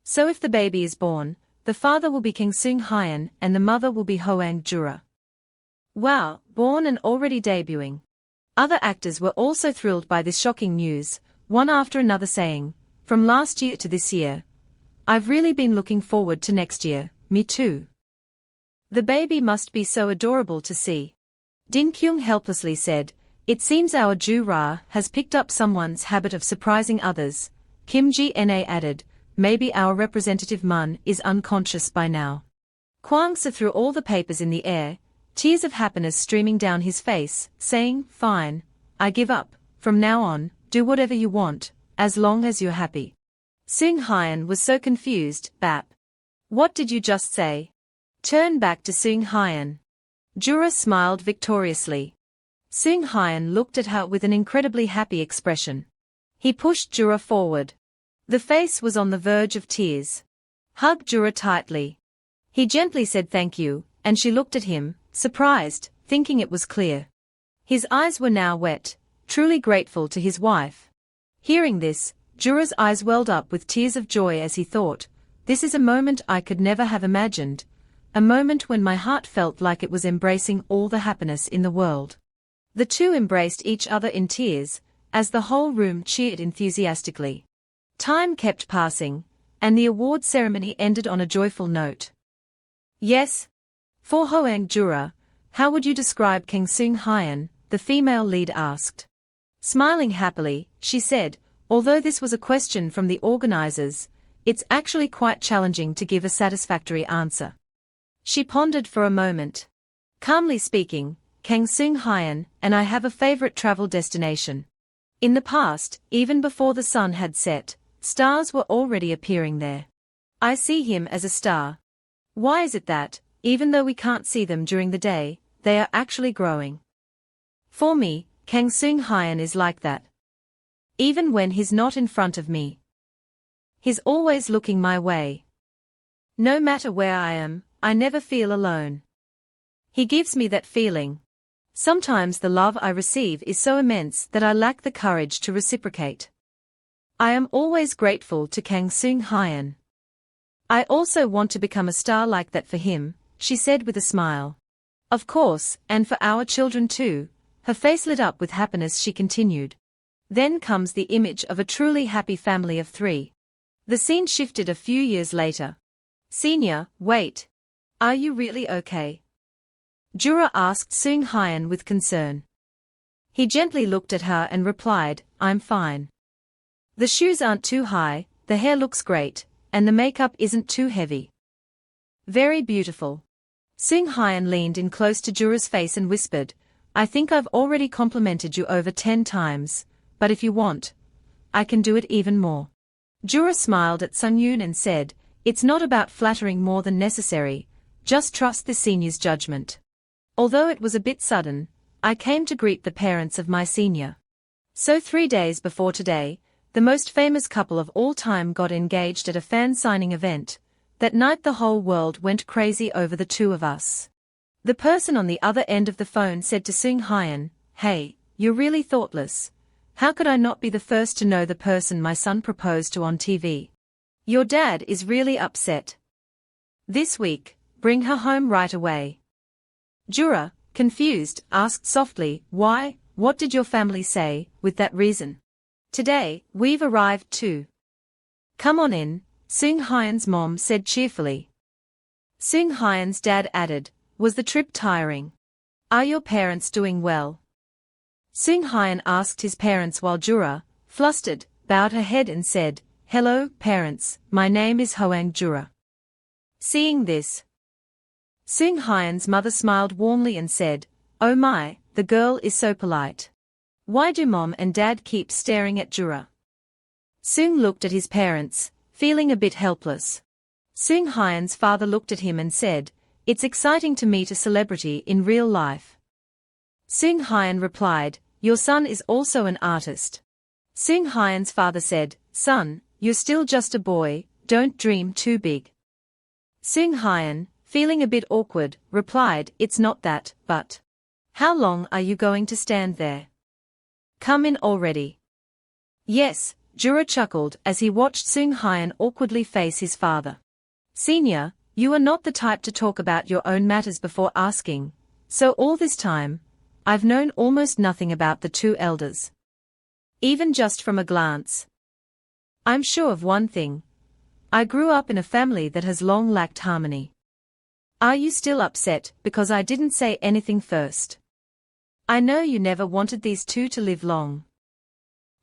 So if the baby is born, the father will be King Seung-hyeon and the mother will be Hoang Jura. Wow, born and already debuting. Other actors were also thrilled by this shocking news, one after another saying, from last year to this year. I've really been looking forward to next year, me too. The baby must be so adorable to see. Din Kyung helplessly said, it seems our Ju-ra has picked up someone's habit of surprising others. Kim Ji-na added, maybe our representative Mun is unconscious by now. Kwang-se threw all the papers in the air, tears of happiness streaming down his face, saying, fine, I give up, from now on, do whatever you want, as long as you're happy. Seung-hyeon was so confused, bap. What did you just say? Turn back to Seung-hyeon. Jura smiled victoriously. Seung-hyeon looked at her with an incredibly happy expression. He pushed Jura forward. The face was on the verge of tears. Hugged Jura tightly. He gently said thank you, and she looked at him, surprised, thinking it was clear. His eyes were now wet, truly grateful to his wife. Hearing this, Jura's eyes welled up with tears of joy as he thought, this is a moment I could never have imagined, a moment when my heart felt like it was embracing all the happiness in the world. The two embraced each other in tears, as the whole room cheered enthusiastically. Time kept passing, and the award ceremony ended on a joyful note. Yes. For Hoang Jura, how would you describe King Seung-hyeon? The female lead asked. Smiling happily, she said, although this was a question from the organizers, it's actually quite challenging to give a satisfactory answer. She pondered for a moment. Calmly speaking, King Seung-hyeon and I have a favorite travel destination. In the past, even before the sun had set, stars were already appearing there. I see him as a star. Why is it that, even though we can't see them during the day, they are actually growing? For me, King Seung-hyeon is like that. Even when he's not in front of me. He's always looking my way. No matter where I am, I never feel alone. He gives me that feeling. Sometimes the love I receive is so immense that I lack the courage to reciprocate. I am always grateful to King Seung-hyeon. I also want to become a star like that for him, she said with a smile. Of course, and for our children too. Her face lit up with happiness. She continued. Then comes the image of a truly happy family of 3. The scene shifted a few years later. Senior, wait. Are you really okay? Jura asked Seung-hyeon with concern. He gently looked at her and replied, I'm fine. The shoes aren't too high, the hair looks great, and the makeup isn't too heavy. Very beautiful. Seung-hyeon leaned in close to Jura's face and whispered, I think I've already complimented you over 10 times, but if you want, I can do it even more. Jura smiled at Sung-yoon and said, it's not about flattering more than necessary, just trust the senior's judgment. Although it was a bit sudden, I came to greet the parents of my senior. So 3 days before today, the most famous couple of all time got engaged at a fan signing event. That night the whole world went crazy over the two of us. The person on the other end of the phone said to Seung-hyeon, hey, you're really thoughtless. How could I not be the first to know the person my son proposed to on TV? Your dad is really upset. This week, bring her home right away. Jura, confused, asked softly, why, what did your family say, with that reason? Today, we've arrived too. Come on in, Seung-hyeon's mom said cheerfully. Seung-hyeon's dad added, was the trip tiring? Are your parents doing well? Seung-hyeon asked his parents while Jura, flustered, bowed her head and said, hello, parents, my name is Hoang Jura. Seeing this, Soong Hyan's mother smiled warmly and said, "Oh my, the girl is so polite. Why do mom and dad keep staring at Jura?" Soong looked at his parents, feeling a bit helpless. Soong Hyan's father looked at him and said, "It's exciting to meet a celebrity in real life." Soong Hyan replied, "Your son is also an artist." Soong Hyan's father said, "Son, you're still just a boy, don't dream too big." Soong Hyan, feeling a bit awkward, replied, "It's not that, but how long are you going to stand there? Come in already." "Yes," Jura chuckled as he watched Soong Hyan awkwardly face his father. "Senior, you are not the type to talk about your own matters before asking, so all this time, I've known almost nothing about the two elders. Even just from a glance. I'm sure of one thing. I grew up in a family that has long lacked harmony. Are you still upset because I didn't say anything first? I know you never wanted these two to live long.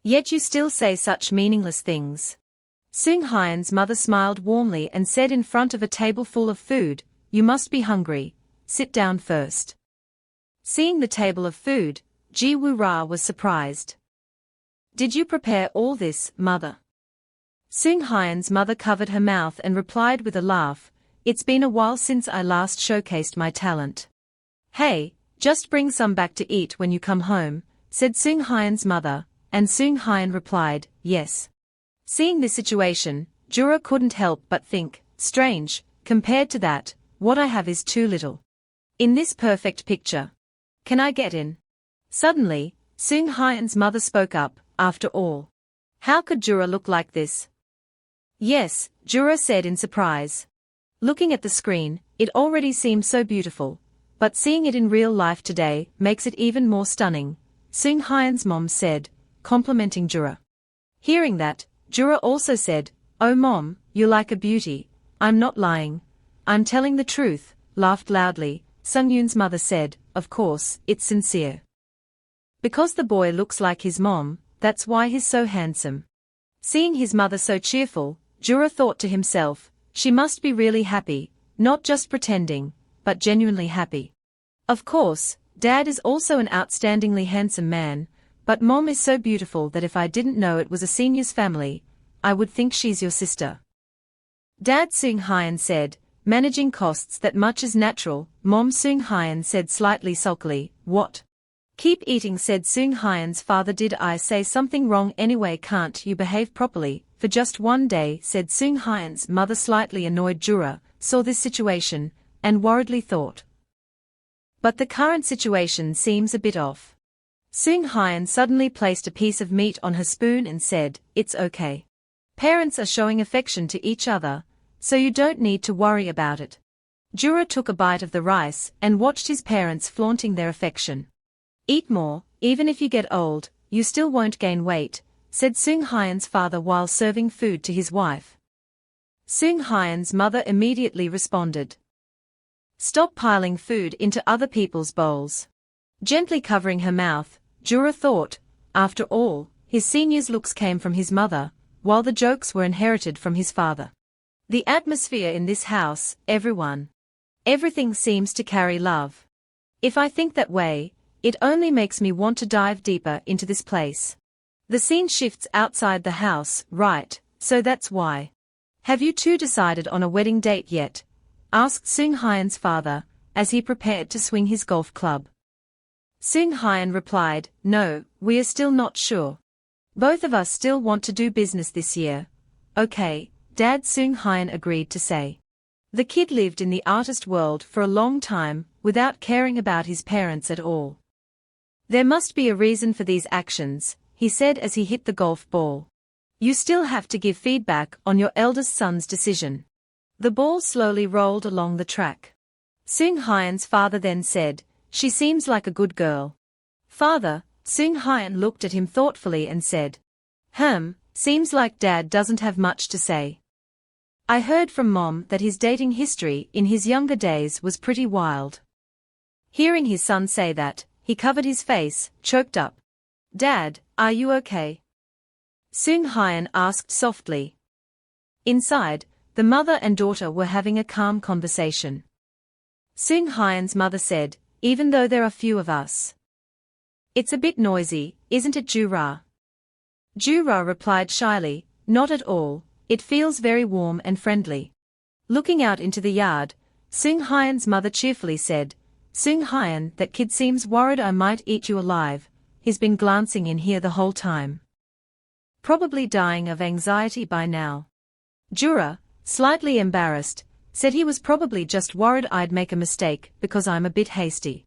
Yet you still say such meaningless things." Soong Hyan's mother smiled warmly and said in front of a table full of food, "You must be hungry, sit down first." Seeing the table of food, Ji Woo-ra was surprised. "Did you prepare all this, mother?" Soong Hyan's mother covered her mouth and replied with a laugh, "It's been a while since I last showcased my talent." "Hey, just bring some back to eat when you come home," said Soong Hyan's mother, and Soong Hyan replied, "Yes." Seeing this situation, Jura couldn't help but think, strange, compared to that, what I have is too little. In this perfect picture. Can I get in? Suddenly, Soong Hyan's mother spoke up, "After all, how could Jura look like this?" "Yes," Jura said in surprise. Looking at the screen, it already seemed so beautiful, but seeing it in real life today makes it even more stunning, Soong Hyan's mom said, complimenting Jura. Hearing that, Jura also said, "Oh mom, you're like a beauty, I'm not lying, I'm telling the truth," laughed loudly. Sung-yoon's mother said, "Of course, it's sincere. Because the boy looks like his mom, that's why he's so handsome." Seeing his mother so cheerful, Jura thought to himself, she must be really happy, not just pretending, but genuinely happy. Of course, Dad is also an outstandingly handsome man, but Mom is so beautiful that if I didn't know it was a senior's family, I would think she's your sister. Dad, Soong Hyan said, managing costs that much is natural. Mom, Soong Hyan said slightly sulkily, "What? Keep eating," said Soong Hyan's father. "Did I say something wrong anyway? Can't you behave properly for just one day?" said Soong Hyan's mother. Slightly annoyed Jura saw this situation, and worriedly thought, "But the current situation seems a bit off." Soong Hyan suddenly placed a piece of meat on her spoon and said, "It's okay. Parents are showing affection to each other, so you don't need to worry about it." Jura took a bite of the rice and watched his parents flaunting their affection. "Eat more, even if you get old, you still won't gain weight," said Soong Hyan's father while serving food to his wife. Soong Hyan's mother immediately responded, "Stop piling food into other people's bowls." Gently covering her mouth, Jura thought, after all, his senior's looks came from his mother, while the jokes were inherited from his father. The atmosphere in this house, everything seems to carry love. If I think that way, it only makes me want to dive deeper into this place. The scene shifts outside the house, right, so that's why. "Have you two decided on a wedding date yet?" asked Soong Hyan's father, as he prepared to swing his golf club. Soong Hyan replied, "No, we are still not sure. Both of us still want to do business this year." "Okay, Dad," Soong Hyan agreed to say. The kid lived in the artist world for a long time, without caring about his parents at all. "There must be a reason for these actions," he said as he hit the golf ball. "You still have to give feedback on your eldest son's decision." The ball slowly rolled along the track. Soong Hyan's father then said, "She seems like a good girl." "Father," Soong Hyan looked at him thoughtfully and said, Seems like Dad doesn't have much to say. I heard from Mom that his dating history in his younger days was pretty wild." Hearing his son say that, he covered his face, choked up. "Dad, are you okay?" Soong Hyan asked softly. Inside, the mother and daughter were having a calm conversation. Seung Hyan's mother said, even though there are few of us. It's a bit noisy, isn't it, Ju-ra? Ju-ra replied shyly, not at all, it feels very warm and friendly. Looking out into the yard, Seung Hyan's mother cheerfully said, Seung Hyan, that kid seems worried I might eat you alive, he's been glancing in here the whole time. Probably dying of anxiety by now. Jura, slightly embarrassed, said he was probably just worried I'd make a mistake because I'm a bit hasty.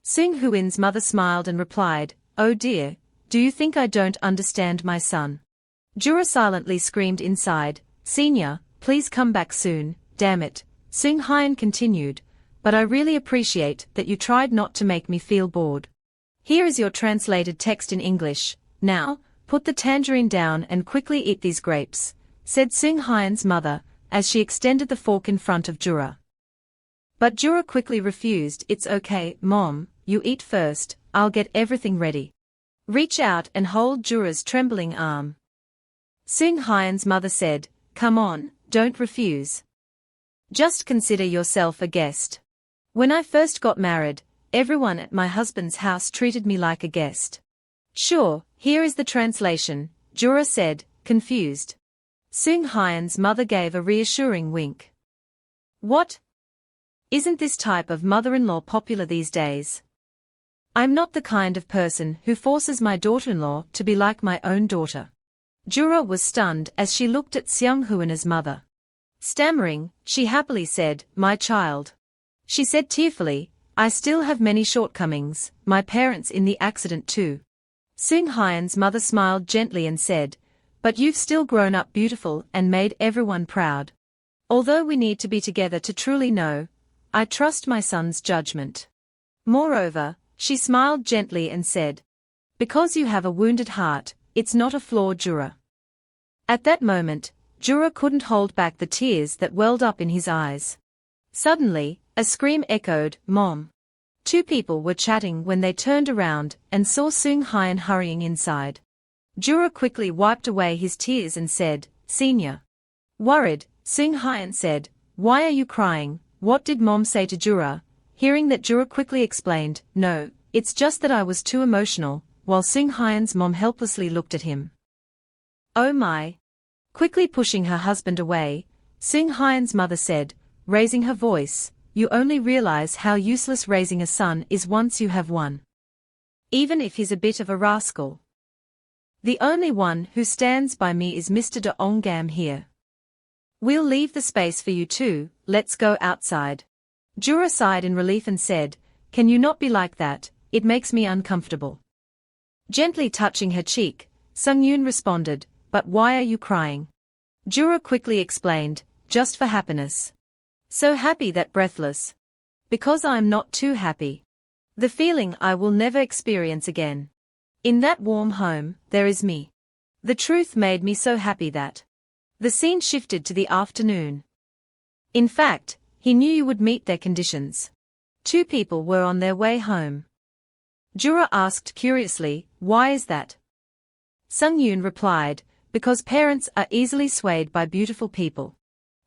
Seung Huin's mother smiled and replied, oh dear, do you think I don't understand my son? Jura silently screamed inside, Senior, please come back soon, damn it, Seung Hyan continued, but I really appreciate that you tried not to make me feel bored. Here is your translated text in English, now, put the tangerine down and quickly eat these grapes, said Seung Hyan's mother, as she extended the fork in front of Jura. But Jura quickly refused, it's okay, Mom, you eat first, I'll get everything ready. Reach out and hold Jura's trembling arm. Seung Hyan's mother said, come on, don't refuse. Just consider yourself a guest. When I first got married, everyone at my husband's house treated me like a guest. Sure, here is the translation, Jura said, confused. Seung Hyan's mother gave a reassuring wink. What? Isn't this type of mother-in-law popular these days? I'm not the kind of person who forces my daughter-in-law to be like my own daughter. Jura was stunned as she looked at Seung Huina's mother. Stammering, she happily said, my child. She said tearfully, I still have many shortcomings, my parents in the accident too. Seung Hyan's mother smiled gently and said, but you've still grown up beautiful and made everyone proud. Although we need to be together to truly know, I trust my son's judgment. Moreover, she smiled gently and said, because you have a wounded heart, it's not a flaw, Jura. At that moment, Jura couldn't hold back the tears that welled up in his eyes. Suddenly, a scream echoed, Mom. Two people were chatting when they turned around and saw Seung Hyan hurrying inside. Jura quickly wiped away his tears and said, Senior. Worried, Seung Hyan said, why are you crying, what did Mom say to Jura? Hearing that, Jura quickly explained, no, it's just that I was too emotional, while Seung Hyan's mom helplessly looked at him. Oh my. Quickly pushing her husband away, Seung Hyan's mother said, raising her voice, you only realize how useless raising a son is once you have one. Even if he's a bit of a rascal. The only one who stands by me is Mr. De Ongam here. We'll leave the space for you two, let's go outside. Jura sighed in relief and said, can you not be like that, it makes me uncomfortable. Gently touching her cheek, Sung Yoon responded, but why are you crying? Jura quickly explained, just for happiness. So happy that breathless. Because I'm not too happy. The feeling I will never experience again. In that warm home, there is me. The truth made me so happy that. The scene shifted to the afternoon. In fact, he knew you would meet their conditions. Two people were on their way home. Jura asked curiously, why is that? Sung Yoon replied, because parents are easily swayed by beautiful people.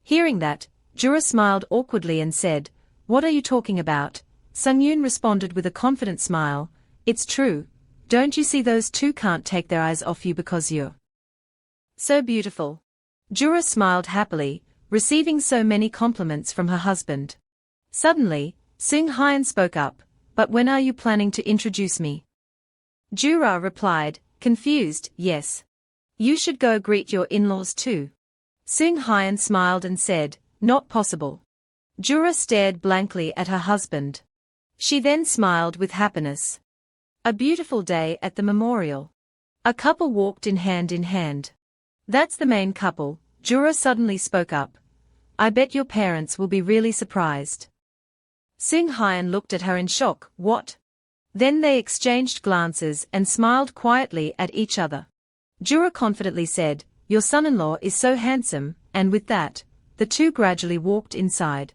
Hearing that, Jura smiled awkwardly and said, what are you talking about? Sung Yoon responded with a confident smile, it's true, don't you see those two can't take their eyes off you because you're so beautiful. Jura smiled happily, receiving so many compliments from her husband. Suddenly, Seung Hyan spoke up, but when are you planning to introduce me? Jura replied, confused, yes. You should go greet your in-laws too. Seung Hyan smiled and said, not possible. Jura stared blankly at her husband. She then smiled with happiness. A beautiful day at the memorial. A couple walked in hand. That's the main couple, Jura suddenly spoke up. I bet your parents will be really surprised. Seung Hyan looked at her in shock, what? Then they exchanged glances and smiled quietly at each other. Jura confidently said, your son-in-law is so handsome, and with that, the two gradually walked inside.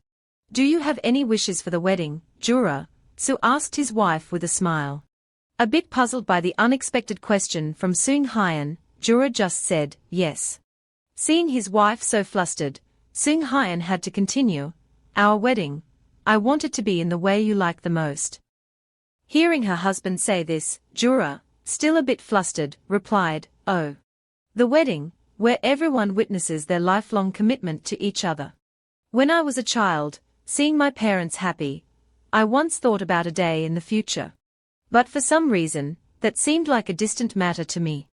Do you have any wishes for the wedding, Jura? Su asked his wife with a smile. A bit puzzled by the unexpected question from Seung Hyan, Jura just said, yes. Seeing his wife so flustered, Seung Hyan had to continue, our wedding, I want it to be in the way you like the most. Hearing her husband say this, Jura, still a bit flustered, replied, oh. The wedding, where everyone witnesses their lifelong commitment to each other. When I was a child, seeing my parents happy, I once thought about a day in the future. But for some reason, that seemed like a distant matter to me.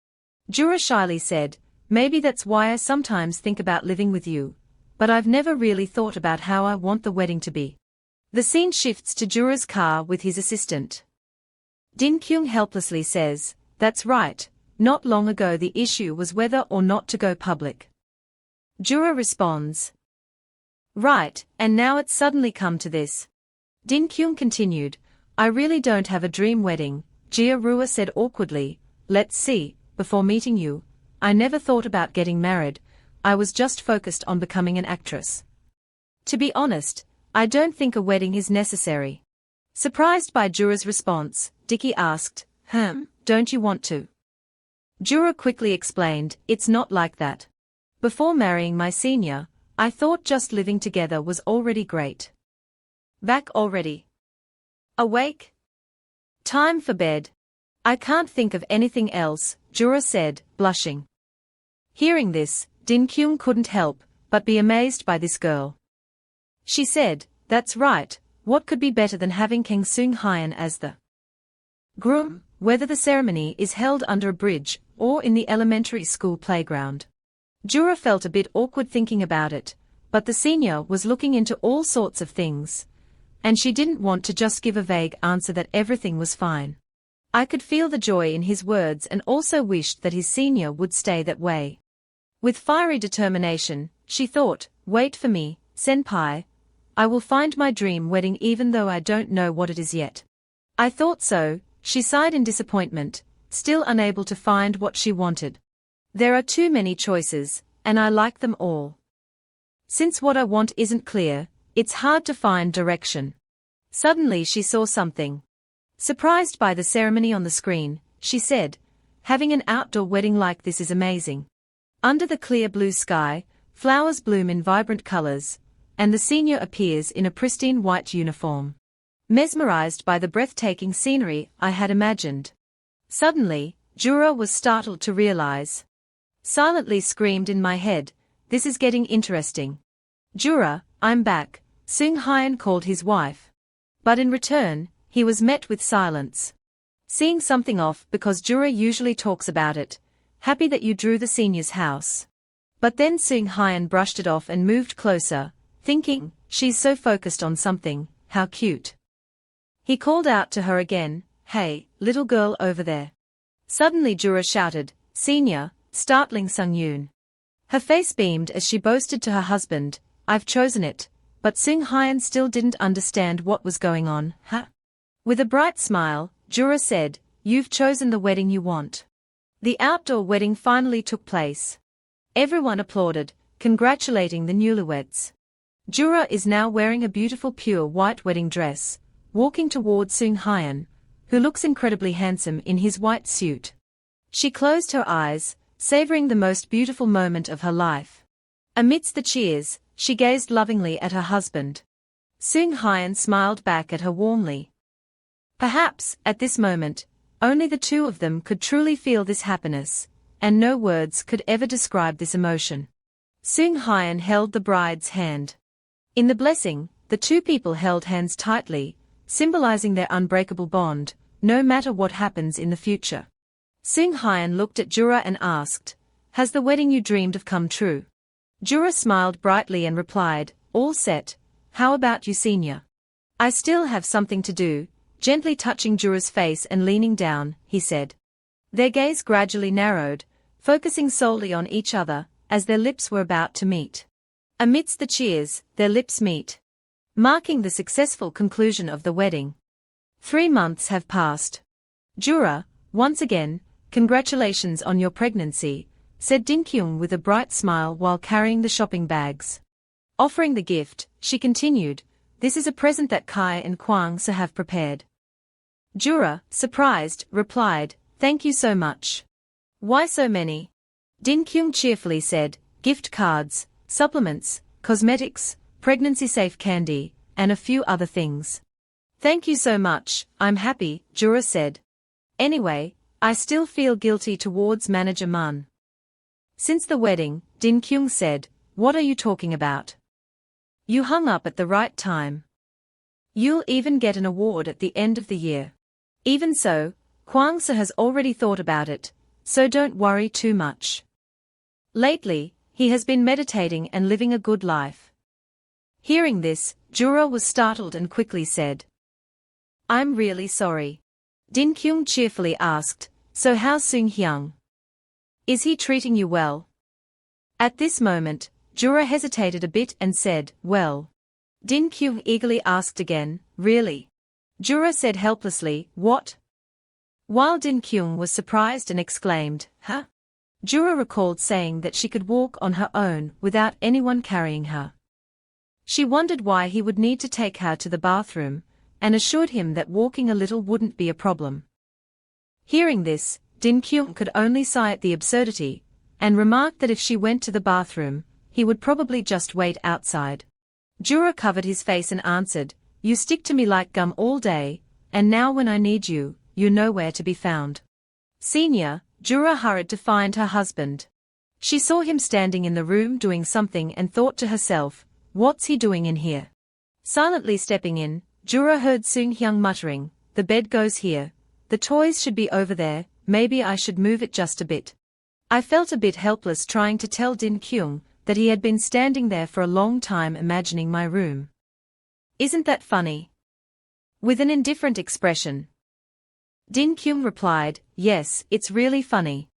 Jura shyly said, maybe that's why I sometimes think about living with you, but I've never really thought about how I want the wedding to be. The scene shifts to Jura's car with his assistant. Din Kyung helplessly says, that's right, not long ago the issue was whether or not to go public. Jura responds, right, and now it's suddenly come to this. Din Kyung continued, I really don't have a dream wedding, Jia Rua said awkwardly, let's see, before meeting you, I never thought about getting married, I was just focused on becoming an actress. To be honest, I don't think a wedding is necessary. Surprised by Jura's response, Dicky asked, don't you want to? Jura quickly explained, it's not like that. Before marrying my senior, I thought just living together was already great. Back already? Awake? Time for bed. I can't think of anything else, Jura said, blushing. Hearing this, Din Kyung couldn't help but be amazed by this girl. She said, that's right, what could be better than having King Seung Hyun as the groom, whether the ceremony is held under a bridge or in the elementary school playground. Jura felt a bit awkward thinking about it, but the senior was looking into all sorts of things, and she didn't want to just give a vague answer that everything was fine. I could feel the joy in his words and also wished that his senior would stay that way. With fiery determination, she thought, wait for me, senpai. I will find my dream wedding even though I don't know what it is yet. I thought so, she sighed in disappointment, still unable to find what she wanted. There are too many choices, and I like them all. Since what I want isn't clear, it's hard to find direction. Suddenly she saw something. Surprised by the ceremony on the screen, she said, having an outdoor wedding like this is amazing. Under the clear blue sky, flowers bloom in vibrant colors, and the senior appears in a pristine white uniform. Mesmerized by the breathtaking scenery I had imagined. Suddenly, Jura was startled to realize. Silently screamed in my head, this is getting interesting. Jura, I'm back, Seung Hyun called his wife. But in return, he was met with silence. Seeing something off because Jura usually talks about it, happy that you drew the senior's house. But then Seung Hyun brushed it off and moved closer, thinking, she's so focused on something, how cute. He called out to her again, hey, little girl over there. Suddenly Jura shouted, senior, startling Sung Yoon. Her face beamed as she boasted to her husband, I've chosen it, but Seung Hyun still didn't understand what was going on, huh? With a bright smile, Jura said, you've chosen the wedding you want. The outdoor wedding finally took place. Everyone applauded, congratulating the newlyweds. Jura is now wearing a beautiful pure white wedding dress, walking towards Seung Hyun, who looks incredibly handsome in his white suit. She closed her eyes, savoring the most beautiful moment of her life. Amidst the cheers, she gazed lovingly at her husband. Seung Hyun smiled back at her warmly. Perhaps, at this moment, only the two of them could truly feel this happiness, and no words could ever describe this emotion. Seung Hyun held the bride's hand. In the blessing, the two people held hands tightly, symbolizing their unbreakable bond, no matter what happens in the future. Seung Hyun looked at Jura and asked, has the wedding you dreamed of come true? Jura smiled brightly and replied, all set, how about you senior? I still have something to do. Gently touching Jura's face and leaning down, he said. Their gaze gradually narrowed, focusing solely on each other, as their lips were about to meet. Amidst the cheers, their lips meet, marking the successful conclusion of the wedding. 3 months have passed. Jura, once again, congratulations on your pregnancy, said Din Kyung with a bright smile while carrying the shopping bags. Offering the gift, she continued, this is a present that Kai and Kwang Se have prepared. Jura, surprised, replied, thank you so much. Why so many? Din Kyung cheerfully said, gift cards, supplements, cosmetics, pregnancy-safe candy, and a few other things. Thank you so much, I'm happy, Jura said. Anyway, I still feel guilty towards manager Mun. Since the wedding, Din Kyung said, what are you talking about? You hung up at the right time. You'll even get an award at the end of the year. Even so, Kwang-soo has already thought about it, so don't worry too much. Lately, he has been meditating and living a good life. Hearing this, Jura was startled and quickly said, I'm really sorry. Din Kyung cheerfully asked, so how's Seung-hyung? Is he treating you well? At this moment, Jura hesitated a bit and said, well. Din Kyung eagerly asked again, really? Jura said helplessly, what? While Din Kyung was surprised and exclaimed, huh? Jura recalled saying that she could walk on her own without anyone carrying her. She wondered why he would need to take her to the bathroom, and assured him that walking a little wouldn't be a problem. Hearing this, Din Kyung could only sigh at the absurdity, and remarked that if she went to the bathroom, he would probably just wait outside. Jura covered his face and answered, you stick to me like gum all day, and now when I need you, you're nowhere to be found. Senior, Jura hurried to find her husband. She saw him standing in the room doing something and thought to herself, what's he doing in here? Silently stepping in, Jura heard Seung-hyung muttering, the bed goes here, the toys should be over there, maybe I should move it just a bit. I felt a bit helpless trying to tell Din Kyung that he had been standing there for a long time imagining my room. Isn't that funny? With an indifferent expression. Din Kyung replied, yes, it's really funny.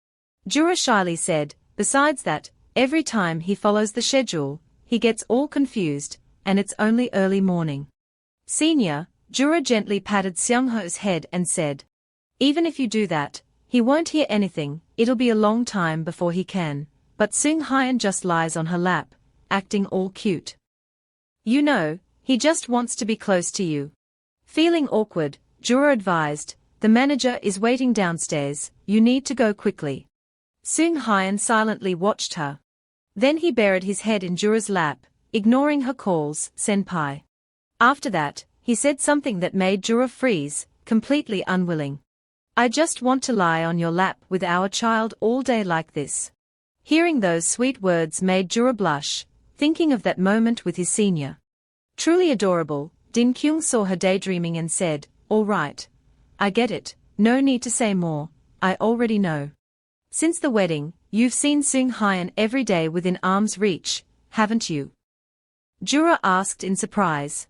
Jura shyly said, besides that, every time he follows the schedule, he gets all confused, and it's only early morning. Senior, Jura gently patted Seung-ho's head and said, even if you do that, he won't hear anything, it'll be a long time before he can, but Seung-hyun just lies on her lap, acting all cute. You know, he just wants to be close to you. Feeling awkward, Jura advised, the manager is waiting downstairs, you need to go quickly. Seung-hyun silently watched her. Then he buried his head in Jura's lap, ignoring her calls, senpai. After that, he said something that made Jura freeze, completely unwilling. I just want to lie on your lap with our child all day like this. Hearing those sweet words made Jura blush, thinking of that moment with his senior. Truly adorable, Din Kyung saw her daydreaming and said, all right. I get it, no need to say more, I already know. Since the wedding, you've seen Seung-hyun every day within arm's reach, haven't you? Jura asked in surprise.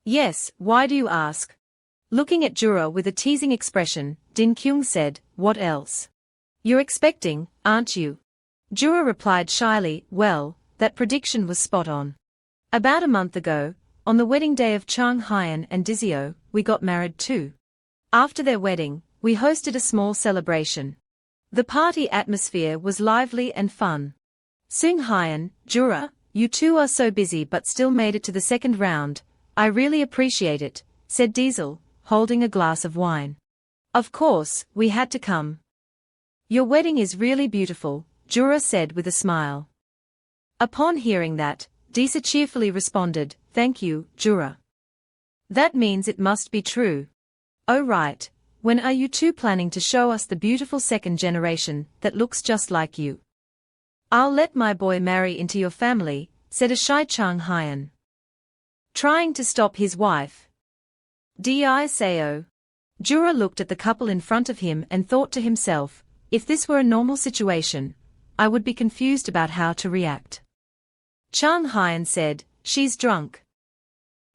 Yes, why do you ask? Looking at Jura with a teasing expression, Din Kyung said, what else? You're expecting, aren't you? Jura replied shyly, well, that prediction was spot on. About a month ago, on the wedding day of Chang-hyun and Dizio, we got married too. After their wedding, we hosted a small celebration. The party atmosphere was lively and fun. Seung-hyun, Jura, you two are so busy but still made it to the second round, I really appreciate it, said Diesel, holding a glass of wine. Of course, we had to come. Your wedding is really beautiful, Jura said with a smile. Upon hearing that, Diesel cheerfully responded, thank you, Jura. That means it must be true. Oh right, when are you two planning to show us the beautiful second generation that looks just like you? I'll let my boy marry into your family, said a shy Chang-hyun. Trying to stop his wife. Di-seo. Jura looked at the couple in front of him and thought to himself, if this were a normal situation, I would be confused about how to react. Chang-hyun said, she's drunk.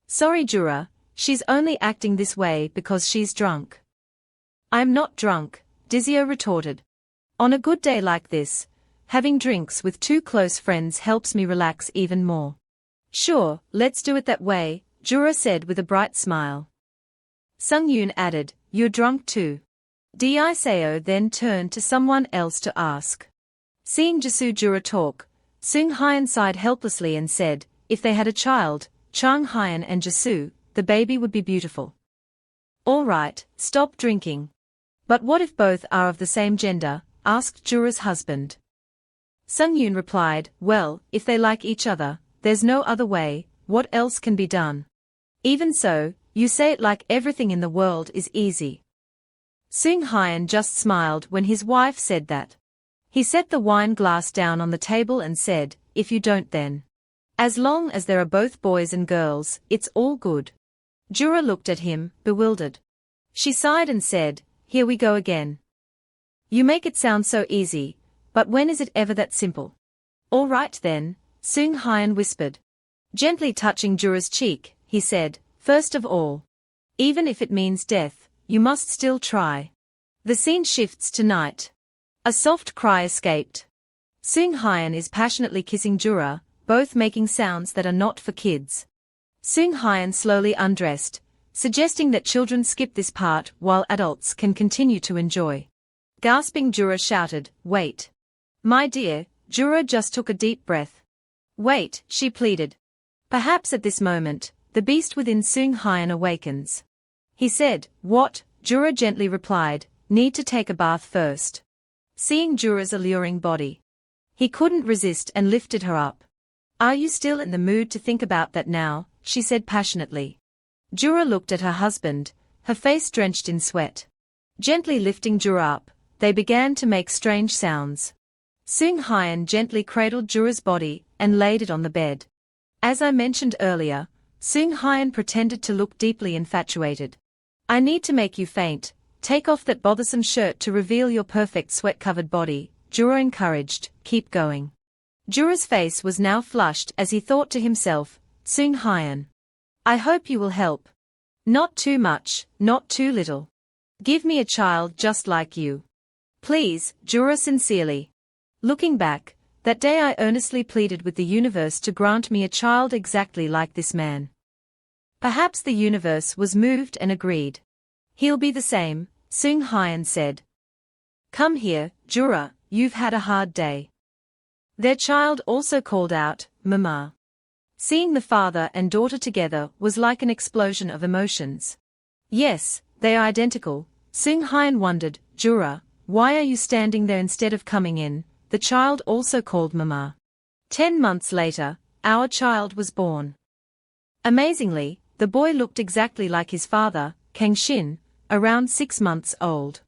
Sorry Jura, she's only acting this way because she's drunk. I'm not drunk, Dizio retorted. On a good day like this, having drinks with two close friends helps me relax even more. Sure, let's do it that way, Jura said with a bright smile. Sung-yoon added, you're drunk too. Di-seo then turned to someone else to ask. Seeing Jisoo Jura talk, Seung-hyun sighed helplessly and said, if they had a child, Chang-hyun and Jisoo, the baby would be beautiful. All right, stop drinking. But what if both are of the same gender, asked Jura's husband. Sung-yoon replied, well, if they like each other, there's no other way, what else can be done? Even so, you say it like everything in the world is easy. Seung Hyun just smiled when his wife said that. He set the wine glass down on the table and said, if you don't then. As long as there are both boys and girls, it's all good. Jura looked at him, bewildered. She sighed and said, here we go again. You make it sound so easy, but when is it ever that simple? All right then, Seung Hyun whispered. Gently touching Jura's cheek, he said, first of all. Even if it means death, you must still try. The scene shifts to night. A soft cry escaped. Seung Hyun is passionately kissing Jura, both making sounds that are not for kids. Seung Hyun slowly undressed, suggesting that children skip this part while adults can continue to enjoy. Gasping, Jura shouted, wait. My dear, Jura just took a deep breath. Wait, she pleaded. Perhaps at this moment, the beast within Seung Hyun awakens. He said, what? Jura gently replied, need to take a bath first. Seeing Jura's alluring body, he couldn't resist and lifted her up. Are you still in the mood to think about that now? She said passionately. Jura looked at her husband, her face drenched in sweat. Gently lifting Jura up, they began to make strange sounds. Seung Hyun gently cradled Jura's body and laid it on the bed. As I mentioned earlier, Seung Hyun pretended to look deeply infatuated. I need to make you faint. Take off that bothersome shirt to reveal your perfect sweat-covered body, Jura encouraged, keep going. Jura's face was now flushed as he thought to himself, Seung Hyun. I hope you will help. Not too much, not too little. Give me a child just like you. Please, Jura sincerely. Looking back, that day I earnestly pleaded with the universe to grant me a child exactly like this man. Perhaps the universe was moved and agreed. He'll be the same, Seung Hyun said. Come here, Jura, you've had a hard day. Their child also called out, Mama. Seeing the father and daughter together was like an explosion of emotions. Yes, they are identical, Seung Hyun wondered, Jura, why are you standing there instead of coming in? The child also called Mama. 10 months later, our child was born. Amazingly, the boy looked exactly like his father, Kang Shin, around 6 months old.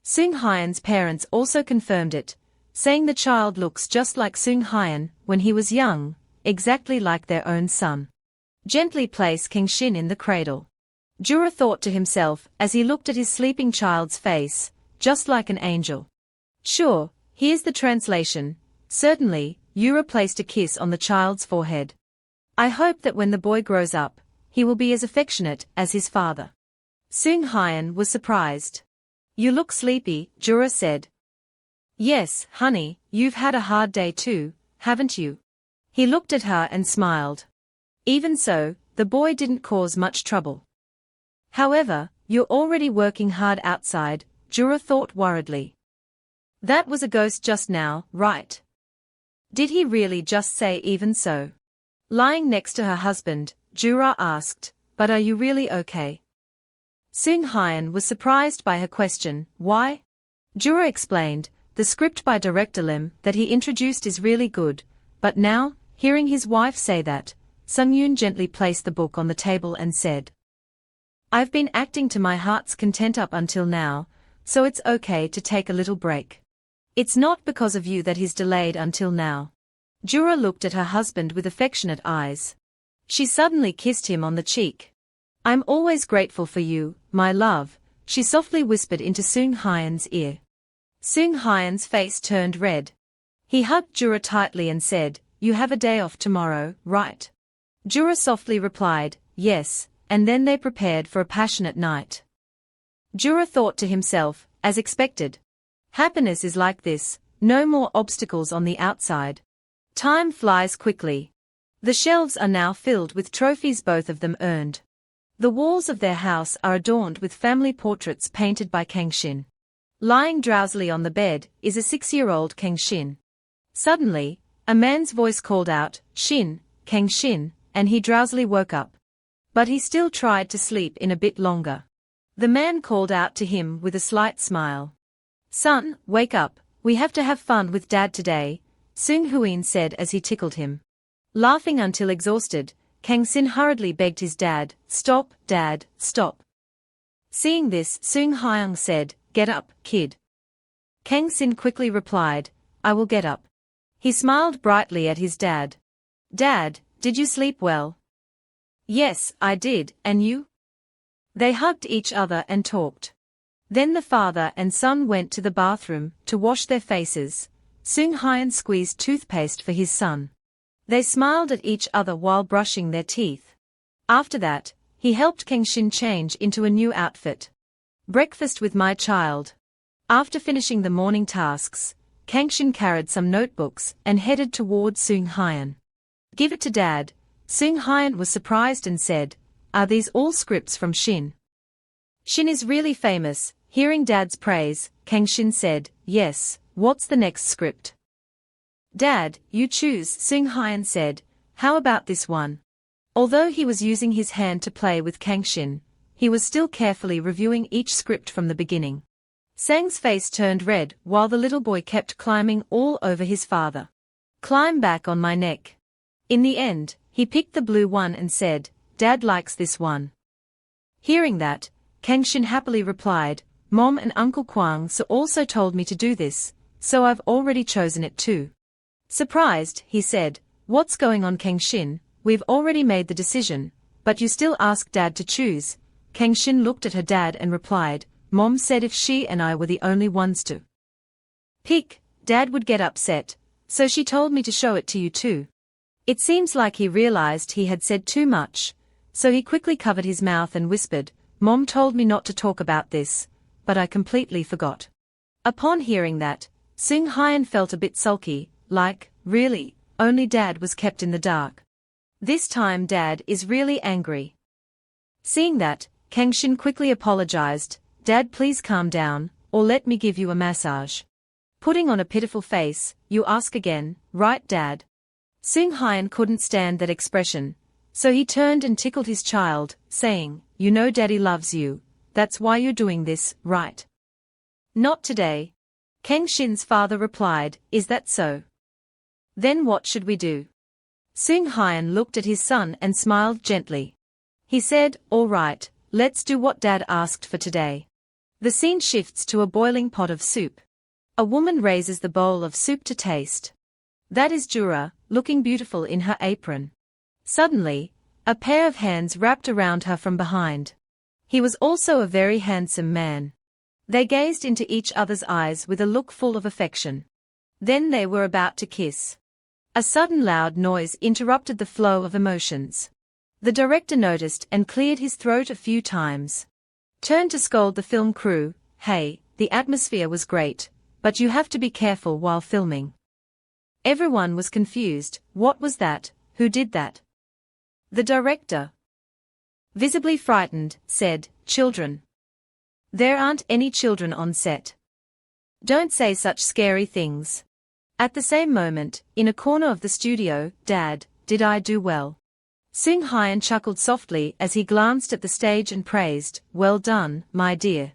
Seung Hyun's parents also confirmed it, saying the child looks just like Seung Hyun when he was young, exactly like their own son. Gently place Kang Shin in the cradle. Jura thought to himself as he looked at his sleeping child's face, just like an angel. Sure, here's the translation. Certainly, Jura placed a kiss on the child's forehead. I hope that when the boy grows up, he will be as affectionate as his father. Seung Hyun was surprised. You look sleepy, Jura said. Yes, honey, you've had a hard day too, haven't you? He looked at her and smiled. Even so, the boy didn't cause much trouble. However, you're already working hard outside, Jura thought worriedly. That was a ghost just now, right? Did he really just say even so? Lying next to her husband, Jura asked, but are you really okay? Seung Hyun was surprised by her question, why? Jura explained, the script by director Lim that he introduced is really good, but now, hearing his wife say that, Sung-yoon gently placed the book on the table and said, I've been acting to my heart's content up until now, so it's okay to take a little break. It's not because of you that he's delayed until now. Jura looked at her husband with affectionate eyes. She suddenly kissed him on the cheek. I'm always grateful for you, my love, she softly whispered into Seung Hyun's ear. Seung Hyun's face turned red. He hugged Jura tightly and said, You have a day off tomorrow, right? Jura softly replied, yes, and then they prepared for a passionate night. Jura thought to himself, as expected. Happiness is like this, no more obstacles on the outside. Time flies quickly. The shelves are now filled with trophies both of them earned. The walls of their house are adorned with family portraits painted by Kang Shin. Lying drowsily on the bed is a 6-year-old Kang Shin. Suddenly, a man's voice called out, Shin, Kang Shin, and he drowsily woke up. But he still tried to sleep in a bit longer. The man called out to him with a slight smile. Son, wake up, we have to have fun with Dad today, Seung Huin said as he tickled him. Laughing until exhausted, Kang Sin hurriedly begged his dad, "Stop, Dad, stop." Seeing this, Seung Hyung said, "Get up, kid." Kang Sin quickly replied, "I will get up." He smiled brightly at his dad. "Dad, did you sleep well?" "Yes, I did, and you?" They hugged each other and talked. Then the father and son went to the bathroom to wash their faces. Seung Hyun squeezed toothpaste for his son. They smiled at each other while brushing their teeth. After that, he helped Kang Shin change into a new outfit. Breakfast with my child. After finishing the morning tasks, Kang Shin carried some notebooks and headed toward Seung Hyun. "Give it to Dad." Seung Hyun was surprised and said, "Are these all scripts from Shin?" "Shin is really famous." Hearing Dad's praise, Kang Shin said, "Yes, what's the next script?" "Dad, you choose," Seung Hyun said. "How about this one?" Although he was using his hand to play with Kang Shin, he was still carefully reviewing each script from the beginning. Sang's face turned red while the little boy kept climbing all over his father. "Climb back on my neck." In the end, he picked the blue one and said, "Dad likes this one." Hearing that, Kang Shin happily replied, "Mom and Uncle Kwang also told me to do this, so I've already chosen it too." Surprised, he said, "What's going on, Kang Shin? We've already made the decision, but you still ask Dad to choose." Kang Shin looked at her dad and replied, "Mom said if she and I were the only ones to pick, Dad would get upset, so she told me to show it to you too." It seems like he realized he had said too much, so he quickly covered his mouth and whispered, "Mom told me not to talk about this, but I completely forgot." Upon hearing that, Seung Hyun felt a bit sulky, like, really, only Dad was kept in the dark. This time Dad is really angry. Seeing that, Kang Shin quickly apologized, "Dad, please calm down, or let me give you a massage." Putting on a pitiful face, "You ask again, right, Dad?" Seung Hyun couldn't stand that expression, so he turned and tickled his child, saying, "You know Daddy loves you, that's why you're doing this, right?" "Not today." Kang Shin's father replied, "Is that so? Then what should we do?" Seung Hyun looked at his son and smiled gently. He said, "All right, let's do what Dad asked for today." The scene shifts to a boiling pot of soup. A woman raises the bowl of soup to taste. That is Jura, looking beautiful in her apron. Suddenly, a pair of hands wrapped around her from behind. He was also a very handsome man. They gazed into each other's eyes with a look full of affection. Then they were about to kiss. A sudden loud noise interrupted the flow of emotions. The director noticed and cleared his throat a few times. Turned to scold the film crew, "Hey, the atmosphere was great, but you have to be careful while filming." Everyone was confused. What was that? Who did that? The director, visibly frightened, said, "Children. There aren't any children on set. Don't say such scary things." At the same moment, in a corner of the studio, "Dad, did I do well?" Seung Hyun chuckled softly as he glanced at the stage and praised, "Well done, my dear."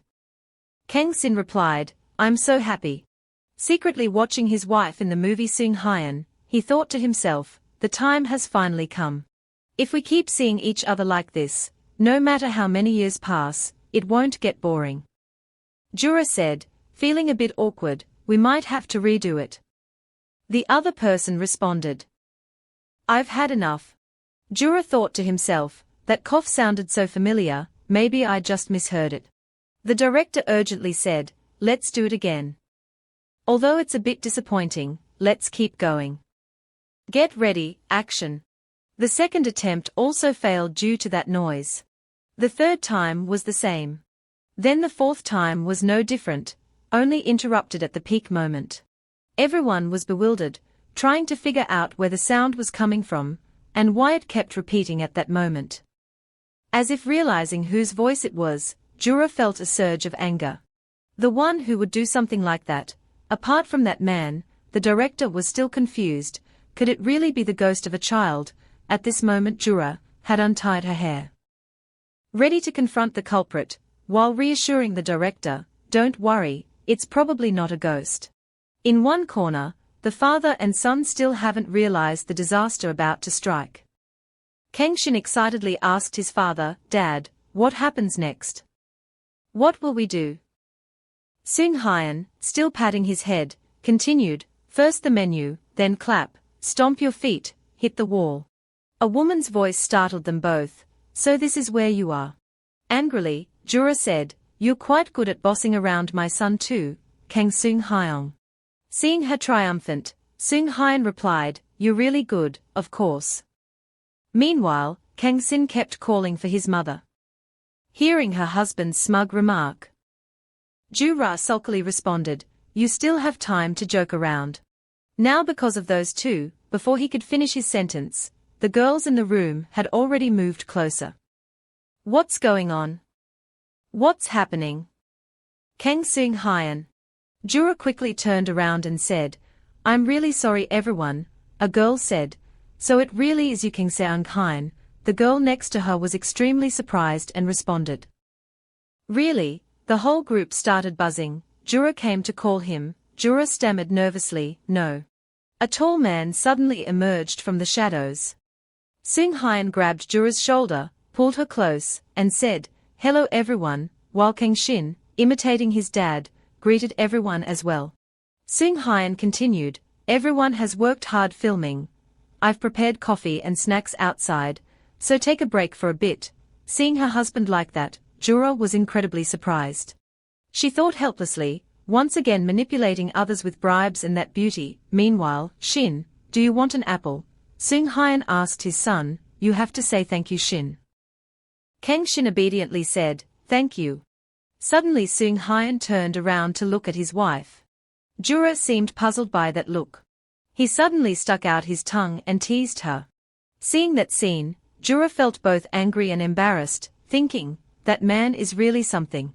Kang Sin replied, "I'm so happy." Secretly watching his wife in the movie Seung Hyun, he thought to himself, "The time has finally come. If we keep seeing each other like this, no matter how many years pass, it won't get boring." Jura said, feeling a bit awkward, "We might have to redo it." The other person responded, "I've had enough." Jura thought to himself, that cough sounded so familiar, maybe I just misheard it. The director urgently said, "Let's do it again. Although it's a bit disappointing, let's keep going. Get ready, action." The second attempt also failed due to that noise. The third time was the same. Then the fourth time was no different, only interrupted at the peak moment. Everyone was bewildered, trying to figure out where the sound was coming from, and why it kept repeating at that moment. As if realizing whose voice it was, Jura felt a surge of anger. The one who would do something like that, apart from that man, the director was still confused. Could it really be the ghost of a child? At this moment Jura had untied her hair, ready to confront the culprit, while reassuring the director, "Don't worry, it's probably not a ghost." In one corner, the father and son still haven't realized the disaster about to strike. Kang Shin excitedly asked his father, Dad, what happens next? What will we do? Sung Hyun, still patting his head, continued, first the menu, then clap, stomp your feet, hit the wall. A woman's voice startled them both. So this is where you are. Angrily, Jura said, you're quite good at bossing around my son too, Kang Sung Hyung. Seeing her triumphant, Sung Hyun replied, you're really good, of course. Meanwhile, Kang Sin kept calling for his mother. Hearing her husband's smug remark, Jura sulkily responded, you still have time to joke around. Now because of those two, before he could finish his sentence, the girls in the room had already moved closer. What's going on? What's happening? Kang Sung Hyun. Jura quickly turned around and said, I'm really sorry everyone, a girl said. So it really is you Kang Sung Hyun. The girl next to her was extremely surprised and responded. Really? The whole group started buzzing. Jura came to call him. Jura stammered nervously, no. A tall man suddenly emerged from the shadows. Sung Hyun grabbed Jura's shoulder, pulled her close, and said, hello everyone, while Kang Shin, imitating his dad, greeted everyone as well. Sung Hyun continued, everyone has worked hard filming. I've prepared coffee and snacks outside, so take a break for a bit. Seeing her husband like that, Jura was incredibly surprised. She thought helplessly, once again manipulating others with bribes and that beauty. Meanwhile, Shin, do you want an apple? Sung Hyun asked his son, you have to say thank you Shin. Kang Shin obediently said, thank you. Suddenly Sung Hyun turned around to look at his wife. Jura seemed puzzled by that look. He suddenly stuck out his tongue and teased her. Seeing that scene, Jura felt both angry and embarrassed, thinking, that man is really something.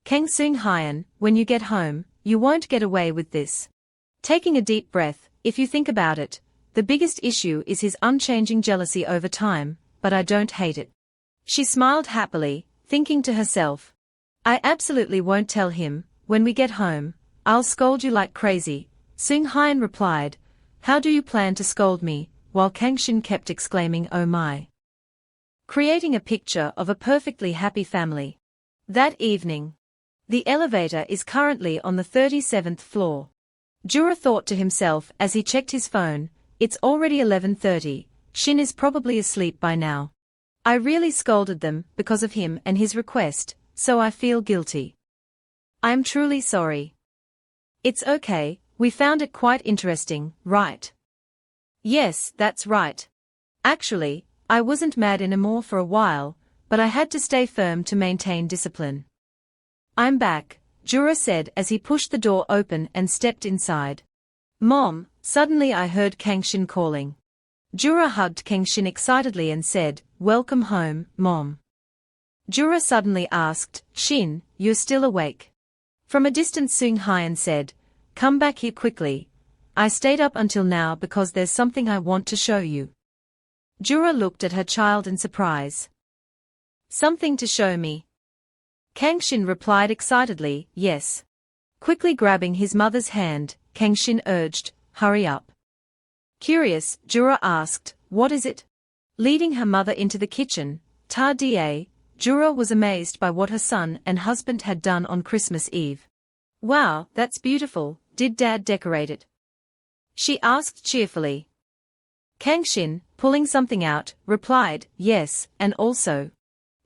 Kang Sung Hyun, when you get home, you won't get away with this. Taking a deep breath, if you think about it, the biggest issue is his unchanging jealousy over time, but I don't hate it. She smiled happily, thinking to herself, I absolutely won't tell him. When we get home, I'll scold you like crazy. Sung Hyun replied, how do you plan to scold me, while Kang Shin kept exclaiming oh my. Creating a picture of a perfectly happy family. That evening. The elevator is currently on the 37th floor. Jura thought to himself as he checked his phone, it's already 11:30, Shin is probably asleep by now. I really scolded them because of him and his request, so I feel guilty. I'm truly sorry. It's okay, we found it quite interesting, right? Yes, that's right. Actually, I wasn't mad anymore for a while, but I had to stay firm to maintain discipline. I'm back, Jura said as he pushed the door open and stepped inside. Mom, suddenly I heard Kang Shin calling. Jura hugged Kang Shin excitedly and said, welcome home, Mom. Jura suddenly asked, Shin, you're still awake? From a distance Sung Hyun said, come back here quickly. I stayed up until now because there's something I want to show you. Jura looked at her child in surprise. Something to show me? Kang Shin replied excitedly, yes. Quickly grabbing his mother's hand, Kang Shin urged, hurry up. Curious, Jura asked, what is it? Leading her mother into the kitchen, Jura was amazed by what her son and husband had done on Christmas Eve. Wow, that's beautiful, did Dad decorate it? She asked cheerfully. Kang Shin, pulling something out, replied, yes, and also.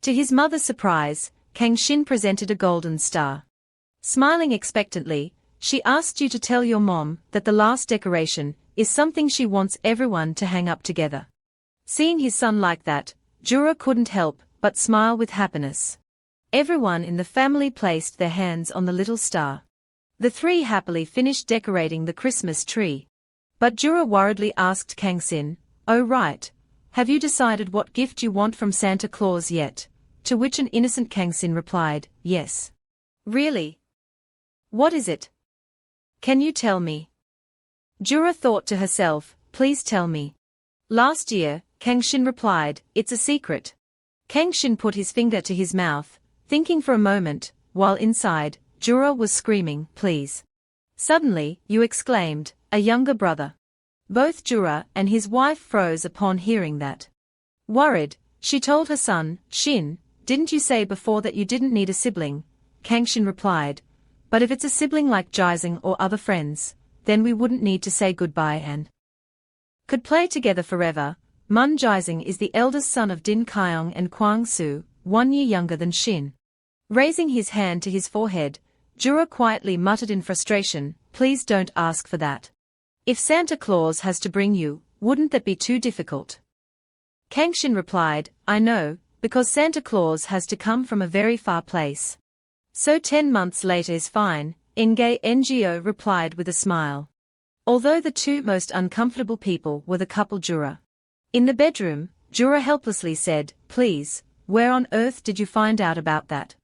To his mother's surprise, Kang Shin presented a golden star. Smiling expectantly, she asked you to tell your mom that the last decoration is something she wants everyone to hang up together. Seeing his son like that, Jura couldn't help but smile with happiness. Everyone in the family placed their hands on the little star. The three happily finished decorating the Christmas tree. But Jura worriedly asked Kang Shin, oh right, have you decided what gift you want from Santa Claus yet? To which an innocent Kang Shin replied, yes. Really? What is it? Can you tell me? Jura thought to herself, please tell me. Last year, Kang Shin replied, it's a secret. Kang Shin put his finger to his mouth, thinking for a moment, while inside, Jura was screaming, please. Suddenly, you exclaimed, a younger brother. Both Jura and his wife froze upon hearing that. Worried, she told her son, Shin, didn't you say before that you didn't need a sibling? Kangshin replied, but if it's a sibling like Jisung or other friends, then we wouldn't need to say goodbye and could play together forever. Mun Jisung is the eldest son of Din Kyong and Kwang Soo, 1 year younger than Shin. Raising his hand to his forehead, Jura quietly muttered in frustration, please don't ask for that. If Santa Claus has to bring you, wouldn't that be too difficult? Kangshin replied, I know, because Santa Claus has to come from a very far place. So 10 months later is fine, Nge Ngo replied with a smile. Although the two most uncomfortable people were the couple Jura. In the bedroom, Jura helplessly said, please, where on earth did you find out about that?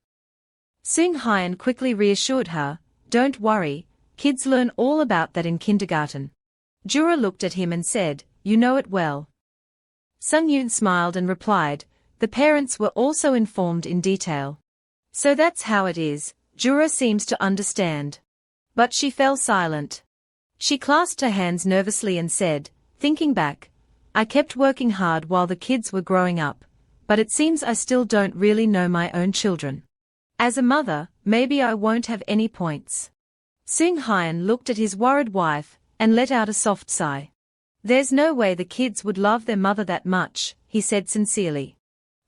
Seung Hyun quickly reassured her, don't worry, kids learn all about that in kindergarten. Jura looked at him and said, you know it well. Sung Yoon smiled and replied, the parents were also informed in detail. So that's how it is, Jura seems to understand. But she fell silent. She clasped her hands nervously and said, thinking back, I kept working hard while the kids were growing up, but it seems I still don't really know my own children. As a mother, maybe I won't have any points. Seung Hyun looked at his worried wife and let out a soft sigh. There's no way the kids would love their mother that much, he said sincerely.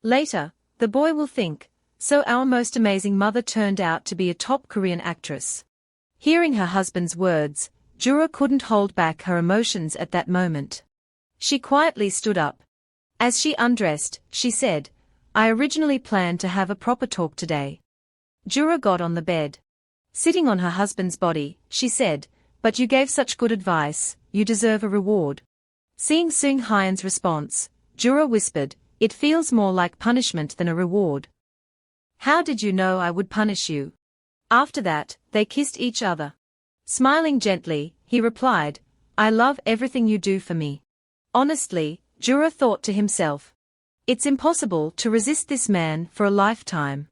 Later, the boy will think, so our most amazing mother turned out to be a top Korean actress. Hearing her husband's words, Jura couldn't hold back her emotions at that moment. She quietly stood up. As she undressed, she said, I originally planned to have a proper talk today. Jura got on the bed. Sitting on her husband's body, she said, but you gave such good advice, you deserve a reward. Seeing Seung Hyun's response, Jura whispered, it feels more like punishment than a reward. How did you know I would punish you? After that, they kissed each other. Smiling gently, he replied, I love everything you do for me. Honestly, Jura thought to himself. It's impossible to resist this man for a lifetime.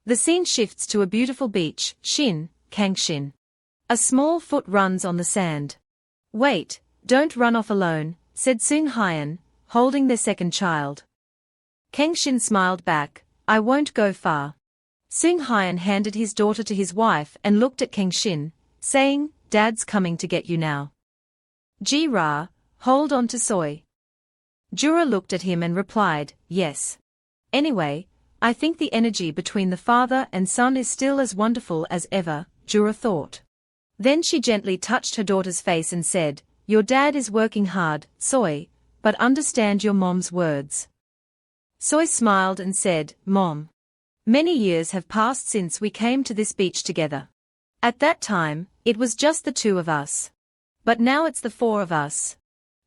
The scene shifts to a beautiful beach, Shin, Kangshin. A small foot runs on the sand. Wait, don't run off alone, said Seung Hyun, holding their second child. Kangshin smiled back, I won't go far. Seung Hyun handed his daughter to his wife and looked at Kangshin, saying, Dad's coming to get you now. Ji-ra, hold on to Soy. Jura looked at him and replied, yes. Anyway, I think the energy between the father and son is still as wonderful as ever, Jura thought. Then she gently touched her daughter's face and said, your dad is working hard, Soy, but understand your mom's words. Soy smiled and said, Mom. Many years have passed since we came to this beach together. At that time, it was just the two of us. But now it's the four of us.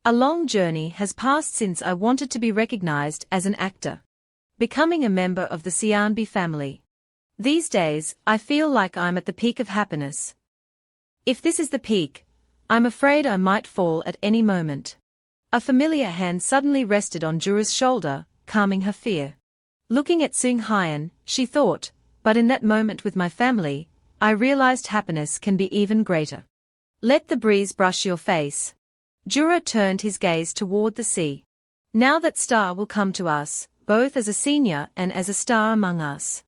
A long journey has passed since I wanted to be recognized as an actor. Becoming a member of the Seonbi family. These days, I feel like I'm at the peak of happiness. If this is the peak, I'm afraid I might fall at any moment. A familiar hand suddenly rested on Jura's shoulder, calming her fear. Looking at Seung Hyun, she thought, but in that moment with my family, I realized happiness can be even greater. Let the breeze brush your face. Jura turned his gaze toward the sea. Now that star will come to us, both as a senior and as a star among us.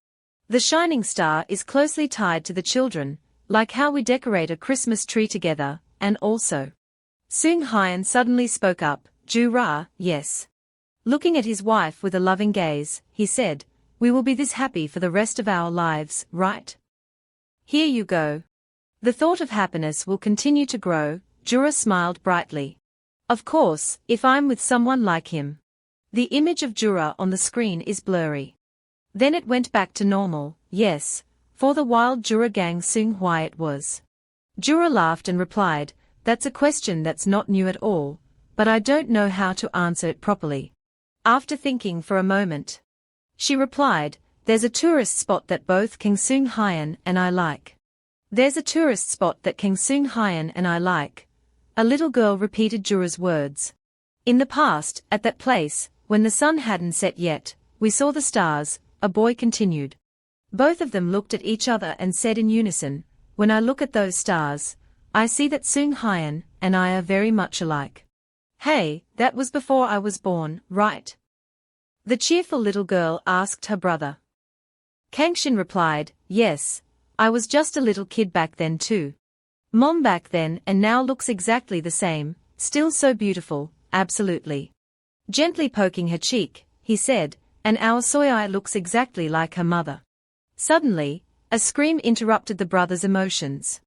The shining star is closely tied to the children, like how we decorate a Christmas tree together, and also. Seung Hyun suddenly spoke up, Jura, yes. Looking at his wife with a loving gaze, he said, we will be this happy for the rest of our lives, right? Here you go. The thought of happiness will continue to grow, Jura smiled brightly. Of course, if I'm with someone like him. The image of Jura on the screen is blurry. Then it went back to normal, yes, for the wild Jura gang Seung Hwa it was. Jura laughed and replied, that's a question that's not new at all, but I don't know how to answer it properly. After thinking for a moment, she replied, there's a tourist spot that both King Seung Hyun and I like. There's a tourist spot that King Seung Hyun and I like. A little girl repeated Jura's words. In the past, at that place, when the sun hadn't set yet, we saw the stars, a boy continued. Both of them looked at each other and said in unison, when I look at those stars, I see that Seung Hyun and I are very much alike. Hey, that was before I was born, right? The cheerful little girl asked her brother. Kangshin replied, yes, I was just a little kid back then too. Mom back then and now looks exactly the same, still so beautiful, absolutely. Gently poking her cheek, he said, and our Soyai looks exactly like her mother. Suddenly, a scream interrupted the brothers' emotions.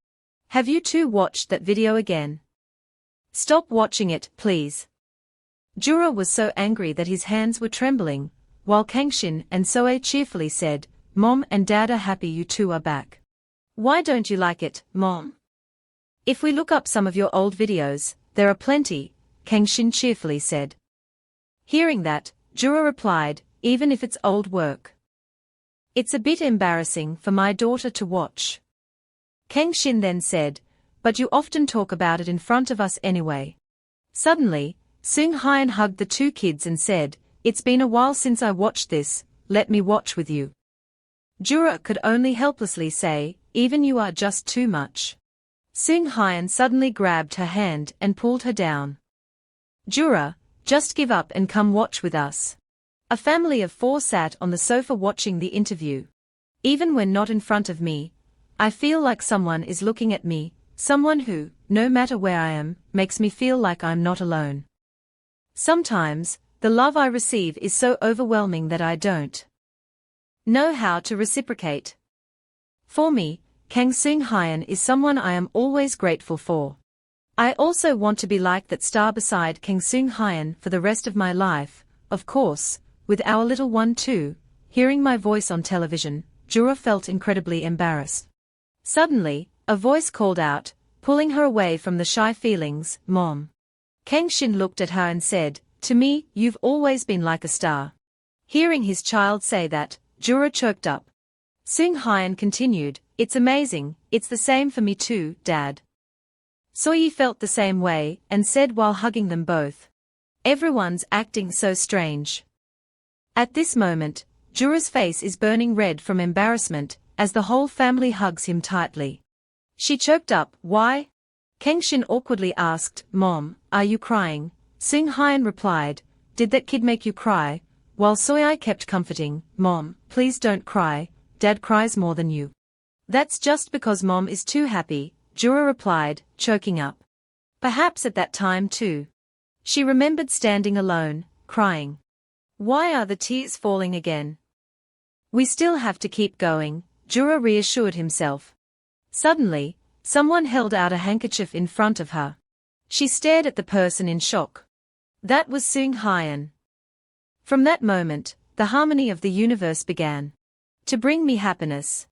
Have you two watched that video again? Stop watching it, please. Jura was so angry that his hands were trembling, while Kangshin and Soe cheerfully said, Mom and Dad are happy you two are back. Why don't you like it, Mom? If we look up some of your old videos, there are plenty, Kangshin cheerfully said. Hearing that, Jura replied, even if it's old work. It's a bit embarrassing for my daughter to watch. Kangshin then said, but you often talk about it in front of us anyway. Suddenly, Seung Hyun hugged the two kids and said, it's been a while since I watched this, let me watch with you. Jura could only helplessly say, even you are just too much. Seung Hyun suddenly grabbed her hand and pulled her down. Jura, just give up and come watch with us. A family of 4 sat on the sofa watching the interview. Even when not in front of me, I feel like someone is looking at me, someone who, no matter where I am, makes me feel like I'm not alone. Sometimes, the love I receive is so overwhelming that I don't know how to reciprocate. For me, Kang Seung Hyun is someone I am always grateful for. I also want to be like that star beside Kang Seung Hyun for the rest of my life, of course, with our little one too. Hearing my voice on television, Jura felt incredibly embarrassed. Suddenly, a voice called out, pulling her away from the shy feelings, Mom. Kangshin looked at her and said, to me, you've always been like a star. Hearing his child say that, Jura choked up. Seung Hyun continued, it's amazing, it's the same for me too, Dad. Soyi felt the same way, and said while hugging them both. Everyone's acting so strange. At this moment, Jura's face is burning red from embarrassment, as the whole family hugs him tightly. She choked up, why? Kangshin awkwardly asked, Mom, are you crying? Seung Hyun replied, did that kid make you cry? While Soyi kept comforting, Mom, please don't cry, Dad cries more than you. That's just because Mom is too happy, Jura replied, choking up. Perhaps at that time too. She remembered standing alone, crying. Why are the tears falling again? We still have to keep going, Jura reassured himself. Suddenly, someone held out a handkerchief in front of her. She stared at the person in shock. That was Seung Hyun. From that moment, the harmony of the universe began to bring me happiness.